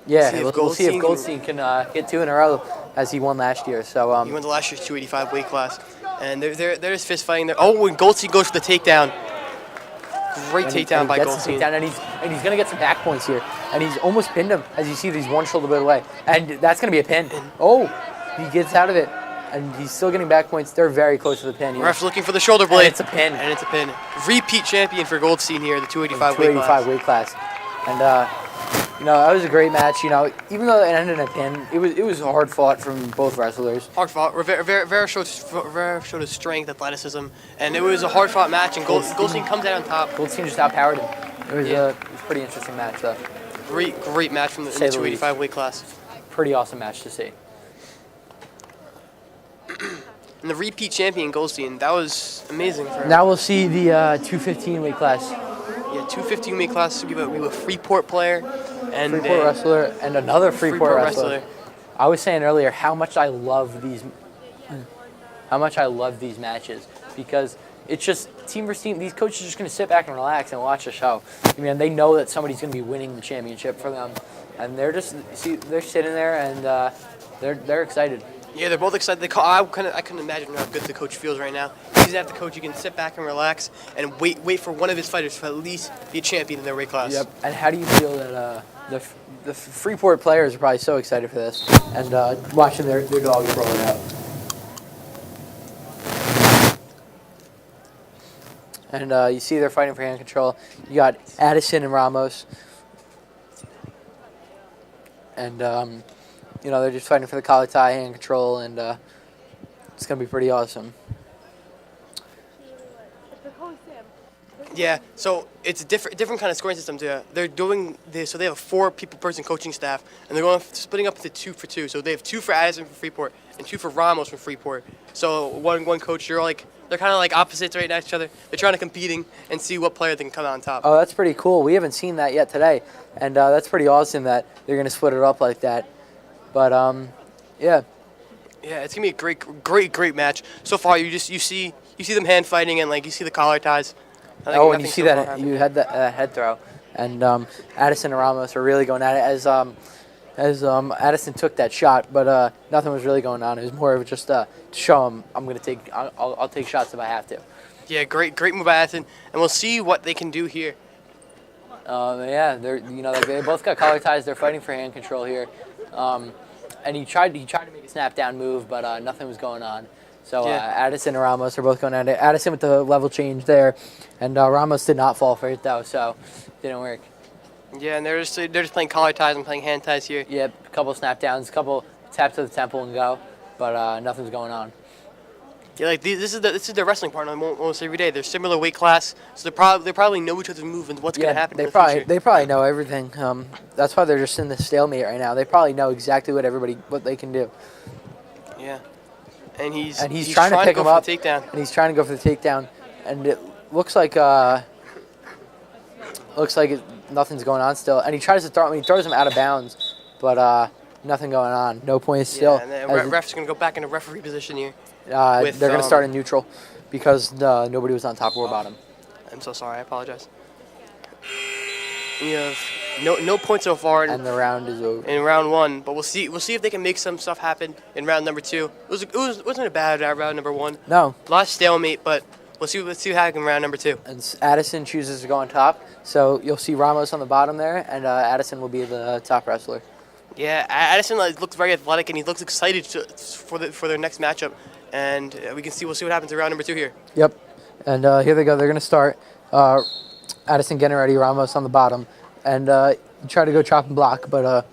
yeah, we'll see if Goldstein can get 2 in a row as he won last year. So he won the last year's 285 weight class, and they're just fist fighting there. Oh, when Goldstein goes for the takedown, great takedown by Goldstein. And he's gonna get some back points here, and he's almost pinned him as you see he's one shoulder blade away, and that's gonna be a pin. Oh, he gets out of it, and he's still getting back points. They're very close to the pin. Ref's looking for the shoulder blade. And it's a pin. And it's a pin. Repeat champion for Goldstein here, the 285 weight class. And that was a great match. Even though it ended in a pin, it was hard fought from both wrestlers. Hard fought. Rivera showed his strength, athleticism, and it was a hard fought match. And Goldstein comes out on top. Goldstein just outpowered him. It was a pretty interesting match, though. Great match from the 285 weight class. Pretty awesome match to see. And the repeat champion Goldstein, that was amazing for him. Now we'll see the 215 weight class. Yeah, 215 weight class. We have a Freeport player and Freeport wrestler and another Freeport wrestler. I was saying earlier how much I love these matches because it's just team versus team. These coaches are just going to sit back and relax and watch the show. I mean, they know that somebody's going to be winning the championship for them, and they're sitting there and they're excited. Yeah, they're both excited. I couldn't imagine how good the coach feels right now. He's at the coach. You can sit back and relax and wait for one of his fighters to at least be a champion in their weight class. Yep. And how do you feel that the Freeport players are probably so excited for this and watching their dogs roll it out? And you see they're fighting for hand control. You got Addison and Ramos. And they're just fighting for the collar tie, hand control, and it's going to be pretty awesome. Yeah, so it's a different kind of scoring system. They're doing this, so they have a 4-person coaching staff, and they're going splitting up into 2 for 2. So they have 2 for Addison from Freeport and 2 for Ramos from Freeport. So one coach, they're kind of like opposites right next to each other. They're trying to competing and see what player they can come out on top. Oh, that's pretty cool. We haven't seen that yet today, and that's pretty awesome that they're going to split it up like that. But yeah. Yeah, it's gonna be a great match. So far, you see them hand fighting and you see the collar ties. Oh, and you see that you had that head throw, and Addison and Ramos are really going at it as Addison took that shot, but nothing was really going on. It was more of just to show him I'll take shots if I have to. Yeah, great move by Addison, and we'll see what they can do here. Yeah, they both got collar ties. They're fighting for hand control here, and he tried to make a snap down move, but nothing was going on. So Addison and Ramos are both going at it. Addison with the level change there, and Ramos did not fall for it though, so it didn't work. Yeah, and they're just playing collar ties and playing hand ties here. Yep, a couple snap downs, a couple taps to the temple and go, but nothing's going on. Yeah, this is their wrestling partner almost every day. They're similar weight class, so they probably know each other's move and what's going to happen. They probably know everything. That's why they're just in this stalemate right now. They probably know exactly what they can do. Yeah. And he's trying to pick him up, takedown. And he's trying to go for the takedown, and it looks like nothing's going on still. And he tries to throws him out of bounds, but nothing going on. No points still. And the ref's gonna go back into referee position here. They're gonna start in neutral because nobody was on top or bottom. I'm so sorry. I apologize. You have no points so far. And the round is over. In round 1, but we'll see if they can make some stuff happen in round number 2. It wasn't a bad round number 1. No. Lost stalemate, but let's see what happens in round number 2. And Addison chooses to go on top, so you'll see Ramos on the bottom there, and Addison will be the top wrestler. Yeah, Addison looks very athletic, and he looks excited for their next matchup. And we'll see what happens in round number 2 here. Yep. And here they go. They're gonna start. Addison getting ready, Ramos on the bottom, and he tried to go chop and block, but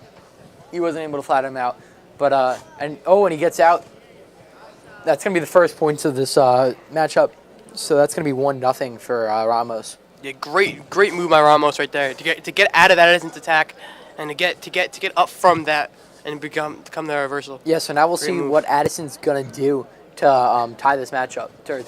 he wasn't able to flatten him out. But and he gets out. That's gonna be the first points of this matchup, so that's gonna be 1-0 for Ramos. Yeah, great move by Ramos right there to get out of Addison's attack, and to get up from that and become the reversal. Yeah, so now we'll see what Addison's gonna do to tie this matchup, to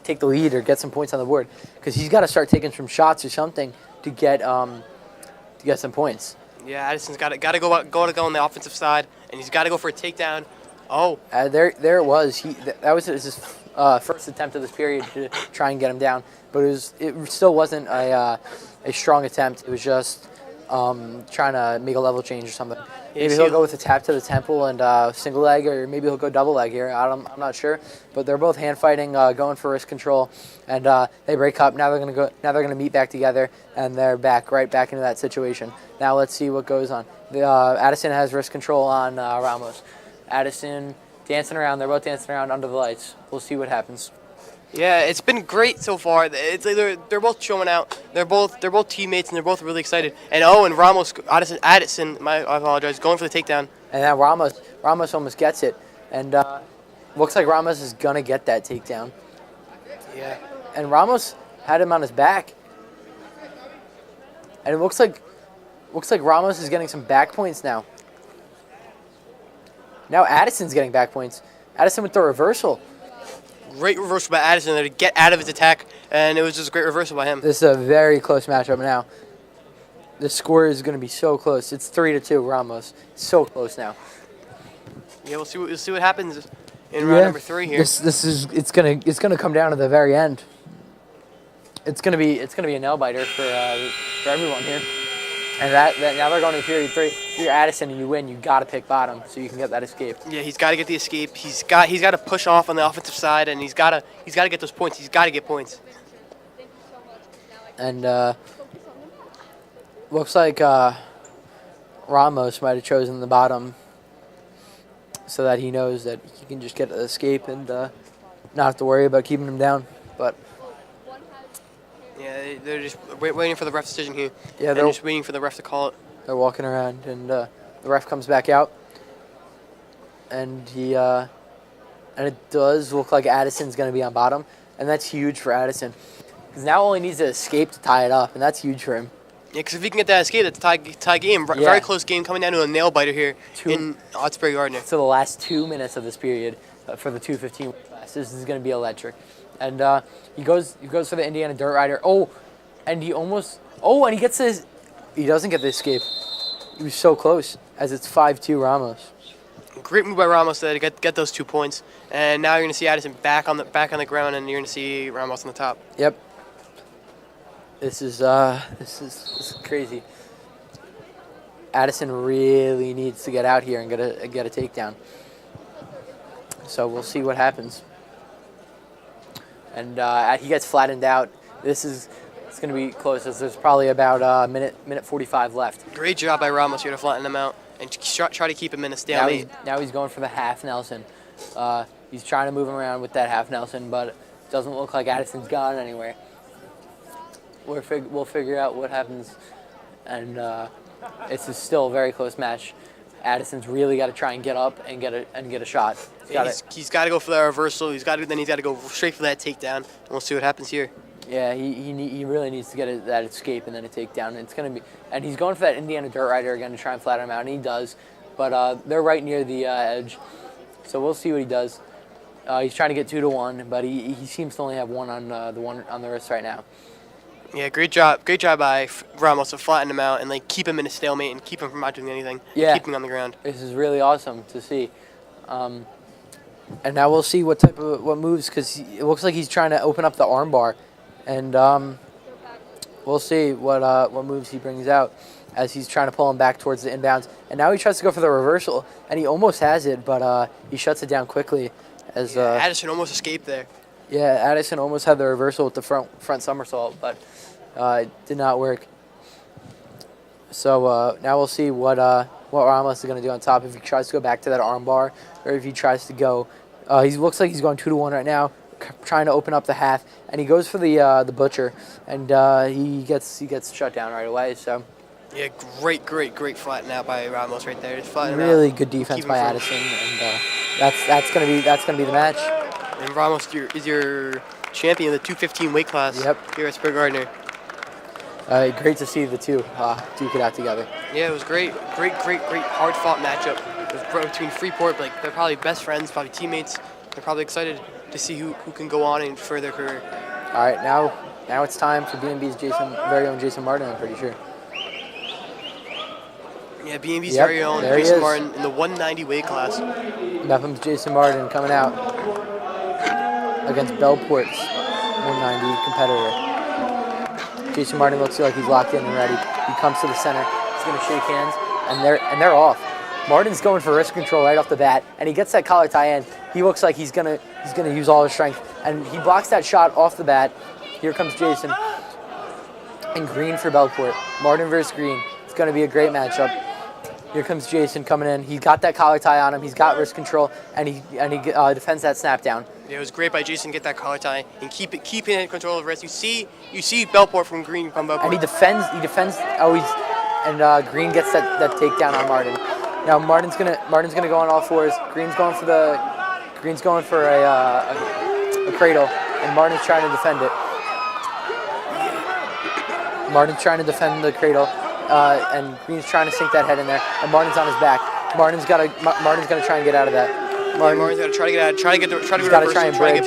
take the lead or get some points on the board, because he's got to start taking some shots or something to get some points. Yeah, Addison's got to go on the offensive side, and he's got to go for a takedown. Oh, there it was. That was his first attempt of this period to try and get him down, but it still wasn't a strong attempt. It was just trying to make a level change or something. Maybe he'll go with a tap to the temple and single leg, or maybe he'll go double leg here. I'm not sure, but they're both hand fighting, going for wrist control, and they break up. Now they're gonna meet back together, and they're right back into that situation. Now let's see what goes on. Addison has wrist control on Ramos. Addison dancing around. They're both dancing around under the lights. We'll see what happens. Yeah, it's been great so far. It's they're both showing out. They're both teammates, and they're both really excited. And Ramos, Addison, I apologize, going for the takedown. And now Ramos almost gets it, and looks like Ramos is gonna get that takedown. Yeah. And Ramos had him on his back, and it looks like Ramos is getting some back points now. Now Addison's getting back points. Addison with the reversal. Great reversal by Addison there to get out of his attack, and it was just a great reversal by him. This is a very close matchup now. The score is going to be so close. It's 3-2 Ramos. It's so close now. Yeah, we'll see what happens in round number 3 here. It's gonna come down to the very end. It's gonna be a nail biter for everyone here. And that now they're going to period 3. If you're Addison and you win, you got to pick bottom so you can get that escape. Yeah, he's got to get the escape. He's got to push off on the offensive side, and he's got to get those points. He's got to get points. And looks like Ramos might have chosen the bottom so that he knows that he can just get the escape and not have to worry about keeping him down. But yeah, they're just waiting for the ref's decision here. Yeah, they're just waiting for the ref to call it. They're walking around, and the ref comes back out, and it does look like Addison's going to be on bottom, and that's huge for Addison. Because now all he needs is escape to tie it up, and that's huge for him. Yeah, because if he can get that escape, that's a tie game. Yeah. Very close game, coming down to a nail biter here in Sprig Gardner. So the last 2 minutes of this period for the 2:15 class, this is going to be electric. And he goes for the Indiana Dirt Rider. Oh, and he gets his. He doesn't get the escape. He was so close, as it's 5-2 Ramos. Great move by Ramos to get those 2 points. And now you're going to see Addison back on the ground, and you're going to see Ramos on the top. Yep. This is crazy. Addison really needs to get out here and get a takedown. So we'll see what happens. And he gets flattened out. It's going to be close. There's probably about minute 45 left. Great job by Ramos here to flatten him out and try to keep him in a stalemate. Now he's going for the half Nelson. He's trying to move him around with that half Nelson, but it doesn't look like Addison's gone anywhere. We'll figure out what happens, and it's still a very close match. Addison's really got to try and get up and get a shot. He's got to go for that reversal. He's got to go straight for that takedown. And we'll see what happens here. Yeah, he really needs to get that escape and then a takedown. It's gonna be, and he's going for that Indiana Dirt Rider again to try and flatten him out, and he does. But they're right near the edge, so we'll see what he does. He's trying to get 2-1, but he seems to only have one on the wrist right now. Yeah, great job by Ramos to flatten him out and keep him in a stalemate and keep him from not doing anything. Yeah, keep him on the ground. This is really awesome to see. And now we'll see what moves, because it looks like he's trying to open up the armbar, and we'll see what moves he brings out as he's trying to pull him back towards the inbounds. And now he tries to go for the reversal, and he almost has it, but he shuts it down quickly. As Addison almost escaped there. Yeah, Addison almost had the reversal with the front somersault, but it did not work. So now we'll see what Ramos is going to do on top, if he tries to go back to that armbar or if he tries to go. He looks like he's going 2-1 right now, trying to open up the half, and he goes for the butcher, and he gets shut down right away. So yeah, great flatten out by Ramos right there. Just flatten really him out. Good defense by Addison, and that's gonna be the match. And Ramos is your champion of the 215 weight class. Yep. Here at Sprig Gardner. Great to see the two duke it out together. Yeah, it was great, hard-fought matchup. It was between Freeport, they're probably best friends, probably teammates. They're probably excited to see who can go on and further their career. All right, now it's time for B&B's very own Jason Martin, I'm pretty sure. Yeah, B&B's very own Jason Martin in the 190 weight class. Mepham's Jason Martin coming out against Bellport's 190 competitor. Jason Martin looks like he's locked in and ready. He comes to the center. He's going to shake hands, and they're off. Martin's going for wrist control right off the bat, and he gets that collar tie in. He looks like he's gonna use all his strength, and he blocks that shot off the bat. Here comes Jason. And Green for Bellport. Martin versus Green. It's going to be a great matchup. Here comes Jason coming in. He's got that collar tie on him. He's got wrist control, and he defends that snap down. Yeah, it was great by Jason to get that collar tie and keeping in control of the wrist. You see Bellport from Green from Bellport. And he defends. Green gets that takedown on Martin. Now Martin's gonna go on all fours. Green's going for a cradle, and Martin's trying to defend it. Martin's trying to defend the cradle, and Green's trying to sink that head in there, and Martin's on his back. Martin's gonna try and get out of that. Martin's gotta try to get out, try to get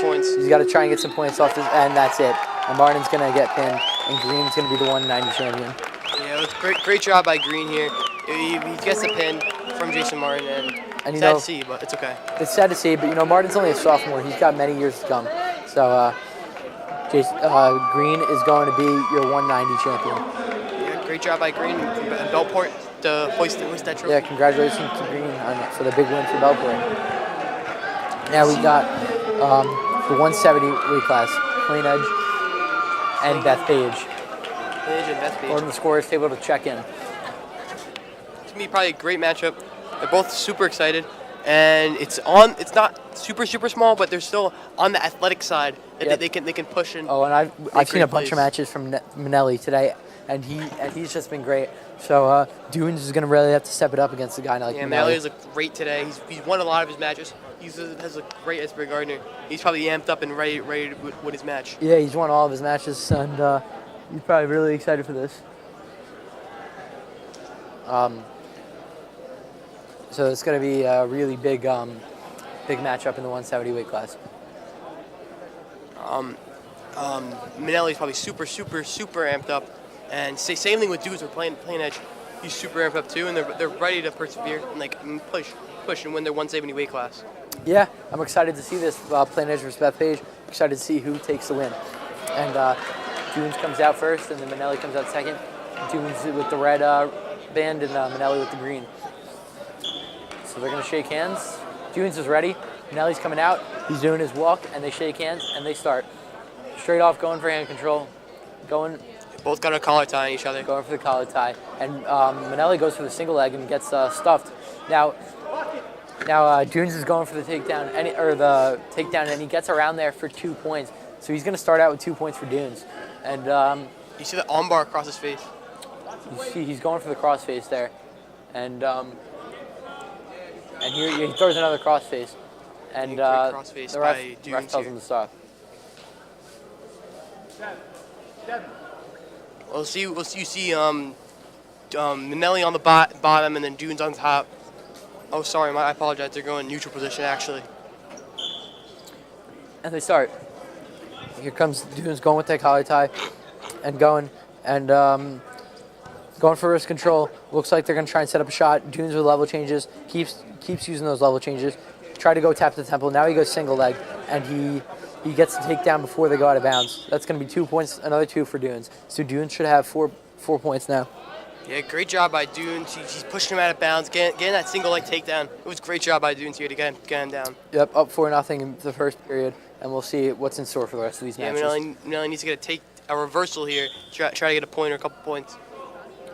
points. He's gotta try and get some points off this, and that's it. And Martin's gonna get pinned, and Green's gonna be the 190 champion. Yeah, it was great job by Green here. He gets the pin from Jason Martin, and sad to see, but it's okay. It's sad to see, but Martin's only a sophomore. He's got many years to come. So Green is going to be your 190 champion. Yeah, great job by Green and Bellport to hoist that trophy. Yeah, congratulations to Green for the big win for Bellport. Now we got the 170 weight class, Clean Edge and Beth Page. On the scorers table to check in. It's gonna be probably a great matchup. They're both super excited, and it's not super small, but they're still on the athletic side. They can push in. Oh, and I've seen a bunch of matches from Manelli today, and he's just been great. So Dunes is going to really have to step it up against a guy like Yeah, Manelli. Manelli's looked great today. He's won a lot of his matches. Has looked great as Sprig Gardner. He's probably amped up and ready to win his match. Yeah, he's won all of his matches, and he's probably really excited for this. So it's going to be a really big matchup in the 170 weight class. Manelli's probably super amped up, and same thing with Dudes. We're playing edge. He's super amped up too, and they're ready to persevere and push and win their 170 weight class. Yeah, I'm excited to see this Plain Edge versus Bethpage. Excited to see who takes the win. And Dunes comes out first, and then Manelli comes out second. Dunes with the red band and Manelli with the green. So they're going to shake hands. Dunes is ready. Manelli's coming out. He's doing his walk, and they shake hands, and they start. Straight off, going for hand control. Both got a collar tie on each other. Going for the collar tie. And Manelli goes for the single leg and gets stuffed. Now Dunes is going for the takedown, and he gets around there for 2 points. So he's going to start out with 2 points for Dunes. And you see the armbar across his face. You see he's going for the crossface there, and here he throws another crossface, and crossface the ref tells him to stop. You see Manelli on the bottom and then Dunes on top. Oh, sorry, I apologize. They're going neutral position, actually. And they start. Here comes Dunes going with that collar tie and going for wrist control. Looks like they're going to try and set up a shot. Dunes with level changes. Keeps using those level changes. Try to go tap the temple. Now he goes single leg, and he gets the takedown before they go out of bounds. That's going to be 2 points, another 2 for Dunes. So Dunes should have four points now. Yeah, great job by Dunes. He's pushing him out of bounds, getting that single leg takedown. It was a great job by Dunes here to get him down. Yep, up 4-0 in the first period, and we'll see what's in store for the rest of these matches. Manelli needs to get a reversal here, try to get a point or a couple points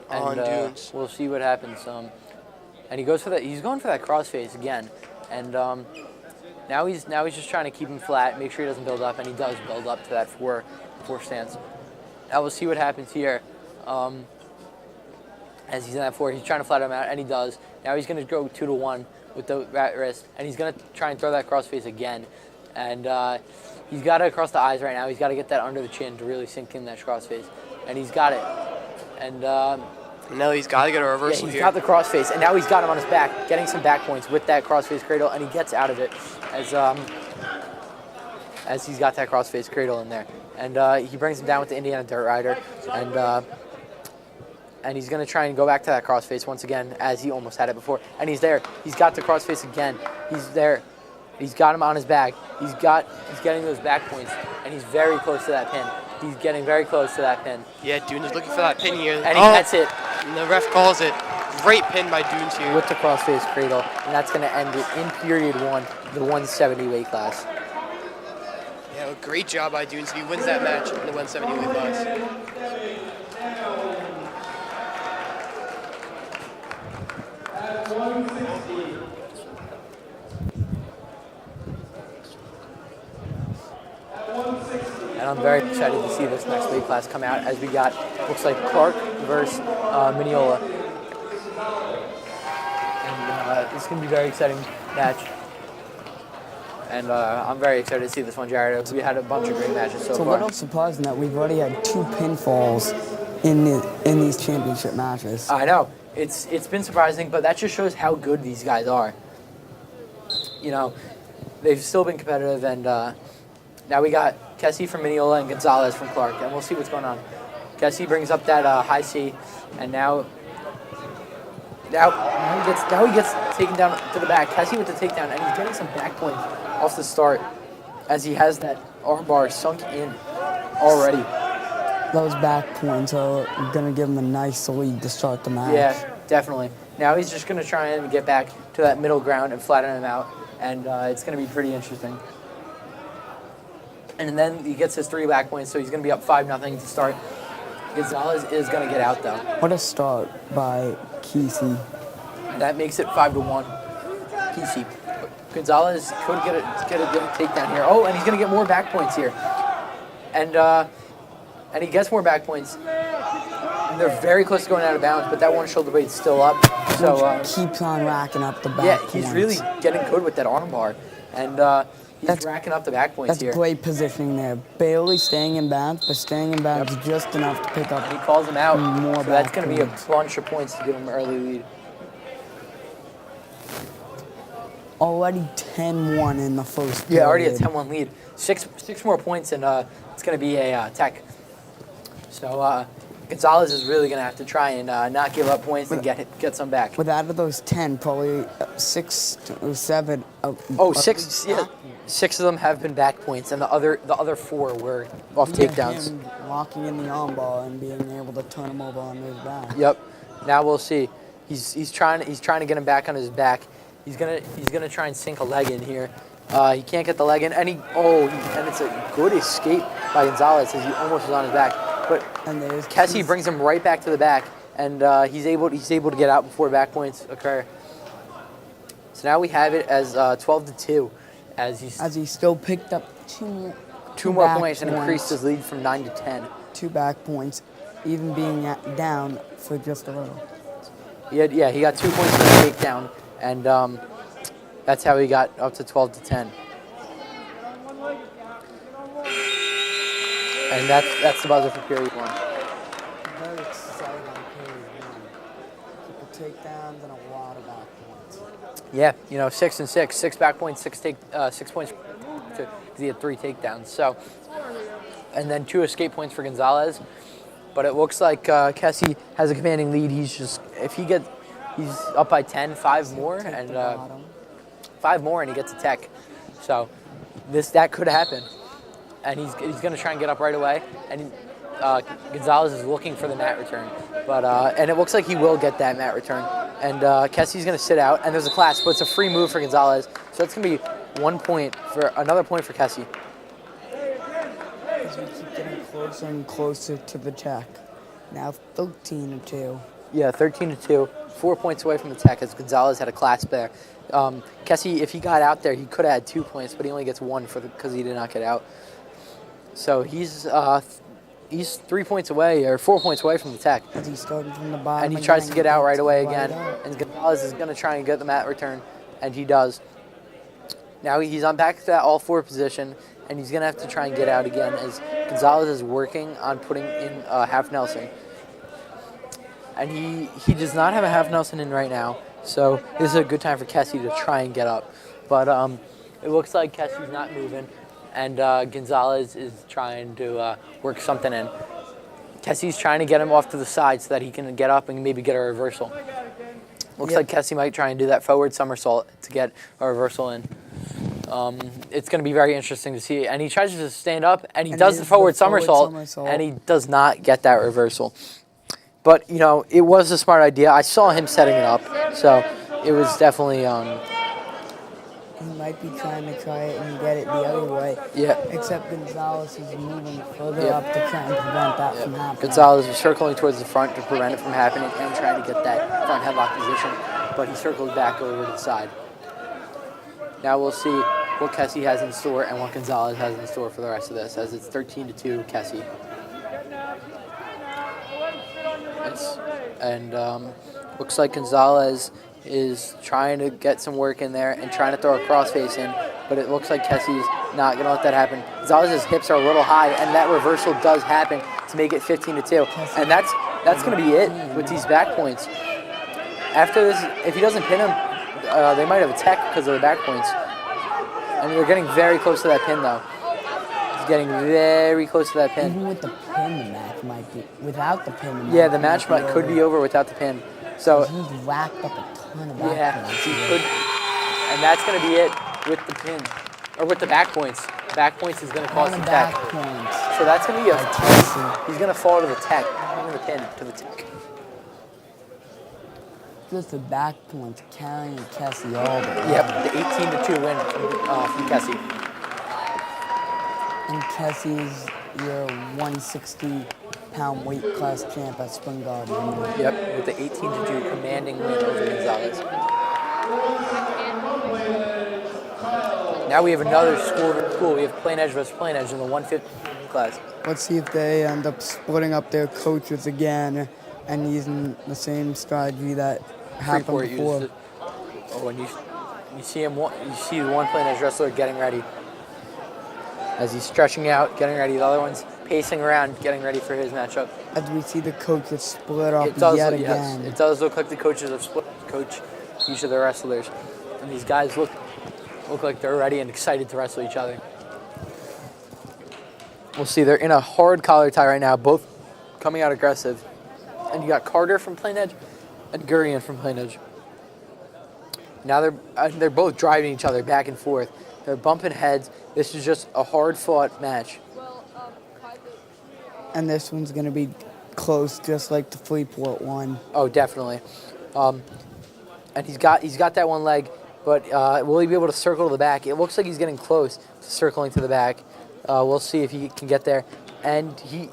on Dunes. We'll see what happens. And he goes for that. He's going for that crossface again, and now he's just trying to keep him flat, make sure he doesn't build up, and he does build up to that four stance. Now we'll see what happens here. As he's in that 4, he's trying to flatten him out, and he does. Now he's going to go 2-1 with the right wrist, and he's going to try and throw that crossface again. And he's got it across the eyes right now. He's got to get that under the chin to really sink in that crossface, and he's got it. And now he's got to get a reversal here. He's got the crossface, and now he's got him on his back, getting some back points with that crossface cradle, and he gets out of it as he's got that crossface cradle in there. And he brings him down with the Indiana Dirt Rider, and he's going to try and go back to that crossface once again, as he almost had it before. And he's there. He's got the crossface again. He's there. He's got him on his back. He's getting those back points, and he's very close to that pin. He's getting very close to that pin. Yeah, Dunes is looking for that pin here. And he gets it. And the ref calls it. Great pin by Dunes here. With the crossface cradle, and that's going to end it in period 1, the 170 weight class. Yeah, great job by Dunes. He wins that match in the 170 weight class. And I'm very excited to see this next weight class come out, as we got, looks like Clark versus Mineola. And it's going to be a very exciting match. And I'm very excited to see this one, Jared. We had a bunch of great matches so far. It's a little surprising that we've already had 2 pinfalls in these championship matches. I know. It's been surprising, but that just shows how good these guys are. You know, they've still been competitive, and now we got Kessie from Mineola and Gonzalez from Clark, and we'll see what's going on. Kessie brings up that high C, and now he gets taken down to the back. Kessie with the takedown, and he's getting some back points off the start, as he has that armbar sunk in already. Those back points are going to give him a nice lead to start the match. Yeah, definitely. Now he's just going to try and get back to that middle ground and flatten him out, and it's going to be pretty interesting. And then he gets his 3 back points, so he's going to be up 5-0 to start. Gonzalez is going to get out, though. What a start by Kessie. That makes it 5-1. Kessie. Gonzalez could get a takedown here. Oh, and he's going to get more back points here. And he gets more back points. they're very close to going out of bounds, but that one shoulder blade's still up. So keeps on racking up the back yeah, points. he's really getting good with that arm bar, and he's racking up the back points That's here. great positioning there. Barely staying in bounds, but staying in bounds just enough to pick up. And he calls him out, more so that's back going to be a points. bunch of points to give him an early lead. Already 10-1 in the first Yeah, already a period. 10-1 lead. Six more points, and it's going to be a tech. So Gonzalez is really going to have to try and not give up points and get some back. With out of those 10, probably 6 or 7. Six of them have been back points, and the other 4 were off takedowns. Him locking in the arm bar and being able to turn him over on his back. Yep. Now we'll see. He's trying to get him back on his back. He's gonna try and sink a leg in here. He can't get the leg in, and it's a good escape by Gonzalez as he almost was on his back. But Kessie brings him right back to the back, and he's able to get out before back points occur. So now we have it as 12-2, as he still picked up two more back points and increased his lead from 9 to 10. 2 back points, even being down for just a little. He got 2 points for the takedown, and that's how he got up to 12-10. And that's the buzzer for period 1. Very exciting period 1. People takedowns and a lot of back points. Yeah, 6 and 6, 6 back points, 6 points because he had 3 takedowns. So, and then 2 escape points for Gonzalez. But it looks like Kessie has a commanding lead. He's up by 10, 5 more, and 5 more, and he gets a tech. So that could happen, and he's going to try and get up right away. And Gonzalez is looking for the mat return, but and it looks like he will get that mat return. And Kessie's going to sit out, and there's a clasp, but it's a free move for Gonzalez. So it's going to be another point for Kessie. As we keep getting closer and closer to the tech. Now 13-2. Yeah, 13-2, 4 points away from the tech as Gonzalez had a clasp there. Kessie, if he got out there, he could have had 2 points, but he only gets 1 because he did not get out. So he's 3 points away, or 4 points away from the tech. As he's starting from the bottom. And he tries to get out right away again. And Gonzalez is going to try and get the mat return, and he does. Now he's on back to that all-4 position, and he's going to have to try and get out again as Gonzalez is working on putting in half Nelson. And he does not have a half Nelson in right now, so this is a good time for Kessie to try and get up. But it looks like Kessie's not moving, and Gonzalez is trying to work something in. Kessie's trying to get him off to the side so that he can get up and maybe get a reversal. Looks like Kessie might try and do that forward somersault to get a reversal in. It's going to be very interesting to see. And he tries to stand up, and he does the forward somersault, and he does not get that reversal. But, it was a smart idea. I saw him setting it up, so it was definitely... He might be trying to try it and get it the other way. Yeah. Except Gonzalez is moving further up to try and prevent that from happening. Gonzalez was circling towards the front to prevent it from happening and trying to get that front headlock position, but he circled back over to the side. Now we'll see what Kessie has in store and what Gonzalez has in store for the rest of this, as it's 13-2 Kessie. Looks like Gonzalez is trying to get some work in there and trying to throw a crossface in, but it looks like Kessie's not going to let that happen. Gonzalez's hips are a little high, and that reversal does happen to make it 15-2. And that's going to be it with these back points. After this, if he doesn't pin him, they might have a tech because of the back points. And we're getting very close to that pin, though. He's getting very close to that pin. Even with the pin, the match might be. Without the pin, the match could be over without the pin. So he's racked up a ton of back points. He could, and that's going to be it with the pin, or with the back points. Back points is going to cost the tech. So that's going to be he's going to fall to the tech, not the pin, to the tech. Just the back points carrying Kessie all the way. Yep, the 18-2 win from Kessie. And Kessie's your 160-pound weight class champ at Sprig Gardner. Yep, with the 18-2 commanding win over Gonzalez. Now we have another school. We have Plain Edge versus Plain Edge in the 150 class. Let's see if they end up splitting up their coaches again. and using the same strategy that happened Freeport before. used it. Oh, and you see him. You see the one Plain Edge wrestler getting ready as he's stretching out, getting ready. The other one's pacing around, getting ready for his matchup. As we see the coaches split up It does, yet yes, again. it does look like the coaches have split coach each of the wrestlers, and these guys look like they're ready and excited to wrestle each other. We'll see. They're in a hard collar tie right now, both coming out aggressive. And you got Carter from Plain Edge and Gurian from Plain Edge. Now they're both driving each other back and forth. They're bumping heads. This is just a hard-fought match. And this one's going to be close, just like the Freeport one. Oh, definitely. And he's got that one leg, but will he be able to circle to the back? It looks like he's getting close to circling to the back. We'll see if he can get there. And he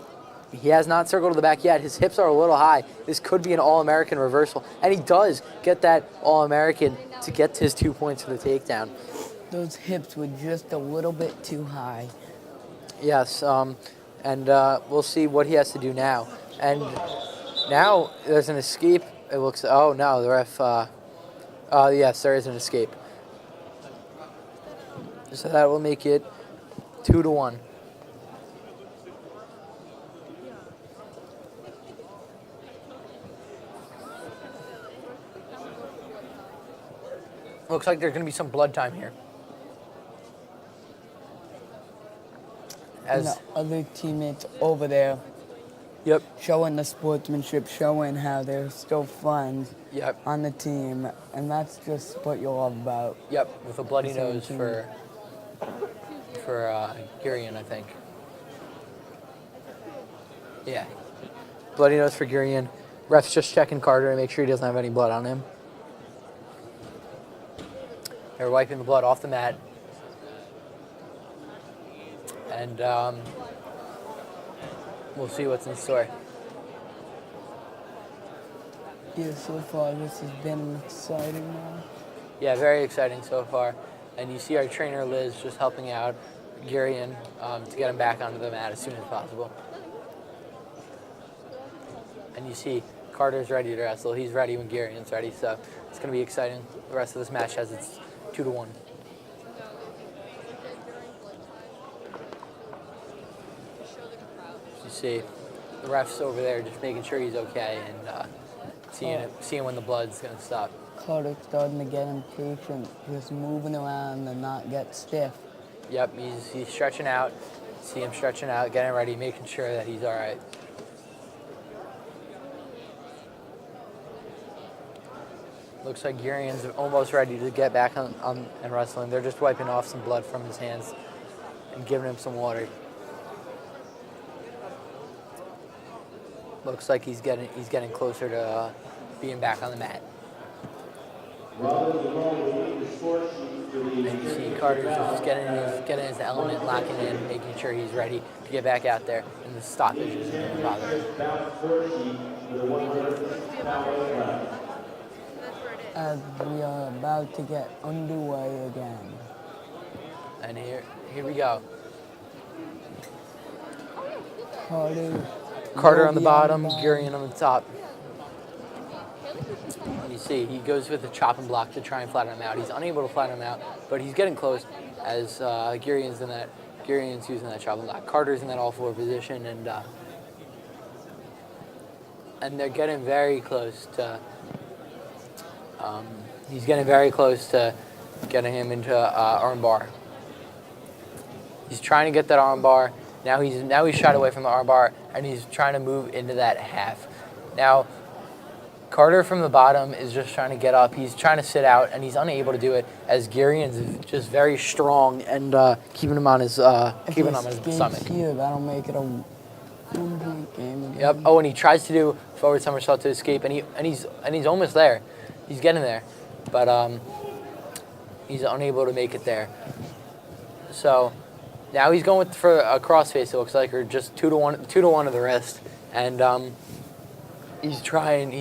has not circled to the back yet. His hips are a little high. This could be an All-American reversal. And he does get that All-American to get to his 2 points for the takedown. Those hips were just a little bit too high. Yes, and we'll see what he has to do now. And now there's an escape. It looks, oh no, the ref, yes, there is an escape. So that will make it 2-1. Looks like there's going to be some blood time here. And the other teammates over there. Yep. Showing the sportsmanship, showing how they're still friends. Yep. On the team, and that's just what you love about. Yep, with a bloody the same nose team. for Gurian, I think. Yeah. Bloody nose for Gurian. Ref's just checking Carter to make sure he doesn't have any blood on him. They're wiping the blood off the mat. And we'll see what's in store. Yeah, so far this has been exciting now. Yeah, very exciting so far. And you see our trainer Liz just helping out Gurian to get him back onto the mat as soon as possible. And you see Carter's ready to wrestle. He's ready when Gurian's ready, so it's going to be exciting. The rest of this match has its 2-1. You see the ref's over there just making sure he's okay and seeing when the blood's going to stop. Carter's starting to get impatient, just moving around and not get stiff. Yep, he's stretching out. See him stretching out, getting ready, making sure that he's all right. Looks like Gurian's almost ready to get back on and wrestling. They're just wiping off some blood from his hands and giving him some water. Looks like he's getting closer to being back on the mat. And you see Carter's just getting his element, locking in, making sure he's ready to get back out there, and the stoppage isn't going to bother him. As we are about to get underway again. And here we go. Carter on the bottom, Gurian on the top. You see, he goes with the chop and block to try and flatten him out. He's unable to flatten him out, but he's getting close as Gurian's using that chop and block. Carter's in that all-four position, and they're getting very close to. He's getting very close to getting him into arm bar. He's trying to get that arm bar. Now he's shot away from the arm bar, and he's trying to move into that half. Now, Carter from the bottom is just trying to get up. He's trying to sit out, and he's unable to do it as Gurian's just very strong and keeping him on his stomach. Here, that'll make it a one-point game again. Yep. Oh, and he tries to do forward somersault to escape, and he's almost there. He's getting there, but he's unable to make it there. So now he's going for a crossface. It looks like, or just 2-1 to the wrist, and he's trying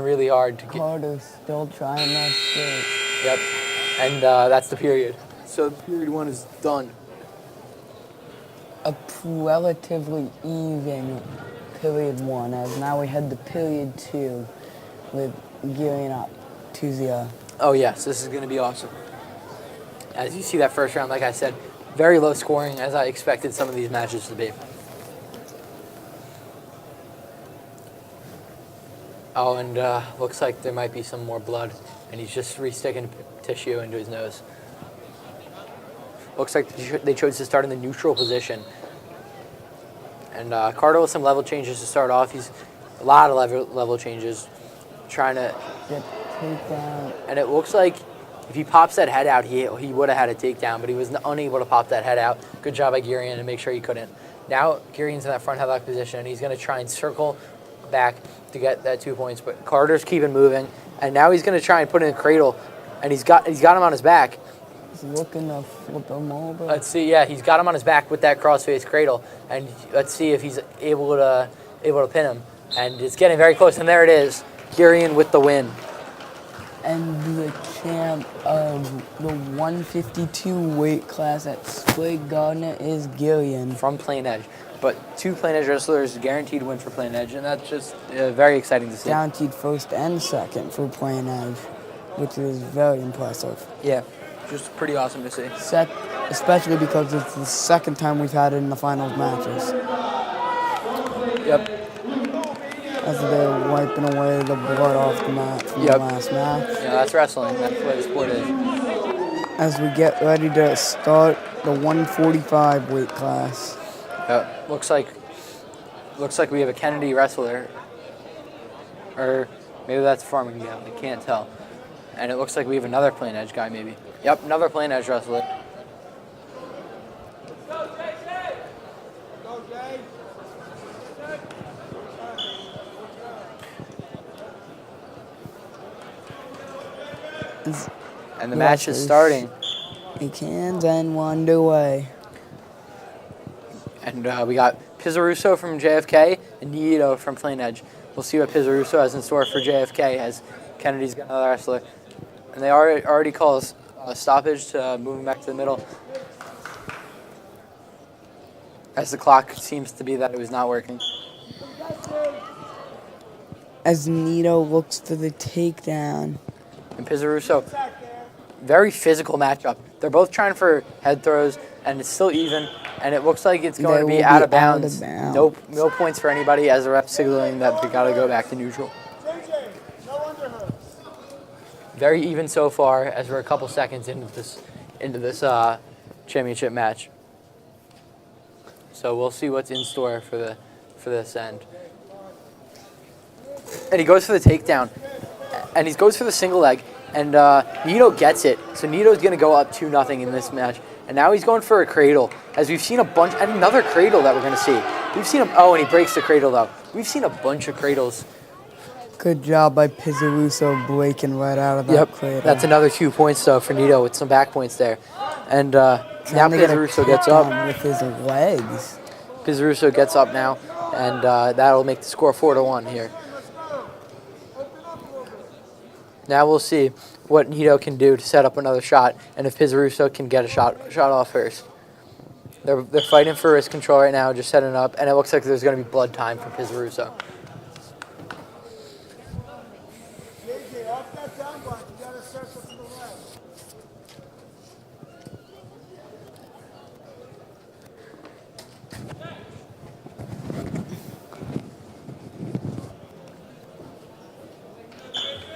really hard to get. Carter's still trying that straight. Yep, and that's the period. So period 1 is done. A relatively even period 1, as now we head to period 2 with gearing up 2-0. Oh yes, this is going to be awesome. As you see that first round, like I said, very low scoring as I expected some of these matches to be. Oh, and looks like there might be some more blood, and he's just re-sticking tissue into his nose. Looks like they chose to start in the neutral position. And Carter with some level changes to start off. He's a lot of level changes, trying to get takedown. And it looks like if he pops that head out, he would have had a takedown, but he was unable to pop that head out. Good job by Girian to make sure he couldn't. Now Girian's in that front headlock position, and he's going to try and circle back to get that 2 points. But Carter's keeping moving, and now he's going to try and put in a cradle, and he's got him on his back. He's looking to flip him over. Let's see. Yeah, he's got him on his back with that crossface cradle, and let's see if he's able to pin him. And it's getting very close, and there it is. Girian with the win. And the champ of the 152 weight class at Sprig Gardner is Girian. From Plain Edge. But 2 Plain Edge wrestlers guaranteed win for Plain Edge, and that's just very exciting to see. Guaranteed first and second for Plain Edge, which is very impressive. Yeah, just pretty awesome to see. Especially because it's the second time we've had it in the finals matches. Yep. As they're wiping away the blood off the mat from the last match. Yeah, that's wrestling. That's what the sport is. As we get ready to start the 145 weight class. Looks like we have a Kennedy wrestler, or maybe that's Farmingdale. I can't tell. And it looks like we have another Plain Edge guy, maybe. Yep, another Plain Edge wrestler. And the match is starting. It can and underway. And we got Pizzarusso from JFK and Nito from Plain Edge. We'll see what Pizzarusso has in store for JFK as Kennedy's got another wrestler. And they already call a stoppage to move him back to the middle. As the clock seems to be that it was not working. As Nito looks for the takedown. And Pizzarusso, very physical matchup. They're both trying for head throws, and it's still even. And it looks like it's going to be out of bounds. No points for anybody as the ref signaling that they got to go back to neutral. Very even so far as we're a couple seconds into this championship match. So we'll see what's in store for this end. And he goes for the takedown, and he goes for the single leg, and Nito gets it. So Nito's going to go up 2-0 in this match. And now he's going for a cradle, as we've seen a bunch, and another cradle that we're going to see. We've seen him, oh, and he breaks the cradle, though. We've seen a bunch of cradles. Good job by Pizzarusso breaking right out of that cradle. That's another 2 points, though, for Nito with some back points there. And now Pizzarusso gets up. With his legs. Pizzarusso gets up now, and that'll make the score 4-1 here. Now we'll see what Nito can do to set up another shot, and if Pizzarusso can get a shot off first. They're fighting for wrist control right now, just setting up, and it looks like there's going to be blood time for Pizzarusso.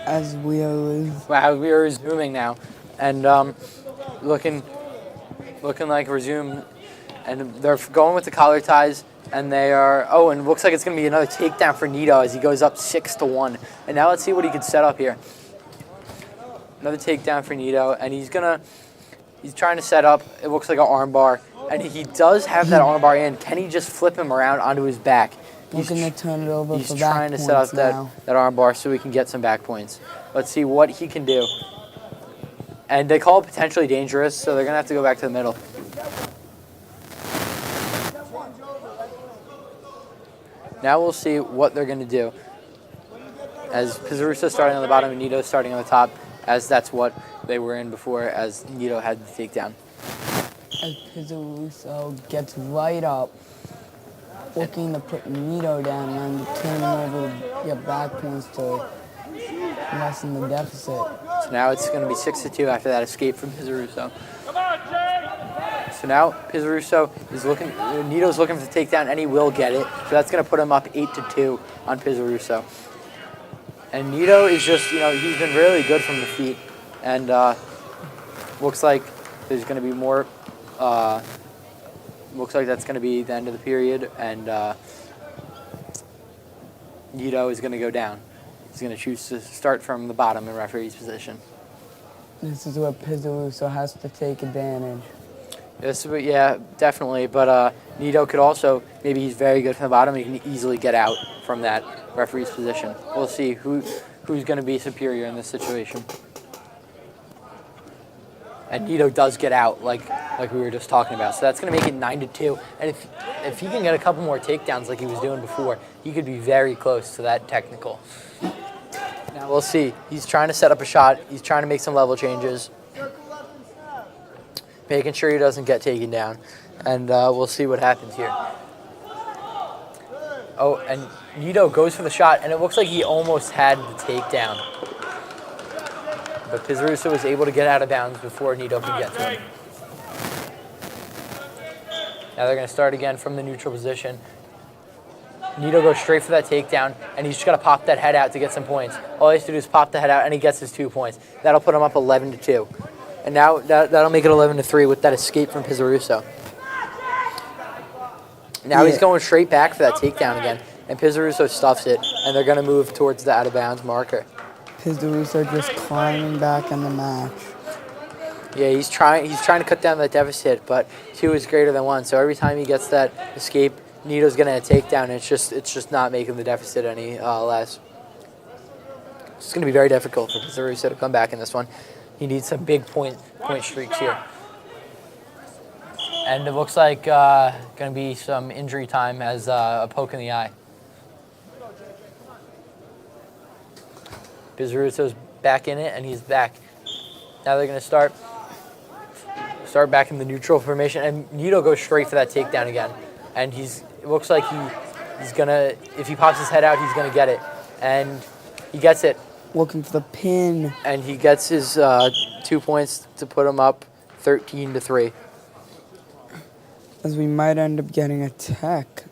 As we are resuming now, and looking like resume, and they're going with the collar ties, and they are. Oh, and it looks like it's going to be another takedown for Nito as he goes up 6-1. And now let's see what he can set up here. Another takedown for Nito, and he's trying to set up. It looks like an armbar, and he does have that armbar in. Can he just flip him around onto his back? Looking to turn it over He's for back trying to set up that arm bar so he can get some back points. Let's see what he can do. And they call it potentially dangerous, so they're going to have to go back to the middle. Now we'll see what they're going to do. As Pizzarusso starting on the bottom and Nito starting on the top, as that's what they were in before, as Nito had the takedown. As Pizzarusso gets right up. looking to put Nito down and to turn him over to get back points to lessen the deficit. So now it's going to be 6-2 after that escape from Pizzarusso. So now Pizzarusso is looking, Nito's looking for the takedown, and he will get it. So that's going to put him up 8-2 on Pizzarusso. And Nito is just, he's been really good from the feet. And looks like there's going to be more, looks like that's going to be the end of the period. And Nito is going to go down. He's going to choose to start from the bottom in referee's position. This is where Pizzarusso has to take advantage. Yeah, definitely. But Nito could also, maybe he's very good from the bottom. He can easily get out from that referee's position. We'll see who's going to be superior in this situation. And Nito does get out, like we were just talking about. So that's going to make it 9-2. And if he can get a couple more takedowns like he was doing before, he could be very close to that technical. Now we'll see. He's trying to set up a shot. He's trying to make some level changes, making sure he doesn't get taken down. And we'll see what happens here. Oh, and Nito goes for the shot, and it looks like he almost had the takedown. But Pizzarusso was able to get out of bounds before Nito could get to him. Now they're going to start again from the neutral position. Nito goes straight for that takedown, and he's just got to pop that head out to get some points. All he has to do is pop the head out, and he gets his 2 points. That'll put him up 11-2. And now that'll make it 11-3 with that escape from Pizzarusso. Now he's going straight back for that takedown again, and Pizzarusso stuffs it, and they're going to move towards the out-of-bounds marker. Pizzarusso just climbing back in the match. Yeah, he's trying to cut down that deficit, but 2 is greater than 1. So every time he gets that escape, Nito's going to take down. It's just not making the deficit any less. It's going to be very difficult for Pizzarusso to come back in this one. He needs some big point streaks here. And it looks like going to be some injury time as a poke in the eye. Pizarusso's back in it, and he's back. Now they're going to start back in the neutral formation, and Nito goes straight for that takedown again. And it looks like he's going to, if he pops his head out, he's going to get it. And he gets it. Looking for the pin. And he gets his 2 points to put him up 13-3. As we might end up getting a tech.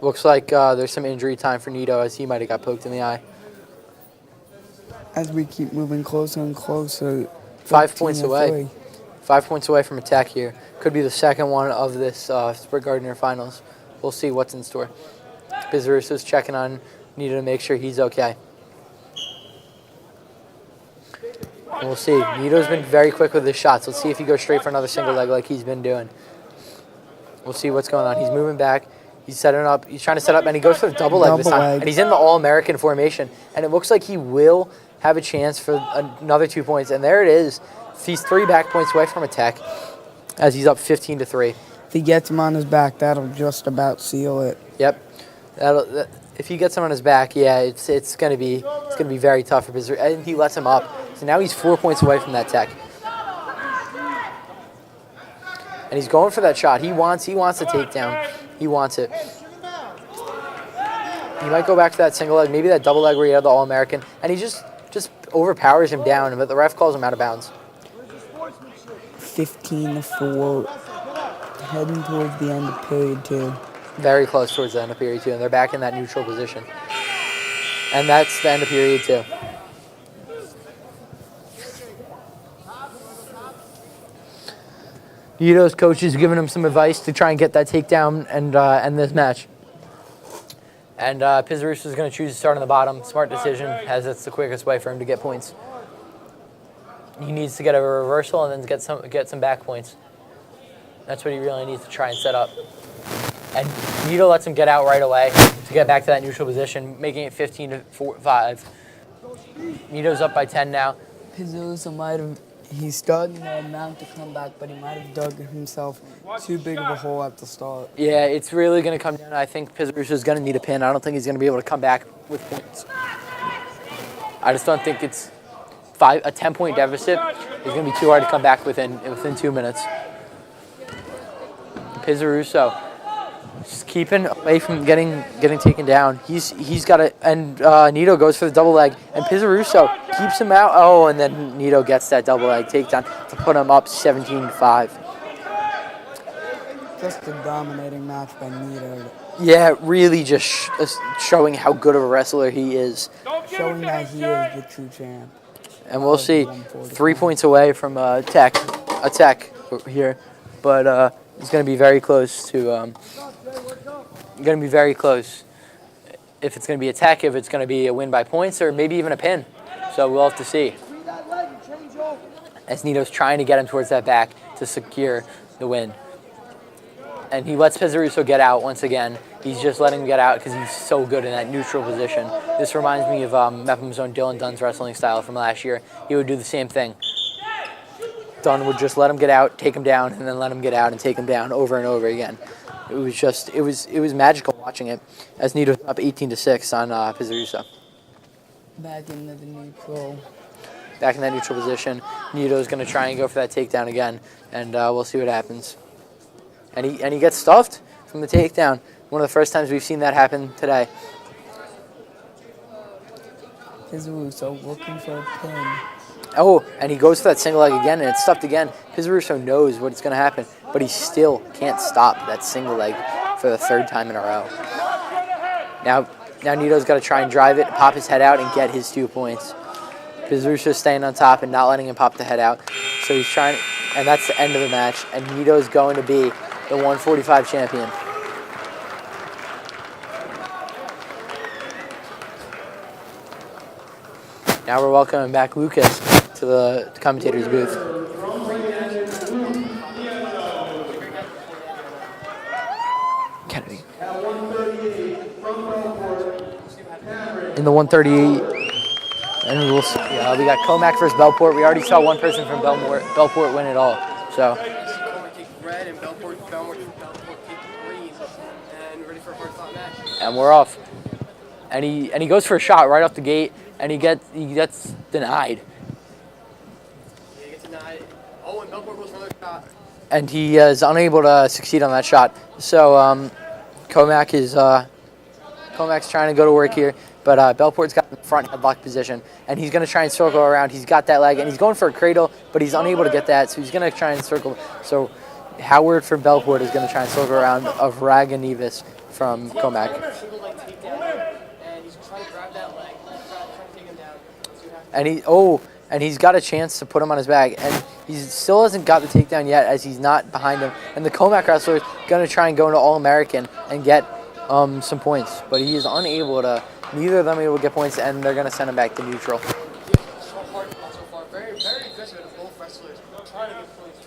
Looks like there's some injury time for Nito, as he might have got poked in the eye. As we keep moving closer and closer. 5 points away. 5 points away from a tech here. Could be the second one of this Sprig Gardner finals. We'll see what's in store. Pizarusso's checking on Nito to make sure he's okay. And we'll see. Nito's been very quick with his shots. Let's see if he goes straight for another single leg like he's been doing. We'll see what's going on. He's moving back. He's setting up. He's trying to set up, and he goes for the double leg this time. And he's in the All-American formation. And it looks like he will have a chance for another 2 points. And there it is. He's 3 back points away from a tech as he's up 15-3. If he gets him on his back, that'll just about seal it. Yep. If he gets him on his back, yeah, it's gonna be very tough for Pizarro. And he lets him up. So now he's 4 points away from that tech. And he's going for that shot. He wants the takedown. He wants it. He might go back to that single leg, maybe that double leg where he had the All-American, and he just overpowers him down, but the ref calls him out of bounds. 15-4, heading towards the end of period 2. Very close towards the end of period 2, and they're back in that neutral position. And that's the end of period 2. Nito's coach is giving him some advice to try and get that takedown and end this match. And Pizarusso's is going to choose to start on the bottom. Smart decision, as it's the quickest way for him to get points. He needs to get a reversal and then get some back points. That's what he really needs to try and set up. And Nito lets him get out right away to get back to that neutral position, making it 15-5. Nito's up by 10 now. Pizzarusso might have, he's starting to amount to come back, but he might have dug himself too big of a hole at the start. Yeah, it's really going to come down. I think Pizarusso's going to need a pin. I don't think he's going to be able to come back with points. I just don't think it's a 10-point deficit. It's going to be too hard to come back within 2 minutes. Pizzarusso Just keeping away from getting taken down. He's got it, and Nito goes for the double leg, and Pizarruso keeps him out. Oh, and then Nito gets that double leg takedown to put him up 17-5. Just a dominating match by Nito. Yeah, really just showing how good of a wrestler he is. Showing that he is the true champ. And we'll see. 3 points away from a tech here, but it's going to be very close to. Going to be very close. If it's going to be a tech, if it's going to be a win by points, or maybe even a pin. So we'll have to see. As Nito's trying to get him towards that back to secure the win. And he lets Pizarruso get out once again. He's just letting him get out because he's so good in that neutral position. This reminds me of Mepham's own Dylan Dunn's wrestling style from last year. He would do the same thing. Dunn would just let him get out, take him down, and then let him get out and take him down over and over again. It was magical watching it as Nito's up 18-6 on Pizarruso. Back into the neutral. Back in that neutral position. Nito's going to try and go for that takedown again, and we'll see what happens. And he gets stuffed from the takedown. One of the first times we've seen that happen today. Pizarruso looking for a pin. Oh, and he goes for that single leg again, and it's stuffed again. Pizarruso knows what's going to happen, but he still can't stop that single leg for the third time in a row. Now Nito's got to try and drive it, pop his head out, and get his 2 points. Pizarruso's staying on top and not letting him pop the head out. So he's trying, and that's the end of the match, and Nito's going to be the 145 champion. Now we're welcoming back Lucas to the commentator's booth. Kennedy. In the 138, and we'll see, we got Comac versus Bellport. We already saw one person from Bellport win it all. So. Red and Bellport take green, and ready for a hard-fought match. And we're off. And he goes for a shot right off the gate, and he gets denied. Yeah, he gets denied. Oh, and Bellport goes for another shot. And he is unable to succeed on that shot. So Comac's trying to go to work here, but Bellport's got in the front headlock position, and he's going to try and circle around. He's got that leg, and he's going for a cradle, but he's unable to get that, so he's going to try and circle. So Howard from Bellport is going to try and circle around of Raganivis from Comac. And he's got a chance to put him on his back, and he still hasn't got the takedown yet as he's not behind him. And the Comac wrestler is going to try and go into All-American and get some points, but he is unable to. Neither of them are able to get points, and they're going to send him back to neutral. So hard so far. Very, very aggressive at both wrestlers. Trying to get points.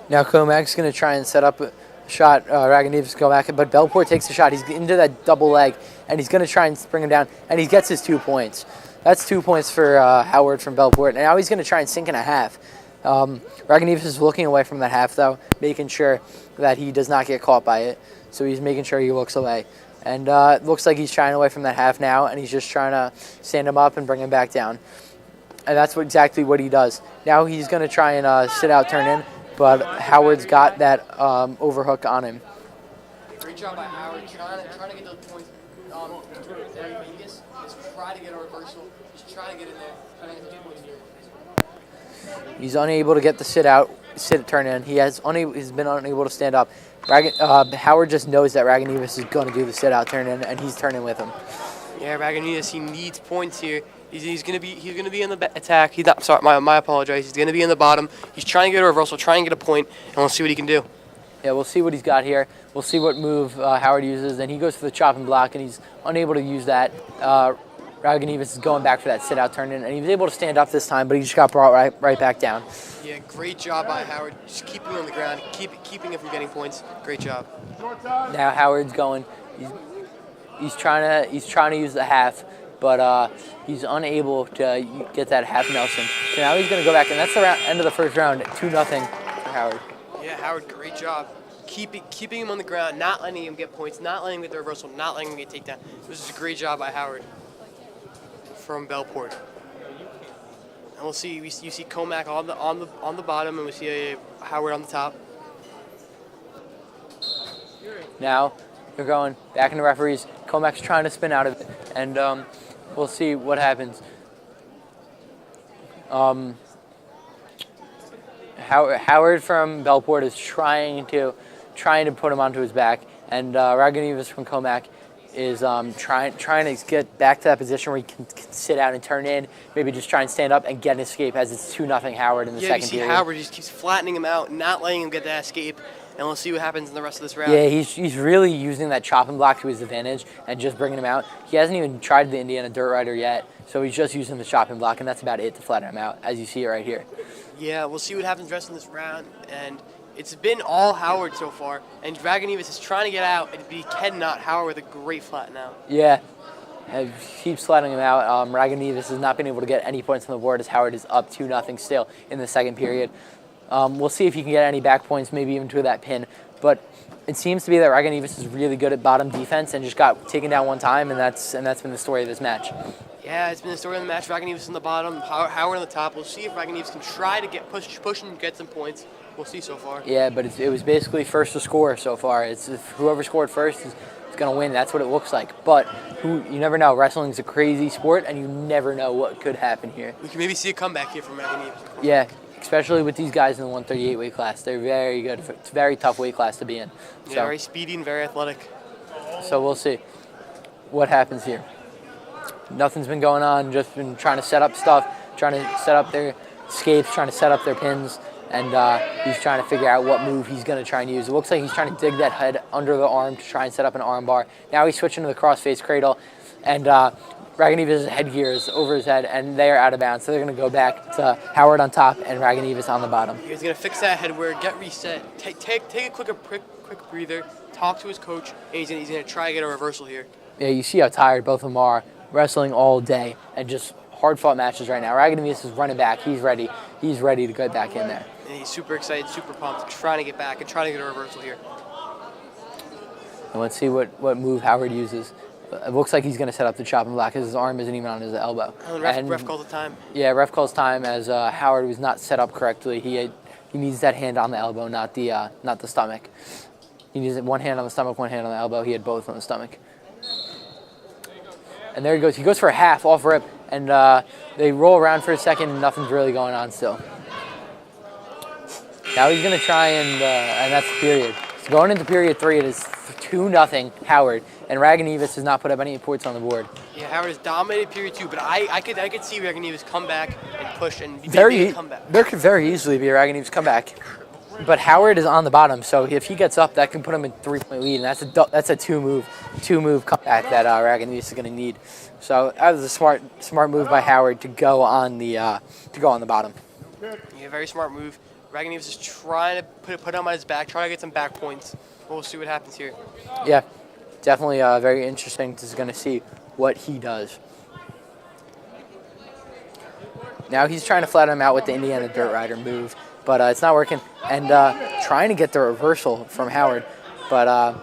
Now Comac's going to try and set up a shot. Raganivis go back, but Bellport takes the shot. He's into that double leg, and he's going to try and bring him down, and he gets his 2 points. That's 2 points for Howard from Bellport, and now he's going to try and sink in a half. Raganivis is looking away from that half, though, making sure that he does not get caught by it. So he's making sure he looks away. And it looks like he's trying away from that half now, and he's just trying to stand him up and bring him back down. And that's exactly what he does. Now he's going to try and sit out, turn in, but Howard's got that overhook on him. Great job by Howard, trying to get those points. Vegas is trying to get a reversal. He's trying to get in there, trying to get the 2 points here. He's unable to get the sit turn in. He's been unable to stand up. Howard just knows that Raganivis is going to do the sit out turn in, and he's turning with him. Yeah, Raganivis, he needs points here. He's gonna be in the attack. He's not sorry. My apologize. He's gonna be in the bottom. He's trying to get a reversal, trying to get a point, and we'll see what he can do. Yeah, we'll see what he's got here. We'll see what move Howard uses. Then he goes for the chop and block, and he's unable to use that. Raganivis is going back for that sit out turn in, and he was able to stand up this time, but he just got brought right back down. Yeah, great job by Howard. Just keeping him on the ground, keeping him from getting points. Great job. Now Howard's going. He's trying to use the half, but he's unable to get that half Nelson. So now he's going to go back, and that's the end of the first round. 2-0 for Howard. Yeah, Howard, great job. Keeping him on the ground, not letting him get points, not letting him get the reversal, not letting him get takedown. This is a great job by Howard from Bellport. And we'll see. You see Comac on the bottom, and we see Howard on the top. Now they're going back into referees. Comac's trying to spin out of it, and we'll see what happens. Howard from Bellport is trying to put him onto his back, and Ragonivas from Comac is trying to get back to that position where he can sit out and turn in, maybe just try and stand up and get an escape as it's 2-0 Howard in the second period. Yeah, you see Howard just keeps flattening him out, not letting him get that escape, and we'll see what happens in the rest of this round. Yeah, he's really using that chopping block to his advantage and just bringing him out. He hasn't even tried the Indiana Dirt Rider yet, so he's just using the chopping block, and that's about it to flatten him out, as you see it right here. Yeah, we'll see what happens the rest of this round, and it's been all Howard so far, and Dragonivas is trying to get out, but he cannot. Howard with a great flatten out. Yeah, keeps flattening him out. Ragonivas has not been able to get any points on the board as Howard is up 2-0 still in the second period. We'll see if he can get any back points, maybe even to that pin, but it seems to be that Ragonivas is really good at bottom defense and just got taken down one time, and that's been the story of this match. Yeah, it's been the story of the match. Ragonivas on the bottom, Howard on the top. We'll see if Ragonivas can try to get push and get some points. We'll see so far. Yeah, but it was basically first to score so far. It's whoever scored first is going to win. That's what it looks like. But you never know. Wrestling's a crazy sport, and you never know what could happen here. We can maybe see a comeback here from Ragonivas. Yeah, especially with these guys in the 138 weight class. They're very good. It's a very tough weight class to be in. Yeah, very speedy and very athletic. So we'll see what happens here. Nothing's been going on. Just been trying to set up stuff, trying to set up their escapes, trying to set up their pins. And he's trying to figure out what move he's going to try and use. It looks like he's trying to dig that head under the arm to try and set up an arm bar. Now he's switching to the crossface cradle, and Ragonivas' headgear is over his head, and they are out of bounds. So they're going to go back to Howard on top and Ragonivas on the bottom. He's going to fix that headwear, get reset, take a quick breather, talk to his coach, and he's going to try to get a reversal here. Yeah, you see how tired both of them are, wrestling all day, and just hard-fought matches right now. Ragonivas is running back. He's ready. He's ready to get back in there. And he's super excited, super pumped, trying to get back and trying to get a reversal here. And let's see what move Howard uses. It looks like he's going to set up the chopping block because his arm isn't even on his elbow. Oh, ref calls the time. Yeah, ref calls time as Howard was not set up correctly. He needs that hand on the elbow, not the stomach. He needs one hand on the stomach, one hand on the elbow. He had both on the stomach. And there he goes. He goes for a half off rip, and they roll around for a second, and nothing's really going on still. Now he's going to try and that's the period. So going into period 3, it is 2-0 Howard, and Ragonivas has not put up any points on the board. Yeah, Howard has dominated period 2, but I could see Ragonivas come back and push and maybe a comeback. There could very easily be a Ragonivas comeback. But Howard is on the bottom, so if he gets up, that can put him in 3-point lead, and that's a two move comeback that Ragonivas is going to need. So that was a smart move by Howard to go on the bottom. Yeah, very smart move. Ragonivas is trying to put him on his back, trying to get some back points. We'll see what happens here. Yeah, definitely very interesting. Just going to see what he does. Now he's trying to flatten him out with the Indiana Dirt Rider move, but it's not working. And trying to get the reversal from Howard, but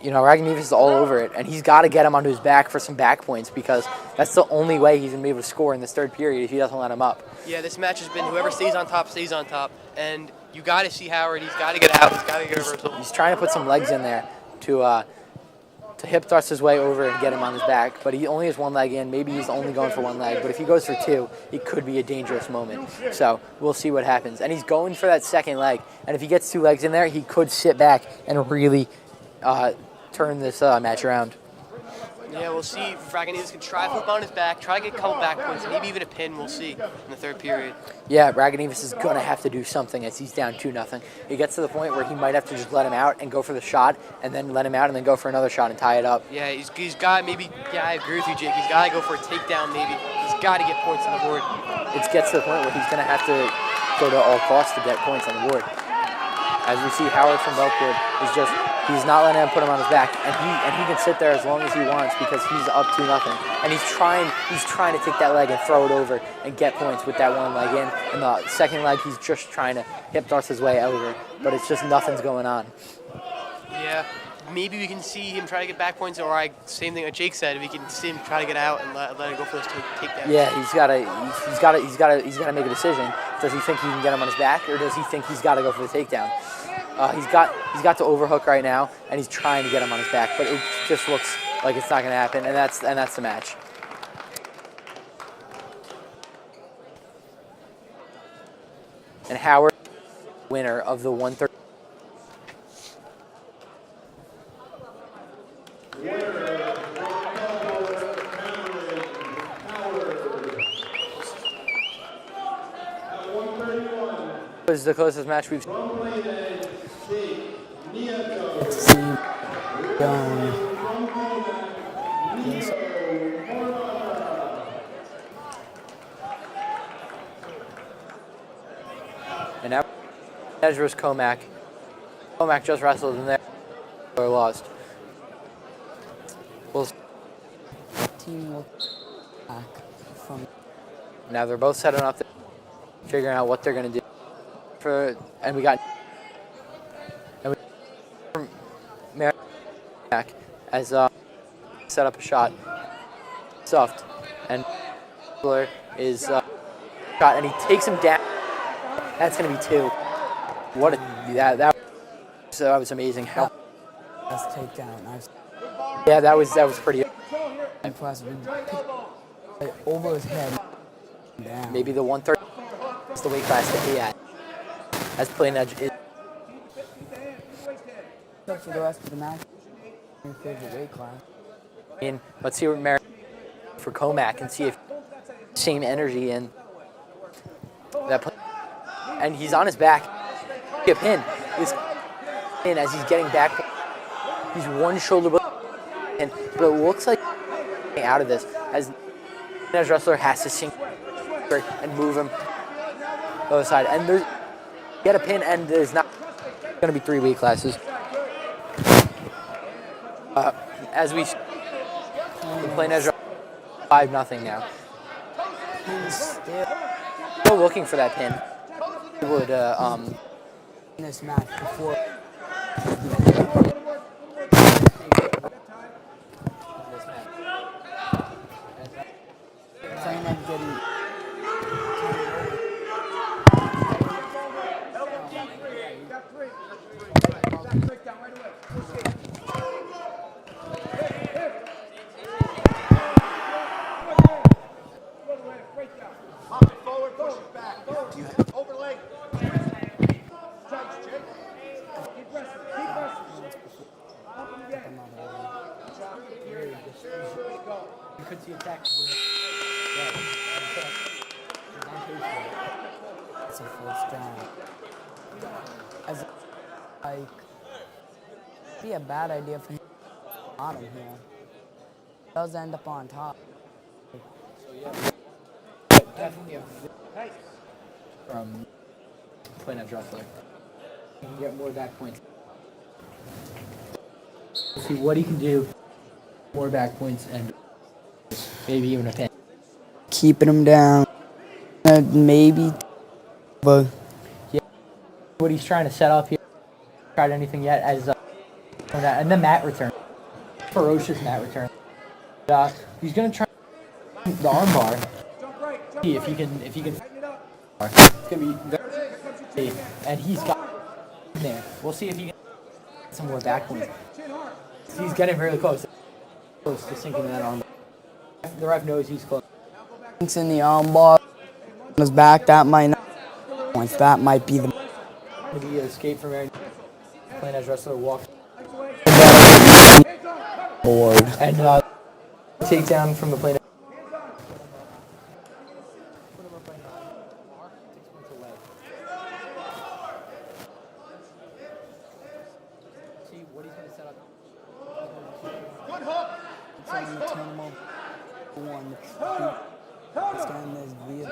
Ragonivas is all over it, and he's got to get him onto his back for some back points because that's the only way he's going to be able to score in this third period if he doesn't let him up. Yeah, this match has been whoever stays on top, and you got to see Howard. He's got to get out. He's got to get a reversal. He's trying to put some legs in there to hip thrust his way over and get him on his back, but he only has one leg in. Maybe he's only going for one leg, but if he goes for 2, it could be a dangerous moment. So we'll see what happens. And he's going for that second leg, and if he gets 2 legs in there, he could sit back and really turn this match around. Yeah, we'll see if Ragonivas can try to flip on his back, try to get a couple back points, maybe even a pin. We'll see in the third period. Yeah, Ragonivas is going to have to do something as he's down 2-0. He gets to the point where he might have to just let him out and go for the shot, and then let him out and then go for another shot and tie it up. Yeah, he's got maybe, I agree with you, Jake. He's got to go for a takedown maybe. He's got to get points on the board. It gets to the point where he's going to have to go to all costs to get points on the board. As we see, Howard from Bellport is just, he's not letting him put him on his back, and he can sit there as long as he wants because he's up 2-0. And he's trying to take that leg and throw it over and get points with that one leg in. And the second leg, he's just trying to hip thrust his way over, but it's just nothing's going on. Yeah, maybe we can see him try to get back points, or same thing that Jake said, we can see him try to get out and let him go for those takedowns. Yeah, he's got to make a decision. Does he think he can get him on his back, or does he think he's got to go for the takedown? He's got to overhook right now, and he's trying to get him on his back, but it just looks like it's not going to happen, and that's the match. And Howard, winner of the 130. Was the closest match we've seen. And now Edge versus Comac. Comac just wrestled in there. Or lost. Team will back from. Now they're both setting up, figuring out what they're going to do. And we got Merrick as set up a shot, stuffed, and is shot, and he takes him down. That's going to be 2. What a that was amazing. How best takedown. Yeah, that was pretty impressive. Over his head. Down. Maybe the 130 is the weight class to be at. As Plain Edge is. For the rest of the match, your favorite weight class. And let's see what Merrick for Comac and see if same energy in that play. And he's on his back. A pin is in as he's getting back. He's one shoulder and but it looks like out of this as the Edge wrestler has to sink and move him to the other side. And there's get a pin, and there's not going to be 3 weight classes. As we the Plain Edge 5-0 now. Still looking for that pin. He would in this match before. Plain Edge getting. You could see attack. It's a first down. As like be a bad idea for him on him here. Does end up on top. So yeah, definitely from Plain Edge wrestler. You can get more back points. See what he can do. More back points and maybe even a pin. Keeping him down. Maybe, but yeah, what he's trying to set up here. Tried anything yet? As and the mat return, ferocious mat return. He's gonna try the arm bar. See if he can. It's gonna be very, and he's got there. We'll see if he can get some more back points. He's getting really close to sinking that arm. The ref knows he's close. It's in the arm bar. On his back, that might not. Points. That might be the. Maybe escape from there. Plain Edge wrestler walk. Board. And takedown from the Plain Edge. See what he's going to set up. Good hook. It's on the terminal. One. It's down this view.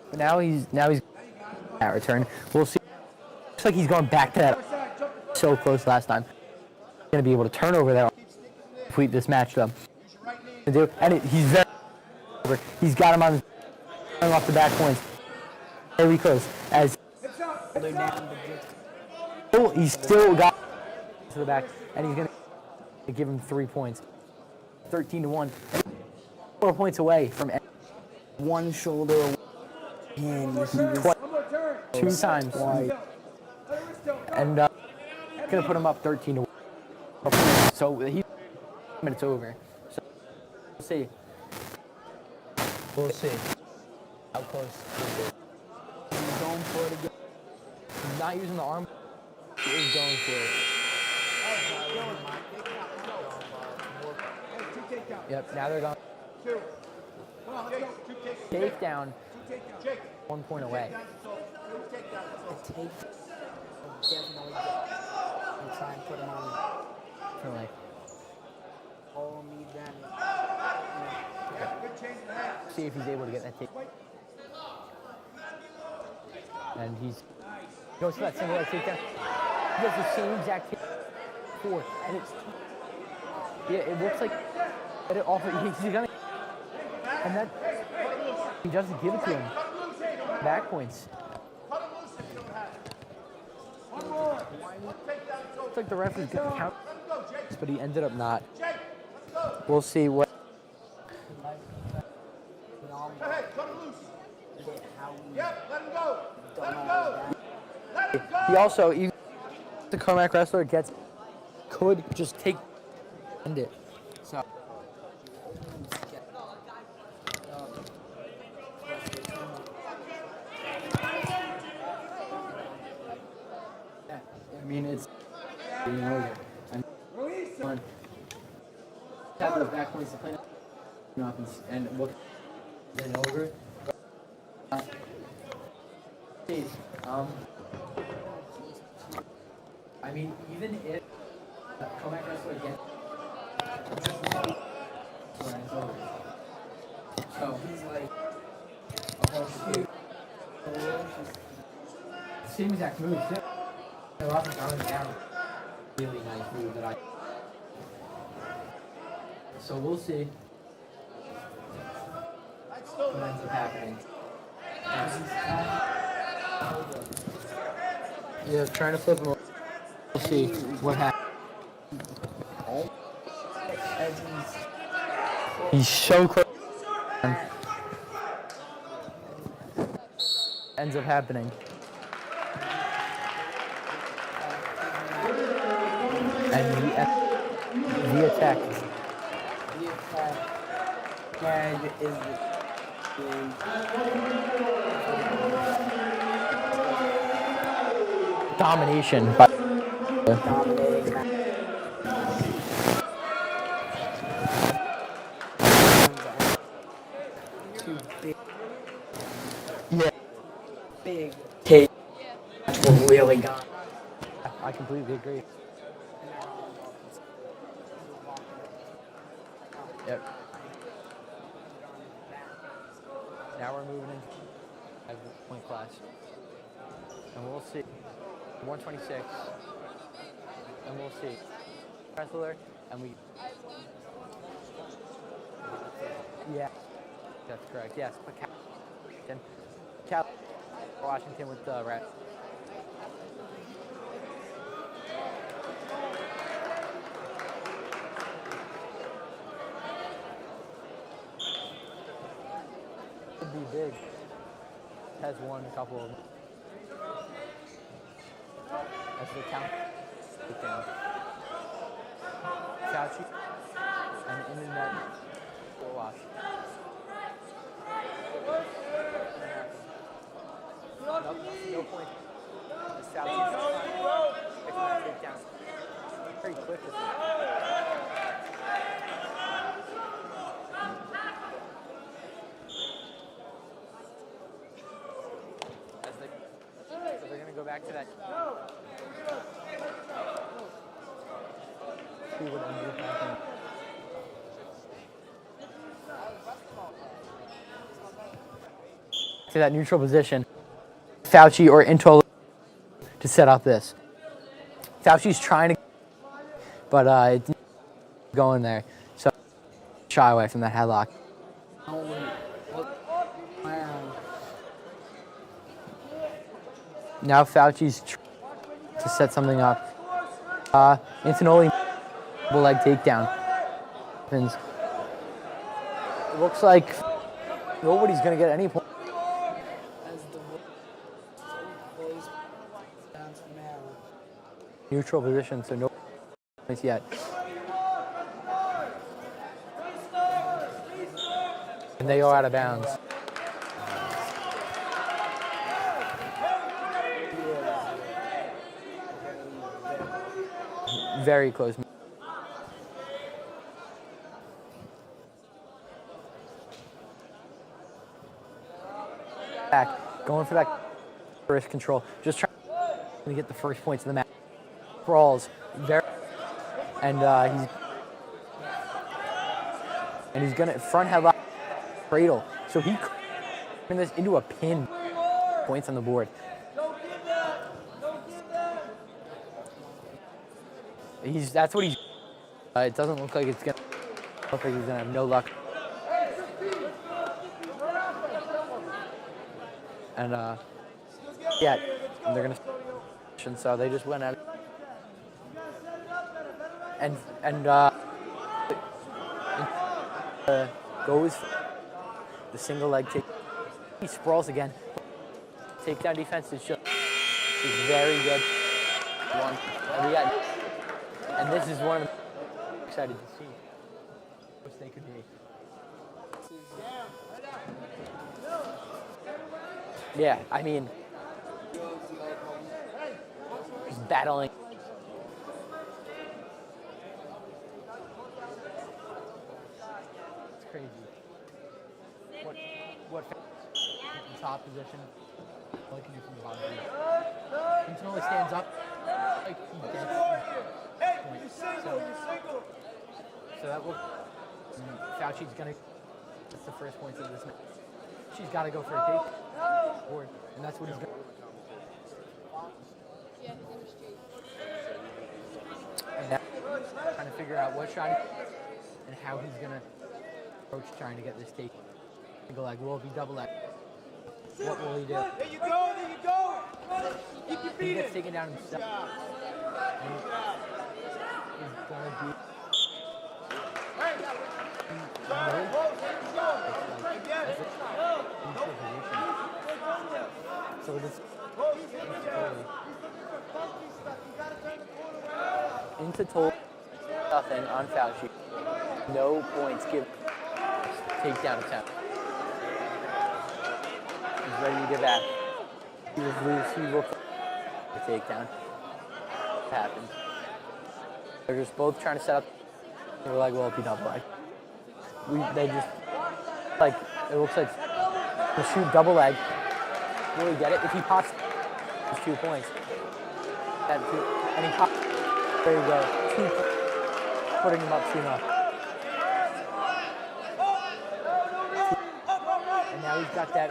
But now he's at return. We'll see. Looks like he's going back to that. So close last time. He's going to be able to turn over that. Complete this match though. And he's very. He's got him on his off the back points. Very close. As he's still got to the back, and he's going to give him 3 points. 13-1. 4 points away from one shoulder. him. He was Two times. twice. And gonna put him up 13 to 1. So he minutes over. So we'll see. We'll see how close he is. He's going for it again. He's not using the arm. He is going for it. Yep, now they're going. Takedown. 1 point away. The take definitely and try and put him on For like, all me then. see if he's able to get that take. And he goes for that single leg takedown. He does the same exact take before, and it's it looks like that it offer he's gonna, and that he doesn't give it to him. Back points. Looks like the ref is gonna count, but he ended up not. We'll see what. He also, even if the Comac wrestler could just end it. So. I mean, it's being over. And tap those back points to play and look then over. I mean, even if Comac wrestler again, it's over. So he's like, same exact move. They're often down and down. Really nice move that I. So we'll see what ends up happening. Yeah, trying to flip him over. We'll see what happens. He's so close. Ends up happening. And he attacked. Tag is Domination by yeah. big take. Really gone. I completely agree. Yep. Now we're moving into the point class. And we'll see. 126. And we'll see. Wrestler, and we. Yeah. That's correct. Yes. Washington with the Rat. Could be big. Has won a couple of them. That's the count. Down. Fauci and in the net for watch. Nope, no point. The Fauci take down. Very quick. So they're going to go back to that. See what ends up happening. To that neutral position. Fauci or Intol to set up this. Fauci's trying to, but it's going there. So shy away from that headlock. Now Fauci's to set something up. Antonoli leg takedown. It looks like nobody's gonna get any point. neutral position, so no points yet. And they go out of bounds. Very close. Back, going for that first control, just trying to get the first points of the match. Crawls, very, and he's gonna front headlock cradle, so he turn this into a pin. Points on the board. That's what he's. It doesn't look like it's gonna. Look like he's gonna have no luck. And yeah, and they're gonna. And so they just went out. And goes the single leg take. He sprawls again. Takedown defense is very good. One. And we got. And this is one of the excited to see what they could be. Yeah, I mean, he's battling. It's crazy. What in top position? What can you do from the bottom? He totally stands up. Like he gets. So that will. Fauci's gonna. That's the first point of this match. She's got to go for a take board, and that's what he's going. And now trying to figure out what shot and how he's gonna approach trying to get this take. Single leg, will it be double leg? What will he do? There you go, there you go. He gets taken down himself. And he's gonna be. So this into total nothing on Fauci. No points given. Takedown attempt. He's ready to get back. He was loose. He will the takedown. Happened. They're just both trying to set up. They were like, well, it'll be double leg. They just like it looks like he'll shoot double leg. Will he get it? If he pops, it's 2 points. And he pops. There you go. 2 putting him up 2-0. And now he's got that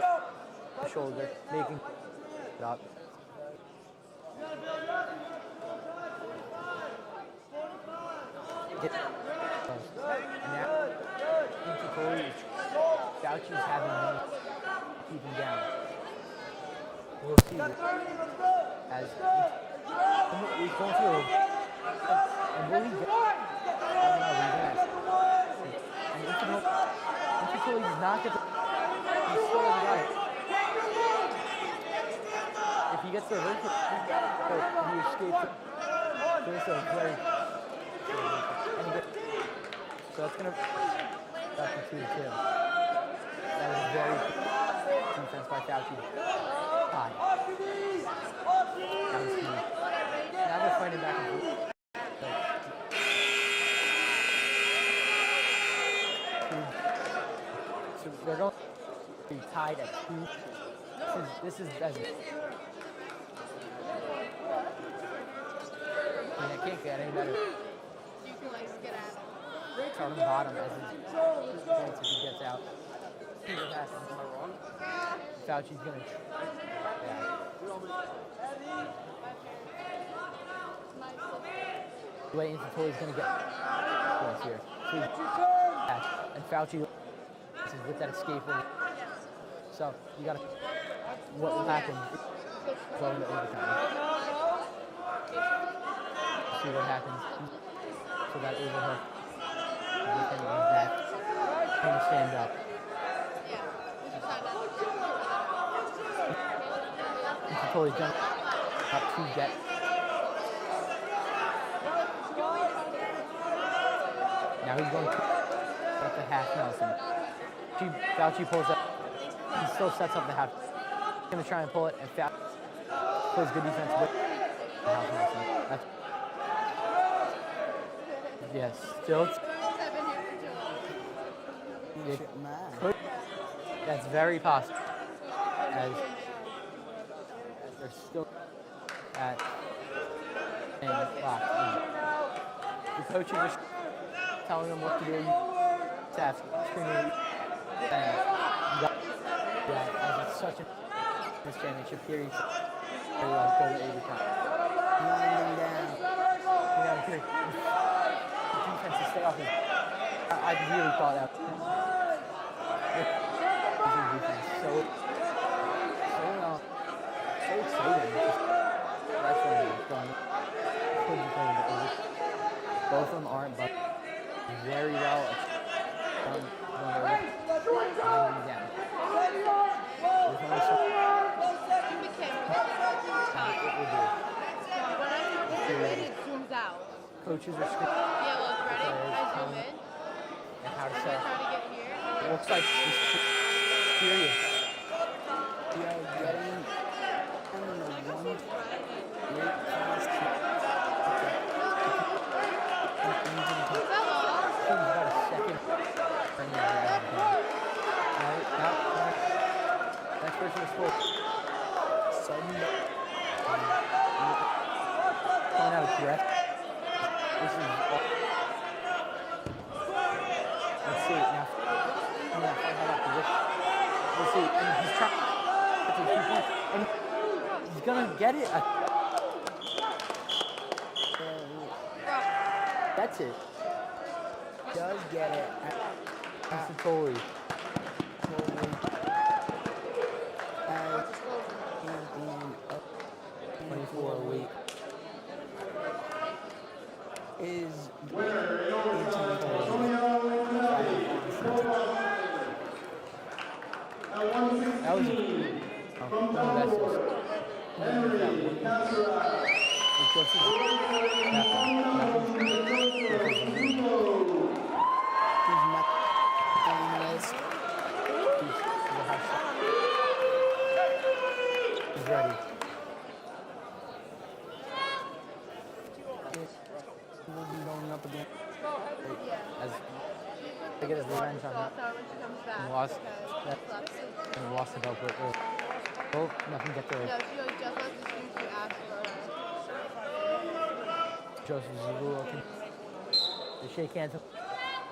shoulder making it up. And now Fauci's having to keep him down. We'll see as he's going through. And will he get? I don't know. And Intikoli does not get the. He's still got it. If he gets the reverse, he escapes. There's a very. So that's gonna. That's a 2-2. That was very defense by Fauci. High. That was huge. Now they're fighting back and forth. So they're going to be tied at 2. This is as. I mean, it can't get any better. Start on the bottom as his points if he gets out. See what happens. Am I wrong? Fauci's gonna. Yeah. Wait, Intikoli's gonna get points here. So and Fauci is with that escape ring. So you gotta. What will happen? Going to overtime. See what happens. So that overhook. That trying to stand up. Intikoli's done up to get. Now he's going up the half Nelson. Fauci pulls up. He still sets up the half. He's going to try and pull it, and Fauci plays good defense with the half Nelson. That's, yes, still. That's very possible. As they're still at and locked. The coaches are telling them what to do. Staff screaming. And as it's such a this championship here, you very well go to 80 times. The defense to stay off his. I really thought that. Defense so exciting. Wrestling is going. Could be playing the over. Both of them aren't, but very well. Down. There's only so. It will do. Coaches are screaming. Yeah, well, it's ready. I zoom in. And how to I'm set going to try to get here. it looks like this period. About a second. Next person is full. Coming out of breath. This is. Let's see now. Let's see. And he's trying. And he's gonna get it. That's it. Does get it. Totally. 24 a week. Is that was one of the best. He's ready. going up again. As to get his revenge on him. And lost that. And lost the belt. Oh, nothing get there. No, she just left the stream to ask for Joseph Zulu can they shake hands.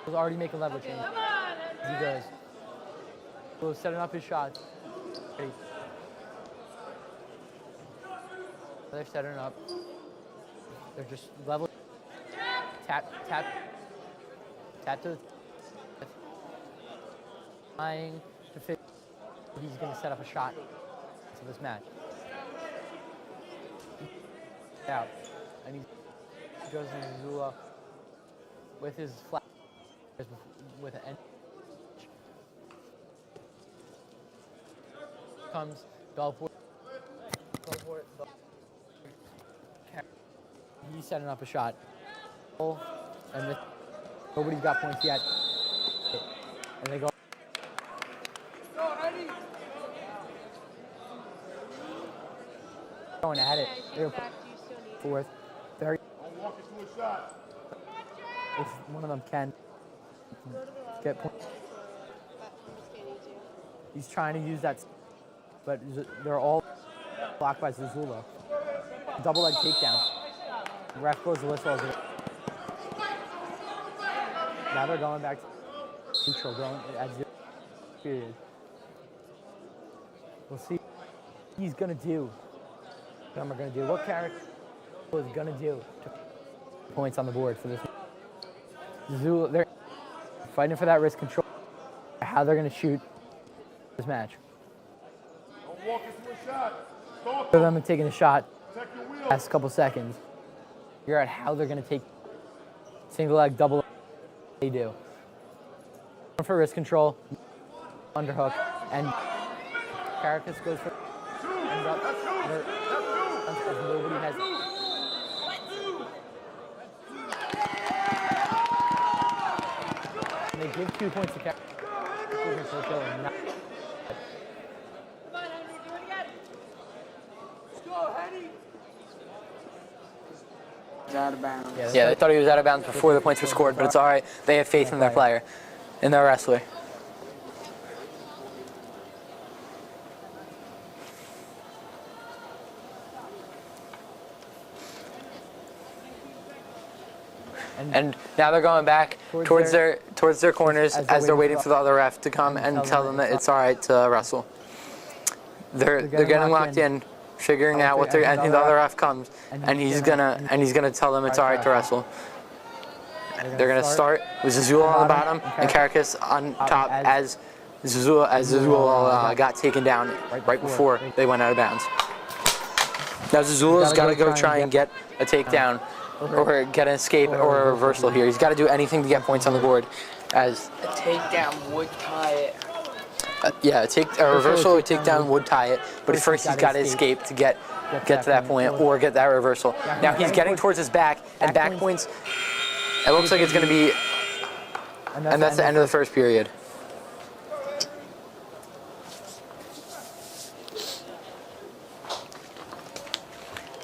He's already making level change. He does. Zulu's setting up his shots. Ready. They're setting up. They're just level. Tap, tap, tap to the trying to fit. He's going to set up a shot to this match. Out. And he goes into Zula with his flat with an end. Comes Bellport. He's setting up a shot. And nobody's got points yet. And they go. Going at it. They're fourth. Very. If one of them can get points. He's trying to use that, but they're all blocked by Zazula. Double leg takedown. Ref blows the whistle. Now they're going back to neutral, going at 0 period. We'll see what he's gonna do. What am I gonna do? What character is gonna do to points on the board for this? Zulu, they're fighting for that wrist control. How they're gonna shoot this match. Both of them are taking a shot. Last couple seconds. Figure out how they're gonna take single leg, double leg. They do. One for wrist control, underhook, and Caracas goes for end up. Nobody has. And they give 2 points to Caracas. Out of bounds. Yeah, they thought he was out of bounds before the points were scored, but it's all right. They have faith in their player, in their wrestler. And now they're going back towards their corners as they're waiting for the other ref to come and tell them that it's all right to wrestle. They're getting locked in, figuring out what they're, and the other ref comes and he's gonna tell them it's all right to wrestle. They're gonna start with Zazula on the bottom and Caracas on top as Zazula got taken down right before they went out of bounds. Now Zazula's got to go try and get a takedown or get an escape or a reversal here. He's got to do anything to get points on the board. As a takedown would tie it. Yeah, a reversal or takedown would tie it, but first he's got to escape to get to that point or get that reversal. Now he's getting towards his back, and back points, it looks like it's going to be, and that's the end of the first period.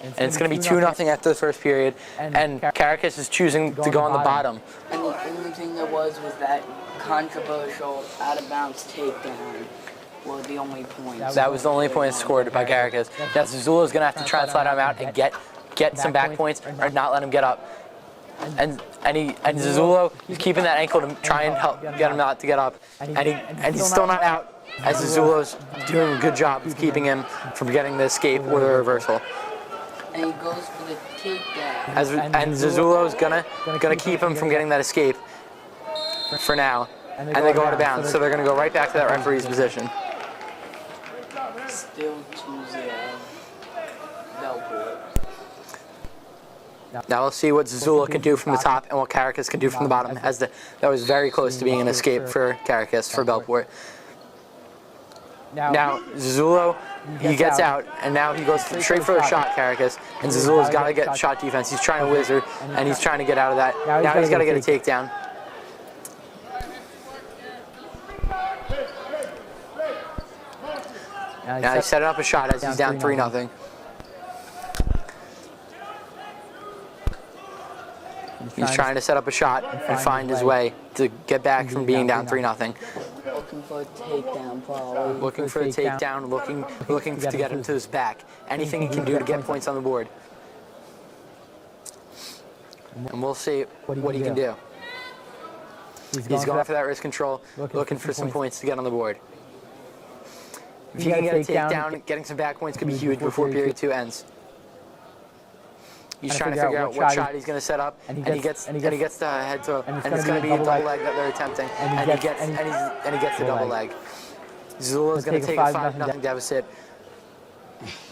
And it's going to be 2-0 after the first period, and Caracas is choosing to go on the bottom. And the only thing there was that controversial out-of-bounds takedown were the only points. That was the only point scored by Caracas. Now Zazula is going to have to try and slide him out and get some back points or not let him get up. And Zazula is keeping that ankle to try and help get him not to get up. And he's still not out, as Zazula's doing a good job of keeping him from getting the escape or the reversal. And he goes for the takedown. And Zazula's gonna keep him from getting that escape for now. And they go out of bounds, so they're gonna go right back to that referee's position. Still 2-0. Bellport. Now we'll see what Zazula can do from the top and what Caracas can do from the bottom, as that was very close to being an escape for Caracas, for Bellport. Now Zazula, he gets out, and now he goes straight for a shot, Caracas, and Zazula's got to get shot defense. He's trying to wizard, and he's trying to get out of that. Now he's got to get a takedown. Now he's setting up a shot as he's down 3-0. He's trying to set up a shot and find his way to get back from being down 3-0. Looking for a takedown, probably. Looking for a takedown, looking to get him to his back. Anything he can do to get points on the board. And we'll see what he can do. He's going for that wrist control, looking for some points to get on the board. If he can get a takedown, getting some back points could be huge before period 2 ends. He's trying to figure out what shot he's going to set up, and he gets the head to, and it's going to be a double leg that they're attempting, and he gets the double leg. Zazula's going to take a 5-0 deficit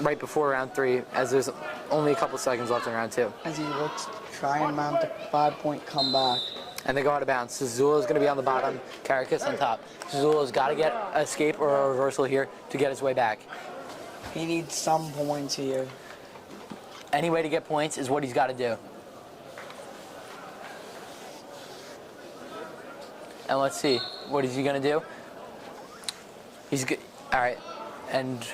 right before round 3, as there's only a couple seconds left in round 2. As he looks to try and mount a 5-point comeback. And they go out of bounds. Zazula's going to be on the bottom, Caracas on top. Zazula's got to get an escape or a reversal here to get his way back. He needs some points here. Any way to get points is what he's got to do. And let's see, what is he going to do? He's good. All right. And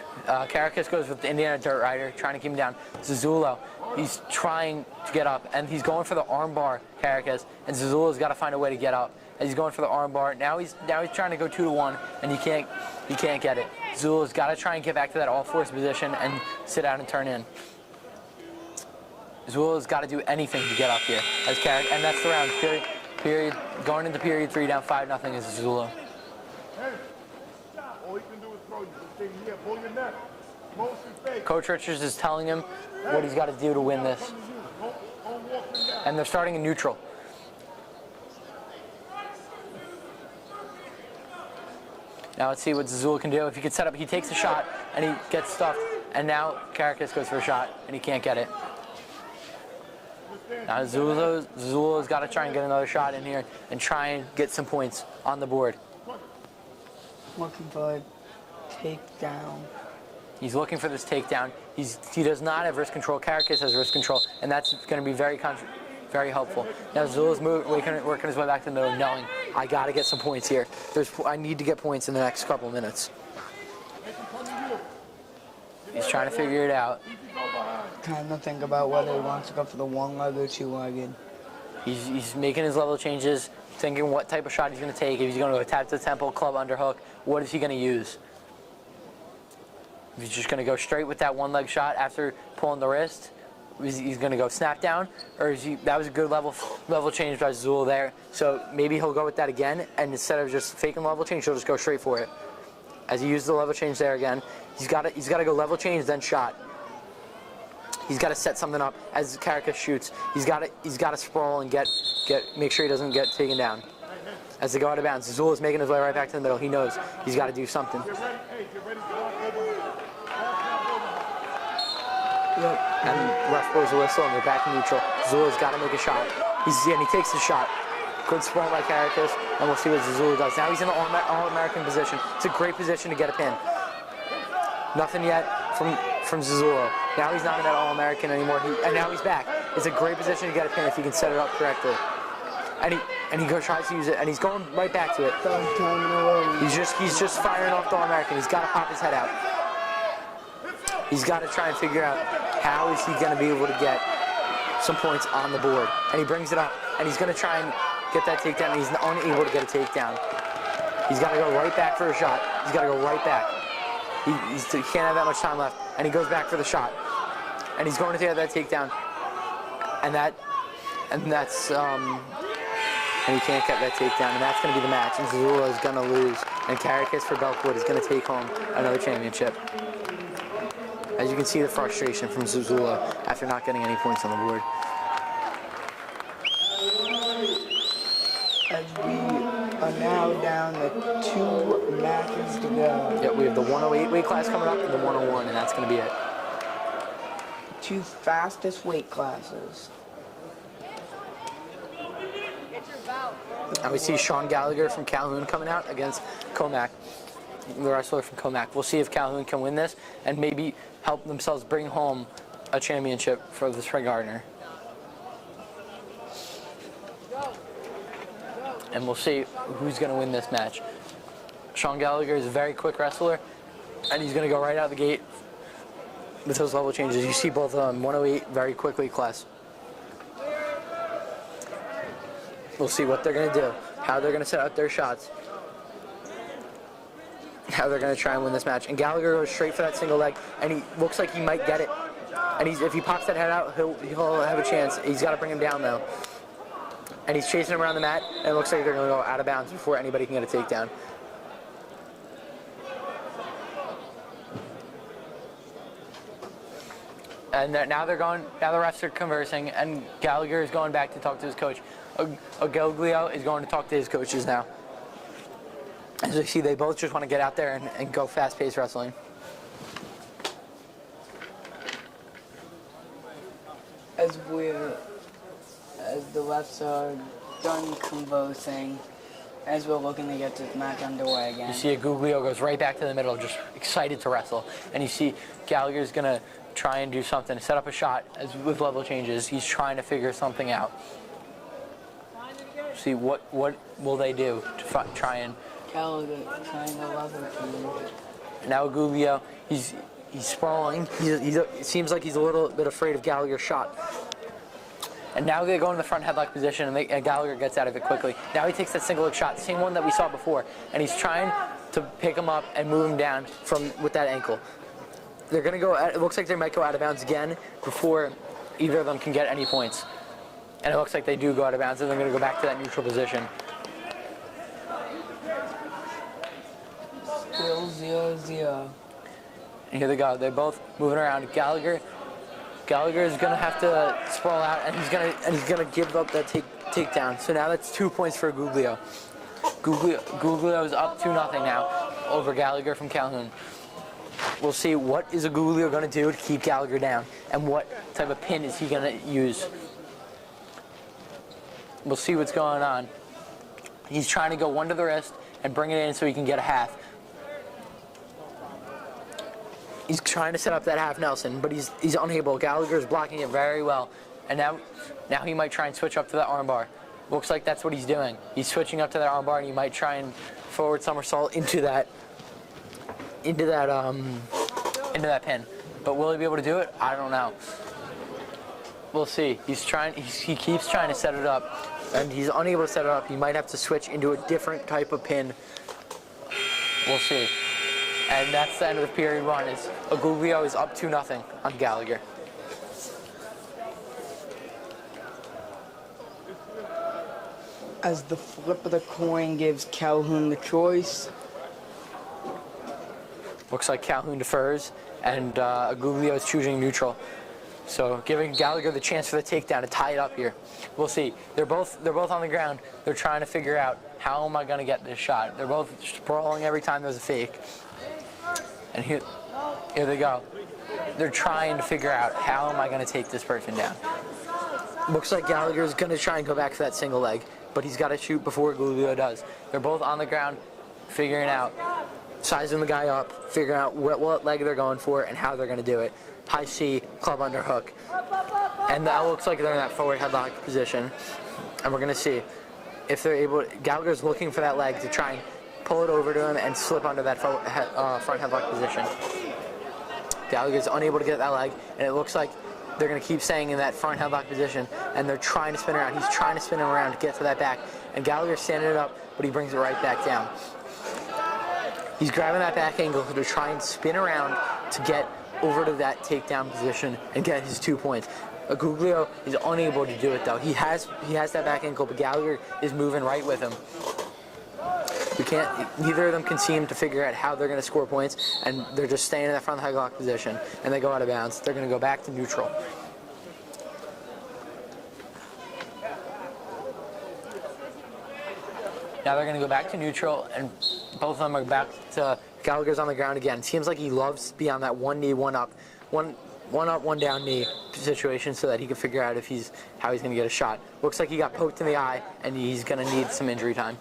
Caracas goes with the Indiana Dirt Rider, trying to keep him down. Zazula, he's trying to get up, and he's going for the armbar, Caracas, and Zazula's got to find a way to get up. And he's going for the armbar. Now he's trying to go 2-1, and he can't get it. Zazula's got to try and get back to that all-force position and sit out and turn in. Zazula's got to do anything to get up here, and that's the round. Period. Going into period 3, down 5-0 is Zazula. Coach Richards is telling him what he's got to do to win this. And they're starting in neutral. Now let's see what Zazula can do. If he can set up, he takes a shot and he gets stuffed. And now Caracas goes for a shot and he can't get it. Now Zazula's got to try and get another shot in here and try and get some points on the board. Looking for a takedown. He's looking for this takedown. He does not have wrist control. Caracas has wrist control, and that's going to be very helpful. Now Zula's working his way back to the middle, knowing I got to get some points here. I need to get points in the next couple minutes. He's trying to figure it out. Trying to think about whether he wants to go for the one-leg or two-legged. He's making his level changes, thinking what type of shot he's going to take. If he's going to attack the temple, club, underhook, what is he going to use? If he's just going to go straight with that one-leg shot after pulling the wrist, he's going to go snap down, or that was a good level change by Zul there. So maybe he'll go with that again, and instead of just faking level change, he'll just go straight for it. As he uses the level change there again, he's got to go level change then shot. He's got to set something up as Karakas shoots. He's got to sprawl and make sure he doesn't get taken down. As they go out of bounds, Zul is making his way right back to the middle. He knows he's got to do something. And ref blows a whistle, and they're back in neutral. Zula's got to make a shot. He takes the shot. Good sprawl by Karakas, and we'll see what Zula does. Now he's in the All-American position. It's a great position to get a pin. Nothing yet from Zazula. Now he's not in that All-American anymore, and now he's back. It's a great position to get a pin if he can set it up correctly. And he tries to use it, and he's going right back to it. He's just firing off the All-American. He's got to pop his head out. He's got to try and figure out how is he going to be able to get some points on the board. And he brings it up, and he's going to try and get that takedown, and he's unable to get a takedown. He's got to go right back for a shot. He's got to go right back. He can't have that much time left, and he goes back for the shot. And he's going to take that takedown. And he can't get that takedown, and that's going to be the match. And Zazula is going to lose, and Karakas for Belcourt is going to take home another championship. As you can see the frustration from Zazula after not getting any points on the board. As we are now down to 2 matches to go. Yep, we have the 108 weight class coming up and the 101, and that's going to be it. 2 fastest weight classes. Now we see Sean Gallagher from Calhoun coming out against Comac, the wrestler from Comac. We'll see if Calhoun can win this and maybe help themselves bring home a championship for the Sprig Gardner. And we'll see who's going to win this match. Sean Gallagher is a very quick wrestler, and he's going to go right out the gate with those level changes. You see both of them, 108 very quickly class. We'll see what they're going to do, how they're going to set out their shots, how they're going to try and win this match. And Gallagher goes straight for that single leg, and he looks like he might get it. And if he pops that head out, he'll have a chance. He's got to bring him down, though. And he's chasing him around the mat, and it looks like they're going to go out of bounds before anybody can get a takedown. And now the refs are conversing, and Gallagher is going back to talk to his coach. Ogelglio is going to talk to his coaches now. As you see, they both just want to get out there and go fast-paced wrestling. As the refs are done conversing, as we're looking to get this match underway again. You see Ogelglio goes right back to the middle, just excited to wrestle. And you see Gallagher's going to try and do something, set up a shot with level changes. He's trying to figure something out. See what will they do to try and... Gallagher trying to level change. Now Ogelglio, he's sprawling. It seems like he's a little bit afraid of Gallagher's shot. And now they go in the front headlock position, and Gallagher gets out of it quickly. Now he takes that single leg shot, same one that we saw before, and he's trying to pick him up and move him down with that ankle. They're going to go, it looks like they might go out of bounds again before either of them can get any points. And it looks like they do go out of bounds, and they're going to go back to that neutral position. Still 0-0. And here they go. They're both moving around. Gallagher is going to have to sprawl out, and he's going to give up that takedown. So now that's 2 points for Ogelglio. Ogelglio is up 2-0 now over Gallagher from Calhoun. We'll see what is Ogelglio going to do to keep Gallagher down, and what type of pin is he going to use. We'll see what's going on. He's trying to go one to the wrist and bring it in so he can get a half. He's trying to set up that half Nelson, but he's unable. Gallagher's blocking it very well. And now he might try and switch up to that armbar. Looks like that's what he's doing. He's switching up to that armbar, and he might try and forward somersault into that pin. But will he be able to do it? I don't know. We'll see. He keeps trying to set it up, and he's unable to set it up. He might have to switch into a different type of pin. We'll see. And that's the end of the period one. Is Aguglio is up 2-0 on Gallagher. As the flip of the coin gives Calhoun the choice. Looks like Calhoun defers, and Aguglio is choosing neutral. So giving Gallagher the chance for the takedown to tie it up here. We'll see. They're both on the ground. They're trying to figure out, how am I going to get this shot? They're both sprawling every time there's a fake. And here they go. They're trying to figure out, how am I going to take this person down? Looks like Gallagher's going to try and go back for that single leg, but he's got to shoot before Aguglio does. They're both on the ground, figuring out, sizing the guy up, figuring out what leg they're going for and how they're going to do it. High C, club underhook. And that looks like they're in that forward headlock position. And we're going to see if they're able. Gallagher's looking for that leg to try and pull it over to him and slip under that front headlock position. Gallagher's unable to get that leg, and it looks like they're going to keep staying in that front headlock position, and they're trying to spin around. He's trying to spin him around to get to that back, and Gallagher's standing it up, but he brings it right back down. He's grabbing that back angle to try and spin around to get over to that takedown position and get his 2 points. Aguglio is unable to do it though. He has that back ankle, but Gallagher is moving right with him. Neither of them can seem to figure out how they're going to score points, and they're just staying in that front headlock position, and they go out of bounds. They're going to go back to neutral. Now they're going to go back to neutral, and both of them are back to Gallagher's on the ground again. It seems like he loves to be on that one knee, one up, one down knee situation so that he can figure out how he's going to get a shot. Looks like he got poked in the eye, and he's going to need some injury time.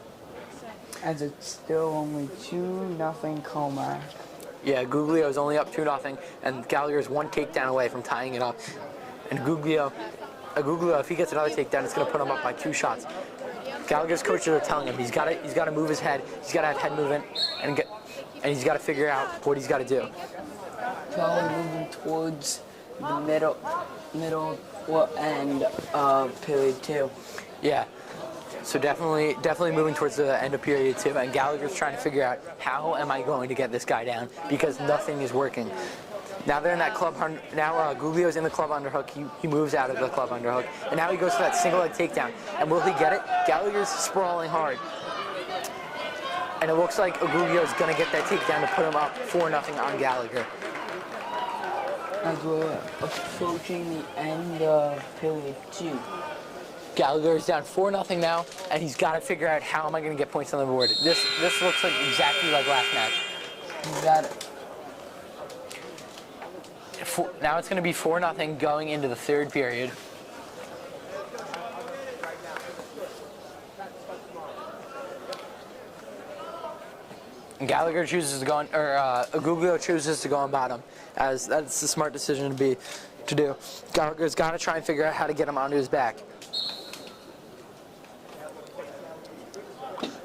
As it's still only 2-0 Comac. Yeah, Aguglio is only up 2-0, and Gallagher is one takedown away from tying it up. And Aguglio, if he gets another takedown, it's going to put him up by 2 shots. Gallagher's coaches are telling him he's got to move his head, he's got to have head movement, and he's got to figure out what he's got to do. Probably moving towards the middle end of period 2. Yeah. So definitely moving towards the end of period 2, and Gallagher's trying to figure out, how am I going to get this guy down, because nothing is working. Now they're in that club. Now Aguglio's in the club underhook. He moves out of the club underhook, and now he goes for that single leg takedown. And will he get it? Gallagher's sprawling hard, and it looks like Aguglio's going to get that takedown to put him up 4-0 on Gallagher. As we're approaching the end of period 2. Gallagher's down 4-0 now, and he's got to figure out, how am I going to get points on the board. This looks like exactly like last match. You got it. Now it's going to be 4-0 going into the third period. And Gallagher chooses to go on, or Aguglio chooses to go on bottom, as that's the smart decision to do. Gallagher's got to try and figure out how to get him onto his back.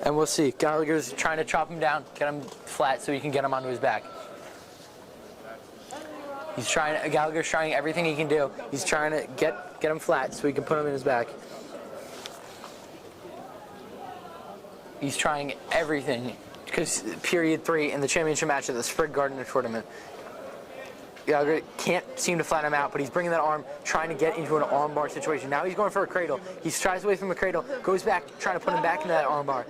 And we'll see. Gallagher's trying to chop him down, get him flat so he can get him onto his back. Gallagher's trying everything he can do. He's trying to get him flat so he can put him in his back. He's trying everything, because period 3 in the championship match of the Sprig Gardner Tournament. Gallagher can't seem to flatten him out, but he's bringing that arm, trying to get into an armbar situation. Now he's going for a cradle. He strides away from the cradle, goes back, trying to put him back into that armbar.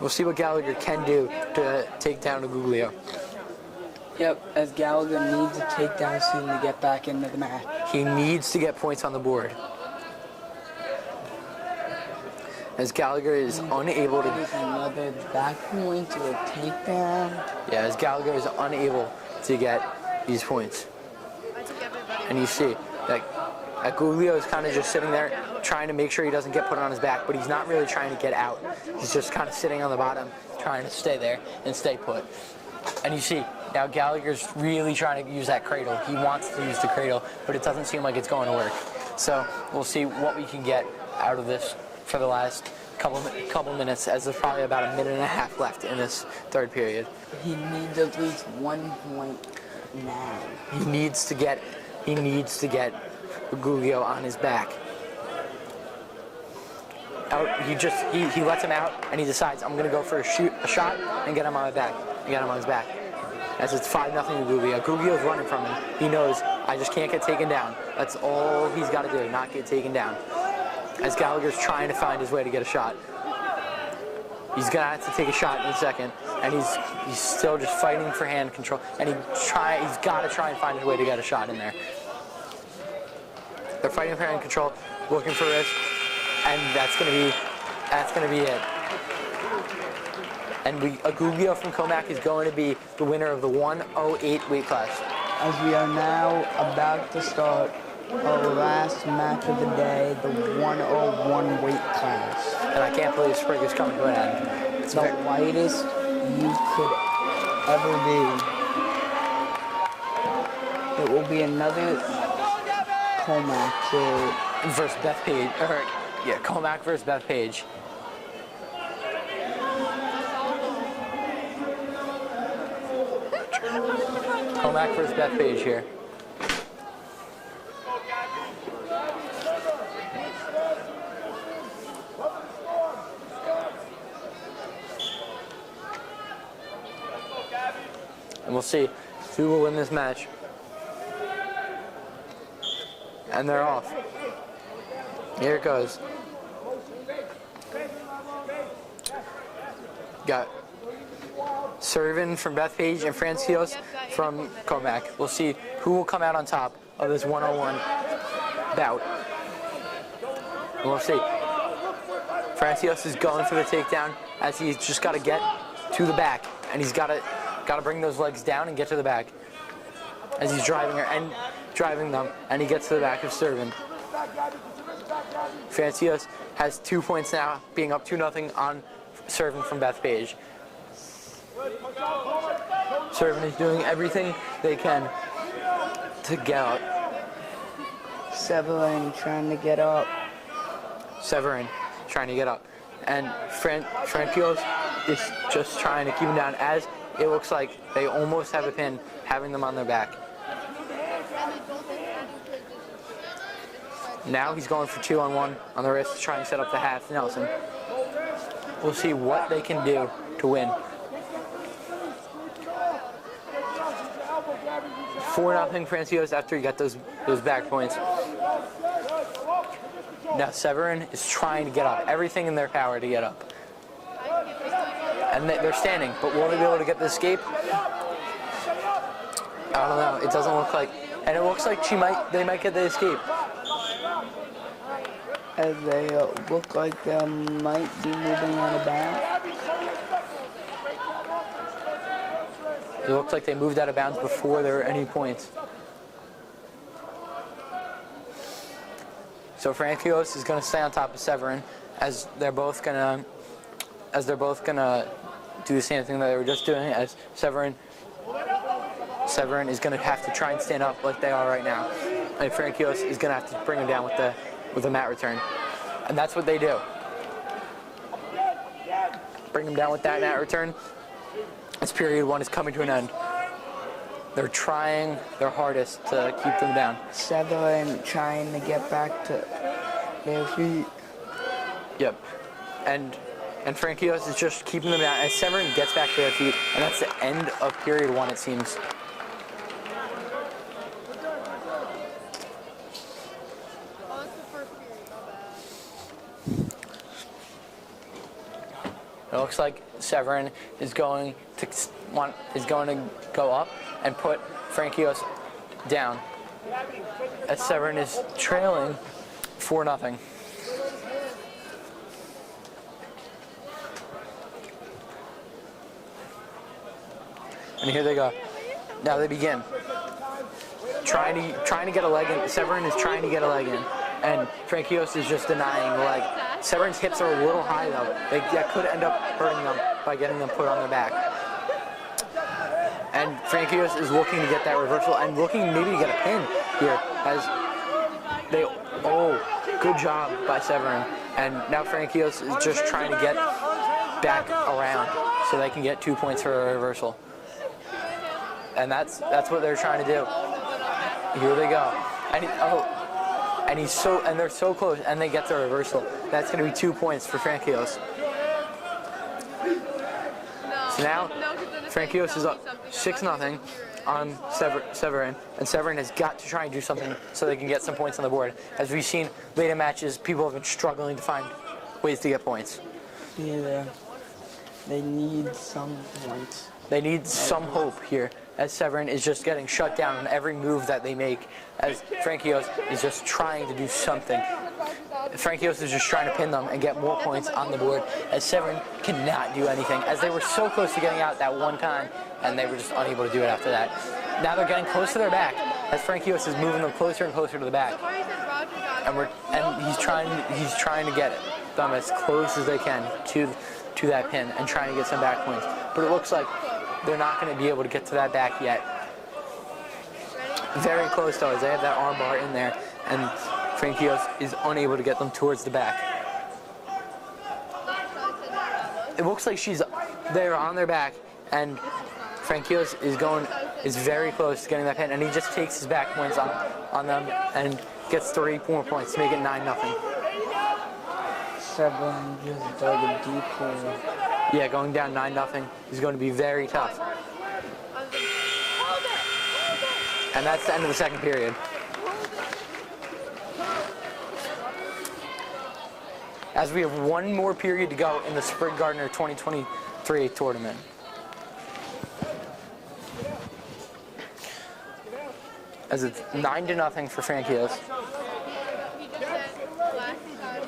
We'll see what Gallagher can do to take down Aguglio. Yep, as Gallagher needs a takedown soon to get back into the match. He needs to get points on the board. As Gallagher is unable to... Another back point or a takedown. Yeah, as Gallagher is unable to get these points. And you see that Aguglio is kind of just sitting there trying to make sure he doesn't get put on his back, but he's not really trying to get out. He's just kind of sitting on the bottom, trying to stay there and stay put. And you see, now Gallagher's really trying to use that cradle. He wants to use the cradle, but it doesn't seem like it's going to work. So we'll see what we can get out of this for the last couple minutes, as there's probably about a minute and a half left in this third period. He needs at least 1 point now. He needs to get Guglio on his back. He lets him out, and he decides, I'm gonna go for a shot and get him on his back. As it's 5-0 to Guglio. Guglio's running from him. He knows, I just can't get taken down. That's all he's got to do, not get taken down. As Gallagher's trying to find his way to get a shot. He's gonna have to take a shot in a second, and he's still just fighting for hand control. And he's got to try and find his way to get a shot in there. They're fighting for hand control, looking for wrist, and that's gonna be it. And Guglio from Comac is going to be the winner of the 108 weight class. As we are now about to start our last match of the day, the 101 weight class. And I can't believe Sprig is coming to an end. It's the lightest you could ever be. It will be another Comac versus Beth Page. Comac versus Beth Page. Comac versus Beth Page here. And we'll see who will win this match. And they're off. Here it goes. Got Servin from Beth Page and Francios from Comac. We'll see who will come out on top of this 101 bout. And we'll see. Francios is going for the takedown as he's just got to get to the back, and he's got to bring those legs down and get to the back as he's driving them, and he gets to the back of Servin. Francios has 2 points now, being up 2-0 on Servin from Beth Page. Servin is doing everything they can to get up. Severin trying to get up. Severin trying to get up. And Francios is just trying to keep him down, as it looks like they almost have a pin, having them on their back. Now he's going for 2-on-1 on the wrist to try and set up the half Nelson. We'll see what they can do to win. 4-0 Francios after he got those back points. Now Severin is trying to get up. Everything in their power to get up. And they're standing, but will they be able to get the escape? I don't know. It doesn't look like, and it looks like they might get the escape. As they look like they might be moving out of bounds. It looks like they moved out of bounds before there were any points. So Francios is going to stay on top of Severin, as they're both gonna do the same thing that they were just doing. As Severin is going to have to try and stand up like they are right now, and Francios is going to have to bring him down with the mat return, and that's what they do. Bring him down with that mat return. As period 1 is coming to an end. They're trying their hardest to keep them down. Severin trying to get back to their feet. Yep. And Francios is just keeping them down as Severin gets back to their feet, and that's the end of period 1, it seems. It looks like Severin is going to go up and put Francios down, as Severin is trailing 4-0. And here they go. Now they begin. Trying to get a leg in. Severin is trying to get a leg in, and Francios is just denying the leg. Severin's hips are a little high though. That could end up hurting them by getting them put on their back. And Francios is looking to get that reversal and looking maybe to get a pin here, as Good job by Severin. And now Frankios is just trying to get back around so they can get 2 points for a reversal. And that's what they're trying to do. Here they go. And they're so close, and they get the reversal. That's going to be 2 points for Frankios. So now Frankios is up 6-0 on Severin, and Severin has got to try and do something so they can get some points on the board. As we've seen late in matches, people have been struggling to find ways to get points. Yeah, they need some points. They need some hope here, as Severin is just getting shut down on every move that they make, as Frankios is just trying to do something. Frankios is just trying to pin them and get more points on the board, as Severin cannot do anything, as they were so close to getting out that one time, and they were just unable to do it after that. Now they're getting close to their back, as Frankios is moving them closer and closer to the back. And he's trying to get them as close as they can to that pin and trying to get some back points. But it looks like they're not going to be able to get to that back yet. Very close though, as they have that arm bar in there, and Frankios is unable to get them towards the back. It looks like they're on their back, and Frankios is very close to getting that pin, and he just takes his back points on them and gets 3 more points to make it 9-0. Severin just dug a deep hole. Yeah, going down 9-0 is going to be very tough. And that's the end of the second period. As we have one more period to go in the Sprig Gardner 2023 tournament. As it's 9-0 for Frankios.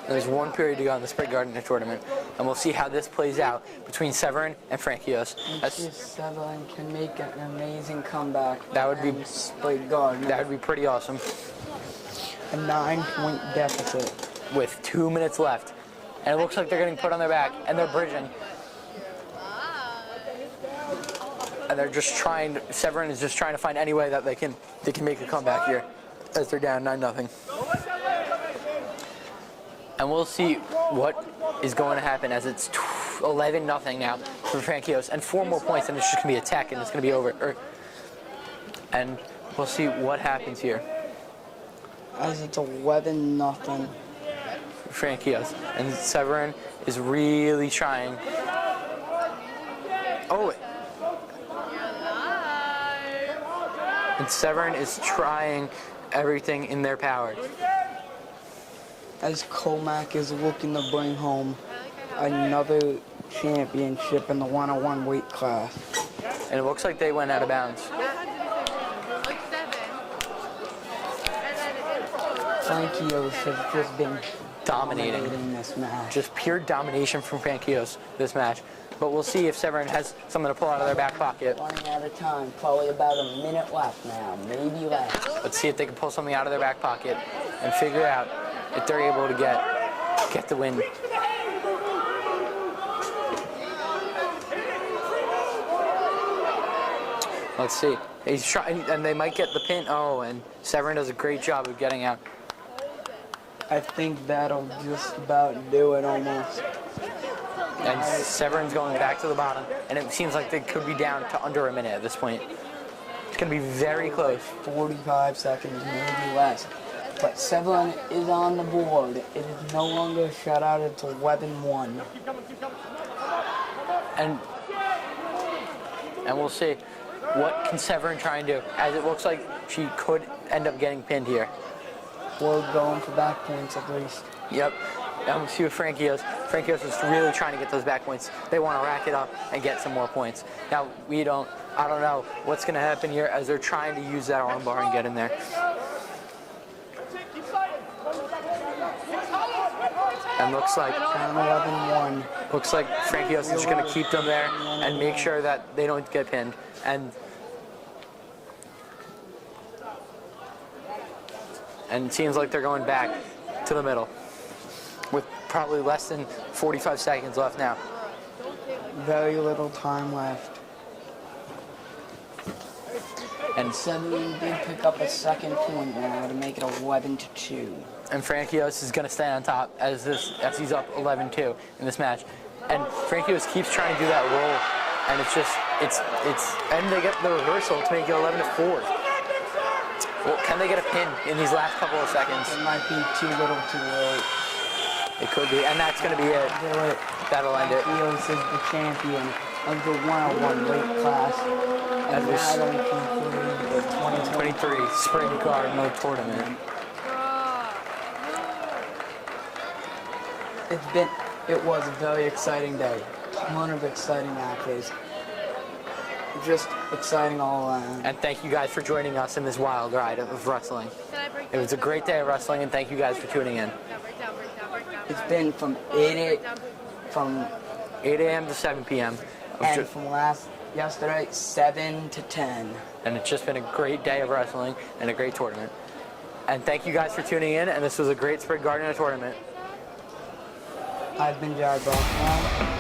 There's one period to go in the Sprig Gardner tournament, and we'll see how this plays out between Severin and Frankios. If Severin can make an amazing comeback, that would be Sprig Gardner. That would be pretty awesome. A 9-point deficit with 2 minutes left, and it looks like they're getting put on their back, and they're bridging. And they're just trying. Severin is just trying to find any way that they can make a comeback here, as they're down 9-0. And we'll see what is going to happen, as it's 11-0 now for Frankios, and 4 more points, and it's just going to be a tech, and it's going to be over. And we'll see what happens here. As it's 11-0. Frankios, and Severin is really trying. And Severin is trying everything in their power. As Comac is looking to bring home another championship in the 101 weight class. And it looks like they went out of bounds. Frankios has just been dominating this match. Just pure domination from Frankios this match. But we'll see if Severin has something to pull out of their back pocket. Running out of time, probably about a minute left now, maybe less. Let's see if they can pull something out of their back pocket and figure out if they're able to get the win. Let's see. He's trying, and they might get the pin. Oh, and Severin does a great job of getting out. I think that'll just about do it almost. And Severin's going back to the bottom, and it seems like they could be down to under a minute at this point. It's going to be very close. 45 seconds, maybe less. But Severin is on the board. It is no longer a shutout, it's 11-1. And we'll see what can Severin try and do, as it looks like she could end up getting pinned here. We're going for back points at least. Yep. And we'll see with Frankios. Frankios is really trying to get those back points. They want to rack it up and get some more points. Now, I don't know what's going to happen here, as they're trying to use that arm bar and get in there. And looks like 11-1. Looks like Frankios is just going to keep them there and make sure that they don't get pinned. And it seems like they're going back to the middle with probably less than 45 seconds left now. Very little time left. And 70 did pick up a second point now to make it 11-2. And Frankios is going to stay on top as he's up 11-2 in this match. And Frankios keeps trying to do that roll, and and they get the reversal to make it 11-4. Well, can they get a pin in these last couple of seconds? It might be too little too late. It could be, and that's going to be it. That'll end it. Frankios is the champion of the 101 weight class. And now they conclude the 2023 Sprig Gardner Tournament. It was a very exciting day. Ton of exciting matches. Just exciting all around. And thank you guys for joining us in this wild ride of wrestling. It was a great day of wrestling, and thank you guys for tuning in. It's been from 8 a.m. to 7 p.m. And from yesterday, 7 to 10. And it's just been a great day of wrestling and a great tournament. And thank you guys for tuning in, and this was a great Sprig Gardner Tournament. I've been Jared Baltimore.